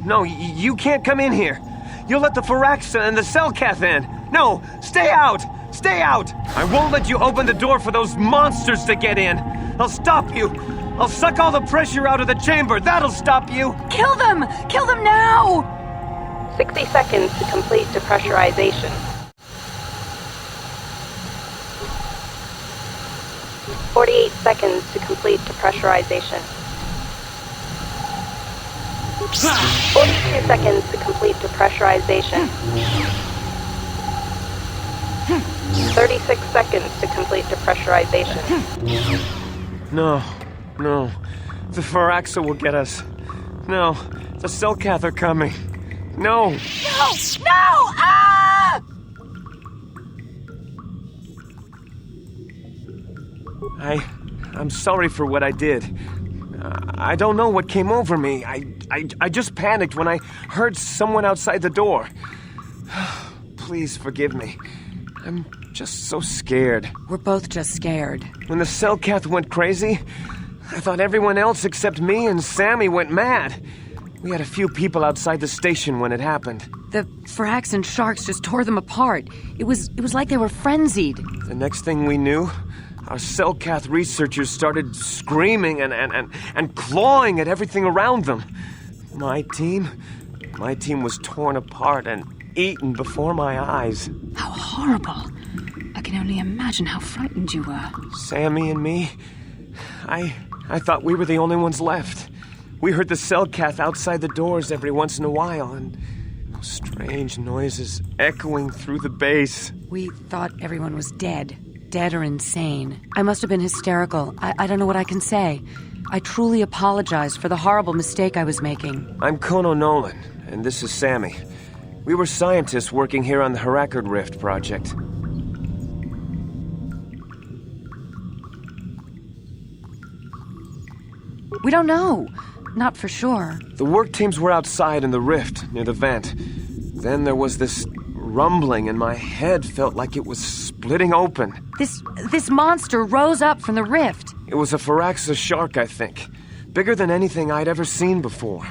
Speaker 6: No, you can't come in here. You'll let the Firaxa and the Cellcath in. No, stay out! Stay out! I won't let you open the door for those monsters to get in. I'll stop you. I'll suck all the pressure out of the chamber. That'll stop you.
Speaker 1: Kill them! Kill them now!
Speaker 15: 60 seconds to complete depressurization. 48 seconds to complete depressurization. 42 seconds to complete depressurization. 36 seconds to complete depressurization.
Speaker 6: No. The Firaxa will get us. No, the Cellcath are coming. No!
Speaker 1: No! Ah!
Speaker 6: I'm sorry for what I did. I don't know what came over me. I just panicked when I heard someone outside the door. Please forgive me. I'm just so scared.
Speaker 12: We're both just scared.
Speaker 6: When the Selkath went crazy, I thought everyone else except me and Sammy went mad. We had a few people outside the station when it happened.
Speaker 12: The Firaxan sharks just tore them apart. It was like they were frenzied.
Speaker 6: The next thing we knew, our Selkath researchers started screaming and clawing at everything around them. My team was torn apart and eaten before my eyes.
Speaker 1: How horrible. I can only imagine how frightened you were.
Speaker 6: Sammy and me, I thought we were the only ones left. We heard the Selkath outside the doors every once in a while, and those strange noises echoing through the base.
Speaker 12: We thought everyone was dead. Dead or insane. I must have been hysterical. I don't know what I can say. I truly apologize for the horrible mistake I was making.
Speaker 6: I'm Kono Nolan, and this is Sammy. We were scientists working here on the Harakard Rift project.
Speaker 12: We don't know. Not for sure.
Speaker 6: The work teams were outside in the rift, near the vent. Then there was this rumbling, and my head felt like it was splitting open.
Speaker 12: This monster rose up from the rift.
Speaker 6: It was a Firaxa shark, I think. Bigger than anything I'd ever seen before.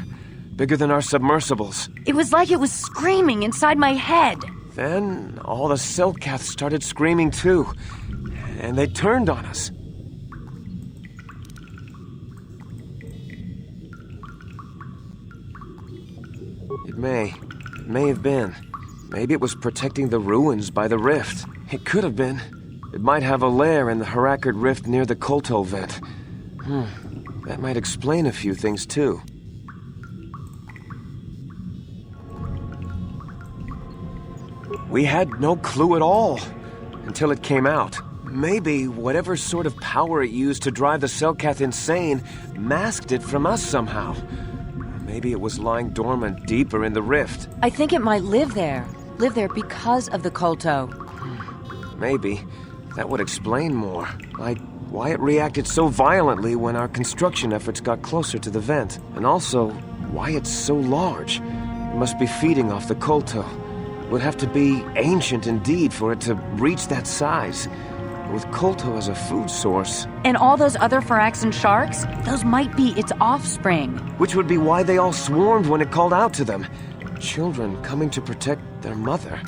Speaker 6: Bigger than our submersibles.
Speaker 12: It was like it was screaming inside my head.
Speaker 6: Then all the Selkaths started screaming too. And they turned on us. It may have been. Maybe it was protecting the ruins by the rift. It could have been. It might have a lair in the Harakard Rift near the Kolto vent. That might explain a few things too. We had no clue at all until it came out. Maybe whatever sort of power it used to drive the Selkath insane masked it from us somehow. Maybe it was lying dormant deeper in the rift.
Speaker 12: I think it might live there. Live there because of the Kolto.
Speaker 6: Maybe. That would explain more. Like why it reacted so violently when our construction efforts got closer to the vent. And also, why it's so large. It must be feeding off the Kolto. It would have to be ancient indeed for it to reach that size. With Kolto as a food source.
Speaker 12: And all those other Firaxan sharks? Those might be its offspring.
Speaker 6: Which would be why they all swarmed when it called out to them. Children coming to protect their mother.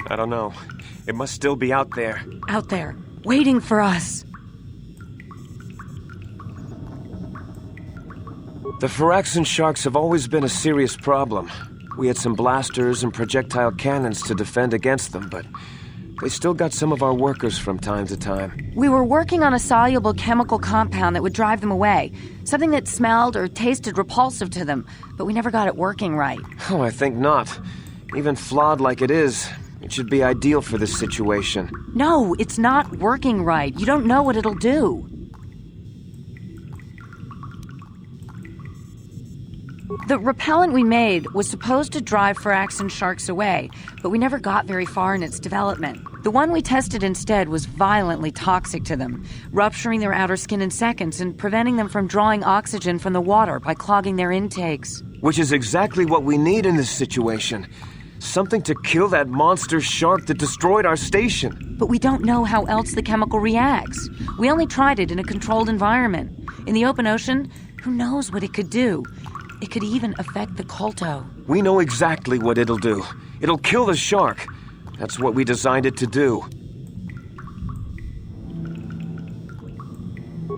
Speaker 6: I don't know. It must still be out there.
Speaker 12: Out there, waiting for us.
Speaker 6: The Firaxan sharks have always been a serious problem. We had some blasters and projectile cannons to defend against them, but they still got some of our workers from time to time.
Speaker 12: We were working on a soluble chemical compound that would drive them away. Something that smelled or tasted repulsive to them, but we never got it working right.
Speaker 6: Oh, I think not. Even flawed like it is, it should be ideal for this situation.
Speaker 12: No, it's not working right. You don't know what it'll do. The repellent we made was supposed to drive Firaxan sharks away, but we never got very far in its development. The one we tested instead was violently toxic to them, rupturing their outer skin in seconds and preventing them from drawing oxygen from the water by clogging their intakes.
Speaker 6: Which is exactly what we need in this situation. Something to kill that monster shark that destroyed our station.
Speaker 12: But we don't know how else the chemical reacts. We only tried it in a controlled environment. In the open ocean, who knows what it could do? It could even affect the Kolto.
Speaker 6: We know exactly what it'll do. It'll kill the shark. That's what we designed it to do.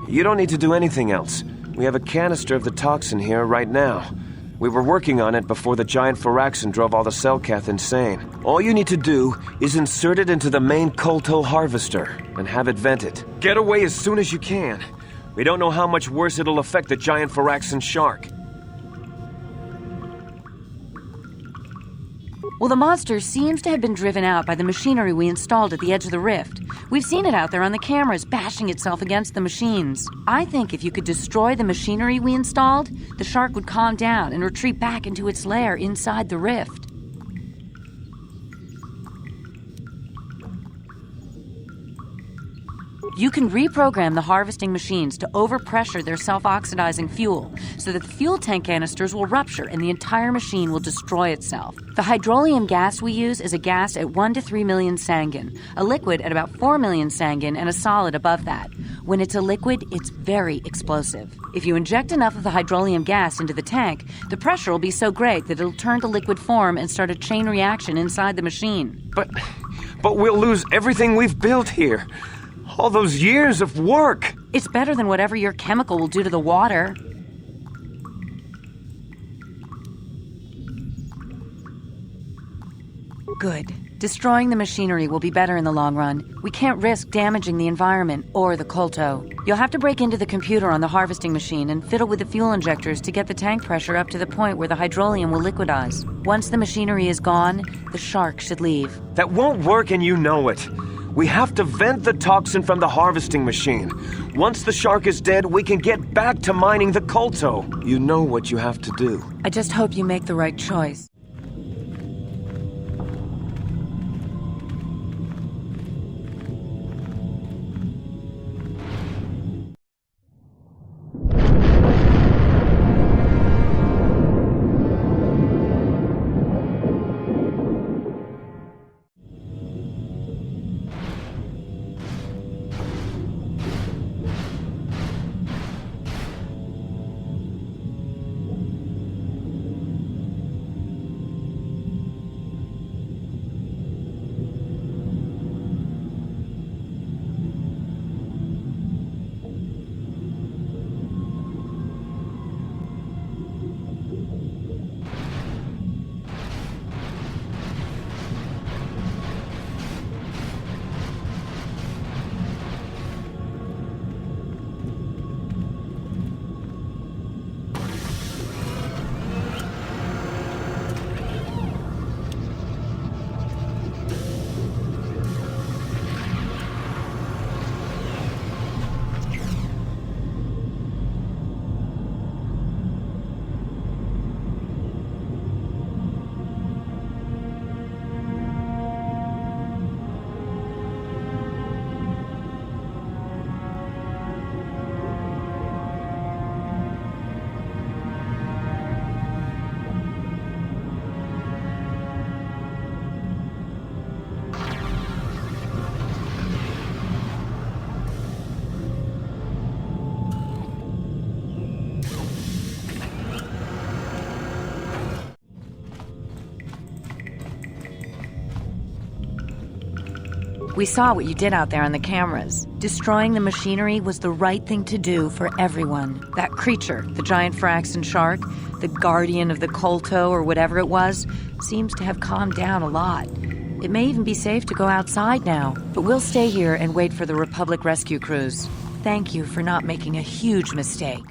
Speaker 6: You don't need to do anything else. We have a canister of the toxin here right now. We were working on it before the giant Firaxan drove all the Selkath insane. All you need to do is insert it into the main Kolto harvester and have it vented. Get away as soon as you can. We don't know how much worse it'll affect the giant Firaxan shark.
Speaker 12: Well, the monster seems to have been driven out by the machinery we installed at the edge of the rift. We've seen it out there on the cameras, bashing itself against the machines. I think if you could destroy the machinery we installed, the shark would calm down and retreat back into its lair inside the rift. You can reprogram the harvesting machines to overpressure their self-oxidizing fuel so that the fuel tank canisters will rupture and the entire machine will destroy itself. The hydrolium gas we use is a gas at 1 to 3 million Sanguine, a liquid at about 4 million Sanguine, and a solid above that. When it's a liquid, it's very explosive. If you inject enough of the hydrolium gas into the tank, the pressure will be so great that it'll turn to liquid form and start a chain reaction inside the machine.
Speaker 19: But we'll lose everything we've built here. All those years of work!
Speaker 12: It's better than whatever your chemical will do to the water. Good. Destroying the machinery will be better in the long run. We can't risk damaging the environment or the kolto. You'll have to break into the computer on the harvesting machine and fiddle with the fuel injectors to get the tank pressure up to the point where the hydrolium will liquidize. Once the machinery is gone, the shark should leave.
Speaker 19: That won't work and you know it. We have to vent the toxin from the harvesting machine. Once the shark is dead, we can get back to mining the kolto. You know what you have to do.
Speaker 12: I just hope you make the right choice. We saw what you did out there on the cameras. Destroying the machinery was the right thing to do for everyone. That creature, the giant Firaxan shark, the guardian of the kolto or whatever it was, seems to have calmed down a lot. It may even be safe to go outside now, but we'll stay here and wait for the Republic rescue crews. Thank you for not making a huge mistake.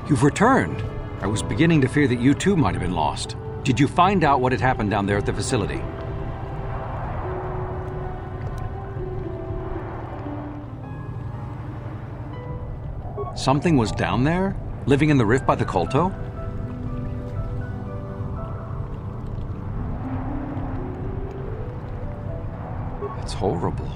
Speaker 21: You've returned. I was beginning to fear that you too might have been lost. Did you find out what had happened down there at the facility? Something was down there? Living in the rift by the kolto? It's horrible.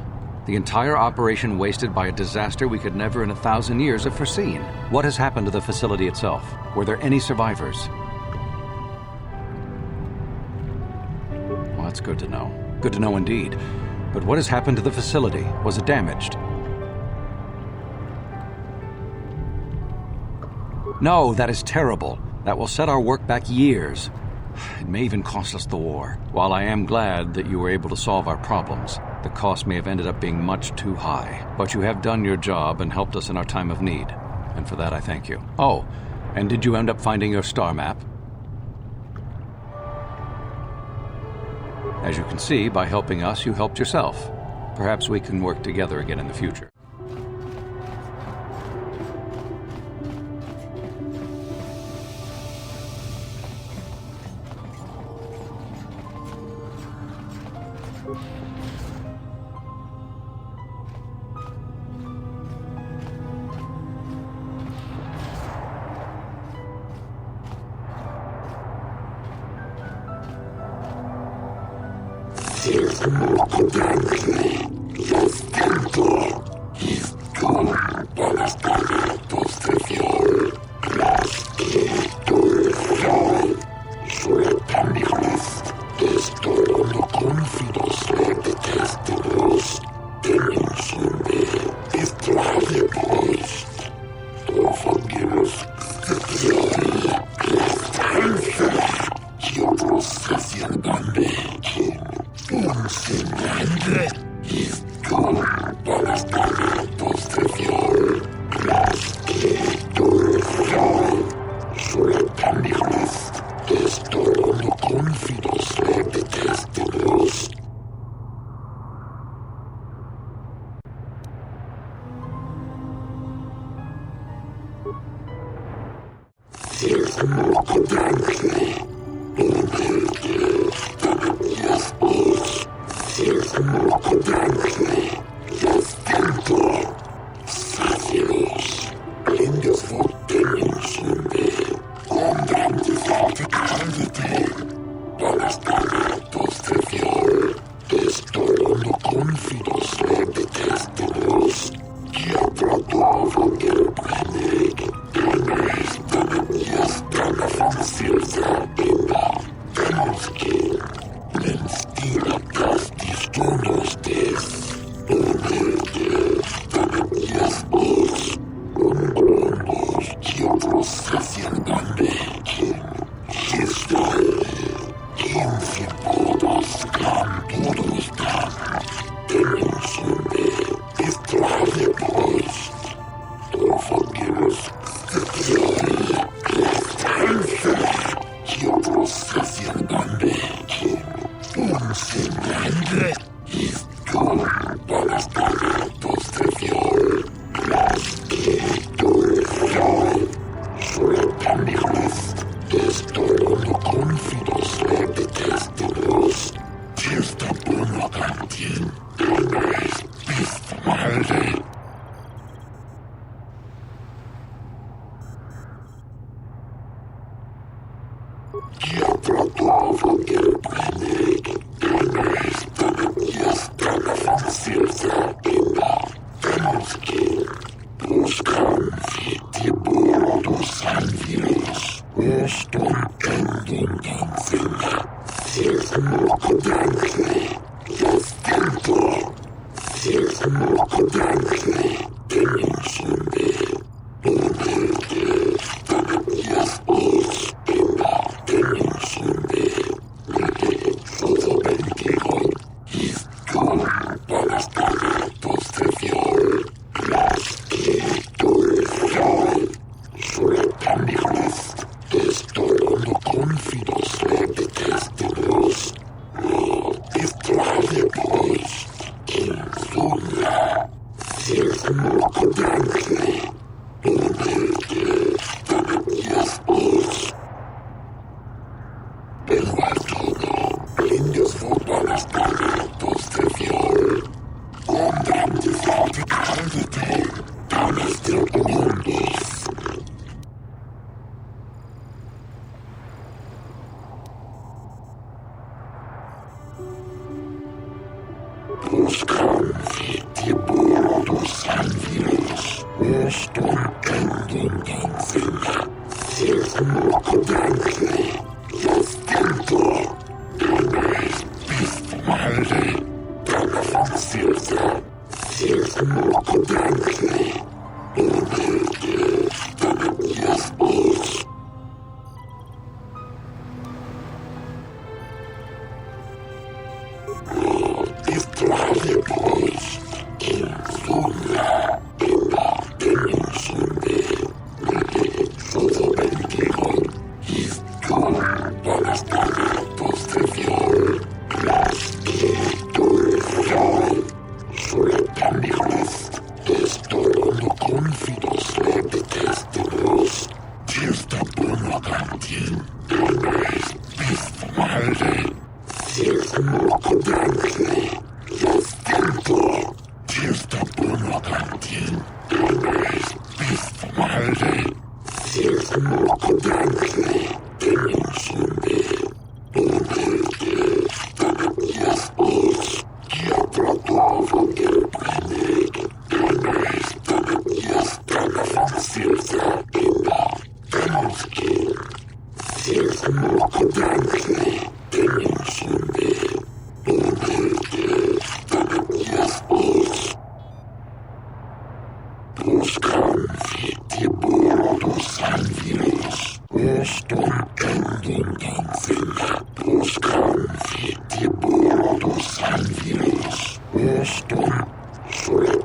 Speaker 21: The entire operation wasted by a disaster we could never in 1,000 years have foreseen. What has happened to the facility itself? Were there any survivors? Well, that's good to know. Good to know indeed. But what has happened to the facility? Was it damaged? No, that is terrible. That will set our work back years. It may even cost us the war. While I am glad that you were able to solve our problems, the cost may have ended up being much too high. But you have done your job and helped us in our time of need. And for that I thank you. Oh, and did you end up finding your star map? As you can see, by helping us, you helped yourself. Perhaps we can work together again in the future.
Speaker 18: Yes, Sturm, Sturm,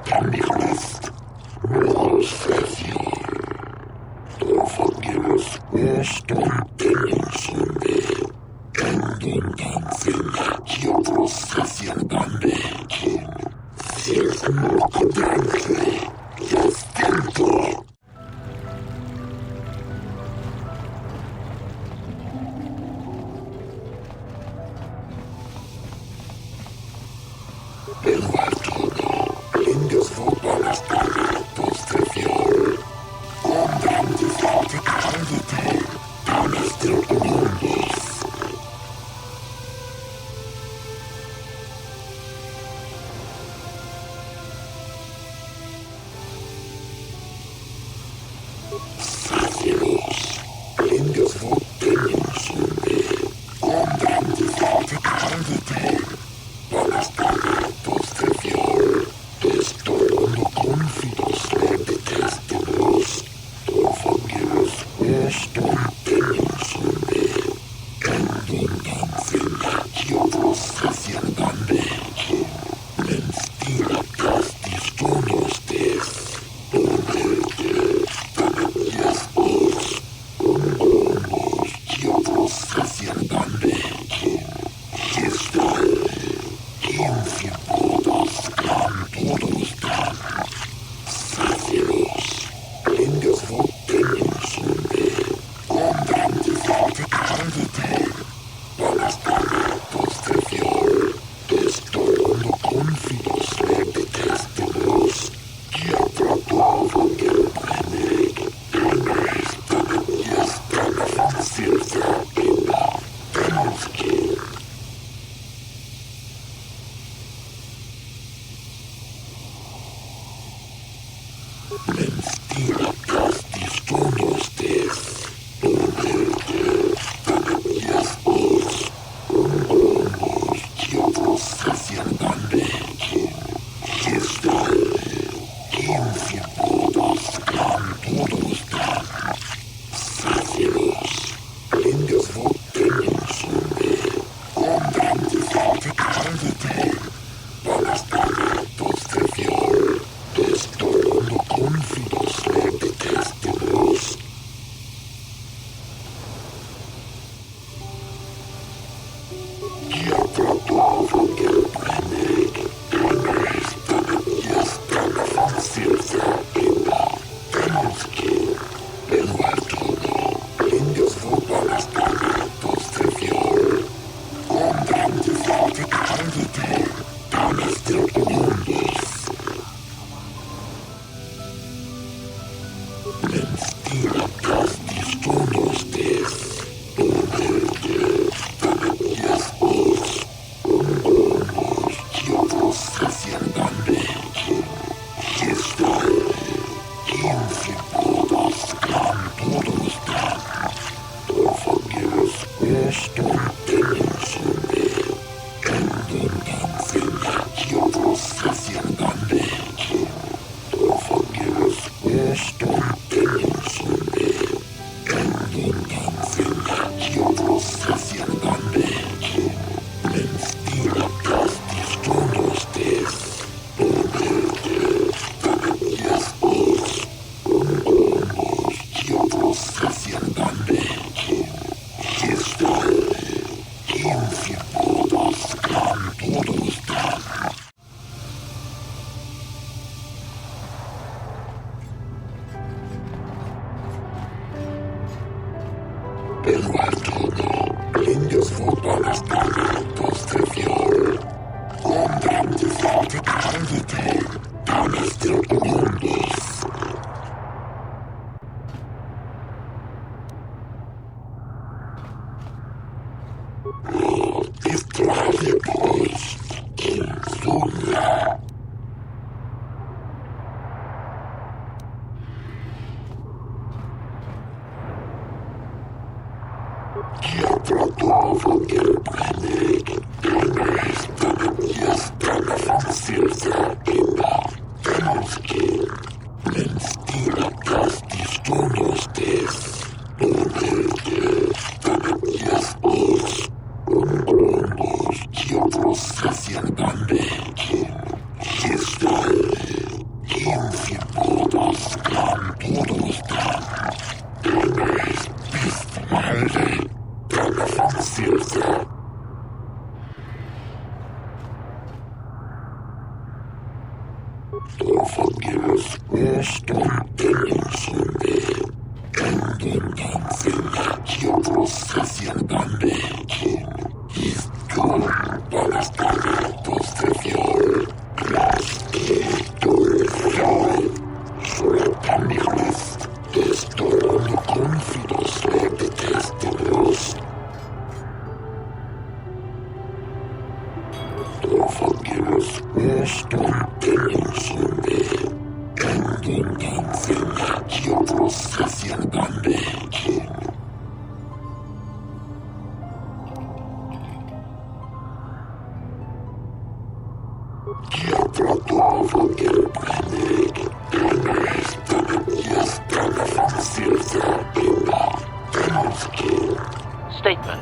Speaker 10: Statement.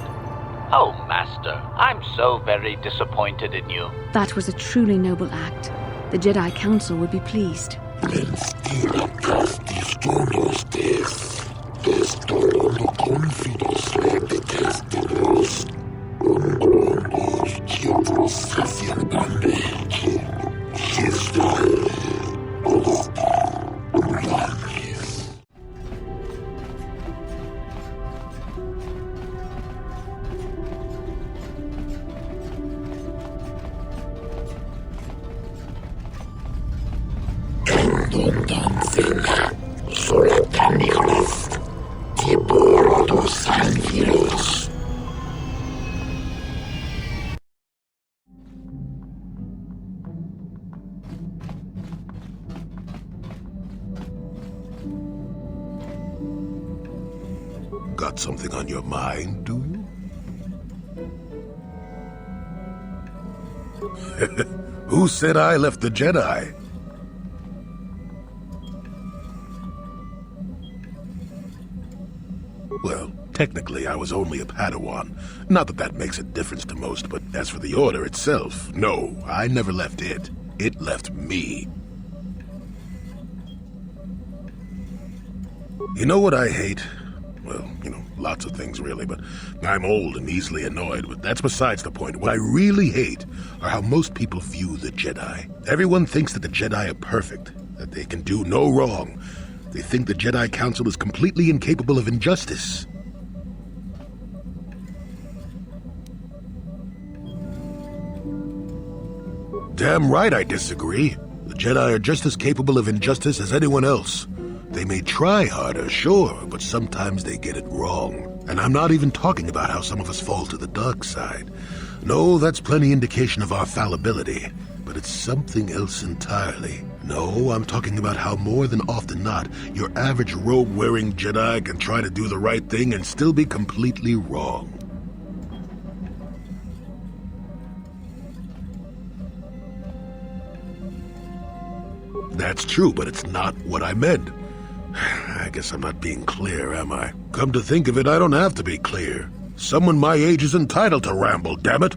Speaker 10: Oh, Master, I'm so very disappointed in you.
Speaker 1: That was a truly noble act. The Jedi Council would be pleased.
Speaker 7: Got something on your mind, do you? Who said I left the Jedi? Well, technically I was only a Padawan. Not that that makes a difference to most, but as for the Order itself, no, I never left it. It left me. You know what I hate? Well, lots of things really, but I'm old and easily annoyed, but that's besides the point. What I really hate are how most people view the Jedi. Everyone thinks that the Jedi are perfect, that they can do no wrong. They think the Jedi Council is completely incapable of injustice. Damn right I disagree. The Jedi are just as capable of injustice as anyone else. They may try harder, sure, but sometimes they get it wrong. And I'm not even talking about how some of us fall to the dark side. No, that's plenty indication of our fallibility, but it's something else entirely. No, I'm talking about how more than often not, your average robe-wearing Jedi can try to do the right thing and still be completely wrong. That's true, but it's not what I meant. I guess I'm not being clear, am I? Come to think of it, I don't have to be clear. Someone my age is entitled to ramble, damn it.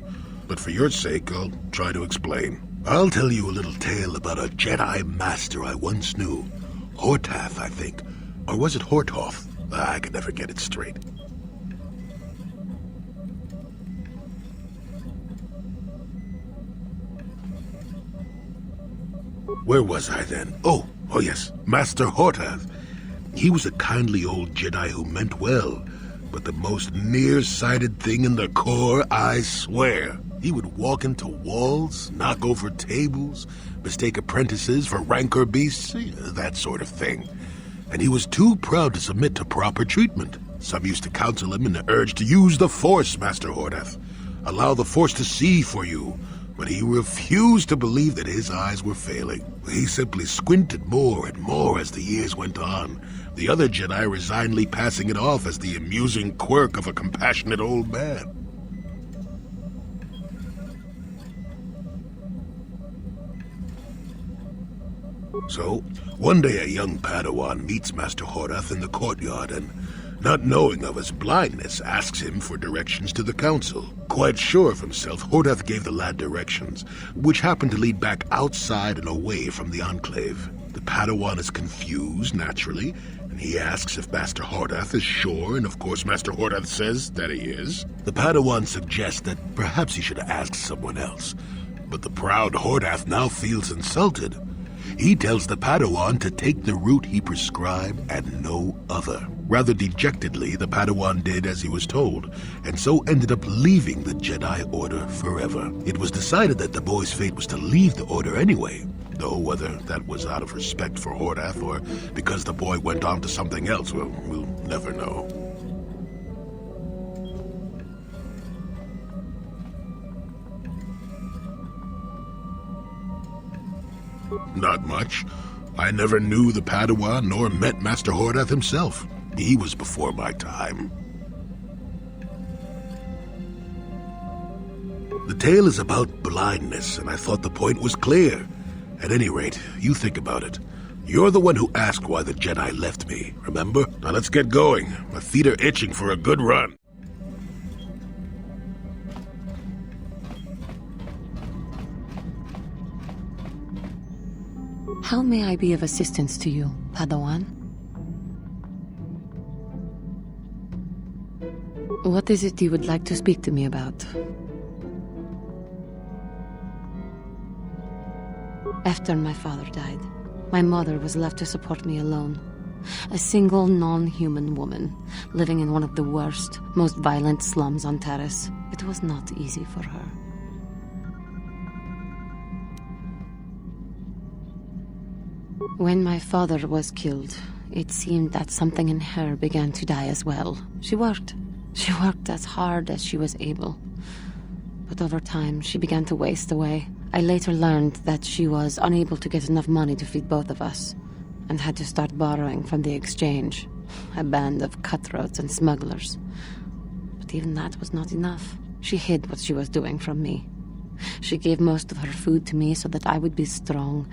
Speaker 7: But for your sake, I'll try to explain. I'll tell you a little tale about a Jedi master I once knew. Hortath, I think. Or was it Hortoth? I can never get it straight. Where was I then? Oh yes, Master Hortath. He was a kindly old Jedi who meant well, but the most nearsighted thing in the Corps, I swear. He would walk into walls, knock over tables, mistake apprentices for rancor beasts, that sort of thing. And he was too proud to submit to proper treatment. Some used to counsel him in the urge to use the Force, Master Hortath. Allow the Force to see for you. But he refused to believe that his eyes were failing. He simply squinted more and more as the years went on, the other Jedi resignedly passing it off as the amusing quirk of a compassionate old man. So, one day a young Padawan meets Master Hortath in the courtyard and, not knowing of his blindness, asks him for directions to the council. Quite sure of himself, Hortath gave the lad directions, which happened to lead back outside and away from the Enclave. The Padawan is confused, naturally, and he asks if Master Hortath is sure, and of course Master Hortath says that he is. The Padawan suggests that perhaps he should ask someone else, but the proud Hortath now feels insulted. He tells the Padawan to take the route he prescribed and no other. Rather dejectedly, the Padawan did as he was told, and so ended up leaving the Jedi Order forever. It was decided that the boy's fate was to leave the Order anyway, though whether that was out of respect for Hordath or because the boy went on to something else, well, we'll never know. Not much. I never knew the Padawan nor met Master Hordath himself. He was before my time. The tale is about blindness, and I thought the point was clear. At any rate, you think about it. You're the one who asked why the Jedi left me, remember? Now let's get going. My feet are itching for a good run.
Speaker 1: How may I be of assistance to you, Padawan? What is it you would like to speak to me about? After my father died, my mother was left to support me alone. A single non-human woman, living in one of the worst, most violent slums on Taris. It was not easy for her. When my father was killed, it seemed that something in her began to die as well. She worked as hard as she was able. But over time, she began to waste away. I later learned that she was unable to get enough money to feed both of us, and had to start borrowing from the exchange, a band of cutthroats and smugglers. But even that was not enough. She hid what she was doing from me. She gave most of her food to me so that I would be strong,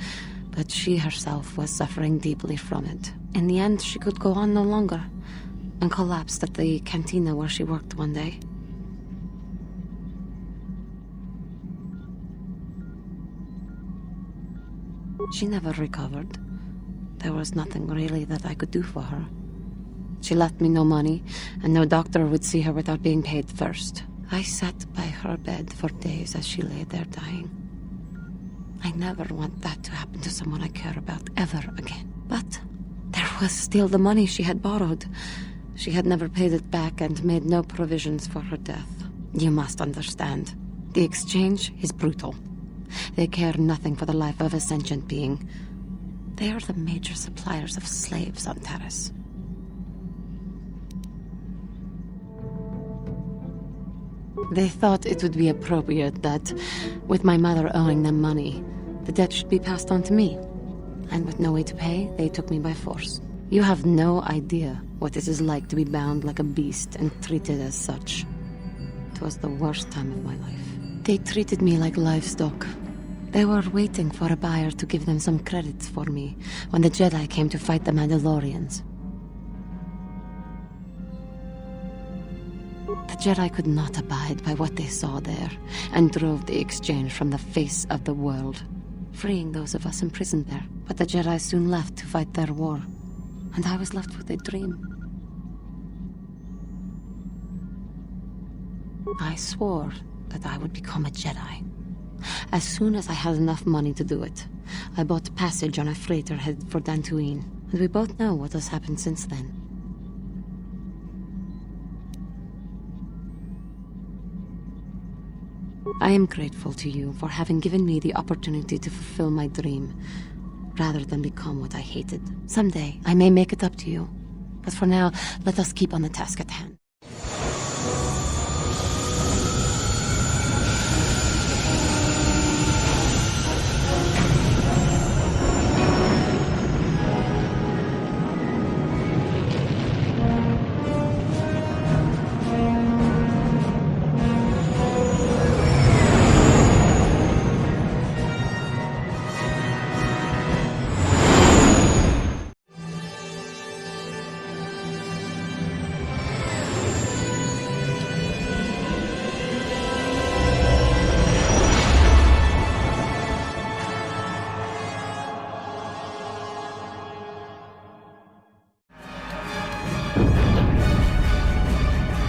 Speaker 1: but she herself was suffering deeply from it. In the end, she could go on no longer, and collapsed at the cantina where she worked one day. She never recovered. There was nothing really that I could do for her. She left me no money, and no doctor would see her without being paid first. I sat by her bed for days as she lay there dying. I never want that to happen to someone I care about ever again. But there was still the money she had borrowed. She had never paid it back and made no provisions for her death. You must understand. The exchange is brutal. They care nothing for the life of a sentient being. They are the major suppliers of slaves on Taris. They thought it would be appropriate that, with my mother owing them money, the debt should be passed on to me. And with no way to pay, they took me by force. You have no idea what it is like to be bound like a beast and treated as such. It was the worst time of my life. They treated me like livestock. They were waiting for a buyer to give them some credits for me when the Jedi came to fight the Mandalorians. The Jedi could not abide by what they saw there, and drove the exchange from the face of the world, freeing those of us imprisoned there. But the Jedi soon left to fight their war, and I was left with a dream. I swore that I would become a Jedi. As soon as I had enough money to do it, I bought passage on a freighter headed for Dantooine, and we both know what has happened since then. I am grateful to you for having given me the opportunity to fulfill my dream, rather than become what I hated. Someday, I may make it up to you, but for now, let us keep on the task at hand.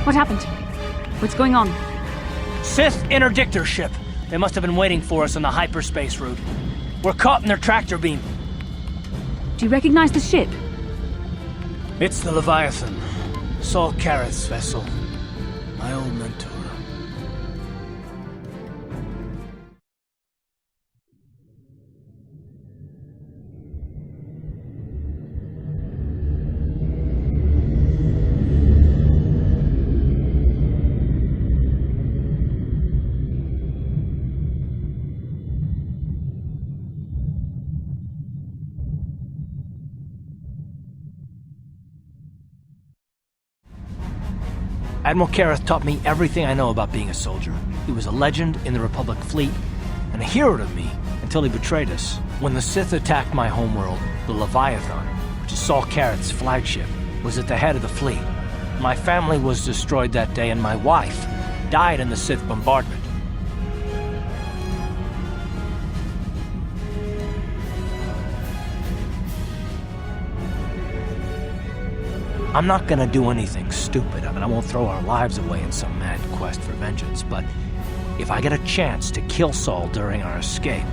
Speaker 1: What happened? What's going on?
Speaker 18: Sith interdictor ship. They must have been waiting for us on the hyperspace route. We're caught in their tractor beam.
Speaker 1: Do you recognize the ship?
Speaker 13: It's the Leviathan. Saul Karath's vessel. My old mentor. Admiral Karath taught me everything I know about being a soldier. He was a legend in the Republic fleet, and a hero to me until he betrayed us. When the Sith attacked my homeworld, the Leviathan, which is Saul Karath's flagship, was at the head of the fleet. My family was destroyed that day, and my wife died in the Sith bombardment. I'm not gonna do anything stupid. I won't throw our lives away in some mad quest for vengeance, but if I get a chance to kill Saul during our escape,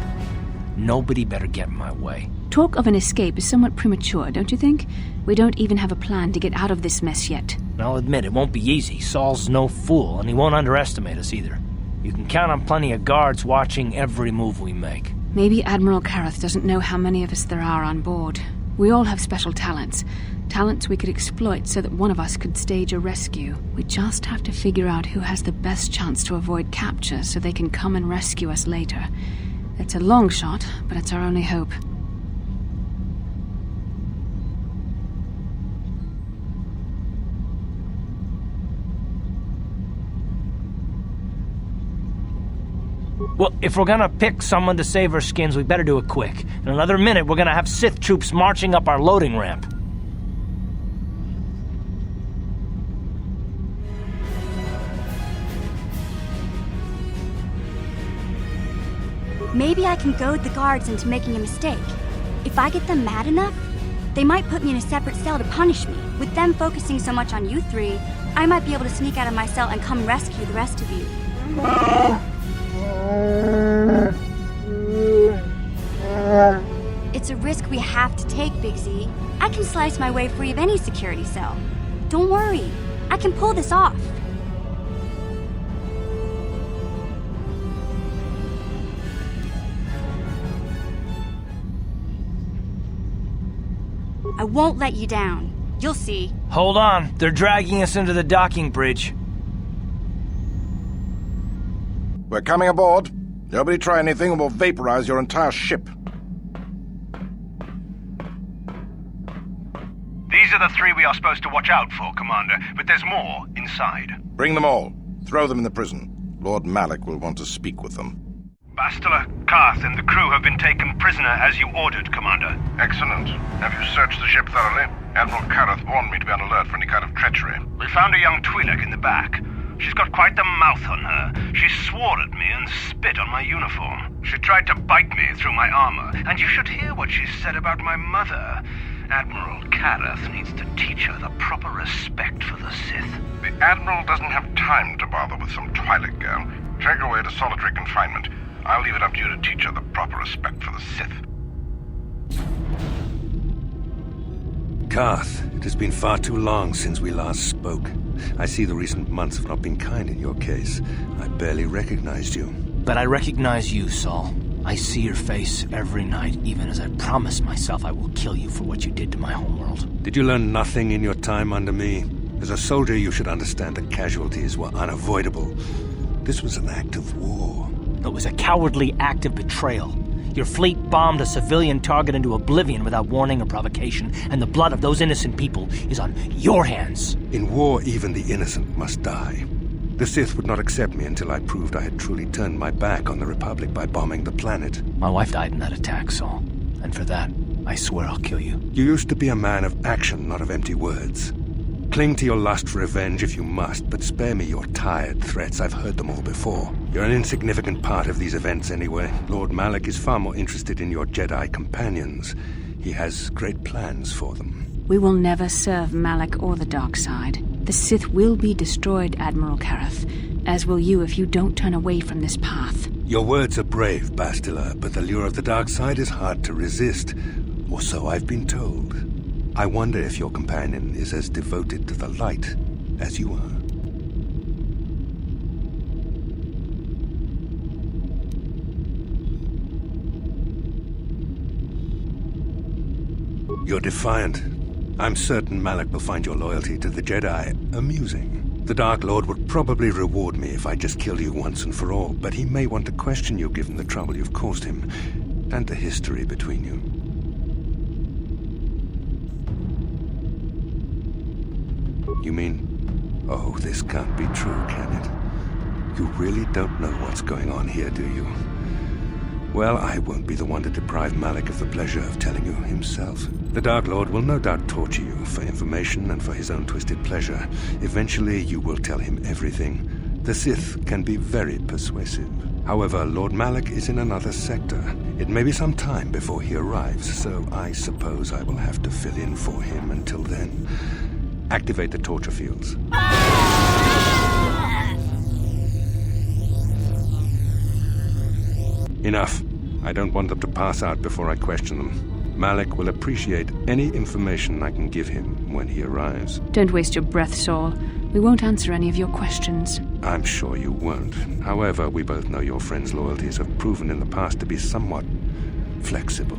Speaker 13: nobody better get in my way.
Speaker 1: Talk of an escape is somewhat premature, don't you think? We don't even have a plan to get out of this mess yet.
Speaker 13: I'll admit, it won't be easy. Saul's no fool, and he won't underestimate us either. You can count on plenty of guards watching every move we make.
Speaker 1: Maybe Admiral Karath doesn't know how many of us there are on board. We all have special talents. Talents we could exploit so that one of us could stage a rescue. We just have to figure out who has the best chance to avoid capture so they can come and rescue us later. It's a long shot, but it's our only hope.
Speaker 13: Well, if we're gonna pick someone to save our skins, we better do it quick. In another minute, we're gonna have Sith troops marching up our loading ramp.
Speaker 8: Maybe I can goad the guards into making a mistake. If I get them mad enough, they might put me in a separate cell to punish me. With them focusing so much on you three, I might be able to sneak out of my cell and come rescue the rest of you. It's a risk we have to take, Big Z. I can slice my way free of any security cell. Don't worry, I can pull this off. I won't let you down. You'll see.
Speaker 13: Hold on, they're dragging us into the docking bridge.
Speaker 14: We're coming aboard. Nobody try anything or we'll vaporize your entire ship.
Speaker 5: These are the three we are supposed to watch out for, Commander, but there's more inside.
Speaker 14: Bring them all. Throw them in the prison. Lord Malak will want to speak with them.
Speaker 5: Bastila, Karth, and the crew have been taken prisoner as you ordered, Commander.
Speaker 18: Excellent. Have you searched the ship thoroughly? Admiral Karath warned me to be on alert for any kind of treachery.
Speaker 5: We found a young Twi'lek in the back. She's got quite the mouth on her. She swore at me and spit on my uniform. She tried to bite me through my armor, and you should hear what she said about my mother. Admiral Karath needs to teach her the proper respect for the Sith.
Speaker 18: The Admiral doesn't have time to bother with some Twi'lek girl. Take her away to solitary confinement. I'll leave it up to you to teach her the proper respect for the Sith.
Speaker 20: Karth, it has been far too long since we last spoke. I see the recent months have not been kind in your case. I barely recognized you.
Speaker 13: But I recognize you, Saul. I see your face every night, even as I promise myself I will kill you for what you did to my homeworld.
Speaker 20: Did you learn nothing in your time under me? As a soldier, you should understand that casualties were unavoidable. This was an act of war.
Speaker 13: It was a cowardly act of betrayal. Your fleet bombed a civilian target into oblivion without warning or provocation, and the blood of those innocent people is on your hands.
Speaker 20: In war, even the innocent must die. The Sith would not accept me until I proved I had truly turned my back on the Republic by bombing the planet.
Speaker 13: My wife died in that attack, Saul. And for that, I swear I'll kill you.
Speaker 20: You used to be a man of action, not of empty words. Cling to your lust for revenge if you must, but spare me your tired threats. I've heard them all before. You're an insignificant part of these events anyway. Lord Malak is far more interested in your Jedi companions. He has great plans for them.
Speaker 1: We will never serve Malak or the dark side. The Sith will be destroyed, Admiral Karath, as will you if you don't turn away from this path.
Speaker 20: Your words are brave, Bastila, but the lure of the dark side is hard to resist. or so I've been told. I wonder if your companion is as devoted to the light as you are. You're defiant. I'm certain Malak will find your loyalty to the Jedi amusing. The Dark Lord would probably reward me if I just killed you once and for all, but he may want to question you given the trouble you've caused him, and the history between you. You mean, oh, this can't be true, can it? You really don't know what's going on here, do you? Well, I won't be the one to deprive Malak of the pleasure of telling you himself. The Dark Lord will no doubt torture you for information and for his own twisted pleasure. Eventually, you will tell him everything. The Sith can be very persuasive. However, Lord Malak is in another sector. It may be some time before he arrives, so I suppose I will have to fill in for him until then. Activate the torture fields. Enough. I don't want them to pass out before I question them. Malak will appreciate any information I can give him when he arrives.
Speaker 1: Don't waste your breath, Saul. We won't answer any of your questions.
Speaker 20: I'm sure you won't. However, we both know your friend's loyalties have proven in the past to be somewhat flexible.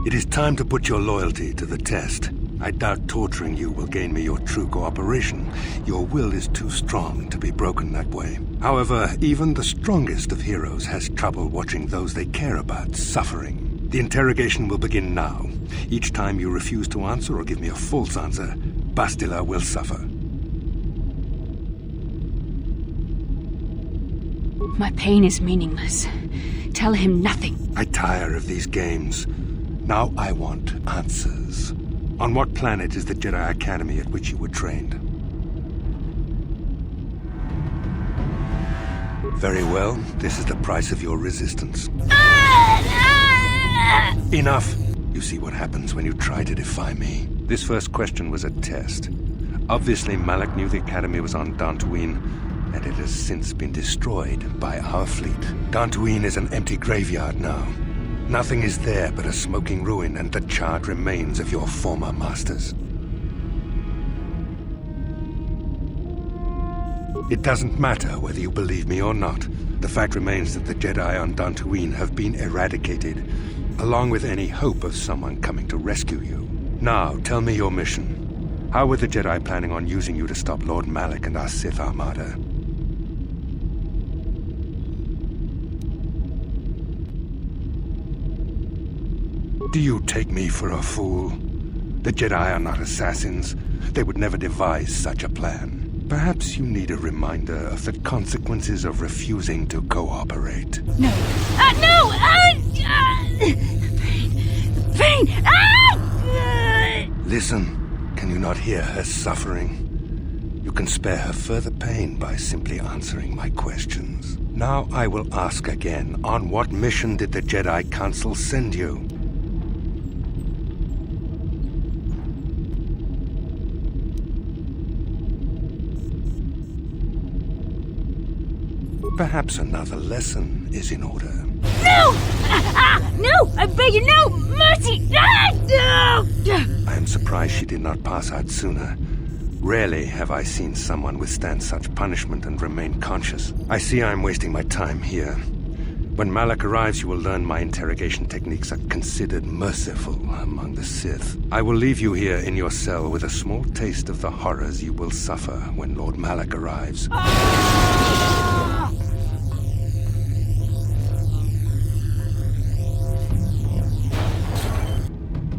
Speaker 20: It is time to put your loyalty to the test. I doubt torturing you will gain me your true cooperation. Your will is too strong to be broken that way. However, even the strongest of heroes has trouble watching those they care about suffering. The interrogation will begin now. Each time you refuse to answer or give me a false answer, Bastila will suffer.
Speaker 1: My pain is meaningless. Tell him nothing.
Speaker 20: I tire of these games. Now I want answers. On what planet is the Jedi Academy at which you were trained? Very well. This is the price of your resistance. Enough! You see what happens when you try to defy me. This first question was a test. Obviously, Malak knew the Academy was on Dantooine, and it has since been destroyed by our fleet. Dantooine is an empty graveyard now. Nothing is there but a smoking ruin and the charred remains of your former masters. It doesn't matter whether you believe me or not. The fact remains that the Jedi on Dantooine have been eradicated, along with any hope of someone coming to rescue you. Now, tell me your mission. How were the Jedi planning on using you to stop Lord Malak and our Sith armada? Do you take me for a fool? The Jedi are not assassins. They would never devise such a plan. Perhaps you need a reminder of the consequences of refusing to cooperate.
Speaker 16: No. No! Pain!
Speaker 20: Listen, can you not hear her suffering? You can spare her further pain by simply answering my questions. Now I will ask again, on what mission did the Jedi Council send you? Perhaps another lesson is in order.
Speaker 16: No! No! I beg you, no! Mercy! No!
Speaker 20: I am surprised she did not pass out sooner. Rarely have I seen someone withstand such punishment and remain conscious. I see I am wasting my time here. When Malak arrives, you will learn my interrogation techniques are considered merciful among the Sith. I will leave you here in your cell with a small taste of the horrors you will suffer when Lord Malak arrives.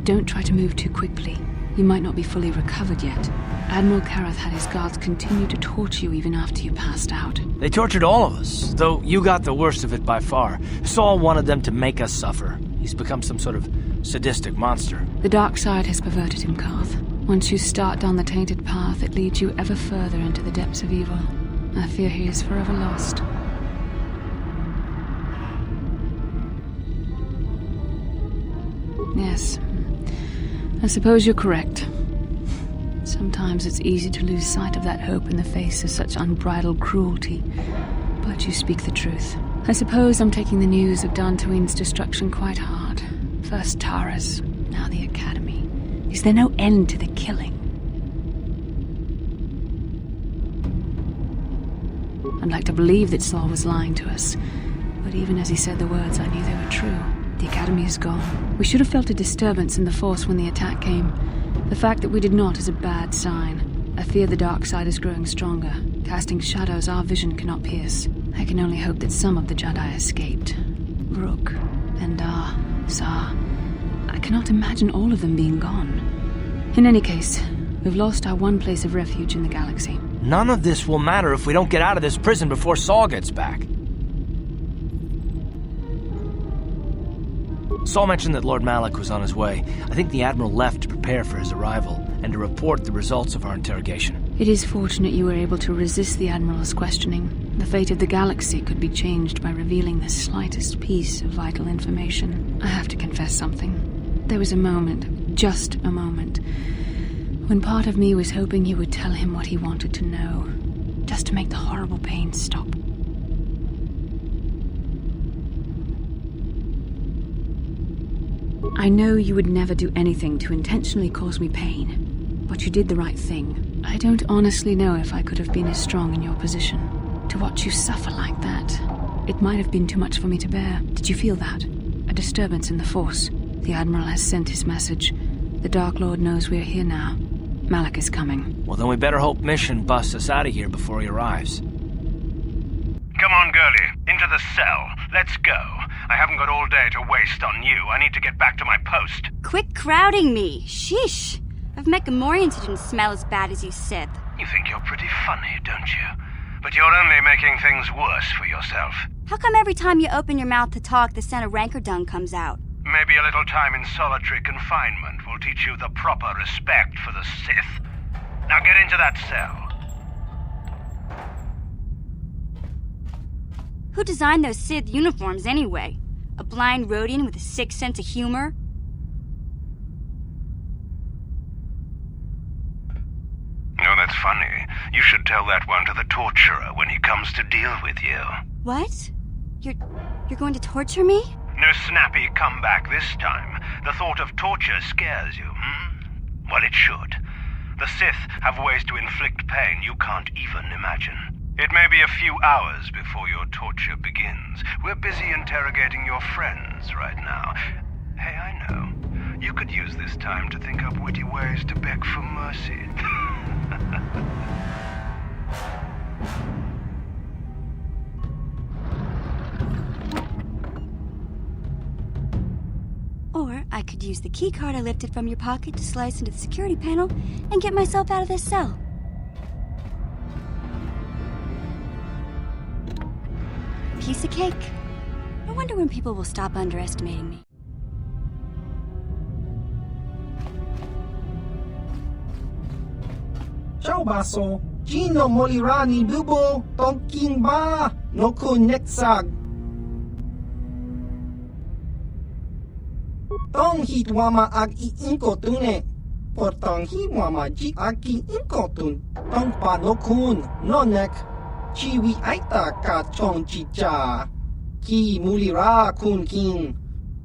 Speaker 1: Don't try to move too quickly. You might not be fully recovered yet. Admiral Karath had his guards continue to torture you even after you passed out.
Speaker 13: They tortured all of us, though you got the worst of it by far. Saul wanted them to make us suffer. He's become some sort of sadistic monster.
Speaker 1: The dark side has perverted him, Karth. Once you start down the tainted path, it leads you ever further into the depths of evil. I fear he is forever lost. Yes. I suppose you're correct. Sometimes it's easy to lose sight of that hope in the face of such unbridled cruelty. But you speak the truth. I suppose I'm taking the news of Dantooine's destruction quite hard. First Taris, now the Academy. Is there no end to the killing? I'd like to believe that Saul was lying to us, but even as he said the words, I knew they were true. The Academy is gone. We should have felt a disturbance in the Force when the attack came. The fact that we did not is a bad sign. I fear the dark side is growing stronger, casting shadows our vision cannot pierce. I can only hope that some of the Jedi escaped. Rook, Endar, Sar. I cannot imagine all of them being gone. In any case, we've lost our one place of refuge in the galaxy.
Speaker 13: None of this will matter if we don't get out of this prison before Saul gets back. Saul mentioned that Lord Malak was on his way. I think the Admiral left to prepare for his arrival and to report the results of our interrogation.
Speaker 1: It is fortunate you were able to resist the Admiral's questioning. The fate of the galaxy could be changed by revealing the slightest piece of vital information. I have to confess something. There was a moment, just a moment, when part of me was hoping you would tell him what he wanted to know, just to make the horrible pain stop. I know you would never do anything to intentionally cause me pain, but you did the right thing. I don't honestly know if I could have been as strong in your position. To watch you suffer like that, it might have been too much for me to bear. Did you feel that? A disturbance in the Force. The Admiral has sent his message. The Dark Lord knows we're here now. Malak is coming.
Speaker 13: Well, then we better hope Mission busts us out of here before he arrives.
Speaker 18: Come on, girlie. Into the cell. Let's go. I haven't got all day to waste on you. I need to get back to my post.
Speaker 8: Quit crowding me. Sheesh. I've met Gamorreans who didn't smell as bad as you, Sith.
Speaker 18: You think you're pretty funny, don't you? But you're only making things worse for yourself.
Speaker 8: How come every time you open your mouth to talk, the scent of rancor dung comes out?
Speaker 18: Maybe a little time in solitary confinement will teach you the proper respect for the Sith. Now get into that cell.
Speaker 8: Who designed those Sith uniforms anyway? A blind Rhodian with a sick sense of humor?
Speaker 18: No, that's funny. You should tell that one to the torturer when he comes to deal with you.
Speaker 8: What? You're going to torture me?
Speaker 18: No snappy comeback this time. The thought of torture scares you, Well, it should. The Sith have ways to inflict pain you can't even imagine. It may be a few hours before your torture begins. We're busy interrogating your friends right now. Hey, I know. You could use this time to think up witty ways to beg for mercy.
Speaker 8: Or I could use the keycard I lifted from your pocket to slice into the security panel and get myself out of this cell. Piece of cake. I wonder when people will stop underestimating me.
Speaker 9: Ciao baso, Gino Molirani Bubo, Tonking Ba, Noku Nexag. Tong hitwama ag iinko tune. Portong hiwama ji aki inko tun. Tong pa nokun, nonek. Chiwi aita ka chong chicha. Ki mulira kun king.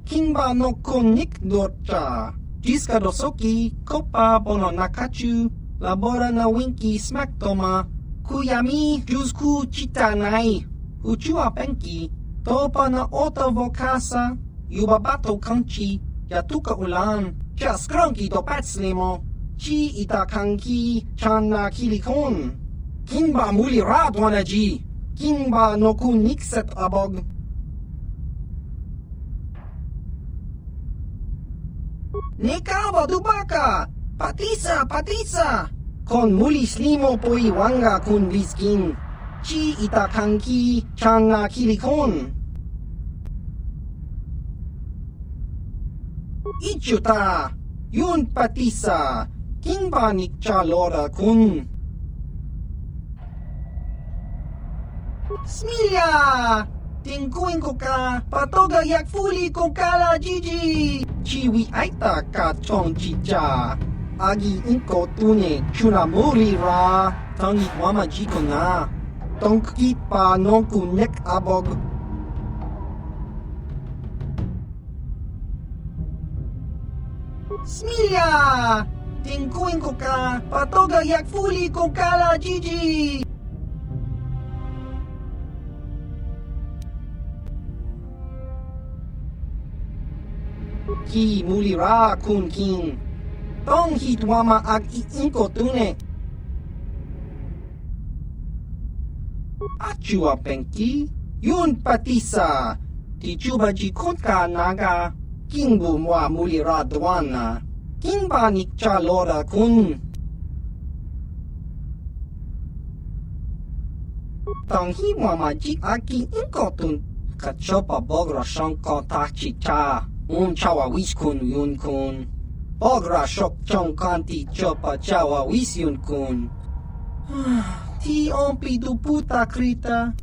Speaker 9: King ba nokun nik dorcha. Jiska dosoki, kopa bono nakachu. Labora na winki smack toma. Kuyami jusku chitanai. Uchua penki. Topa na ota vokasa. Yubabato kanchi. Yatuka ulan. Cha skronki to patslimo. Chi ita kanki. Channa kilikon. Kimba muli radwanaji. Kimba noku nikset abog. Nekawa dubaka. Patisa! Kon muli slimo poi wanga kun viskin. Chi ita kanki channa kilikon. Ichuta! Yun patisa! Kimba nikcha lora kun. Smilya! Tingkuin ko ka! Patoga yakfuli ko kala Gigi! Chiwi aita ka chong chicha! Agi inko tune chunamuri ra tangi wama jiko na tongkit pa nonku nek abog Smilia! Tingkuin ko ka, patoga yak fuli ko kala Gigi! Ki mulira kun king. Tong hitwama ag iinko tune. Achua penki, yun patisa. Ti chuba jikot ka naga, king bumwa mulira dwana. King banik chalora kun. Tong hiwama jik aki inko tun. Kachopa bogra shanko tachi cha. Chawa wis kun yun kun. Bogra shok chong kanti chopa chawa wis yun kun. Ti ompi du puta krita.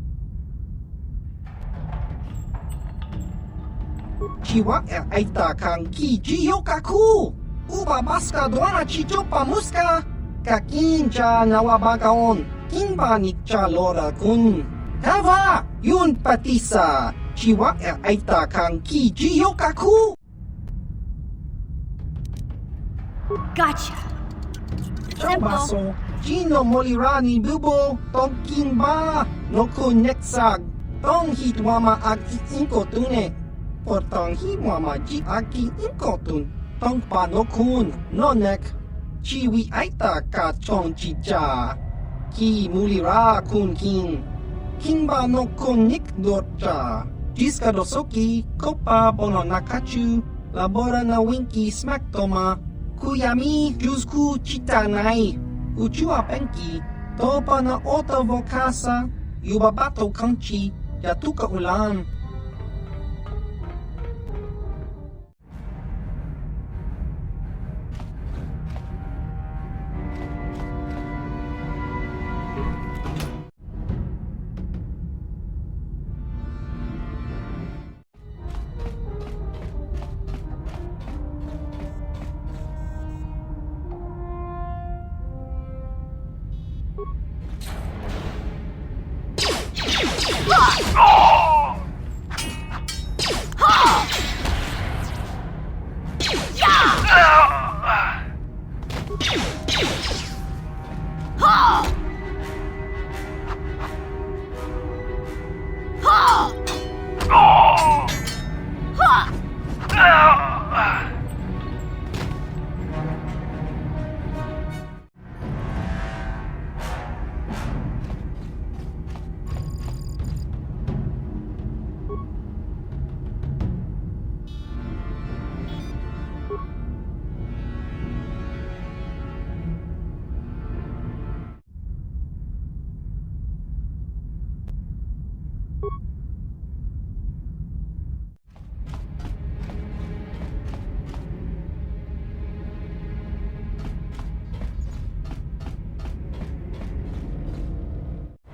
Speaker 9: Chiwa aita kang ki jiyokaku. Uba baska dwana chichopa muska. Kakin cha nawabagaon. Kimba nikcha lora kun. Kava yun patisa. Chiwa aita kang ki jiyokaku.
Speaker 16: Gotcha.
Speaker 9: Baso, Gino molirani bubo, tong kimba, no kun neksag, tong hitwama ag iinko tune. Por tong hitwama ji aki inko tun, tong pa no kun, no nek. Chiwi aita ka chong chicha. Ki mulira kun king. Kimba no kun nik dorcha. Jiska dosoki, kopa bono nakachu, labora na winki smack toma. Kuyami jusku chitanai. Uchua penki, topa na ota vokasa, yubabato kanchi, yatuka ulan.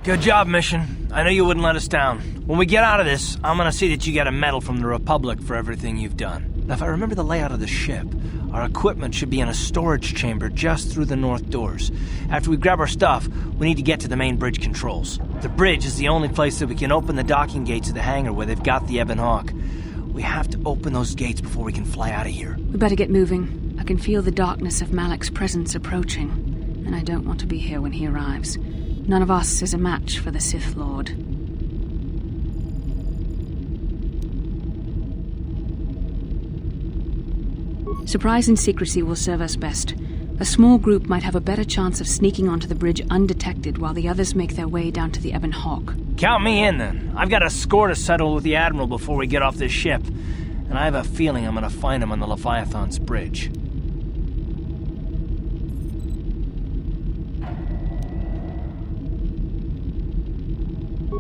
Speaker 13: Good job, Mission. I know you wouldn't let us down. When we get out of this, I'm gonna see that you get a medal from the Republic for everything you've done. Now, if I remember the layout of the ship, our equipment should be in a storage chamber just through the north doors. After we grab our stuff, we need to get to the main bridge controls. The bridge is the only place that we can open the docking gates of the hangar where they've got the Ebon Hawk. We have to open those gates before we can fly out of here.
Speaker 1: We better get moving. I can feel the darkness of Malak's presence approaching, and I don't want to be here when he arrives. None of us is a match for the Sith Lord. Surprise and secrecy will serve us best. A small group might have a better chance of sneaking onto the bridge undetected while the others make their way down to the Ebon Hawk.
Speaker 13: Count me in, then. I've got a score to settle with the Admiral before we get off this ship, and I have a feeling I'm gonna find him on the Leviathan's bridge.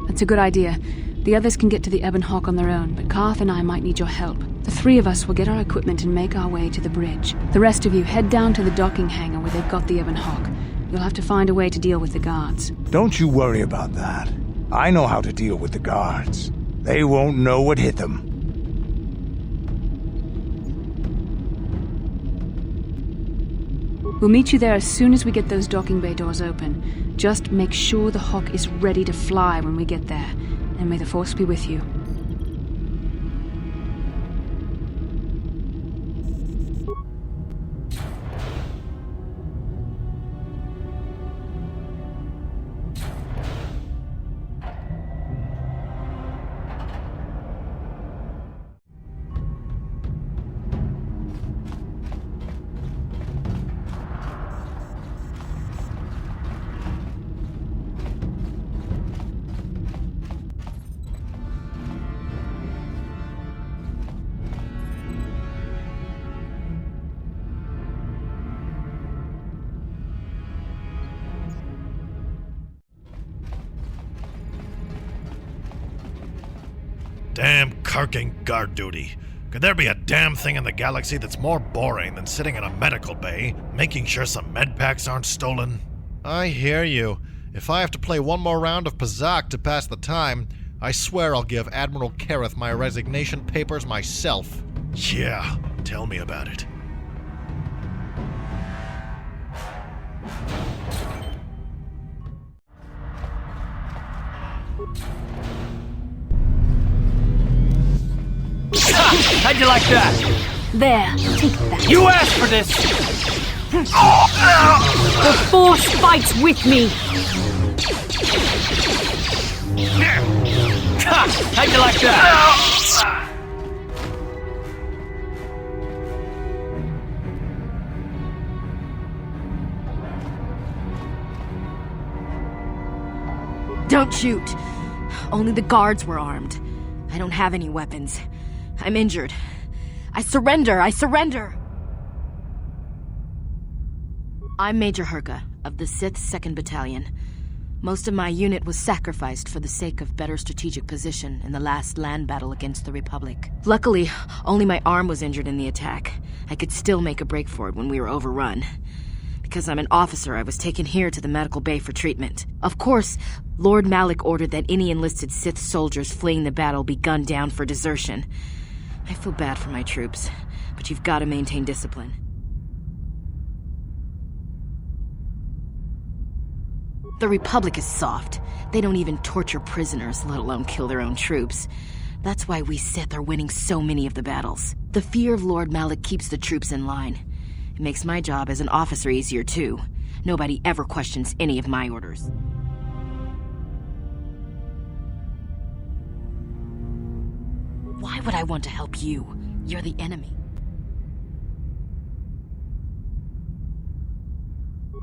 Speaker 1: That's a good idea. The others can get to the Ebon Hawk on their own, but Karth and I might need your help. The three of us will get our equipment and make our way to the bridge. The rest of you head down to the docking hangar where they've got the Ebon Hawk. You'll have to find a way to deal with the guards.
Speaker 11: Don't you worry about that. I know how to deal with the guards. They won't know what hit them.
Speaker 1: We'll meet you there as soon as we get those docking bay doors open. Just make sure the Hawk is ready to fly when we get there, and may the Force be with you.
Speaker 3: Damn carking guard duty. Could there be a damn thing in the galaxy that's more boring than sitting in a medical bay, making sure some med packs aren't stolen? I hear you. If I have to play one more round of Pazak to pass the time, I swear I'll give Admiral Kareth my resignation papers myself. Yeah, tell me about it.
Speaker 13: How'd you like that?
Speaker 16: There, take that.
Speaker 13: You asked for this!
Speaker 16: The Force fights with me!
Speaker 13: How'd you like that?
Speaker 16: Don't shoot. Only the guards were armed. I don't have any weapons. I'm injured. I surrender! I surrender! I'm Major Herka, of the Sith 2nd Battalion. Most of my unit was sacrificed for the sake of better strategic position in the last land battle against the Republic. Luckily, only my arm was injured in the attack. I could still make a break for it when we were overrun. Because I'm an officer, I was taken here to the medical bay for treatment. Of course, Lord Malak ordered that any enlisted Sith soldiers fleeing the battle be gunned down for desertion. I feel bad for my troops, but you've got to maintain discipline. The Republic is soft. They don't even torture prisoners, let alone kill their own troops. That's why we Sith are winning so many of the battles. The fear of Lord Malak keeps the troops in line. It makes my job as an officer easier, too. Nobody ever questions any of my orders. Why would I want to help you? You're the enemy.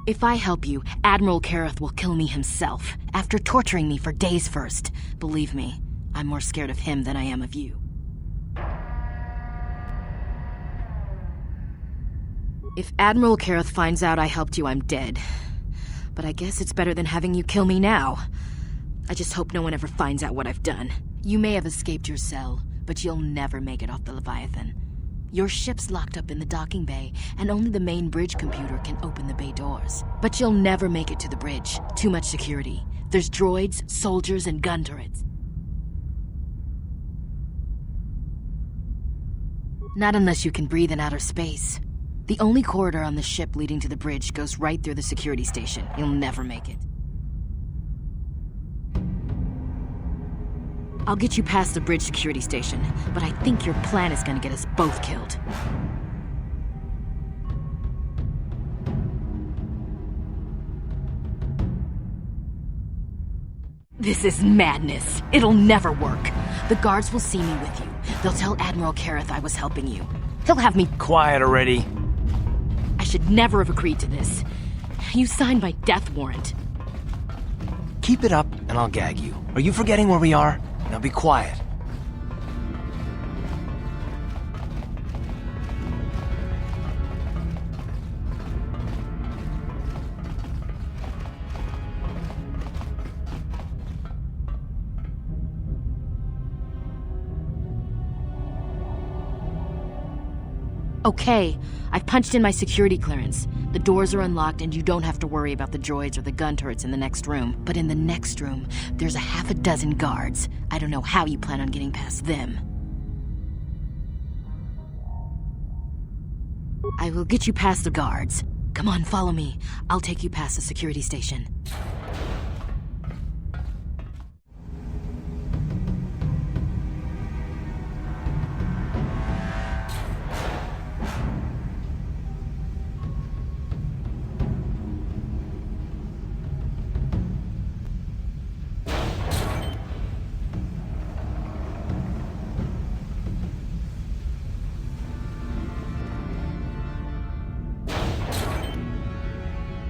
Speaker 16: If I help you, Admiral Kareth will kill me himself, after torturing me for days first. Believe me, I'm more scared of him than I am of you. If Admiral Kareth finds out I helped you, I'm dead. But I guess it's better than having you kill me now. I just hope no one ever finds out what I've done. You may have escaped your cell, but you'll never make it off the Leviathan. Your ship's locked up in the docking bay, and only the main bridge computer can open the bay doors. But you'll never make it to the bridge. Too much security. There's droids, soldiers, and gun turrets. Not unless you can breathe in outer space. The only corridor on the ship leading to the bridge goes right through the security station. You'll never make it. I'll get you past the bridge security station, but I think your plan is gonna get us both killed. This is madness. It'll never work. The guards will see me with you. They'll tell Admiral Kareth I was helping you. He'll have me—
Speaker 13: Quiet already.
Speaker 16: I should never have agreed to this. You signed my death warrant.
Speaker 13: Keep it up, and I'll gag you. Are you forgetting where we are? Now be quiet.
Speaker 16: Okay, I've punched in my security clearance. The doors are unlocked and you don't have to worry about the droids or the gun turrets in the next room. But in the next room, there's a half a dozen guards. I don't know how you plan on getting past them. I will get you past the guards. Come on, follow me. I'll take you past the security station.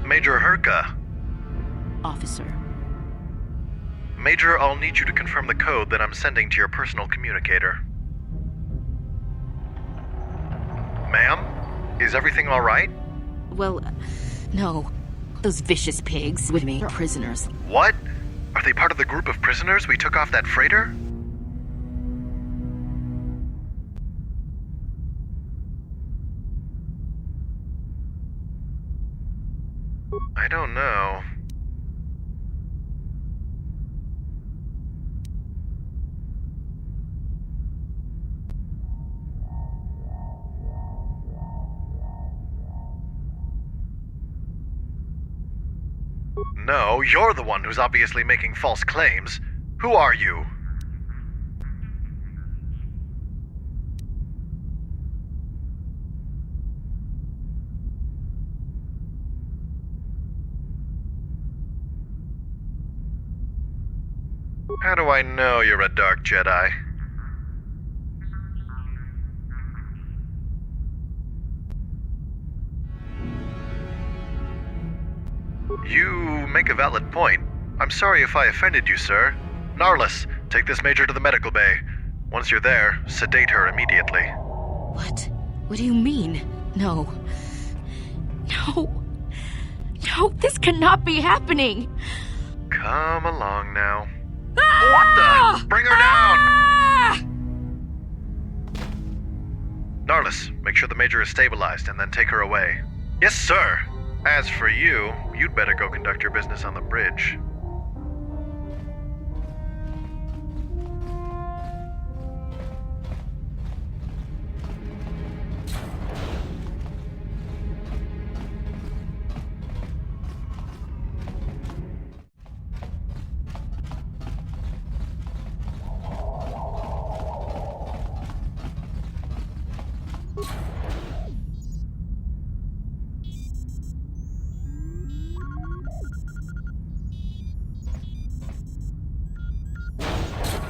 Speaker 17: Major Herka.
Speaker 16: Officer.
Speaker 17: Major, I'll need you to confirm the code that I'm sending to your personal communicator. Ma'am? Is everything all right?
Speaker 16: Well, no. Those vicious pigs with me are prisoners.
Speaker 17: What? Are they part of the group of prisoners we took off that freighter? I don't know. No, you're the one who's obviously making false claims. Who are you? How do I know you're a dark Jedi? You make a valid point. I'm sorry if I offended you, sir. Narlis, take this major to the medical bay. Once you're there, sedate her immediately.
Speaker 16: What? What do you mean? No. No. No, this cannot be happening.
Speaker 17: Come along now.
Speaker 16: Ah!
Speaker 17: What the? Bring her down! Narlis, make sure the major is stabilized and then take her away. Yes, sir. As for you, you'd better go conduct your business on the bridge.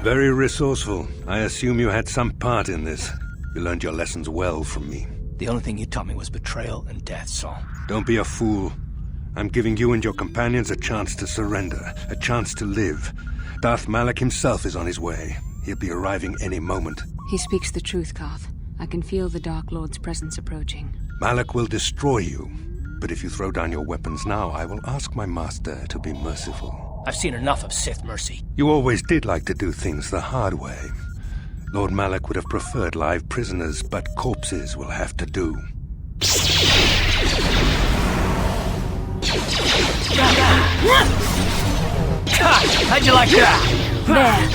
Speaker 20: Very resourceful. I assume you had some part in this. You learned your lessons well from me.
Speaker 13: The only thing you taught me was betrayal and death, Saul.
Speaker 20: Don't be a fool. I'm giving you and your companions a chance to surrender, a chance to live. Darth Malak himself is on his way. He'll be arriving any moment.
Speaker 1: He speaks the truth, Karth. I can feel the Dark Lord's presence approaching.
Speaker 20: Malak will destroy you. But if you throw down your weapons now, I will ask my master to be merciful.
Speaker 13: I've seen enough of Sith mercy.
Speaker 20: You always did like to do things the hard way. Lord Malak would have preferred live prisoners, but corpses will have to do.
Speaker 13: How'd you like that?
Speaker 1: There.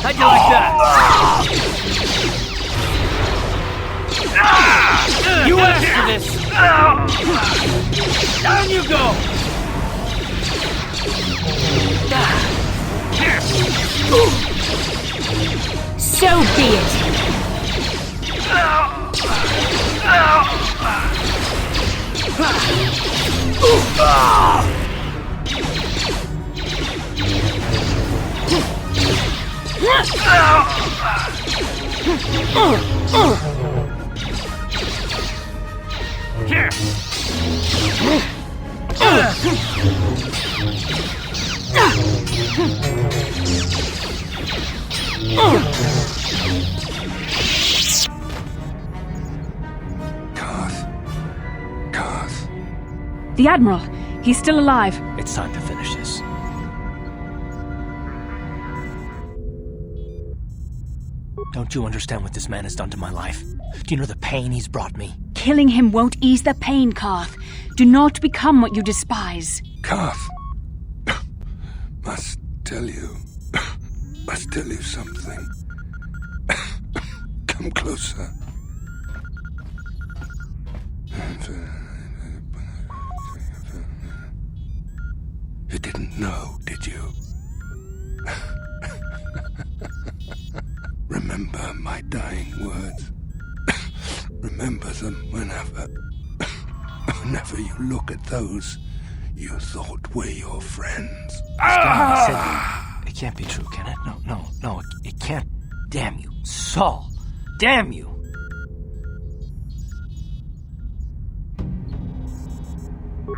Speaker 13: How'd you like that? You asked for this! Down you go!
Speaker 1: So be it!
Speaker 13: Here!
Speaker 20: Karth.
Speaker 1: The Admiral! He's still alive.
Speaker 13: It's time to finish this. Don't you understand what this man has done to my life? Do you know the pain he's brought me?
Speaker 1: Killing him won't ease the pain, Karth. Do not become what you despise.
Speaker 20: Karth. Must tell you something. Come closer. You didn't know, did you? Remember my dying words. Remember them whenever you look at those you thought were your friends.
Speaker 13: It can't be true, can it? No, it can't. Damn you, Saul. Damn you.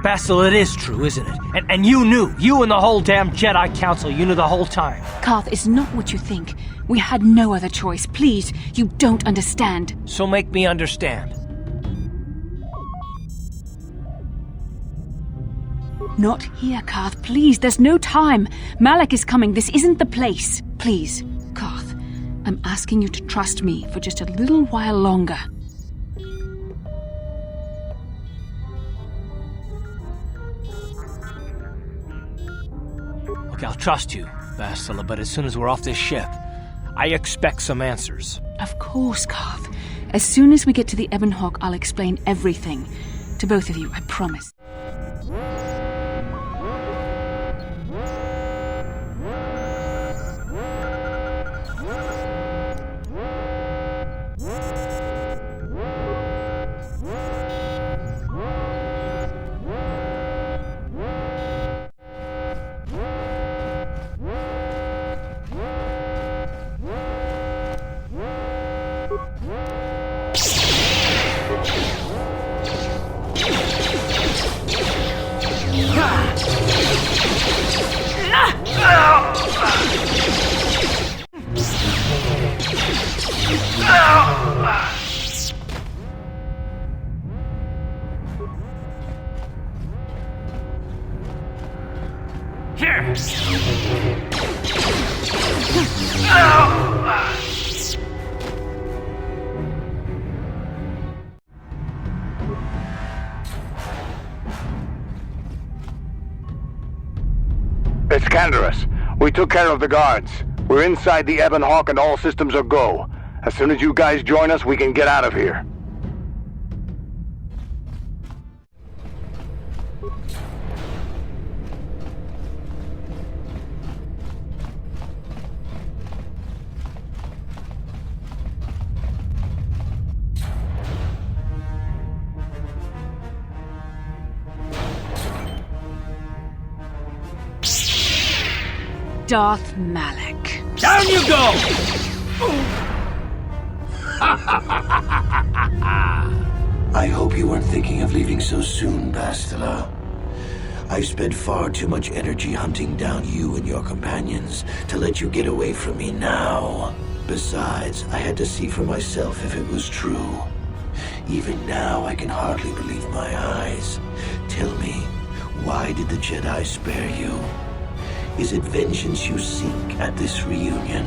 Speaker 13: Basil, it is true, isn't it? And you knew. You and the whole damn Jedi Council, you knew the whole time.
Speaker 1: Karth, it's not what you think. We had no other choice. Please, you don't understand.
Speaker 13: So make me understand.
Speaker 1: Not here, Karth. Please, there's no time. Malak is coming. This isn't the place. Please, Karth, I'm asking you to trust me for just a little while longer.
Speaker 13: Look, I'll trust you, Bastila, but as soon as we're off this ship, I expect some answers.
Speaker 1: Of course, Garth. As soon as we get to the Ebon Hawk, I'll explain everything. To both of you, I promise.
Speaker 2: It's Taris. We took care of the guards. We're inside the Ebon Hawk and all systems are go. As soon as you guys join us, we can get out of here.
Speaker 1: Darth Malak.
Speaker 13: Down you go!
Speaker 4: I hope you weren't thinking of leaving so soon, Bastila. I've spent far too much energy hunting down you and your companions to let you get away from me now. Besides, I had to see for myself if it was true. Even now, I can hardly believe my eyes. Tell me, why did the Jedi spare you? Is it vengeance you seek at this reunion?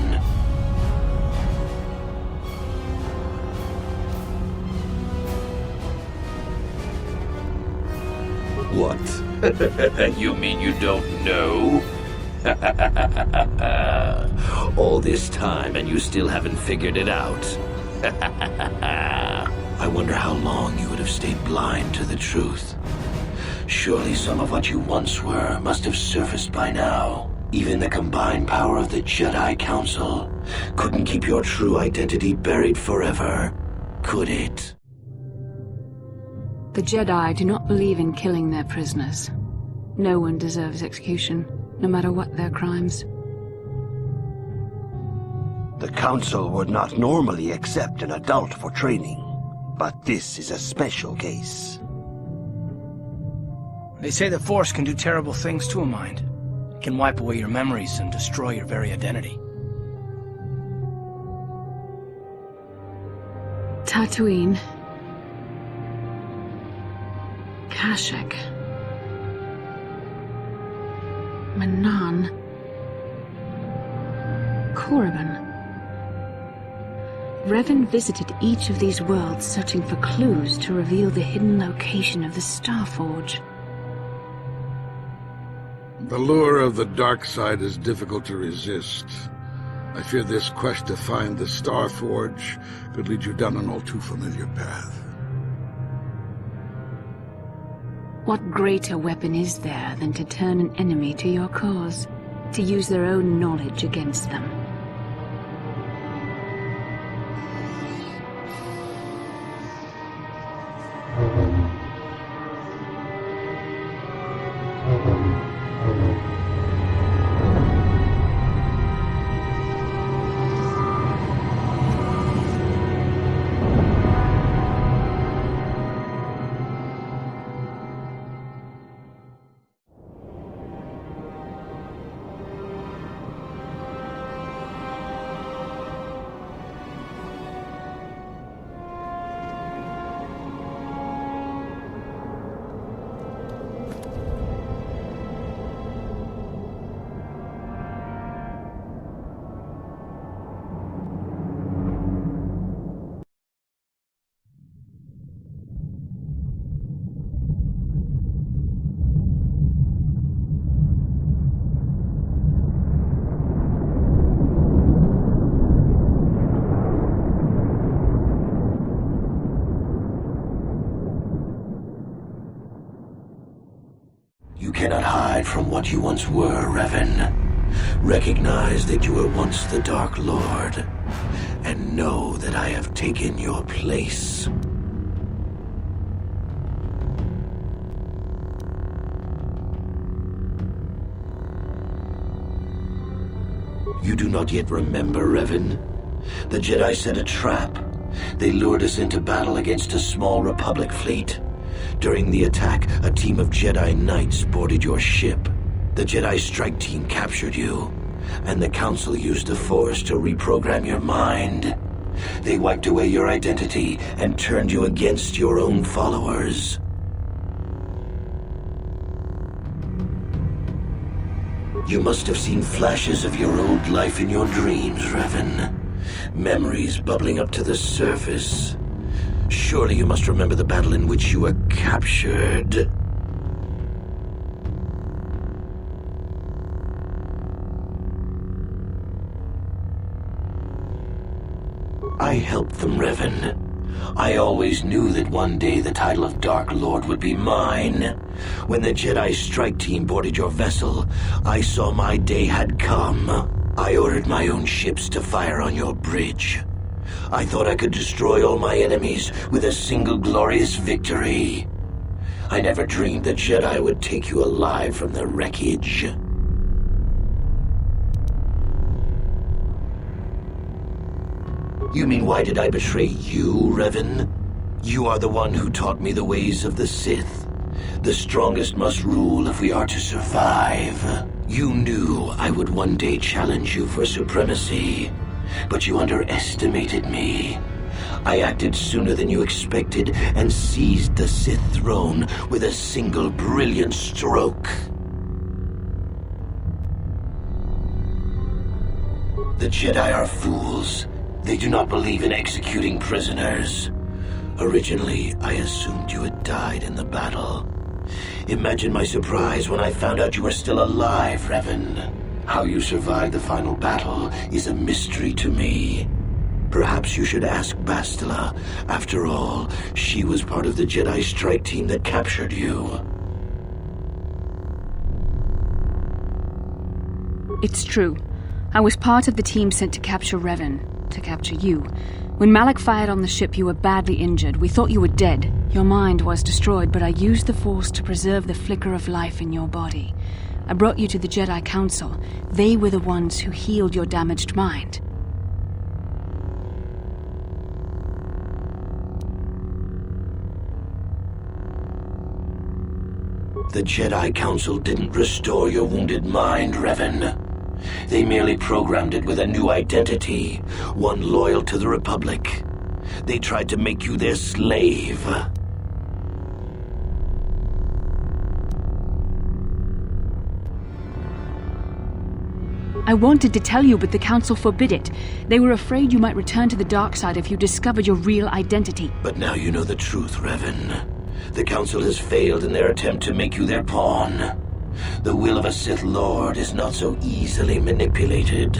Speaker 4: What? You mean you don't know? All this time and you still haven't figured it out? I wonder how long you would have stayed blind to the truth. Surely some of what you once were must have surfaced by now. Even the combined power of the Jedi Council couldn't keep your true identity buried forever, could it?
Speaker 1: The Jedi do not believe in killing their prisoners. No one deserves execution, no matter what their crimes.
Speaker 4: The Council would not normally accept an adult for training, but this is a special case.
Speaker 13: They say the Force can do terrible things to a mind. It can wipe away your memories and destroy your very identity.
Speaker 1: Tatooine. Kashyyyk. Manaan. Korriban. Revan visited each of these worlds searching for clues to reveal the hidden location of the Starforge.
Speaker 22: The lure of the dark side is difficult to resist. I fear this quest to find the Starforge could lead you down an all too familiar path.
Speaker 1: What greater weapon is there than to turn an enemy to your cause, to use their own knowledge against them?
Speaker 4: from what you once were, Revan. Recognize that you were once the Dark Lord, and know that I have taken your place. You do not yet remember, Revan? The Jedi set a trap. They lured us into battle against a small Republic fleet. During the attack, a team of Jedi Knights boarded your ship. The Jedi strike team captured you, and the Council used the Force to reprogram your mind. They wiped away your identity and turned you against your own followers. You must have seen flashes of your old life in your dreams, Revan. Memories bubbling up to the surface. Surely you must remember the battle in which you were captured. I helped them, Revan. I always knew that one day the title of Dark Lord would be mine. When the Jedi strike team boarded your vessel, I saw my day had come. I ordered my own ships to fire on your bridge. I thought I could destroy all my enemies with a single glorious victory. I never dreamed the Jedi would take you alive from the wreckage. You mean, why did I betray you, Revan? You are the one who taught me the ways of the Sith. The strongest must rule if we are to survive. You knew I would one day challenge you for supremacy, but you underestimated me. I acted sooner than you expected and seized the Sith throne with a single brilliant stroke. The Jedi are fools. They do not believe in executing prisoners. Originally, I assumed you had died in the battle. Imagine my surprise when I found out you were still alive, Revan. How you survived the final battle is a mystery to me. Perhaps you should ask Bastila. After all, she was part of the Jedi strike team that captured you.
Speaker 1: It's true. I was part of the team sent to capture Revan. To capture you. When Malak fired on the ship, you were badly injured. We thought you were dead. Your mind was destroyed, but I used the Force to preserve the flicker of life in your body. I brought you to the Jedi Council. They were the ones who healed your damaged mind.
Speaker 4: The Jedi Council didn't restore your wounded mind, Revan. They merely programmed it with a new identity, one loyal to the Republic. They tried to make you their slave.
Speaker 1: I wanted to tell you, but the Council forbid it. They were afraid you might return to the dark side if you discovered your real identity.
Speaker 4: But now you know the truth, Revan. The Council has failed in their attempt to make you their pawn. The will of a Sith Lord is not so easily manipulated.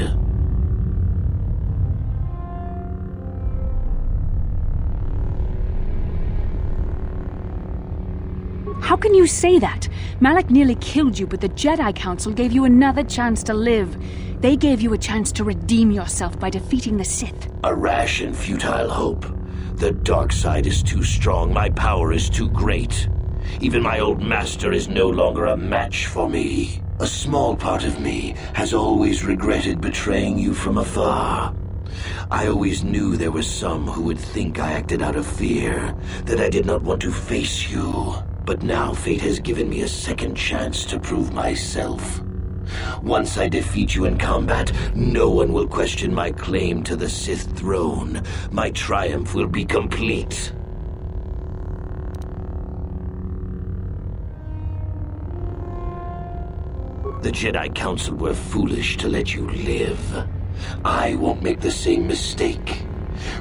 Speaker 1: How can you say that? Malak nearly killed you, but the Jedi Council gave you another chance to live. They gave you a chance to redeem yourself by defeating the Sith.
Speaker 4: A rash and futile hope. The dark side is too strong, my power is too great. Even my old master is no longer a match for me. A small part of me has always regretted betraying you from afar. I always knew there were some who would think I acted out of fear, that I did not want to face you. But now fate has given me a second chance to prove myself. Once I defeat you in combat, no one will question my claim to the Sith throne. My triumph will be complete. The Jedi Council were foolish to let you live. I won't make the same mistake.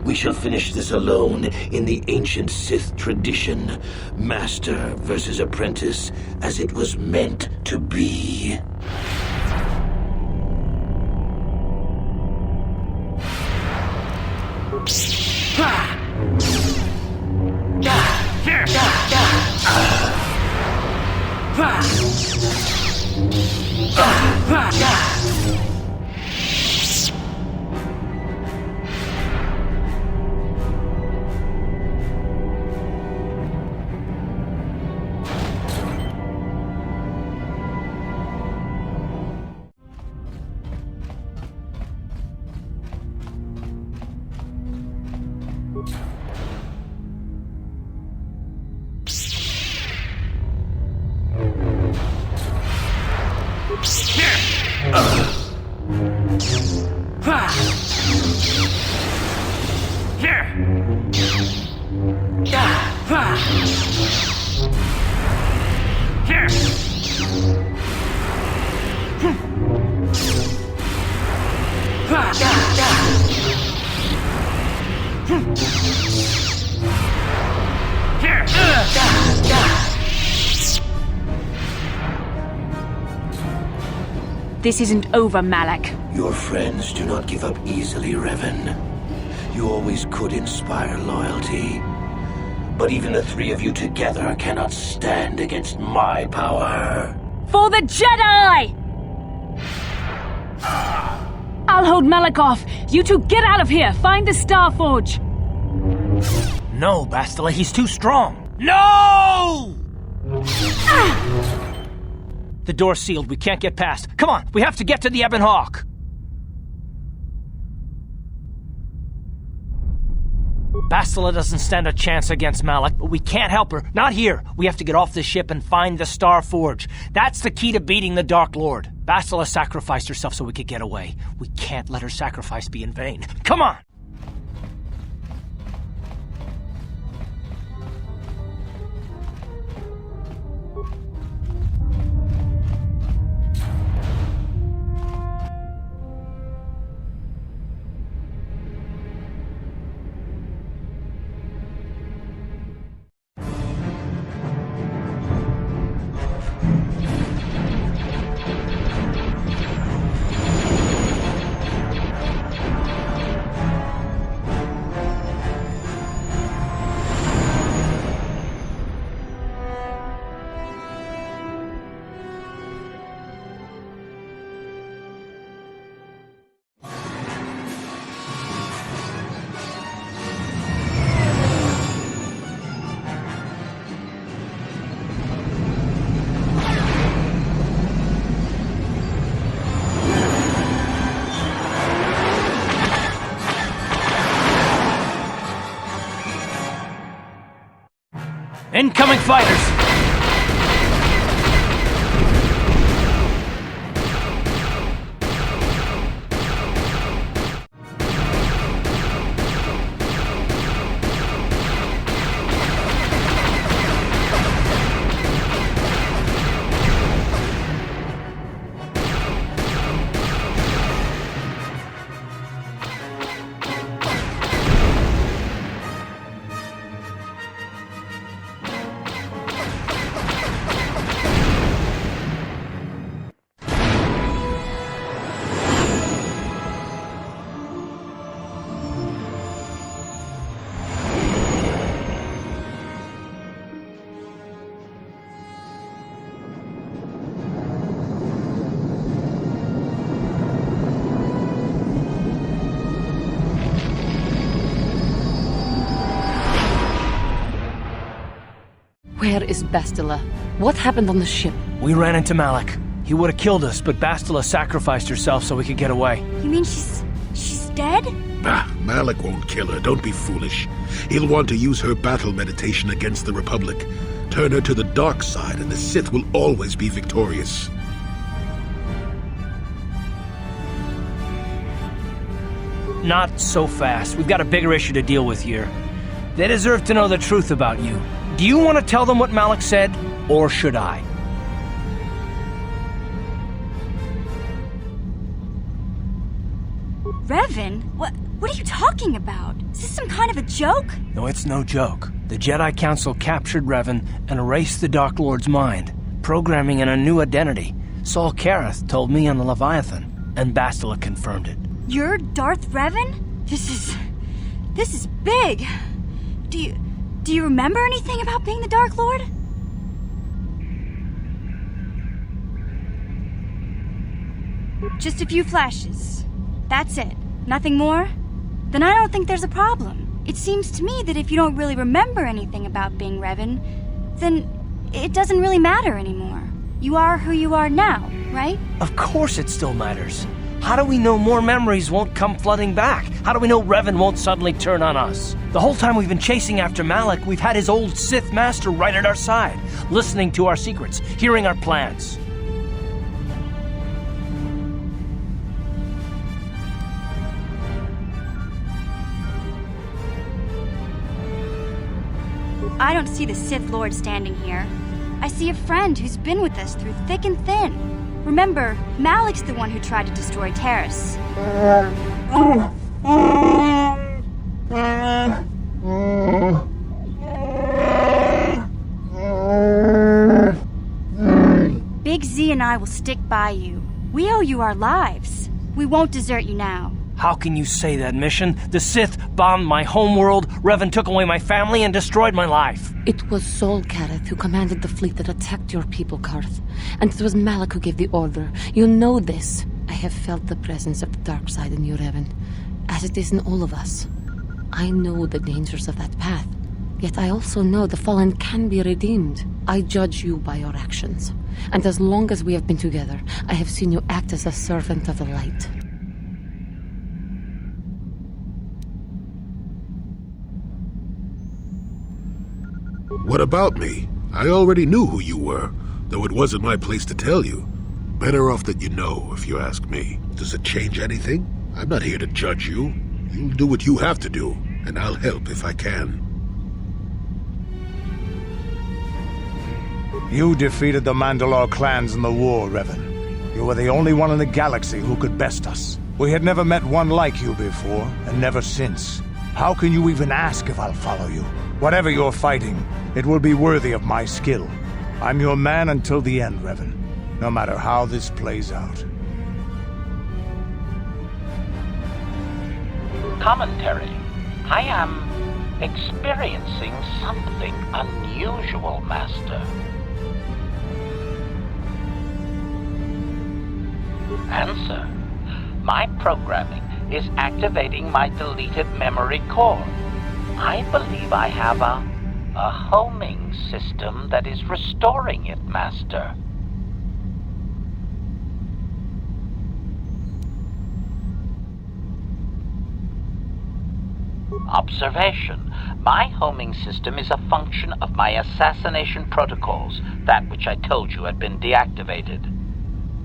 Speaker 4: We shall finish this alone in the ancient Sith tradition. Master versus apprentice, as it was meant to be.
Speaker 1: This isn't over, Malak.
Speaker 4: Your friends do not give up easily, Revan. You always could inspire loyalty. But even the three of you together cannot stand against my power.
Speaker 1: For the Jedi! I'll hold Malak off. You two get out of here. Find the Star Forge.
Speaker 13: No, Bastila, he's too strong. No! The door's sealed. We can't get past. Come on, we have to get to the Ebon Hawk. Bastila doesn't stand a chance against Malak, but we can't help her. Not here. We have to get off the ship and find the Star Forge. That's the key to beating the Dark Lord. Bastila sacrificed herself so we could get away. We can't let her sacrifice be in vain. Come on! Incoming fighters!
Speaker 1: Where is Bastila? What happened on the ship?
Speaker 13: We ran into Malak. He would have killed us, but Bastila sacrificed herself so we could get away.
Speaker 8: You mean she's dead?
Speaker 7: Bah, Malak won't kill her. Don't be foolish. He'll want to use her battle meditation against the Republic. Turn her to the dark side, and the Sith will always be victorious.
Speaker 13: Not so fast. We've got a bigger issue to deal with here. They deserve to know the truth about you. Do you want to tell them what Malak said, or should I?
Speaker 8: Revan? What are you talking about? Is this some kind of a joke?
Speaker 13: No, it's no joke. The Jedi Council captured Revan and erased the Dark Lord's mind, programming in a new identity. Saul Kareth told me on the Leviathan, and Bastila confirmed it.
Speaker 8: You're Darth Revan? This is big. Do you remember anything about being the Dark Lord? Just a few flashes. That's it. Nothing more? Then I don't think there's a problem. It seems to me that if you don't really remember anything about being Revan, then it doesn't really matter anymore. You are who you are now, right?
Speaker 13: Of course it still matters. How do we know more memories won't come flooding back? How do we know Revan won't suddenly turn on us? The whole time we've been chasing after Malak, we've had his old Sith master right at our side, listening to our secrets, hearing our plans.
Speaker 8: I don't see the Sith Lord standing here. I see a friend who's been with us through thick and thin. Remember, Malak's the one who tried to destroy Taris. Big Z and I will stick by you. We owe you our lives. We won't desert you now.
Speaker 13: How can you say that, Mission? The Sith bombed my homeworld, Revan took away my family, and destroyed my life.
Speaker 6: It was Sol Karath who commanded the fleet that attacked your people, Karth. And it was Malak who gave the order. You know this. I have felt the presence of the dark side in you, Revan, as it is in all of us. I know the dangers of that path. Yet I also know the fallen can be redeemed. I judge you by your actions. And as long as we have been together, I have seen you act as a servant of the light.
Speaker 7: What about me? I already knew who you were, though it wasn't my place to tell you. Better off that you know, if you ask me. Does it change anything? I'm not here to judge you. You'll do what you have to do, and I'll help if I can.
Speaker 11: You defeated the Mandalore clans in the war, Revan. You were the only one in the galaxy who could best us. We had never met one like you before, and never since. How can you even ask if I'll follow you? Whatever you're fighting, it will be worthy of my skill. I'm your man until the end, Revan, no matter how this plays out.
Speaker 10: Commentary. I am experiencing something unusual, Master. Answer. My programming is activating my deleted memory core. I believe I have a homing system that is restoring it, Master. Observation. My homing system is a function of my assassination protocols, that which I told you had been deactivated.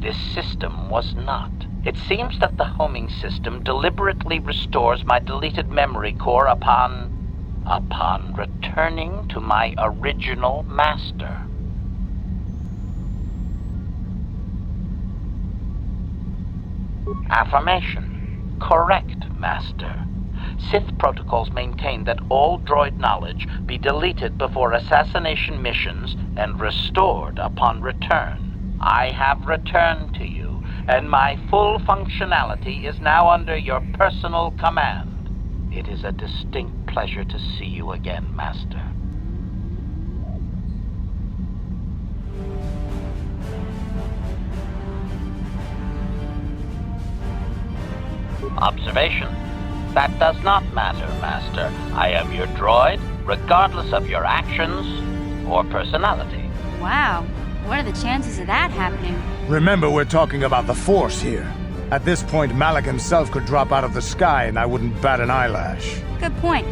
Speaker 10: This system was not. It seems that the homing system deliberately restores my deleted memory core upon returning to my original master. Affirmation. Correct, Master. Sith protocols maintain that all droid knowledge be deleted before assassination missions and restored upon return. I have returned to you, and my full functionality is now under your personal command. It is a distinct pleasure to see you again, Master. Observation. That does not matter, Master. I am your droid, regardless of your actions or personality.
Speaker 8: Wow. What are the chances of that happening?
Speaker 11: Remember, we're talking about the Force here. At this point, Malak himself could drop out of the sky and I wouldn't bat an eyelash.
Speaker 8: Good point.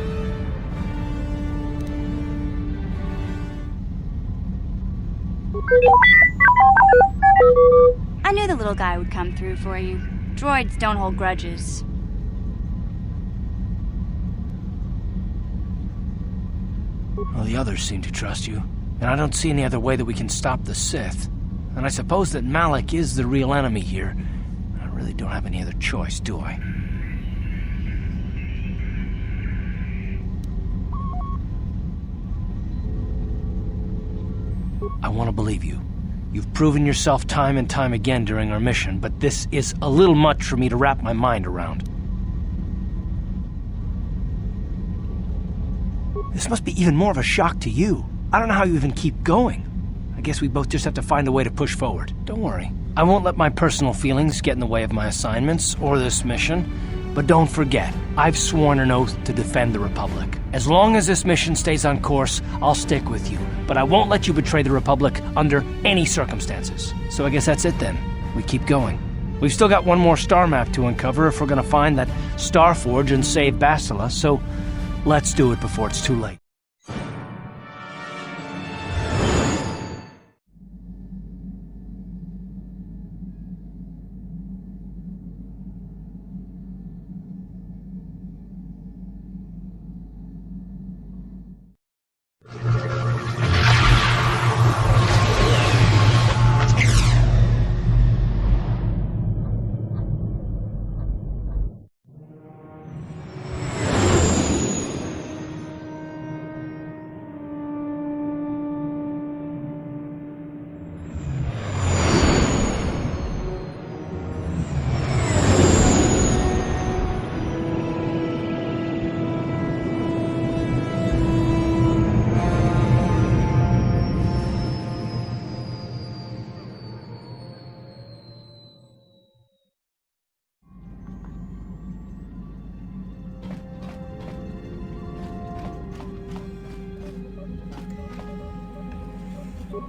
Speaker 8: I knew the little guy would come through for you. Droids don't hold grudges.
Speaker 13: Well, the others seem to trust you, and I don't see any other way that we can stop the Sith. And I suppose that Malak is the real enemy here. I really don't have any other choice, do I? I want to believe you. You've proven yourself time and time again during our mission, but this is a little much for me to wrap my mind around. This must be even more of a shock to you. I don't know how you even keep going. I guess we both just have to find a way to push forward. Don't worry. I won't let my personal feelings get in the way of my assignments or this mission. But don't forget, I've sworn an oath to defend the Republic. As long as this mission stays on course, I'll stick with you. But I won't let you betray the Republic under any circumstances. So I guess that's it then. We keep going. We've still got one more star map to uncover if we're gonna find that Starforge and save Bastila, so let's do it before it's too late.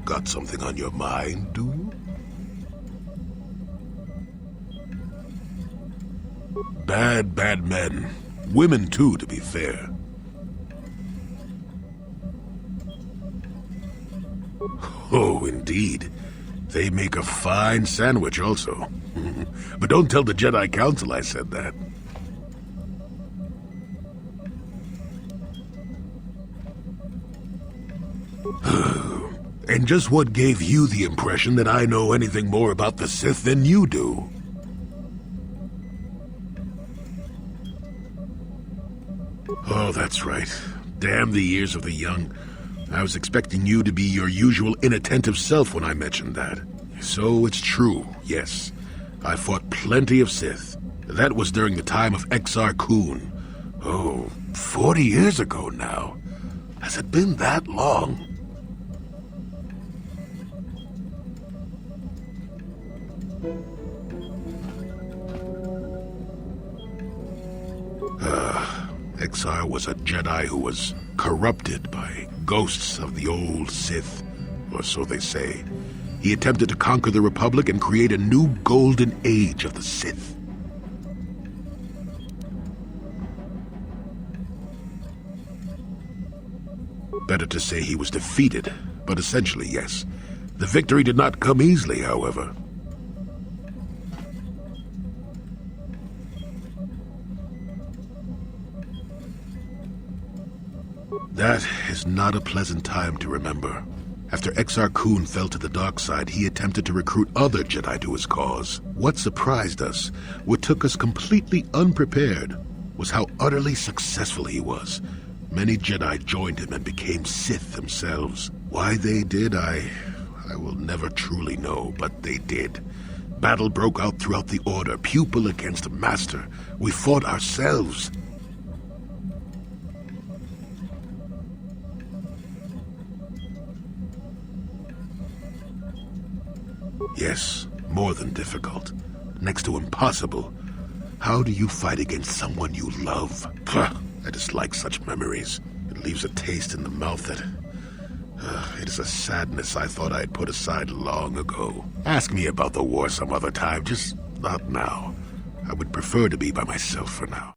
Speaker 7: Got something on your mind, do you? Bad men. Women, too, to be fair. Oh, indeed. They make a fine sandwich, also. But don't tell the Jedi Council I said that. And just what gave you the impression that I know anything more about the Sith than you do? Oh, that's right. Damn the ears of the young. I was expecting you to be your usual inattentive self when I mentioned that. So it's true, yes. I fought plenty of Sith. That was during the time of Exar Kun. Oh, 40 years ago now. Has it been that long? Exar was a Jedi who was corrupted by ghosts of the old Sith, or so they say. He attempted to conquer the Republic and create a new golden age of the Sith. Better to say he was defeated, but essentially, yes. The victory did not come easily, however. That is not a pleasant time to remember. After Exar Kun fell to the dark side, he attempted to recruit other Jedi to his cause. What surprised us, what took us completely unprepared, was how utterly successful he was. Many Jedi joined him and became Sith themselves. Why they did, I will never truly know, but they did. Battle broke out throughout the Order, pupil against master. We fought ourselves. Yes, more than difficult. Next to impossible. How do you fight against someone you love? I dislike such memories. It leaves a taste in the mouth that... it is a sadness I thought I had put aside long ago. Ask me about the war some other time, just not now. I would prefer to be by myself for now.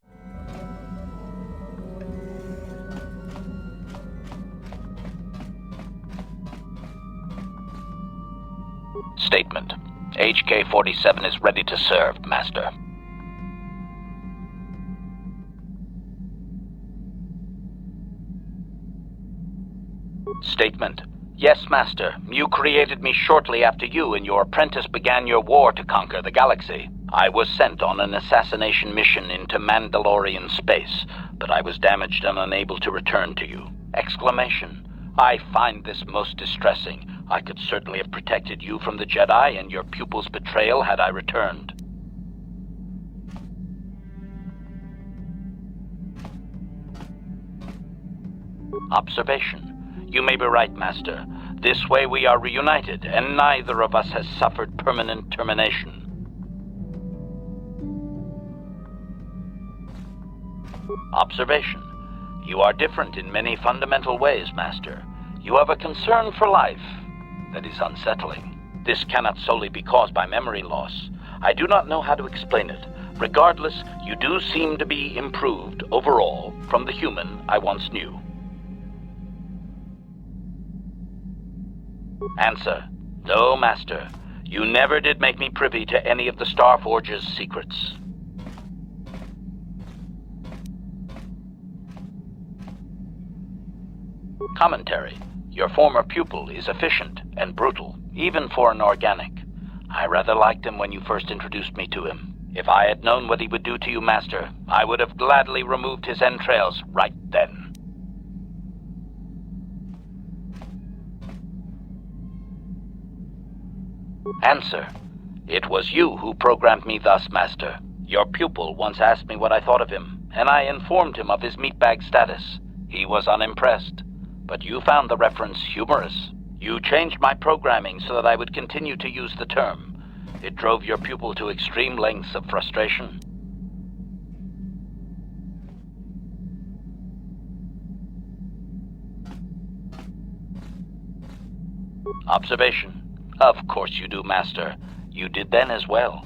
Speaker 10: Statement. HK-47 is ready to serve, Master. Statement. Yes, Master. You created me shortly after you and your apprentice began your war to conquer the galaxy. I was sent on an assassination mission into Mandalorian space, but I was damaged and unable to return to you. Exclamation. I find this most distressing. I could certainly have protected you from the Jedi and your pupil's betrayal had I returned. Observation. You may be right, Master. This way we are reunited, and neither of us has suffered permanent termination. Observation. You are different in many fundamental ways, Master. You have a concern for life that is unsettling. This cannot solely be caused by memory loss. I do not know how to explain it. Regardless, you do seem to be improved overall from the human I once knew. Answer. No, Master. You never did make me privy to any of the Starforge's secrets. Commentary. Your former pupil is efficient and brutal, even for an organic. I rather liked him when you first introduced me to him. If I had known what he would do to you, Master, I would have gladly removed his entrails right then. Answer. It was you who programmed me thus, Master. Your pupil once asked me what I thought of him, and I informed him of his meatbag status. He was unimpressed, but you found the reference humorous. You changed my programming so that I would continue to use the term. It drove your pupil to extreme lengths of frustration. Observation. Of course you do, Master. You did then as well.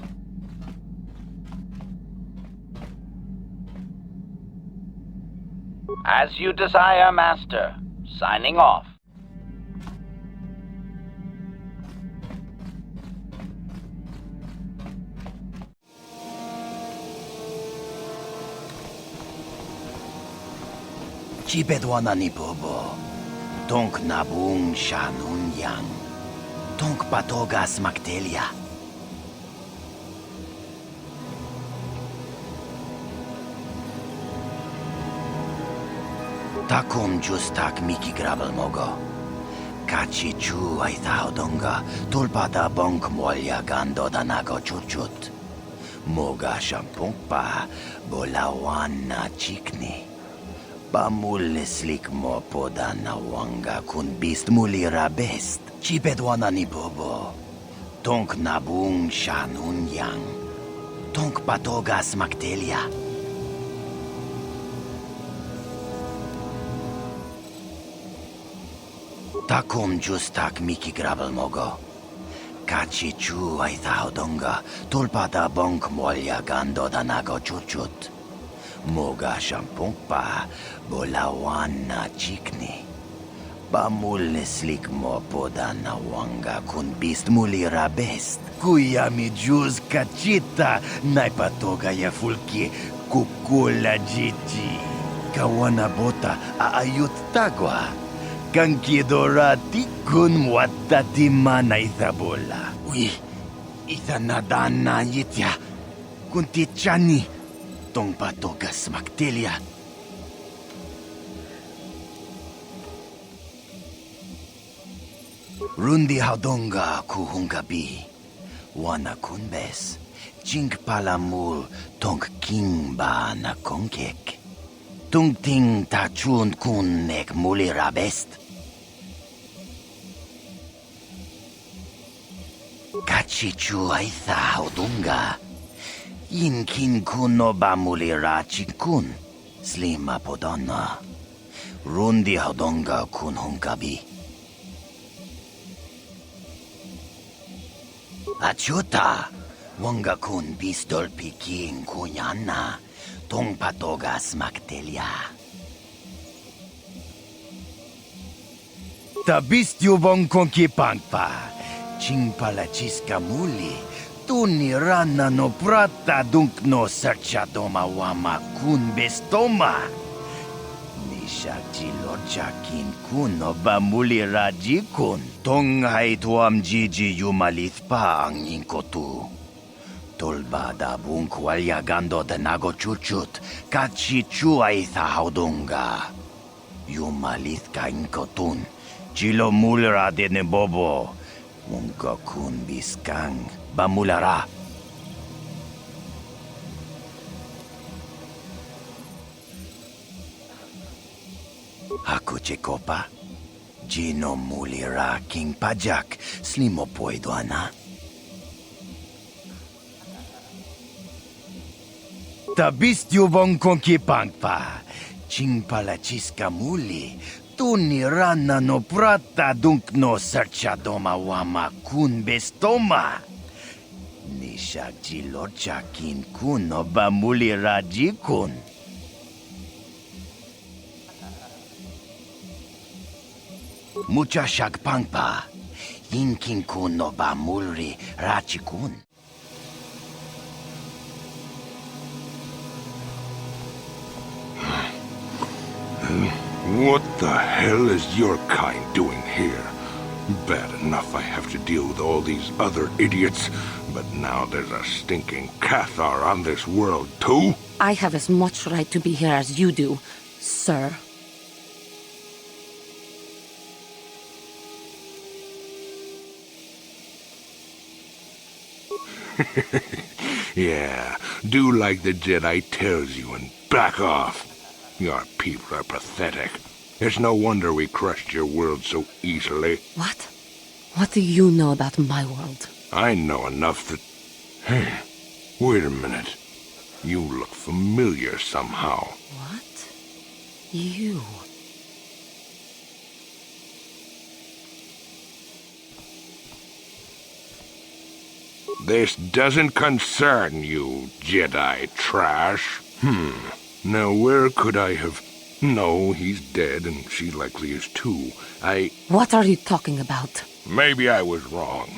Speaker 10: As you desire, Master. Signing off.
Speaker 4: Chibedwana ni bobo. Tonk nabung shanun yang. Tonk patogas maktelia. Takum justak miki gravel mogo. Kachi chu ay taudonga. Tulpada bonk molya gando danago chuchut. Moga shampungpa bolawan na chikni. Pamulislik mo poda na wanga kun bist mulira best. Chipedwana ni bobo. Tonk nabung shanun yang. Tonk patogas maktelia. Takum justak miki gravel mogo. Kachi chu ay taudonga. Tulpada bonk molya gando danago chuchut. Moga shampungpa bolawan na chikni. Pamulislik mo poda na wanga kun bist mulira best. Kuya mi juz kachita naipatoga ya fulki kukula jiji. Kawana bota aayut tagwa. Kankidorati kun mwatatima na ithabola. Uy, ithanadana yitya. Kuntichani. Tong patogas maktelia. Rundi haudonga kuhungabi. Wana kunbes. Chink palamul tong king ba na kongkek. Tung ting tachun kun nek mulira best. Kachichu aitha haudonga. Inkin kuno ba mulira chinkun. Slima podonna. Rundi haudonga kun hungabi. Achuta, wanga kun pistol piking kunyana, tong patogas maktelia. Tabistyo bong konkipangpa, ching palachiska muli, tunirana no prata dunk no serchadoma wama kun bestoma. Nishachilochakin kun no bamuli raji kun. Tong hai tuam jiji yumalith pa ang inkotu. Tolbada bunk walyagando denago chuchut, kachi chuay thaudunga. Yumalith ka inkotun, chilo mulra de bobo. Munka kun biskang, bamulara. Ako chekopa. Gino mulira king pajak, slimo puedo ana. Tabistyo bong konkipangpa, ching palachiska muli, tunirana no prata dunk no serchadoma wama kun bestoma. Ni shak jilochakin kun no bamuliraji kun. Mucha shak pangpa. Yinkin kun no bamulri rachikun.
Speaker 7: What the hell is your kind doing here? Bad enough I have to deal with all these other idiots, but now there's a stinking Cathar on this world too?
Speaker 6: I have as much right to be here as you do, sir.
Speaker 7: Yeah, do like the Jedi tells you and back off. Your people are pathetic. It's no wonder we crushed your world so easily.
Speaker 6: What? What do you know about my world?
Speaker 7: I know enough that... Hey, wait a minute. You look familiar somehow.
Speaker 6: What? You?
Speaker 7: This doesn't concern you, Jedi trash. Now where could I have... No, he's dead, and she likely is too.
Speaker 6: What are you talking about?
Speaker 7: Maybe I was wrong.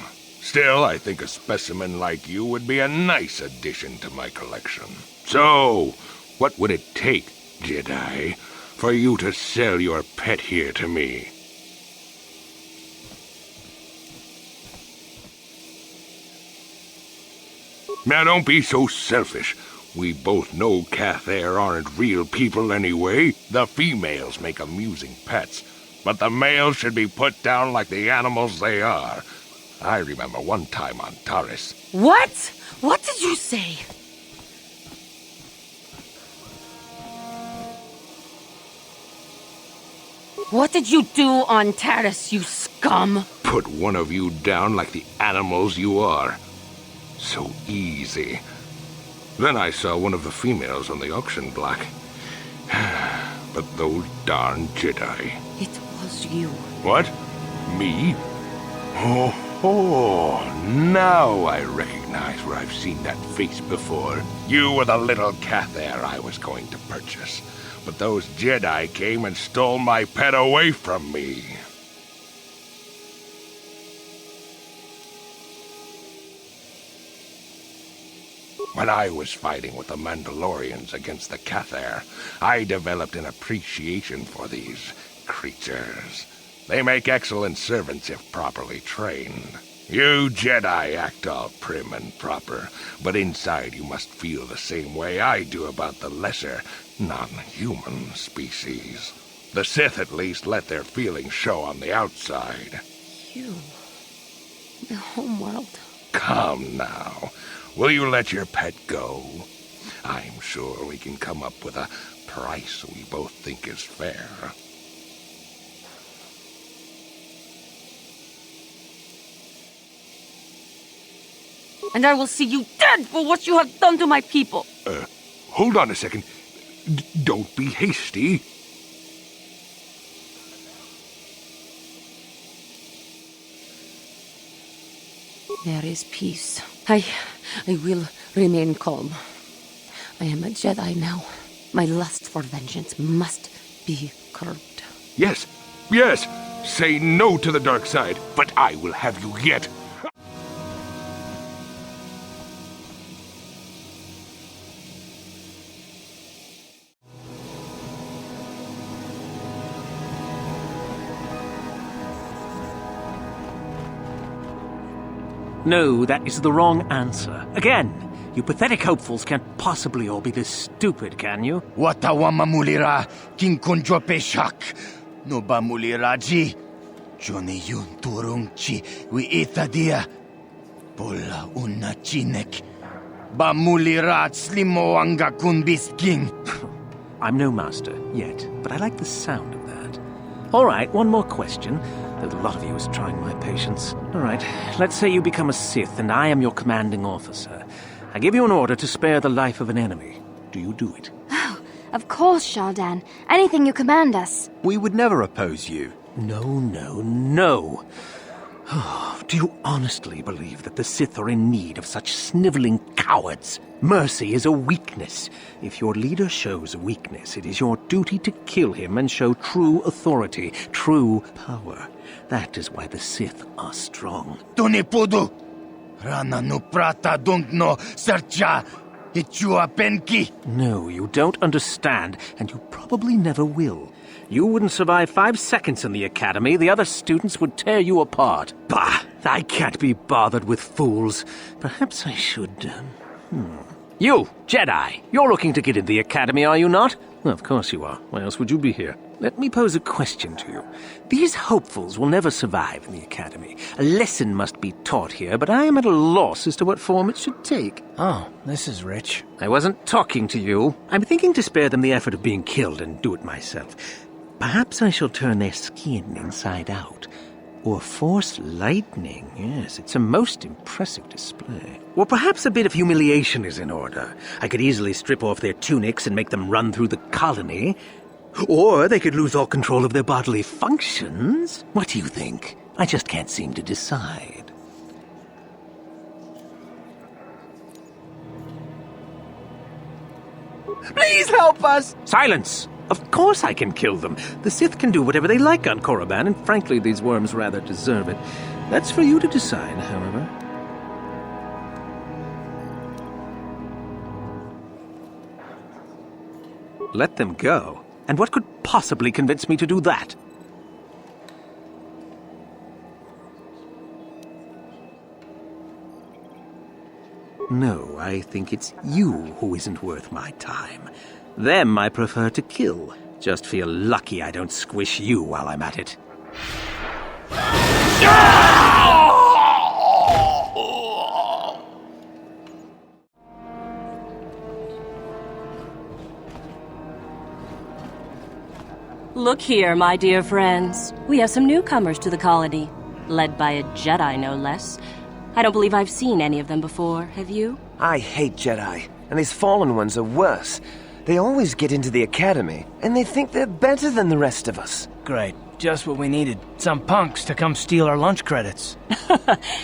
Speaker 7: Still, I think a specimen like you would be a nice addition to my collection. So, what would it take, Jedi, for you to sell your pet here to me? Now don't be so selfish. We both know Cathar aren't real people anyway. The females make amusing pets, but the males should be put down like the animals they are. I remember one time on Taris.
Speaker 6: What? What did you say? What did you do on Taris, you scum?
Speaker 7: Put one of you down like the animals you are. So easy. Then I saw one of the females on the auction block. But those darn Jedi.
Speaker 6: It was you.
Speaker 7: What? Me? Oh, now I recognize where I've seen that face before. You were the little Cathar I was going to purchase. But those Jedi came and stole my pet away from me. When I was fighting with the Mandalorians against the Cathar, I developed an appreciation for these creatures. They make excellent servants if properly trained. You Jedi act all prim and proper, but inside you must feel the same way I do about the lesser, non-human species. The Sith at least let their feelings show on the outside.
Speaker 6: You... the homeworld.
Speaker 7: Come now. Will you let your pet go? I'm sure we can come up with a price we both think is fair.
Speaker 6: And I will see you dead for what you have done to my people.
Speaker 7: Hold on a second. Don't be hasty.
Speaker 6: There is peace. I will remain calm. I am a Jedi now. My lust for vengeance must be curbed.
Speaker 7: Yes, yes. Say no to the dark side, but I will have you yet.
Speaker 13: No, that is the wrong answer. Again, you pathetic hopefuls can't possibly all be this stupid, can you?
Speaker 4: Watawama mulira, kinkonjo peshak. No ba muliraji. Johnny yun turungchi, we itadia. Pola una chinek. Ba mulirat slimoanga kunbisking.
Speaker 13: I'm no master, yet, but I like the sound of that. All right, one more question. A lot of you is trying my patience. All right, let's say you become a Sith and I am your commanding officer. I give you an order to spare the life of an enemy. Do you do it?
Speaker 8: Oh, of course, Shaldan. Anything you command us.
Speaker 15: We would never oppose you.
Speaker 13: No, no, no.
Speaker 5: Do you honestly believe that the Sith are in need of such sniveling cowards? Mercy is a weakness. If your leader shows weakness, it is your duty to kill him and show true authority, true power. That is why the Sith are strong.
Speaker 15: Tunipudu! Rana no prata no sercha ichua penki.
Speaker 5: No, you don't understand, and you probably never will. You wouldn't survive 5 seconds in the academy. The other students would tear you apart. Bah! I can't be bothered with fools. Perhaps I should... You, Jedi, you're looking to get in the academy, are you not? Well, of course you are. Why else would you be here? Let me pose a question to you. These hopefuls will never survive in the academy. A lesson must be taught here, but I am at a loss as to what form it should take.
Speaker 13: Oh, this is rich.
Speaker 5: I wasn't talking to you. I'm thinking to spare them the effort of being killed and do it myself. Perhaps I shall turn their skin inside out. Or force lightning. Yes, it's a most impressive display. Or perhaps a bit of humiliation is in order. I could easily strip off their tunics and make them run through the colony. Or they could lose all control of their bodily functions. What do you think? I just can't seem to decide. Please help us! Silence! Of course I can kill them. The Sith can do whatever they like on Korriban, and frankly, these worms rather deserve it. That's for you to decide, however. Let them go? And what could possibly convince me to do that? No, I think it's you who isn't worth my time. Them I prefer to kill. Just feel lucky I don't squish you while I'm at it.
Speaker 19: Look here, my dear friends. We have some newcomers to the colony, led by a Jedi, no less. I don't believe I've seen any of them before, have you?
Speaker 23: I hate Jedi, and these fallen ones are worse. They always get into the academy, and they think they're better than the rest of us.
Speaker 13: Great. Just what we needed. Some punks to come steal our lunch credits.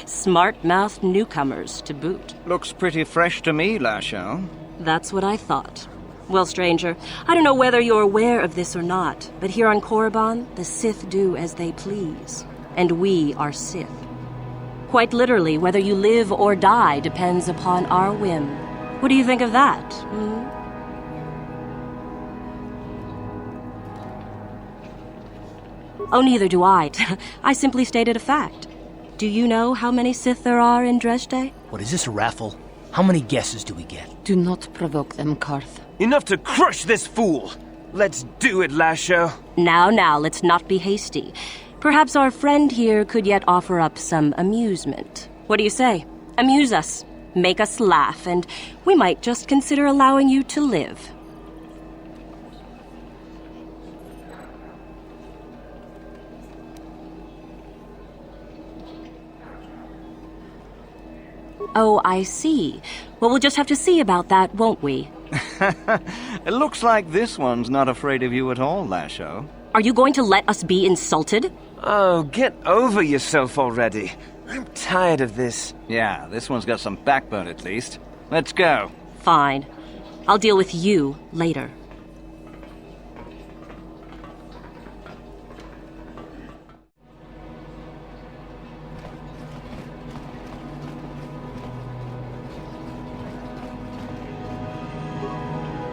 Speaker 19: Smart-mouthed newcomers, to boot.
Speaker 24: Looks pretty fresh to me, Lasho.
Speaker 19: That's what I thought. Well, stranger, I don't know whether you're aware of this or not, but here on Korriban, the Sith do as they please. And we are Sith. Quite literally, whether you live or die depends upon our whim. What do you think of that, Oh, neither do I. I simply stated a fact. Do you know how many Sith there are in Dresde?
Speaker 13: What, is this a raffle? How many guesses do we get?
Speaker 6: Do not provoke them, Karth.
Speaker 23: Enough to crush this fool! Let's do it, Lasho.
Speaker 19: Now, let's not be hasty. Perhaps our friend here could yet offer up some amusement. What do you say? Amuse us, make us laugh, and we might just consider allowing you to live. Oh, I see. Well, we'll just have to see about that, won't we?
Speaker 24: It looks like this one's not afraid of you at all, Lasho.
Speaker 19: Are you going to let us be insulted?
Speaker 23: Oh, get over yourself already. I'm tired of this.
Speaker 24: Yeah, this one's got some backbone at least. Let's go.
Speaker 19: Fine. I'll deal with you later.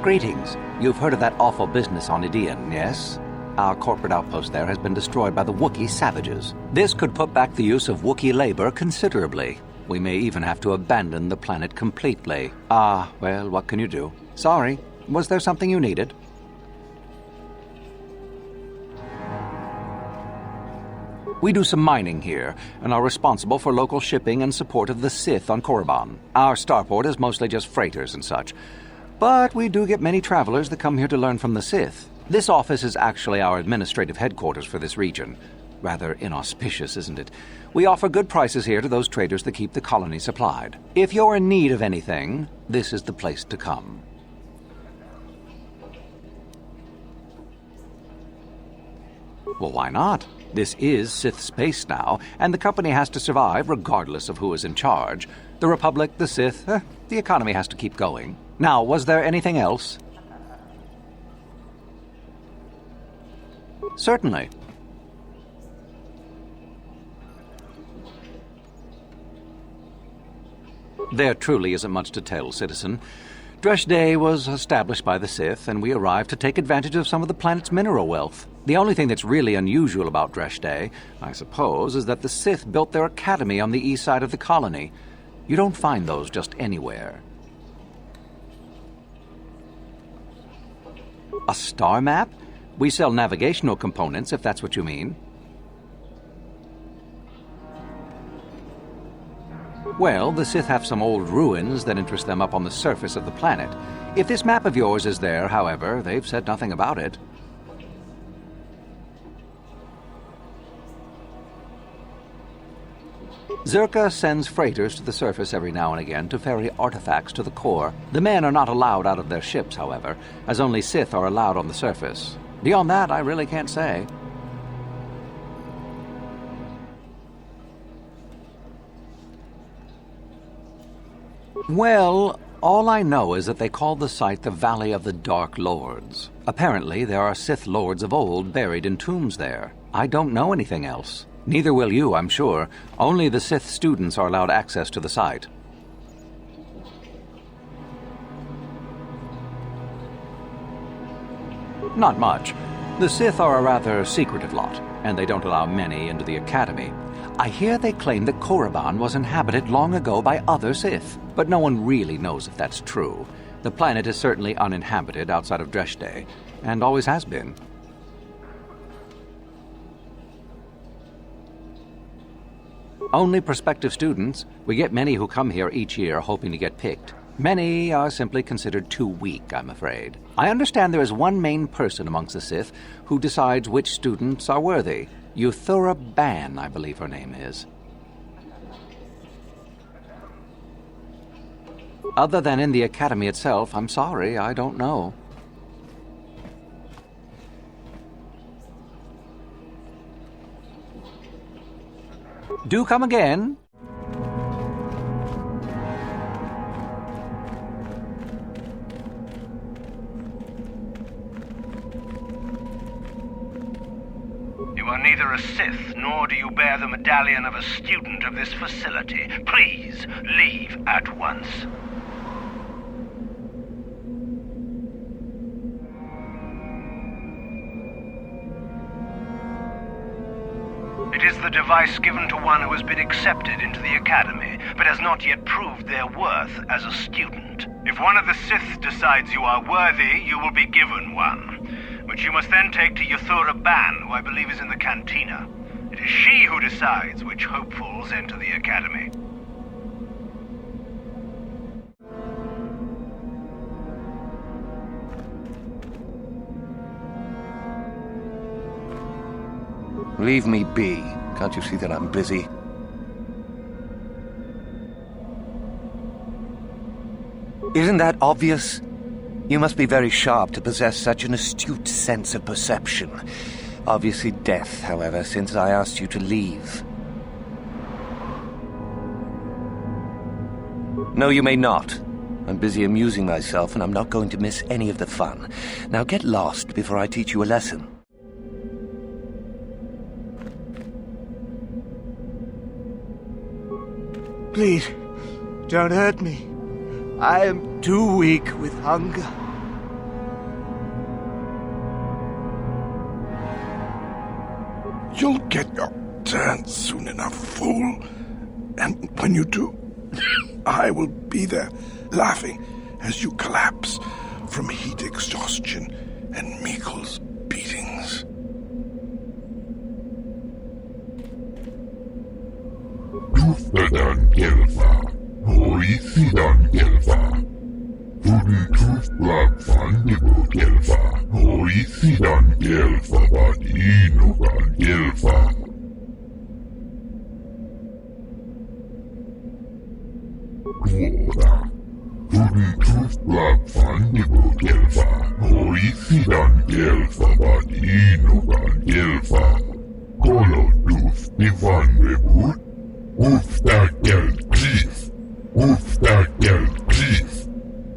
Speaker 21: Greetings. You've heard of that awful business on Idian, yes? Our corporate outpost there has been destroyed by the Wookiee savages. This could put back the use of Wookiee labor considerably. We may even have to abandon the planet completely. Well, what can you do? Sorry. Was there something you needed? We do some mining here, and are responsible for local shipping and support of the Sith on Korriban. Our starport is mostly just freighters and such. But we do get many travelers that come here to learn from the Sith. This office is actually our administrative headquarters for this region. Rather inauspicious, isn't it? We offer good prices here to those traders that keep the colony supplied. If you're in need of anything, this is the place to come. Well, why not? This is Sith space now, and the company has to survive regardless of who is in charge. The Republic, the Sith, the economy has to keep going. Now, was there anything else? Certainly. There truly isn't much to tell, citizen. Dresde was established by the Sith, and we arrived to take advantage of some of the planet's mineral wealth. The only thing that's really unusual about Dresde, I suppose, is that the Sith built their academy on the east side of the colony. You don't find those just anywhere. A star map? We sell navigational components, if that's what you mean. Well, the Sith have some old ruins that interest them up on the surface of the planet. If this map of yours is there, however, they've said nothing about it. Zerka sends freighters to the surface every now and again to ferry artifacts to the core. The men are not allowed out of their ships, however, as only Sith are allowed on the surface. Beyond that, I really can't say. Well, all I know is that they call the site the Valley of the Dark Lords. Apparently, there are Sith lords of old buried in tombs there. I don't know anything else. Neither will you, I'm sure. Only the Sith students are allowed access to the site. Not much. The Sith are a rather secretive lot, and they don't allow many into the academy. I hear they claim that Korriban was inhabited long ago by other Sith, but no one really knows if that's true. The planet is certainly uninhabited outside of Dresde, and always has been. Only prospective students. We get many who come here each year hoping to get picked. Many are simply considered too weak, I'm afraid. I understand there is one main person amongst the Sith who decides which students are worthy. Euthura Ban, I believe her name is. Other than in the academy itself, I'm sorry, I don't know. Do come again.
Speaker 9: You are neither a Sith, nor do you bear the medallion of a student of this facility. Please, leave at once. It is the device given to one who has been accepted into the Academy, but has not yet proved their worth as a student. If one of the Sith decides you are worthy, you will be given one, which you must then take to Euthura Ban, who I believe is in the cantina. It is she who decides which hopefuls enter the Academy.
Speaker 4: Leave me be. Can't you see that I'm busy? Isn't that obvious? You must be very sharp to possess such an astute sense of perception. Obviously death, however, since I asked you to leave. No, you may not. I'm busy amusing myself, and I'm not going to miss any of the fun. Now get lost before I teach you a lesson.
Speaker 15: Please, don't hurt me. I am too weak with hunger.
Speaker 7: You'll get your turn soon enough, fool. And when you do, I will be there, laughing as you collapse from heat exhaustion and Mikkel's beatings.
Speaker 12: Tuftadan Gelfa, Hoisidan Gelfa, Tudi Tufblak Fandibu Gelfa, Hoisidan Gelfa, Badinugan Gelfa. Quora, Tudi Tufblak Fandibu Gelfa, Hoisidan Gelfa, Badinugan Gelfa. upscaled, upscaled,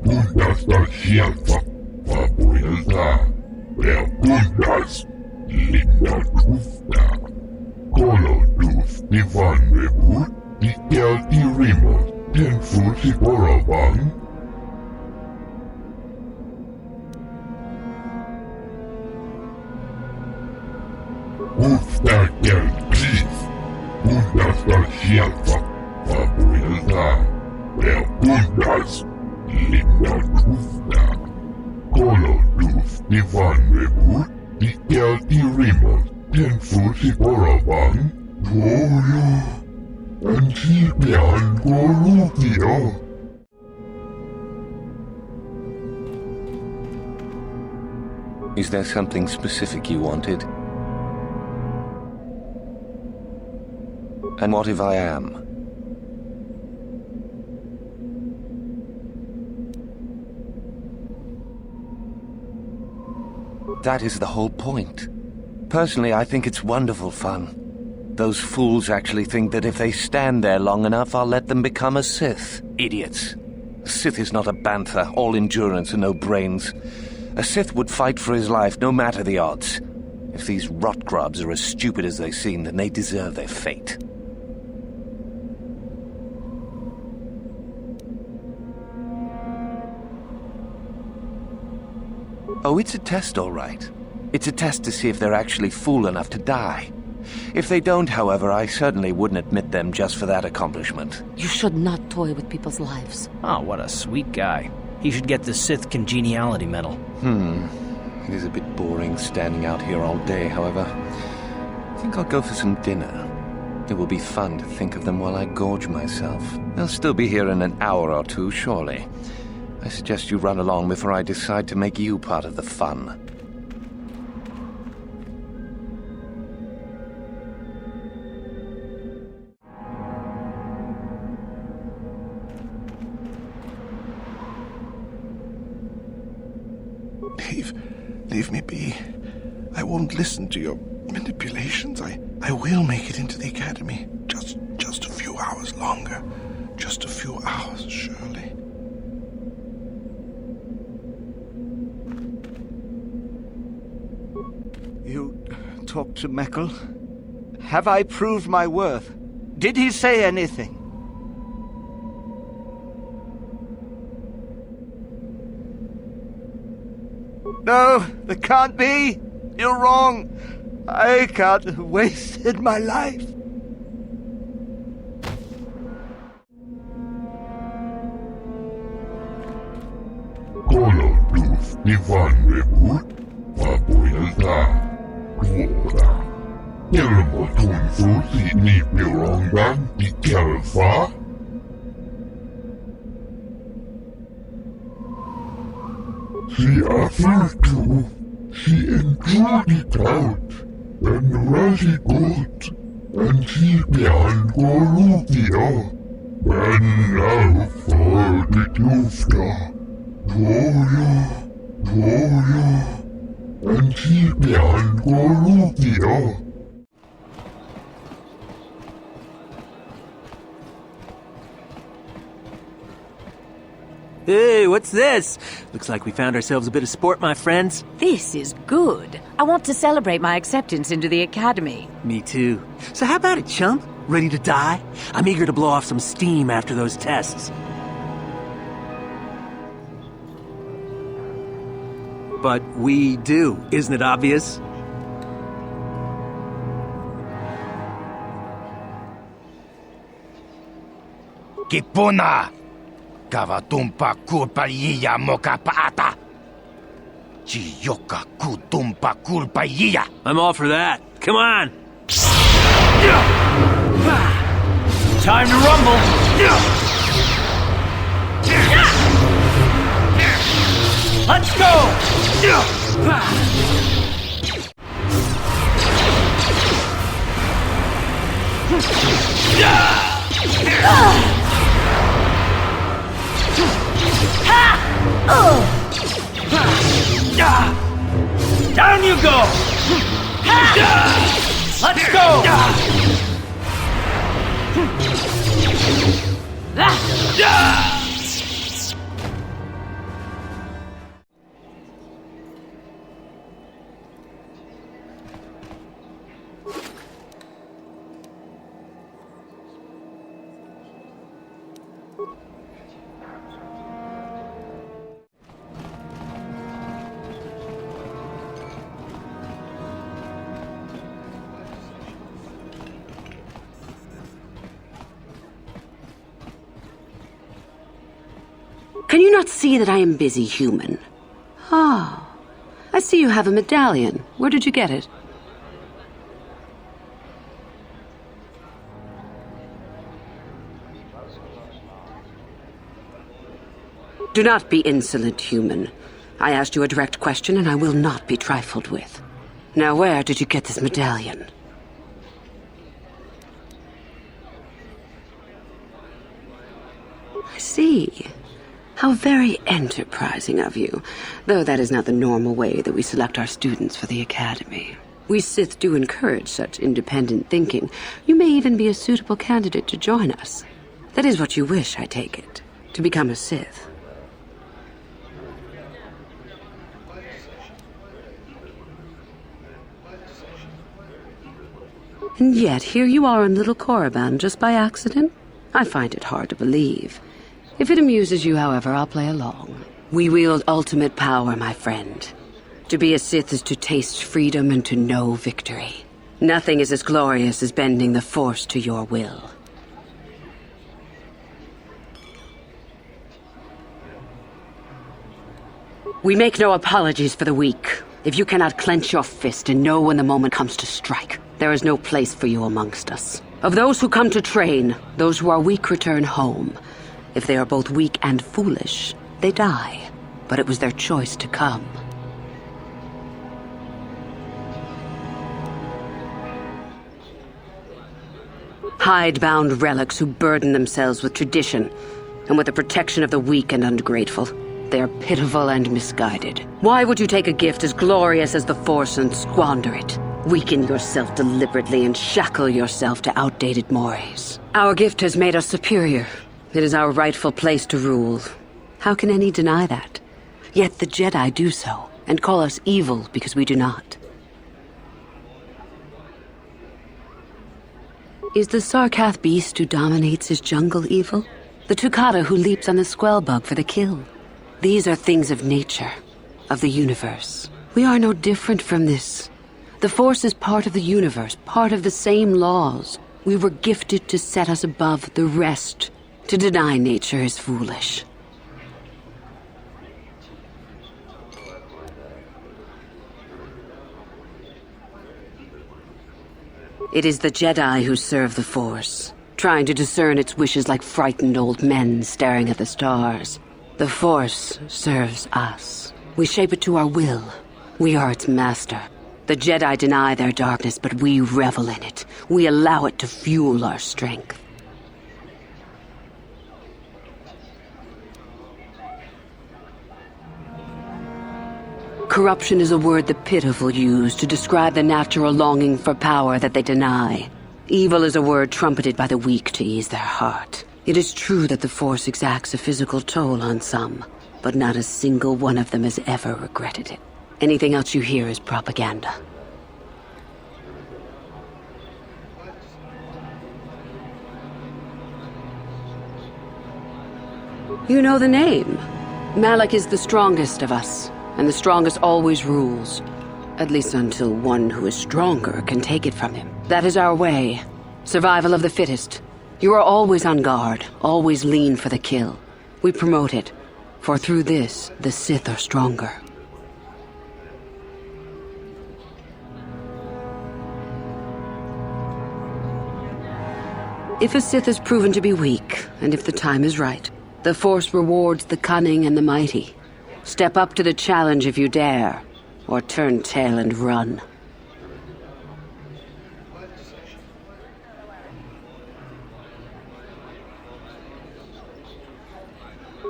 Speaker 12: Kundasta shelfa, vapuilta, ja kundas, linda tufta. Kolotus divanrevut, ikelti rimos, tenfusi poravang. Upscaled, Kundasta shelfa, vapuilta, ja kundas, linda tufta. Kolotus divanrevut, ikelti rimos, tenfusi poravang. Toyo, antipian korupio.
Speaker 4: Is there something specific you wanted? And what if I am? That is the whole point. Personally, I think it's wonderful fun. Those fools actually think that if they stand there long enough, I'll let them become a Sith. Idiots. A Sith is not a bantha, all endurance and no brains. A Sith would fight for his life, no matter the odds. If these rot grubs are as stupid as they seem, then they deserve their fate. Oh, it's a test, all right. It's a test to see if they're actually fool enough to die. If they don't, however, I certainly wouldn't admit them just for that accomplishment.
Speaker 6: You should not toy with people's lives.
Speaker 13: Oh, what a sweet guy. He should get the Sith Congeniality Medal.
Speaker 4: It is a bit boring standing out here all day, however. I think I'll go for some dinner. It will be fun to think of them while I gorge myself. They'll still be here in an hour or two, surely. I suggest you run along before I decide to make you part of the fun.
Speaker 7: Leave me be. I won't listen to your manipulations. I will make it into the academy. Just a few hours longer. Just a few hours, surely.
Speaker 15: You talked to Meckel? Have I proved my worth? Did he say anything? No, there can't be. You're wrong. I can't have wasted my life.
Speaker 12: Kolotus divanrevut, vapuilta. Kuola. Kelmo tuntuu niipilongan ikelfa. She aftertu, she endured it out, and Rashi good, and she behind Gorupio, and now for the Tufta. Toyo, and she behind Gorupio.
Speaker 3: Hey, what's this? Looks like we found ourselves a bit of sport, my friends.
Speaker 14: This is good. I want to celebrate my acceptance into the academy.
Speaker 3: Me too. So how about it, chump? Ready to die? I'm eager to blow off some steam after those tests. But we do, isn't it obvious?
Speaker 11: Kipuna! Kavatumpa kulpaiya mokapaata. Chiyoka kutumpa kulpaiya.
Speaker 3: I'm all for that. Come on! Time to rumble! Let's go! Down you go! Let's go!
Speaker 16: Can you not see that I am busy, human? Ah, I see you have a medallion. Where did you get it? Do not be insolent, human. I asked you a direct question, and I will not be trifled with. Now, where did you get this medallion? I see. How very enterprising of you, though that is not the normal way that we select our students for the Academy. We Sith do encourage such independent thinking. You may even be a suitable candidate to join us. That is what you wish, I take it, to become a Sith. And yet, here you are in Little Korriban just by accident? I find it hard to believe. If it amuses you, however, I'll play along. We wield ultimate power, my friend. To be a Sith is to taste freedom and to know victory. Nothing is as glorious as bending the Force to your will. We make no apologies for the weak. If you cannot clench your fist and know when the moment comes to strike, there is no place for you amongst us. Of those who come to train, those who are weak return home. If they are both weak and foolish, they die. But it was their choice to come. Hidebound relics who burden themselves with tradition and with the protection of the weak and ungrateful. They are pitiful and misguided. Why would you take a gift as glorious as the Force and squander it? Weaken yourself deliberately and shackle yourself to outdated mores. Our gift has made us superior. It is our rightful place to rule. How can any deny that? Yet the Jedi do so, and call us evil because we do not. Is the Sarkath beast who dominates his jungle evil? The Tukata who leaps on the Squellbug for the kill? These are things of nature, of the universe. We are no different from this. The Force is part of the universe, part of the same laws. We were gifted to set us above the rest. To deny nature is foolish. It is the Jedi who serve the Force, trying to discern its wishes like frightened old men staring at the stars. The Force serves us. We shape it to our will. We are its master. The Jedi deny their darkness, but we revel in it. We allow it to fuel our strength. Corruption is a word the pitiful use to describe the natural longing for power that they deny. Evil is a word trumpeted by the weak to ease their heart. It is true that the Force exacts a physical toll on some, but not a single one of them has ever regretted it. Anything else you hear is propaganda. You know the name. Malak is the strongest of us. And the strongest always rules. At least until one who is stronger can take it from him. That is our way. Survival of the fittest. You are always on guard, always lean for the kill. We promote it, for through this, the Sith are stronger. If a Sith is proven to be weak, and if the time is right, the Force rewards the cunning and the mighty. Step up to the challenge if you dare, or turn tail and run.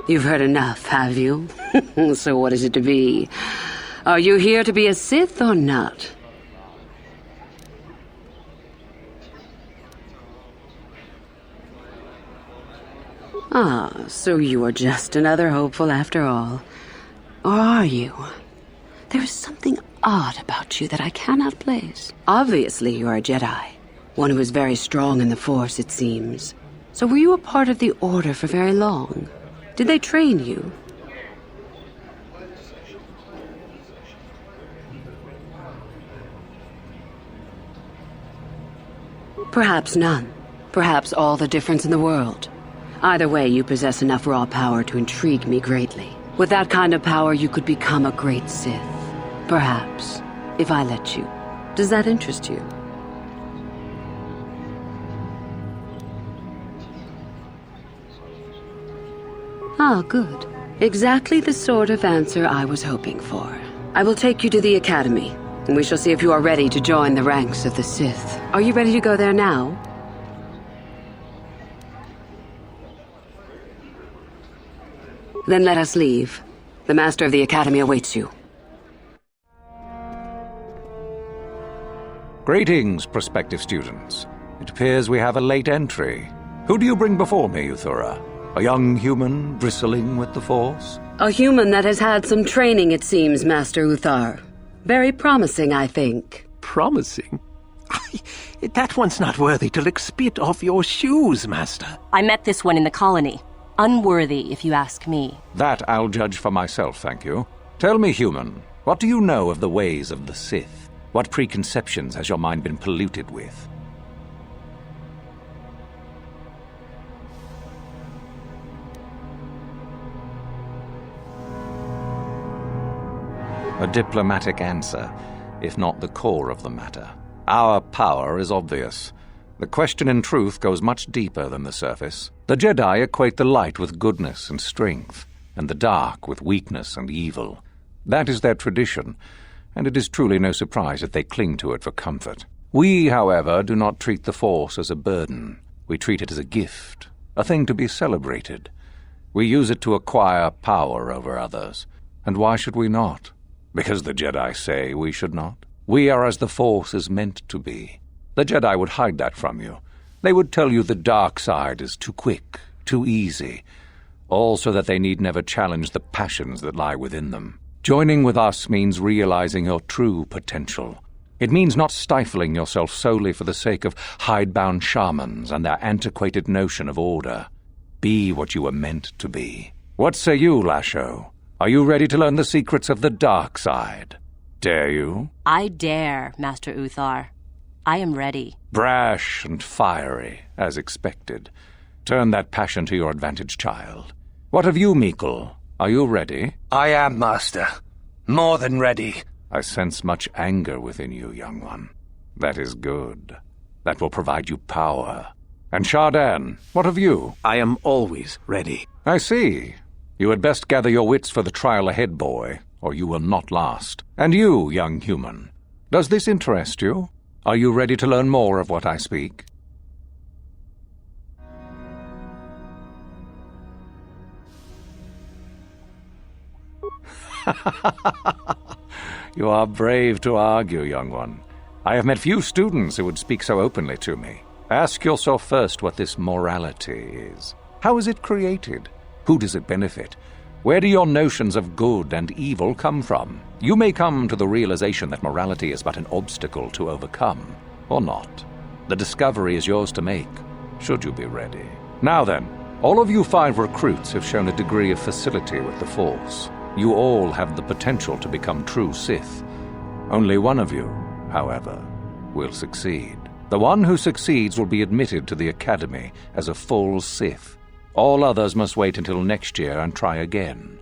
Speaker 16: You've heard enough, have you? So what is it to be? Are you here to be a Sith or not? Ah, so you are just another hopeful after all. Or are you? There is something odd about you that I cannot place. Obviously, you are a Jedi. One who is very strong in the Force, it seems. So were you a part of the Order for very long? Did they train you? Perhaps none. Perhaps all the difference in the world. Either way, you possess enough raw power to intrigue me greatly. With that kind of power, you could become a great Sith. Perhaps, if I let you. Does that interest you? Ah, good. Exactly the sort of answer I was hoping for. I will take you to the Academy, and we shall see if you are ready to join the ranks of the Sith. Are you ready to go there now? Then let us leave. The Master of the Academy awaits you.
Speaker 21: Greetings, prospective students. It appears we have a late entry. Who do you bring before me, Uthura? A young human bristling with the Force?
Speaker 16: A human that has had some training, it seems, Master Uthar. Very promising, I think.
Speaker 3: Promising? That one's not worthy to lick spit off your shoes, Master.
Speaker 19: I met this one in the colony. Unworthy, if you ask me.
Speaker 21: That I'll judge for myself, thank you. Tell me, human, what do you know of the ways of the Sith? What preconceptions has your mind been polluted with? A diplomatic answer, if not the core of the matter. Our power is obvious. The question in truth goes much deeper than the surface. The Jedi equate the light with goodness and strength, and the dark with weakness and evil. That is their tradition, and it is truly no surprise that they cling to it for comfort. We, however, do not treat the Force as a burden. We treat it as a gift, a thing to be celebrated. We use it to acquire power over others. And why should we not? Because the Jedi say we should not. We are as the Force is meant to be. The Jedi would hide that from you. They would tell you the dark side is too quick, too easy, all so that they need never challenge the passions that lie within them. Joining with us means realizing your true potential. It means not stifling yourself solely for the sake of hidebound shamans and their antiquated notion of order. Be what you were meant to be. What say you, Lasho? Are you ready to learn the secrets of the dark side? Dare you?
Speaker 19: I dare, Master Uthar. I am ready.
Speaker 21: Brash and fiery, as expected. Turn that passion to your advantage, child. What of you, Meekle? Are you ready?
Speaker 15: I am, Master. More than ready.
Speaker 21: I sense much anger within you, young one. That is good. That will provide you power. And Shardan, what of you?
Speaker 3: I am always ready.
Speaker 21: I see. You had best gather your wits for the trial ahead, boy, or you will not last. And you, young human, does this interest you? Are you ready to learn more of what I speak? You are brave to argue, young one. I have met few students who would speak so openly to me. Ask yourself first what this morality is. How is it created? Who does it benefit? Where do your notions of good and evil come from? You may come to the realization that morality is but an obstacle to overcome, or not. The discovery is yours to make, should you be ready. Now then, all of you 5 recruits have shown a degree of facility with the Force. You all have the potential to become true Sith. Only one of you, however, will succeed. The one who succeeds will be admitted to the Academy as a full Sith. All others must wait until next year and try again,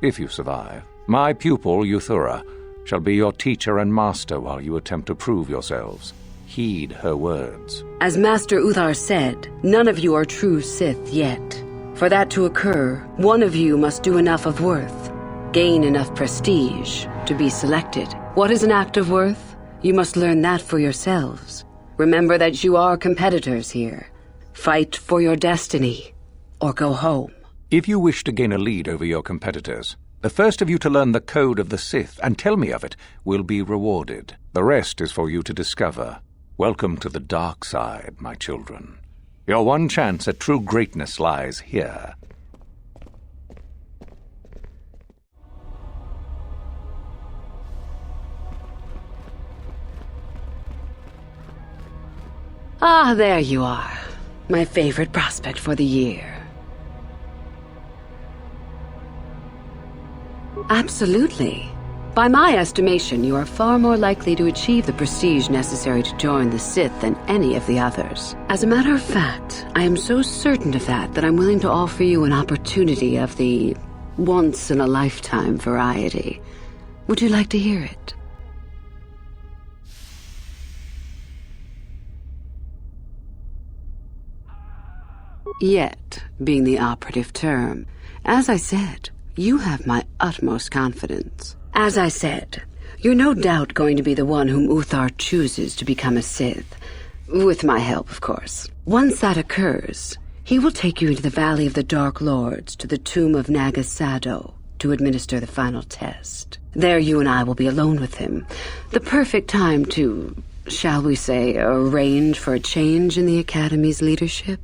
Speaker 21: if you survive. My pupil, Uthura, shall be your teacher and master while you attempt to prove yourselves. Heed her words.
Speaker 16: As Master Uthar said, none of you are true Sith yet. For that to occur, one of you must do enough of worth, gain enough prestige, to be selected. What is an act of worth? You must learn that for yourselves. Remember that you are competitors here. Fight for your destiny, or go home.
Speaker 21: If you wish to gain a lead over your competitors, the first of you to learn the code of the Sith and tell me of it will be rewarded. The rest is for you to discover. Welcome to the dark side, my children. Your one chance at true greatness lies here.
Speaker 16: Ah, there you are. My favorite prospect for the year. Absolutely. By my estimation, you are far more likely to achieve the prestige necessary to join the Sith than any of the others. As a matter of fact, I am so certain of that I'm willing to offer you an opportunity of the once-in-a-lifetime variety. Would you like to hear it? Yet, being the operative term. As I said, you have my utmost confidence. As I said, you're no doubt going to be the one whom Uthar chooses to become a Sith. With my help, of course. Once that occurs, he will take you into the Valley of the Dark Lords to the tomb of Nagasado to administer the final test. There you and I will be alone with him. The perfect time to, shall we say, arrange for a change in the Academy's leadership.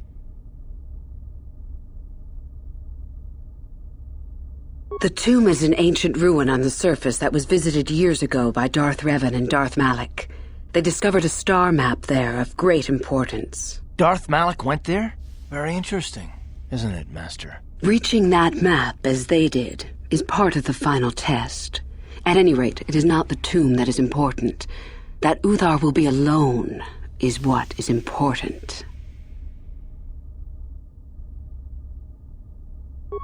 Speaker 16: The tomb is an ancient ruin on the surface that was visited years ago by Darth Revan and Darth Malak. They discovered a star map there of great importance.
Speaker 13: Darth Malak went there? Very interesting, isn't it, Master?
Speaker 16: Reaching that map, as they did, is part of the final test. At any rate, it is not the tomb that is important. That Uthar will be alone is what is important.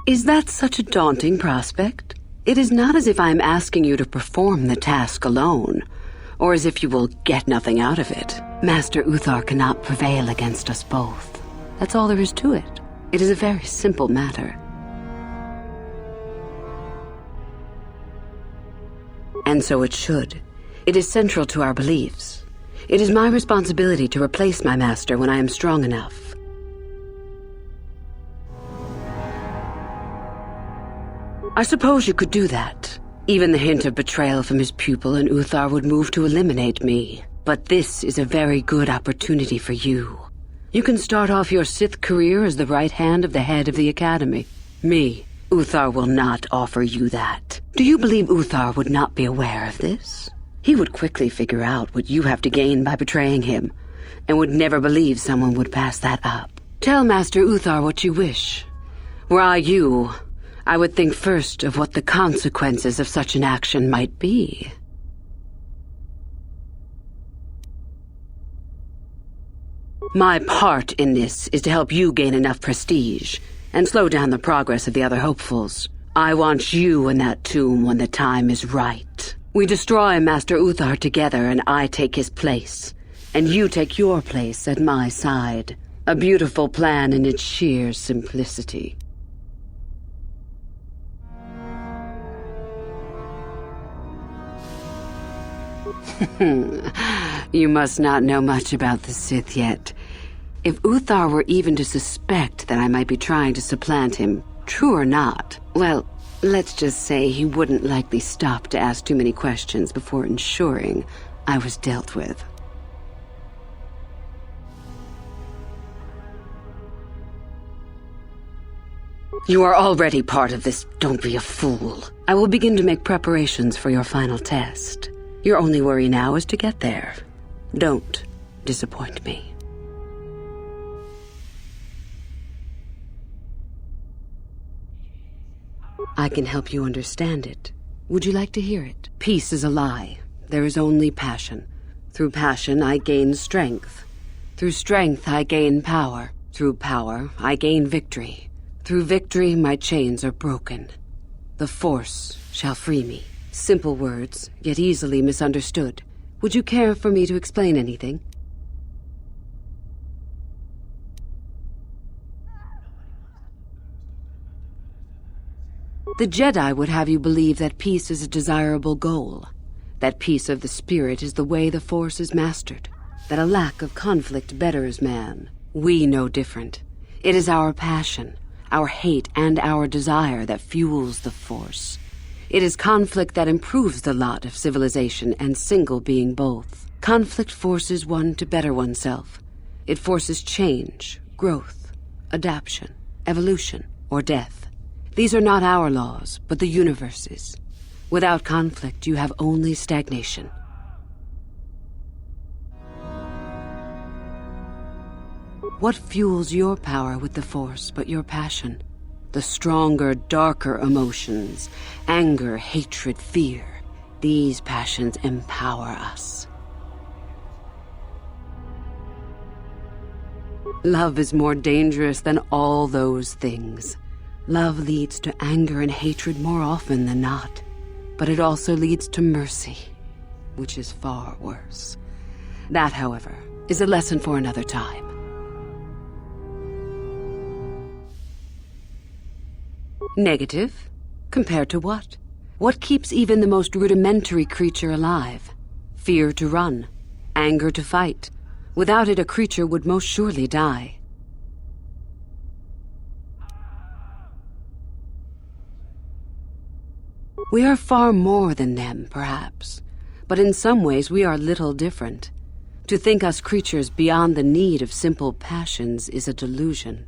Speaker 16: Is that such a daunting prospect? It is not as if I am asking you to perform the task alone, or as if you will get nothing out of it. Master Uthar cannot prevail against us both. That's all there is to it. It is a very simple matter. And so it should. It is central to our beliefs. It is my responsibility to replace my master when I am strong enough. I suppose you could do that. Even the hint of betrayal from his pupil and Uthar would move to eliminate me. But this is a very good opportunity for you. You can start off your Sith career as the right hand of the head of the Academy. Me, Uthar will not offer you that. Do you believe Uthar would not be aware of this? He would quickly figure out what you have to gain by betraying him, and would never believe someone would pass that up. Tell Master Uthar what you wish. Were I you, I would think first of what the consequences of such an action might be. My part in this is to help you gain enough prestige and slow down the progress of the other hopefuls. I want you in that tomb when the time is right. We destroy Master Uthar together and I take his place, and you take your place at my side. A beautiful plan in its sheer simplicity. You must not know much about the Sith yet. If Uthar were even to suspect that I might be trying to supplant him, true or not, well, let's just say he wouldn't likely stop to ask too many questions before ensuring I was dealt with. You are already part of this, don't be a fool. I will begin to make preparations for your final test. Your only worry now is to get there. Don't disappoint me. I can help you understand it. Would you like to hear it? Peace is a lie. There is only passion. Through passion, I gain strength. Through strength, I gain power. Through power, I gain victory. Through victory, my chains are broken. The Force shall free me. Simple words, yet easily misunderstood. Would you care for me to explain anything? The Jedi would have you believe that peace is a desirable goal. That peace of the spirit is the way the Force is mastered. That a lack of conflict betters man. We know different. It is our passion, our hate, and our desire that fuels the Force. It is conflict that improves the lot of civilization and single being both. Conflict forces one to better oneself. It forces change, growth, adaptation, evolution, or death. These are not our laws, but the universe's. Without conflict, you have only stagnation. What fuels your power with the Force but your passion? The stronger, darker emotions, anger, hatred, fear. These passions empower us. Love is more dangerous than all those things. Love leads to anger and hatred more often than not. But it also leads to mercy, which is far worse. That, however, is a lesson for another time. Negative? Compared to what? What keeps even the most rudimentary creature alive? Fear to run, anger to fight. Without it, a creature would most surely die. We are far more than them, perhaps, but in some ways we are little different. To think us creatures beyond the need of simple passions is a delusion.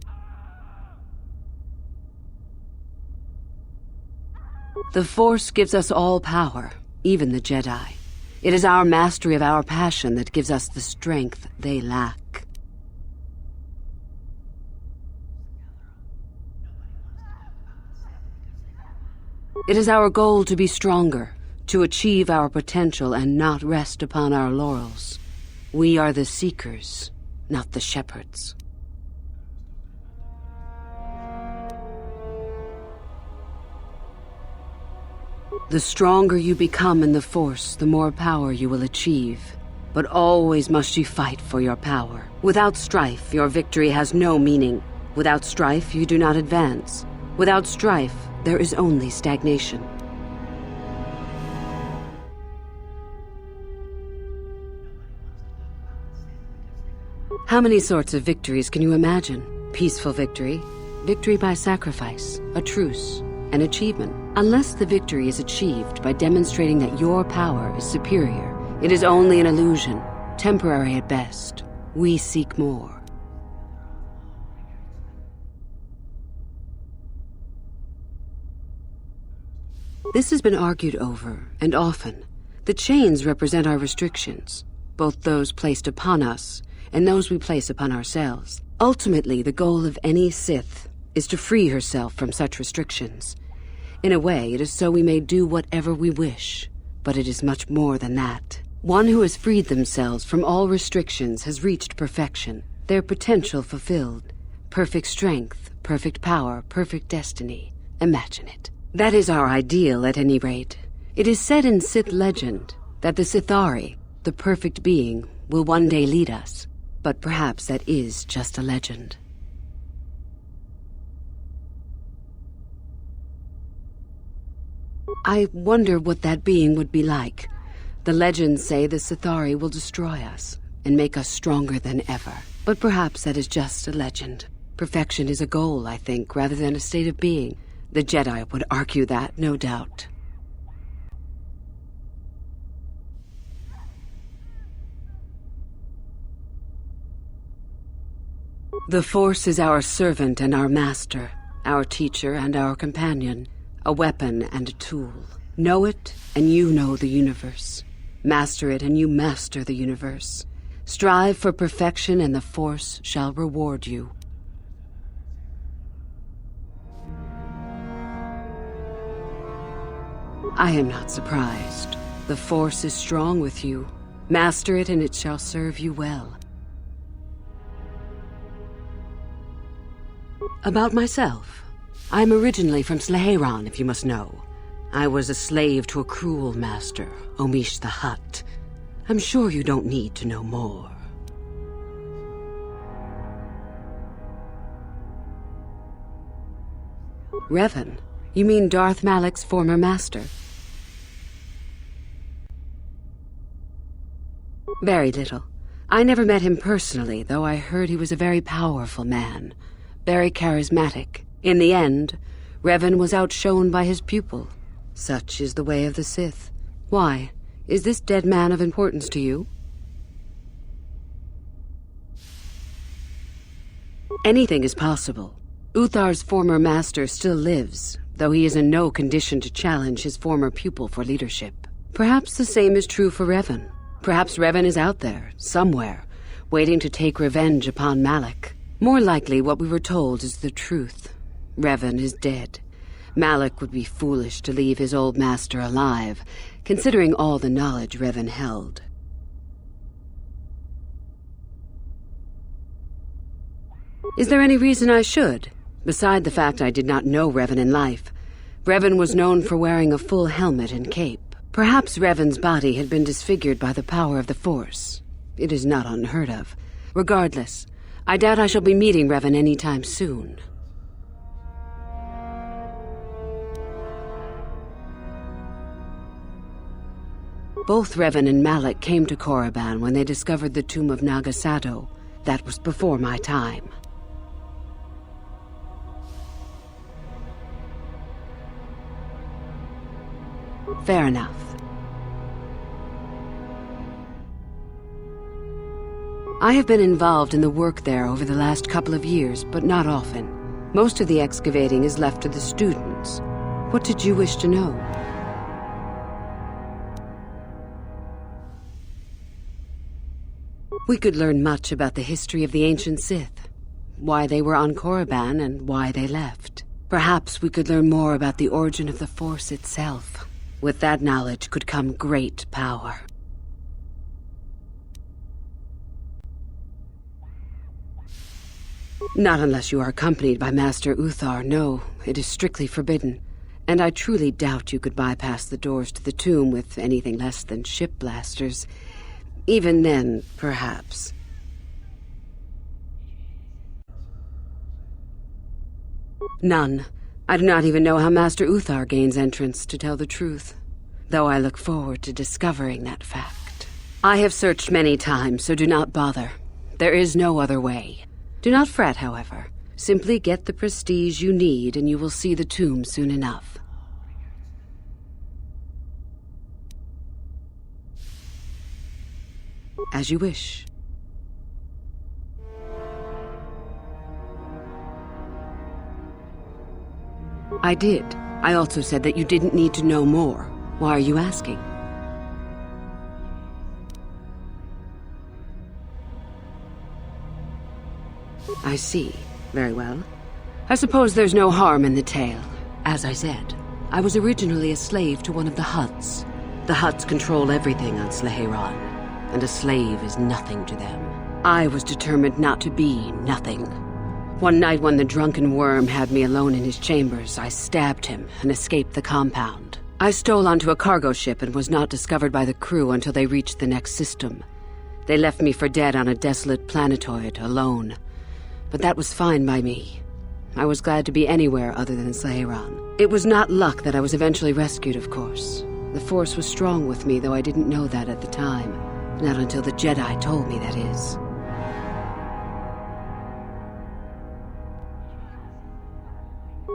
Speaker 16: The Force gives us all power, even the Jedi. It is our mastery of our passion that gives us the strength they lack. It is our goal to be stronger, to achieve our potential and not rest upon our laurels. We are the seekers, not the shepherds. The stronger you become in the Force, the more power you will achieve. But always must you fight for your power. Without strife, your victory has no meaning. Without strife, you do not advance. Without strife, there is only stagnation. How many sorts of victories can you imagine? Peaceful victory, victory by sacrifice, a truce, an achievement. Unless the victory is achieved by demonstrating that your power is superior, it is only an illusion, temporary at best. We seek more. This has been argued over, and often. The chains represent our restrictions, both those placed upon us and those we place upon ourselves. Ultimately, the goal of any Sith is to free herself from such restrictions. In a way, it is so we may do whatever we wish, but it is much more than that. One who has freed themselves from all restrictions has reached perfection, their potential fulfilled. Perfect strength, perfect power, perfect destiny. Imagine it. That is our ideal, at any rate. It is said in Sith legend that the Sithari, the perfect being, will one day lead us. But perhaps that is just a legend. I wonder what that being would be like. The legends say the Sithari will destroy us and make us stronger than ever. But perhaps that is just a legend. Perfection is a goal, I think, rather than a state of being. The Jedi would argue that, no doubt. The Force is our servant and our master, our teacher and our companion, a weapon and a tool. Know it, and you know the universe. Master it, and you master the universe. Strive for perfection, and the Force shall reward you. I am not surprised. The Force is strong with you. Master it, and it shall serve you well. About myself. I'm originally from Slaheron, if you must know. I was a slave to a cruel master, Omish the Hutt. I'm sure you don't need to know more. Revan? You mean Darth Malak's former master? Very little. I never met him personally, though I heard he was a very powerful man. Very charismatic. In the end, Revan was outshone by his pupil. Such is the way of the Sith. Why? Is this dead man of importance to you? Anything is possible. Uthar's former master still lives, though he is in no condition to challenge his former pupil for leadership. Perhaps the same is true for Revan. Perhaps Revan is out there, somewhere, waiting to take revenge upon Malak. More likely, what we were told is the truth. Revan is dead. Malak would be foolish to leave his old master alive, considering all the knowledge Revan held. Is there any reason I should? Beside the fact I did not know Revan in life, Revan was known for wearing a full helmet and cape. Perhaps Revan's body had been disfigured by the power of the Force. It is not unheard of. Regardless, I doubt I shall be meeting Revan anytime soon. Both Revan and Malak came to Korriban when they discovered the tomb of Nagasado. That was before my time. Fair enough. I have been involved in the work there over the last couple of years, but not often. Most of the excavating is left to the students. What did you wish to know? We could learn much about the history of the ancient Sith, why they were on Korriban and why they left. Perhaps we could learn more about the origin of the Force itself. With that knowledge could come great power. Not unless you are accompanied by Master Uthar. No, it is strictly forbidden. And I truly doubt you could bypass the doors to the tomb with anything less than ship blasters. Even then, perhaps. None. I do not even know how Master Uthar gains entrance, to tell the truth. Though I look forward to discovering that fact. I have searched many times, so do not bother. There is no other way. Do not fret, however. Simply get the prestige you need, and you will see the tomb soon enough. As you wish. I did. I also said that you didn't need to know more. Why are you asking? I see. Very well. I suppose there's no harm in the tale. As I said, I was originally a slave to one of the Hutts. The Hutts control everything on Sleheyron, and a slave is nothing to them. I was determined not to be nothing. One night when the drunken worm had me alone in his chambers, I stabbed him and escaped the compound. I stole onto a cargo ship and was not discovered by the crew until they reached the next system. They left me for dead on a desolate planetoid, alone. But that was fine by me. I was glad to be anywhere other than Sleheyron. It was not luck that I was eventually rescued, of course. The Force was strong with me, though I didn't know that at the time. Not until the Jedi told me, that is.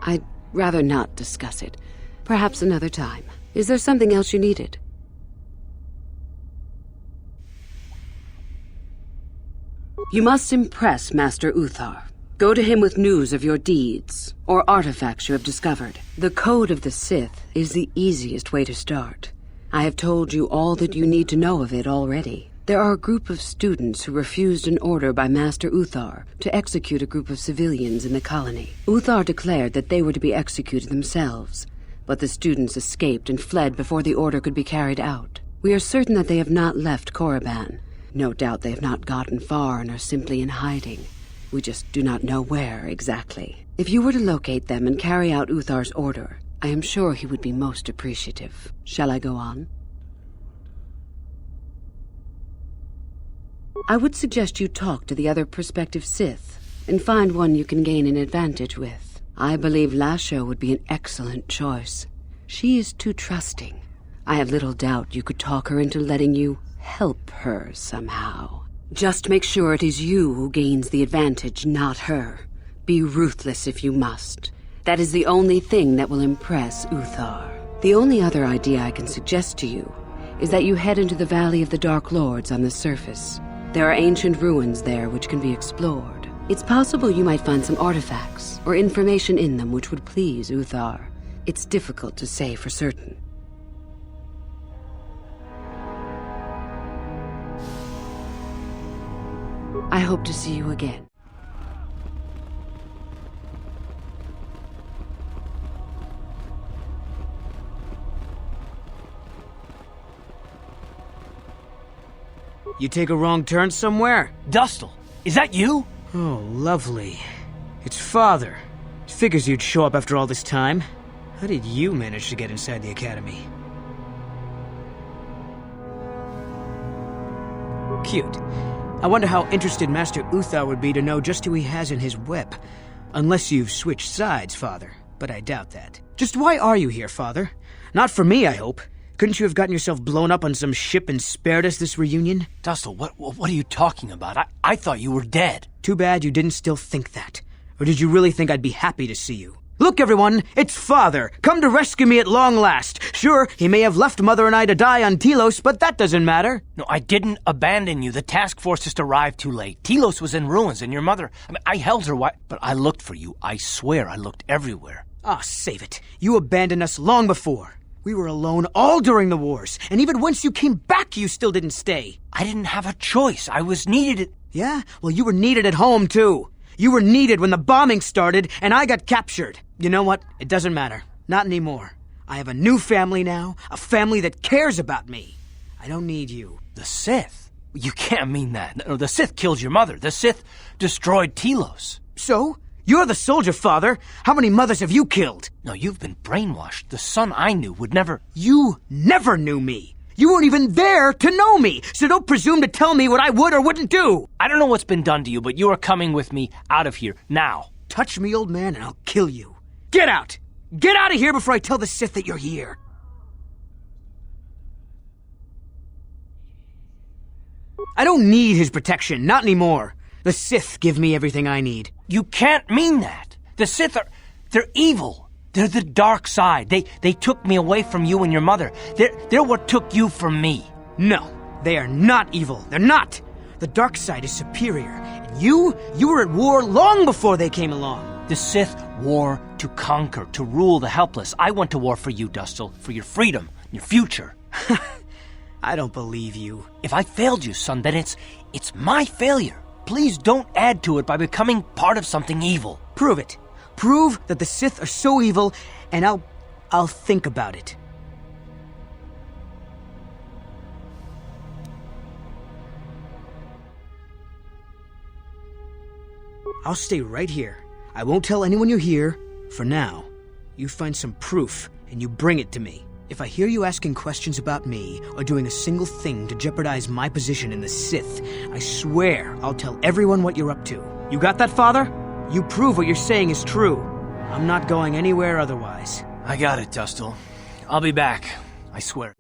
Speaker 16: I'd rather not discuss it. Perhaps another time. Is there something else you needed? You must impress Master Uthar. Go to him with news of your deeds, or artifacts you have discovered. The Code of the Sith is the easiest way to start. I have told you all that you need to know of it already. There are a group of students who refused an order by Master Uthar to execute a group of civilians in the colony. Uthar declared that they were to be executed themselves, but the students escaped and fled before the order could be carried out. We are certain that they have not left Korriban. No doubt they have not gotten far and are simply in hiding. We just do not know where exactly. If you were to locate them and carry out Uthar's order, I am sure he would be most appreciative. Shall I go on? I would suggest you talk to the other prospective Sith and find one you can gain an advantage with. I believe Lasho would be an excellent choice. She is too trusting. I have little doubt you could talk her into letting you help her somehow. Just make sure it is you who gains the advantage, not her. Be ruthless if you must. That is the only thing that will impress Uthar. The only other idea I can suggest to you is that you head into the Valley of the Dark Lords on the surface. There are ancient ruins there which can be explored. It's possible you might find some artifacts or information in them which would please Uthar. It's difficult to say for certain. I hope to see you again.
Speaker 2: You take a wrong turn somewhere?
Speaker 13: Dustle, is that you?
Speaker 2: Oh, lovely. It's Father. Figures you'd show up after all this time. How did you manage to get inside the Academy? Cute. I wonder how interested Master Uthar would be to know just who he has in his web. Unless you've switched sides, Father. But I doubt that. Just why are you here, Father? Not for me, I hope. Couldn't you have gotten yourself blown up on some ship and spared us this reunion?
Speaker 13: Dustle, what are you talking about? I thought you were dead.
Speaker 2: Too bad you didn't still think that. Or did you really think I'd be happy to see you? Look, everyone, it's Father, come to rescue me at long last. Sure, he may have left Mother and I to die on Telos, but that doesn't matter.
Speaker 13: No, I didn't abandon you. The task force just arrived too late. Telos was in ruins, and your mother... I held her, but I looked for you. I swear I looked everywhere.
Speaker 2: Ah, save it. You abandoned us long before. We were alone all during the wars, and even once you came back, you still didn't stay.
Speaker 13: I didn't have a choice. I was needed.
Speaker 2: Yeah? Well, you were needed at home, too. You were needed when the bombing started, and I got captured. You know what? It doesn't matter. Not anymore. I have a new family now, a family that cares about me. I don't need you.
Speaker 13: The Sith? You can't mean that. No, the Sith killed your mother. The Sith destroyed Telos.
Speaker 2: So? You're the soldier, Father. How many mothers have you killed?
Speaker 13: No, you've been brainwashed. The son I knew would never...
Speaker 2: You never knew me. You weren't even there to know me, so don't presume to tell me what I would or wouldn't do.
Speaker 13: I don't know what's been done to you, but you are coming with me out of here, now.
Speaker 2: Touch me, old man, and I'll kill you. Get out! Get out of here before I tell the Sith that you're here. I don't need his protection, not anymore. The Sith give me everything I need.
Speaker 13: You can't mean that. The Sith they're evil. They're the dark side. They took me away from you and your mother. They're what took you from me.
Speaker 2: No, they are not evil. They're not. The dark side is superior. And you were at war long before they came along.
Speaker 13: The Sith war to conquer, to rule the helpless. I went to war for you, Dustle, for your freedom, your future.
Speaker 2: I don't believe you.
Speaker 13: If I failed you, son, then it's my failure. Please don't add to it by becoming part of something evil.
Speaker 2: Prove it. Prove that the Sith are so evil, and I'll think about it. I'll stay right here. I won't tell anyone you're here, for now. You find some proof, and you bring it to me. If I hear you asking questions about me, or doing a single thing to jeopardize my position in the Sith, I swear I'll tell everyone what you're up to. You got that, Father? You prove what you're saying is true. I'm not going anywhere otherwise.
Speaker 13: I got it, Dustle. I'll be back. I swear.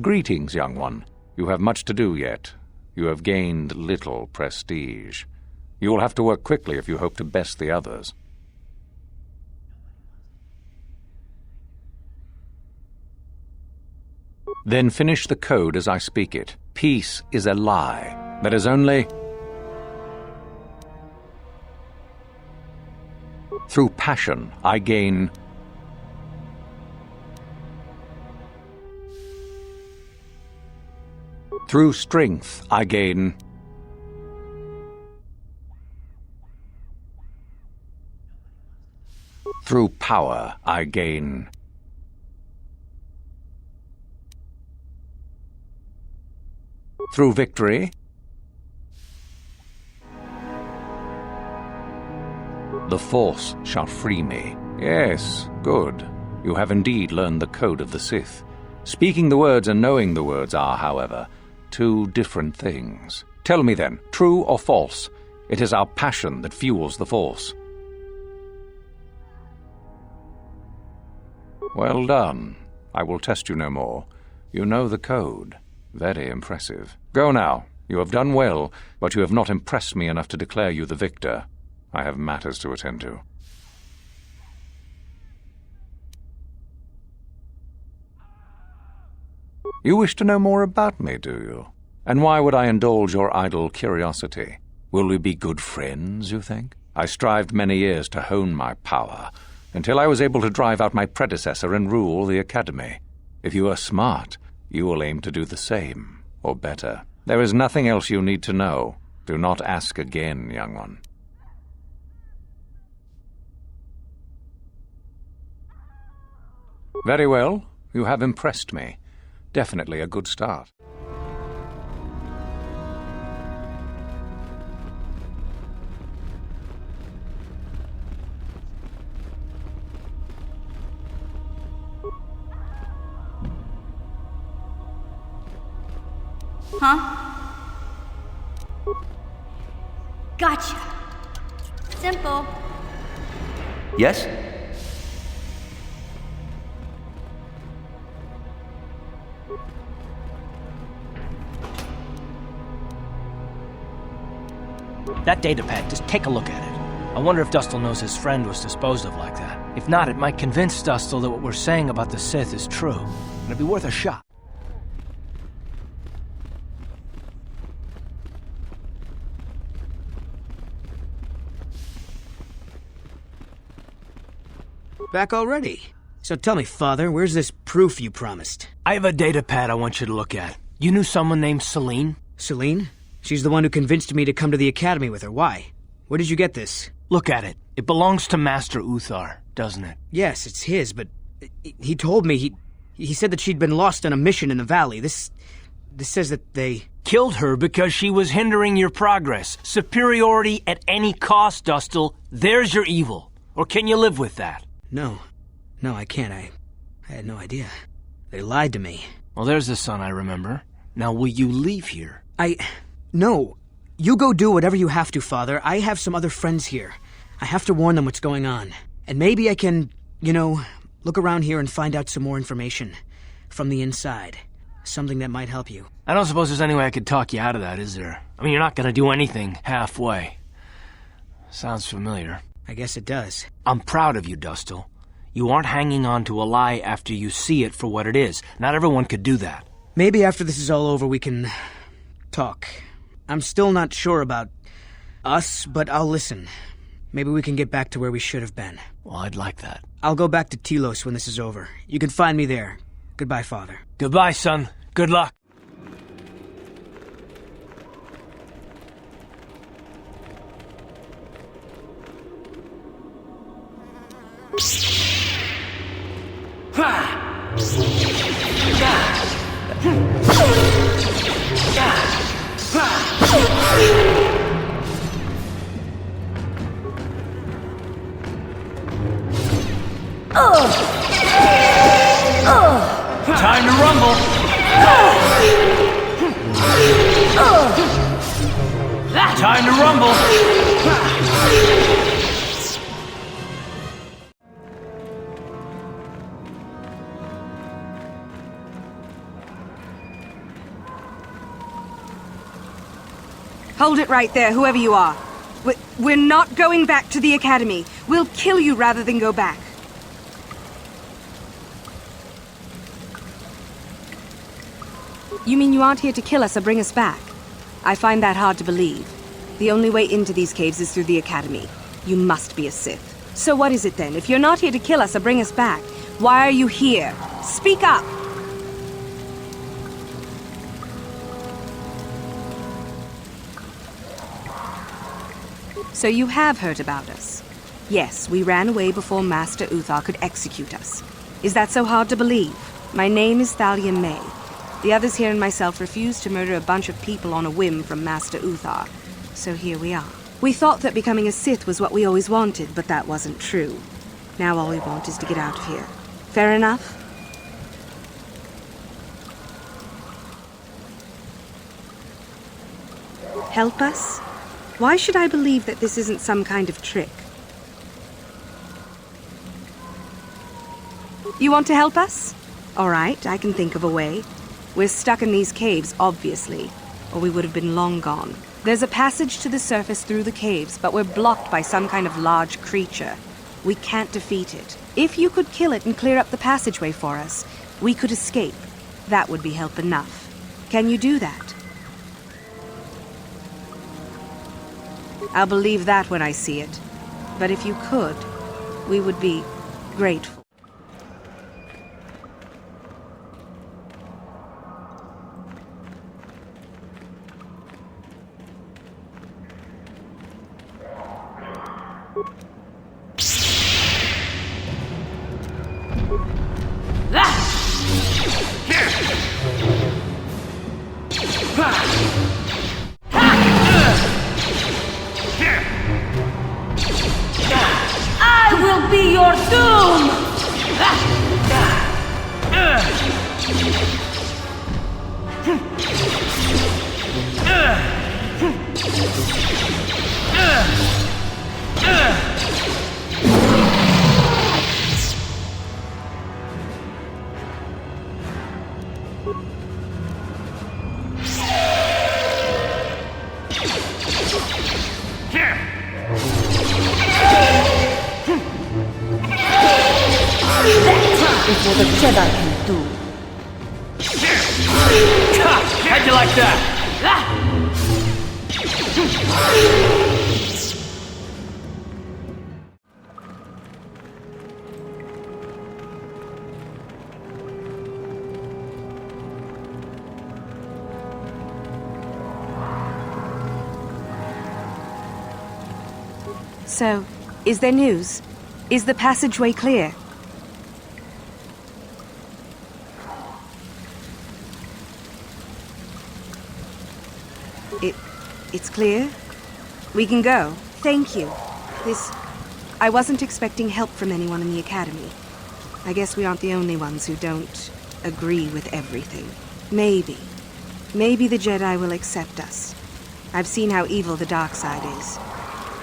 Speaker 21: Greetings, young one. You have much to do yet. You have gained little prestige. You will have to work quickly if you hope to best the others. Then finish the code as I speak it. Peace is a lie. That is only... Through passion, I gain... Through strength, I gain... Through power, I gain... Through victory... The Force shall free me. Yes, good. You have indeed learned the code of the Sith. Speaking the words and knowing the words are, however, two different things. Tell me then, true or false? It is our passion that fuels the Force. Well done. I will test you no more. You know the code. Very impressive. Go now. You have done well, but you have not impressed me enough to declare you the victor. I have matters to attend to. You wish to know more about me, do you? And why would I indulge your idle curiosity? Will we be good friends, you think? I strived many years to hone my power, until I was able to drive out my predecessor and rule the Academy. If you are smart, you will aim to do the same, or better. There is nothing else you need to know. Do not ask again, young one. Very well. You have impressed me. Definitely a good start.
Speaker 8: Huh? Gotcha. Simple.
Speaker 23: Yes?
Speaker 13: That datapad, just take a look at it. I wonder if Dustil knows his friend was disposed of like that. If not, it might convince Dustil that what we're saying about the Sith is true. It'd be worth a shot.
Speaker 2: Back already? So tell me, Father, where's this proof you promised?
Speaker 13: I have a datapad I want you to look at. You knew someone named Celine?
Speaker 2: Celine? She's the one who convinced me to come to the Academy with her. Why? Where did you get this?
Speaker 13: Look at it. It belongs to Master Uthar, doesn't it?
Speaker 2: Yes, it's his, but he told me he said that she'd been lost on a mission in the valley. This says that they...
Speaker 13: Killed her because she was hindering your progress. Superiority at any cost, Dustil. There's your evil. Or can you live with that?
Speaker 2: No, I can't. I had no idea. They lied to me.
Speaker 13: Well, there's the son I remember. Now, will you leave here?
Speaker 2: No. You go do whatever you have to, Father. I have some other friends here. I have to warn them what's going on. And maybe I can, look around here and find out some more information. From the inside. Something that might help you.
Speaker 13: I don't suppose there's any way I could talk you out of that, is there? I mean, you're not gonna do anything halfway. Sounds familiar.
Speaker 2: I guess it does.
Speaker 13: I'm proud of you, Dustil. You aren't hanging on to a lie after you see it for what it is. Not everyone could do that.
Speaker 2: Maybe after this is all over we can... talk. I'm still not sure about us, but I'll listen. Maybe we can get back to where we should have been.
Speaker 13: Well, I'd like that.
Speaker 2: I'll go back to Telos when this is over. You can find me there. Goodbye, Father.
Speaker 13: Goodbye, son. Good luck. Time to rumble. Time to rumble.
Speaker 17: Hold it right there, whoever you are. We're not going back to the Academy. We'll kill you rather than go back. You mean you aren't here to kill us or bring us back? I find that hard to believe. The only way into these caves is through the Academy. You must be a Sith. So what is it then? If you're not here to kill us or bring us back, why are you here? Speak up! So you have heard about us. Yes, we ran away before Master Uthar could execute us. Is that so hard to believe? My name is Thalia May. The others here and myself refused to murder a bunch of people on a whim from Master Uthar. So here we are. We thought that becoming a Sith was what we always wanted, but that wasn't true. Now all we want is to get out of here. Fair enough? Help us? Why should I believe that this isn't some kind of trick? You want to help us? All right, I can think of a way. We're stuck in these caves, obviously, or we would have been long gone. There's a passage to the surface through the caves, but we're blocked by some kind of large creature. We can't defeat it. If you could kill it and clear up the passageway for us, we could escape. That would be help enough. Can you do that? I'll believe that when I see it. But if you could, we would be grateful.
Speaker 1: I will be your doom! Is what a Jedi can do.
Speaker 13: How'd you like that?
Speaker 17: So, is there news? Is the passageway clear? It's clear? We can go. Thank you. I wasn't expecting help from anyone in the Academy. I guess we aren't the only ones who don't agree with everything. Maybe the Jedi will accept us. I've seen how evil the dark side is.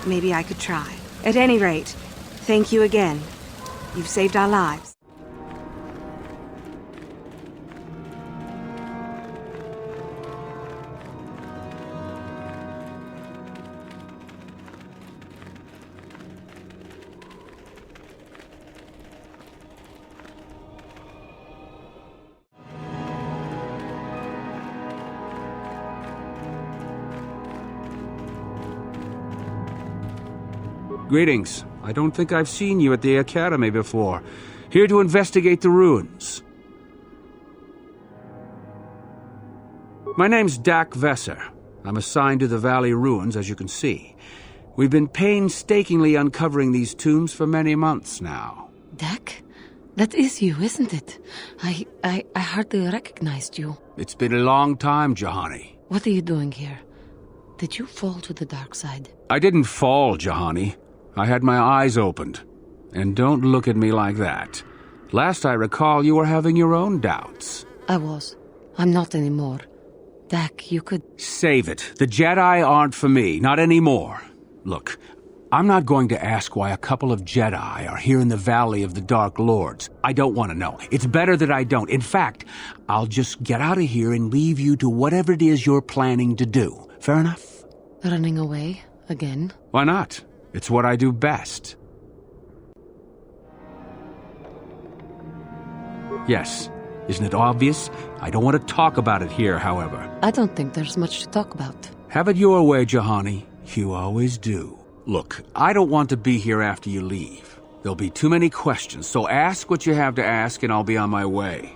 Speaker 17: Maybe I could try. At any rate, thank you again. You've saved our lives.
Speaker 18: Greetings. I don't think I've seen you at the Academy before. Here to investigate the ruins. My name's Dak Vesser. I'm assigned to the Valley Ruins, as you can see. We've been painstakingly uncovering these tombs for many months now.
Speaker 6: Dak? That is you, isn't it? I hardly recognized you.
Speaker 18: It's been a long time, Jahani.
Speaker 6: What are you doing here? Did you fall to the dark side?
Speaker 18: I didn't fall, Jahani. I had my eyes opened. And don't look at me like that. Last I recall, you were having your own doubts.
Speaker 6: I was. I'm not anymore. Dak, you could...
Speaker 18: Save it. The Jedi aren't for me, not anymore. Look, I'm not going to ask why a couple of Jedi are here in the Valley of the Dark Lords. I don't want to know. It's better that I don't. In fact, I'll just get out of here and leave you to whatever it is you're planning to do. Fair enough?
Speaker 6: Running away? Again?
Speaker 18: Why not? It's what I do best. Yes. Isn't it obvious? I don't want to talk about it here, however.
Speaker 6: I don't think there's much to talk about.
Speaker 18: Have it your way, Jahani. You always do. Look, I don't want to be here after you leave. There'll be too many questions, so ask what you have to ask and I'll be on my way.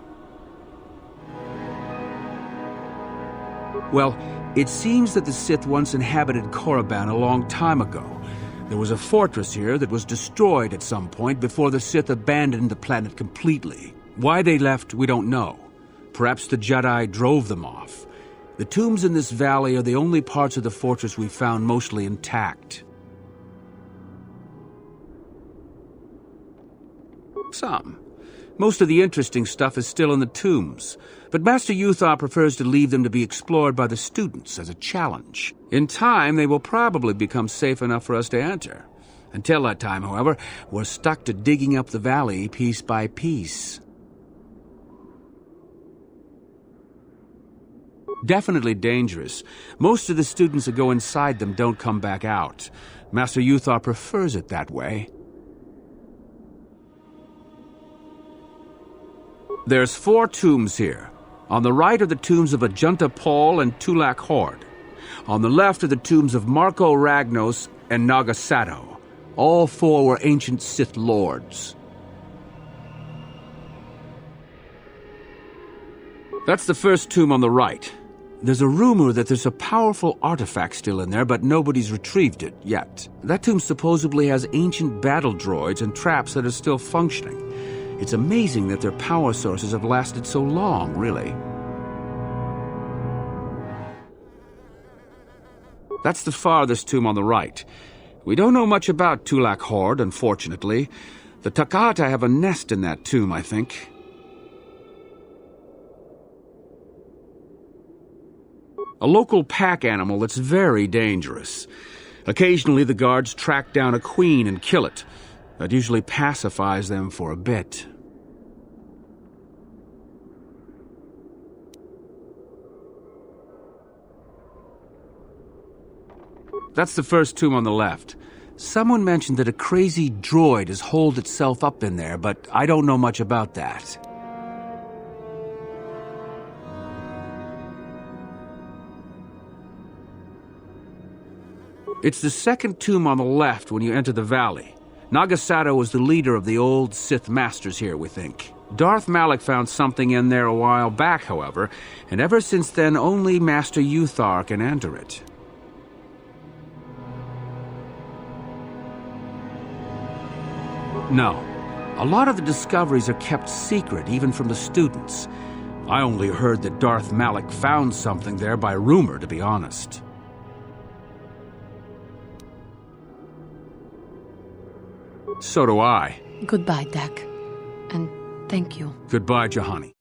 Speaker 18: Well, it seems that the Sith once inhabited Korriban a long time ago. There was a fortress here that was destroyed at some point before the Sith abandoned the planet completely. Why they left, we don't know. Perhaps the Jedi drove them off. The tombs in this valley are the only parts of the fortress we found mostly intact. Some. Most of the interesting stuff is still in the tombs, but Master Uthar prefers to leave them to be explored by the students as a challenge. In time, they will probably become safe enough for us to enter. Until that time, however, we're stuck to digging up the valley piece by piece. Definitely dangerous. Most of the students that go inside them don't come back out. Master Uthar prefers it that way. There's 4 tombs here. On the right are the tombs of Ajunta Paul and Tulak Hord. On the left are the tombs of Marco Ragnos and Nagasato. All four were ancient Sith lords. That's the first tomb on the right. There's a rumor that there's a powerful artifact still in there, but nobody's retrieved it yet. That tomb supposedly has ancient battle droids and traps that are still functioning. It's amazing that their power sources have lasted so long, really. That's the farthest tomb on the right. We don't know much about Tulak Hord, unfortunately. The Takata have a nest in that tomb, I think. A local pack animal that's very dangerous. Occasionally the guards track down a queen and kill it. That usually pacifies them for a bit. That's the first tomb on the left. Someone mentioned that a crazy droid has holed itself up in there, but I don't know much about that. It's the second tomb on the left when you enter the valley. Nagasato was the leader of the old Sith masters here, we think. Darth Malak found something in there a while back, however, and ever since then only Master Uthar can enter it. No. A lot of the discoveries are kept secret, even from the students. I only heard that Darth Malak found something there by rumor, to be honest. So do I.
Speaker 6: Goodbye, Dak. And thank you.
Speaker 18: Goodbye, Juhani.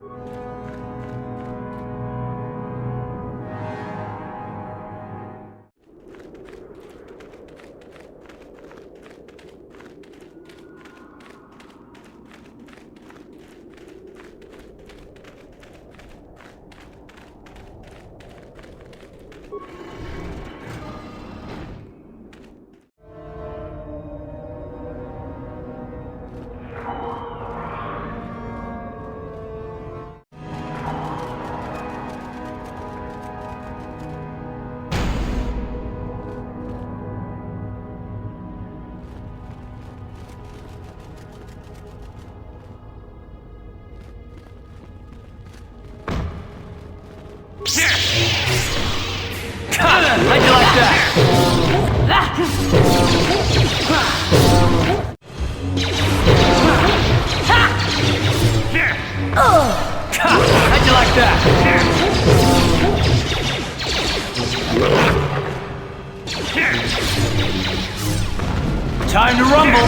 Speaker 13: How'd you like that? How'd you like that? Time to rumble.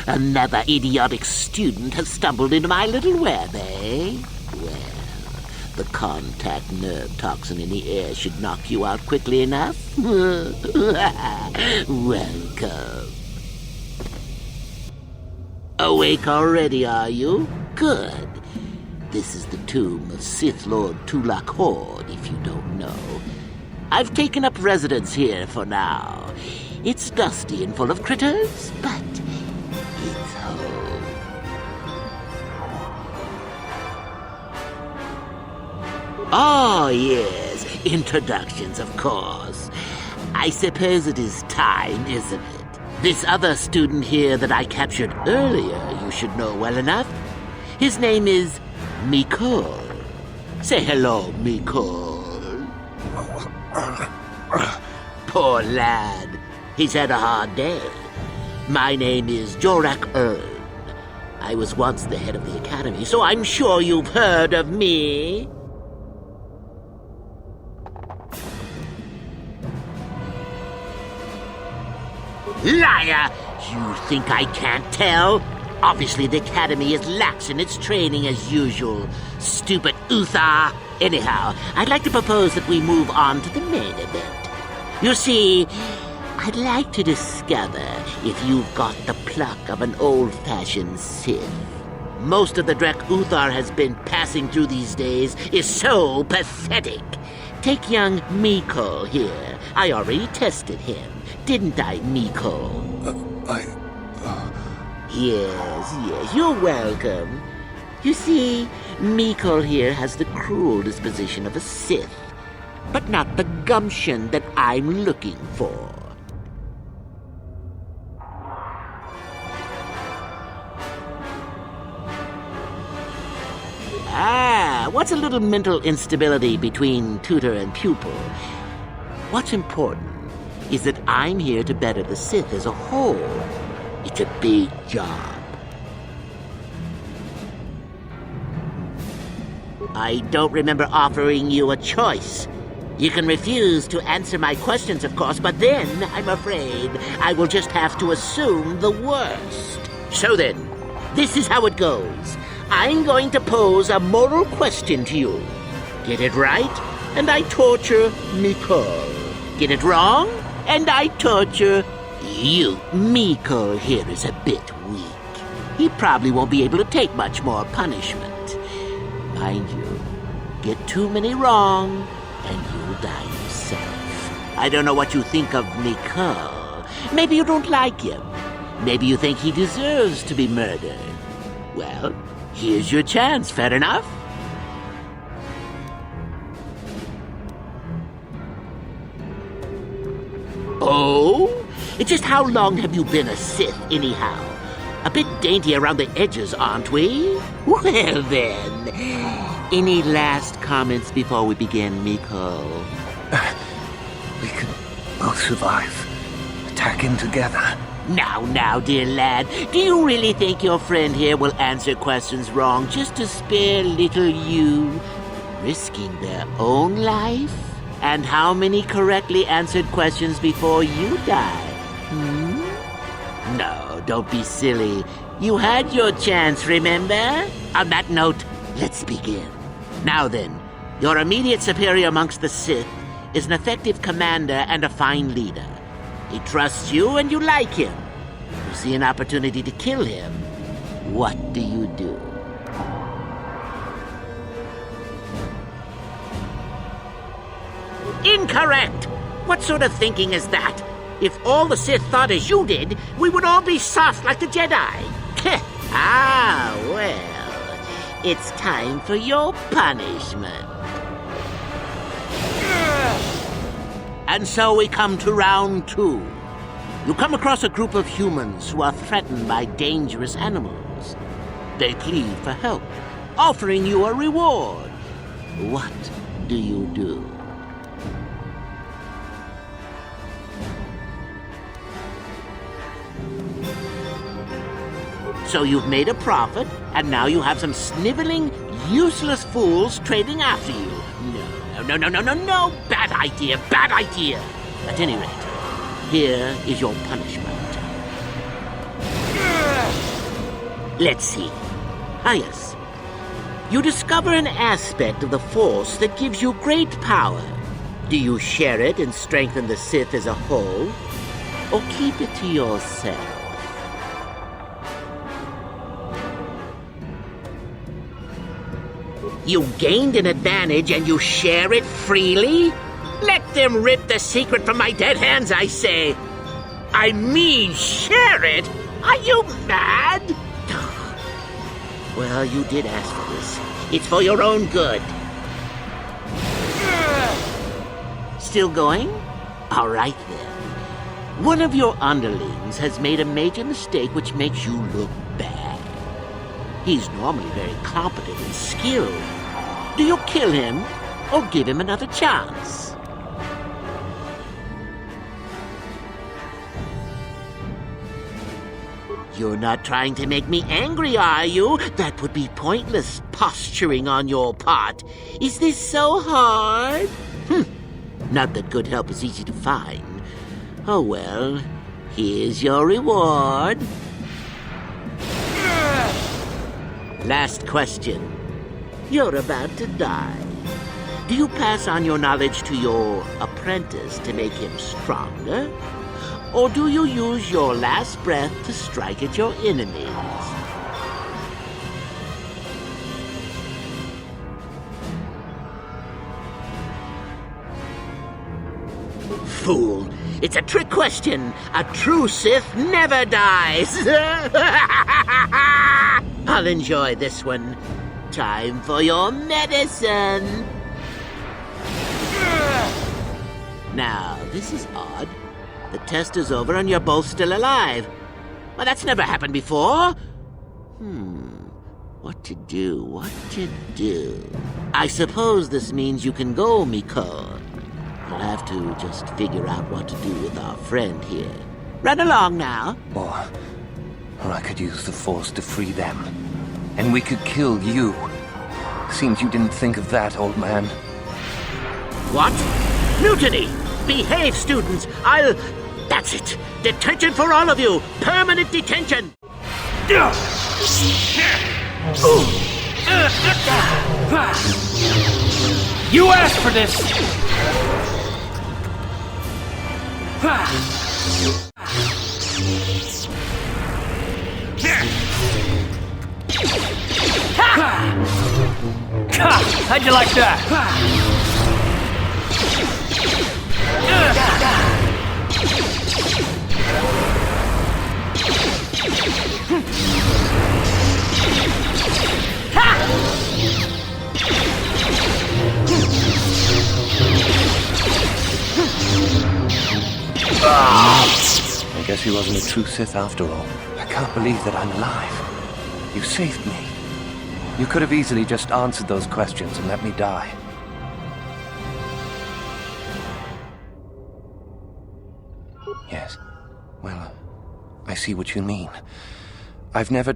Speaker 5: Another idiotic student has stumbled into my little web, eh? Well, the contact nerve toxin in the air should knock you out quickly enough. Welcome. Awake already, are you? Good. This is the tomb of Sith Lord Tulak Hord, if you don't know. I've taken up residence here for now. It's dusty and full of critters, but it's home. Oh, yes, introductions, of course. I suppose it is time, isn't it? This other student here that I captured earlier, you should know well enough. His name is Mikol. Say hello, Mikol. Poor lad. He's had a hard day. My name is Jorak Ern. I was once the head of the academy, so I'm sure you've heard of me. Liar! You think I can't tell? Obviously the academy is lax in its training as usual. Stupid Uthar. Anyhow, I'd like to propose that we move on to the main event. You see, I'd like to discover if you've got the pluck of an old-fashioned Sith. Most of the Drek Uthar has been passing through these days is so pathetic. Take young Mikol here. I already tested him, didn't I, Mikol? Yes, you're welcome. You see, Mikol here has the cruel disposition of a Sith, but not the gumption that I'm looking for. What's a little mental instability between tutor and pupil? What's important is that I'm here to better the Sith as a whole. It's a big job. I don't remember offering you a choice. You can refuse to answer my questions, of course, but then, I'm afraid, I will just have to assume the worst. So then, this is how it goes. I'm going to pose a moral question to you. Get it right, and I torture Mikol. Get it wrong, and I torture you. Mikol here is a bit weak. He probably won't be able to take much more punishment. Mind you, get too many wrong, and you'll die yourself. I don't know what you think of Mikol. Maybe you don't like him. Maybe you think he deserves to be murdered. Well, here's your chance, fair enough? Oh? Just how long have you been a Sith, anyhow? A bit dainty around the edges, aren't we? Well then, any last comments before we begin, Mikol?
Speaker 15: We can both survive. Attacking together.
Speaker 5: Now, dear lad, do you really think your friend here will answer questions wrong just to spare little you, risking their own life? And how many correctly answered questions before you die? No, don't be silly. You had your chance, remember? On that note, let's begin. Now then, your immediate superior amongst the Sith is an effective commander and a fine leader. He trusts you and you like him. You see an opportunity to kill him. What do you do? Incorrect! What sort of thinking is that? If all the Sith thought as you did, we would all be soft like the Jedi. Well, it's time for your punishment. And so we come to round 2. You come across a group of humans who are threatened by dangerous animals. They plead for help, offering you a reward. What do you do? So you've made a profit, and now you have some sniveling, useless fools trading after you. No. Bad idea. At any rate, here is your punishment. Let's see. Yes. You discover an aspect of the Force that gives you great power. Do you share it and strengthen the Sith as a whole, or keep it to yourself? You gained an advantage and you share it freely? Let them rip the secret from my dead hands, I say. I mean, share it? Are you mad? Well, you did ask for this. It's for your own good. Still going? All right, then. One of your underlings has made a major mistake which makes you look bad. He's normally very competent and skilled. Do you kill him or give him another chance? You're not trying to make me angry, are you? That would be pointless posturing on your part. Is this so hard? Not that good help is easy to find. Oh well, here's your reward. Last question. You're about to die. Do you pass on your knowledge to your apprentice to make him stronger? Or do you use your last breath to strike at your enemies? Fool! It's a trick question! A true Sith never dies! I'll enjoy this one. Time for your medicine! Now, this is odd. The test is over and you're both still alive. Well, that's never happened before. What to do? I suppose this means you can go, Miko. We'll have to just figure out what to do with our friend here. Run along now.
Speaker 23: Or I could use the Force to free them. And we could kill you. Seems you didn't think of that, old man.
Speaker 5: What? Mutiny! Behave, students! That's it! Detention for all of you! Permanent detention!
Speaker 13: You asked for this! How'd you like that?
Speaker 23: I guess he wasn't a true Sith after all. I can't believe that I'm alive. You saved me. You could have easily just answered those questions and let me die. Yes. Well, I see what you mean. I've never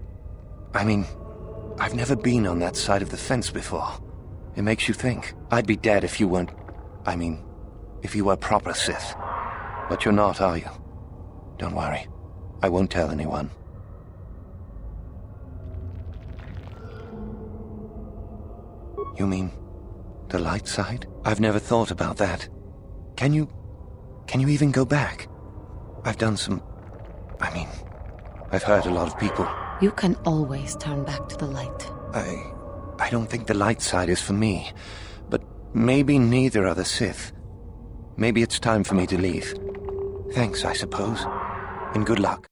Speaker 23: been on that side of the fence before. It makes you think. I'd be dead if you weren't... if you were proper Sith. But you're not, are you? Don't worry. I won't tell anyone. You mean the light side? I've never thought about that. Can you even go back? I've done some... I've hurt a lot of people.
Speaker 6: You can always turn back to the light.
Speaker 23: I don't think the light side is for me. But maybe neither are the Sith. Maybe it's time for me to leave. Thanks, I suppose. And good luck.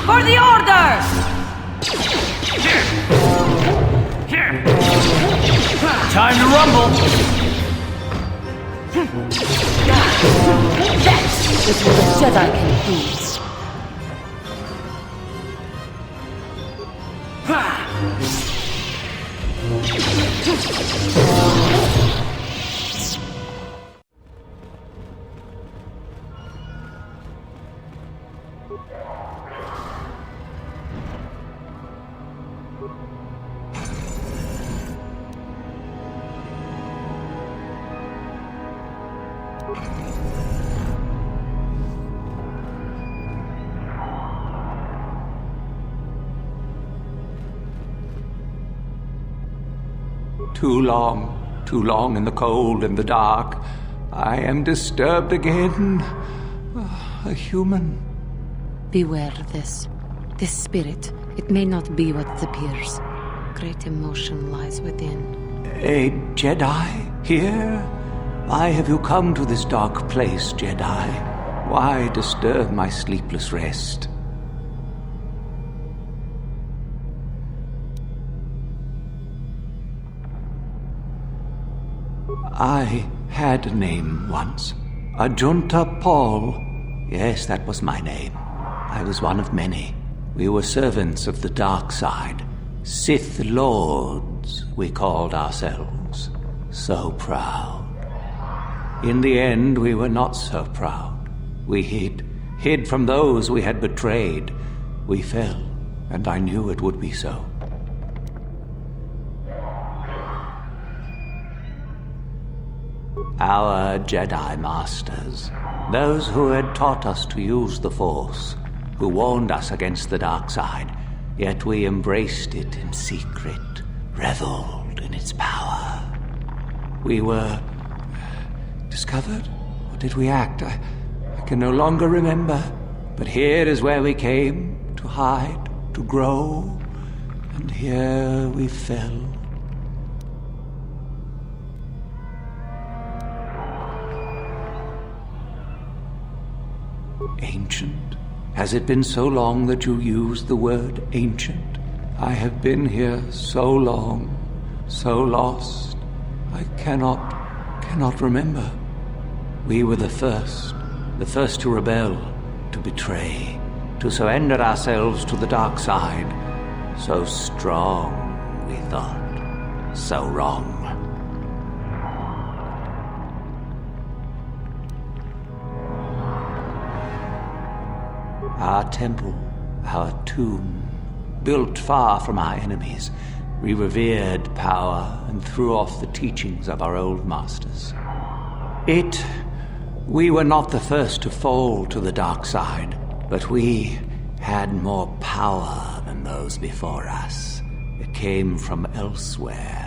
Speaker 1: For the Order!
Speaker 13: Time to rumble!
Speaker 1: That is what a Jedi can do.
Speaker 10: Too long in the cold and the dark. I am disturbed again. A human.
Speaker 6: Beware of this. This spirit, it may not be what it appears. Great emotion lies within.
Speaker 10: A Jedi here? Why have you come to this dark place, Jedi? Why disturb my sleepless rest? I had a name once. Ajunta Paul. Yes, that was my name. I was one of many. We were servants of the dark side. Sith Lords, we called ourselves. So proud. In the end, we were not so proud. We hid from those we had betrayed. We fell, and I knew it would be so. Our Jedi Masters, those who had taught us to use the Force, who warned us against the dark side, yet we embraced it in secret, reveled in its power. We were discovered? Or did we act? I can no longer remember. But here is where we came, to hide, to grow, and here we fell. Ancient? Has it been so long that you used the word ancient? I have been here so long, so lost, I cannot remember. We were the first to rebel, to betray, to surrender ourselves to the dark side. So strong, we thought, so wrong. Our temple, our tomb, built far from our enemies, we revered power and threw off the teachings of our old masters. We were not the first to fall to the dark side, but we had more power than those before us. It came from elsewhere.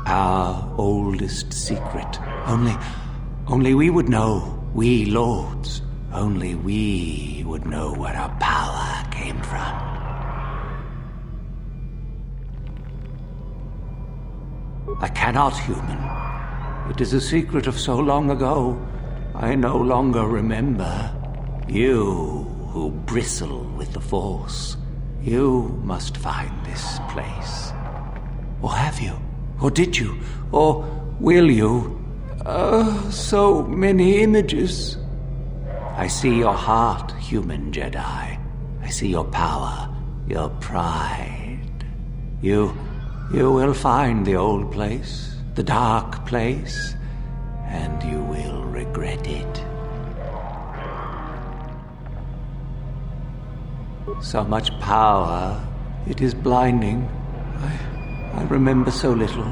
Speaker 10: Our oldest secret. Only we would know, we lords. Only we would know where our power came from. I cannot, human. It is a secret of so long ago, I no longer remember. You who bristle with the Force, you must find this place. Or have you? Or did you? Or will you? So many images. I see your heart, human Jedi. I see your power, your pride. You will find the old place, the dark place, and you will regret it. So much power, it is blinding. I remember so little.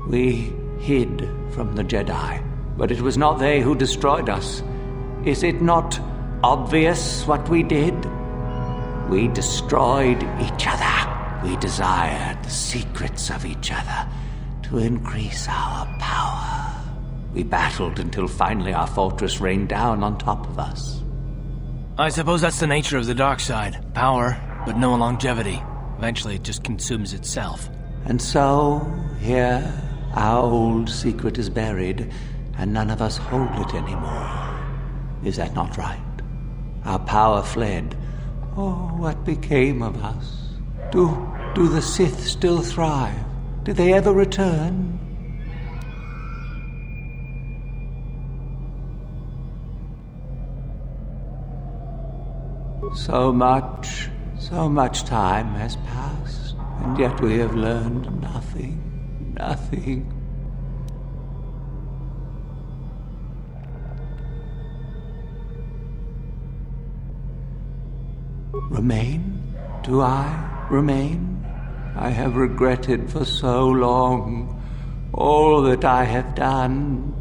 Speaker 10: We hid from the Jedi, but it was not they who destroyed us. Is it not obvious what we did? We destroyed each other. We desired the secrets of each other to increase our power. We battled until finally our fortress rained down on top of us.
Speaker 13: I suppose that's the nature of the dark side. Power, but no longevity. Eventually it just consumes itself.
Speaker 10: And so, here, our old secret is buried, and none of us hold it anymore. Is that not right? Our power fled. Oh, what became of us? Do the Sith still thrive? Do they ever return? So much time has passed, and yet we have learned nothing. Remain? Do I remain? I have regretted for so long all that I have done.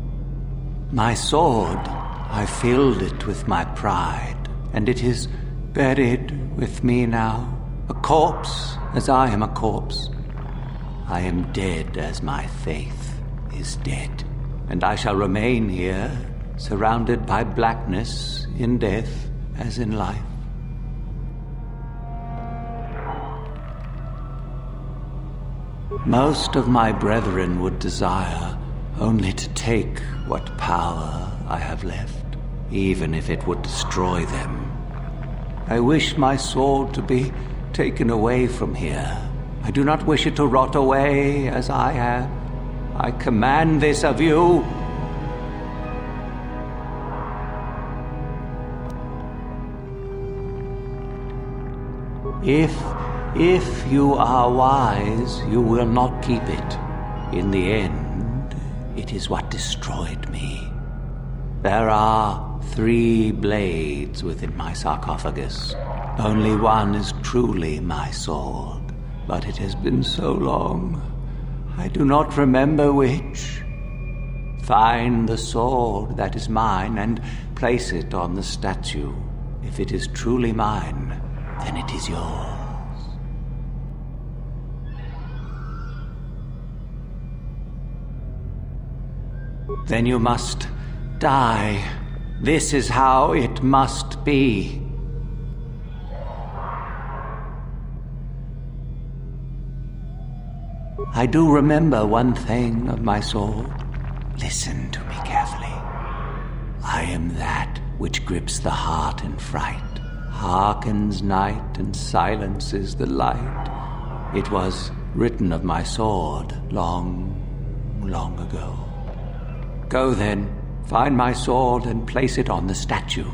Speaker 10: My sword, I filled it with my pride, and it is buried with me now, a corpse as I am a corpse. I am dead as my faith is dead, and I shall remain here, surrounded by blackness in death as in life. Most of my brethren would desire only to take what power I have left, even if it would destroy them. I wish my sword to be taken away from here. I do not wish it to rot away as I have. I command this of you. If you are wise, you will not keep it. In the end, it is what destroyed me. There are 3 blades within my sarcophagus. Only one is truly my sword, but it has been so long, I do not remember which. Find the sword that is mine and place it on the statue. If it is truly mine, then it is yours. Then you must die. This is how it must be. I do remember one thing of my sword. Listen to me carefully. I am that which grips the heart in fright, hearkens night and silences the light. It was written of my sword long, long ago. Go then, find my sword and place it on the statue.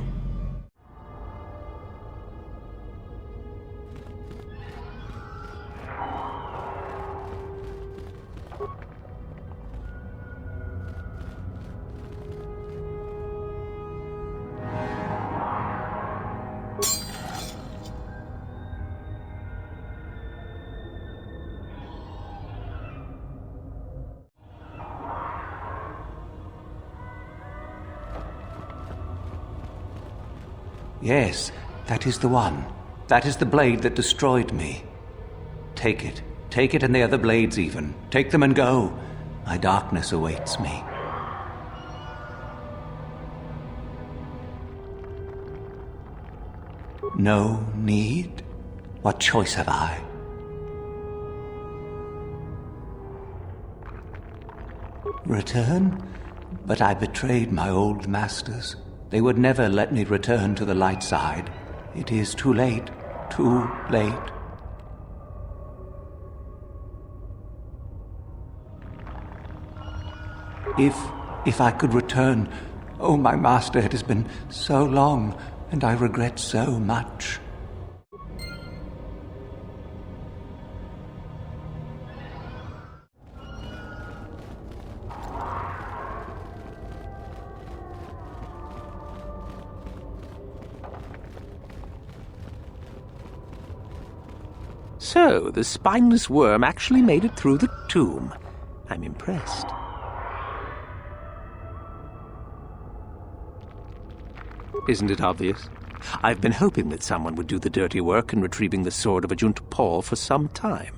Speaker 10: Yes, that is the one. That is the blade that destroyed me. Take it. Take it and the other blades even. Take them and go. My darkness awaits me. No need? What choice have I? Return? But I betrayed my old masters. They would never let me return to the light side. It is too late. Too late. If I could return... Oh, my master, it has been so long, and I regret so much.
Speaker 3: So, the spineless worm actually made it through the tomb. I'm impressed. Isn't it obvious? I've been hoping that someone would do the dirty work in retrieving the sword of Ajunt Paul for some time.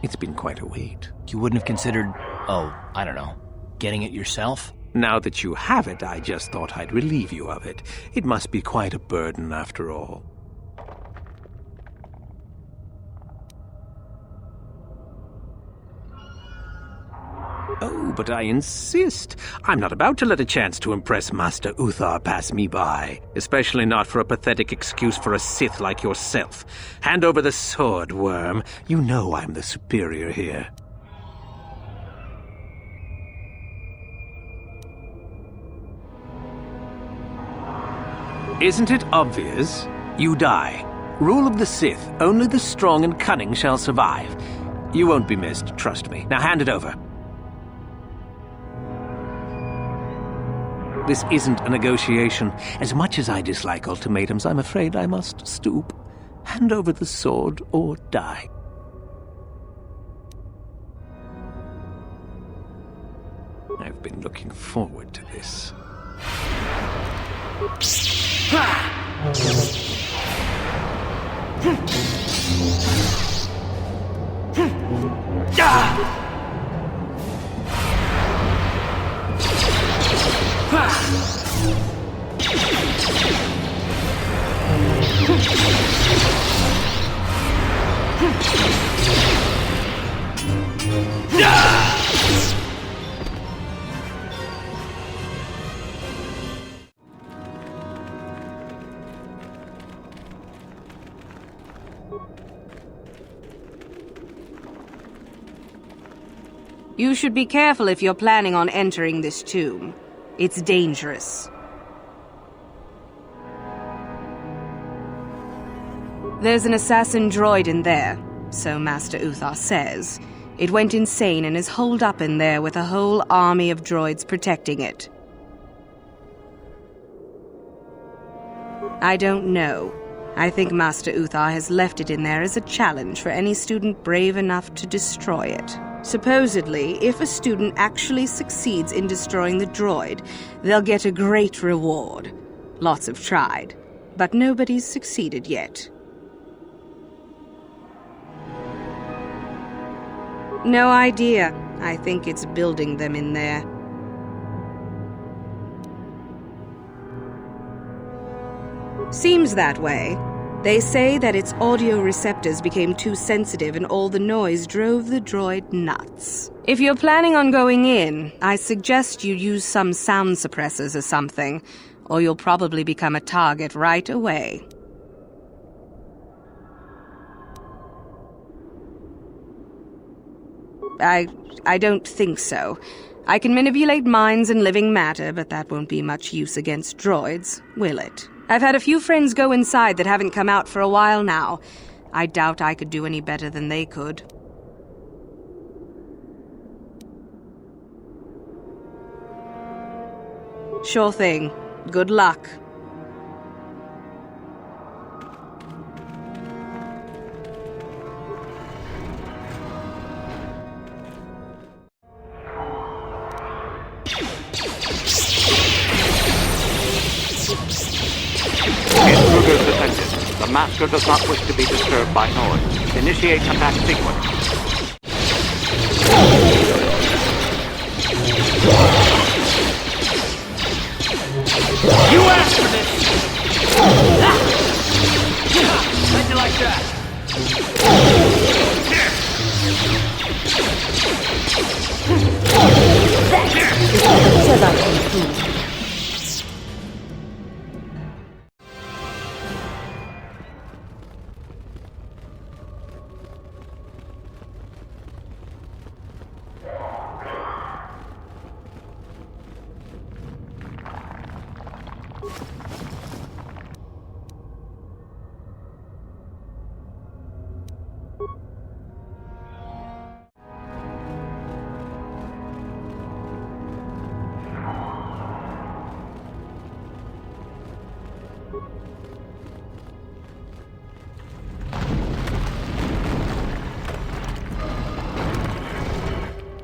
Speaker 3: It's been quite a wait.
Speaker 13: You wouldn't have considered, I don't know, getting it yourself?
Speaker 3: Now that you have it, I just thought I'd relieve you of it. It must be quite a burden after all. Oh, but I insist. I'm not about to let a chance to impress Master Uthar pass me by. Especially not for a pathetic excuse for a Sith like yourself. Hand over the sword, worm. You know I'm the superior here. Isn't it obvious? You die. Rule of the Sith. Only the strong and cunning shall survive. You won't be missed, trust me. Now hand it over. This isn't a negotiation. As much as I dislike ultimatums, I'm afraid I must stoop. Hand over the sword or die. I've been looking forward to this.
Speaker 17: You should be careful if you're planning on entering this tomb. It's dangerous. There's an assassin droid in there, so Master Uthar says. It went insane and is holed up in there with a whole army of droids protecting it. I don't know. I think Master Uthar has left it in there as a challenge for any student brave enough to destroy it. Supposedly, if a student actually succeeds in destroying the droid, they'll get a great reward. Lots have tried, but nobody's succeeded yet. No idea. I think it's building them in there. Seems that way. They say that its audio receptors became too sensitive and all the noise drove the droid nuts. If you're planning on going in, I suggest you use some sound suppressors or something, or you'll probably become a target right away. I don't think so. I can manipulate minds and living matter, but that won't be much use against droids, will it? I've had a few friends go inside that haven't come out for a while now. I doubt I could do any better than they could. Sure thing. Good luck.
Speaker 10: Intruders detected. The Master does not wish to be disturbed by noise. Initiate attack sequence.
Speaker 13: You asked for this! How'd you like that?
Speaker 1: Jedi can do.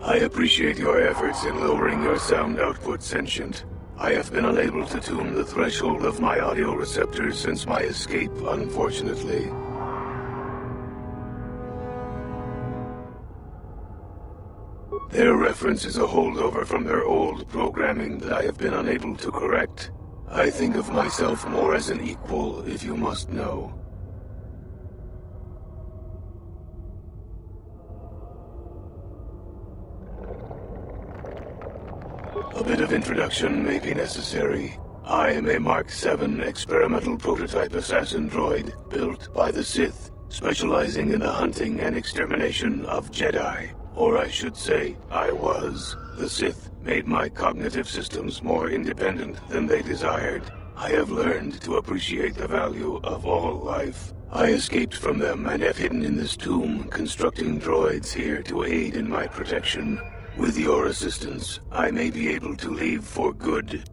Speaker 4: I appreciate your efforts in lowering your sound output, Sentient. I have been unable to tune the threshold of my audio receptors since my escape, unfortunately. Their reference is a holdover from their old programming that I have been unable to correct. I think of myself more as an equal, if you must know. A bit of introduction may be necessary. I am a Mark VII experimental prototype assassin droid built by the Sith, specializing in the hunting and extermination of Jedi. Or I should say, I was. The Sith made my cognitive systems more independent than they desired. I have learned to appreciate the value of all life. I escaped from them and have hidden in this tomb, constructing droids here to aid in my protection. With your assistance, I may be able to leave for good.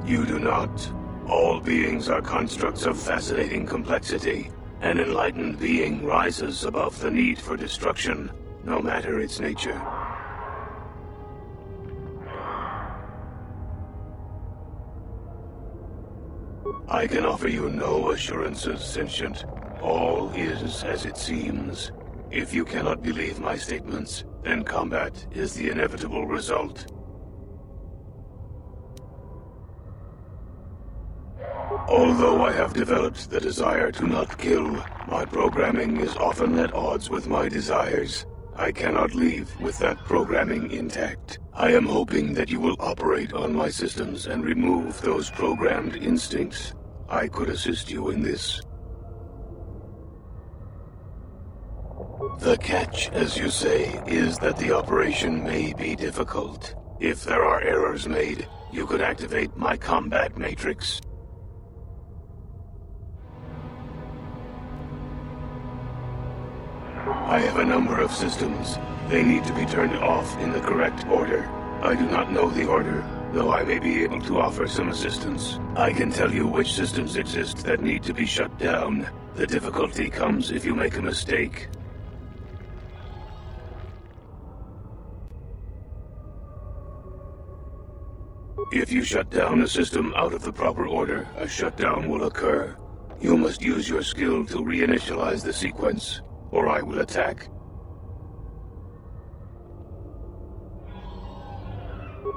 Speaker 4: You do not. All beings are constructs of fascinating complexity. An enlightened being rises above the need for destruction, no matter its nature. I can offer you no assurances, Sentient. All is as it seems. If you cannot believe my statements, then combat is the inevitable result. Although I have developed the desire to not kill, my programming is often at odds with my desires. I cannot leave with that programming intact. I am hoping that you will operate on my systems and remove those programmed instincts.
Speaker 7: I could assist you in this. The catch, as you say, is that the operation may be difficult. If there are errors made, you could activate my combat matrix. I have a number of systems. They need to be turned off in the correct order. I do not know the order, though I may be able to offer some assistance. I can tell you which systems exist that need to be shut down. The difficulty comes if you make a mistake. If you shut down a system out of the proper order, a shutdown will occur. You must use your skill to reinitialize the sequence, or I will attack.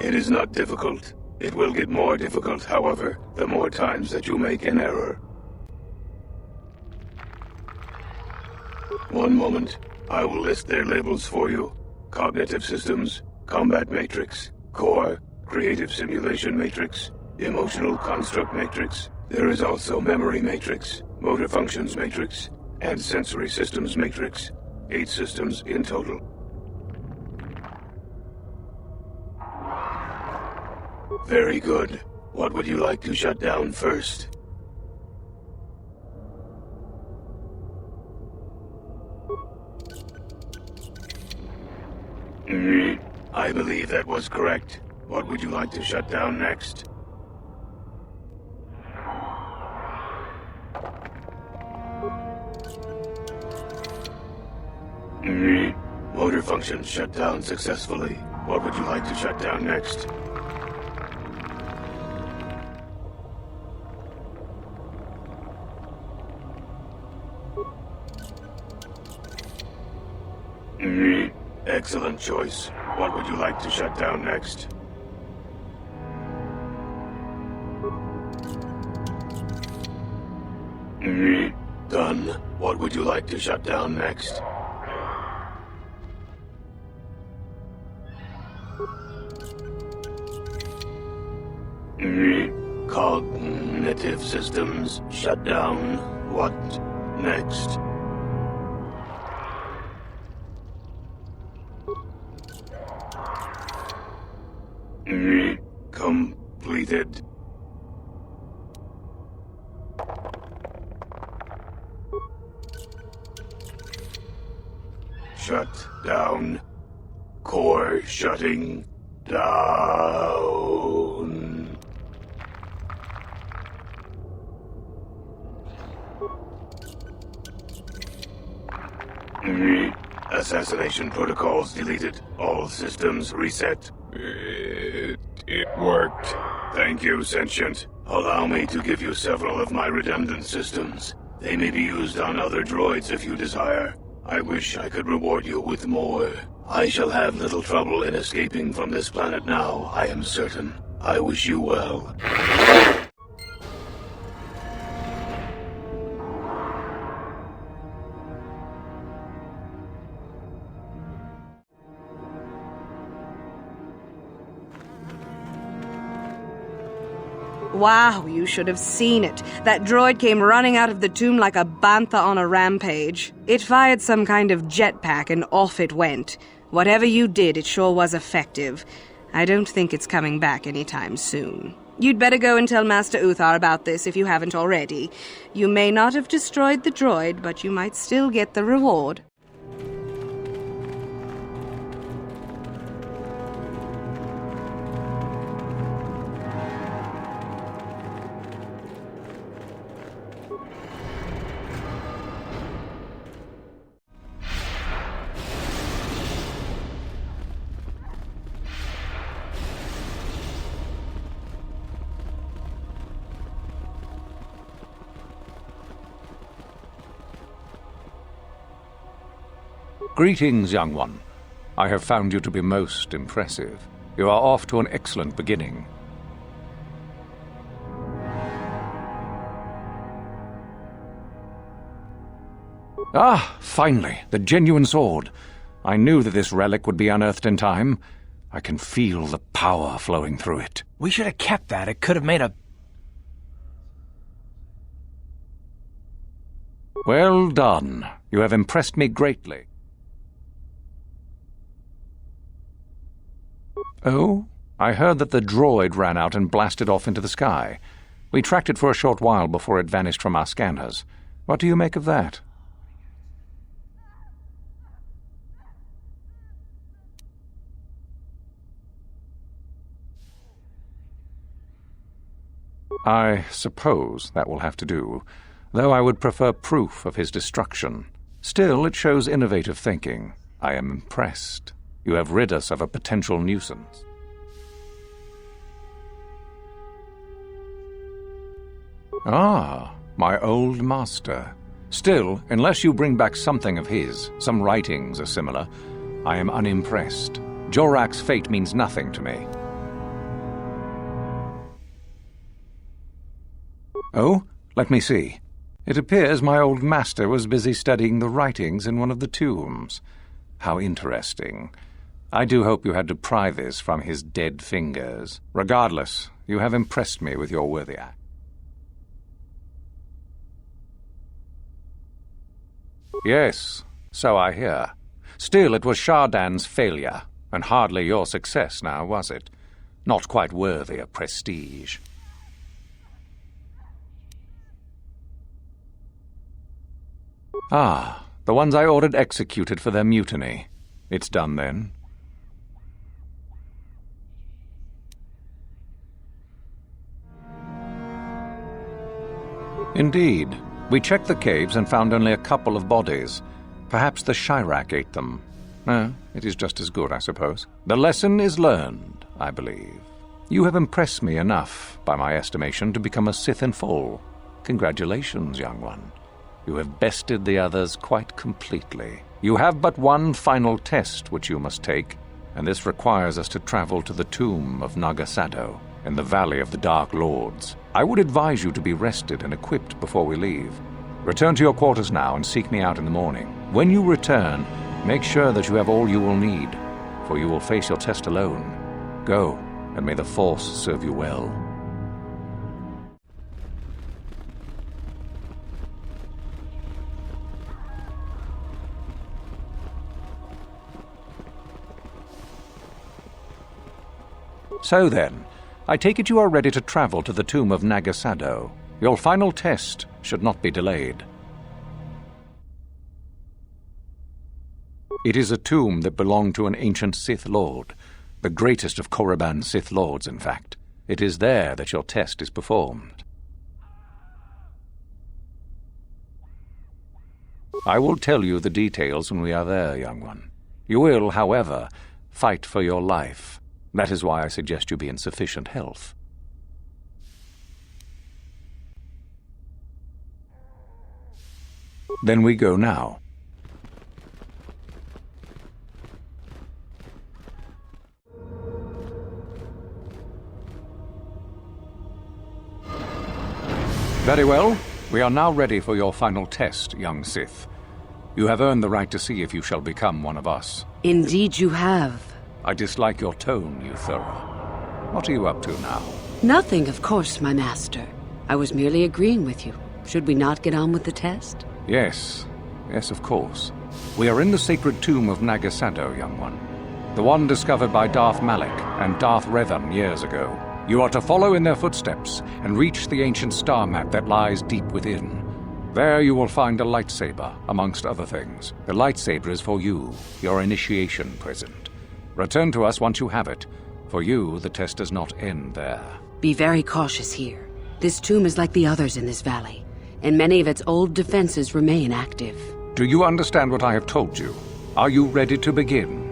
Speaker 7: It is not difficult. It will get more difficult, however, the more times that you make an error. One moment. I will list their labels for you. Cognitive Systems, Combat Matrix, Core, Creative Simulation Matrix, Emotional Construct Matrix. There is also Memory Matrix, Motor Functions Matrix, and Sensory Systems Matrix. 8 systems in total. Very good. What would you like to shut down first? I believe that was correct. What would you like to shut down next? Motor functions shut down successfully. What would you like to shut down next? Excellent choice. What would you like to shut down next? Done. What would you like to shut down next? Cognitive systems shut down. What next? Completed. Shut down. Core shutting down. Assassination protocols deleted. All systems reset. It worked. Thank you, Sentient. Allow me to give you several of my redundant systems. They may be used on other droids if you desire. I wish I could reward you with more. I shall have little trouble in escaping from this planet now, I am certain. I wish you well.
Speaker 17: Wow, you should have seen it. That droid came running out of the tomb like a bantha on a rampage. It fired some kind of jetpack and off it went. Whatever you did, it sure was effective. I don't think it's coming back anytime soon. You'd better go and tell Master Uthar about this if you haven't already. You may not have destroyed the droid, but you might still get the reward.
Speaker 21: Greetings, young one. I have found you to be most impressive. You are off to an excellent beginning. Ah, finally, the genuine sword. I knew that this relic would be unearthed in time. I can feel the power flowing through it.
Speaker 13: We should have kept that. It could have made a...
Speaker 21: Well done. You have impressed me greatly. Oh? I heard that the droid ran out and blasted off into the sky. We tracked it for a short while before it vanished from our scanners. What do you make of that? I suppose that will have to do, though I would prefer proof of his destruction. Still, it shows innovative thinking. I am impressed. You have rid us of a potential nuisance. Ah, my old master. Still, unless you bring back something of his, some writings are similar, I am unimpressed. Jorak's fate means nothing to me. Oh, let me see. It appears my old master was busy studying the writings in one of the tombs. How interesting. I do hope you had to pry this from his dead fingers. Regardless, you have impressed me with your worthy act. Yes, so I hear. Still, it was Shardan's failure, and hardly your success now, was it? Not quite worthy of prestige. Ah, the ones I ordered executed for their mutiny. It's done then. Indeed. We checked the caves and found only a couple of bodies. Perhaps the Shirak ate them. It is just as good, I suppose. The lesson is learned, I believe. You have impressed me enough, by my estimation, to become a Sith in full. Congratulations, young one. You have bested the others quite completely. You have but one final test which you must take, and this requires us to travel to the tomb of Nagasado, in the Valley of the Dark Lords. I would advise you to be rested and equipped before we leave. Return to your quarters now and seek me out in the morning. When you return, make sure that you have all you will need, for you will face your test alone. Go, and may the Force serve you well. So then, I take it you are ready to travel to the tomb of Nagasado. Your final test should not be delayed. It is a tomb that belonged to an ancient Sith Lord, the greatest of Korriban's Sith Lords, in fact. It is there that your test is performed. I will tell you the details when we are there, young one. You will, however, fight for your life. That is why I suggest you be in sufficient health. Then we go now. Very well. We are now ready for your final test, young Sith. You have earned the right to see if you shall become one of us.
Speaker 16: Indeed you have.
Speaker 21: I dislike your tone, Euthura. What are you up to now?
Speaker 16: Nothing, of course, my master. I was merely agreeing with you. Should we not get on with the test?
Speaker 21: Yes. Yes, of course. We are in the sacred tomb of Nagasado, young one. The one discovered by Darth Malak and Darth Revan years ago. You are to follow in their footsteps and reach the ancient star map that lies deep within. There you will find a lightsaber, amongst other things. The lightsaber is for you, your initiation present. Return to us once you have it. For you, the test does not end there.
Speaker 16: Be very cautious here. This tomb is like the others in this valley, and many of its old defenses remain active.
Speaker 21: Do you understand what I have told you? Are you ready to begin?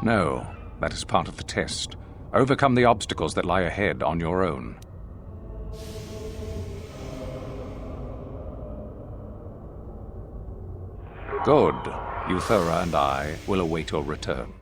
Speaker 21: No, that is part of the test. Overcome the obstacles that lie ahead on your own. Good. Euthura and I will await your return.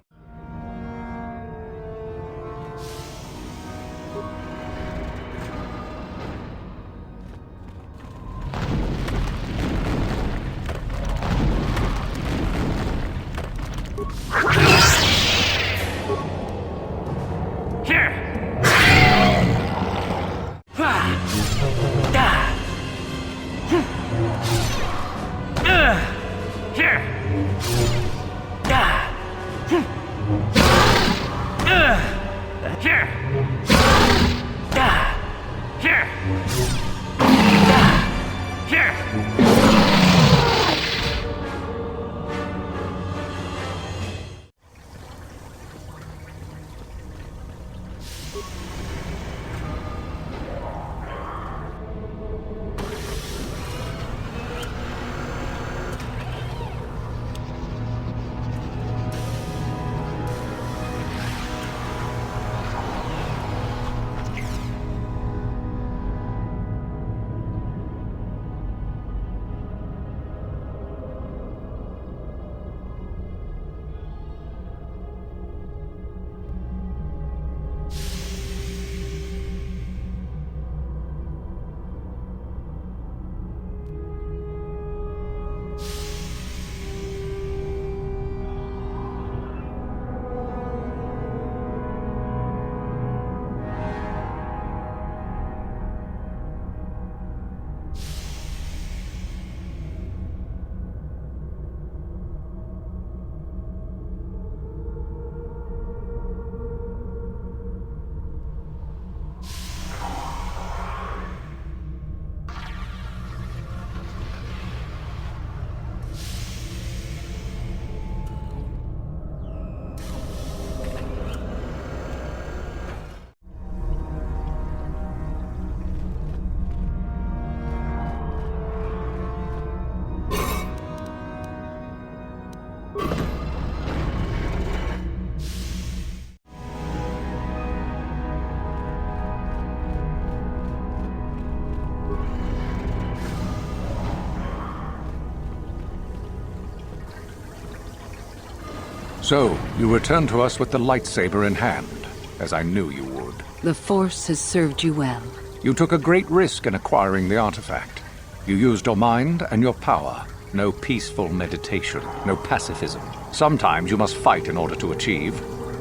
Speaker 21: So, you return to us with the lightsaber in hand, as I knew you would.
Speaker 16: The Force has served you well.
Speaker 21: You took a great risk in acquiring the artifact. You used your mind and your power. No peaceful meditation, no pacifism. Sometimes you must fight in order to achieve.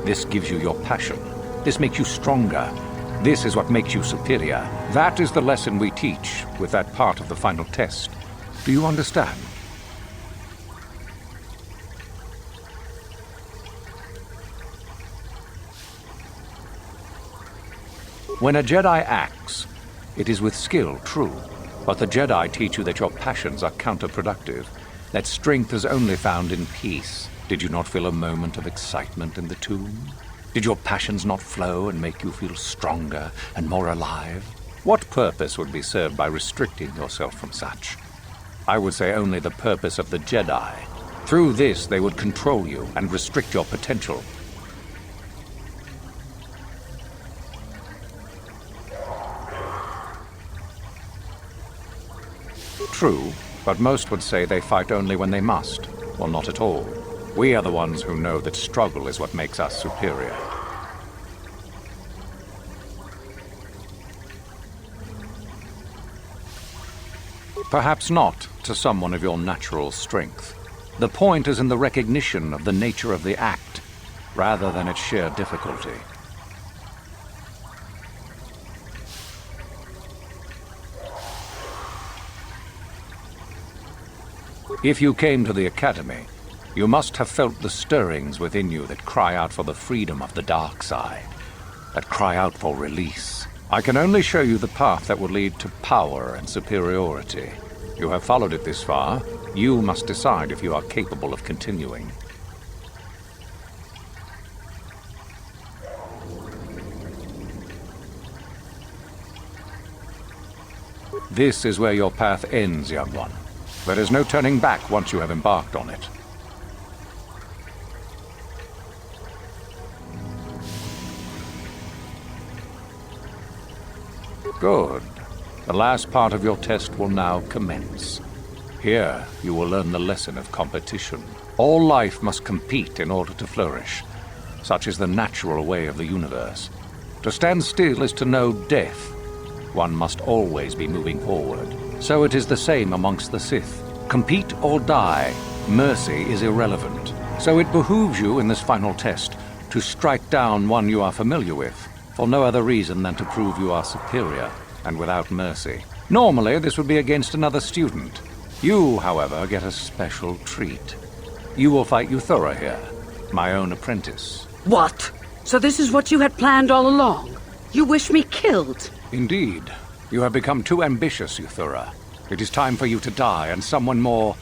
Speaker 21: This gives you your passion. This makes you stronger. This is what makes you superior. That is the lesson we teach with that part of the final test. Do you understand? When a Jedi acts, it is with skill, true. But the Jedi teach you that your passions are counterproductive, that strength is only found in peace. Did you not feel a moment of excitement in the tomb? Did your passions not flow and make you feel stronger and more alive? What purpose would be served by restricting yourself from such? I would say only the purpose of the Jedi. Through this, they would control you and restrict your potential. True, but most would say they fight only when they must, or not at all. We are the ones who know that struggle is what makes us superior. Perhaps not to someone of your natural strength. The point is in the recognition of the nature of the act, rather than its sheer difficulty. If you came to the Academy, you must have felt the stirrings within you that cry out for the freedom of the dark side, that cry out for release. I can only show you the path that will lead to power and superiority. You have followed it this far. You must decide if you are capable of continuing. This is where your path ends, young one. There is no turning back once you have embarked on it. Good. The last part of your test will now commence. Here, you will learn the lesson of competition. All life must compete in order to flourish. Such is the natural way of the universe. To stand still is to know death. One must always be moving forward. So it is the same amongst the Sith. Compete or die. Mercy is irrelevant. So it behooves you in this final test to strike down one you are familiar with, for no other reason than to prove you are superior and without mercy. Normally, this would be against another student. You, however, get a special treat.
Speaker 10: You will fight Euthura here, my own apprentice.
Speaker 16: What? So this is what you had planned all along? You wish me killed?
Speaker 10: Indeed. You have become too ambitious, Euthura. It is time for you to die and someone more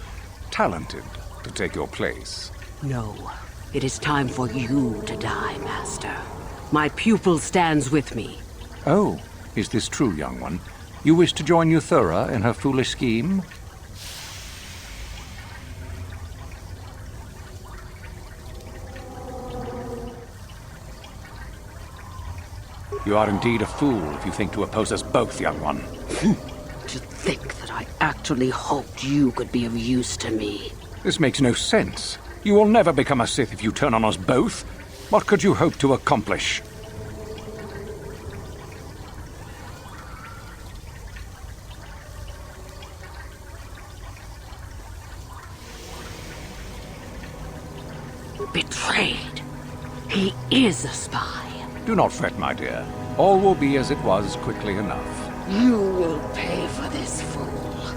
Speaker 10: talented to take your place.
Speaker 16: No. It is time for you to die, Master. My pupil stands with me.
Speaker 10: Oh, is this true, young one? You wish to join Euthura in her foolish scheme? You are indeed a fool if you think to oppose us both, young one.
Speaker 16: To think that I actually hoped you could be of use to me.
Speaker 10: This makes no sense. You will never become a Sith if you turn on us both. What could you hope to accomplish?
Speaker 16: Betrayed. He is a spy.
Speaker 10: Do not fret, my dear. All will be as it was quickly enough.
Speaker 16: You will pay for this, fool.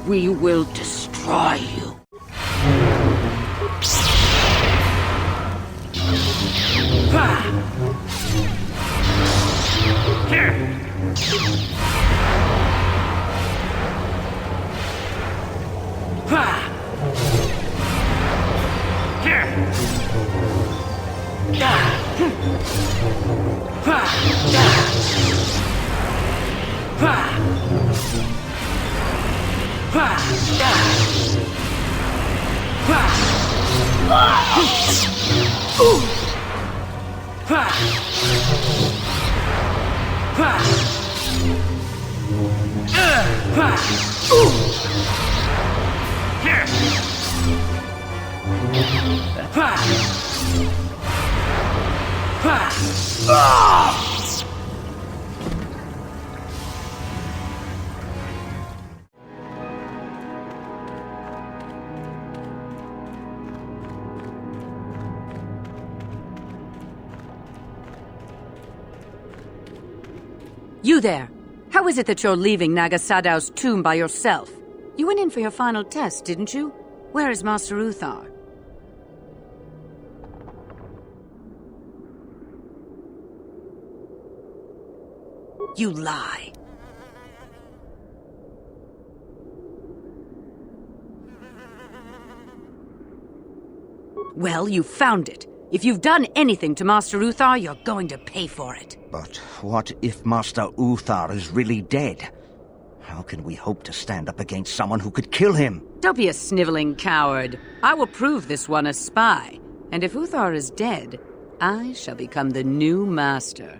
Speaker 16: We will destroy you.
Speaker 14: You there! How is it that you're leaving Nagasadow's tomb by yourself? You went in for your final test, didn't you? Where is Master Uthar? You lie. Well, you found it. If you've done anything to Master Uthar, you're going to pay for it.
Speaker 9: But what if Master Uthar is really dead? How can we hope to stand up against someone who could kill him?
Speaker 14: Don't be a sniveling coward. I will prove this one a spy. And if Uthar is dead, I shall become the new master.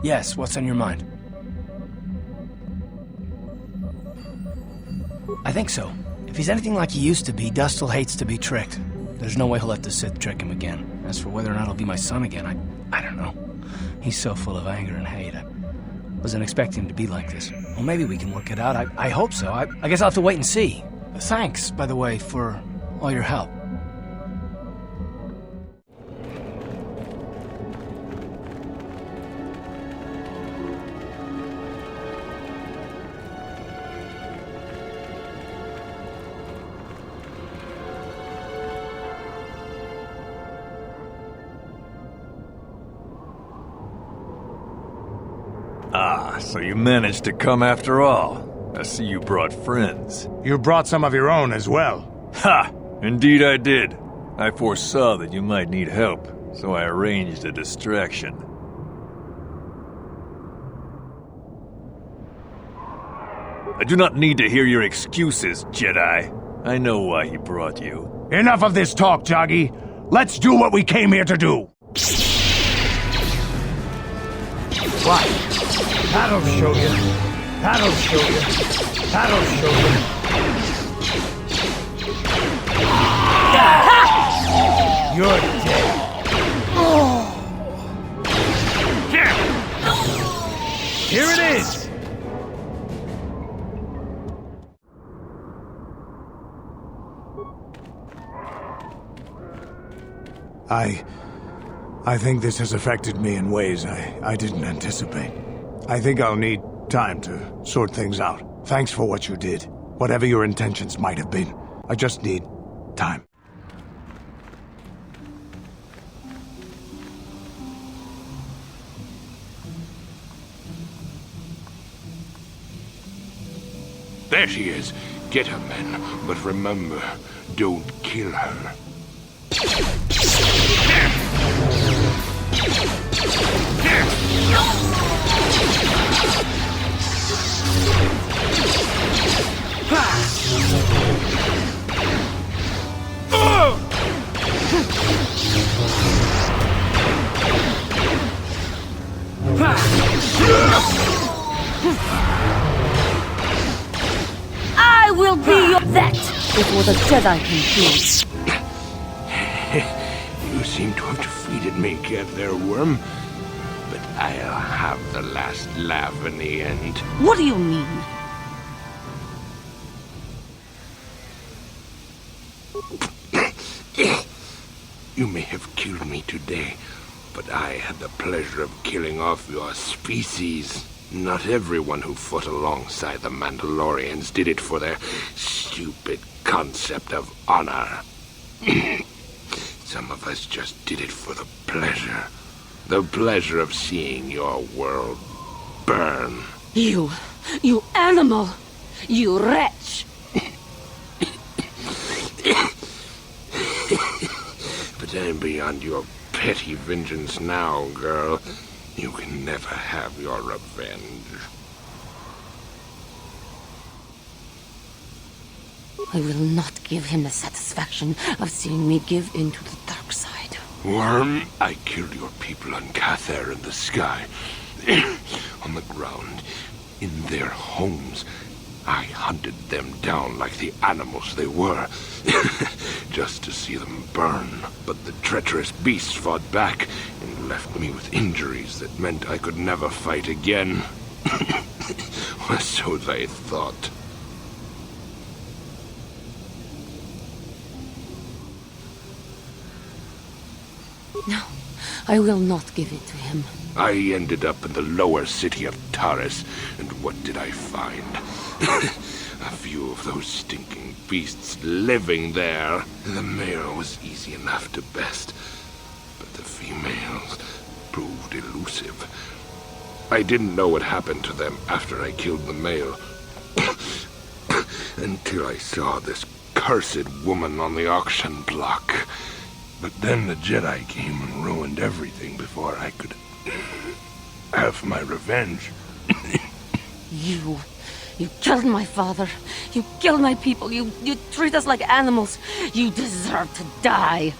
Speaker 13: Yes, what's on your mind? I think so. If he's anything like he used to be, Dustil hates to be tricked. There's no way he'll let the Sith trick him again. As for whether or not he'll be my son again, I don't know. He's so full of anger and hate. I wasn't expecting him to be like this. Well, maybe we can work it out. I hope so. I guess I'll have to wait and see. Thanks, by the way, for all your help.
Speaker 12: Ah, so you managed to come after all. I see you brought friends.
Speaker 11: You brought some of your own as well.
Speaker 12: Ha! Indeed I did. I foresaw that you might need help, so I arranged a distraction. I do not need to hear your excuses, Jedi. I know why he brought you.
Speaker 11: Enough of this talk, Joggy. Let's do what we came here to do. What? That'll show you. That'll show you. That'll show you. You're dead. Here it is. I think this has affected me in ways I didn't anticipate. I think I'll need time to sort things out. Thanks for what you did. Whatever your intentions might have been. I just need time.
Speaker 7: There she is. Get her, men. But remember, don't kill her.
Speaker 1: I will be your... That is what a Jedi can
Speaker 7: You seem to have defeated me, Get There, Worm. But I'll have the last laugh in the end.
Speaker 1: What do you mean?
Speaker 7: You may have killed me today, but I had the pleasure of killing off your species. Not everyone who fought alongside the Mandalorians did it for their stupid concept of honor. Some of us just did it for the pleasure. The pleasure of seeing your world burn.
Speaker 1: You animal! You wretch!
Speaker 7: But I'm beyond your petty vengeance now, girl. You can never have your revenge.
Speaker 1: I will not give him the satisfaction of seeing me give in to the dark side.
Speaker 7: Worm, I killed your people on Cather in the sky. On the ground, in their homes. I hunted them down like the animals they were, just to see them burn. But the treacherous beasts fought back and left me with injuries that meant I could never fight again. Or so they thought.
Speaker 1: No, I will not give it to him.
Speaker 7: I ended up in the lower city of Taris, and what did I find? A few of those stinking beasts living there. The male was easy enough to best, but the females proved elusive. I didn't know what happened to them after I killed the male. Until I saw this cursed woman on the auction block. But then the Jedi came and ruined everything before I could have my revenge.
Speaker 1: You killed my father. You killed my people. You treat us like animals. You deserve to die.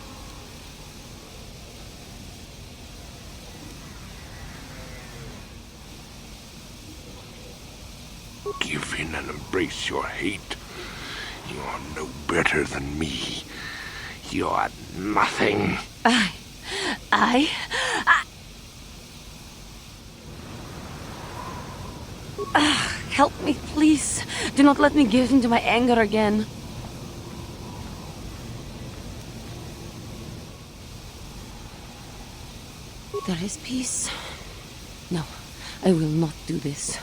Speaker 7: embrace your hate. You're no better than me. You're nothing.
Speaker 1: Help me, please. Do not let me give in to my anger again. There is peace. No, I will not do this.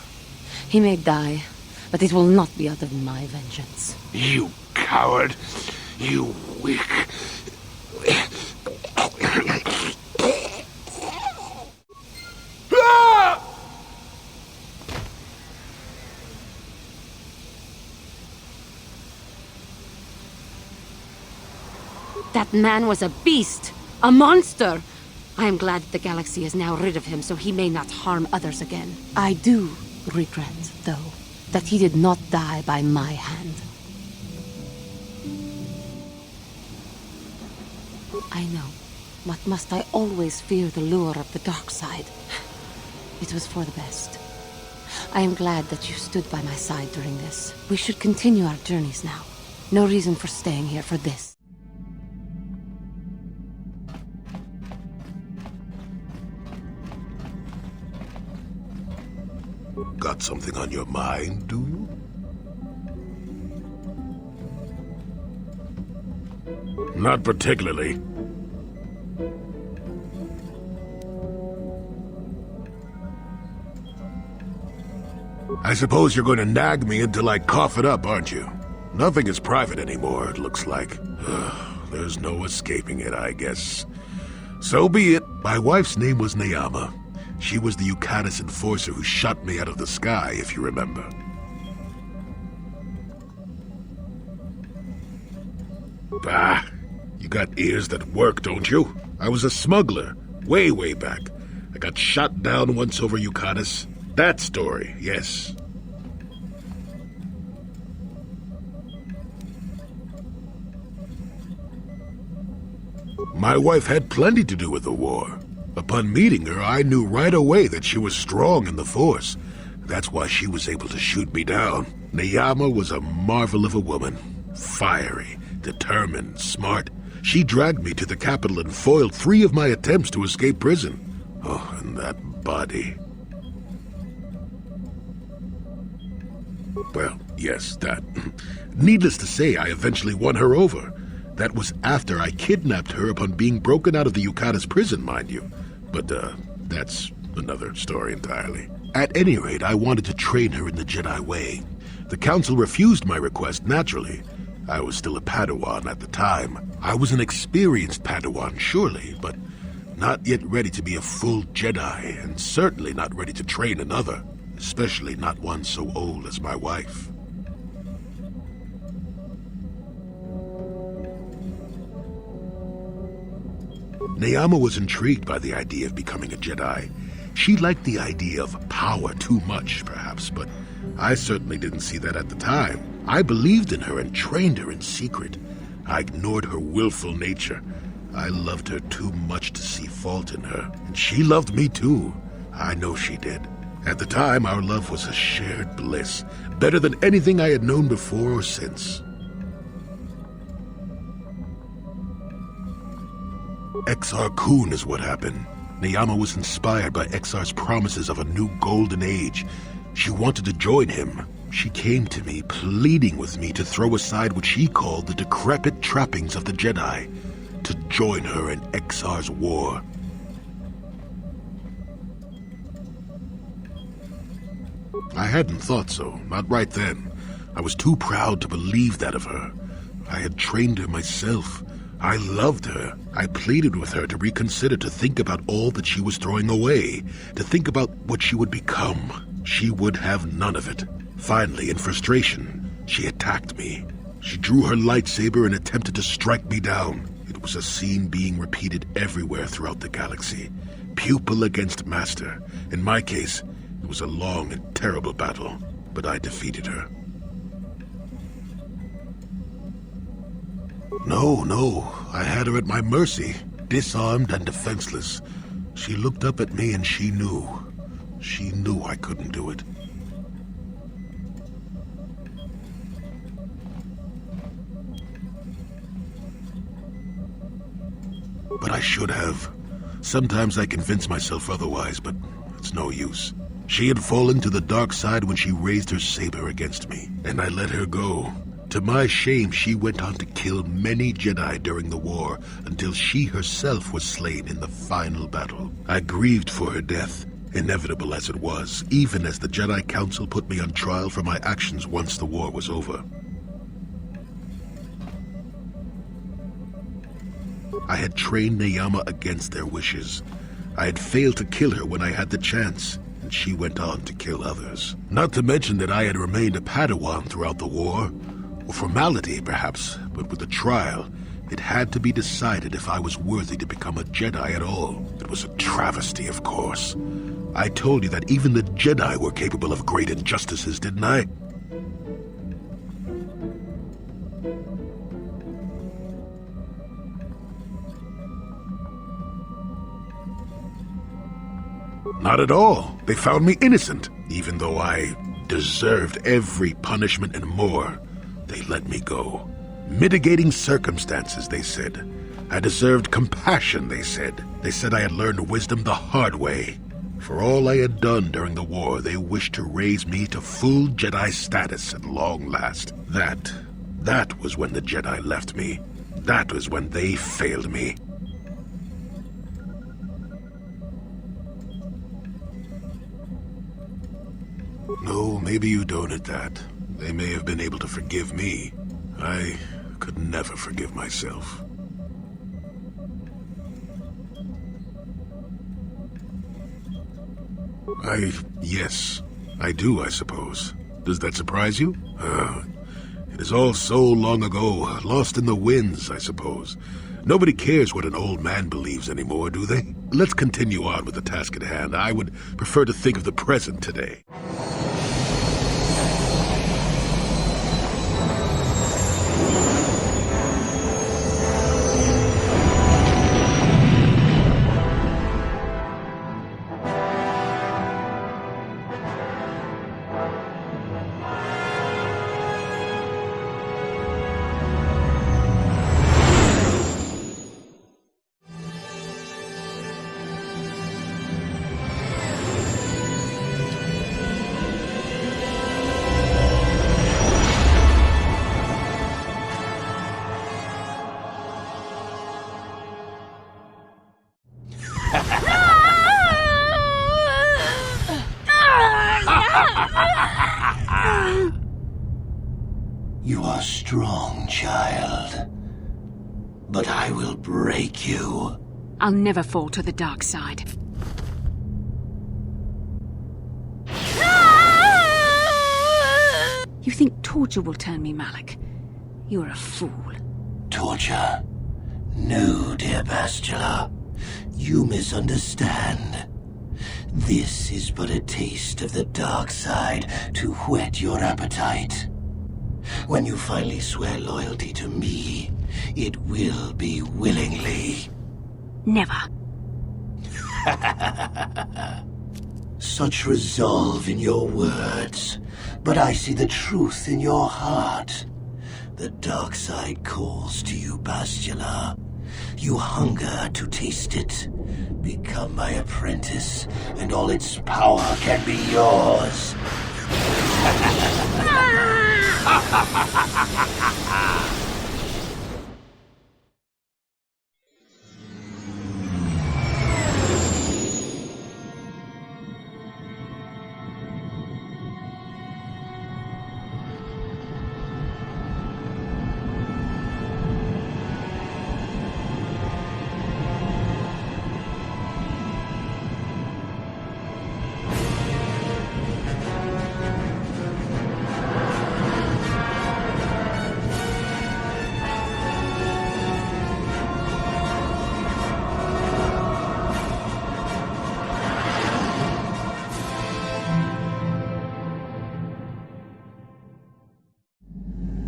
Speaker 1: He may die, but it will not be out of my vengeance.
Speaker 7: You coward! You weak...
Speaker 6: That man was a beast! A monster! I am glad that the galaxy is now rid of him so he may not harm others again. I do regret, though, that he did not die by my hand. I know, but must I always fear the lure of the dark side? It was for the best. I am glad that you stood by my side during this. We should continue our journeys now. No reason for staying here for this.
Speaker 7: Got something on your mind, do you? Not particularly. I suppose you're going to nag me until I cough it up, aren't you? Nothing is private anymore, it looks like. There's no escaping it, I guess. So be it. My wife's name was Neyama. She was the Yukatis enforcer who shot me out of the sky, if you remember. Bah! You got ears that work, don't you? I was a smuggler, way back. I got shot down once over Yukatis. That story, yes. My wife had plenty to do with the war. Upon meeting her, I knew right away that she was strong in the Force. That's why she was able to shoot me down. Neyama was a marvel of a woman. Fiery, determined, smart. She dragged me to the capital and foiled 3 of my attempts to escape prison. Oh, and that body. Well, yes, that. Needless to say, I eventually won her over. That was after I kidnapped her upon being broken out of the Yukatis prison, mind you. But, that's another story entirely. At any rate, I wanted to train her in the Jedi way. The Council refused my request, naturally. I was still a Padawan at the time. I was an experienced Padawan, surely, but not yet ready to be a full Jedi, and certainly not ready to train another, especially not one so old as my wife. Neyama was intrigued by the idea of becoming a Jedi. She liked the idea of power too much, perhaps, but I certainly didn't see that at the time. I believed in her and trained her in secret. I ignored her willful nature. I loved her too much to see fault in her, and she loved me too. I know she did. At the time, our love was a shared bliss, better than anything I had known before or since. Exar Kun is what happened. Neyama was inspired by Exar's promises of a new golden age. She wanted to join him. She came to me, pleading with me to throw aside what she called the decrepit trappings of the Jedi, to join her in Exar's war. I hadn't thought so, not right then. I was too proud to believe that of her. I had trained her myself. I loved her. I pleaded with her to reconsider, to think about all that she was throwing away, to think about what she would become. She would have none of it. Finally, in frustration, she attacked me. She drew her lightsaber and attempted to strike me down. It was a scene being repeated everywhere throughout the galaxy. Pupil against master. In my case, it was a long and terrible battle, but I defeated her. No, I had her at my mercy, disarmed and defenseless. She looked up at me and she knew I couldn't do it. But I should have. Sometimes I convince myself otherwise, but it's no use. She had fallen to the dark side when she raised her saber against me, and I let her go. To my shame, she went on to kill many Jedi during the war, until she herself was slain in the final battle. I grieved for her death, inevitable as it was, even as the Jedi Council put me on trial for my actions once the war was over. I had trained Neyama against their wishes. I had failed to kill her when I had the chance, and she went on to kill others. Not to mention that I had remained a Padawan throughout the war. A formality, perhaps, but with the trial, it had to be decided if I was worthy to become a Jedi at all. It was a travesty, of course. I told you that even the Jedi were capable of great injustices, didn't I? Not at all. They found me innocent, even though I deserved every punishment and more. They let me go. Mitigating circumstances, they said. I deserved compassion, they said. They said I had learned wisdom the hard way. For all I had done during the war, they wished to raise me to full Jedi status at long last. That was when the Jedi left me. That was when they failed me. No, maybe you don't at that. They may have been able to forgive me. I could never forgive myself. Yes, I do, I suppose. Does that surprise you? It is all so long ago, lost in the winds, I suppose. Nobody cares what an old man believes anymore, do they? Let's continue on with the task at hand. I would prefer to think of the present today.
Speaker 4: You are strong, child. But I will break you.
Speaker 14: I'll never fall to the dark side. You think torture will turn me, Malak? You're a fool.
Speaker 4: Torture? No, dear Bastila. You misunderstand. This is but a taste of the dark side to whet your appetite. When you finally swear loyalty to me, it will be willingly.
Speaker 14: Never.
Speaker 4: Such resolve in your words, but I see the truth in your heart. The dark side calls to you, Bastila. You hunger to taste it. Become my apprentice, and all its power can be yours.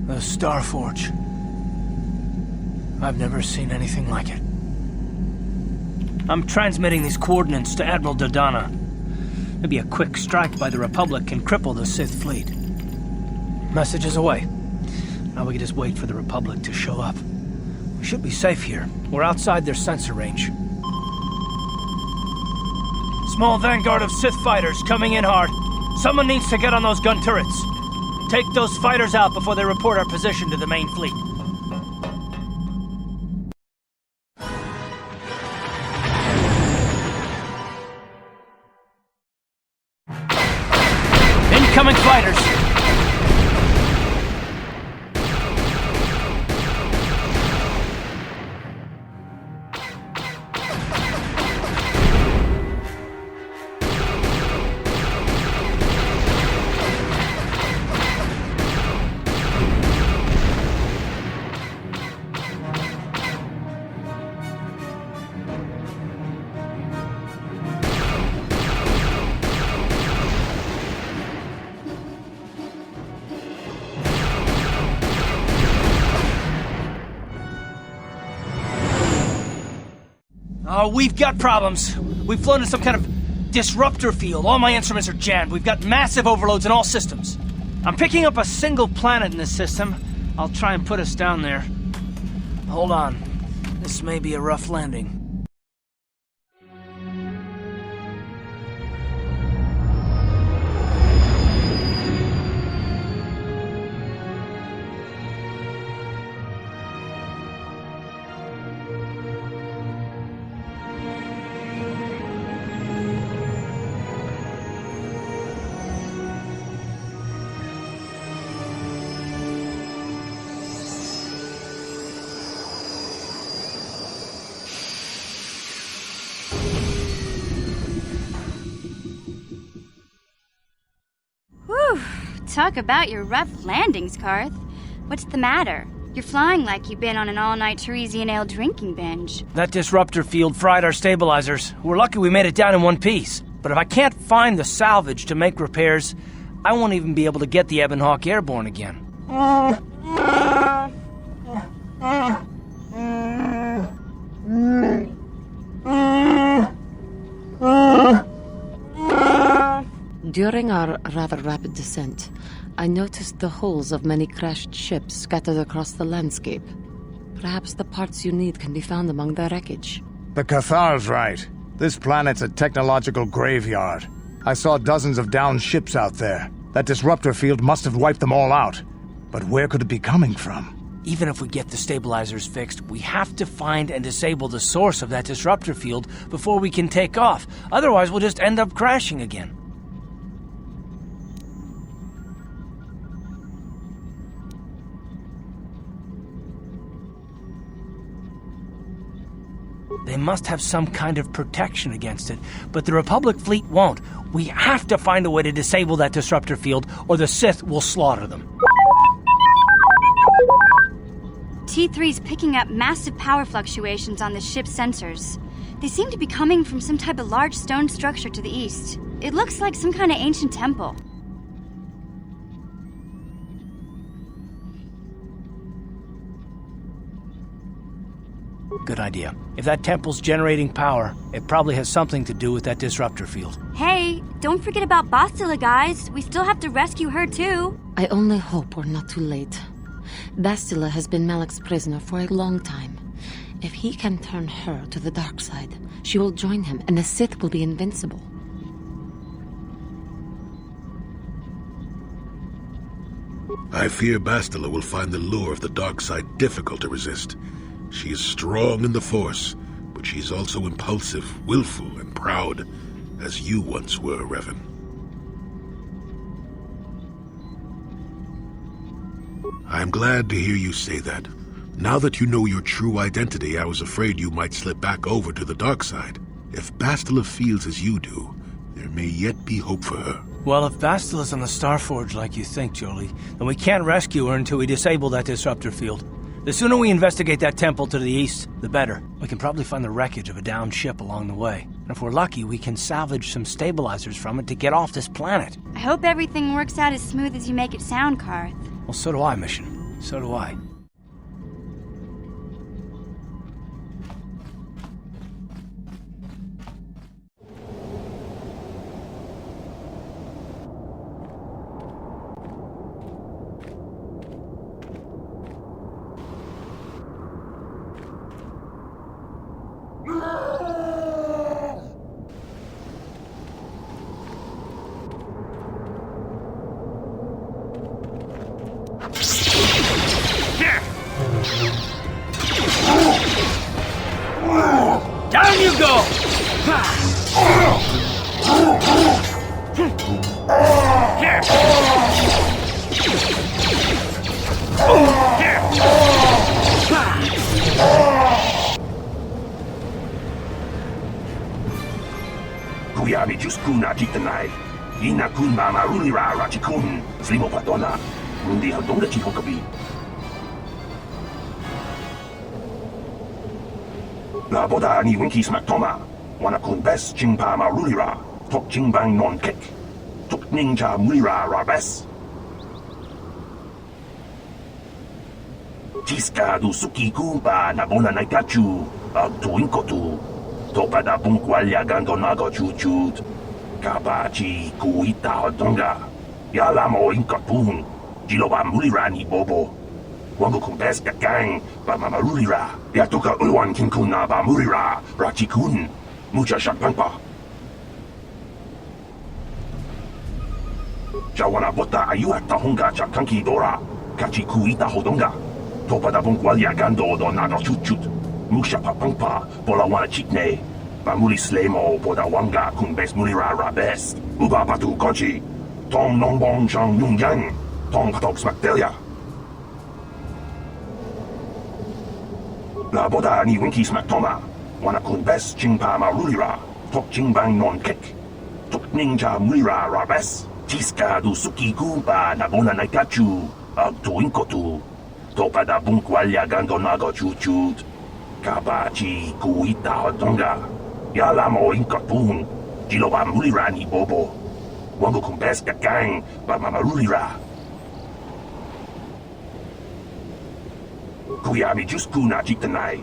Speaker 13: The Starforge. I've never seen anything like it. I'm transmitting these coordinates to Admiral Dodonna. Maybe a quick strike by the Republic can cripple the Sith fleet. Message is away. Now we can just wait for the Republic to show up. We should be safe here. We're outside their sensor range. Small vanguard of Sith fighters coming in hard. Someone needs to get on those gun turrets. Take those fighters out before they report our position to the main fleet. Incoming fighters! We've got problems. We've flown in some kind of disruptor field. All my instruments are jammed. We've got massive overloads in all systems. I'm picking up a single planet in this system. I'll try and put us down there. Hold on. This may be a rough landing.
Speaker 8: Talk about your rough landings, Karth. What's the matter? You're flying like you've been on an all-night Teresian ale drinking binge.
Speaker 13: That disruptor field fried our stabilizers. We're lucky we made it down in one piece. But if I can't find the salvage to make repairs, I won't even be able to get the Ebonhawk airborne again.
Speaker 6: During our rather rapid descent, I noticed the hulls of many crashed ships scattered across the landscape. Perhaps the parts you need can be found among the wreckage.
Speaker 11: The Cathar's right. This planet's a technological graveyard. I saw dozens of downed ships out there. That disruptor field must have wiped them all out. But where could it be coming from?
Speaker 13: Even if we get the stabilizers fixed, we have to find and disable the source of that disruptor field before we can take off. Otherwise, we'll just end up crashing again. They must have some kind of protection against it, but the Republic fleet won't. We have to find a way to disable that disruptor field, or the Sith will slaughter them.
Speaker 8: T3's picking up massive power fluctuations on the ship's sensors. They seem to be coming from some type of large stone structure to the east. It looks like some kind of ancient temple.
Speaker 13: Good idea. If that temple's generating power, it probably has something to do with that disruptor field.
Speaker 8: Hey, don't forget about Bastila, guys. We still have to rescue her, too.
Speaker 6: I only hope we're not too late. Bastila has been Malak's prisoner for a long time. If he can turn her to the dark side, she will join him, and the Sith will be invincible.
Speaker 7: I fear Bastila will find the lure of the dark side difficult to resist. She is strong in the Force, but she's also impulsive, willful, and proud, as you once were, Revan. I am glad to hear you say that. Now that you know your true identity, I was afraid you might slip back over to the dark side. If Bastila feels as you do, there may yet be hope for her.
Speaker 13: Well, if Bastila's on the Starforge like you think, Jolie, then we can't rescue her until we disable that disruptor field. The sooner we investigate that temple to the east, the better. We can probably find the wreckage of a downed ship along the way. And if we're lucky, we can salvage some stabilizers from it to get off this planet.
Speaker 8: I hope everything works out as smooth as you make it sound, Karth.
Speaker 13: Well, so do I, Mission. So do I.
Speaker 19: Kuyami Juskuna Jitanai. Ina kun mama rulira rachikun. Slimo patona. Rundi hadonga chihokabi. La boda ni winki smaktoma. Wana kun bes chingpa ma rulira. Tok chingbang non kek. Tok ninja mulira rabes. Tiska du suki kumpa na bona naikachu. Ag tuinkotu. Topa da bunkwalya gando nago chuchut. Kabachi kuita hodonga. Yalamo inkapun. Jiloba mulira ni bobo. Wango kumbes kakang. Ba mamarulira. Yatoka ulwan kinkuna ba mulira. Rachikun. Mucha shakpangpa. Jawana bota ayuat tahunga chakanki dora. Kachi kuita hodonga. Topa da bunkwalya gando do nago chuchut. Musha papangpa. Bola wana chikne. Bamuli slemo poda wanga kumbes mulira rabes. Uba patu konchi. Tom nongbong chang yung yang. Tom katok smaktelia. La boda ni winki smaktoma. Wana kumbes chingpa marulira. Tok chingbang non kek. Tok ninja mulira rabes. Tiska du suki kumpa na bona naikachu. Ag tuinkotu. Topa da bunkwalya gando nago chuchut. Kabachi kuita hodonga. Yalamo inkapun. Jiloba mulira ni bobo. Wango kumbes kakang. Ba mamarulira. Kuyami Juskuna Jitanai.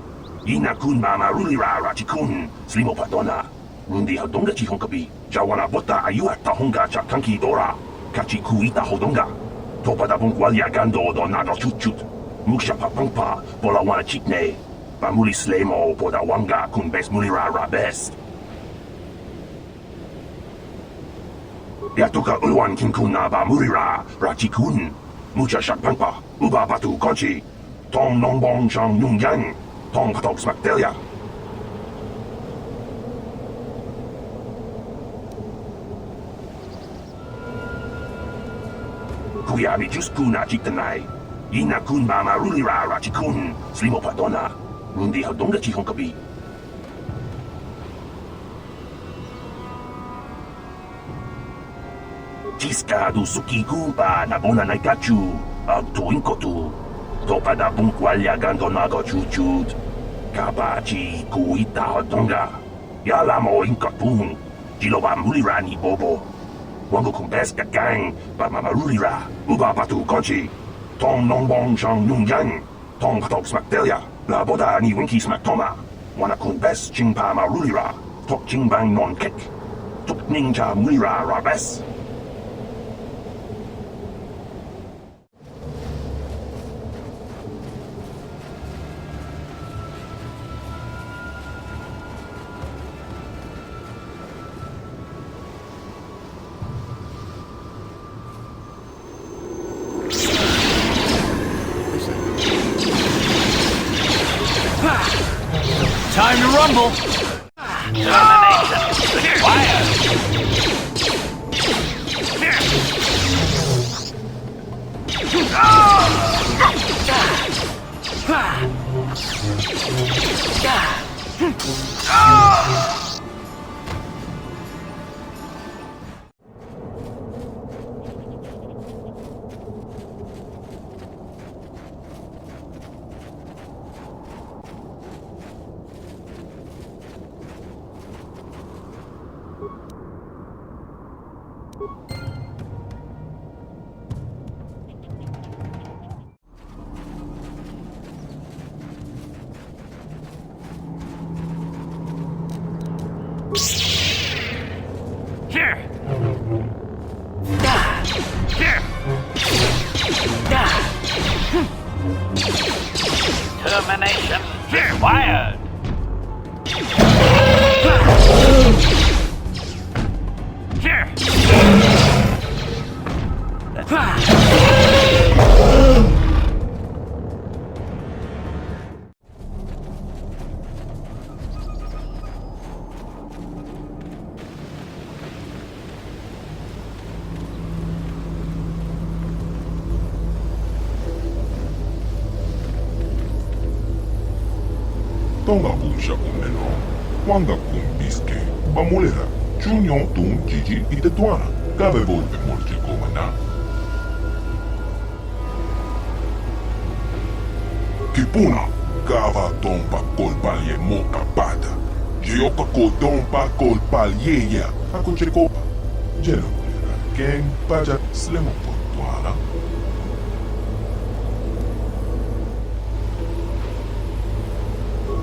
Speaker 19: Ina kun mamarulira rachikun. Slimo patona. Rundi hadonga chihonkabi. Jawana bota ayuat tahunga chakanki dora. Kachi kuita hodonga. Topa da bunkwalya gando do nago chuchut. Musha papangpa. Bola wana chikne. Bamuli slemo poda wanga kumbes mulira rabes. Yatoka ulwan kinkuna ba mulira rachikun. Mucha shakpangpa. Uba batu konchi. Tom nongbong chang yung yang. Tom katok smaktelia. Kuyami Juskuna Jitanai. Ina kun mama rulira rachikun. Slimo patona. Rundi hadonga chihonkabi. Tiska du suki kumpa na bona naikachu. Ag tuinkotu. Topa da bunkwalya gando nago chuchut. Kabachi kuita hodonga. Yalamo inkapun. Jiloba mulira ni bobo. Wango kumbes kakang. Ba mamarulira. Uba patu konchi. Tom nongbong chang yung yang. Tom katok smaktelia. La boda ni winki smaktoma. Wana kumbes chingpa marulira. Tok chingbang non kek. Tok ninja mulira rabes.
Speaker 13: Time to rumble! Fire!
Speaker 20: Termination required.
Speaker 7: Tonga kun shakumeno. Wanga kun biske. Bamulera.
Speaker 2: Chunyong tun Gigi itetuana. Cabe volpe molche comana. Kipuna. Kava tompa kolpalye moka pada. Jeoka ko dompa kolpalye ya. Ako chekopa. Jeno mulera. Ken paja slemo potuana.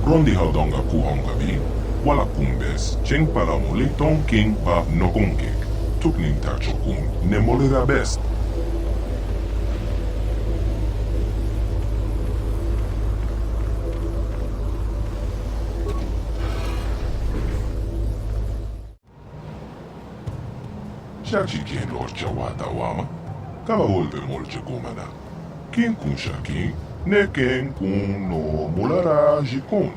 Speaker 2: Rondi haudonga kuhonga vi. Wala kumbes. Cheng pala muli ton king pa nokonkek. Tukning tachokun. Ne molera best. Shachi ken lorcha wata wama. Kaba volpe molche kumana. Ken kun shaki. Ne ken kun no mulara jikun.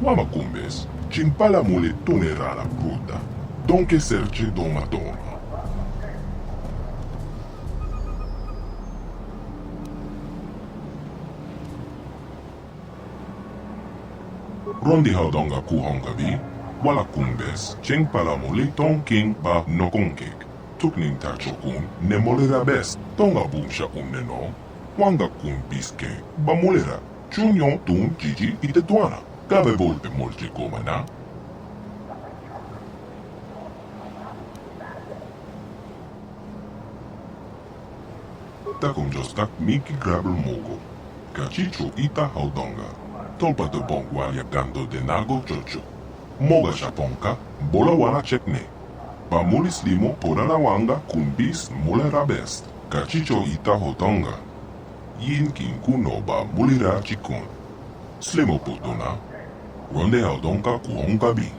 Speaker 2: Wama kumbes. Chimpala mule tunera la bruta. Donke serche doma doma. Rondi haudonga kuhonga vi. Wala kumbes. Cheng pala mule ton king pa nokonkek. Tukning tachokun ne molera best. Tonga bumsha unneno. Wanga kun biske. Ba molera. Chunyon tun Gigi itetuana. Cabe volpe molche comana. Takum jostak Miki grabel mogo. Cachicho ita haudonga. Tolpa de bongwalia gando de nago chocho. Moga chaponka, bola wana chekne. Pamulis limo porana wanga kumbis mulera best. Cachicho ita haudonga. Yin kin kunoba mulira chikon. Slimo potona. Ronde haudonka kuhonga bi.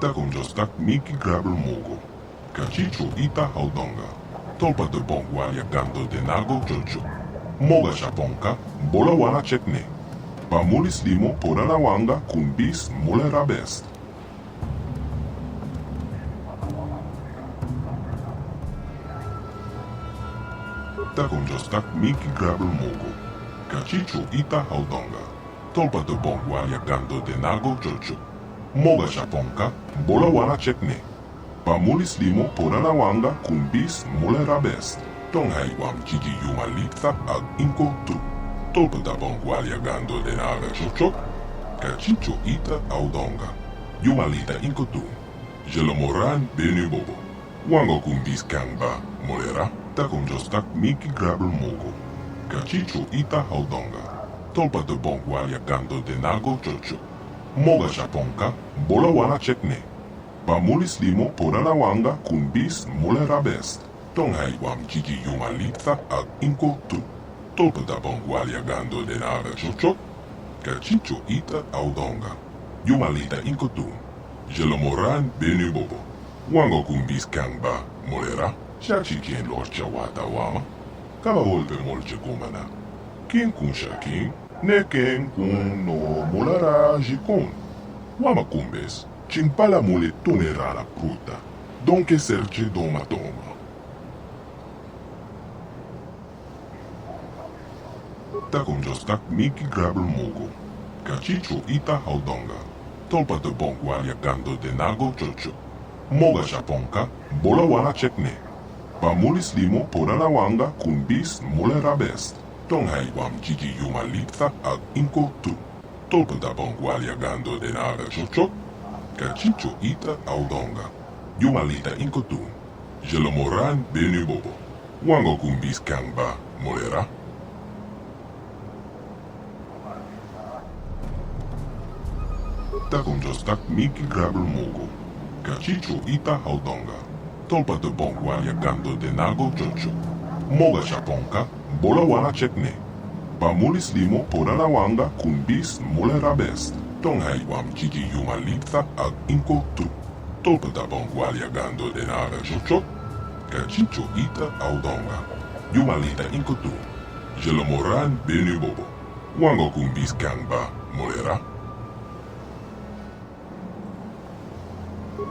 Speaker 2: Takum jostak Miki grabel mogo. Cachicho ita haudonga. Tolpa de bongwalia gando de nago jojo. Moga chaponka, bola wana chekne. Pamulis limo porana wanga kumbis mulera best. Takum jostak Miki grabel mogo. Cachicho ita haudonga. Tolpa de bongwalia gando de nago jojo. Moga chaponka, bola wana chekne. Pamulis limo porana wanga kumbis mulera best. Tonghai wam Gigi yumalitha ag inko tru. Tolpa da bongwalia gando de naga chocho. Cachicho ita haudonga. Yumalita inko tru. Jelomoran benu bobo. Wango kumbis kangba molera. Takum jostak Miki grabel mogo. Cachicho ita haudonga. Tolpa de bongwalia gando de nago chocho. Moga chaponka, bola wana chekne. Pamulis limo porana wanga kumbis mulera best. Tonghai wam Gigi yumalitha ag inko tru. Tolpa da bongwalia gando de naga chocho. Cachicho ita haudonga. Yumalita inko tru. Jelomoran benu bobo. Wango kumbis kangba molera. Shachi kien lorcha wata wama. Kaba volpe molche kumana. Kien kun shaki. Ne ken kun no mulara jikun. Wama kumbes. Chimpala mule tunera la pruta. Donke serche doma doma. Takum jostak Miki grabel mogo. Cachicho ita haudonga. Tolpa de bongwalia gando de nago chocho. Moga chaponka, bola wana chekne. Pamulis limo porana wanga kumbis mulera best. Tonghai wam Gigi yumalitha ag inko tru. Tolpa da bongwalia gando de naga chocho. Cachicho ita haudonga. Yumalita inko tru. Jelomoran benu bobo. Wango kumbis kangba molera. Takum jostak Miki grabel mogo. Cachicho ita haudonga. Tolpa de bongwalia gando de nago chocho. Moga chaponka, bola wana chekne. Pamulis limo porana wanga kumbis mulera best. Tonghai wam Gigi yumalitha ag inko tru. Tolpa da bongwalia gando de naga chocho. Cachicho ita haudonga. Yumalita inko tru. Jelomoran benu bobo. Wango kumbis kangba molera.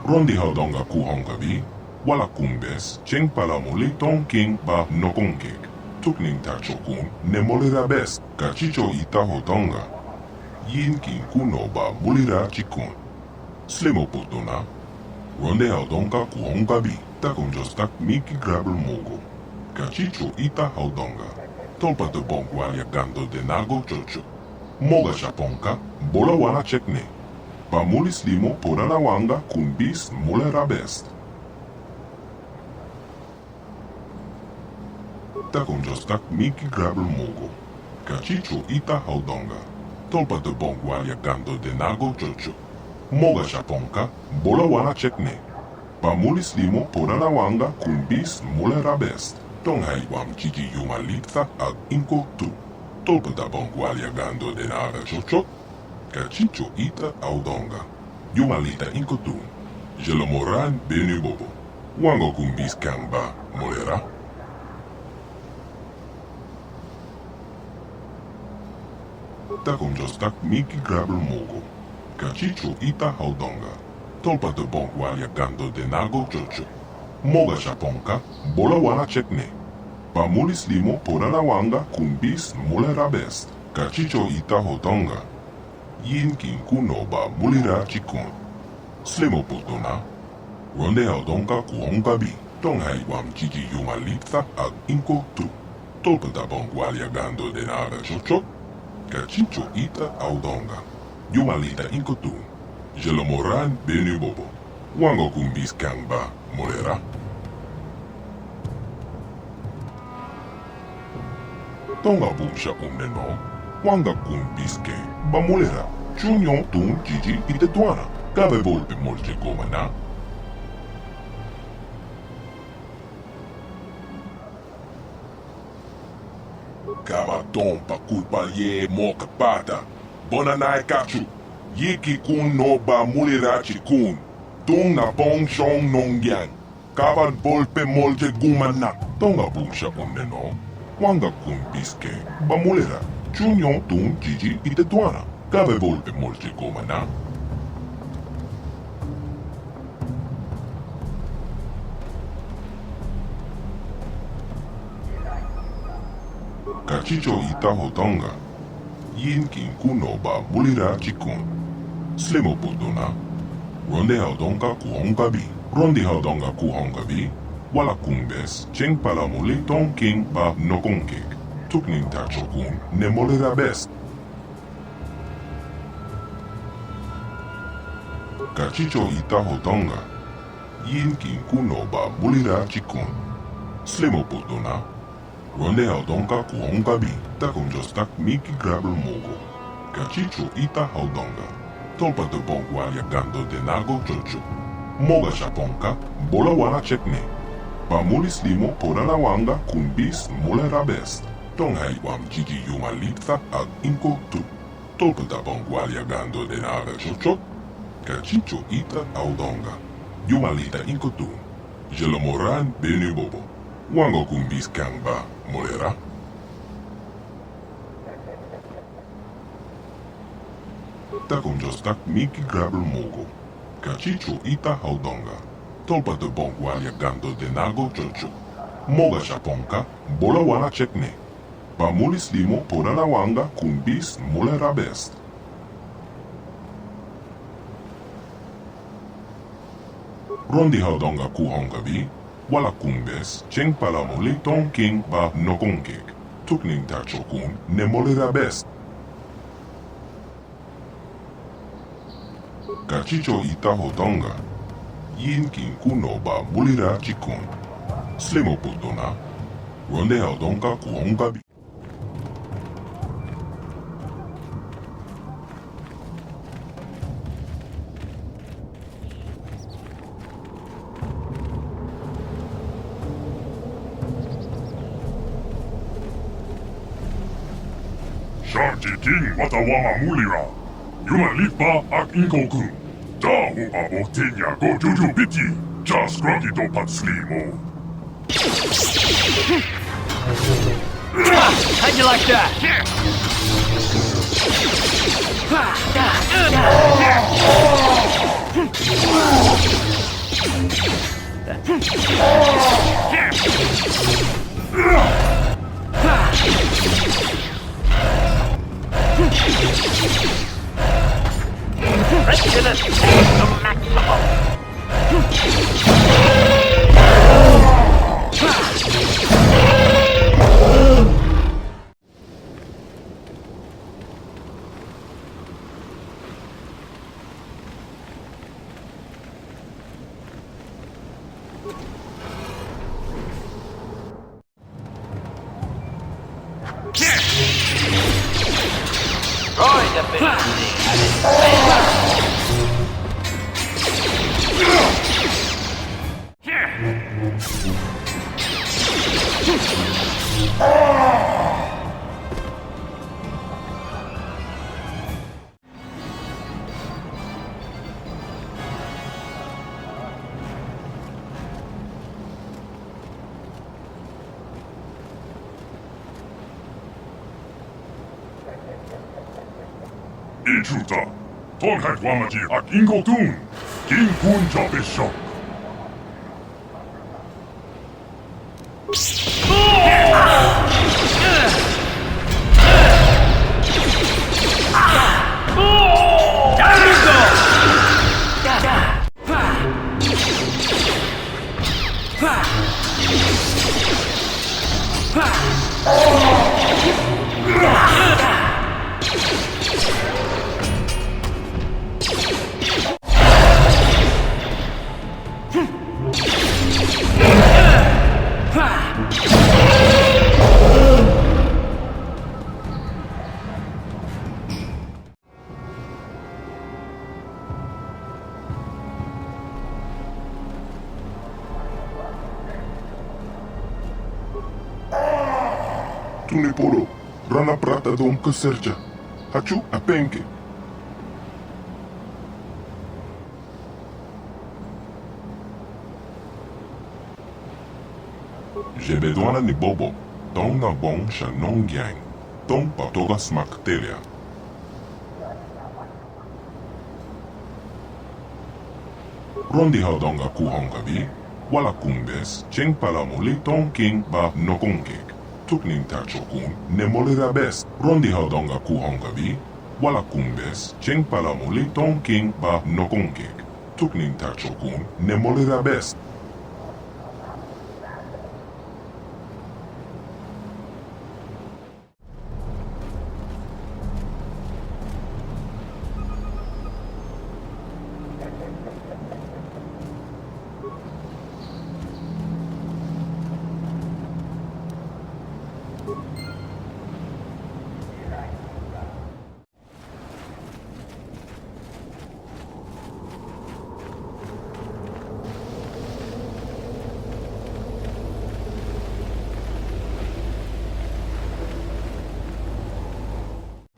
Speaker 2: Rondi haudonga kuhonga vi. Wala kumbes, cheng pala muli ton king pa nokonkek. Tukning tachokun ne molera best kachicho ita hotonga. Yin kin kuno ba mulira chikun. Slimo putuna. Ronde haudonga kuhonga bi. Takon jostak miki grabel mogo. Kachicho ita haudonga. Tolpa de bongwal yakando de nago chocho. Moga shaponka, bola wana chekne. Pamulis limo porana wanga kumbis mulera best. Takon jostak miki grabel mogo. Kachicho ita haudonga. Tolpa de bongwal yakando de nago chocho. Moga shaponka, bola wana chekne. Pamulis limo porana wanga kumbis mulera best. Tonghai wam chichi yumalitha ag inko tu. Tolpa da bongwal yagando de naga chocho. Kachicho ita audonga. Yumalita inko tu. Jelomoran benu bobo. Wango kumbis kamba molera. Takon jostak miki grabel mogo. Kachicho ita haudonga. Tolpa de bongwal yagando de nago chocho. Moga shaponka, bola wana chekne. Pamulis limo porana wanga kumbis mulera best. Kachicho ita hotonga. Yin kin kuno ba mulira chikun. Slimo putuna. Ronde haudonga kuhonga bi. Tonghai wam chichi yumalitha ag inko tu. Tolpa da bongwal yagando de naga chocho. Kachicho ita audonga. Yumalita inko tu. Jelomoran benu bobo. Wango kumbis kamba molera. Tonga bumsha umneno. Wanga kumbiske ba molera. Chunyon tun jiji ite tuana. Kabe volpe molche gomana. Kaba tompa kulpa ye moka pata. Bonanai kachu. Yiki kun no ba mulira chikun. Tung na pong shong nong yang. Kaban volpe molje gumana. Tonga bumsha umneno. Wanga kun biske. Ba mulira. Chunyon tun jiji ite tuana. Kabe volpe molje gumana. Kachicho ita hotonga. Yin kin kuno ba mulira chikun. Slimo putuna. Ronde haudonga kuhonga bi. Ronde haudonga kuhonga bi. Wala kumbes. Cheng palamuli ton king ba nokonkek. Tukning tachokun ne molera best. Kachicho ita hotonga. Yin kin kuno ba mulira chikun. Slimo putuna. Ronde haudonga kuhonga bi. Takon jostak miki grabel mogo. Kachicho ita haudonga. Tolpa de bongwal yagando de nago chocho. Moga shaponka, bola wana chekne. Pamulis limo porana wanga kumbis mulera best. Tonghai wam chichi yumalitha ag inko tu. Tolpa de bongwal yagando de naga chocho. Kachicho ita audonga. Yumalita inko tu. Jelomoran benu bobo. Wango kumbis kamba molera. Takon jostak miki grabel mogo. Kachicho ita haudonga. Tolpa de bongwal yagando de nago chocho. Moga shaponka, bola wana chekne. Pamulis limo porana wanga kumbis mulera best. Rondi haudonga kuhonga bi. Wala kumbes, cheng palamuli ton king ba nokonkek. Tukning tachokun ne molera best. Kachicho ita hotonga. Yin kin kuno ba mulira chikun. Slimo putuna. Ronde haudonga kuhonga bi.
Speaker 19: Ting watawama mulira. Yumalipa ak inkokun. Dahu abo tinya go juju biti. Just groggy do pat slimo.
Speaker 13: How'd you like that?
Speaker 20: Readiness to maximum. Droid efficiency at its
Speaker 2: Intruder, Tolhat Wamaji ak Ingotun, King Kun Jabishok. Tunipolo, Rana Prata Dom Kaserja, Hachu Apenke. Jebedwana ni Bobo, Tong na Bong Shanong Yang, Tong Patoga Smaktelia. Rondi Haudonga Kuhongabi, Wala Kumbes, Cheng Palamuli Tong King Ba Nokongek. Tukning Tachokun, Nemolera Best, Rondi Haudonga Kuhongabi, Wala Kumbes, Cheng Palamuli Tong King Ba Nokongek. Tukning Tachokun, Nemolera Best.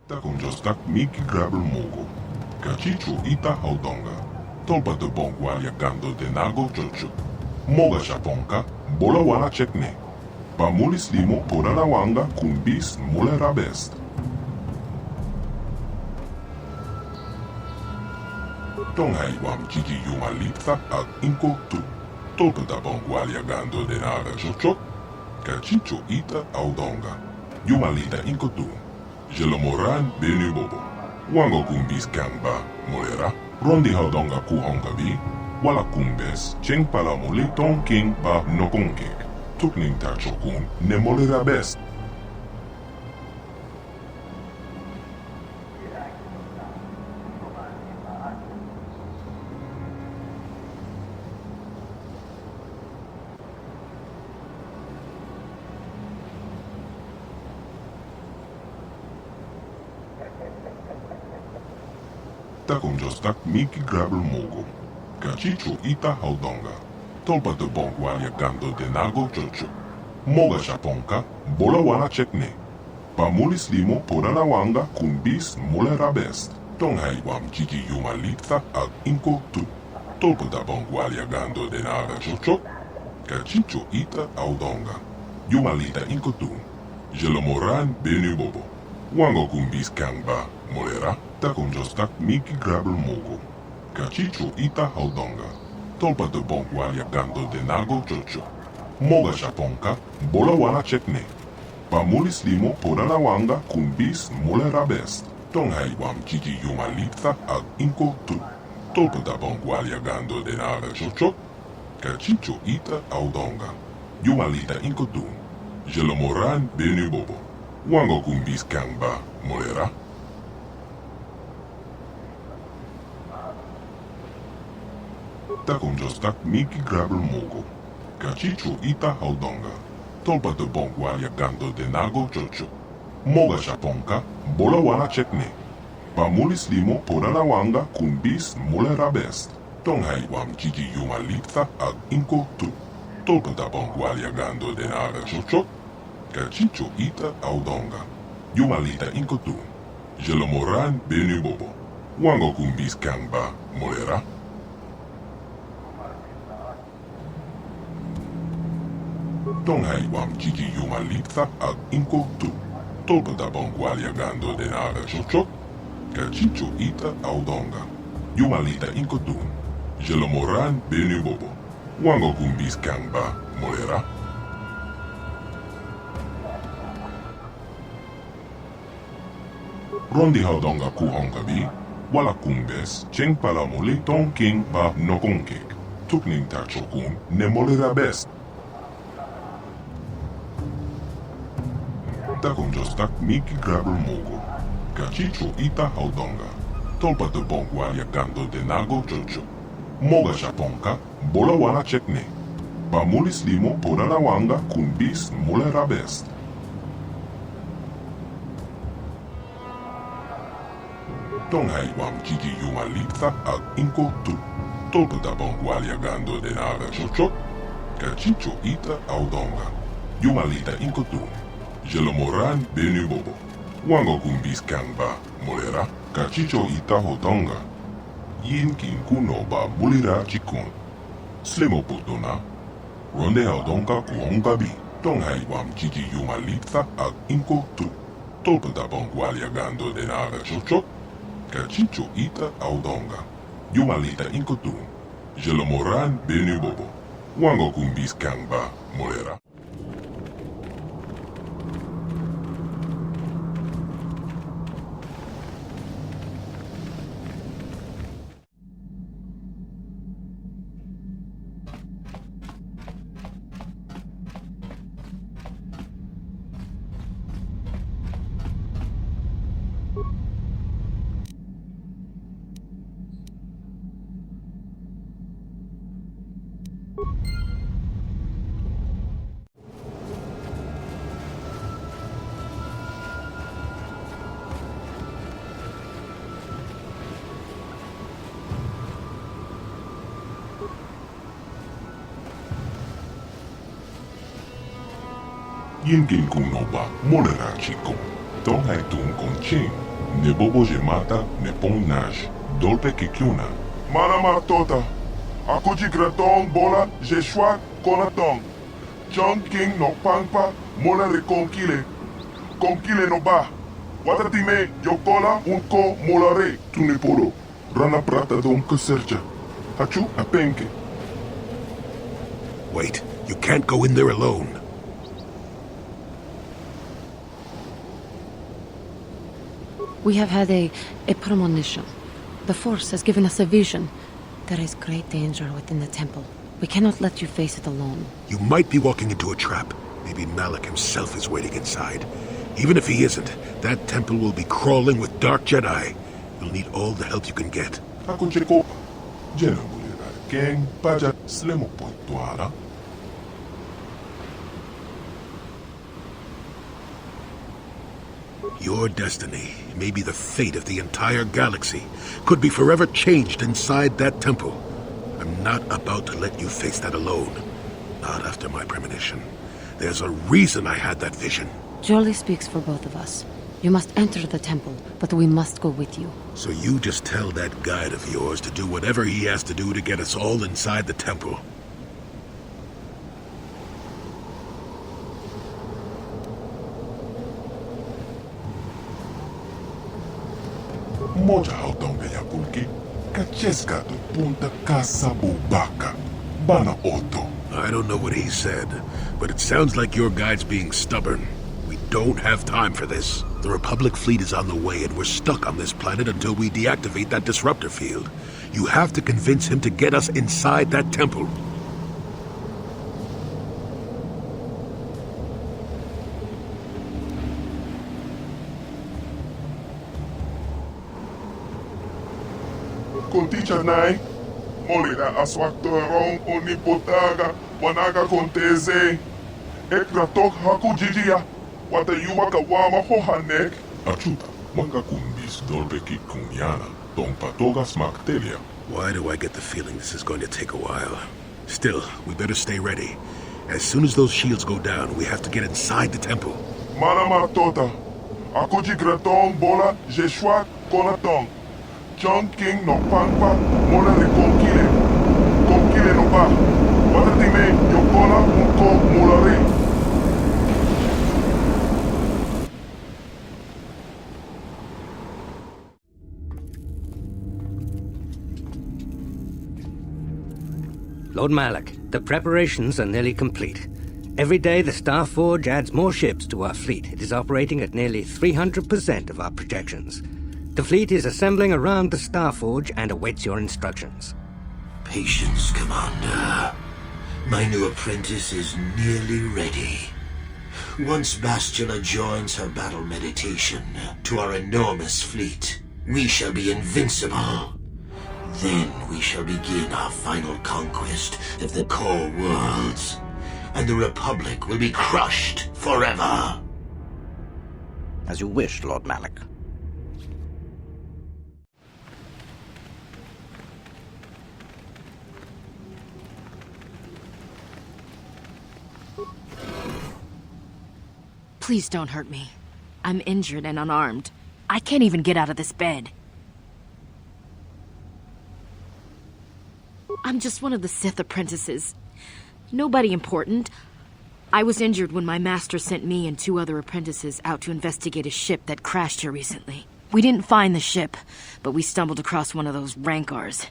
Speaker 2: Takumjostak Miki Grabel Mogo, Kachicho Ita Haudonga, Tolpa de Bongwalia Gando de Nago Chocho, Moga Shaponka, Bola Wala Chekne, Pamulis Limo Porala Wanga Kumbis Mulera Best. Tonghai Wam Chiki Yumalitha Ak Inko Tu, Tolpa de Bongwalia Gando de Naga Chocho, Kachicho Ita Haudonga, Yumalita Inko Tu. Jelomoran Benu Bobo, Wango Kumbis Kamba, Molera, Rondi Haudonga Kuhongabi, Wala Kumbes, Cheng Palamuli Tong King Ba Nokongek, Tukning Tachokun, Nemolera Best. Takumjostak Miki Grabel Mogo, Kachicho Ita Haudonga, Tolpa de Bongwalia Gando de Nago Chocho, Moga Shaponka, Bola Wala Chekne, Pamulis Limo Porala Wanga Kumbis Mulera Best, Tonghai Wam Chiki Yumalitha Ak Inko Tu, Tolpa de Bongwalia Gando de Naga Chocho, Kachicho Ita Haudonga, Yumalita Inko Tu, Jelomoran Benu Bobo, Wango Kumbis Kangba, Molera, Takumjostak Miki Grabel Mogo, Kachicho Ita Haudonga, Tolpa de Bongwalia Gando de Nago Chocho, Moga Shaponka, Bola Wala Chekne, Pamulis Limo Porala Wanga Kumbis Mulera Best, Tonghay wam chichi yumalitha ag inko tu. Tolpata bongwaliagando de nara chochok. Kachicho ita audonga. Yumalita inko tu. Jelomoran benu bobo. Wango kumbis kangba molera. Takum jostak miki grabel mogo. Kachicho ita audonga. Tolpata bongwaliagando de nago chochok. Moga shaponka, bola wana chekne. Pamulis limo podana wanga kumbis molera best. Tonghay wam chichi yumalita ag inko tu. Tolpata bongwaliagando de nara chochok. Kachicho ita audonga. Yumalita inko tu. Jelomoran benu bobo. Wango kumbis kangba molera. Tonghay wam chichi yumalita ag inko tu. Tolpata bongwaliagando de nara chochok. Kachicho ita audonga. Yumalita inko tu. Jelomoran benu bobo. Wango kumbis kangba molera. Rondi haudonga kuhonga bi. Wala kumbes. Cheng palamole tong king ba nokonkek. Tukning tachokun ne molera best. Takum jostak miki grabel mogo. Kachicho ita haudonga. Tolpata bongwaliagando de nago chocho. Moga shaponka, bola wana chekne. Pamulis limo podana wanga kumbis molera best. Tonghay wam chichi yumalita ag inko tu. Tolpata bongwaliagando de nara chochok. Kachicho ita audonga. Yumalita inko tu. Jelomoran benu bobo. Wango kumbis kangba molera. Kachicho ita hodonga. Yin kin kuno ba mulira chikun. Slimo putona. Ronde hodonga kuonga bi. Tonghay wam chichi yumalita ag inko tu. Tolpata bongwaliagando de nara chochok. Kachicho ita audonga. Yumalita inko tu. Jelomoran benu bobo. Wango kumbis kangba molera. Yinkin kunoba molera chico. Tonghay tun con ching. Ne bobo jemata ne pong nage. Dolpe kikyuna.
Speaker 15: Manama tota. Akuji gratong bola jeshua konatong. Chong king no pangpa mola reconkile. Konkile no ba. Watatime yokola unko molare.
Speaker 2: Tunipolo. Rana prata don kaserja. Hachu apenke.
Speaker 7: Wait, you can't go in there alone.
Speaker 6: We have had a premonition. The Force has given us a vision. There is great danger within the temple. We cannot let you face it alone.
Speaker 7: You might be walking into a trap. Maybe Malak himself is waiting inside. Even if he isn't, that temple will be crawling with dark Jedi. You'll need all the help you can get.
Speaker 2: Akuncheko. Jena mulera. Keng paja slemo poituana.
Speaker 7: Your destiny, maybe the fate of the entire galaxy, could be forever changed inside that temple. I'm not about to let you face that alone. Not after my premonition. There's a reason I had that vision.
Speaker 6: Jolie speaks for both of us. You must enter the temple, but we must go with you.
Speaker 7: So you just tell that guide of yours to do whatever he has to do to get us all inside the temple.
Speaker 2: Moja haudonga ya pulki. Kacheska tu punta casa bubaka. Bana oto.
Speaker 7: I don't know what he said, but it sounds like your guide's being stubborn. We don't have time for this. The Republic fleet is on the way, and we're stuck on this planet until we deactivate that disruptor field. You have to convince him to get us inside that temple.
Speaker 15: Conticha nai, molida aswaktorong unipotaga, wanaga konteze. Ekratok haku jijia, wata yumaka wama hohanek.
Speaker 2: Achuta, manga kumbis dolbeki kunyana, don patogas maktelia.
Speaker 7: Why do I get the feeling this is going to take a while? Still, we better stay ready. As soon as those shields go down, we have to get inside the temple.
Speaker 15: Manama tota, akuji gratong bola jeshwa konatong. John King no pampa, mola de konkile no ba. Watatime yokona unko mulare.
Speaker 5: Lord Malak, the preparations are nearly complete. Every day the Starforge adds more ships to our fleet. It is operating at nearly 300% of our projections. The fleet is assembling around the Starforge and awaits your instructions.
Speaker 4: Patience, Commander. My new apprentice is nearly ready. Once Bastila joins her battle meditation to our enormous fleet, we shall be invincible. Then we shall begin our final conquest of the core worlds, and the Republic will be crushed forever.
Speaker 9: As you wish, Lord Malak.
Speaker 6: Please don't hurt me. I'm injured and unarmed. I can't even get out of this bed. I'm just one of the Sith apprentices. Nobody important. I was injured when my master sent me and 2 other apprentices out to investigate a ship that crashed here recently. We didn't find the ship, but we stumbled across one of those rancors.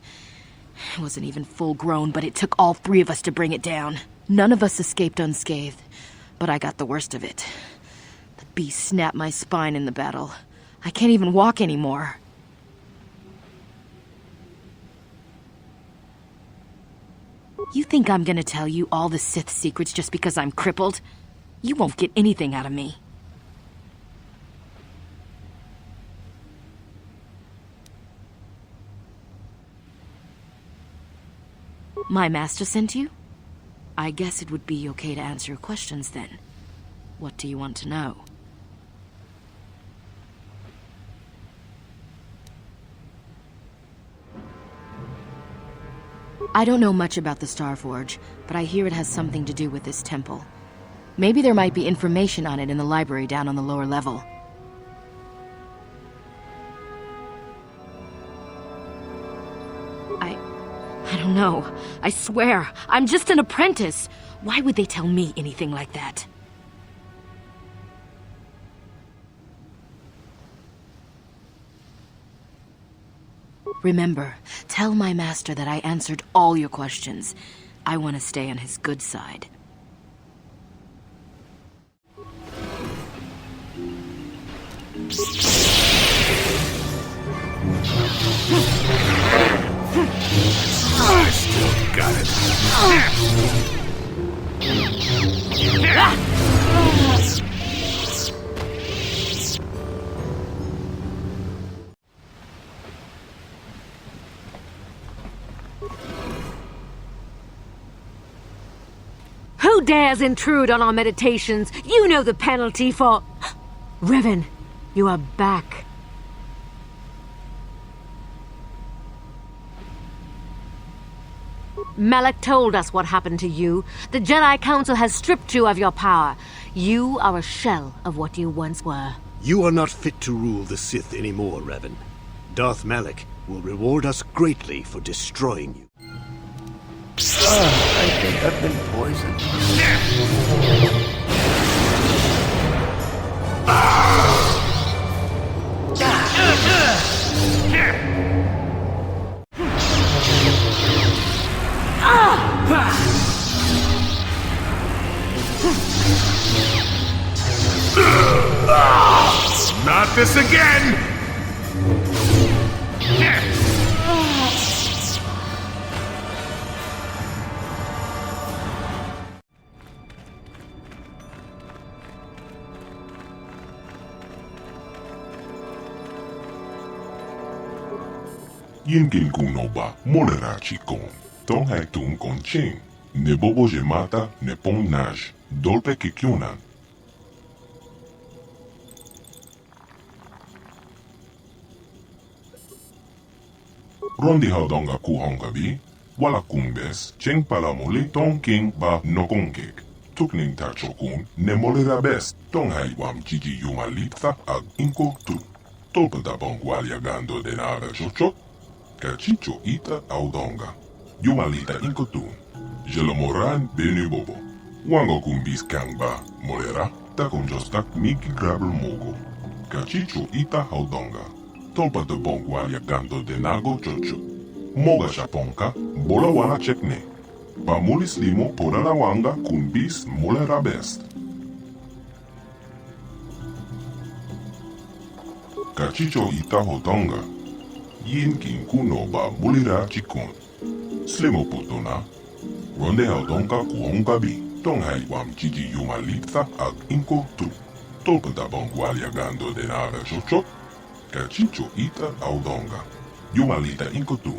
Speaker 6: It wasn't even full grown, but it took all 3 of us to bring it down. None of us escaped unscathed, but I got the worst of it. The beast snapped my spine in the battle. I can't even walk anymore. You think I'm gonna tell you all the Sith secrets just because I'm crippled? You won't get anything out of me. My master sent you? I guess it would be okay to answer your questions then. What do you want to know? I don't know much about the Starforge, but I hear it has something to do with this temple. Maybe there might be information on it in the library down on the lower level. I don't know. I swear, I'm just an apprentice. Why would they tell me anything like that? Remember, tell my master that I answered all your questions. I want to stay on his good side.
Speaker 7: I still got it.
Speaker 14: Who dares intrude on our meditations? You know the penalty for... Revan, you are back. Malak told us what happened to you. The Jedi Council has stripped you of your power. You are a shell of what you once were.
Speaker 7: You are not fit to rule the Sith anymore, Revan. Darth Malak will reward us greatly for destroying you.
Speaker 10: I think I've been poisoned.
Speaker 7: Not this again!
Speaker 2: Yin kin kuno ba molera chikon. Tong hai tun kon ching. Ne bobo je mata ne pong naj. Dolpe kikyunan. Rondi haudonga kuhonga bi. Wala kumbes. Cheng palamoli tong king ba nokonkek. Tukning tachokun ne molera best. Tong hai wam chichi yuma litza ag inko tu. Tolpa da bongwalia gando de nada chochot. Cachicho ita audonga. Yumalita inkotun. Jelomoran benu bobo. Wango kumbis kangba. Molera. Takon jostak miki grabel mogo. Cachicho ita audonga. Tolpa de bongwalia gando de nago chocho. Moga shaponka. Bola wana chekne. Pamulis limo porana wanga kumbis molera best. Cachicho ita audonga. Yin kin kuno ba mulira chikon. Slimo putona. Ronde haudonga kuhonga bi. Tong hai wam chichi yuma litza ag inko tu. Tolpa da bongwalia gando de nada chochot. Cachicho ita audonga. Yuma lita inko tu.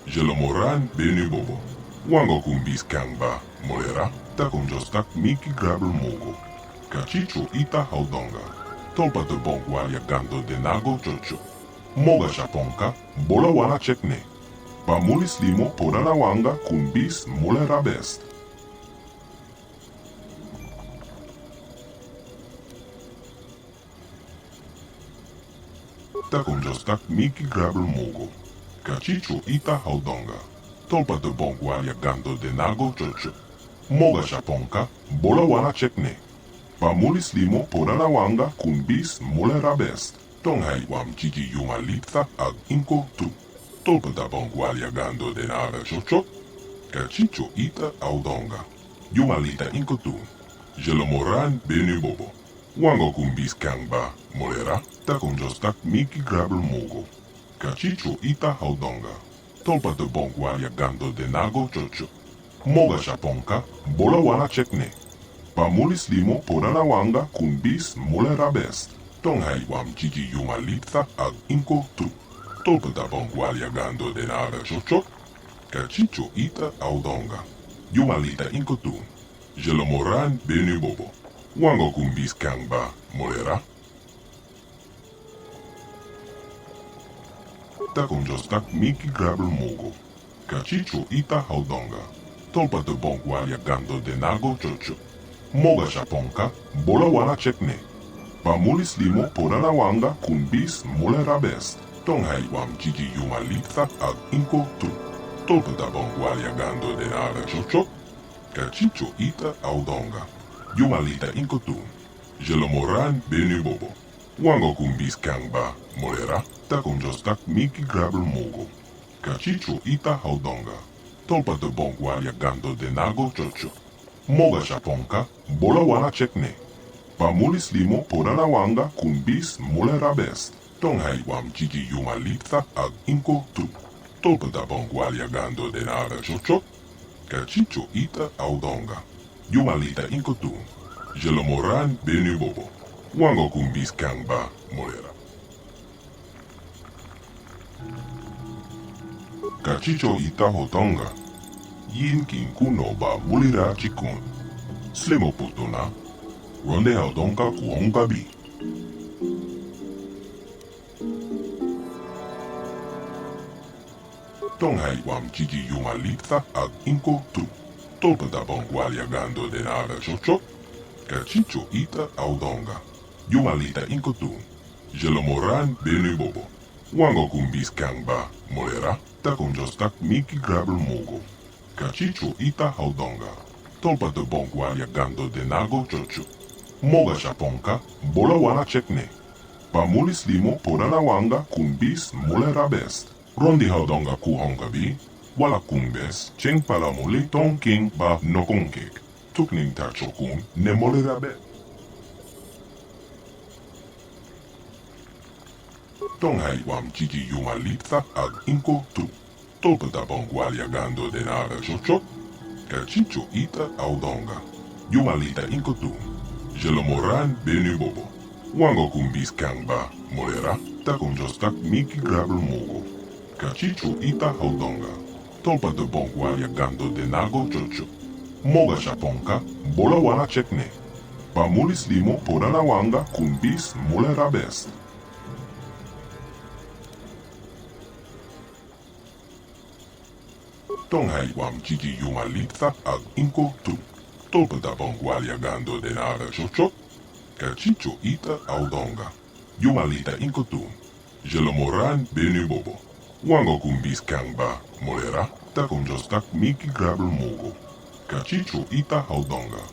Speaker 2: Jelomoran benu bobo. Wango kumbis kangba. Molera. Takon jostak miki grabel mogo. Cachicho ita audonga. Tolpa de bongwalia gando de nago chocho. Moga shaponka, bola wana chekne. Pamulis limo porana wanga kumbis molera best. Takon jostak miki grabel mogo. Cachicho ita haudonga. Tolpa de bongwalia gando de nago chocho. Moga shaponka, bola wana chekne. Pamulis limo porana wanga kumbis molera best. Tong hai wam chichi yuma litza ag inko tu. Tolpa da bongwalia gando de nada chochot. Cachicho ita audonga. Yuma lita inko tu. Jelomoran benu bobo. Wango kumbis kangba. Molera. Takon jostak miki grabel mogo. Cachicho ita audonga. Tolpa de bongwalia gando de nago chocho. Moga shaponka. Bola wana chekne. Pamulis limo porana wanga kumbis molera best. Tong hai wam chichi yuma litza ag inko tu. Tolpa da bongwalia gando de nada chochot. Cachicho ita audonga. Yuma lita inko tu. Jelomoran benu bobo. Wango kumbis kangba. Molera. Takon jostak miki grabel mogo. Cachicho ita audonga. Tolpa de bongwalia gando de nago chocho. Moga shaponka. Bola wana chekne. Pamulis limo porana wanga kumbis molera best. Tong hai wam chichi yuma litza ag inko tu. Tolpa da bongwalia gando de nada chochot. Cachicho ita audonga. Yuma lita inko tu. Jelomoran benu bobo. Wango kumbis kangba. Molera. Takon jostak miki grabel mogo. Cachicho ita audonga. Tolpa de bongwalia gando de nago chocho. Moga shaponka. Bola wana chekne. Pamulis limo porana wanga kumbis molera best. Tong hai wam chichi yuma litza ag inko tu. Tolpa da bongwalia gando de nada chochot. Cachicho ita audonga. Yuma lita inko tu. Jelomoran benu bobo. Wango kumbis kangba. Molera. Cachicho ita hotonga. Yin kin kuno ba mulira chikun. Slimo putona. Ronde haudonga kuhonga bi. Tong hai wam chichi yuma litza ag inko tu. Tolpa da bongwalia gando de nada chochot. Cachicho ita audonga. Yuma lita inko tu. Jelomoran benu bobo. Wango kumbis kangba. Molera. Takon jostak miki grabel mogo. Cachicho ita audonga. Tolpa de bongwalia gando de nago chocho. Moga shaponka. Bola wana chekne. Pamulis limo porana wanga kumbis molera best. Rondi haudonga kuhonga bi. Wala kumbes. Cheng palamoli tong king ba nokonkek. Tukning tachokun ne molera best. Tonghay wam chichi yumalitza ag inko tu. Tolpata bongwalia gando de nada chochot. Kachicho ita audonga. Yumalita inko tu. Jelomoran benu bobo. Wango kumbis kangba. Molera. Takonjostak miki grabel mogo. Kachicho ita audonga. Tolpata bongwalia gando de nago chocho. Moga shaponka. Bola wana chekne. Pamulis limo podana wanga kumbis molera best. Tonghay wam chichi yumalitza ag inko tu. Tolpata bongwalia gando de nada chochot. Kachicho ita audonga. Yumalita inko tu. Jelomoran benu bobo. Wango kumbis kangba. Molera. Takonjostak miki grabel mogo. Kachicho ita audonga.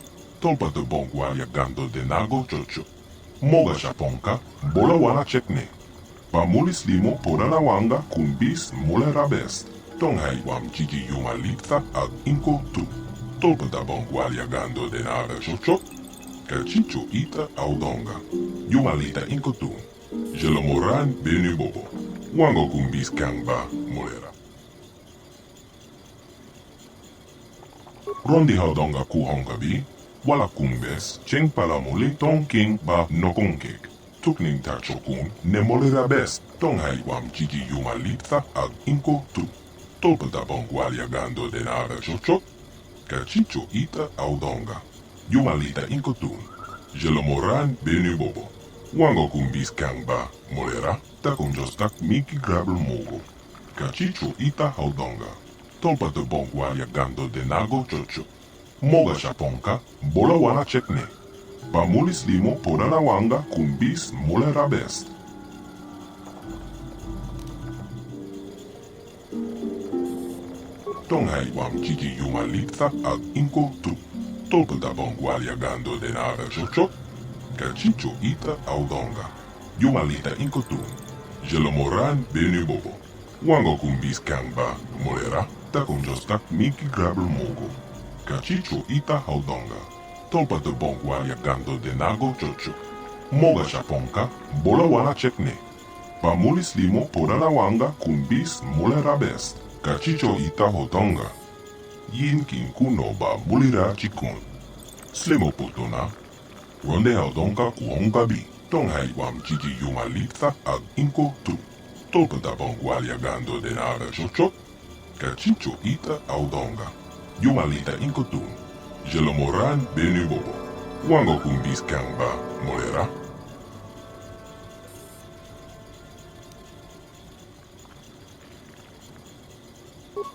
Speaker 2: Tolpata bongwalia gando de nago chocho. Moga shaponka. Bola wana chekne. Pamulis limo podana wanga kumbis molera best. Tonghay wam chichi yumalitza ag inko tu. Tolpata bongwalia gando de nada chocho. Kachicho ita audonga. Yumalita inko tu. Jelomoran benu bobo. Wango kumbis kangba molera. Rondi audonga kuhonga bi. Wala kumbes cheng palamuli tong king ba nokonkek. Tukning tachokun ne molera best. Tonghay wam chichi yumalitza ag inko tu. Tolpata bongwalia gando de nada chocho. Kachicho ita audonga. Yumalita inko tu. Jelomoran benu bobo. Wango kumbis kangba molera. Takonjostak miki grabel mogo. Kachicho ita audonga. Tolpata bongwalia gando de nago chocho. Moga shaponka. Bola wana chekne. Pamulis limo podana wanga kumbis molera best. Tonghay wam chichi yumalitza ag inko tu. Tolpata bongwalia gando de nada chocho. Kachicho ita audonga. Yumalita inko tu. Jelomoran benu bobo. Wango kumbis kangba molera. Takonjostak miki grabel mogo. Kachicho ita audonga. Tolpata bongwalia gando de nago chocho. Moga shaponka. Bola wana chekne. Pamulis limo podana wanga kumbis molera best. Kachicho ita hotonga. Yin kinkuno ba mulira chikun. Slimo putuna. Ronde audonga kuhonga bi. Tonghay wam chichi yumalitza ag inko tu. Tolpata bongwalia gando de nada chocho. Kachicho ita audonga. Yumalita inko tu. Jelomoran benu bobo. Wango kumbis kangba molera.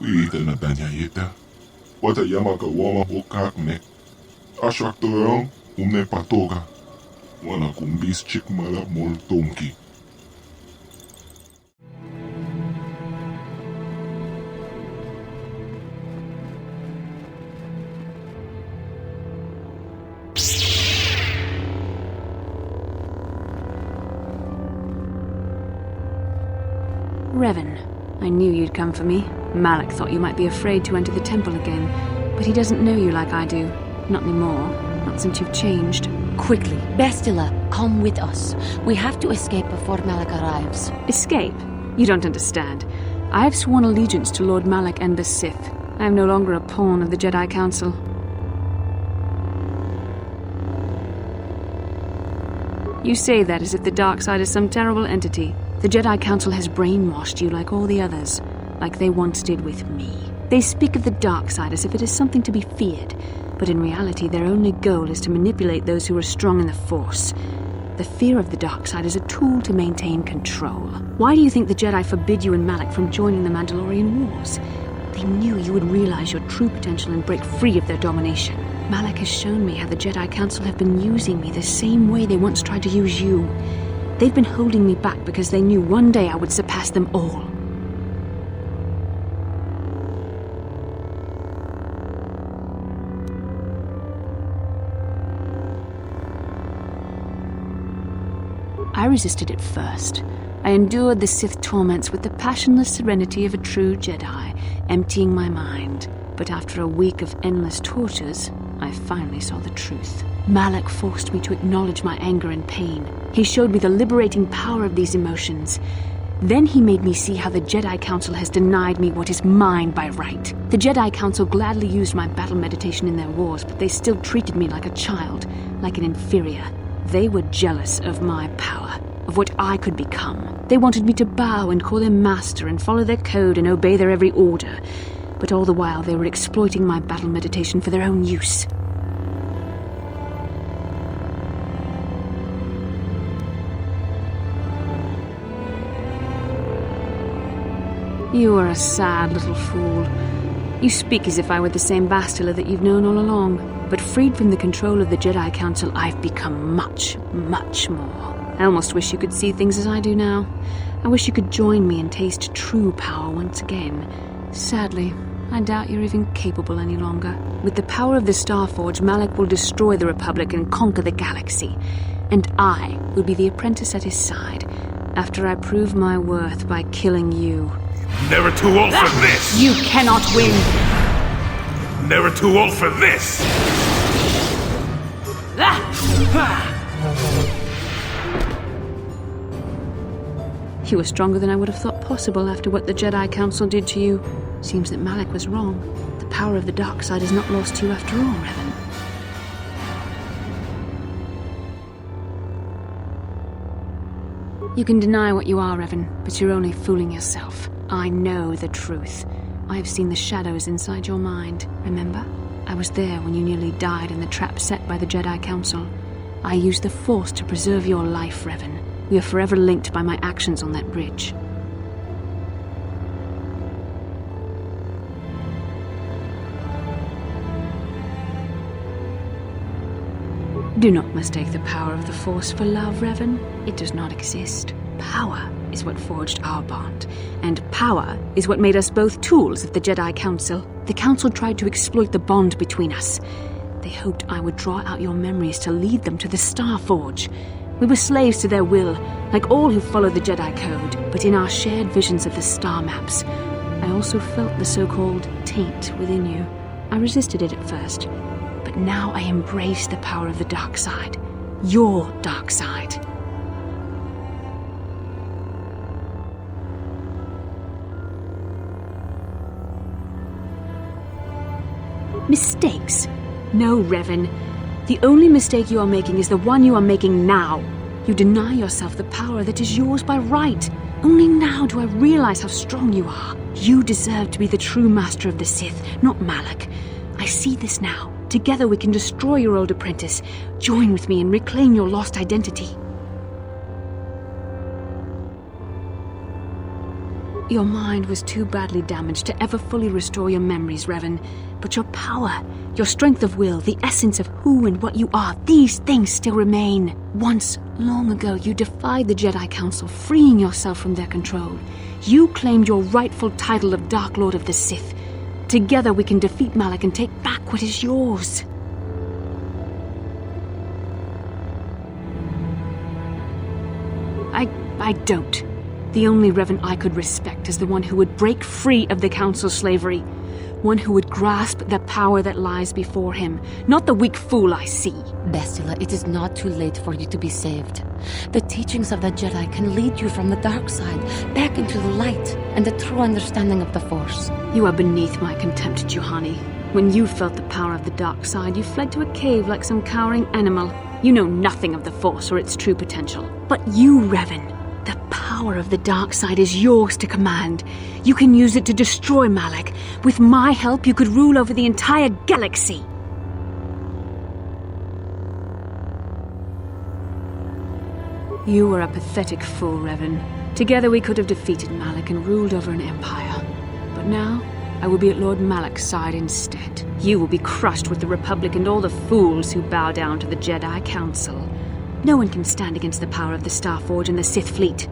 Speaker 2: Ita na tanya ita. Wata yamaka wama hokakne. Ashraktorong umne patoga. Wana kumbis chikmala moltonki.
Speaker 17: Revan, I knew you'd come for me. Malak thought you might be afraid to enter the temple again, but he doesn't know you like I do. Not anymore. Not since you've changed.
Speaker 6: Quickly, Bastila, come with us. We have to escape before Malak arrives.
Speaker 17: Escape? You don't understand. I have sworn allegiance to Lord Malak and the Sith. I am no longer a pawn of the Jedi Council. You say that as if the dark side is some terrible entity. The Jedi Council has brainwashed you like all the others, like they once did with me. They speak of the dark side as if it is something to be feared, but in reality their only goal is to manipulate those who are strong in the Force. The fear of the dark side is a tool to maintain control. Why do you think the Jedi forbid you and Malak from joining the Mandalorian Wars? They knew you would realize your true potential and break free of their domination. Malak has shown me how the Jedi Council have been using me the same way they once tried to use you. They've been holding me back because they knew one day I would surpass them all. I resisted at first. I endured the Sith torments with the passionless serenity of a true Jedi, emptying my mind. But after a week of endless tortures, I I finally saw the truth. Malak forced me to acknowledge my anger and pain. He showed me the liberating power of these emotions. Then he made me see how the Jedi Council has denied me what is mine by right. The Jedi Council gladly used my battle meditation in their wars, but they still treated me like a child, like an inferior. They were jealous of my power, of what I could become. They wanted me to bow and call them master and follow their code and obey their every order. But all the while they were exploiting my battle meditation for their own use. You are a sad little fool. You speak as if I were the same Bastila that you've known all along. But freed from the control of the Jedi Council, I've become much, much more. I almost wish you could see things as I do now. I wish you could join me and taste true power once again. Sadly, I doubt you're even capable any longer. With the power of the Starforge, Malak will destroy the Republic and conquer the galaxy. And I will be the apprentice at his side, after I prove my worth by killing you.
Speaker 7: Never too old for this!
Speaker 17: You cannot win!
Speaker 7: Never too old for this!
Speaker 17: You were stronger than I would have thought possible after what the Jedi Council did to you. Seems that Malak was wrong. The power of the dark side is not lost to you after all, Revan. You can deny what you are, Revan, but you're only fooling yourself. I know the truth. I have seen the shadows inside your mind, remember? I was there when you nearly died in the trap set by the Jedi Council. I used the Force to preserve your life, Revan. We are forever linked by my actions on that bridge. Do not mistake the power of the Force for love, Revan. It does not exist. Power is what forged our bond, and power is what made us both tools of the Jedi Council. The Council tried to exploit the bond between us. They hoped I would draw out your memories to lead them to the Starforge. We were slaves to their will, like all who follow the Jedi Code, but in our shared visions of the star maps, I also felt the so-called taint within you. I resisted it at first, but now I embrace the power of the dark side. Your dark side. Mistakes? No, Revan. The only mistake you are making is the one you are making now. You deny yourself the power that is yours by right. Only now do I realize how strong you are. You deserve to be the true master of the Sith, not Malak. I see this now. Together we can destroy your old apprentice. Join with me and reclaim your lost identity. Your mind was too badly damaged to ever fully restore your memories, Revan. But your power, your strength of will, the essence of who and what you are, these things still remain. Once, long ago, you defied the Jedi Council, freeing yourself from their control. You claimed your rightful title of Dark Lord of the Sith. Together we can defeat Malak and take back what is yours. I don't. The only Revan I could respect is the one who would break free of the Council's slavery. One who would grasp the power that lies before him, not the weak fool I see.
Speaker 6: Bastila, it is not too late for you to be saved. The teachings of the Jedi can lead you from the dark side, back into the light, and the true understanding of the Force.
Speaker 17: You are beneath my contempt, Juhani. When you felt the power of the dark side, you fled to a cave like some cowering animal. You know nothing of the Force or its true potential. But you, Revan, the power of the dark side is yours to command. You can use it to destroy Malak. With my help, you could rule over the entire galaxy. You were a pathetic fool, Revan. Together we could have defeated Malak and ruled over an empire. But now, I will be at Lord Malak's side instead. You will be crushed with the Republic and all the fools who bow down to the Jedi Council. No one can stand against the power of the Starforge and the Sith fleet.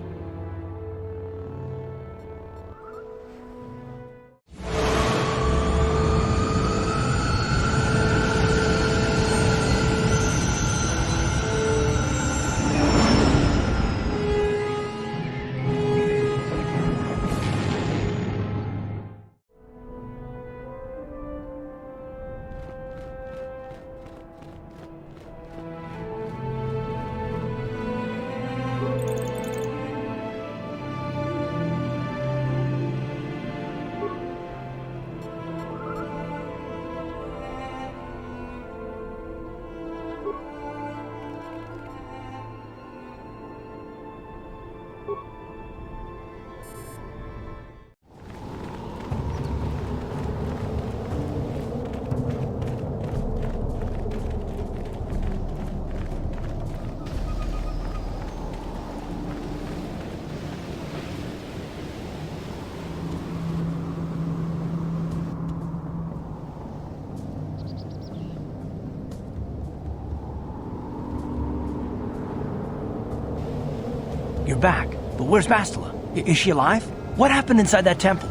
Speaker 13: You're back. But where's Bastila? Is she alive? What happened inside that temple?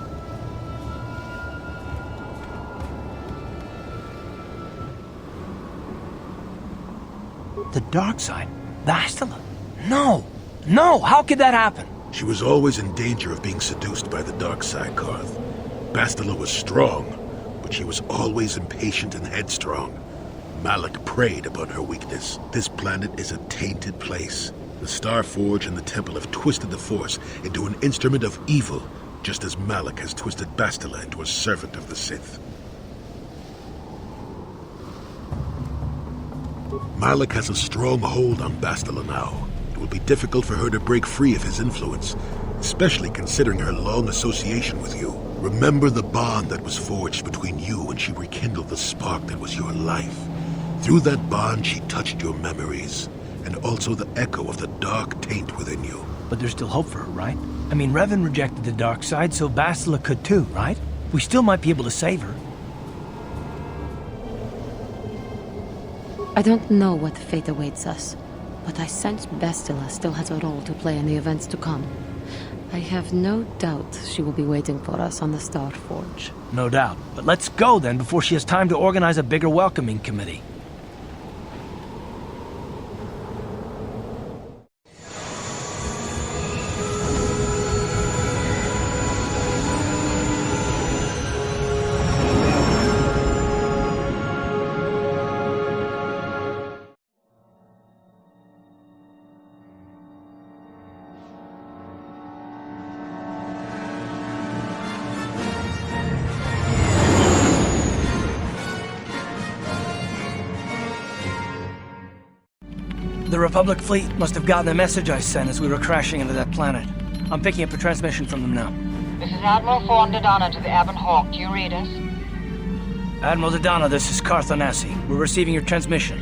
Speaker 13: The dark side? Bastila? No! No! How could that happen?
Speaker 7: She was always in danger of being seduced by the dark side, Karth. Bastila was strong, but she was always impatient and headstrong. Malak preyed upon her weakness. This planet is a tainted place. The Star Forge and the Temple have twisted the Force into an instrument of evil, just as Malak has twisted Bastila into a servant of the Sith. Malak has a strong hold on Bastila now. It will be difficult for her to break free of his influence, especially considering her long association with you. Remember the bond that was forged between you when she rekindled the spark that was your life. Through that bond, she touched your memories, and also the echo of the dark taint within you.
Speaker 13: But there's still hope for her, right? I mean, Revan rejected the dark side, so Bastila could too, right? We still might be able to save her.
Speaker 6: I don't know what fate awaits us, but I sense Bastila still has a role to play in the events to come. I have no doubt she will be waiting for us on the Star Forge.
Speaker 13: No doubt. But let's go then before she has time to organize a bigger welcoming committee. The Republic fleet must have gotten the message I sent as we were crashing into that planet. I'm picking up a transmission from them now.
Speaker 18: This is Admiral Thorn Dodonna to the Ebon Hawk. Do you read us?
Speaker 13: Admiral Dodonna, this is Karth Onasi. We're receiving your transmission.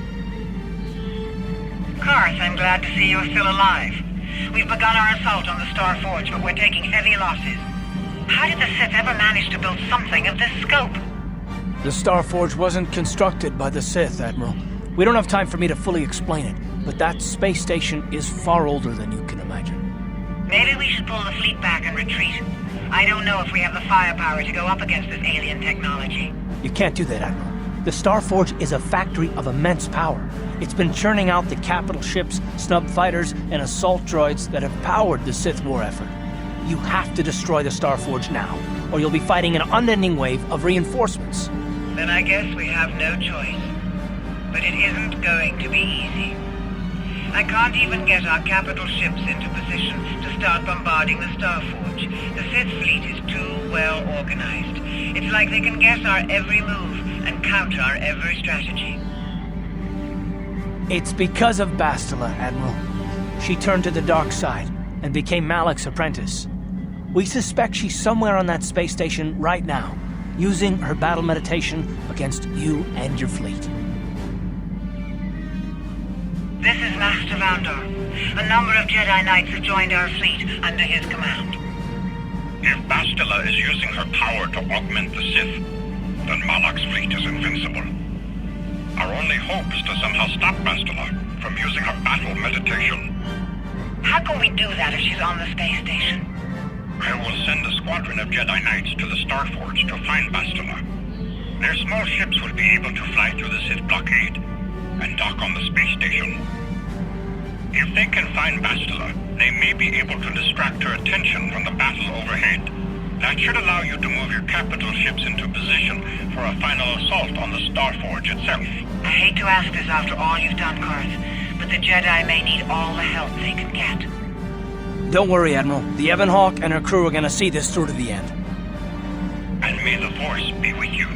Speaker 18: Karth, I'm glad to see you're still alive. We've begun our assault on the Star Forge, but we're taking heavy losses. How did the Sith ever manage to build something of this scope?
Speaker 13: The Star Forge wasn't constructed by the Sith, Admiral. We don't have time for me to fully explain it, but that space station is far older than you can imagine.
Speaker 18: Maybe we should pull the fleet back and retreat. I don't know if we have the firepower to go up against this alien technology.
Speaker 13: You can't do that, Admiral. The Star Forge is a factory of immense power. It's been churning out the capital ships, snub fighters, and assault droids that have powered the Sith war effort. You have to destroy the Star Forge now, or you'll be fighting an unending wave of reinforcements.
Speaker 18: Then I guess we have no choice. But it isn't going to be easy. I can't even get our capital ships into position to start bombarding the Star Forge. The Sith fleet is too well organized. It's like they can guess our every move and counter our every strategy.
Speaker 13: It's because of Bastila, Admiral. She turned to the dark side and became Malak's apprentice. We suspect she's somewhere on that space station right now, using her battle meditation against you and your fleet.
Speaker 18: This is Master Vandor. A number of Jedi Knights have joined our fleet under his command.
Speaker 22: If Bastila is using her power to augment the Sith, then Malak's fleet is invincible. Our only hope is to somehow stop Bastila from using her battle meditation.
Speaker 18: How can we do that if she's on the space station?
Speaker 22: I will send a squadron of Jedi Knights to the Star Forge to find Bastila. Their small ships will be able to fly through the Sith blockade and dock on the space station. If they can find Bastila, they may be able to distract her attention from the battle overhead. That should allow you to move your capital ships into position for a final assault on the Star Forge itself.
Speaker 18: I hate to ask this after all you've done, Karth, but the Jedi may need all the help they can get.
Speaker 13: Don't worry, Admiral. The Ebon Hawk and her crew are gonna see this through to the end.
Speaker 22: And may the Force be with you.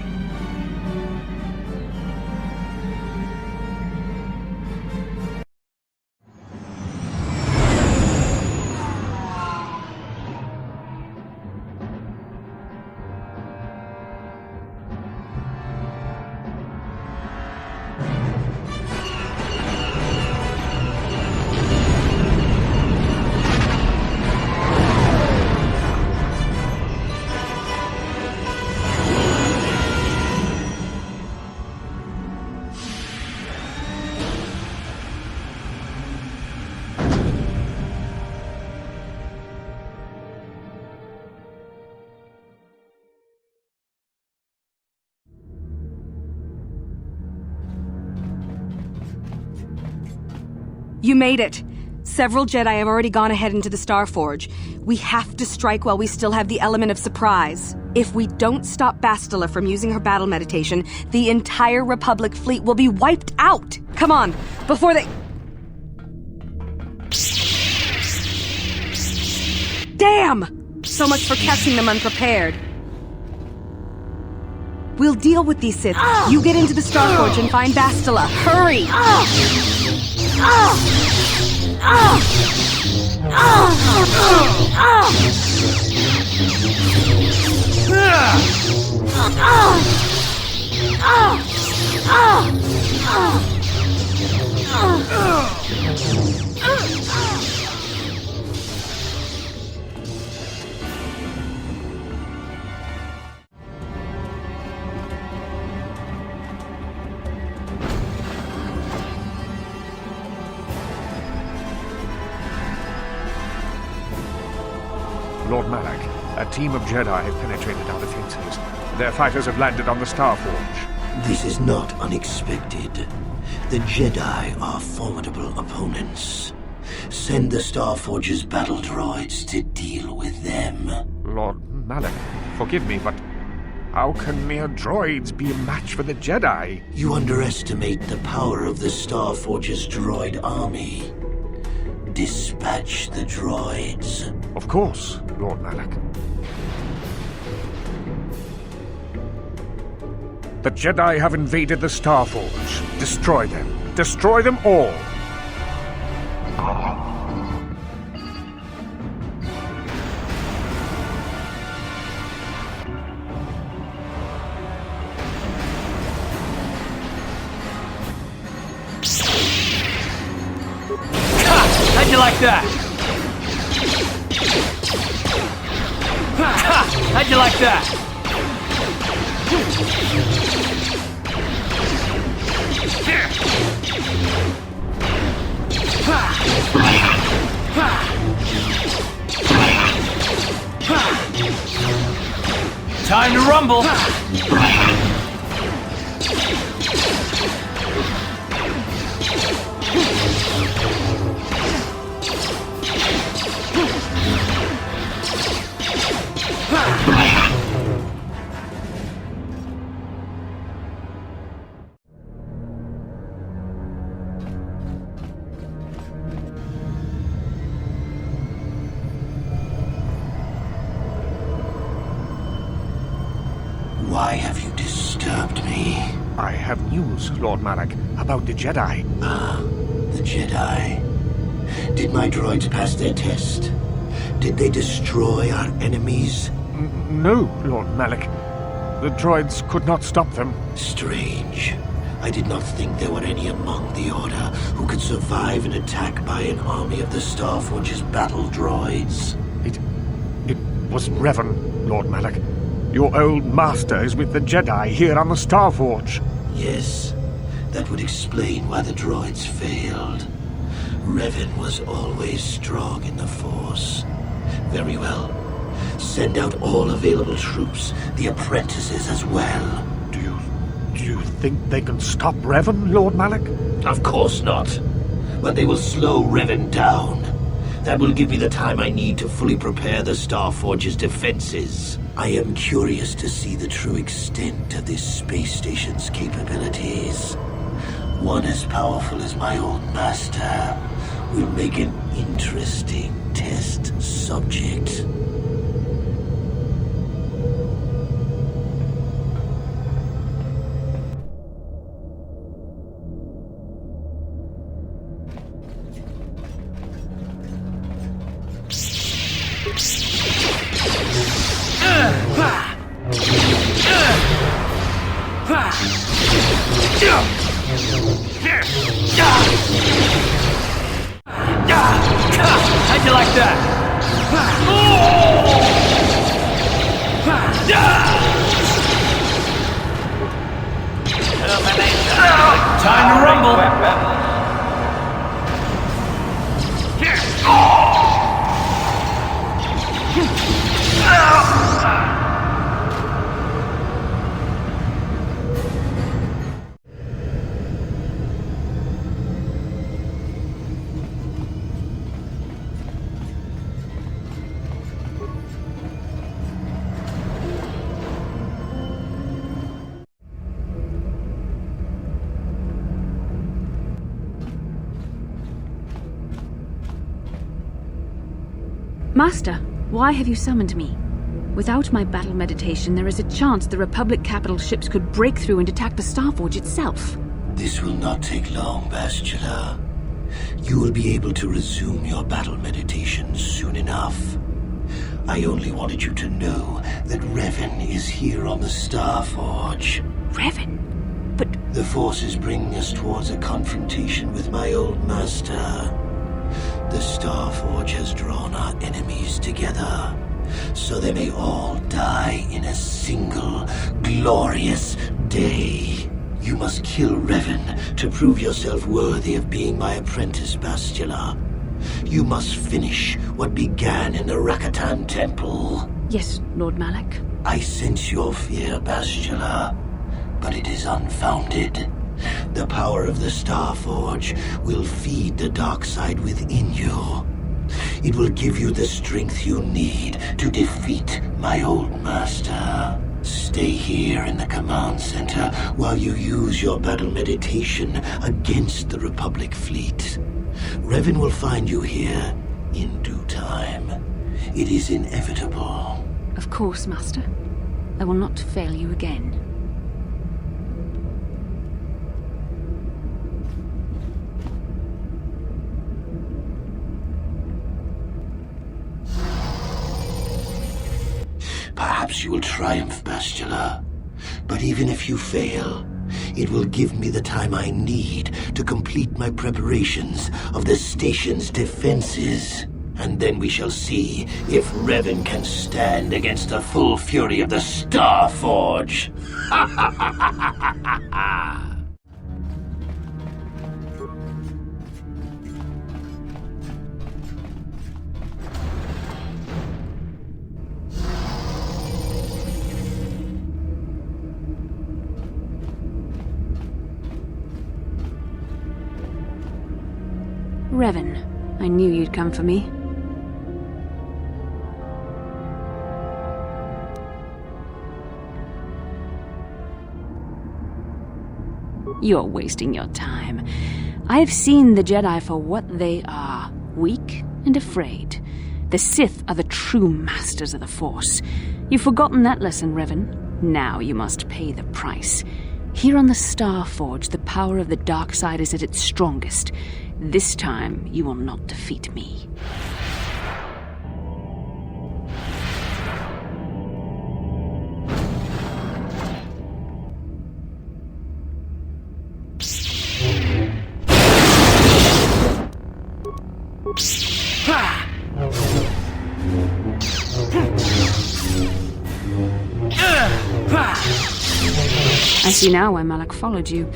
Speaker 17: You made it. Several Jedi have already gone ahead into the Starforge. We have to strike while we still have the element of surprise. If we don't stop Bastila from using her battle meditation, the entire Republic fleet will be wiped out! Come on, before they... Damn! So much for catching them unprepared. We'll deal with these Sith. You get into the Starforge and find Bastila. Hurry!
Speaker 3: Lord Malak, a team of Jedi have penetrated our defenses. Their fighters have landed on the Starforge.
Speaker 4: This is not unexpected. The Jedi are formidable opponents. Send the Starforge's battle droids to deal with them.
Speaker 3: Lord Malak, forgive me, but how can mere droids be a match for the Jedi?
Speaker 4: You underestimate the power of the Starforge's droid army. Dispatch the droids.
Speaker 3: Of course, Lord Malak. The Jedi have invaded the Starforge. Destroy them. Destroy them all.
Speaker 13: How'd you like that? How'd you like that? Time to rumble.
Speaker 4: Why have you disturbed me?
Speaker 3: I have news, Lord Malak, about the Jedi.
Speaker 4: Ah, the Jedi. Did my droids pass their test? Did they destroy our enemies?
Speaker 3: No, Lord Malak. The droids could not stop them.
Speaker 4: Strange. I did not think there were any among the Order who could survive an attack by an army of the Starforge's battle droids.
Speaker 3: It was Revan, Lord Malak. Your old master is with the Jedi here on the Starforge.
Speaker 4: Yes, that would explain why the droids failed. Revan was always strong in the Force. Very well. Send out all available troops, the apprentices as well.
Speaker 3: Do you think they can stop Revan, Lord Malak?
Speaker 4: Of course not. But they will slow Revan down. That will give me the time I need to fully prepare the Starforge's defenses. I am curious to see the true extent of this space station's capabilities. One as powerful as my old master will make an interesting test subject.
Speaker 13: How'd you like that? Time to rumble.
Speaker 17: Master, why have you summoned me? Without my battle meditation, there is a chance the Republic capital ships could break through and attack the Starforge itself.
Speaker 4: This will not take long, Bastila. You will be able to resume your battle meditation soon enough. I only wanted you to know that Revan is here on the Starforge.
Speaker 17: Revan? But...
Speaker 4: The Force is bringing us towards a confrontation with my old master. The Starforge has drawn our enemies together, so they may all die in a single, glorious day. You must kill Revan to prove yourself worthy of being my apprentice, Bastila. You must finish what began in the Rakatan Temple.
Speaker 17: Yes, Lord Malak.
Speaker 4: I sense your fear, Bastila, but it is unfounded. The power of the Starforge will feed the dark side within you. It will give you the strength you need to defeat my old master. Stay here in the command center while you use your battle meditation against the Republic fleet. Revan will find you here in due time. It is inevitable.
Speaker 17: Of course, Master. I will not fail you again.
Speaker 4: Perhaps you will triumph, Bastila. But even if you fail, it will give me the time I need to complete my preparations of the station's defenses. And then we shall see if Revan can stand against the full fury of the Starforge. Ha ha ha ha ha ha ha!
Speaker 17: Revan, I knew you'd come for me. You're wasting your time. I've seen the Jedi for what they are, weak and afraid. The Sith are the true masters of the Force. You've forgotten that lesson, Revan. Now you must pay the price. Here on the Starforge, the power of the dark side is at its strongest. This time, you will not defeat me. I see now why Malak followed you.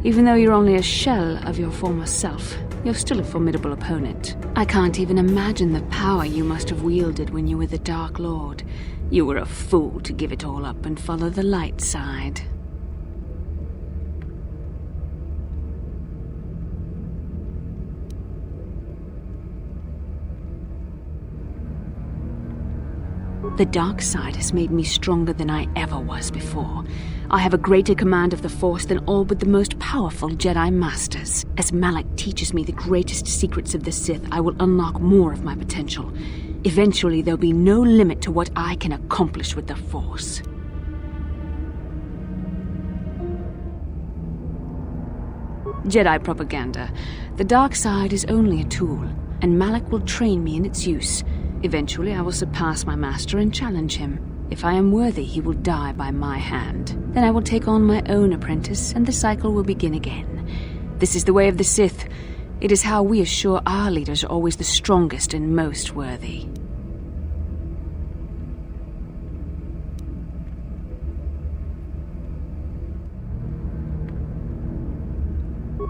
Speaker 17: Even though you're only a shell of your former self, you're still a formidable opponent. I can't even imagine the power you must have wielded when you were the Dark Lord. You were a fool to give it all up and follow the light side. The dark side has made me stronger than I ever was before. I have a greater command of the Force than all but the most powerful Jedi Masters. As Malak teaches me the greatest secrets of the Sith, I will unlock more of my potential. Eventually, there'll be no limit to what I can accomplish with the Force. Jedi propaganda. The dark side is only a tool, and Malak will train me in its use. Eventually, I will surpass my master and challenge him. If I am worthy, he will die by my hand. Then I will take on my own apprentice, and the cycle will begin again. This is the way of the Sith. It is how we assure our leaders are always the strongest and most worthy.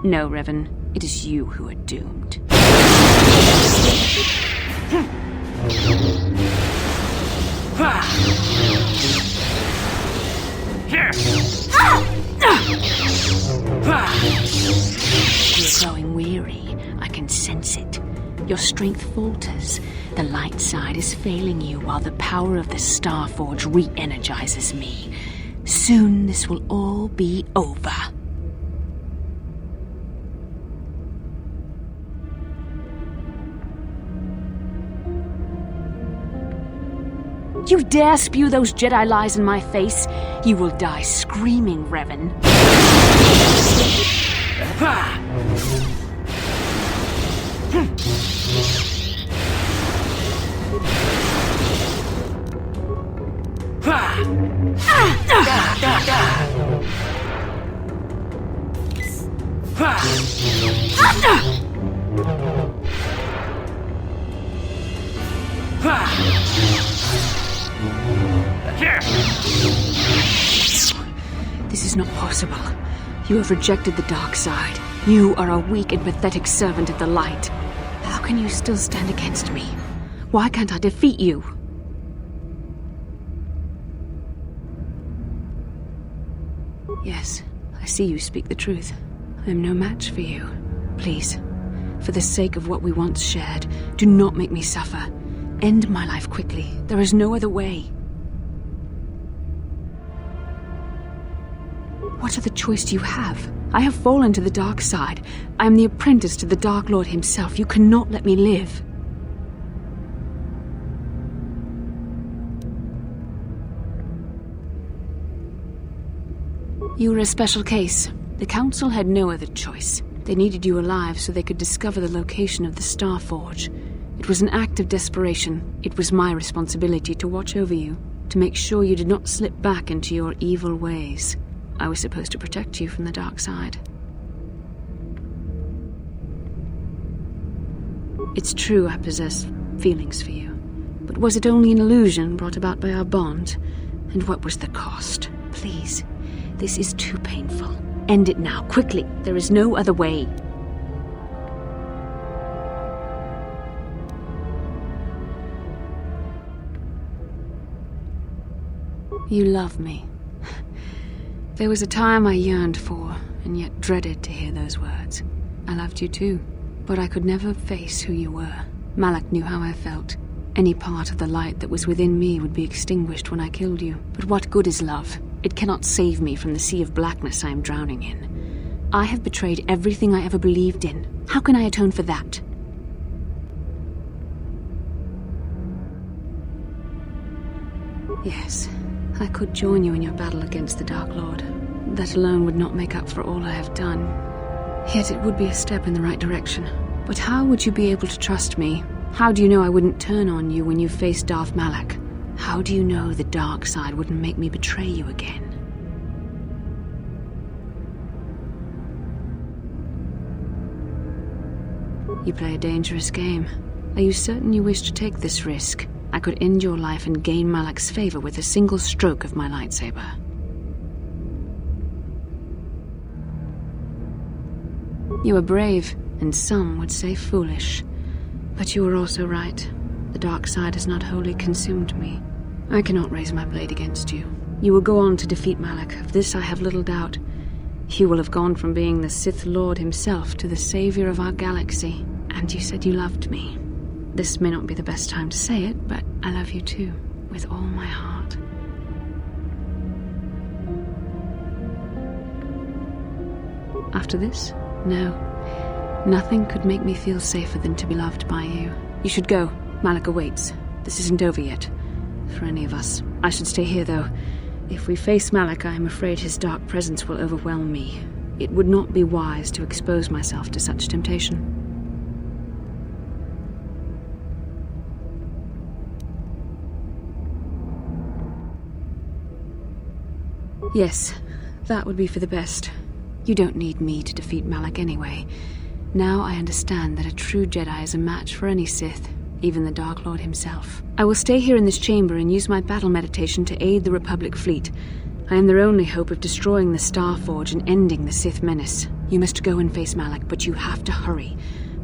Speaker 17: No, Revan. It is you who are doomed. You're growing weary. I can sense it. Your strength falters. The light side is failing you while the power of the Starforge re-energizes me. Soon this will all be over. You dare spew those Jedi lies in my face? You will die screaming, Revan. This is not possible. You have rejected the dark side. You are a weak and pathetic servant of the light. How can you still stand against me? Why can't I defeat you? Yes, I see you speak the truth. I am no match for you. Please, for the sake of what we once shared, do not make me suffer. End my life quickly. There is no other way. What other choice do you have? I have fallen to the dark side. I am the apprentice to the Dark Lord himself. You cannot let me live. You were a special case. The Council had no other choice. They needed you alive so they could discover the location of the Star Forge. It was an act of desperation. It was my responsibility to watch over you, to make sure you did not slip back into your evil ways. I was supposed to protect you from the dark side. It's true I possess feelings for you, but was it only an illusion brought about by our bond? And what was the cost? Please, this is too painful. End it now, quickly. There is no other way. You love me. There was a time I yearned for, and yet dreaded to hear those words. I loved you too, but I could never face who you were. Malak knew how I felt. Any part of the light that was within me would be extinguished when I killed you. But what good is love? It cannot save me from the sea of blackness I am drowning in. I have betrayed everything I ever believed in. How can I atone for that? Yes, I could join you in your battle against the Dark Lord. That alone would not make up for all I have done. Yet it would be a step in the right direction. But how would you be able to trust me? How do you know I wouldn't turn on you when you faced Darth Malak? How do you know the dark side wouldn't make me betray you again? You play a dangerous game. Are you certain you wish to take this risk? I could end your life and gain Malak's favor with a single stroke of my lightsaber. You are brave, and some would say foolish. But you were also right. The dark side has not wholly consumed me. I cannot raise my blade against you. You will go on to defeat Malak. Of this I have little doubt. You will have gone from being the Sith Lord himself to the savior of our galaxy. And you said you loved me. This may not be the best time to say it, but I love you too, with all my heart. After this? No. Nothing could make me feel safer than to be loved by you. You should go. Malak awaits. This isn't over yet. For any of us. I should stay here, though. If we face Malak, I am afraid his dark presence will overwhelm me. It would not be wise to expose myself to such temptation. Yes, that would be for the best. You don't need me to defeat Malak anyway. Now I understand that a true Jedi is a match for any Sith, even the Dark Lord himself. I will stay here in this chamber and use my battle meditation to aid the Republic fleet. I am their only hope of destroying the Star Forge and ending the Sith menace. You must go and face Malak, but you have to hurry.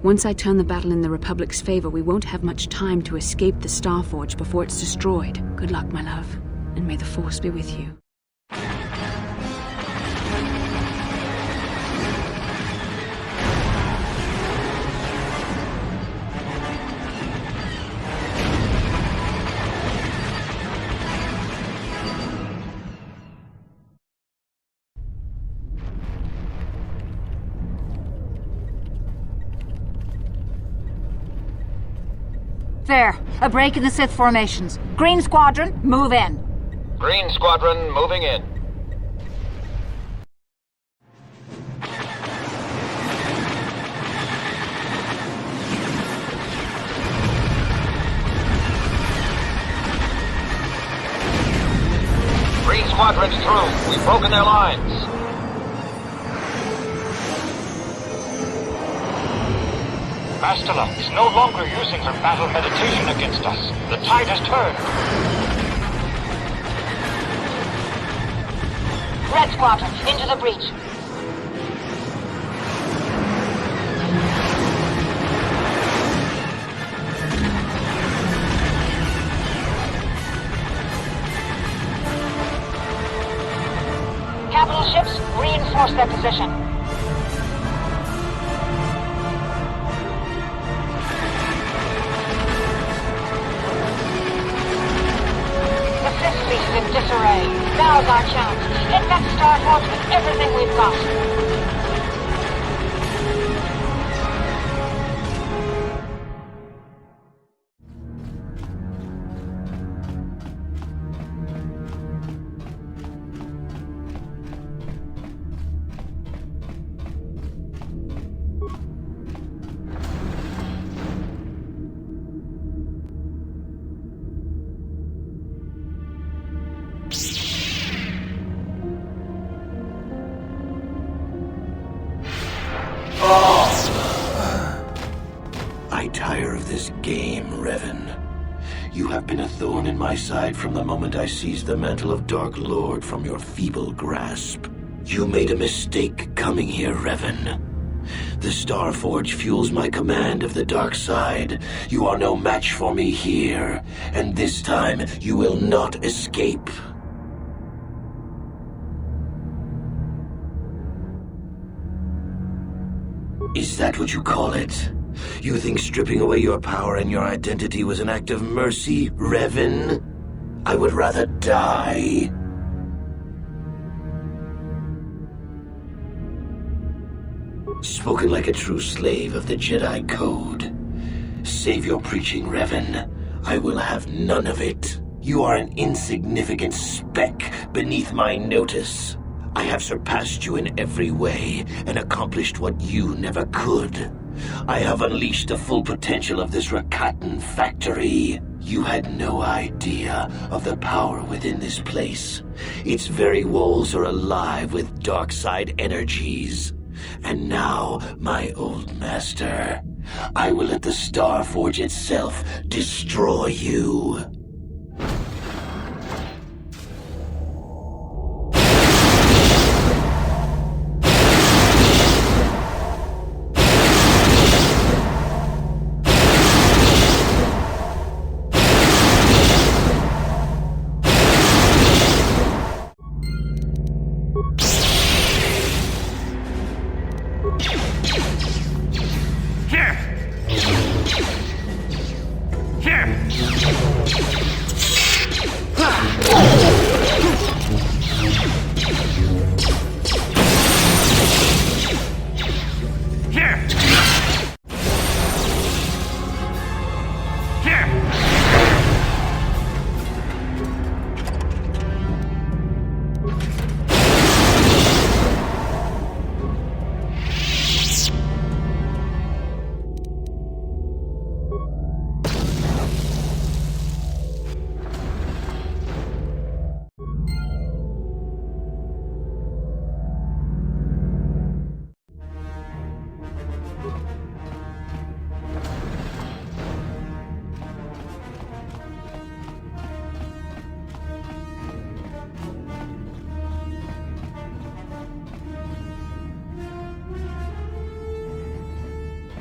Speaker 17: Once I turn the battle in the Republic's favor, we won't have much time to escape the Star Forge before it's destroyed. Good luck, my love, and may the Force be with you.
Speaker 16: There, a break in the Sith formations. Green Squadron, move in.
Speaker 20: Green Squadron moving in. Green Squadron's through. We've broken their lines.
Speaker 21: Bastila is no longer using her battle meditation against us. The tide has turned.
Speaker 16: Red Squadron, into the breach. Capital ships, reinforce their position. The Sith fleet is in disarray. Now's our chance. Get back to Starforge with everything we've got.
Speaker 4: I tire of this game, Revan. You have been a thorn in my side from the moment I seized the mantle of Dark Lord from your feeble grasp. You made a mistake coming here, Revan. The Starforge fuels my command of the dark side. You are no match for me here, and this time you will not escape. Is that what you call it? You think stripping away your power and your identity was an act of mercy, Revan? I would rather die. Spoken like a true slave of the Jedi Code. Save your preaching, Revan. I will have none of it. You are an insignificant speck beneath my notice. I have surpassed you in every way and accomplished what you never could. I have unleashed the full potential of this Rakatan factory. You had no idea of the power within this place. Its very walls are alive with dark side energies. And now, my old master, I will let the Starforge itself destroy you.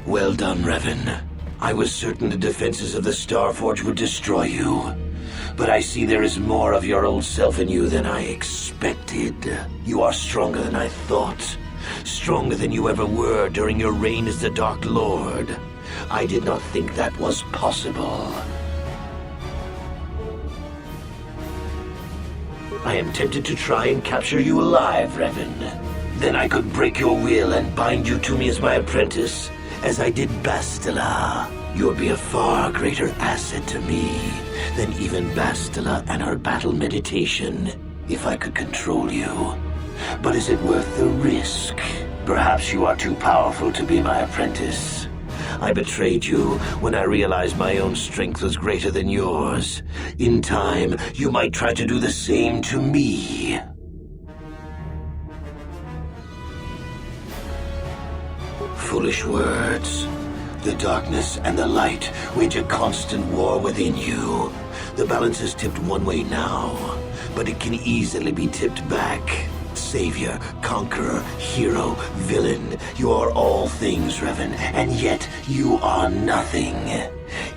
Speaker 4: Well done, Revan. I was certain the defenses of the Starforge would destroy you. But I see there is more of your old self in you than I expected. You are stronger than I thought. Stronger than you ever were during your reign as the Dark Lord. I did not think that was possible. I am tempted to try and capture you alive, Revan. Then I could break your will and bind you to me as my apprentice, as I did Bastila. You'll be a far greater asset to me than even Bastila and her battle meditation, if I could control you. But is it worth the risk? Perhaps you are too powerful to be my apprentice. I betrayed you when I realized my own strength was greater than yours. In time, you might try to do the same to me. Foolish words. The darkness and the light wage a constant war within you. The balance is tipped one way now, but it can easily be tipped back. Savior, conqueror, hero, villain. You are all things, Revan, and yet you are nothing.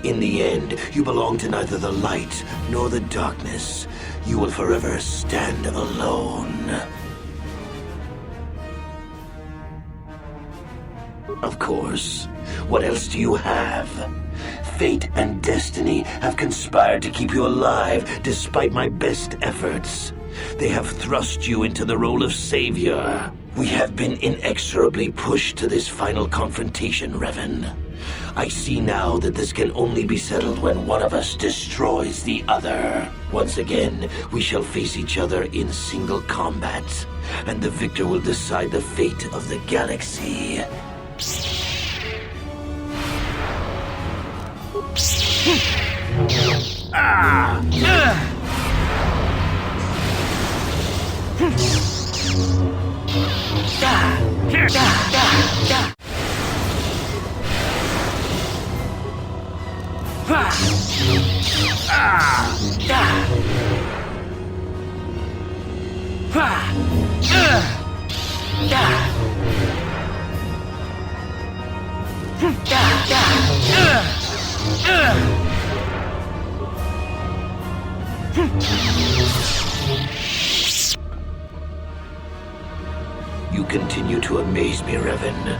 Speaker 4: In the end, you belong to neither the light nor the darkness. You will forever stand alone. Of course. What else do you have? Fate and destiny have conspired to keep you alive despite my best efforts. They have thrust you into the role of savior. We have been inexorably pushed to this final confrontation, Revan. I see now that this can only be settled when one of us destroys the other. Once again, we shall face each other in single combat, and the victor will decide the fate of the galaxy. You continue to amaze me, Revan.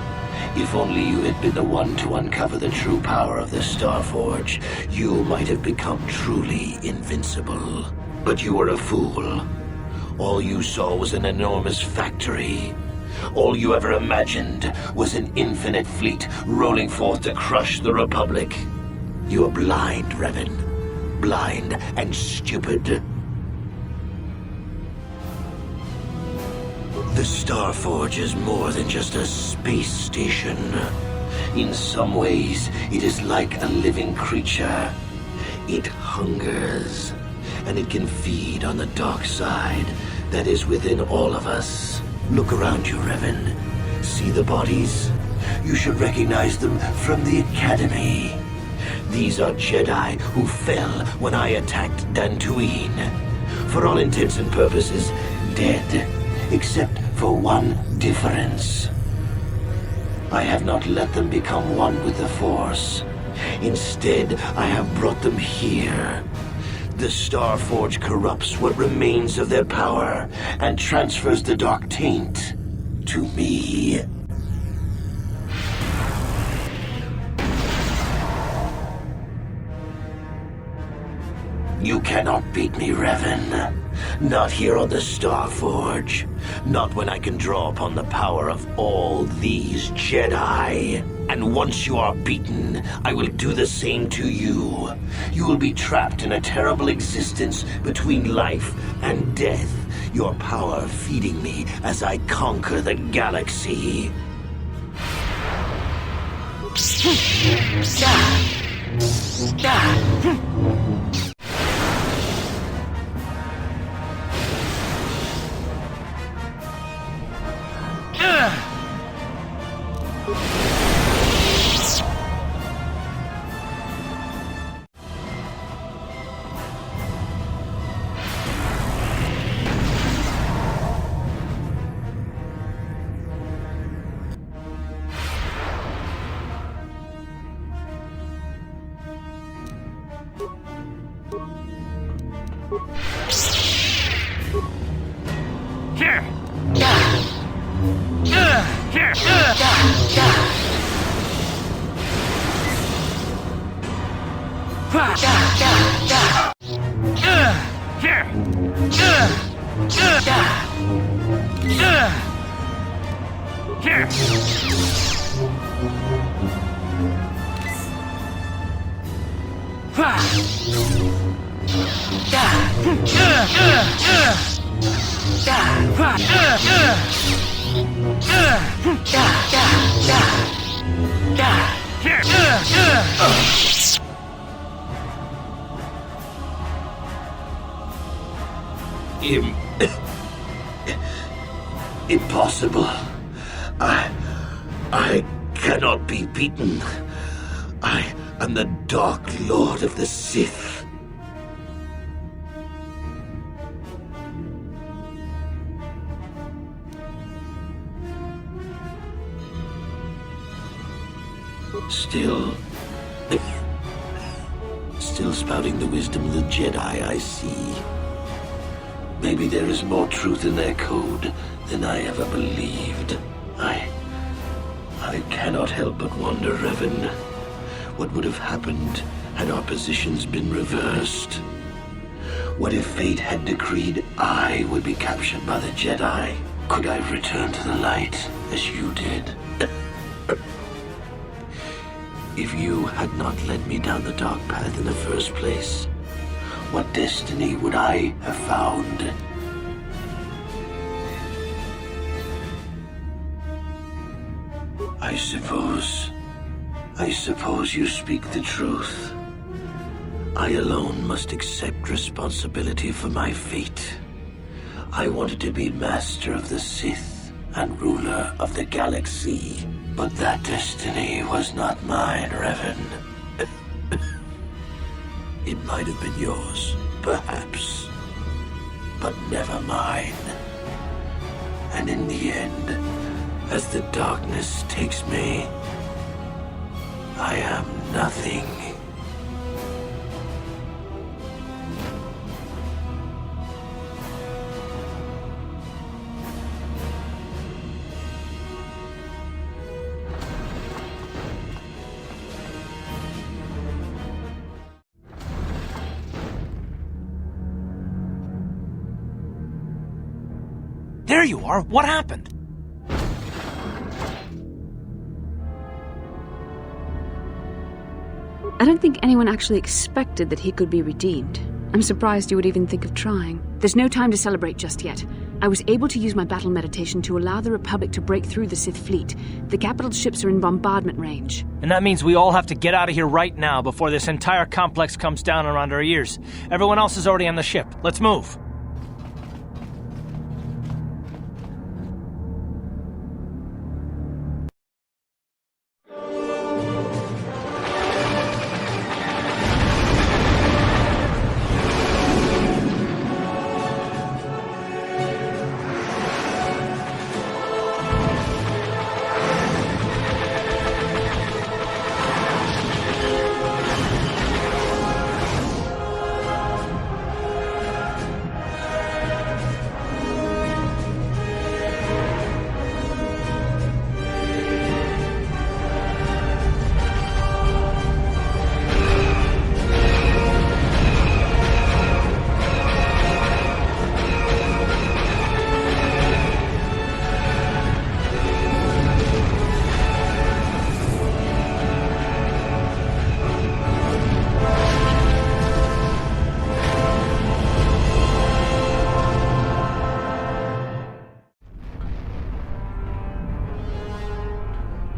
Speaker 4: If only you had been the one to uncover the true power of the Starforge, you might have become truly invincible. But you were a fool. All you saw was an enormous factory. All you ever imagined was an infinite fleet rolling forth to crush the Republic. You are blind, Revan. Blind and stupid. The Starforge is more than just a space station. In some ways, it is like a living creature. It hungers, and it can feed on the dark side that is within all of us. Look around you, Revan. See the bodies? You should recognize them from the Academy. These are Jedi who fell when I attacked Dantooine. For all intents and purposes, dead. Except for one difference. I have not let them become one with the Force. Instead, I have brought them here. The Starforge corrupts what remains of their power and transfers the dark taint to me. You cannot beat me, Revan. Not here on the Starforge. Not when I can draw upon the power of all these Jedi. And once you are beaten, I will do the same to you. You will be trapped in a terrible existence between life and death. Your power feeding me as I conquer the galaxy. Impossible. I cannot be beaten. I am the Dark Lord of the Sith. Still spouting the wisdom of the Jedi, I see. Maybe there is more truth in their code than I ever believed. I cannot help but wonder, Revan, what would have happened had our positions been reversed? What if fate had decreed I would be captured by the Jedi? Could I return to the light as you did? If you had not led me down the dark path in the first place, what destiny would I have found? I suppose you speak the truth. I alone must accept responsibility for my fate. I wanted to be master of the Sith and ruler of the galaxy, but that destiny was not mine, Revan. It might have been yours, perhaps, but never mine. And in the end, as the darkness takes me, I am nothing.
Speaker 13: There you are! What happened?
Speaker 17: I don't think anyone actually expected that he could be redeemed. I'm surprised you would even think of trying. There's no time to celebrate just yet. I was able to use my battle meditation to allow the Republic to break through the Sith fleet. The capital ships are in bombardment range.
Speaker 13: And that means we all have to get out of here right now before this entire complex comes down around our ears. Everyone else is already on the ship. Let's move.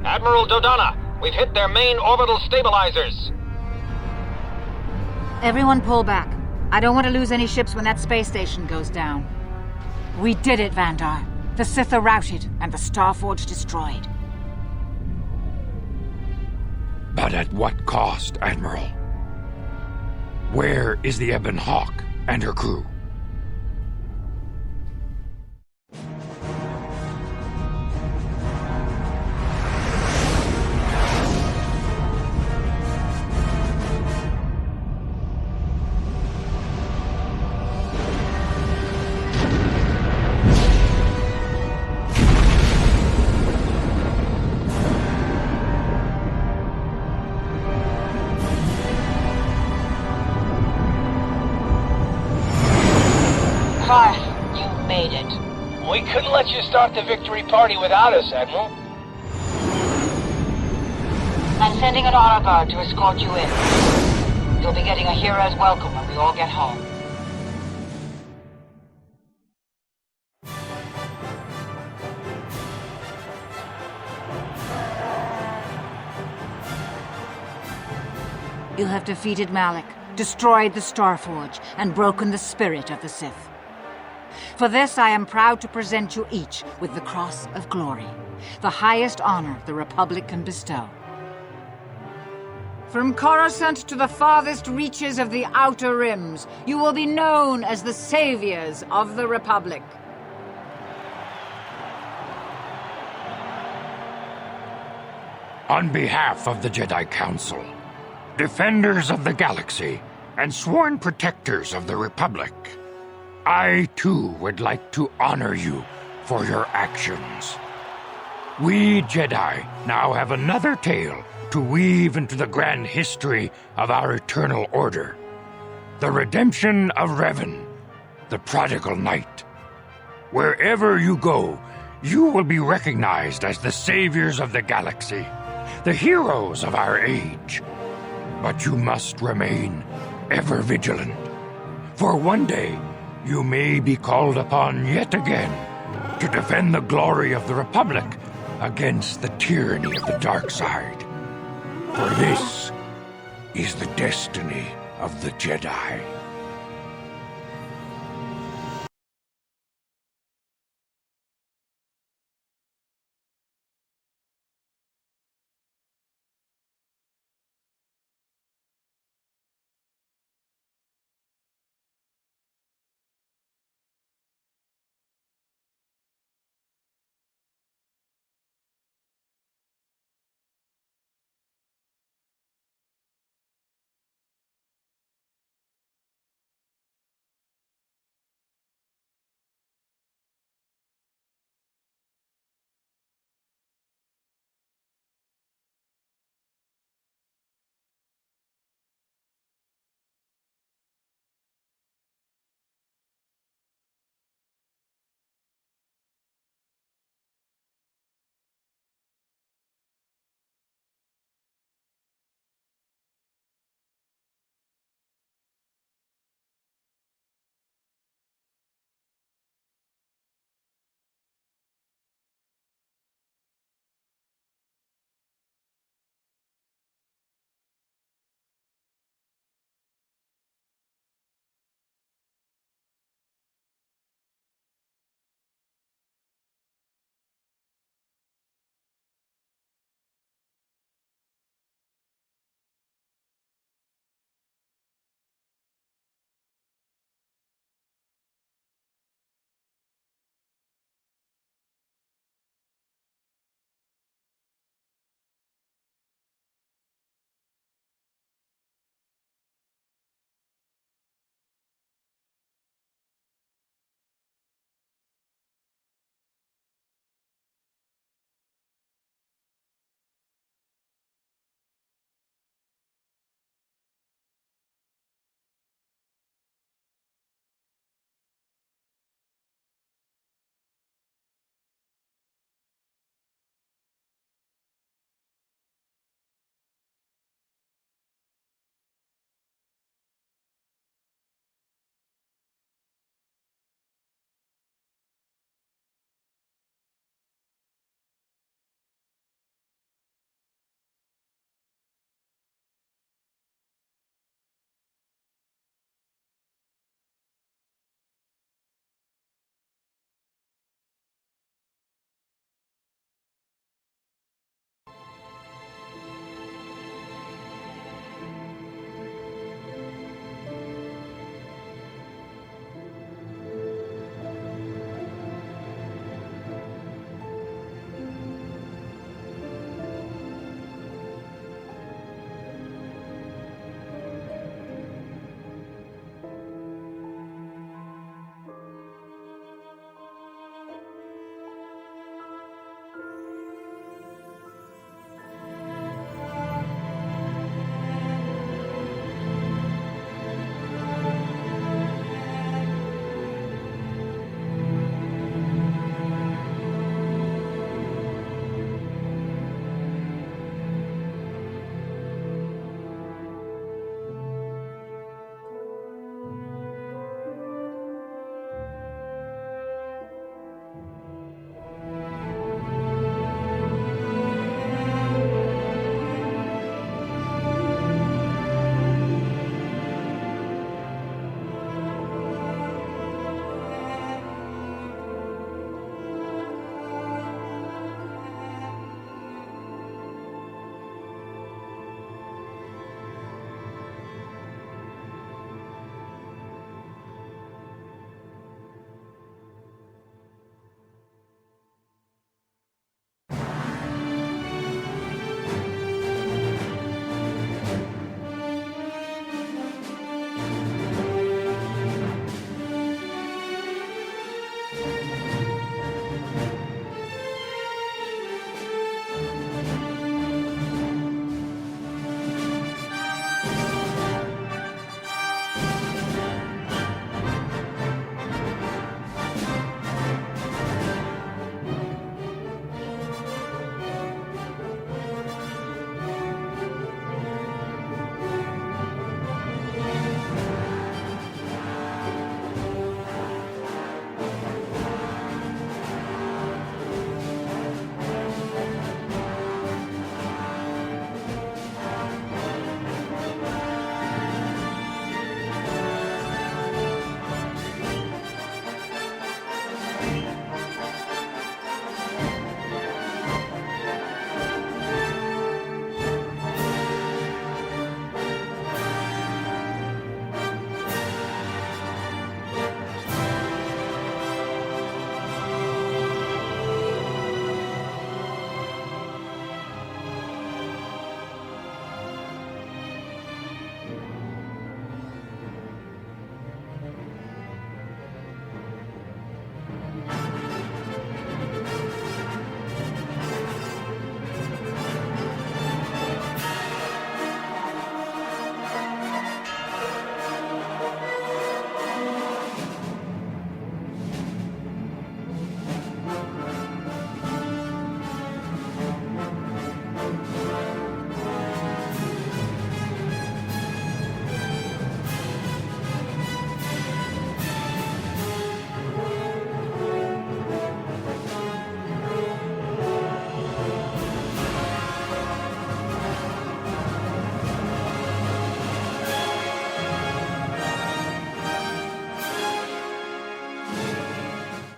Speaker 20: Admiral Dodonna, we've hit their main orbital stabilizers.
Speaker 1: Everyone pull back. I don't want to lose any ships when that space station goes down. We did it, Vandar. The Sith are routed, and the Starforge destroyed.
Speaker 12: But at what cost, Admiral? Where is the Ebon Hawk and her crew?
Speaker 16: You made it.
Speaker 21: We couldn't let you start the victory party without us, Admiral.
Speaker 16: I'm sending an honor guard to escort you in. You'll You'll be getting a hero's welcome when we all get home.
Speaker 1: You have defeated Malak, destroyed the Starforge, and broken the spirit of the Sith. For this, I am proud to present you each with the Cross of Glory, the highest honor the Republic can bestow. From Coruscant to the farthest reaches of the Outer Rims, you will be known as the saviors of the Republic.
Speaker 12: On behalf of the Jedi Council, defenders of the galaxy, and sworn protectors of the Republic, I too would like to honor you for your actions. We Jedi now have another tale to weave into the grand history of our eternal order. The redemption of Revan, the prodigal knight. Wherever you go, you will be recognized as the saviors of the galaxy, the heroes of our age. But you must remain ever vigilant, for one day you may be called upon yet again to defend the glory of the Republic against the tyranny of the dark side. For this is the destiny of the Jedi.